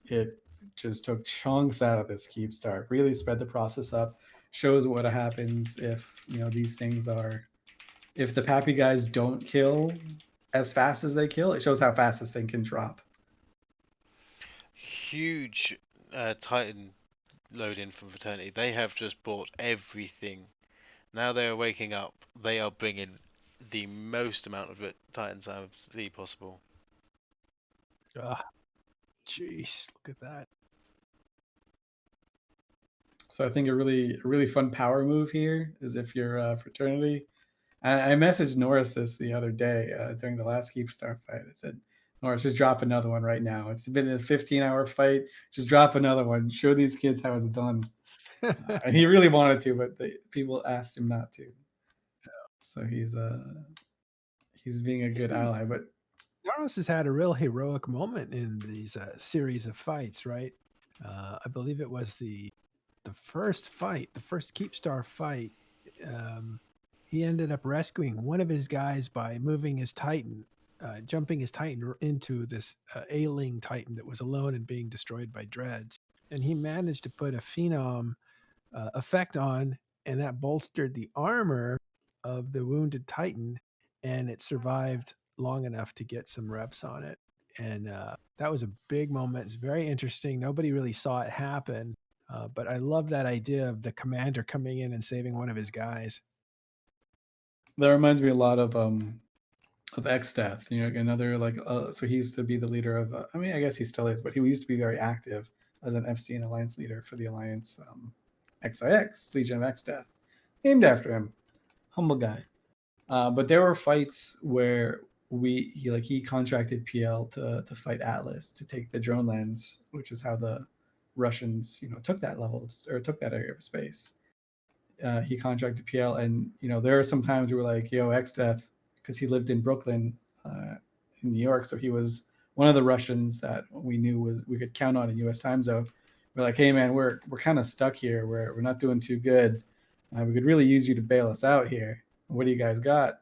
It just took chunks out of this Keepstar. Really sped the process up. Shows what happens if these things are. If the PAPI guys don't kill as fast as they kill, it shows how fast this thing can drop. Huge Titan load in from Fraternity. They have just bought everything. Now they are waking up. They are bringing the most amount of Titans I see possible. Jeez, look at that. So I think a really fun power move here is if you're Fraternity. I messaged Norris this the other day during the last Keepstar fight. I said, Norris, just drop another one right now. It's been a 15-hour fight. Just drop another one. Show these kids how it's done. And he really wanted to, but people asked him not to. So he's being a good ally. But Norris has had a real heroic moment in these series of fights, right? I believe it was the first fight, the first Keepstar fight. He ended up rescuing one of his guys by moving his Titan, jumping his Titan into this ailing Titan that was alone and being destroyed by Dreads. And he managed to put a Phenom effect on, and that bolstered the armor of the wounded Titan, and it survived long enough to get some reps on it. And that was a big moment. It's very interesting. Nobody really saw it happen. But I love that idea of the commander coming in and saving one of his guys. That reminds me a lot of X-Death, another like so he used to be the leader of I mean I guess he still is, but he used to be very active as an FC and Alliance leader for the Alliance XIX, Legion of X-Death, named after him. Humble guy. But there were fights where he contracted PL to fight Atlas to take the drone lands, which is how the Russians took that took that area of space. He contracted PL, and there are some times we were like, yo, X-Death, because he lived in Brooklyn, in New York, so he was one of the Russians that we knew we could count on in U.S. time zone. We're like, hey man, we're kind of stuck here. We're not doing too good. We could really use you to bail us out here. What do you guys got?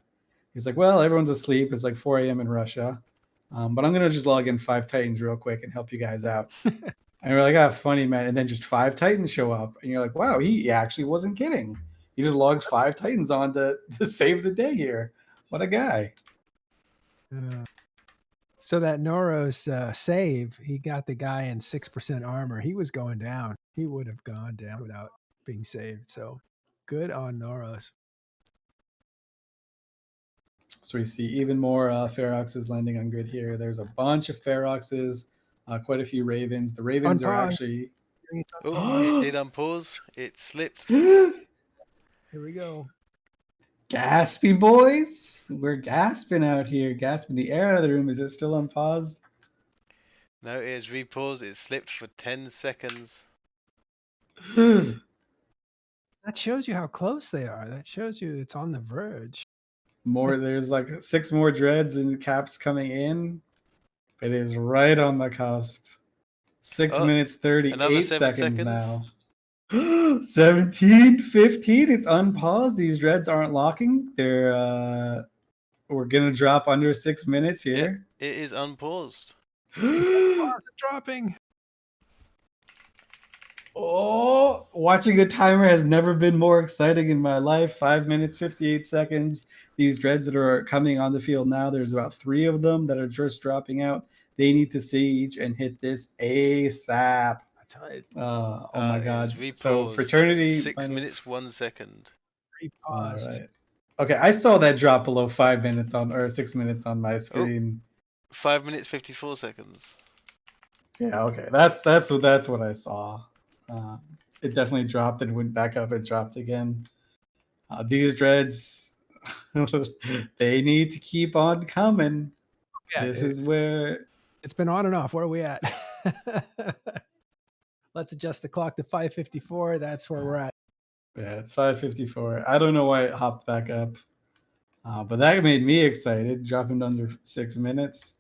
He's like, well, everyone's asleep. It's like 4 a.m. in Russia, but I'm gonna just log in 5 Titans real quick and help you guys out. And we're like, ah, funny, man. And then just 5 Titans show up. And you're like, wow, he actually wasn't kidding. He just logs 5 Titans on to save the day here. What a guy. So that Noros save, he got the guy in 6% armor. He was going down. He would have gone down without being saved. So good on Noros. So we see even more Feroxes landing on grid here. There's a bunch of Feroxes, quite a few Ravens. The Ravens are actually... Oh, it did unpause. It slipped. Here we go. Gaspy boys. We're gasping out here. Gasping the air out of the room. Is it still unpaused? No, it is repaused. It slipped for 10 seconds. That shows you how close they are. That shows you it's on the verge. There's like 6 more dreads and caps coming in. It is right on the cusp. 6 minutes 38 seconds now. 17, 15. It's unpaused. These dreads aren't locking. We're gonna drop under 6 minutes here. It is unpaused. Dropping. Oh, watching a timer has never been more exciting in my life. 5 minutes, 58 seconds. These dreads that are coming on the field now, there's about 3 of them that are just dropping out. They need to siege and hit this ASAP. Oh my god. So fraternity 6 minutes 1 second. All right. Okay, I saw that drop below 5 minutes or 6 minutes on my screen. 5 minutes 54 seconds. Yeah, okay. That's what I saw. It definitely dropped and went back up and dropped again. These dreads, they need to keep on coming. Yeah, this is where it's been on and off. Where are we at? Let's adjust the clock to 5:54. That's where we're at. Yeah, it's 5:54. I don't know why it hopped back up, but that made me excited. Dropping under 6 minutes.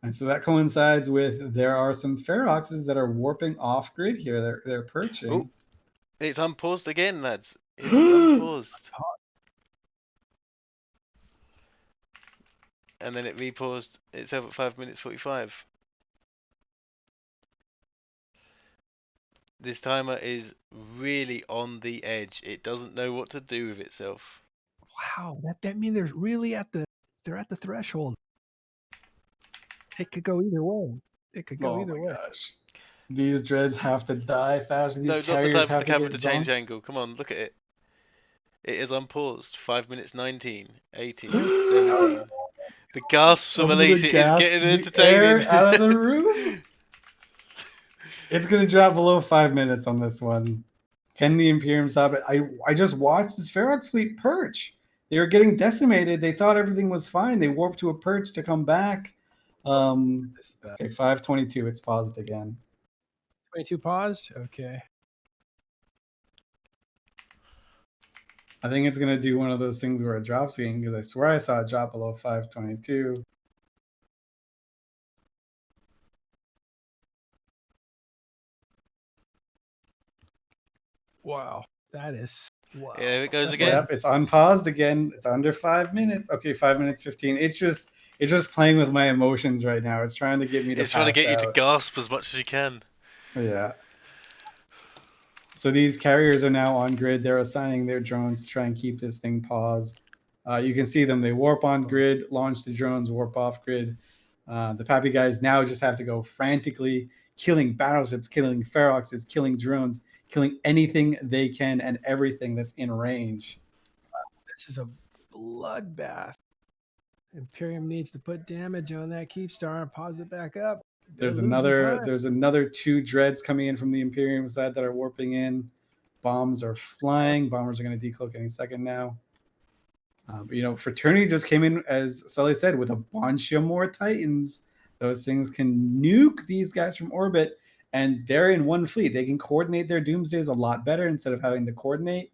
And so that coincides with there are some Feroxes that are warping off grid here. They're perching. Oh, it's unpaused again, lads. It's unpaused. And then it repaused itself at 5 minutes 45. This timer is really on the edge. It doesn't know what to do with itself. Wow, that means they're really at the threshold. It could go either way. It could go either way. Gosh. These dreads have to die faster. These no, not the carriers time for have the camera to get change zonked. angle. Come on, look at it. It is unpaused. 5 minutes 19, 18, 17. The gasps from Elise is getting entertaining. Out of the room. It's gonna drop below 5 minutes on this one. Can the Imperium stop it? I just watched this Ferox fleet perch. They were getting decimated. They thought everything was fine. They warped to a perch to come back. Okay, 5:22. It's paused again. 22 paused. Okay. I think it's gonna do one of those things where it drops again because I swear I saw it drop below 5:22. Wow, that is wow. Yeah, there it goes That's again. Yep, it's unpaused again. It's under 5 minutes. Okay, 5 minutes 15. It's just playing with my emotions right now. It's trying to get me to. It's trying to get you out. to gasp as much as you can. Yeah. So these carriers are now on grid. They're assigning their drones to try and keep this thing paused. You can see them. They warp on grid, launch the drones, warp off grid. The PAPI guys now just have to go frantically killing battleships, killing feroxes, killing drones, killing anything they can and everything that's in range. This is a bloodbath. Imperium needs to put damage on that Keepstar and pause it back up. There's another 2 dreads coming in from the Imperium side that are warping in. Bombs are flying. Bombers are going to decloak any second now. But Fraternity just came in, as Sully said, with a bunch of more Titans. Those things can nuke these guys from orbit, and they're in one fleet. They can coordinate their doomsdays a lot better instead of having to coordinate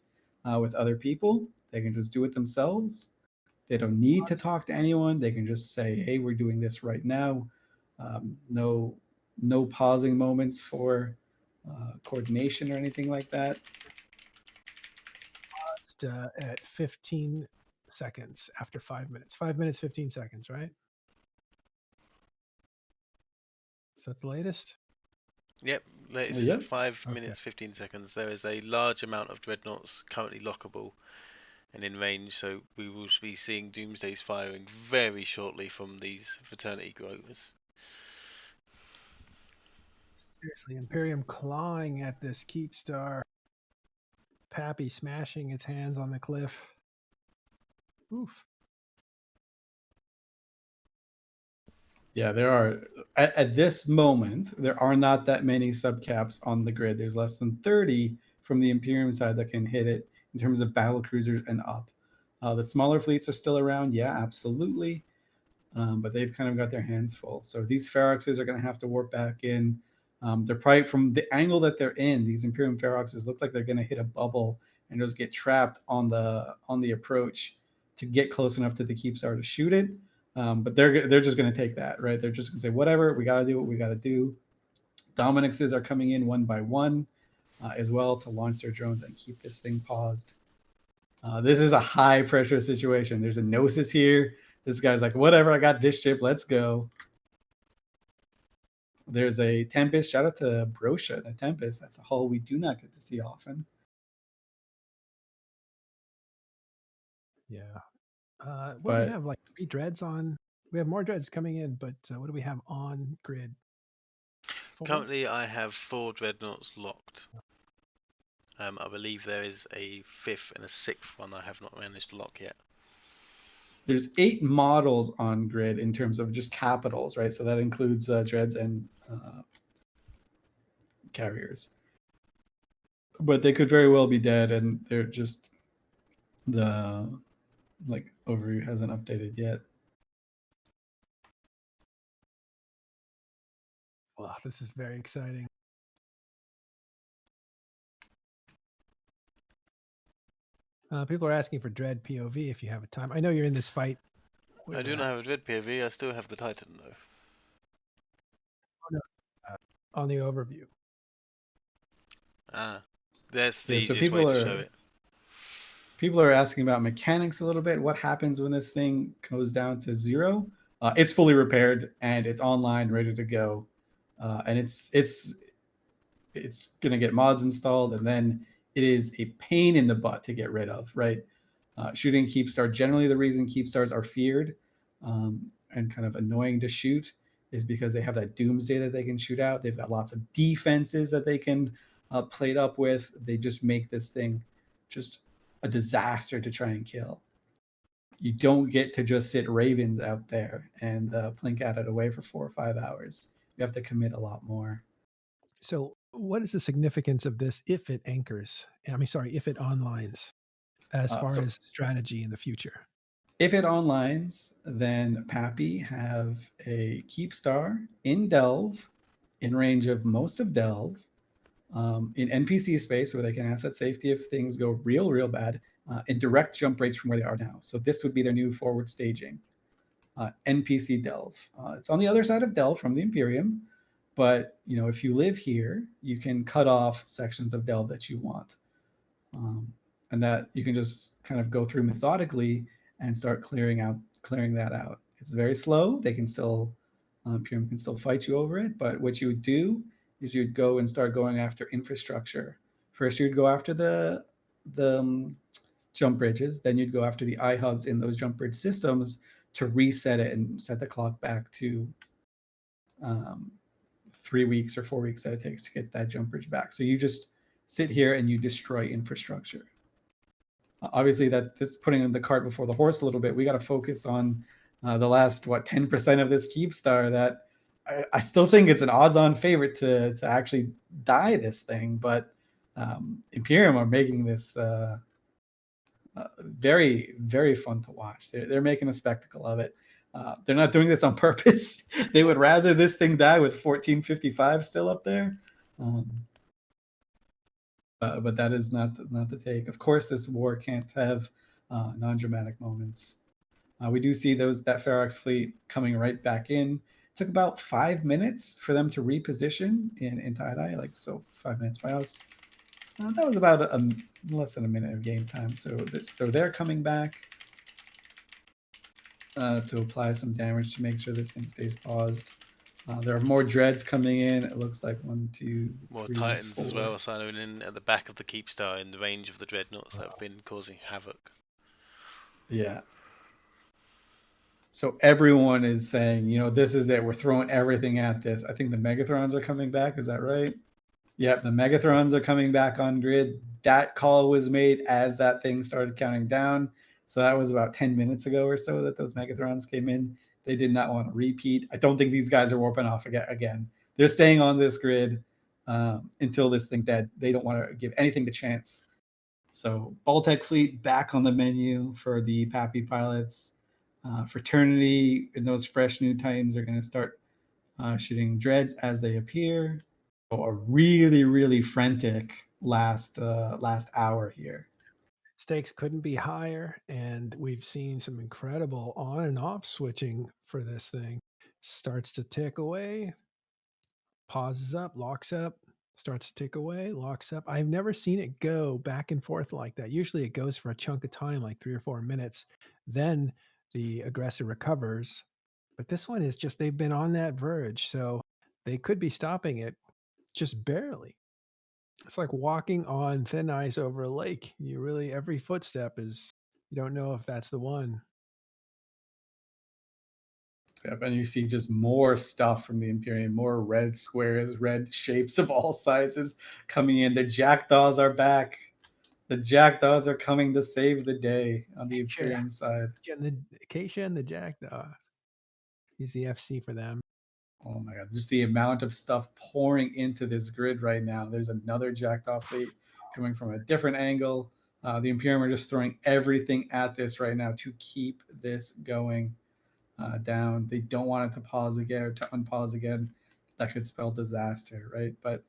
with other people. They can just do it themselves. They don't need to talk to anyone. They can just say, "Hey, we're doing this right now." No pausing moments for coordination or anything like that. Paused at 15 seconds after 5 minutes. 5 minutes, 15 seconds, right? Is that the latest? Yep, latest Yep. at 5 minutes 15 seconds. There is a large amount of dreadnoughts currently lockable and in range, so we will be seeing doomsdays firing very shortly from these fraternity grovers. Seriously, Imperium clawing at this Keepstar. PAPI smashing its hands on the cliff. Oof. Yeah, there are at this moment there are not that many subcaps on the grid. There's less than 30 from the Imperium side that can hit it in terms of battle cruisers and up. The smaller fleets are still around, yeah, absolutely, but they've kind of got their hands full. So these Feroxes are going to have to warp back in. They're probably, from the angle that they're in, these Imperium Feroxes look like they're going to hit a bubble and just get trapped on the approach to get close enough to the Keepstar to shoot it. But they're just going to take that, right? They're just going to say, whatever, we got to do what we got to do. Dominixes are coming in one by one as well to launch their drones and keep this thing paused. This is a high pressure situation. There's a Gnosis here. This guy's like, whatever, I got this ship. Let's go. There's a Tempest. Shout out to Brosha, the Tempest. That's a hull we do not get to see often. Yeah. What do we have? Like 3 dreads on? We have more dreads coming in, but what do we have on grid? 4? Currently, I have 4 dreadnoughts locked. I believe there is a 5th and a 6th one I have not managed to lock yet. There's 8 models on grid in terms of just capitals, right? So that includes dreads and carriers. But they could very well be dead, and they're just the overview hasn't updated yet. Wow, this is very exciting. People are asking for Dread POV if you have a time. I know you're in this fight. I do not have a Dread POV. I still have the Titan though. Oh, no. On the overview. That's the so easiest way to show it. People are asking about mechanics a little bit. What happens when this thing goes down to 0? It's fully repaired and it's online, ready to go, and it's going to get mods installed, and then it is a pain in the butt to get rid of, right? Shooting Keepstar, generally the reason Keepstars are feared and kind of annoying to shoot is because they have that doomsday that they can shoot out. They've got lots of defenses that they can plate up with. They just make this thing just a disaster to try and kill. You don't get to just sit Ravens out there and plink at it away for 4 or 5 hours. You have to commit a lot more. So what is the significance of this if it anchors? If it onlines as far as strategy in the future? If it onlines, then PAPI have a Keepstar in Delve, in range of most of Delve, in NPC space where they can asset safety if things go real bad, and direct jump rates from where they are now. So this would be their new forward staging. NPC Delve. It's on the other side of Delve from the Imperium, but if you live here, you can cut off sections of Delve that you want, and that you can just kind of go through methodically and start clearing that out. It's very slow. They can still Imperium can still fight you over it, but what you would do is you'd go and start going after infrastructure. First, you'd go after the jump bridges. Then you'd go after the eye hubs in those jump bridge systems to reset it and set the clock back to 3 weeks or 4 weeks that it takes to get that jump bridge back. So you just sit here and you destroy infrastructure. Obviously, that this is putting the cart before the horse a little bit. We got to focus on the last 10% of this Keepstar that I still think it's an odds-on favorite to actually die this thing, but Imperium are making this very, very fun to watch. They're making a spectacle of it. They're not doing this on purpose. They would rather this thing die with 1455 still up there. But that is not the take. Of course, this war can't have non-dramatic moments. We do see that Ferox fleet coming right back in. Took about 5 minutes for them to reposition in tie-dye, 5 minutes by us. That was about less than a minute of game time. So they're coming back to apply some damage to make sure this thing stays paused. There are more dreads coming in. It looks like 1, 2, More 3, Titans 4. as well, siloing in at the back of the Keepstar in the range of the Dreadnoughts that have been causing havoc. Yeah. So everyone is saying, this is it. We're throwing everything at this. I think the Megathrons are coming back. Is that right? Yep, the Megathrons are coming back on grid. That call was made as that thing started counting down. So that was about 10 minutes ago or so that those Megathrons came in. They did not want to repeat. I don't think these guys are warping off again. They're staying on this grid until this thing's dead. They don't want to give anything to chance. So Baltec fleet back on the menu for the PAPI pilots. Fraternity and those fresh new Titans are going to start shooting dreads as they appear. So a really, really frantic last hour here. Stakes couldn't be higher, and we've seen some incredible on and off switching for this thing. Starts to tick away, pauses up, locks up, starts to tick away, locks up. I've never seen it go back and forth like that. Usually it goes for a chunk of time, like 3 or 4 minutes. Then the aggressor recovers. But this one is just, they've been on that verge. So they could be stopping it just barely. It's like walking on thin ice over a lake. Every footstep is, you don't know if that's the one. Yep, and you see just more stuff from the Imperium, more red squares, red shapes of all sizes coming in. The Jackdaws are back. The Jackdaws are coming to save the day on the Imperium side. Acacia and the Jackdaws. He's the FC for them. Oh my god, just the amount of stuff pouring into this grid right now. There's another Jackdaw fleet coming from a different angle. The Imperium are just throwing everything at this right now to keep this going down. They don't want it to pause again or to unpause again. That could spell disaster, right? But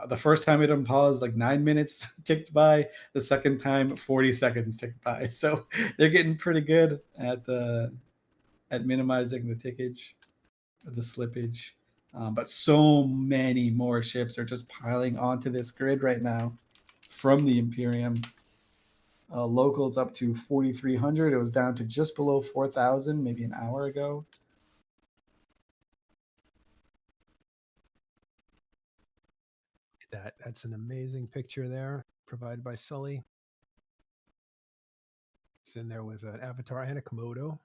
the first time it unpaused, 9 minutes ticked by. The second time, 40 seconds ticked by. So they're getting pretty good at minimizing the tickage, the slippage. But so many more ships are just piling onto this grid right now from the Imperium. Locals up to 4,300. It was down to just below 4,000 maybe an hour ago. That's an amazing picture there, provided by Sully. It's in there with an avatar and a Komodo.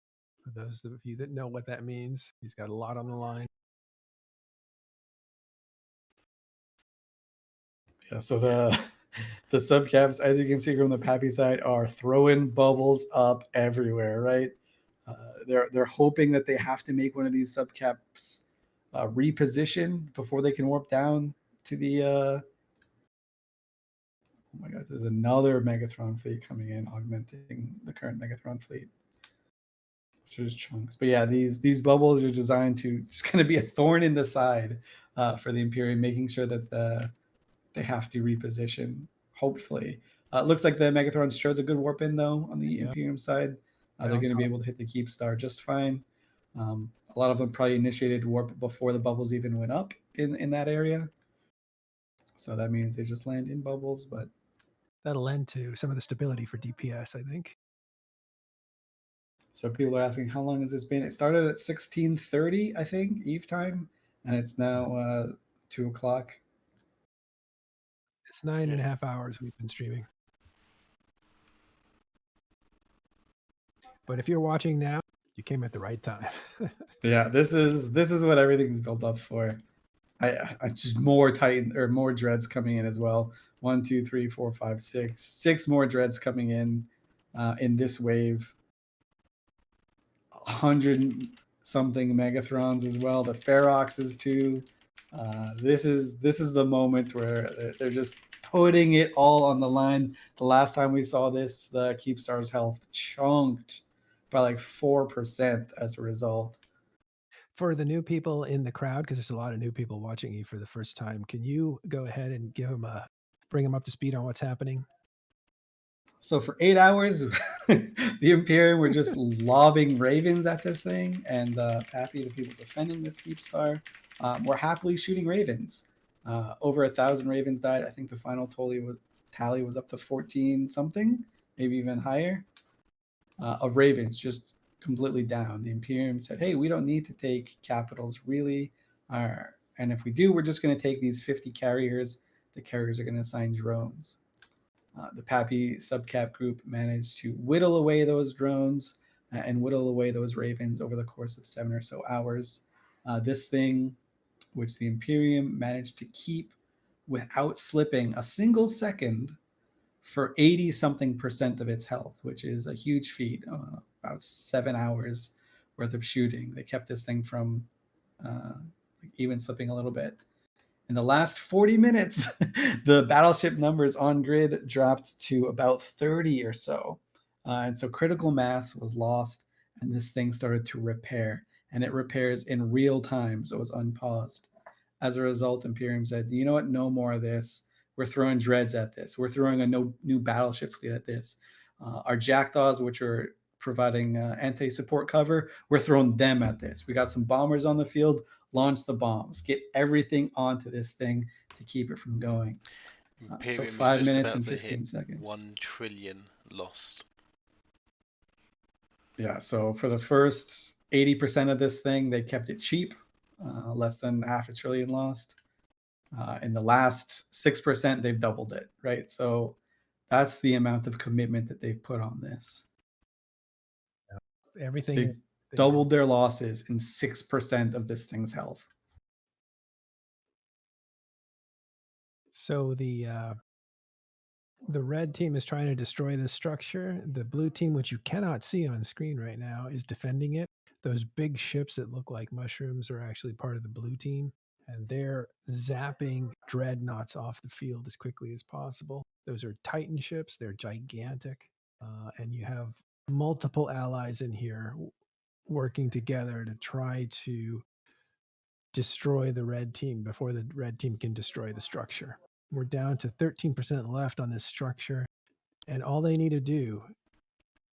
For those of you that know what that means, he's got a lot on the line. Yeah, so the subcaps, as you can see from the PAPI side, are throwing bubbles up everywhere, right? They're hoping that they have to make one of these subcaps reposition before they can warp down to the oh my god, there's another Megathron fleet coming in, augmenting the current Megathron fleet. So there's chunks. But yeah, these bubbles are designed to just kind of be a thorn in the side for the Imperium, making sure that they have to reposition, hopefully. It looks like the Megathrons shows a good warp in, though, on the Imperium side. They're going to be able to hit the Keepstar just fine. A lot of them probably initiated warp before the bubbles even went up in that area. So that means they just land in bubbles, but that'll lend to some of the stability for DPS, I think. So people are asking, how long has this been? It started at 16:30, I think, Eve time, and it's now 2 o'clock. It's 9.5 hours we've been streaming. But if you're watching now, you came at the right time. Yeah, this is what everything's built up for. I just more Titan or more dreads coming in as well. 1, 2, 3, 4, 5, 6. 6 more dreads coming in this wave. 100 something Megathrons as well. The Feroxes too. This is the moment where they're just putting it all on the line. The last time we saw this, the Keepstar's health chunked by like 4% as a result. For the new people in the crowd, because there's a lot of new people watching you for the first time, can you go ahead and bring them up to speed on what's happening? So for 8 hours, the Imperium were just lobbing ravens at this thing, and PAPI, the people defending this Keepstar, were happily shooting ravens. Over 1,000 ravens died. I think the final tally was up to 14 something, maybe even higher, of ravens just completely down. The Imperium said, "Hey, we don't need to take capitals really, and if we do, we're just going to take these 50 carriers. The carriers are going to assign drones." The PAPI subcap group managed to whittle away those drones and whittle away those ravens over the course of 7 or so hours. This thing, which the Imperium managed to keep without slipping a single second for 80 something percent of its health, which is a huge feat, about 7 hours worth of shooting. They kept this thing from even slipping a little bit. In the last 40 minutes, the battleship numbers on grid dropped to about 30 or so. And so critical mass was lost, and this thing started to repair. And it repairs in real time, so it was unpaused. As a result, Imperium said, "You know what? No more of this. We're throwing dreads at this. We're throwing a new battleship fleet at this. Our jackdaws, which are providing anti-support cover, we're throwing them at this. We got some bombers on the field. Launch the bombs. Get everything onto this thing to keep it from going." So Imperium is 5 just minutes about and to 15 hit seconds. 1 trillion lost. Yeah, so for the first 80% of this thing, they kept it cheap, less than half a trillion lost. In the last 6%, they've doubled it, right? So that's the amount of commitment that they've put on this. Everything They've doubled their losses in 6% of this thing's health. So the red team is trying to destroy this structure. The blue team, which you cannot see on screen right now, is defending it. Those big ships that look like mushrooms are actually part of the blue team, and they're zapping dreadnoughts off the field as quickly as possible. Those are Titan ships. They're gigantic, and you have multiple allies in here working together to try to destroy the red team before the red team can destroy the structure. We're down to 13% left on this structure, and all they need to do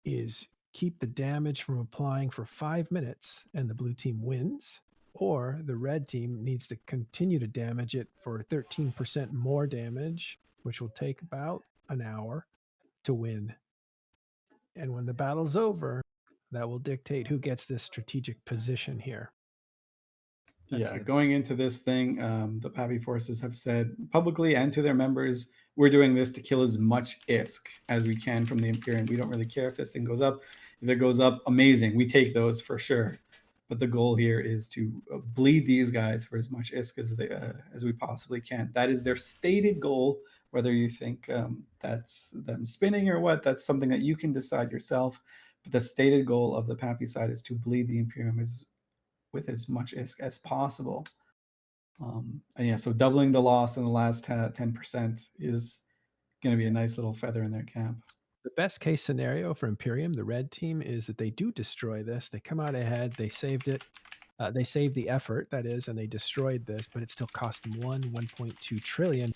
is keep the damage from applying for 5 minutes, and the blue team wins, or the red team needs to continue to damage it for 13% more damage, which will take about an hour to win. And when the battle's over, that will dictate who gets this strategic position here. Going into this thing, the PAPI forces have said publicly and to their members, we're doing this to kill as much ISK as we can from the Imperium. We don't really care if this thing goes up. If it goes up, amazing. We take those for sure. But the goal here is to bleed these guys for as much ISK as we possibly can. That is their stated goal. Whether you think that's them spinning or what, that's something that you can decide yourself. But the stated goal of the PAPI side is to bleed the Imperium with as much ISK as possible. And yeah, so doubling the loss in the last 10% is going to be a nice little feather in their cap. The best case scenario for Imperium, the red team, is that they do destroy this. They come out ahead. They saved it. They saved the effort, that is, and they destroyed this, but it still cost them 1.2 trillion.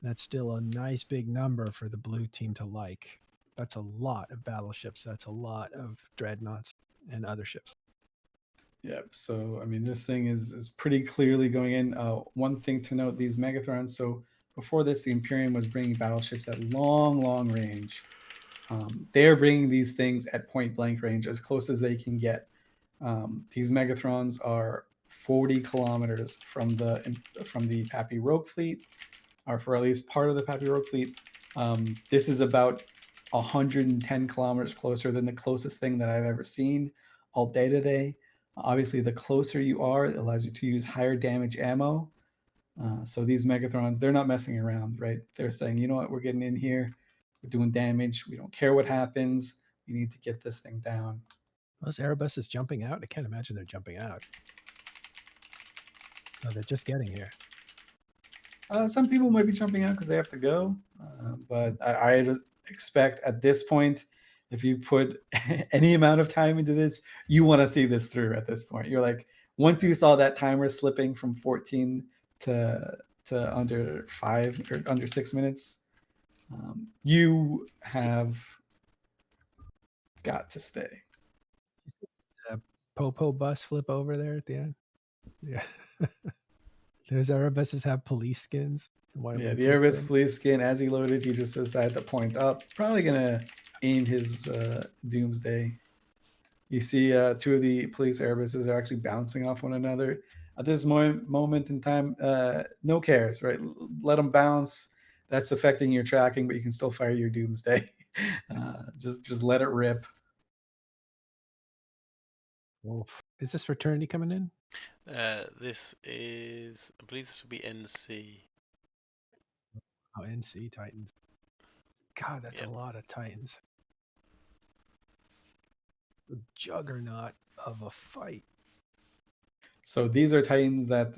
That's still a nice big number for the blue team to like. That's a lot of battleships. That's a lot of dreadnoughts and other ships. Yep. So, I mean, this thing is pretty clearly going in. One thing to note, these Megathrons. So before this, the Imperium was bringing battleships at long range. They're bringing these things at point blank range, as close as they can get. These Megathrons are 40 kilometers from the PAPI rogue fleet, or for at least part of the PAPI rogue fleet. This is about 110 kilometers closer than the closest thing that I've ever seen all day today. Obviously, the closer you are, it allows you to use higher damage ammo. So these Megathrons, they're not messing around, right? They're saying, you know what, we're getting in here, we're doing damage, we don't care what happens, we need to get this thing down. Those Erebus is jumping out. I can't imagine they're jumping out. No, they're just getting here. Some people might be jumping out because they have to go, but I expect at this point, if you put any amount of time into this, you want to see this through at this point. You're like, once you saw that timer slipping from 14 to under 5 or under 6 minutes, you have got to stay. Popo bus flip over there at the end. Yeah. Those Erebuses have police skins. Yeah, the Erebus police skin, as he loaded, he just decided to point up. Probably going to aim his Doomsday. You see two of the police Erebuses are actually bouncing off one another. At this moment in time, no cares, right? Let them bounce. That's affecting your tracking, but you can still fire your Doomsday. Just let it rip. Wolf. Is this Fraternity coming in? This is, I believe this will be NC. Oh, NC Titans. God, that's a lot of Titans. The juggernaut of a fight. So these are Titans that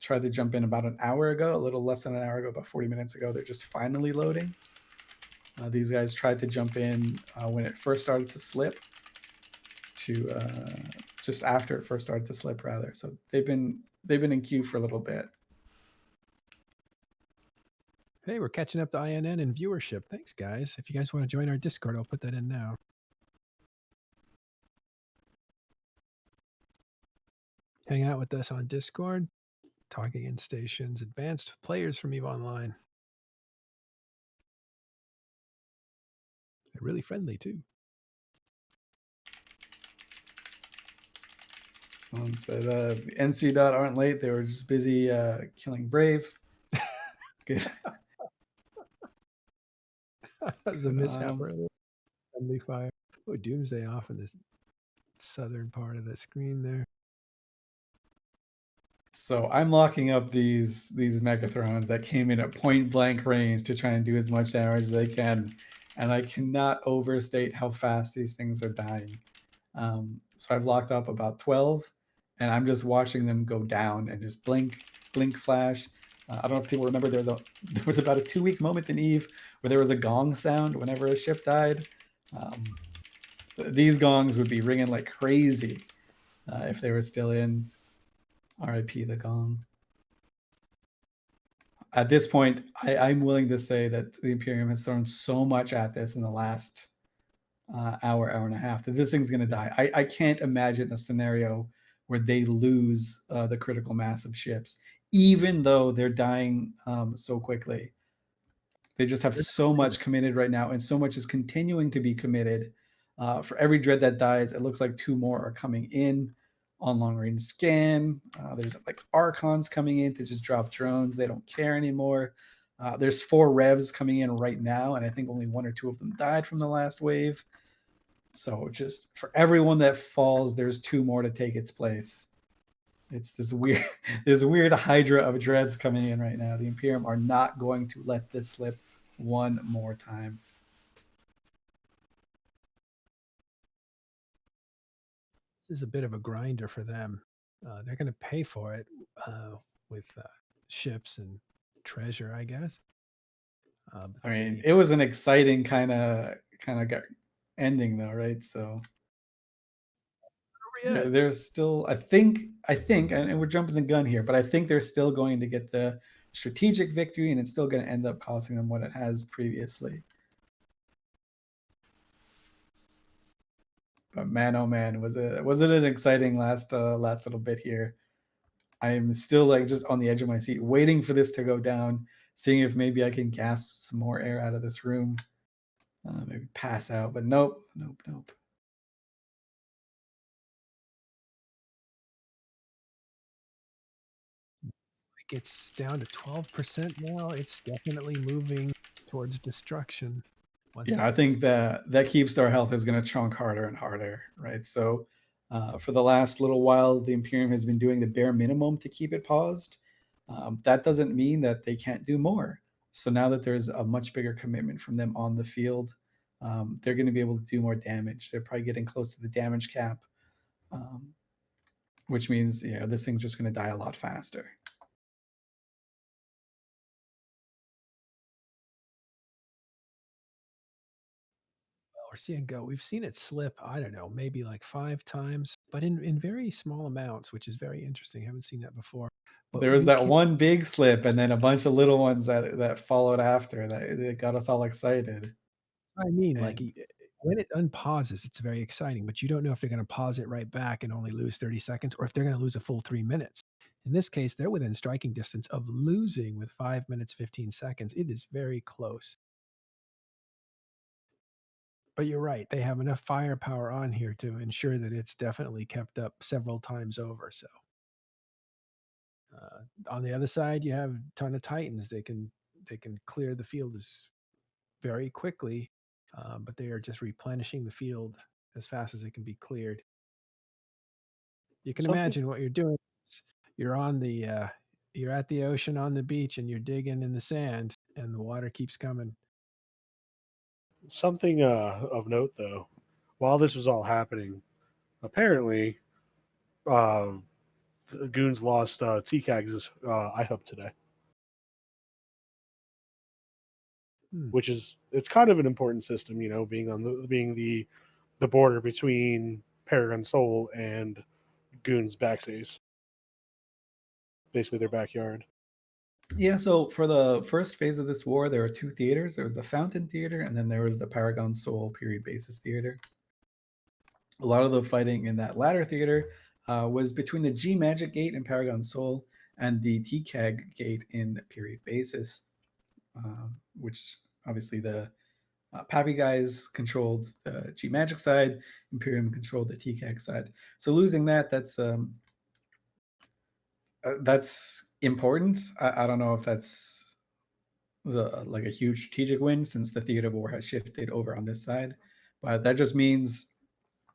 tried to jump in about an hour ago, a little less than an hour ago, about 40 minutes ago. They're just finally loading. These guys tried to jump in when it first started to slip, to just after it first started to slip, rather. So they've been in queue for a little bit. Hey, we're catching up to INN and viewership. Thanks, guys. If you guys want to join our Discord, I'll put that in now. Hang out with us on Discord. Talking in stations. Advanced players from EVE Online. They're really friendly, too. Someone said the NC dot aren't late. They were just busy killing Brave. Good. That was a mishap earlier. Friendly fire. Oh, Doomsday off in this southern part of the screen there. So I'm locking up these Megathrons that came in at point blank range to try and do as much damage as they can, and I cannot overstate how fast these things are dying. So I've locked up about 12, and I'm just watching them go down and just blink, flash. I don't know if people remember there was about a 2-week moment in EVE where there was a gong sound whenever a ship died. These gongs would be ringing like crazy if they were still in. RIP the gong. At this point, I'm willing to say that the Imperium has thrown so much at this in the last hour and a half that this thing's going to die. I can't imagine a scenario where they lose the critical mass of ships, even though they're dying so quickly. They just have so much committed right now, and so much is continuing to be committed. For every Dread that dies, it looks like 2 more are coming in on long range scan. There's like Archons coming in to just drop drones. They don't care anymore. There's 4 revs coming in right now, and I think only 1 or 2 of them died from the last wave. So just for everyone that falls, there's 2 more to take its place. It's this weird hydra of dreads coming in right now. The Imperium are not going to let this slip one more time. This is a bit of a grinder for them. They're going to pay for it with ships and treasure, I guess. I mean, it was an exciting kind of ending, though, right? So there's still, I think, and we're jumping the gun here, but I think they're still going to get the strategic victory, and it's still going to end up costing them what it has previously. But man, oh man, was it an exciting last little bit here. I'm still like just on the edge of my seat, waiting for this to go down, seeing if maybe I can gasp some more air out of this room, maybe pass out. But nope. Like it's down to 12% now. It's definitely moving towards destruction. Yeah, I think that Keepstar health is going to chunk harder and harder, right? So for the last little while, the Imperium has been doing the bare minimum to keep it paused. That doesn't mean that they can't do more. So now that there's a much bigger commitment from them on the field, they're going to be able to do more damage. They're probably getting close to the damage cap, which means this thing's just going to die a lot faster. We're seeing go. We've seen it slip, I don't know, maybe like 5 times, but in very small amounts, which is very interesting. I haven't seen that before. But there was that one big slip and then a bunch of little ones that followed after that got us all excited. I mean, like when it unpauses, it's very exciting, but you don't know if they're going to pause it right back and only lose 30 seconds or if they're going to lose a full 3 minutes. In this case, they're within striking distance of losing with 5 minutes, 15 seconds. It is very close. But you're right. They have enough firepower on here to ensure that it's definitely kept up several times over. So on the other side, you have a ton of Titans. They can clear the field very quickly, but they are just replenishing the field as fast as it can be cleared. You can imagine what you're doing. You're on the you're at the ocean on the beach and you're digging in the sand and the water keeps coming. Something of note, though, while this was all happening, apparently, the Goons lost TCAG's IHUB today, which is it's kind of an important system, being the border between Paragon Soul and Goons backstays, basically their backyard. Yeah, so for the first phase of this war, there were 2 theaters. There was the Fountain Theater, and then there was the Paragon Soul Period Basis Theater. A lot of the fighting in that latter theater was between the G Magic Gate in Paragon Soul and the TCAG Gate in Period Basis, which obviously the PAPI guys controlled the G Magic side, Imperium controlled the TCAG side. So losing that's important. I don't know if that's like a huge strategic win since the theater war has shifted over on this side, but that just means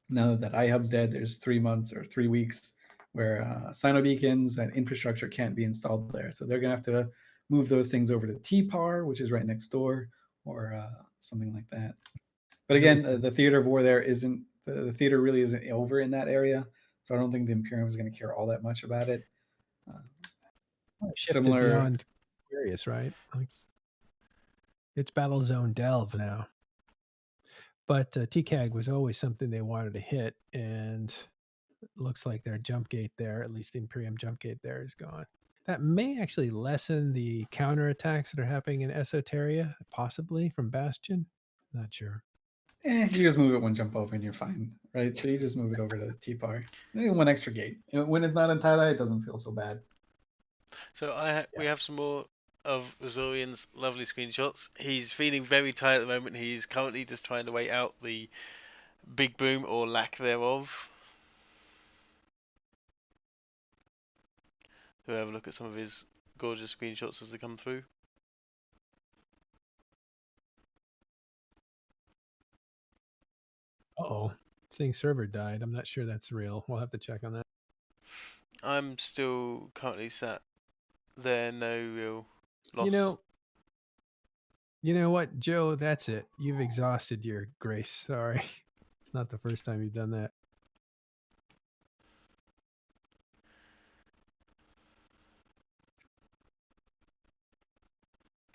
now that iHub's dead, there's 3 months or 3 weeks where Sino beacons and infrastructure can't be installed there. So they're going to have to move those things over to TPAR, which is right next door, or something like that. But again, the theater of war there isn't, the theater really isn't over in that area. So I don't think the Imperium is going to care all that much about it. Similar beyond Aquarius, right? Like, it's Battle Zone Delve now. But TCAG was always something they wanted to hit, and it looks like their jump gate there, at least the Imperium jump gate there, is gone. That may actually lessen the counterattacks that are happening in Esoteria, possibly from Bastion. Not sure. You just move it 1 jump over and you're fine, right? So you just move it over to TPAR. Maybe 1 extra gate. When it's not in tie-dye, it doesn't feel so bad. So we have some more of Azorian's lovely screenshots. He's feeling very tired at the moment. He's currently just trying to wait out the big boom or lack thereof. We'll have a look at some of his gorgeous screenshots as they come through. Uh-oh. Saying server died. I'm not sure that's real. We'll have to check on that. I'm still currently sat there, no real loss. You know what, Joe? That's it. You've exhausted your grace. Sorry. It's not the first time you've done that.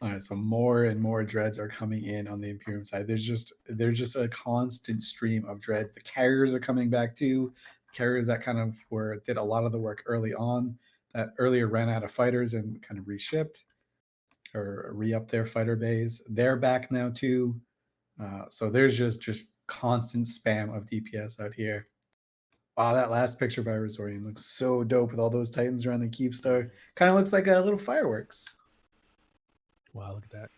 All right, so more and more dreads are coming in on the Imperium side. There's just a constant stream of dreads. The carriers are coming back too. Carriers that kind of did a lot of the work early on, that earlier ran out of fighters and kind of reshipped or re-upped their fighter bays. They're back now too. So there's just constant spam of DPS out here. Wow, that last picture by Resorian looks so dope with all those Titans around the Keepstar. Kind of looks like a little fireworks. Wow, look at that.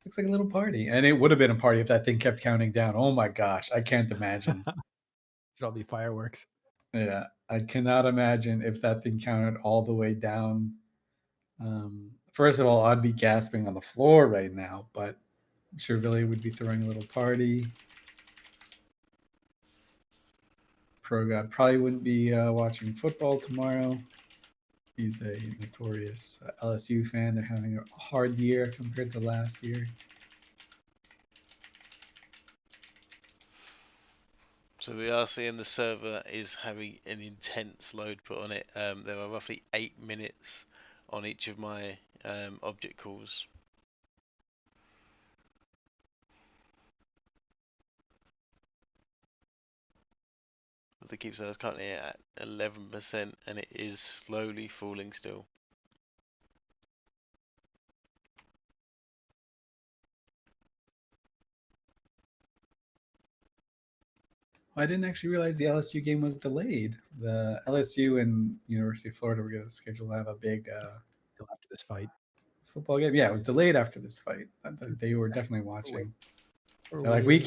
Looks like a little party. And it would have been a party if that thing kept counting down. Oh my gosh, I can't imagine. It'll all be fireworks. Yeah, I cannot imagine if that thing counted all the way down First of all, I'd be gasping on the floor right now, but I'm sure Billy would be throwing a little party. Pro God probably wouldn't be watching football tomorrow. He's a notorious LSU fan. They're having a hard year compared to last year. So we are seeing the server is having an intense load put on it. There are roughly 8 minutes on each of my object calls. The Keepstar is currently at 11% and it is slowly falling still. I didn't actually realize the LSU game was delayed. The LSU and University of Florida were going to schedule to have a big Till after this fight. football game. Yeah, it was delayed after this fight. They were definitely watching. Or They're like, we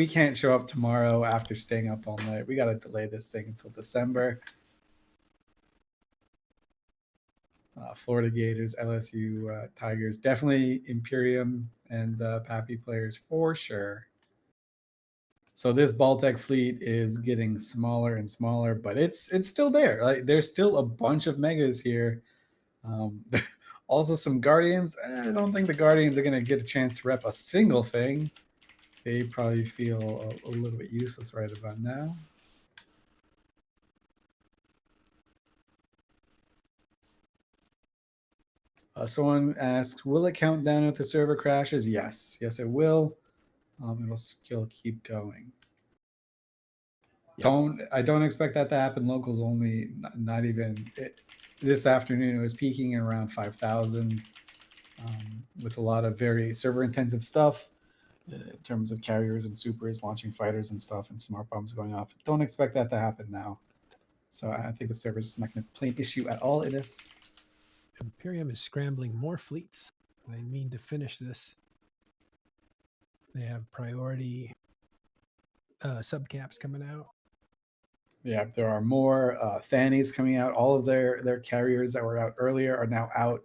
can't show up tomorrow after staying up all night. We got to delay this thing until December. Florida Gators, LSU Tigers, definitely Imperium and PAPI players for sure. So this Baltec fleet is getting smaller and smaller, but it's still there. Like there's still a bunch of megas here. Also some Guardians. I don't think the Guardians are going to get a chance to rep a single thing. They probably feel a little bit useless right about now. Someone asks, will it count down if the server crashes? Yes. Yes, it will. It'll still keep going. Yeah. I don't expect that to happen. Locals only, not even this afternoon. It was peaking at around 5,000 with a lot of very server intensive stuff in terms of carriers and supers launching fighters and stuff and smart bombs going off. Don't expect that to happen now. So I think the server is not going to play an issue at all in this. Imperium is scrambling more fleets. They mean to finish this. They have priority subcaps coming out. Yeah, there are more Fannies coming out. All of their carriers that were out earlier are now out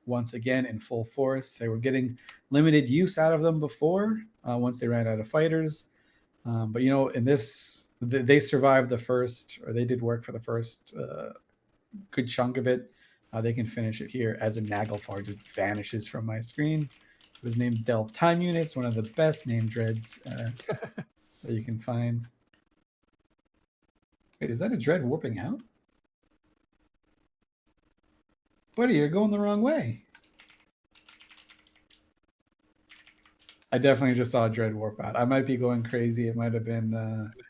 once again in full force. They were getting limited use out of them before once they ran out of fighters. But in this, they survived the first, or they did work for the first good chunk of it. They can finish it here as a Naglfar just vanishes from my screen. It was named Delve Time Units, one of the best named dreads that you can find. Wait, is that a dread warping out? Buddy, you're going the wrong way. I definitely just saw a dread warp out. I might be going crazy. It might have been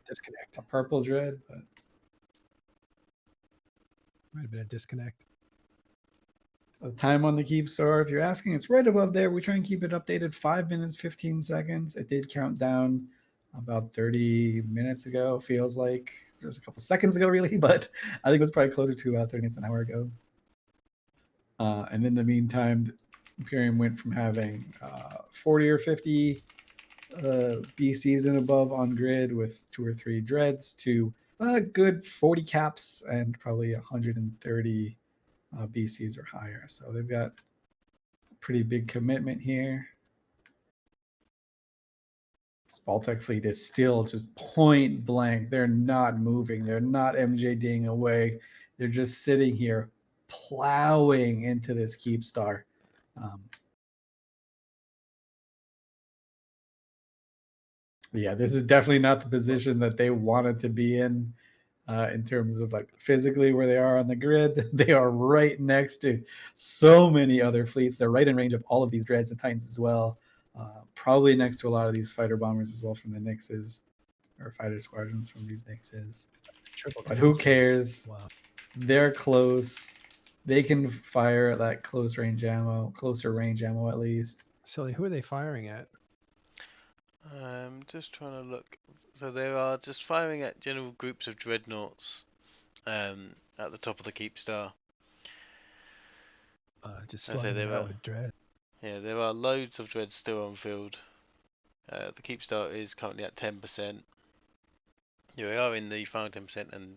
disconnect. A purple dread, but Might have been a disconnect. the time on the Keepstar, if you're asking, it's right above there. We try and keep it updated 5 minutes, 15 seconds. It did count down about 30 minutes ago, feels like. Just a couple seconds ago, really, but I think it was probably closer to 30 minutes, an hour ago. And in the meantime, Imperium went from having 40 or 50 BCs and above on grid with 2 or 3 dreads to a good 40 caps and probably 130 BCs or higher. So they've got a pretty big commitment here. This Baltec fleet is still just point blank. They're not moving. They're not MJDing away. They're just sitting here plowing into this Keepstar. Yeah, this is definitely not the position that they wanted to be in terms of like physically where they are on the grid. They are right next to so many other fleets. They're right in range of all of these dreads and titans as well. Probably next to a lot of these fighter bombers as well from the Nixes, or fighter squadrons from these Nixes. But who cares? Wow. They're close. They can fire that closer range ammo at least. Sully, who are they firing at? Just trying to look. So they are just firing at general groups of dreadnoughts at the top of the Keepstar. Just I say slugging they them out were. with dread. Yeah, there are loads of dreads still on field. The Keepstar is currently at 10%. Yeah, we are in the final 10%, and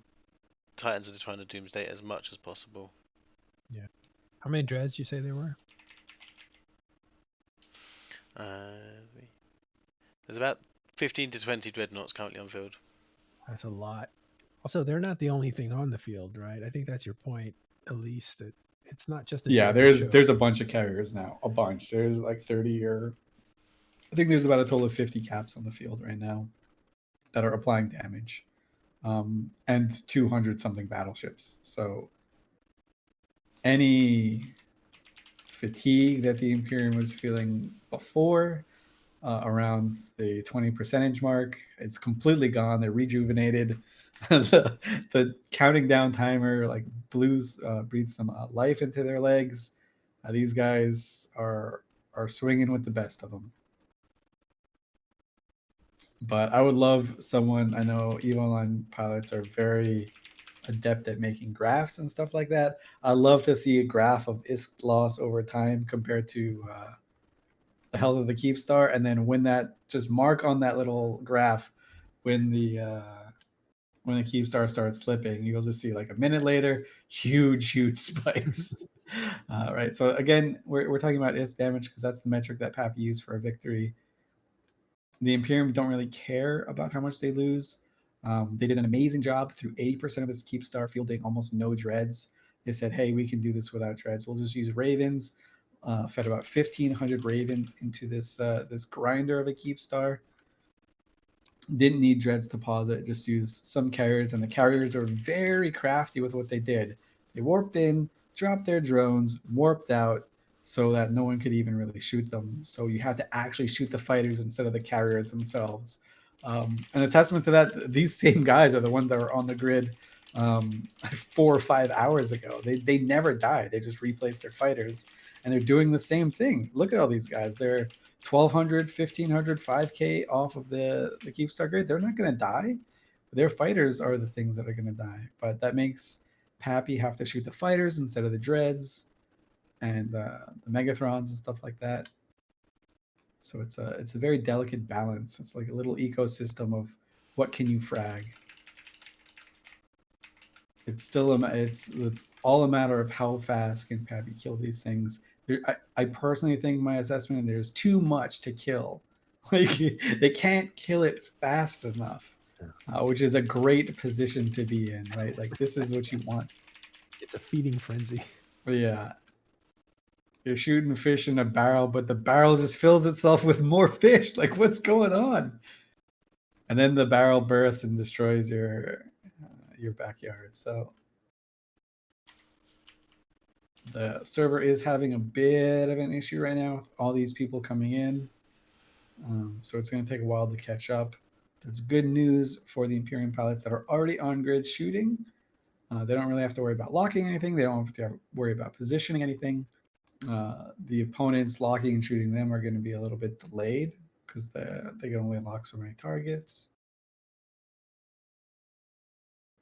Titans are just trying to doomsday as much as possible. Yeah. How many dreads did you say there were? There's about 15 to 20 dreadnoughts currently on field. That's a lot. Also, they're not the only thing on the field, right? I think that's your point, Elise, that it's not just a Yeah, dread show. there's a bunch of carriers now. A bunch. There's like 30 or I think there's about a total of 50 caps on the field right now that are applying damage. And 200 something battleships. So any fatigue that the Imperium was feeling before, around the 20% mark, it's completely gone. They're rejuvenated. the counting down timer like breathes some life into their legs. These guys are swinging with the best of them. But I would love someone. I know EVO Online pilots are very adept at making graphs and stuff like that. I love to see a graph of ISK loss over time compared to the health of the Keepstar, and then when that just mark on that little graph when the Keepstar starts slipping, you'll just see like a minute later, huge spikes. Right. So again, we're talking about ISK damage because that's the metric that PAPI used for a victory. The Imperium don't really care about how much they lose. They did an amazing job through 80% of this Keepstar fielding almost no dreads. They said, hey, we can do this without dreads. We'll just use Ravens. Fed about 1,500 Ravens into this grinder of a Keepstar. Didn't need dreads to pause it. Just use some carriers, and the carriers are very crafty with what they did. They warped in, dropped their drones, warped out, so that no one could even really shoot them. So you had to actually shoot the fighters instead of the carriers themselves. And a testament to that, these same guys are the ones that were on the grid 4 or 5 hours ago. They never died. They just replaced their fighters, and they're doing the same thing. Look at all these guys. They're 1,200, 1,500, 5K off of the Keepstar grid. They're not going to die. Their fighters are the things that are going to die. But that makes PAPI have to shoot the fighters instead of the dreads and the Megathrons and stuff like that. So it's a very delicate balance. It's like a little ecosystem of what can you frag. It's still it's all a matter of how fast can PAPI kill these things. I personally think my assessment, there's too much to kill. Like they can't kill it fast enough, which is a great position to be in, right? Like this is what you want. It's a feeding frenzy. But yeah. You're shooting fish in a barrel, but the barrel just fills itself with more fish. Like, what's going on? And then the barrel bursts and destroys your backyard. So the server is having a bit of an issue right now with all these people coming in. So it's going to take a while to catch up. That's good news for the Imperium pilots that are already on grid shooting. They don't really have to worry about locking anything. They don't have to worry about positioning anything. The opponents locking and shooting them are going to be a little bit delayed because they can only lock so many targets.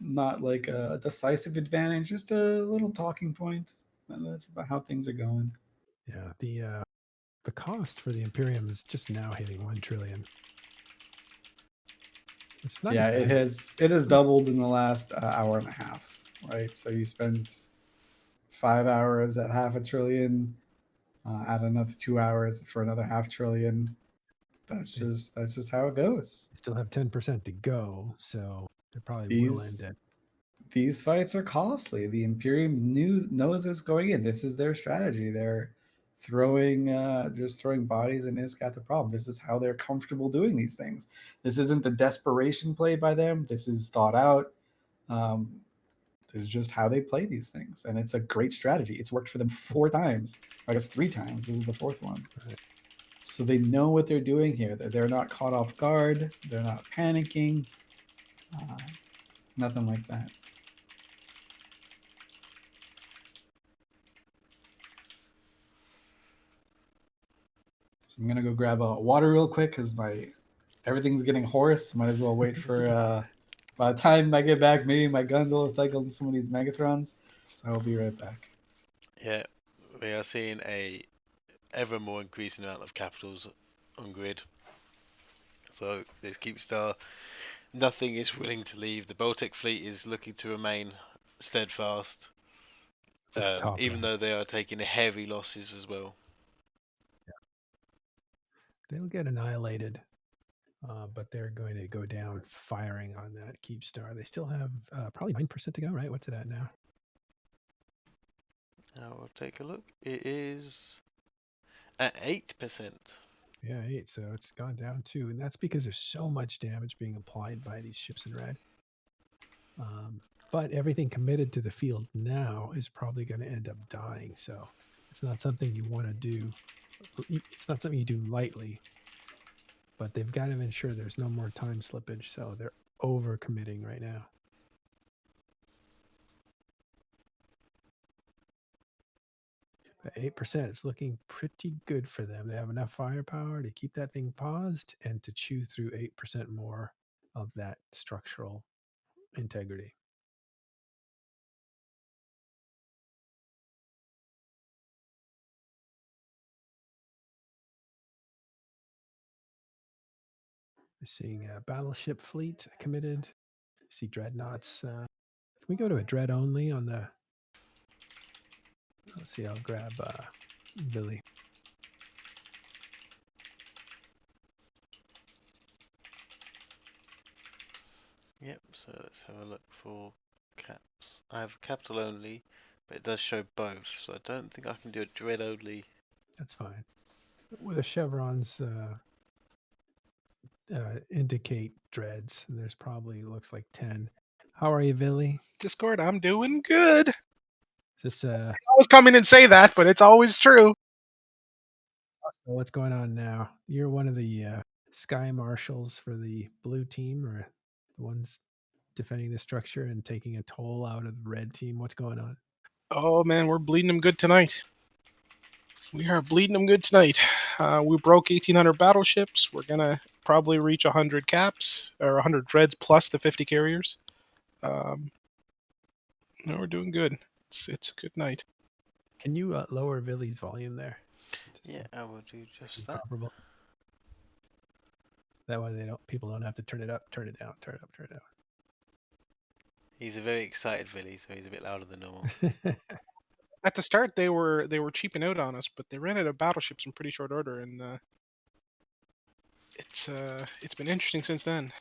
Not like a decisive advantage, just a little talking point. And that's about how things are going. Yeah, the cost for the Imperium is just now hitting 1 trillion. Yeah, it has doubled in the last hour and a half, right? So you spend 5 hours at 500 billion. Add another 2 hours for another 500 billion. That's just how it goes. You still have 10% to go, so it probably will end it. These fights are costly. The Imperium knows this going in. This is their strategy. They're throwing bodies and ISK at the problem. This is how they're comfortable doing these things. This isn't a desperation play by them. This is thought out. This is just how they play these things, and it's a great strategy. It's worked for them 4 times. I guess 3 times. This is the 4th one. Right. So they know what they're doing here. They're not caught off guard. They're not panicking. Nothing like that. So I'm gonna go grab a water real quick because everything's getting hoarse. Might as well wait for by the time I get back, maybe my guns will cycle to some of these Megathrons. So I'll be right back. Yeah, we are seeing a ever more increasing amount of capitals on grid. So this Keepstar, nothing is willing to leave. The Baltic fleet is looking to remain steadfast, even though they are taking heavy losses as well. They'll get annihilated, but they're going to go down firing on that Keepstar. They still have probably 9% to go, right? What's it at now? Now we'll take a look. It is at 8%. Yeah, 8. So it's gone down too, and that's because there's so much damage being applied by these ships in red. But everything committed to the field now is probably going to end up dying. So it's not something you want to do. It's not something you do lightly. But they've got to ensure there's no more time slippage. So they're over committing right now. At 8%, it's looking pretty good for them. They have enough firepower to keep that thing paused and to chew through 8% more of that structural integrity. We're seeing a battleship fleet committed. I see dreadnoughts. Can we go to a dread only on the... Let's see, I'll grab Billy. Yep, so let's have a look for caps. I have capital only, but it does show both, so I don't think I can do a dread only. That's fine. With the chevrons indicate dreads, there's probably looks like 10. How are you, Billy? Discord, I'm doing good. Is this I always come in and say that, but it's always true. what's going on now? You're one of the sky marshals for the blue team, or the ones defending the structure and taking a toll out of the red team. What's going on? Oh man, we're bleeding them good tonight. We are bleeding them good tonight. We broke 1,800 battleships. We're gonna probably reach 100 caps or 100 dreads plus the 50 carriers. No, we're doing good. It's a good night. Can you lower Billy's volume there? Just Yeah, I will do just that. comparable. That way people don't have to turn it up, turn it down, turn it up, turn it down. He's a very excited Billy, so he's a bit louder than normal. At the start, they were cheaping out on us, but they ran out of battleships in pretty short order, and it's been interesting since then.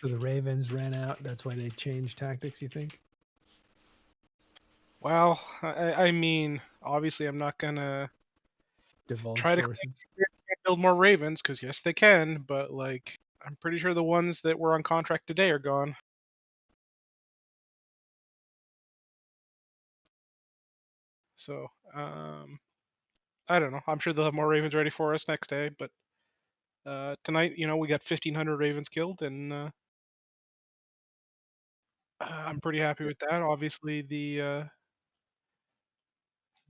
So the Ravens ran out. That's why they changed tactics, you think? Well, I mean, obviously, I'm not gonna Divulge try to sources. build more Ravens because yes, they can, but like, I'm pretty sure the ones that were on contract today are gone. So, I don't know. I'm sure they'll have more Ravens ready for us next day, but tonight, we got 1,500 Ravens killed, and I'm pretty happy with that. Obviously, the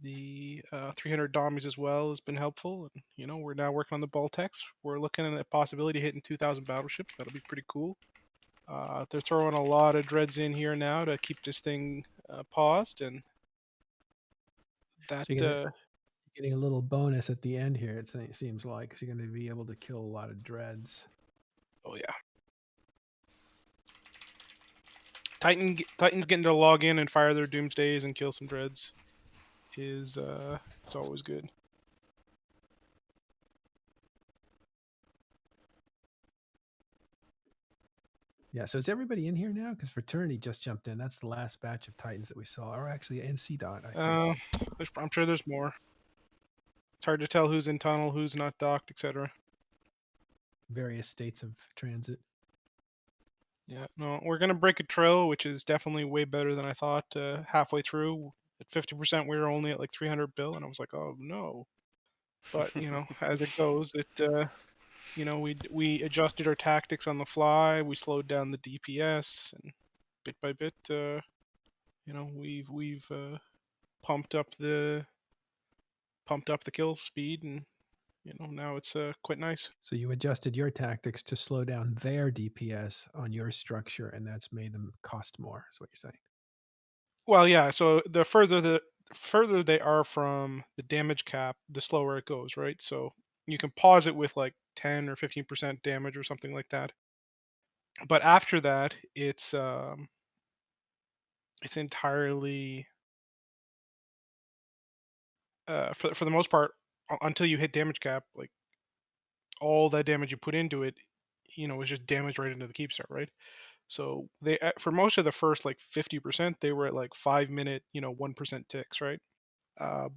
300 Dommies as well has been helpful, and we're now working on the Baltecs. We're looking at the possibility of hitting 2,000 battleships. That'll be pretty cool. They're throwing a lot of dreads in here now to keep this thing paused, and that So you're getting a little bonus at the end here. It seems like, because you're going to be able to kill a lot of dreads. oh yeah. Titans getting to log in and fire their doomsdays and kill some dreads is it's always good. Yeah, so is everybody in here now? Because Fraternity just jumped in. That's the last batch of Titans that we saw, or actually NC Dot, I think. I'm sure there's more. It's hard to tell who's in tunnel, who's not docked, etc. Various states of transit. Yeah, no, we're gonna break a trail, which is definitely way better than I thought. Halfway through, at 50%, we were only at like 300 bill, and I was like, oh no. But as it goes, we adjusted our tactics on the fly. We slowed down the DPS, and bit by bit, we've pumped up the kill speed, and now it's quite nice. So you adjusted your tactics to slow down their DPS on your structure, and that's made them cost more, is what you're saying. Well, yeah. So the further they are from the damage cap, the slower it goes, right? So you can pause it with like 10 or 15% damage or something like that. But after that, it's entirely for the most part until you hit damage cap, like all that damage you put into it, is just damage right into the Keepstar, right? So they for most of the first like 50%, they were at like 5-minute, 1% ticks, right?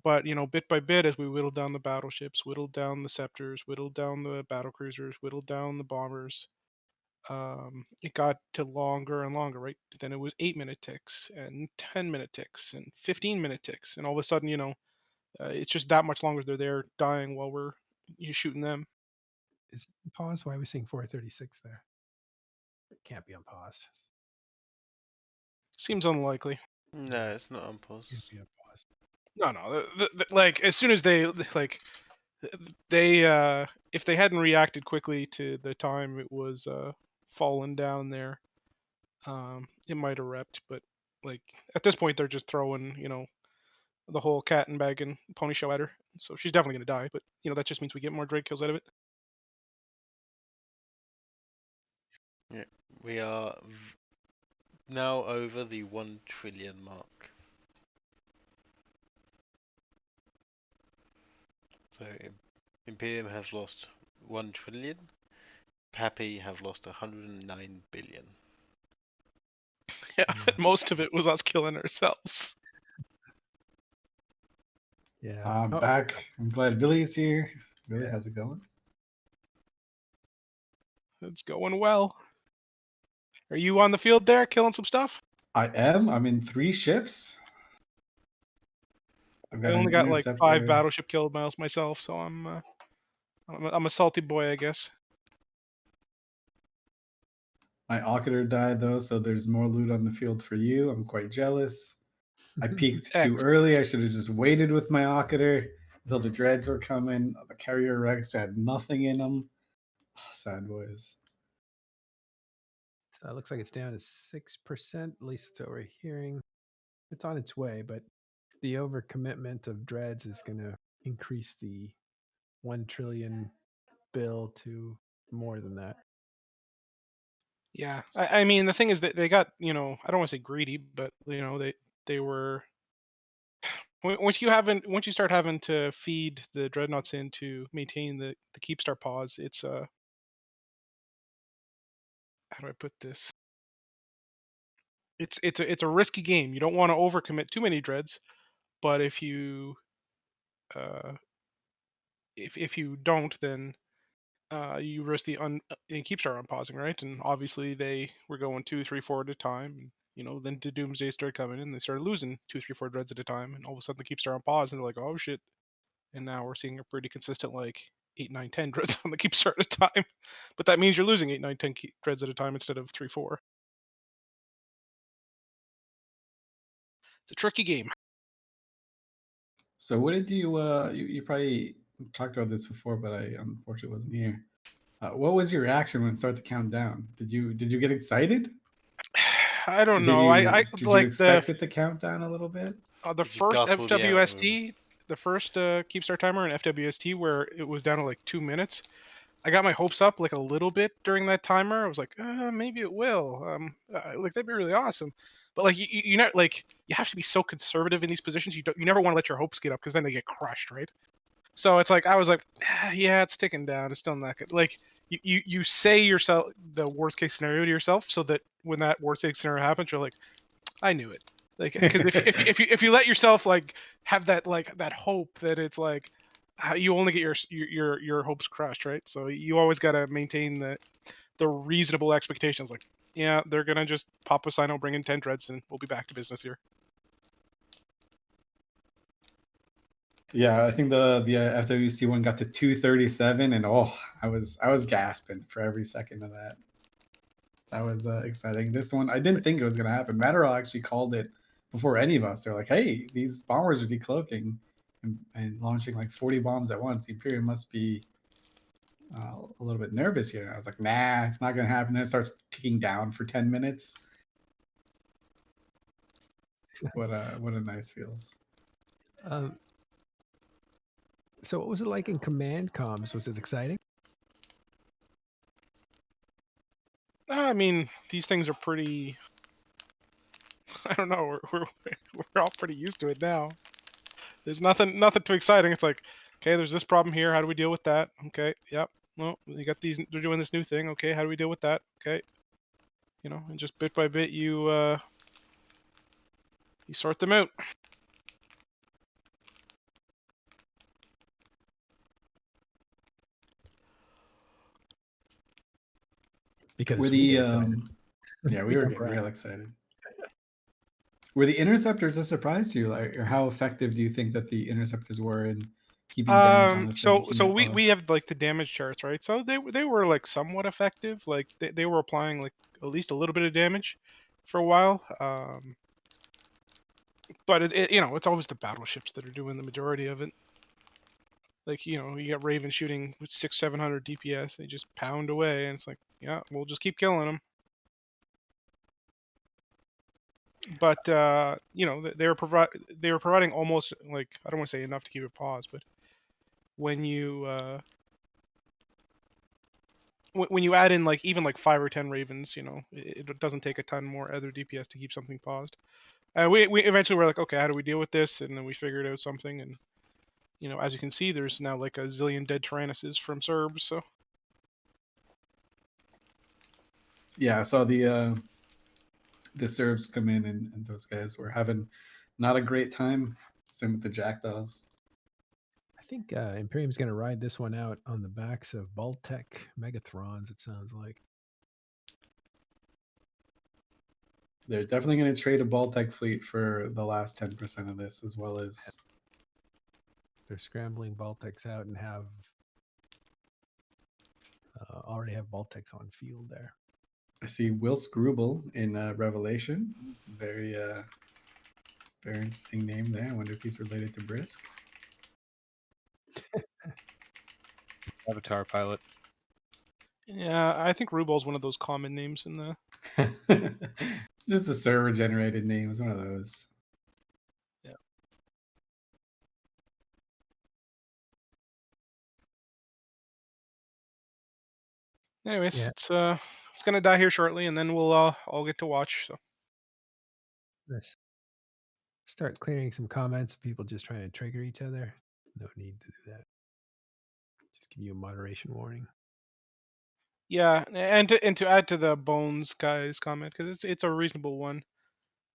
But bit by bit, as we whittled down the battleships, whittled down the scepters, whittled down the battle cruisers, whittled down the bombers, it got to longer and longer, right? Then it was 8-minute ticks and 10-minute ticks and 15-minute ticks, and all of a sudden, it's just that much longer they're there dying while we're shooting them. Is it on pause? Why are we seeing 436 there? It can't be on pause. Seems unlikely. No, it's not on pause. Can't be on pause. No. Like as soon as they like they if they hadn't reacted quickly to the time it was falling down there, it might have repped. But like at this point, they're just throwing the whole cat and bag and pony show at her. So she's definitely gonna die. But that just means we get more Drake kills out of it. Yeah, we are now over the 1 trillion mark. So Imperium has lost 1 trillion. PAPI have lost 109 billion. Yeah, most of it was us killing ourselves. Yeah. I'm back. I'm glad Billy is here. Billy, how's it going? It's going well. Are you on the field there, killing some stuff? I am. I'm in 3 ships. I only got like 5 battleship kill miles myself, so I'm a salty boy, I guess. My Ocketer died though, so there's more loot on the field for you. I'm quite jealous. I peaked too early. I should have just waited with my Ocketer until the dreads were coming. The carrier Rex had nothing in them. Oh, sad boys. So it looks like it's down to 6%. At least that's what we're hearing. It's on its way, but the overcommitment of dreads is going to increase the 1 trillion bill to more than that. Yeah, I mean the thing is that they got I don't want to say greedy, but they were once you start having to feed the dreadnoughts in to maintain the Keepstar pause, it's how do I put this? It's a risky game. You don't want to overcommit too many dreads, but if you if you don't, then you risk the Keepstar unpausing, right? And obviously they were going 2, 3, 4 at a time. And, then the Doomsday started coming in. They started losing 2, 3, 4 dreads at a time, and all of a sudden the Keepstar unpaused, and they're like, oh shit. And now we're seeing a pretty consistent like 8, 9, 10 dreads on the Keepstar at a time. But that means you're losing 8, 9, 10 dreads at a time instead of 3, 4. It's a tricky game. So what did you probably talked about this before, but I unfortunately wasn't here. What was your reaction when it started to count down? Did you get excited? I don't know. Did you expect it to count down a little bit? The first FWST, the first Keepstar timer in FWST where it was down to like 2 minutes, I got my hopes up like a little bit during that timer. I was like, maybe it will. Like that'd be really awesome. But like you know, like you have to be so conservative in these positions. You never want to let your hopes get up because then they get crushed, right? So it's like I was like, yeah, it's ticking down. It's still not good. Like you say yourself the worst case scenario to yourself, so that when that worst case scenario happens, you're like, I knew it. Like because if you let yourself like have that like that hope that it's like you only get your hopes crushed, right? So you always got to maintain the reasonable expectations. Like, yeah, they're gonna just pop a Sino, bring in 10 dreads, and we'll be back to business here. Yeah, I think the FWC one got to 237, and I was gasping for every second of that. That was exciting. This one, I didn't think it was gonna happen. Matterall actually called it before any of us. They're like, "Hey, these bombers are decloaking and launching like 40 bombs at once. The Imperium must be a little bit nervous here." And I was like, "Nah, it's not gonna happen." Then it starts ticking down for 10 minutes. What a nice feels. So what was it like in command comms? Was it exciting? I mean, these things are pretty. I don't know. We're all pretty used to it now. There's nothing too exciting. It's like, Okay, there's this problem here. How do we deal with that? Okay, yep. Well, you got these. They're doing this new thing. Okay, how do we deal with that? Okay, and just bit by bit, you sort them out. Because Were we the get excited. yeah, we were jump getting around. real excited. Were the interceptors a surprise to you, like, or how effective do you think that the interceptors were in keeping damage on the server? So we have like the damage charts, right? So they were like somewhat effective. Like they were applying like at least a little bit of damage for a while. But it's always the battleships that are doing the majority of it. Like you got Raven shooting with 600-700 DPS. They just pound away, and it's like, yeah, we'll just keep killing them. But they were providing almost, like, I don't want to say enough to keep it paused, but when you when you add in like even like 5 or 10 Ravens, it doesn't take a ton more other DPS to keep something paused. We eventually were like, okay, how do we deal with this? And then we figured out something, and as you can see, there's now like a zillion dead Tyrannuses from Serbs. So yeah, I saw the Serbs come in, and those guys were having not a great time. Same with the Jackdaws. I think Imperium's going to ride this one out on the backs of Baltec Megathrons, it sounds like. They're definitely going to trade a Baltec fleet for the last 10% of this, as well as they're scrambling Baltecs out and have already have Baltecs on field there. I see Will Scrooble in Revelation. Very interesting name there. I wonder if he's related to Brisk. Avatar pilot. yeah, I think Rubal's one of those common names in the. Just a server generated name. It's one of those. Yeah. Anyways, Yeah. it's gonna die here shortly, and then we'll all get to watch. So Let's start clearing some comments of people just trying to trigger each other. No need to do that. Just give you a moderation warning. yeah, and to add to the Bones guy's comment, because it's a reasonable one.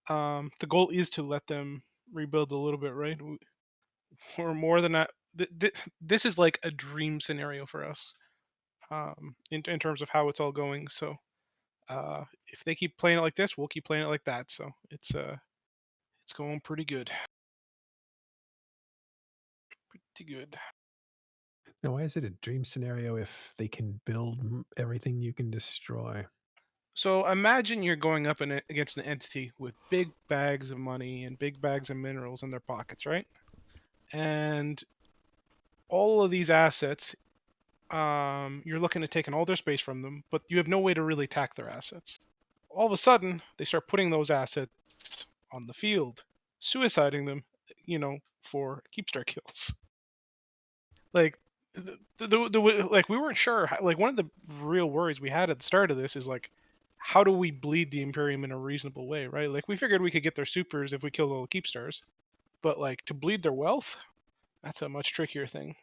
The goal is to let them rebuild a little bit, right? Or more than that. This is like a dream scenario for us, in terms of how it's all going. So, if they keep playing it like this, we'll keep playing it like that. So it's going pretty good. Pretty good. Now, why is it a dream scenario if they can build everything you can destroy? So imagine you're going up against an entity with big bags of money and big bags of minerals in their pockets, right? And all of these assets, you're looking at taking all their space from them, but you have no way to really attack their assets. All of a sudden, they start putting those assets on the field, suiciding them, for Keepstar kills. Like, like we weren't sure. Like, one of the real worries we had at the start of this is like, how do we bleed the Imperium in a reasonable way, right? Like, we figured we could get their supers if we killed all the Keepstars, but like to bleed their wealth, that's a much trickier thing.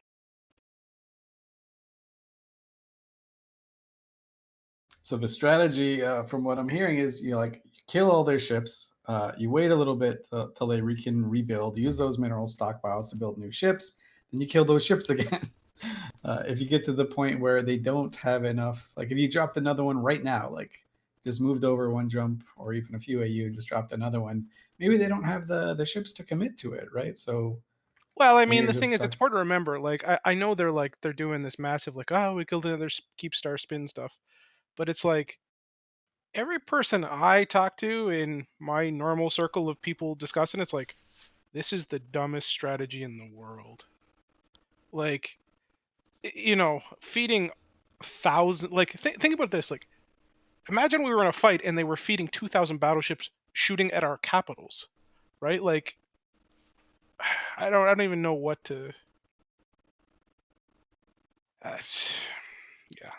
So the strategy, from what I'm hearing, is you kill all their ships. You wait a little bit till they can rebuild. Use those mineral stockpiles to build new ships. Then you kill those ships again. If you get to the point where they don't have enough, like if you dropped another one right now, like just moved over one jump or even a few AU, just dropped another one, maybe they don't have the ships to commit to it, right? So well, I then mean, you're the just thing is, stuck. it's important to remember. Like, I know they're doing this massive, like, oh, we killed another Keepstar spin stuff, but it's like every person I talk to in my normal circle of people discussing, it's like, this is the dumbest strategy in the world. Like, feeding 1,000. Like, think about this. Like, imagine we were in a fight and they were feeding 2,000 battleships shooting at our capitals, right? Like, I don't even know what to. Yeah,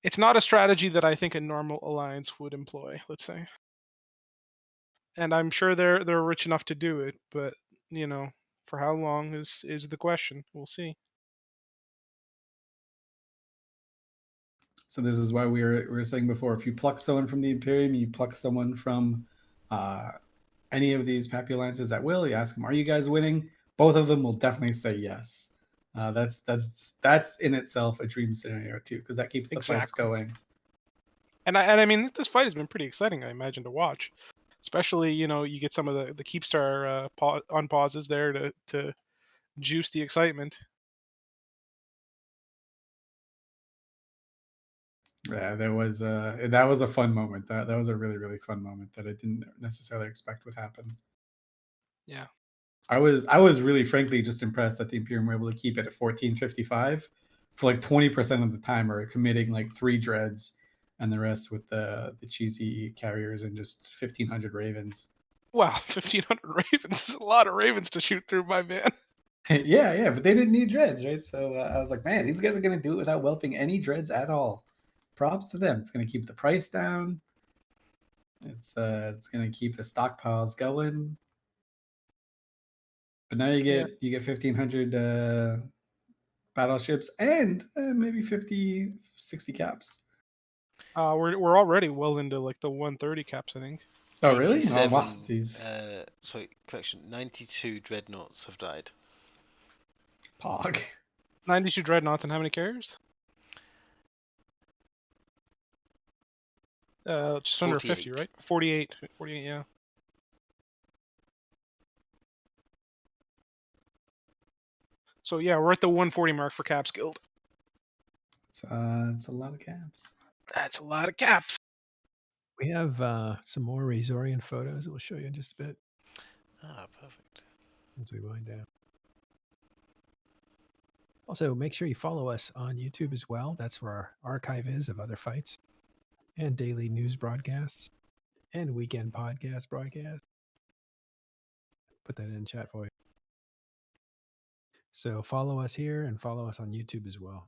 it's not a strategy that I think a normal alliance would employ. Let's say, and I'm sure they're rich enough to do it, but For how long is the question. We'll see. So this is why we were saying before, if you pluck someone from the Imperium, you pluck someone from any of these PAPI alliances at will, you ask them, are you guys winning? Both of them will definitely say yes. That's in itself a dream scenario too, because that keeps the fights Exactly. going. And I mean, this fight has been pretty exciting, I imagine, to watch. Especially, you get some of the Keepstar on pauses there to juice the excitement. Yeah, that was a fun moment. That was a really, really fun moment that I didn't necessarily expect would happen. Yeah. I was really frankly just impressed that the Imperium were able to keep it at 1455 for like 20% of the time, or committing like 3 dreads and the rest with the cheesy carriers and just 1500 ravens. Wow, 1,500 ravens is a lot of ravens to shoot through, my man. yeah, but they didn't need dreads, right? So I was like, man, these guys are going to do it without whelping any dreads at all. Props to them. It's going to keep the price down. It's going to keep the stockpiles going. But now you get 1,500 battleships and maybe 50, 60 caps. We're already well into like the 130 caps, I think. Oh, really? 87, Oh, wow. These sorry, correction. 92 dreadnoughts have died. pog. 92 dreadnoughts and how many carriers? Just under 50, 48. right? 48, yeah. So yeah, we're at the 140 mark for Caps Guild. It's a lot of caps. That's a lot of caps. We have some more Razorian photos that we'll show you in just a bit Ah, perfect. as we wind down. Also, make sure you follow us on YouTube as well. That's where our archive is of other fights and daily news broadcasts and weekend podcast broadcasts. Put that in chat for you. So follow us here and follow us on YouTube as well.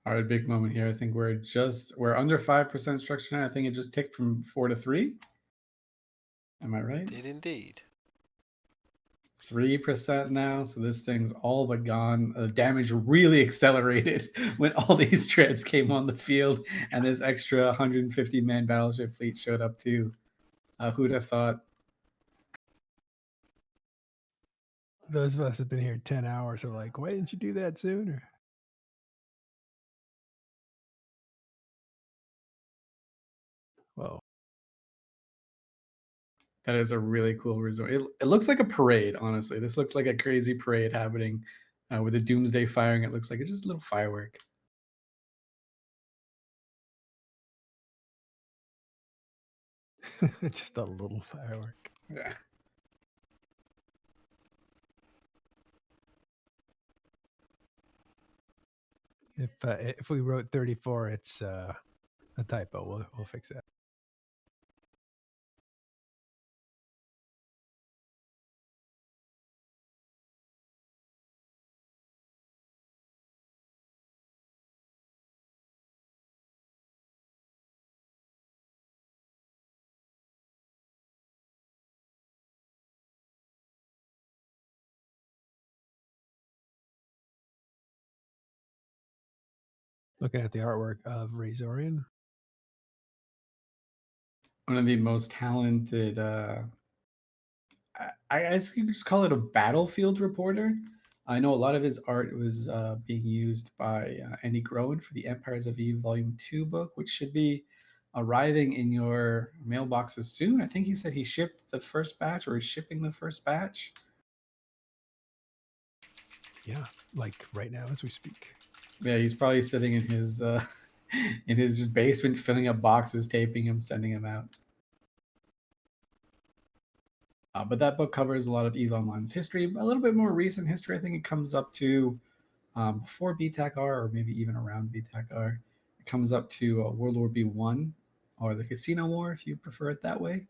All right, big moment here. I think we're under 5% structure now. I think it just ticked from 4 to 3. Am I right? Did indeed. 3% now, so this thing's all but gone. The damage really accelerated when all these dreads came on the field, and this extra 150-man battleship fleet showed up too. Who'd have thought? Those of us have been here 10 hours are like, why didn't you do that sooner? Whoa. That is a really cool resort. It looks like a parade, honestly. This looks like a crazy parade happening with the Doomsday firing. It looks like it's just a little firework. Just a little firework. Yeah. If we wrote 34, it's a typo. We'll fix that. Looking at the artwork of Razorian. One of the most talented I guess you could just call it a battlefield reporter. I know a lot of his art was being used by Andy Groen for the Empires of Eve Volume 2 book, which should be arriving in your mailboxes soon. I think he said he shipped the first batch, or is shipping the first batch. Yeah, like right now as we speak. Yeah, he's probably sitting in his in his just basement, filling up boxes, taping them, sending them out. But that book covers a lot of EVE Online's history, a little bit more recent history. I think it comes up to before BTAC-R, or maybe even around BTAC-R. It comes up to World War B1, or the Casino War, if you prefer it that way.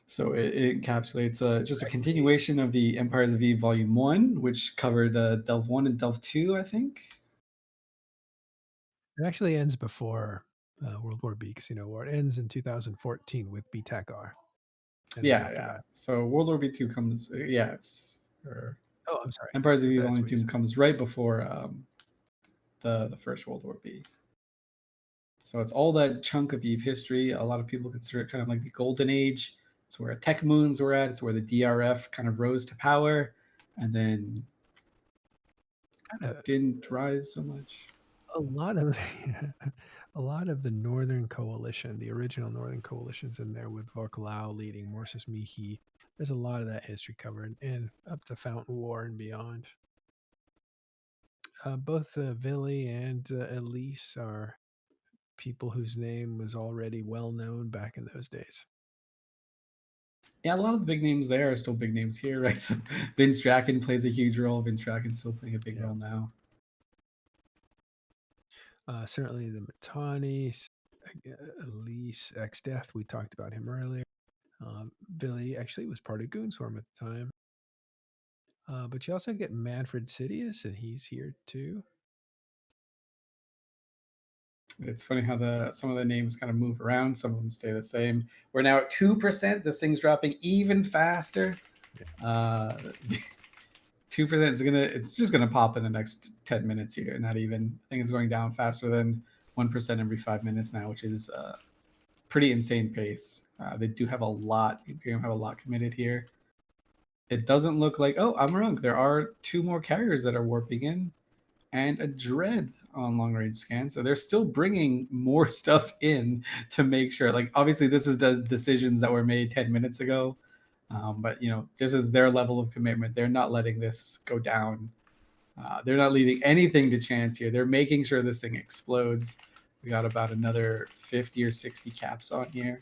So it encapsulates just a continuation of the Empires of Eve Volume 1, which covered Delve 1 and Delve 2, I think. It actually ends before World War B Casino War. It ends in 2014 with BTAC-R. And then after Yeah. that, So World War II comes. Yeah, it's. Or oh, I'm sorry. Empires of Evil That's Only what you Tomb said. comes right before the First World War B. So it's all that chunk of Eve history. A lot of people consider it kind of like the golden age. It's where tech moons were at. It's where the DRF kind of rose to power, and then Kind of didn't rise so much. a lot of a lot of the Northern Coalition, the original Northern Coalition's in there with Vorklau leading, Morsis Mihi. There's a lot of that history covered, and up to Fountain War and beyond. Both Vili and Elise are people whose name was already well known back in those days. Yeah, a lot of the big names there are still big names here, right? So Vince Draken plays a huge role. Vince Draken's still playing a big Yeah. role now. Certainly the Matanis, Elise, X-Death, we talked about him earlier. Billy actually was part of Goonswarm at the time. But you also get Manfred Sidious, and he's here too. It's funny how some of the names kind of move around. Some of them stay the same. We're now at 2%. This thing's dropping even faster. 2% it's just gonna pop in the next 10 minutes here. Not even. I think it's going down faster than 1% every 5 minutes now, which is pretty insane pace. They do have a lot. Imperium have a lot committed here. It doesn't look like. Oh, I'm wrong. There are 2 more carriers that are warping in, and a dread on long range scan. So they're still bringing more stuff in to make sure. Like obviously, this is the decisions that were made 10 minutes ago, but this is their level of commitment. They're not letting this go down. They're not leaving anything to chance here. They're making sure this thing explodes. We got about another 50 or 60 caps on here.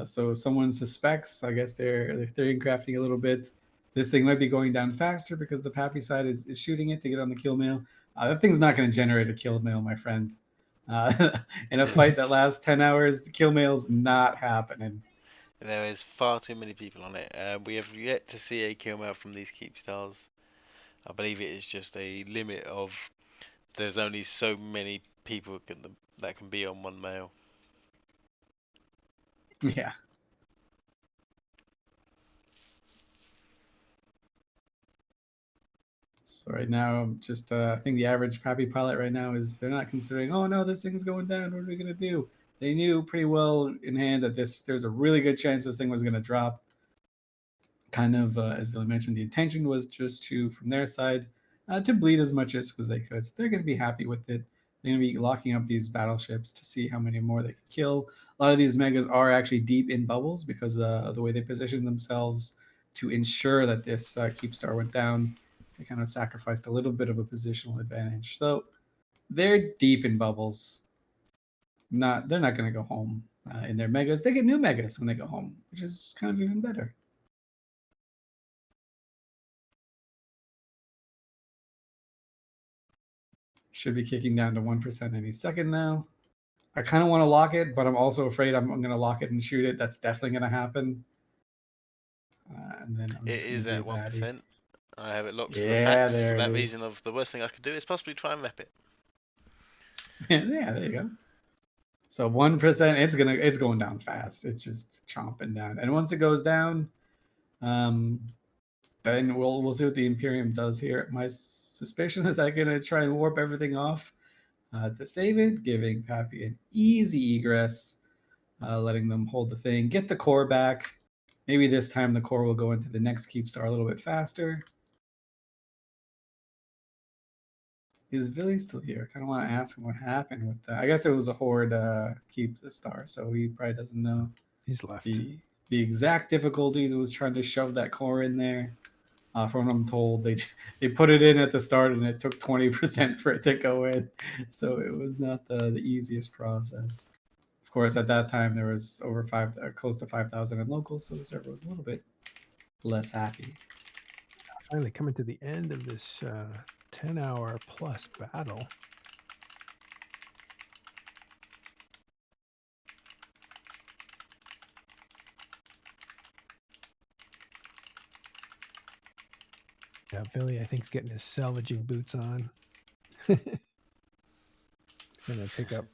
So someone suspects, I guess they're theory crafting a little bit. This thing might be going down faster because the PAPI side is shooting it to get on the kill mail. That thing's not going to generate a kill mail, my friend. In a fight that lasts 10 hours, the kill mail's not happening. There is far too many people on it. We have yet to see a kill mail from these Keepstars. I believe it is just a limit of there's only so many people that can be on one mail. Yeah. So right now, just I think the average PAPI pilot right now is they're not considering, oh no, this thing's going down. What are we gonna do? They knew pretty well in hand that there's a really good chance this thing was gonna drop. Kind of as Billy mentioned, the intention was just to, from their side, to bleed as much as they could. So they're gonna be happy with it. They're gonna be locking up these battleships to see how many more they can kill. A lot of these megas are actually deep in bubbles because of the way they position themselves to ensure that this Keepstar went down. They kind of sacrificed a little bit of a positional advantage. So they're deep in bubbles. They're not going to go home in their megas. They get new megas when they go home, which is kind of even better. Should be kicking down to 1% any second now. I kind of want to lock it, but I'm also afraid I'm going to lock it and shoot it. That's definitely going to happen. And then I'm It just is gonna at be a baddie. 1%. I have it locked for the Yeah, fact. For there that it reason, is. of the worst thing I could do is possibly try and rep it. Yeah, there you go. So 1%, it's going down fast. It's just chomping down, and once it goes down, then we'll see what the Imperium does here. My suspicion is they're gonna try and warp everything off to save it, giving PAPI an easy egress, letting them hold the thing, get the core back. Maybe this time the core will go into the next Keepstar a little bit faster. Is Billy still here? I kind of want to ask him what happened with that. I guess it was a horde Keepstar, so he probably doesn't know He's left. the exact difficulties with trying to shove that core in there. From what I'm told, they put it in at the start and it took 20% for it to go in, so it was not the easiest process. Of course, at that time there was over close to 5,000 in locals, so the server was a little bit less happy. Finally, coming to the end of this 10-hour plus battle. Yeah, Billy, I think, is getting his salvaging boots on. He's gonna pick up.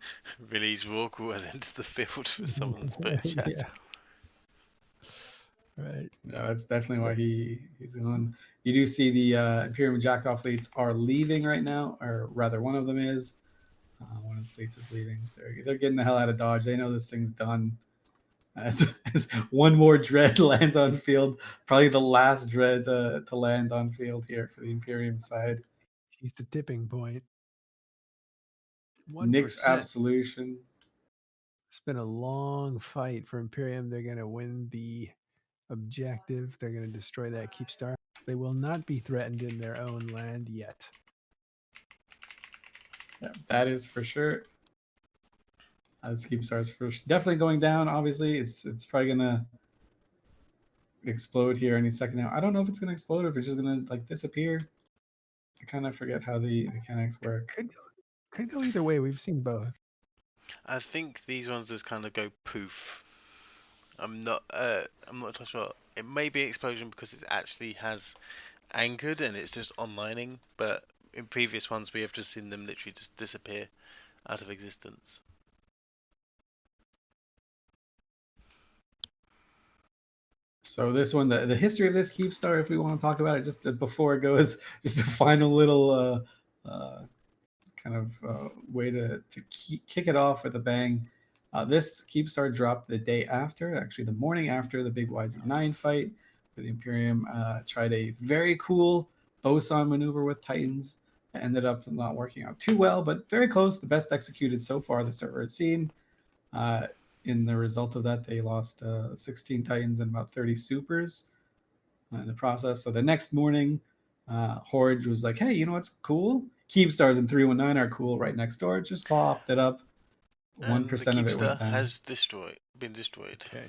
Release Rorqual has entered the field for someone's better chat. Yeah. Right. No, that's definitely why he's on. You do see the Imperium Jackdaw fleets are leaving right now, or rather, one of them is. One of the fleets is leaving. They're getting the hell out of Dodge. They know this thing's done. As one more dread lands on field, probably the last dread to land on field here for the Imperium side. He's the tipping point. 1%. Nick's absolution. It's been a long fight for Imperium. They're going to win the objective. They're going to destroy that Keepstar. They will not be threatened in their own land yet. Yeah, that is for sure. This Keepstar's first, definitely going down. Obviously, it's probably gonna explode here any second now. I don't know if it's gonna explode or if it's just gonna like disappear. I kind of forget how the mechanics work. Could go either way. We've seen both. I think these ones just kind of go poof. I'm not sure. It may be explosion because it actually has anchored and it's just onlining, but in previous ones we have just seen them literally just disappear out of existence. So this one, the history of this Keepstar, if we want to talk about it, just before it goes, just a final little kind of way to kick it off with a bang. This Keepstar dropped the day after, actually the morning after the big YZ9 fight, where the Imperium tried a very cool boson maneuver with Titans. It ended up not working out too well, but very close, the best executed so far the server had seen. In the result of that, they lost 16 Titans and about 30 supers in the process. So the next morning, Horde was like, hey, you know what's cool? Keepstars and 319 are cool right next door. Just popped it up. 1% of it went down. Has been destroyed. Okay.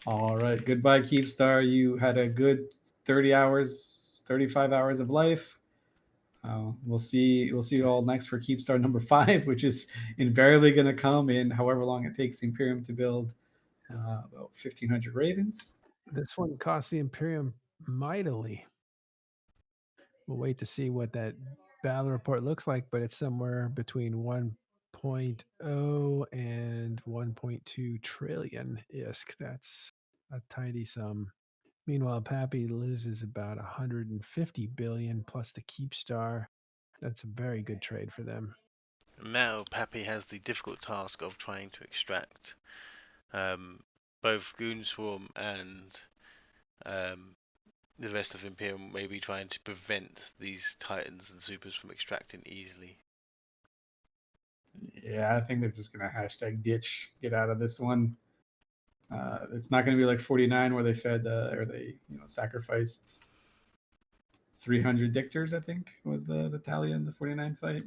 All right. Goodbye, Keepstar. You had a good 30 hours, 35 hours of life. We'll see you all next for Keepstar number 5, which is invariably going to come in however long it takes the Imperium to build about 1,500 Ravens. This one cost the Imperium mightily. We'll wait to see what that battle report looks like, but it's somewhere between 1.0 and 1.2 trillion ISK. That's a tidy sum. Meanwhile, PAPI loses about 150 billion plus the Keepstar. That's a very good trade for them. Now PAPI has the difficult task of trying to extract both Goon Swarm and the rest of Imperium may be trying to prevent these Titans and Supers from extracting easily. Yeah, I think they're just going to hashtag ditch, get out of this one. It's not going to be like 49 where they fed or they sacrificed 300 dictors, I think was the tally in the 49 fight.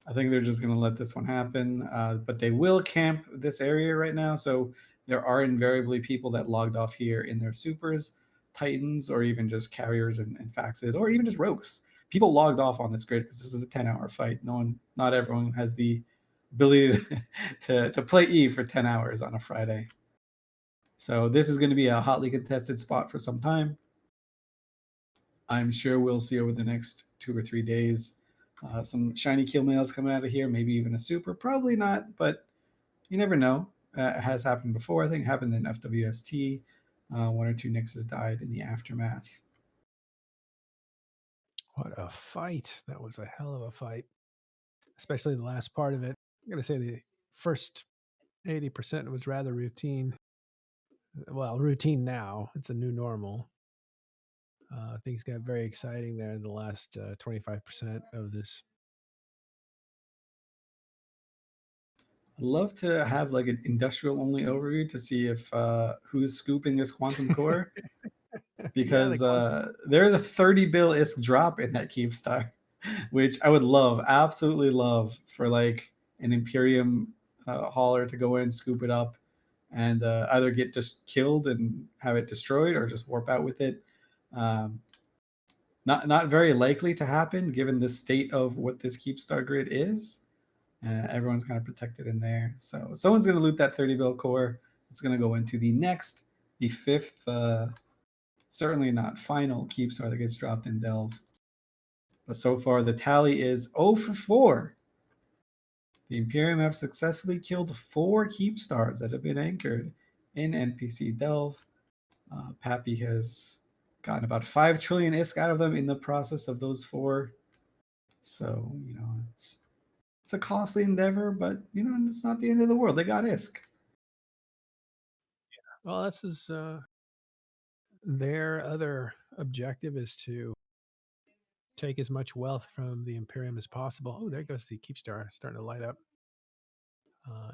I think they're just going to let this one happen, but they will camp this area right now. So there are invariably people that logged off here in their supers, Titans, or even just carriers and faxes, or even just rogues. People logged off on this grid because this is a 10-hour fight. Not everyone has the ability to play Eve for 10 hours on a Friday. So this is going to be a hotly contested spot for some time. I'm sure we'll see over the next 2 or 3 days some shiny kill mails coming out of here, maybe even a super. Probably not, but you never know. It has happened before. I think it happened in FWST. 1 or 2 Nixes died in the aftermath. What a fight. That was a hell of a fight, especially the last part of it. I'm going to say the first 80% was rather routine. Well, routine now. It's a new normal. Things got very exciting there in the last 25% of this. I'd love to have like an industrial only overview to see if who's scooping this quantum core. Because there's a 30 bill ISK drop in that Keepstar, which I would love, absolutely love, for like an Imperium hauler to go in, scoop it up, and either get just killed and have it destroyed or just warp out with it. Not very likely to happen given the state of what this Keepstar grid is. Everyone's kind of protected in there. So someone's going to loot that 30 bill core. It's going to go into the 5th certainly not final Keepstar that gets dropped in Delve. But so far, the tally is 0 for 4. The Imperium have successfully killed 4 Keepstars that have been anchored in NPC Delve. PAPI has gotten about 5 trillion ISK out of them in the process of those 4. So, it's a costly endeavor, but, it's not the end of the world. They got ISK. Well, this is their other objective is to take as much wealth from the Imperium as possible. Oh, there goes the Keepstar starting to light up.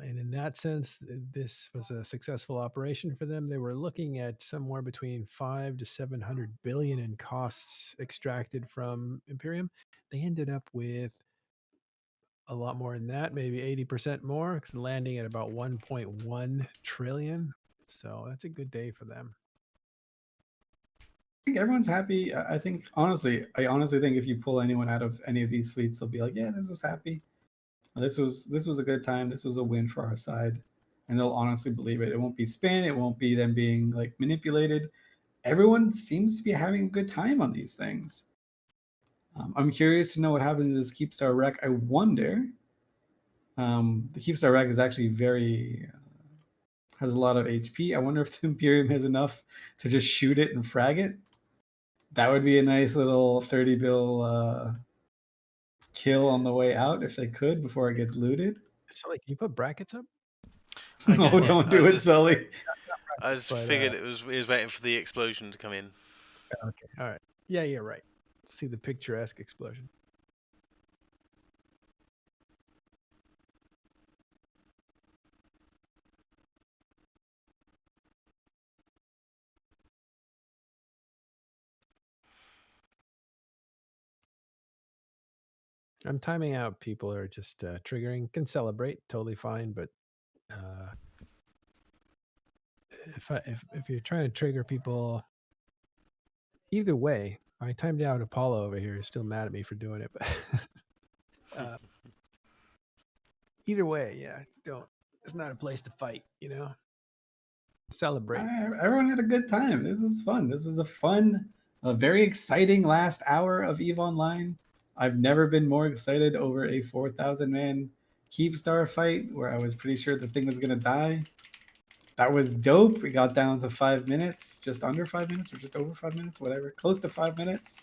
And in that sense, this was a successful operation for them. They were looking at somewhere between 5 to 700 billion in costs extracted from Imperium. They ended up with a lot more than that, maybe 80% more, landing at about 1.1 trillion. So that's a good day for them. I think everyone's happy. I honestly think if you pull anyone out of any of these fleets, they'll be like, yeah, this was happy. This was a good time. This was a win for our side. And they'll honestly believe it. It won't be spin. It won't be them being like manipulated. Everyone seems to be having a good time on these things. I'm curious to know what happens to this Keepstar wreck. I wonder. The Keepstar wreck is actually has a lot of HP. I wonder if the Imperium has enough to just shoot it and frag it. That would be a nice little 30 bill kill on the way out if they could before it gets looted. Sully, can you put brackets up? No, don't do it, Sully. I just figured it was waiting for the explosion to come in. Okay, all right. Yeah, you're right. See the picturesque explosion. I'm timing out. People are just triggering. Can celebrate, totally fine. But if you're trying to trigger people, either way, I timed out Apollo over here. He's still mad at me for doing it, but either way, yeah, don't. It's not a place to fight, Celebrate. Everyone had a good time. This was fun. This was a very exciting last hour of EVE Online. I've never been more excited over a 4,000 man Keepstar fight where I was pretty sure the thing was gonna die. That was dope. We got down to 5 minutes, just under 5 minutes, or just over 5 minutes, whatever, close to 5 minutes.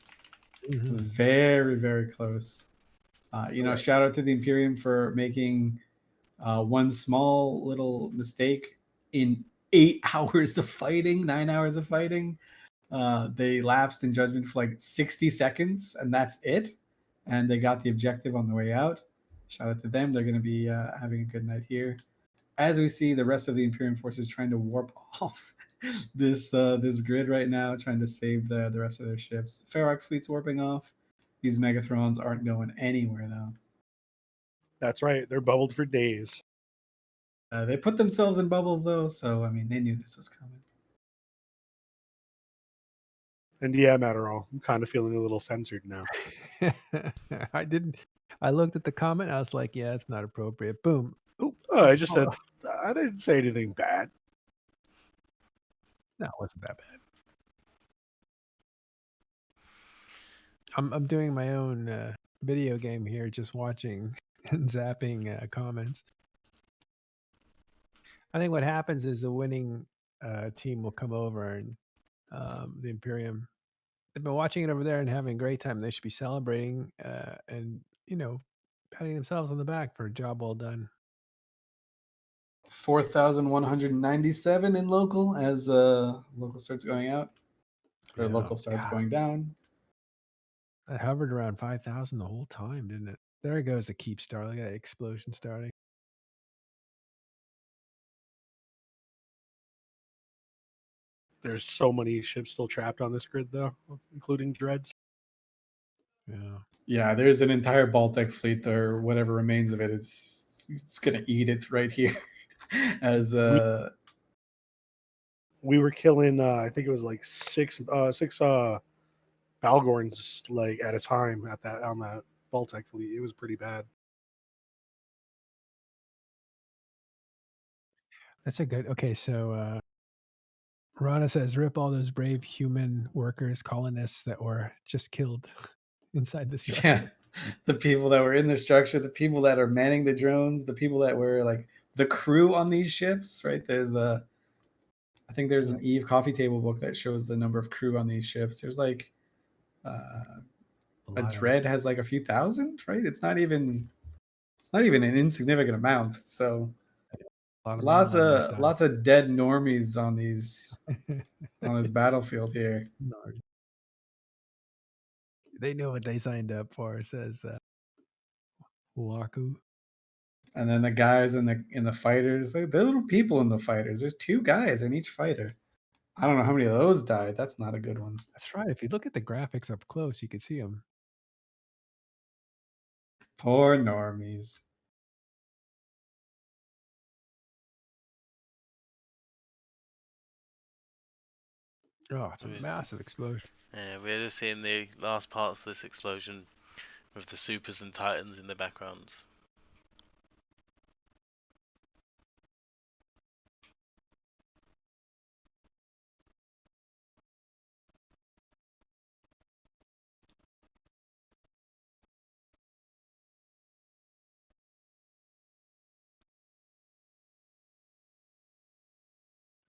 Mm-hmm. Very, very close. Shout out to the Imperium for making one small little mistake in 8 hours of fighting, 9 hours of fighting. They lapsed in judgment for like 60 seconds, and that's it. And they got the objective on the way out. Shout out to them. They're going to be having a good night here. As we see the rest of the Imperium forces trying to warp off this grid right now, trying to save the rest of their ships. Ferox fleet's warping off. These Megathrons aren't going anywhere, though. That's right. They're bubbled for days. They put themselves in bubbles, though, so, they knew this was coming. And yeah, Matterall, I'm kind of feeling a little censored now. I looked at the comment. I was like, yeah, it's not appropriate. Boom. Oh, I just said, I didn't say anything bad. No, it wasn't that bad. I'm doing my own video game here, just watching and zapping comments. I think what happens is the winning team will come over and the Imperium, they've been watching it over there and having a great time. They should be celebrating and, patting themselves on the back for a job well done. 4,197 in local as local starts going out. Or local starts going down. That hovered around 5,000 the whole time, didn't it? There goes the Keepstar. Look at that explosion starting. There's so many ships still trapped on this grid, though, including Dreads. Yeah, there's an entire Baltic fleet, or whatever remains of it. It's gonna eat it right here. As we were killing, I think it was like six Balgorns like at a time on that Baltic fleet. It was pretty bad. That's a good. Okay, so Rana says, "Rip all those brave human workers, colonists that were just killed inside the structure." Yeah, the people that were in the structure, the people that are manning the drones, the people that were like the crew on these ships. Right? I think there's an Eve coffee table book that shows the number of crew on these ships. There's like a Dread has like a few thousand, right? It's not even an insignificant amount. So A lot of lots mainliners of died. lots of dead normies on these on this battlefield here. They knew what they signed up for, says Waku. And then the guys in the fighters, they're little people in the fighters. There's 2 guys in each fighter. I don't know how many of those died. That's not a good one. That's right. If you look at the graphics up close, you can see them. Poor normies. Oh, it's a massive explosion. Yeah, we're just seeing the last parts of this explosion with the supers and titans in the backgrounds.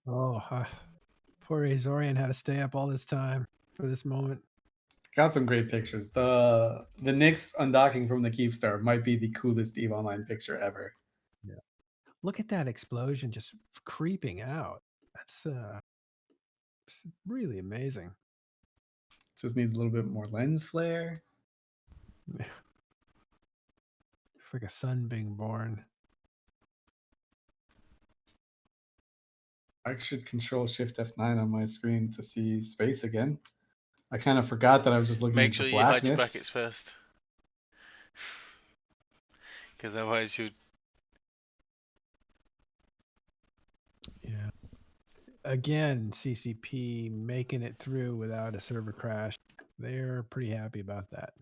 Oh, poor Azorian had to stay up all this time for this moment. Got some great pictures. The Nyx undocking from the Keepstar might be the coolest EVE Online picture ever. Yeah. Look at that explosion just creeping out. That's really amazing. Just needs a little bit more lens flare. It's like a sun being born. I should control Shift F9 on my screen to see space again. I kind of forgot that I was just looking Make at sure the you hide your blackness. brackets first. Because otherwise you... Yeah. Again, CCP making it through without a server crash. They're pretty happy about that.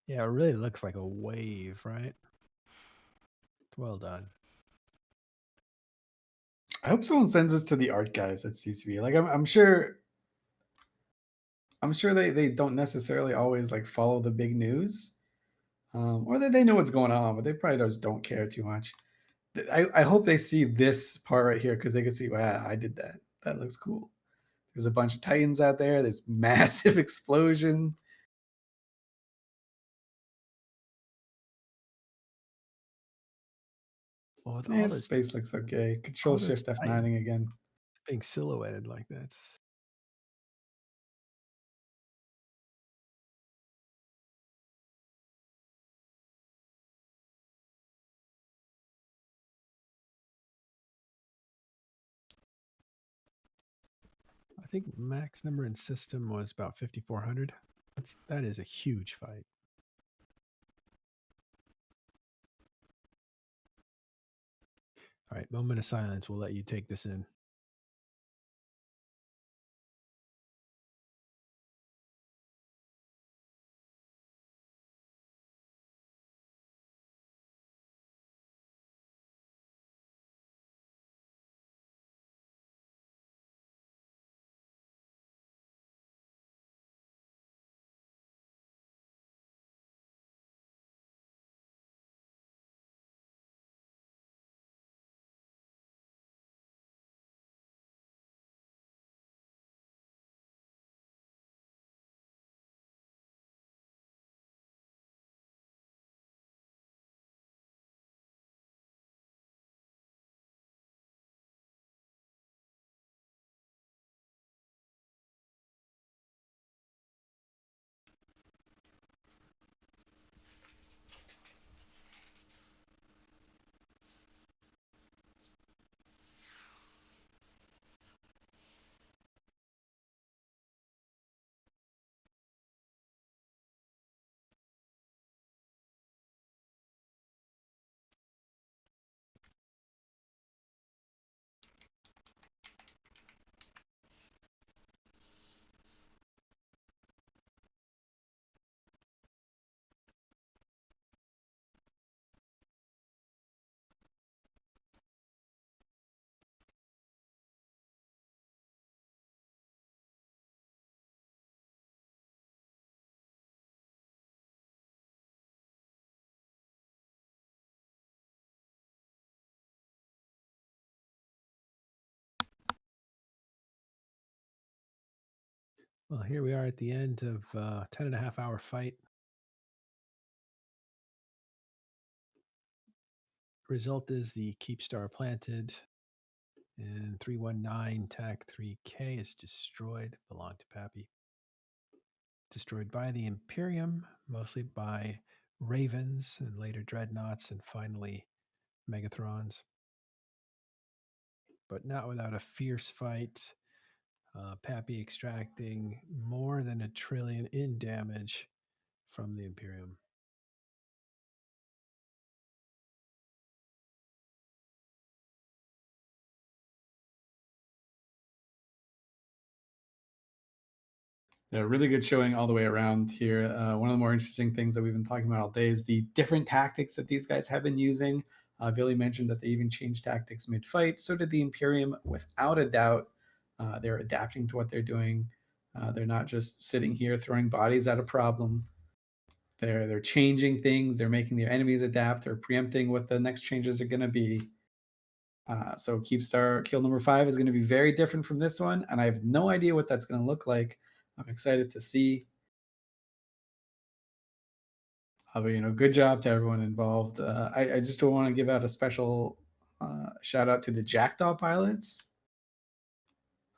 Yeah, it really looks like a wave, right? Well done. I hope someone sends this to the art guys at CCP. Like I'm sure they don't necessarily always like follow the big news, or that they know what's going on, but they probably just don't care too much. I hope they see this part right here because they can see, wow, I did that. That looks cool. There's a bunch of Titans out there. This massive explosion. Well, with Yeah, all this space looks okay. Control all those Shift F9 again. being silhouetted like that. I think max number in system was about 5,400. That is a huge fight. All right, moment of silence. We'll let you take this in. Well, here we are at the end of 10.5-hour fight. Result is the Keepstar planted, and 319 TAC 3K is destroyed, belonged to PAPI. Destroyed by the Imperium, mostly by Ravens and later Dreadnoughts and finally Megathrons. But not without a fierce fight. PAPI extracting more than 1 trillion in damage from the Imperium. Yeah, really good showing all the way around here. One of the more interesting things that we've been talking about all day is the different tactics that these guys have been using. Billy mentioned that they even changed tactics mid-fight. So did the Imperium, without a doubt. They're adapting to what they're doing. They're not just sitting here throwing bodies at a problem. They're changing things. They're making their enemies adapt. They're preempting what the next changes are going to be. So Keepstar kill number 5 is going to be very different from this one, and I have no idea what that's going to look like. I'm excited to see. But good job to everyone involved. I just want to give out a special shout out to the Jackdaw pilots.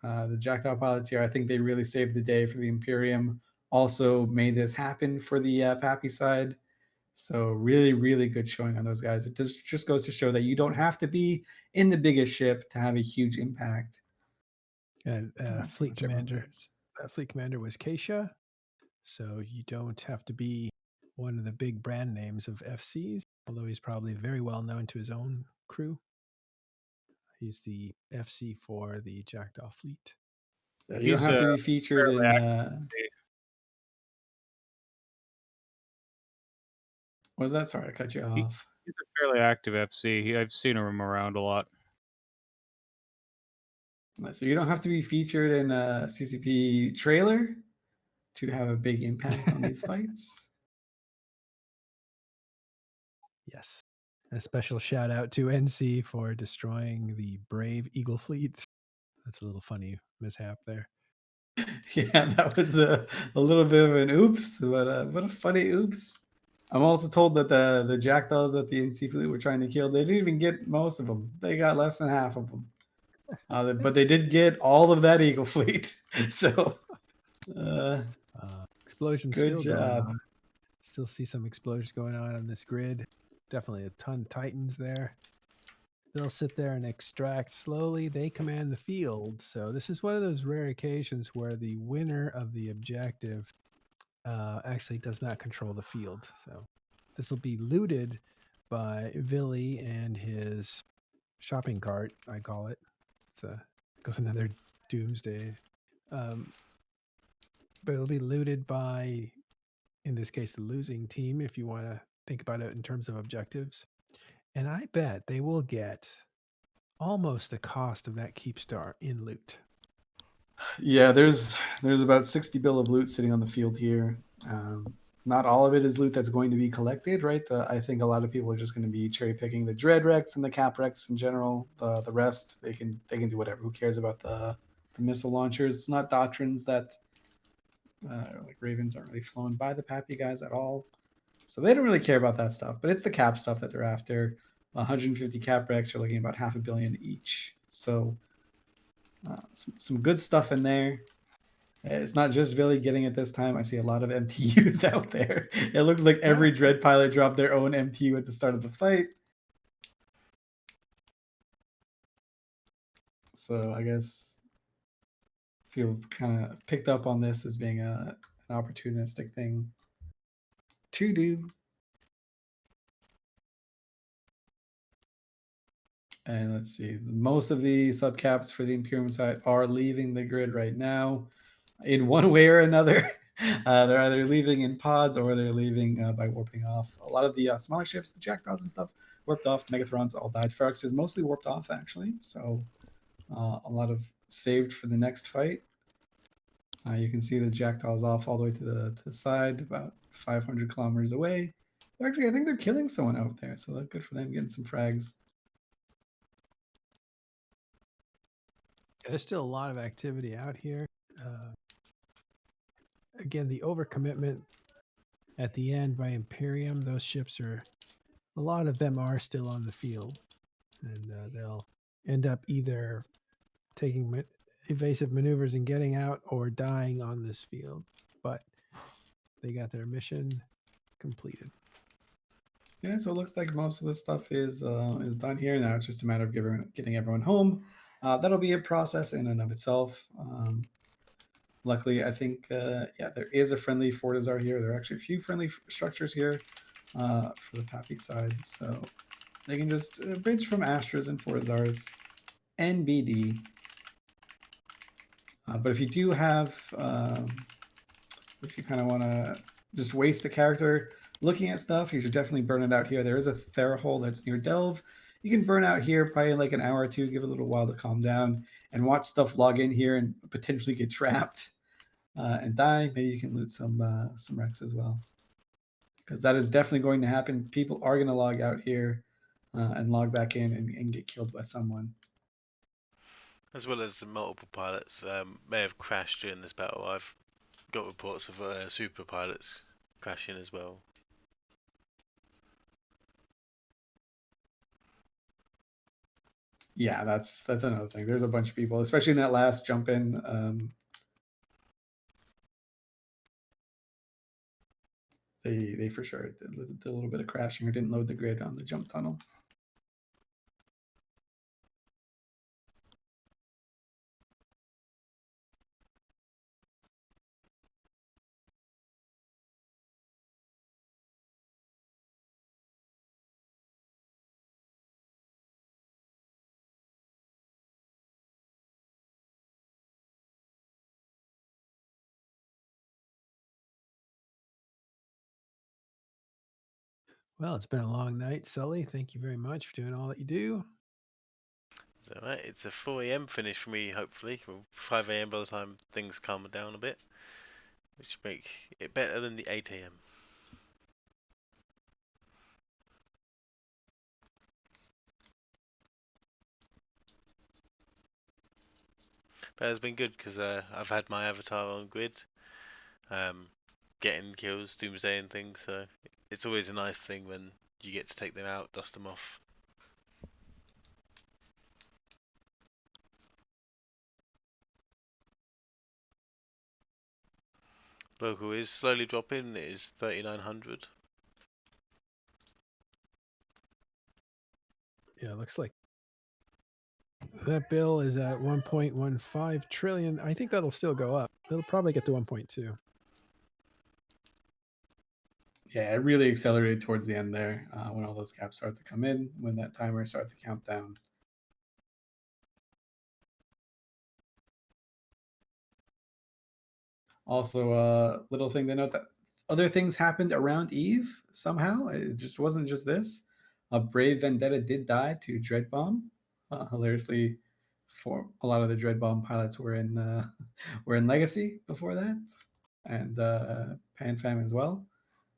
The Jackdaw pilots here, I think they really saved the day for the Imperium. Also made this happen for the PAPI side. So really, really good showing on those guys. It just goes to show that you don't have to be in the biggest ship to have a huge impact. And fleet commander was Keisha. So you don't have to be one of the big brand names of FCs, although he's probably very well known to his own crew. He's the FC for the Jackdaw fleet. You don't have to be featured in. What was that? Sorry, I cut you off. He's a fairly active FC. I've seen him around a lot. So you don't have to be featured in a CCP trailer to have a big impact on these fights. Yes. A special shout out to NC for destroying the Brave Eagle fleet. That's a little funny mishap there. Yeah, that was a little bit of an oops, but a funny oops. I'm also told that the Jackdaws that the NC fleet were trying to kill, they didn't even get most of them. They got less than half of them. But they did get all of that Eagle fleet. So, explosions good still going job. on. Still see some explosions going on this grid. Definitely a ton of Titans there. They'll sit there and extract slowly. They command the field. So this is one of those rare occasions where the winner of the objective actually does not control the field. So this will be looted by Billy and his shopping cart, I call it. So goes another doomsday. But it'll be looted by, in this case, the losing team, if you want to think about it in terms of objectives. And I bet they will get almost the cost of that Keepstar in loot. Yeah, there's about 60 bill of loot sitting on the field here. Not all of it is loot that's going to be collected, right? I think a lot of people are just going to be cherry picking the Dread Rex and the Cap Rex in general. The rest they can do whatever. Who cares about the missile launchers? It's not doctrines that like Ravens aren't really flown by the PAPI guys at all, so they don't really care about that stuff. But it's the cap stuff that they're after. 150 Cap Rex are looking at about $500 million each. So some good stuff in there. It's not just Villy getting it this time. I see a lot of MTUs out there. It looks like every Dread pilot dropped their own MTU at the start of the fight. So I guess people kind of picked up on this as being an opportunistic thing to do. And let's see, most of the subcaps for the Imperium side are leaving the grid right now in one way or another. They're either leaving in pods or they're leaving by warping off. A lot of the smaller ships, the Jackdaws and stuff, warped off. Megathrons all died. Ferox is mostly warped off, actually. So a lot of saved for the next fight. You can see the Jackdaws off all the way to the side, about 500 kilometers away. Actually, I think they're killing someone out there, so that's good for them, getting some frags. There's still a lot of activity out here. again, the overcommitment at the end by Imperium, those ships are, a lot of them are still on the field, and they'll end up either taking evasive maneuvers and getting out or dying on this field. But they got their mission completed. Yeah, so it looks like most of the stuff is done here now. It's just a matter of getting everyone home. That'll be a process in and of itself. Luckily, I think yeah, there is a friendly Fortizar here. There are actually a few friendly structures here for the PAPI side, so they can just bridge from Astras and Fortizars and BD. But if you do have, if you kind of want to just waste a character looking at stuff, you should definitely burn it out here. There is a Therahole that's near Delve. You can burn out here probably like an hour or two, give it a little while to calm down, and watch stuff log in here and potentially get trapped and die. Maybe you can loot some wrecks as well, because that is definitely going to happen. People are going to log out here and log back in and get killed by someone. As well as the multiple pilots may have crashed during this battle. I've got reports of super pilots crashing as well. Yeah, that's another thing. There's a bunch of people, especially in that last jump in. They for sure did a little bit of crashing or didn't load the grid on the jump tunnel. Well, it's been a long night, Sully. Thank you very much for doing all that you do. It's alright, it's a 4 AM finish for me, hopefully. Well, 5 AM by the time things calm down a bit, which make it better than the 8 AM. But it's been good because I've had my avatar on grid, getting kills, doomsday and things, so it's always a nice thing when you get to take them out, dust them off. Local is slowly dropping, it is 3,900. Yeah, it looks like that bill is at 1.15 trillion. I think that'll still go up. It'll probably get to 1.2. Yeah, it really accelerated towards the end there when all those caps start to come in, when that timer started to count down. Also, little thing to note that other things happened around Eve somehow. It just wasn't just this. A Brave Vendetta did die to Dread Bomb. Hilariously, for a lot of the Dread Bomb pilots were in Legacy before that, and PanFam as well.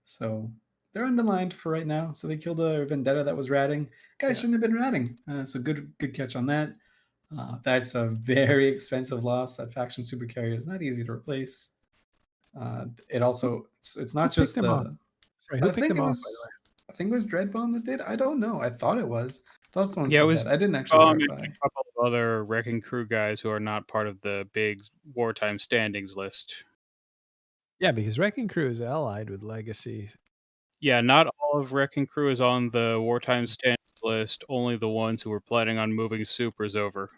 So they're underlined for right now. So they killed a Vendetta that was ratting. Guys shouldn't have been ratting. So good catch on that. That's a very expensive loss. That faction super carrier is not easy to replace. It also it's not just the. Sorry, who picked him off? By the way, I think it was Dreadbomb that did. I don't know. I thought it was. I thought someone Yeah, it said was. that. I didn't actually verify. A couple of other wrecking crew guys who are not part of the big wartime standings list. yeah, because Wrecking Crew is allied with Legacy. Yeah, not all of wrecking crew is on the wartime standings list. Only the ones who were planning on moving supers over.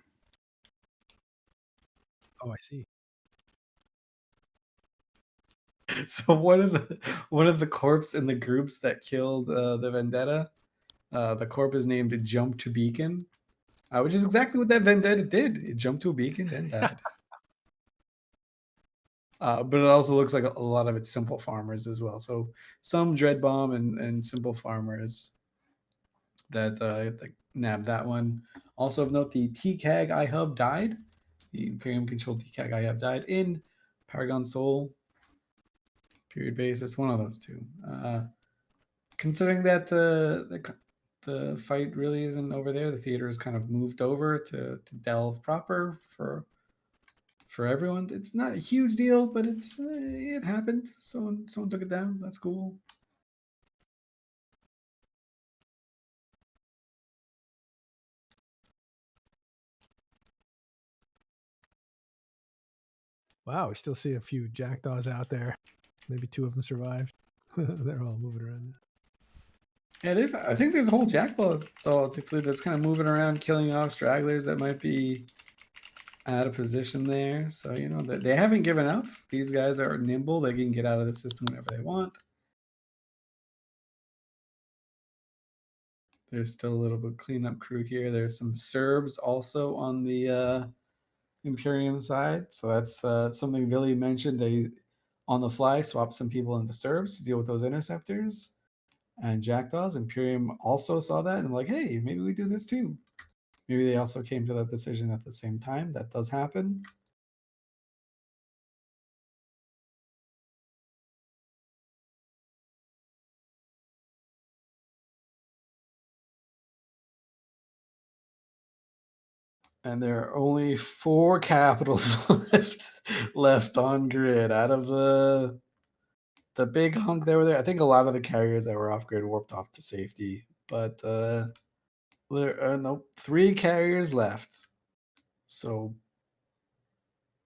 Oh, I see. So one of the corps in the groups that killed the Vendetta, the corp is named Jump to Beacon, which is exactly what that Vendetta did. It jumped to a beacon and died. But it also looks like a lot of it's simple farmers as well. So some Dread Bomb and simple farmers that nabbed that one. Also of note, the TCAG iHub died. The Imperium controlled TCAG iHub died in Paragon Soul. Period basis, one of those two. Considering that the fight really isn't over there, the theater is kind of moved over to Delve proper for for everyone. It's not a huge deal, but it happened. Someone took it down. That's cool. Wow, we still see a few jackdaws out there. Maybe 2 of them survived. They're all moving around. Yeah, I think there's a whole jackdaw that's kind of moving around, killing off stragglers that might be out of position there. So, you know, they haven't given up. These guys are nimble. They can get out of the system whenever they want. There's still a little bit of cleanup crew here. There's some Serbs also on the Imperium side. So that's something Billy mentioned. They, on the fly, swapped some people into Serbs to deal with those interceptors and jackdaws. Imperium also saw that and like, hey, maybe we do this too. Maybe they also came to that decision at the same time. That does happen. And there are only 4 capitals left on grid out of the big hunk that were there. I think a lot of the carriers that were off grid warped off to safety, but there are 3 carriers left. So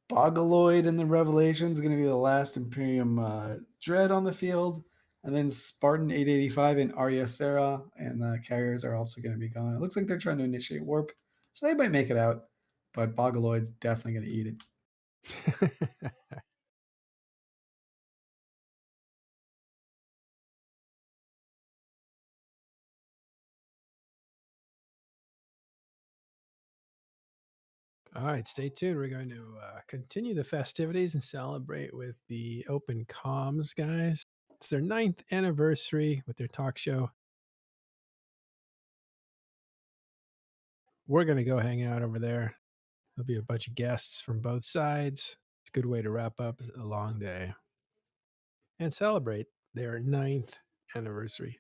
Bogaloid in the Revelation is going to be the last Imperium Dread on the field, and then Spartan 885 and Arya Sarah and the carriers are also going to be gone. It looks like they're trying to initiate warp, so they might make it out, but Bogaloid's definitely going to eat it. All right, stay tuned. We're going to continue the festivities and celebrate with the Open Comms guys. It's their 9th anniversary with their talk show. We're going to go hang out over there. There'll be a bunch of guests from both sides. It's a good way to wrap up a long day and celebrate their 9th anniversary.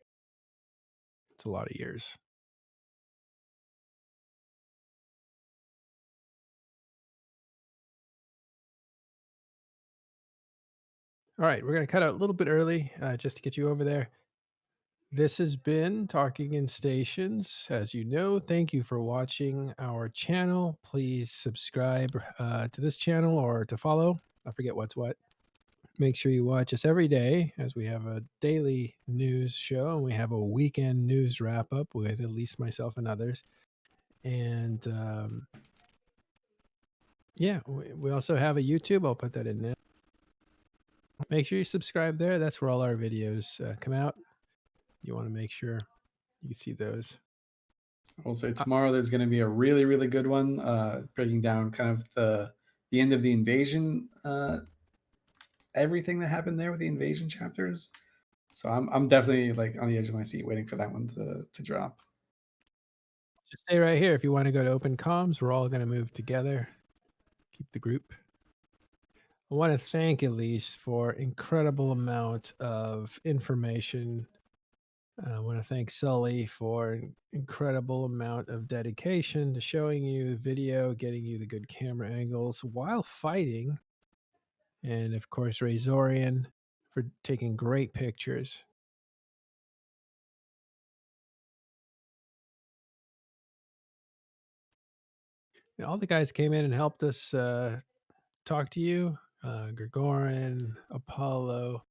It's a lot of years. All right, we're going to cut out a little bit early just to get you over there. This has been Talking in Stations. As you know, thank you for watching our channel. Please subscribe to this channel or to follow. I forget what's what. Make sure you watch us every day as we have a daily news show and we have a weekend news wrap up with Elise, myself, and others. And yeah, we also have a YouTube. I'll put that in there. Make sure you subscribe there. That's where all our videos come out. You want to make sure you can see those. I will say tomorrow there's going to be a really, really good one, breaking down kind of the end of the invasion, everything that happened there with the invasion chapters. So I'm definitely like on the edge of my seat waiting for that one to drop. Just stay right here if you want to go to Open Comms. We're all going to move together. Keep the group. I want to thank Elise for incredible amount of information. I want to thank Sully for an incredible amount of dedication to showing you the video, getting you the good camera angles while fighting. And of course, Razorian for taking great pictures. And all the guys came in and helped us talk to you. Gregorin, Apollo.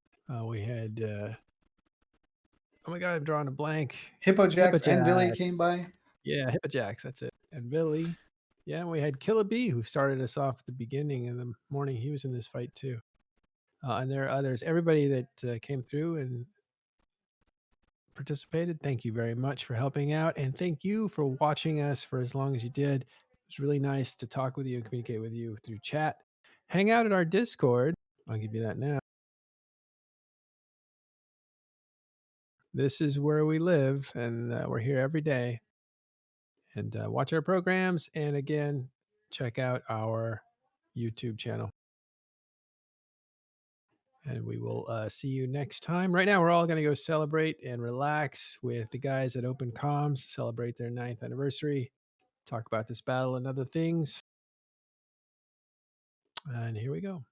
We had, oh my God, I'm drawing a blank. Hippojacks and Billy Hippojacks. came by. Yeah, Hippojacks, that's it. And Billy. Yeah, we had Killer B, who started us off at the beginning of the morning. He was in this fight too. And there are others. Everybody that came through and participated, thank you very much for helping out. And thank you for watching us for as long as you did. It's really nice to talk with you and communicate with you through chat. Hang out at our Discord. I'll give you that now. This is where we live, and we're here every day. And watch our programs. And again, check out our YouTube channel. And we will see you next time. Right now, we're all going to go celebrate and relax with the guys at Open Comms, celebrate their 9th anniversary, talk about this battle and other things. And here we go.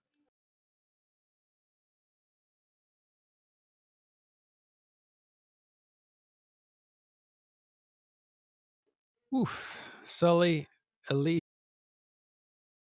Oof. Sully, Elise.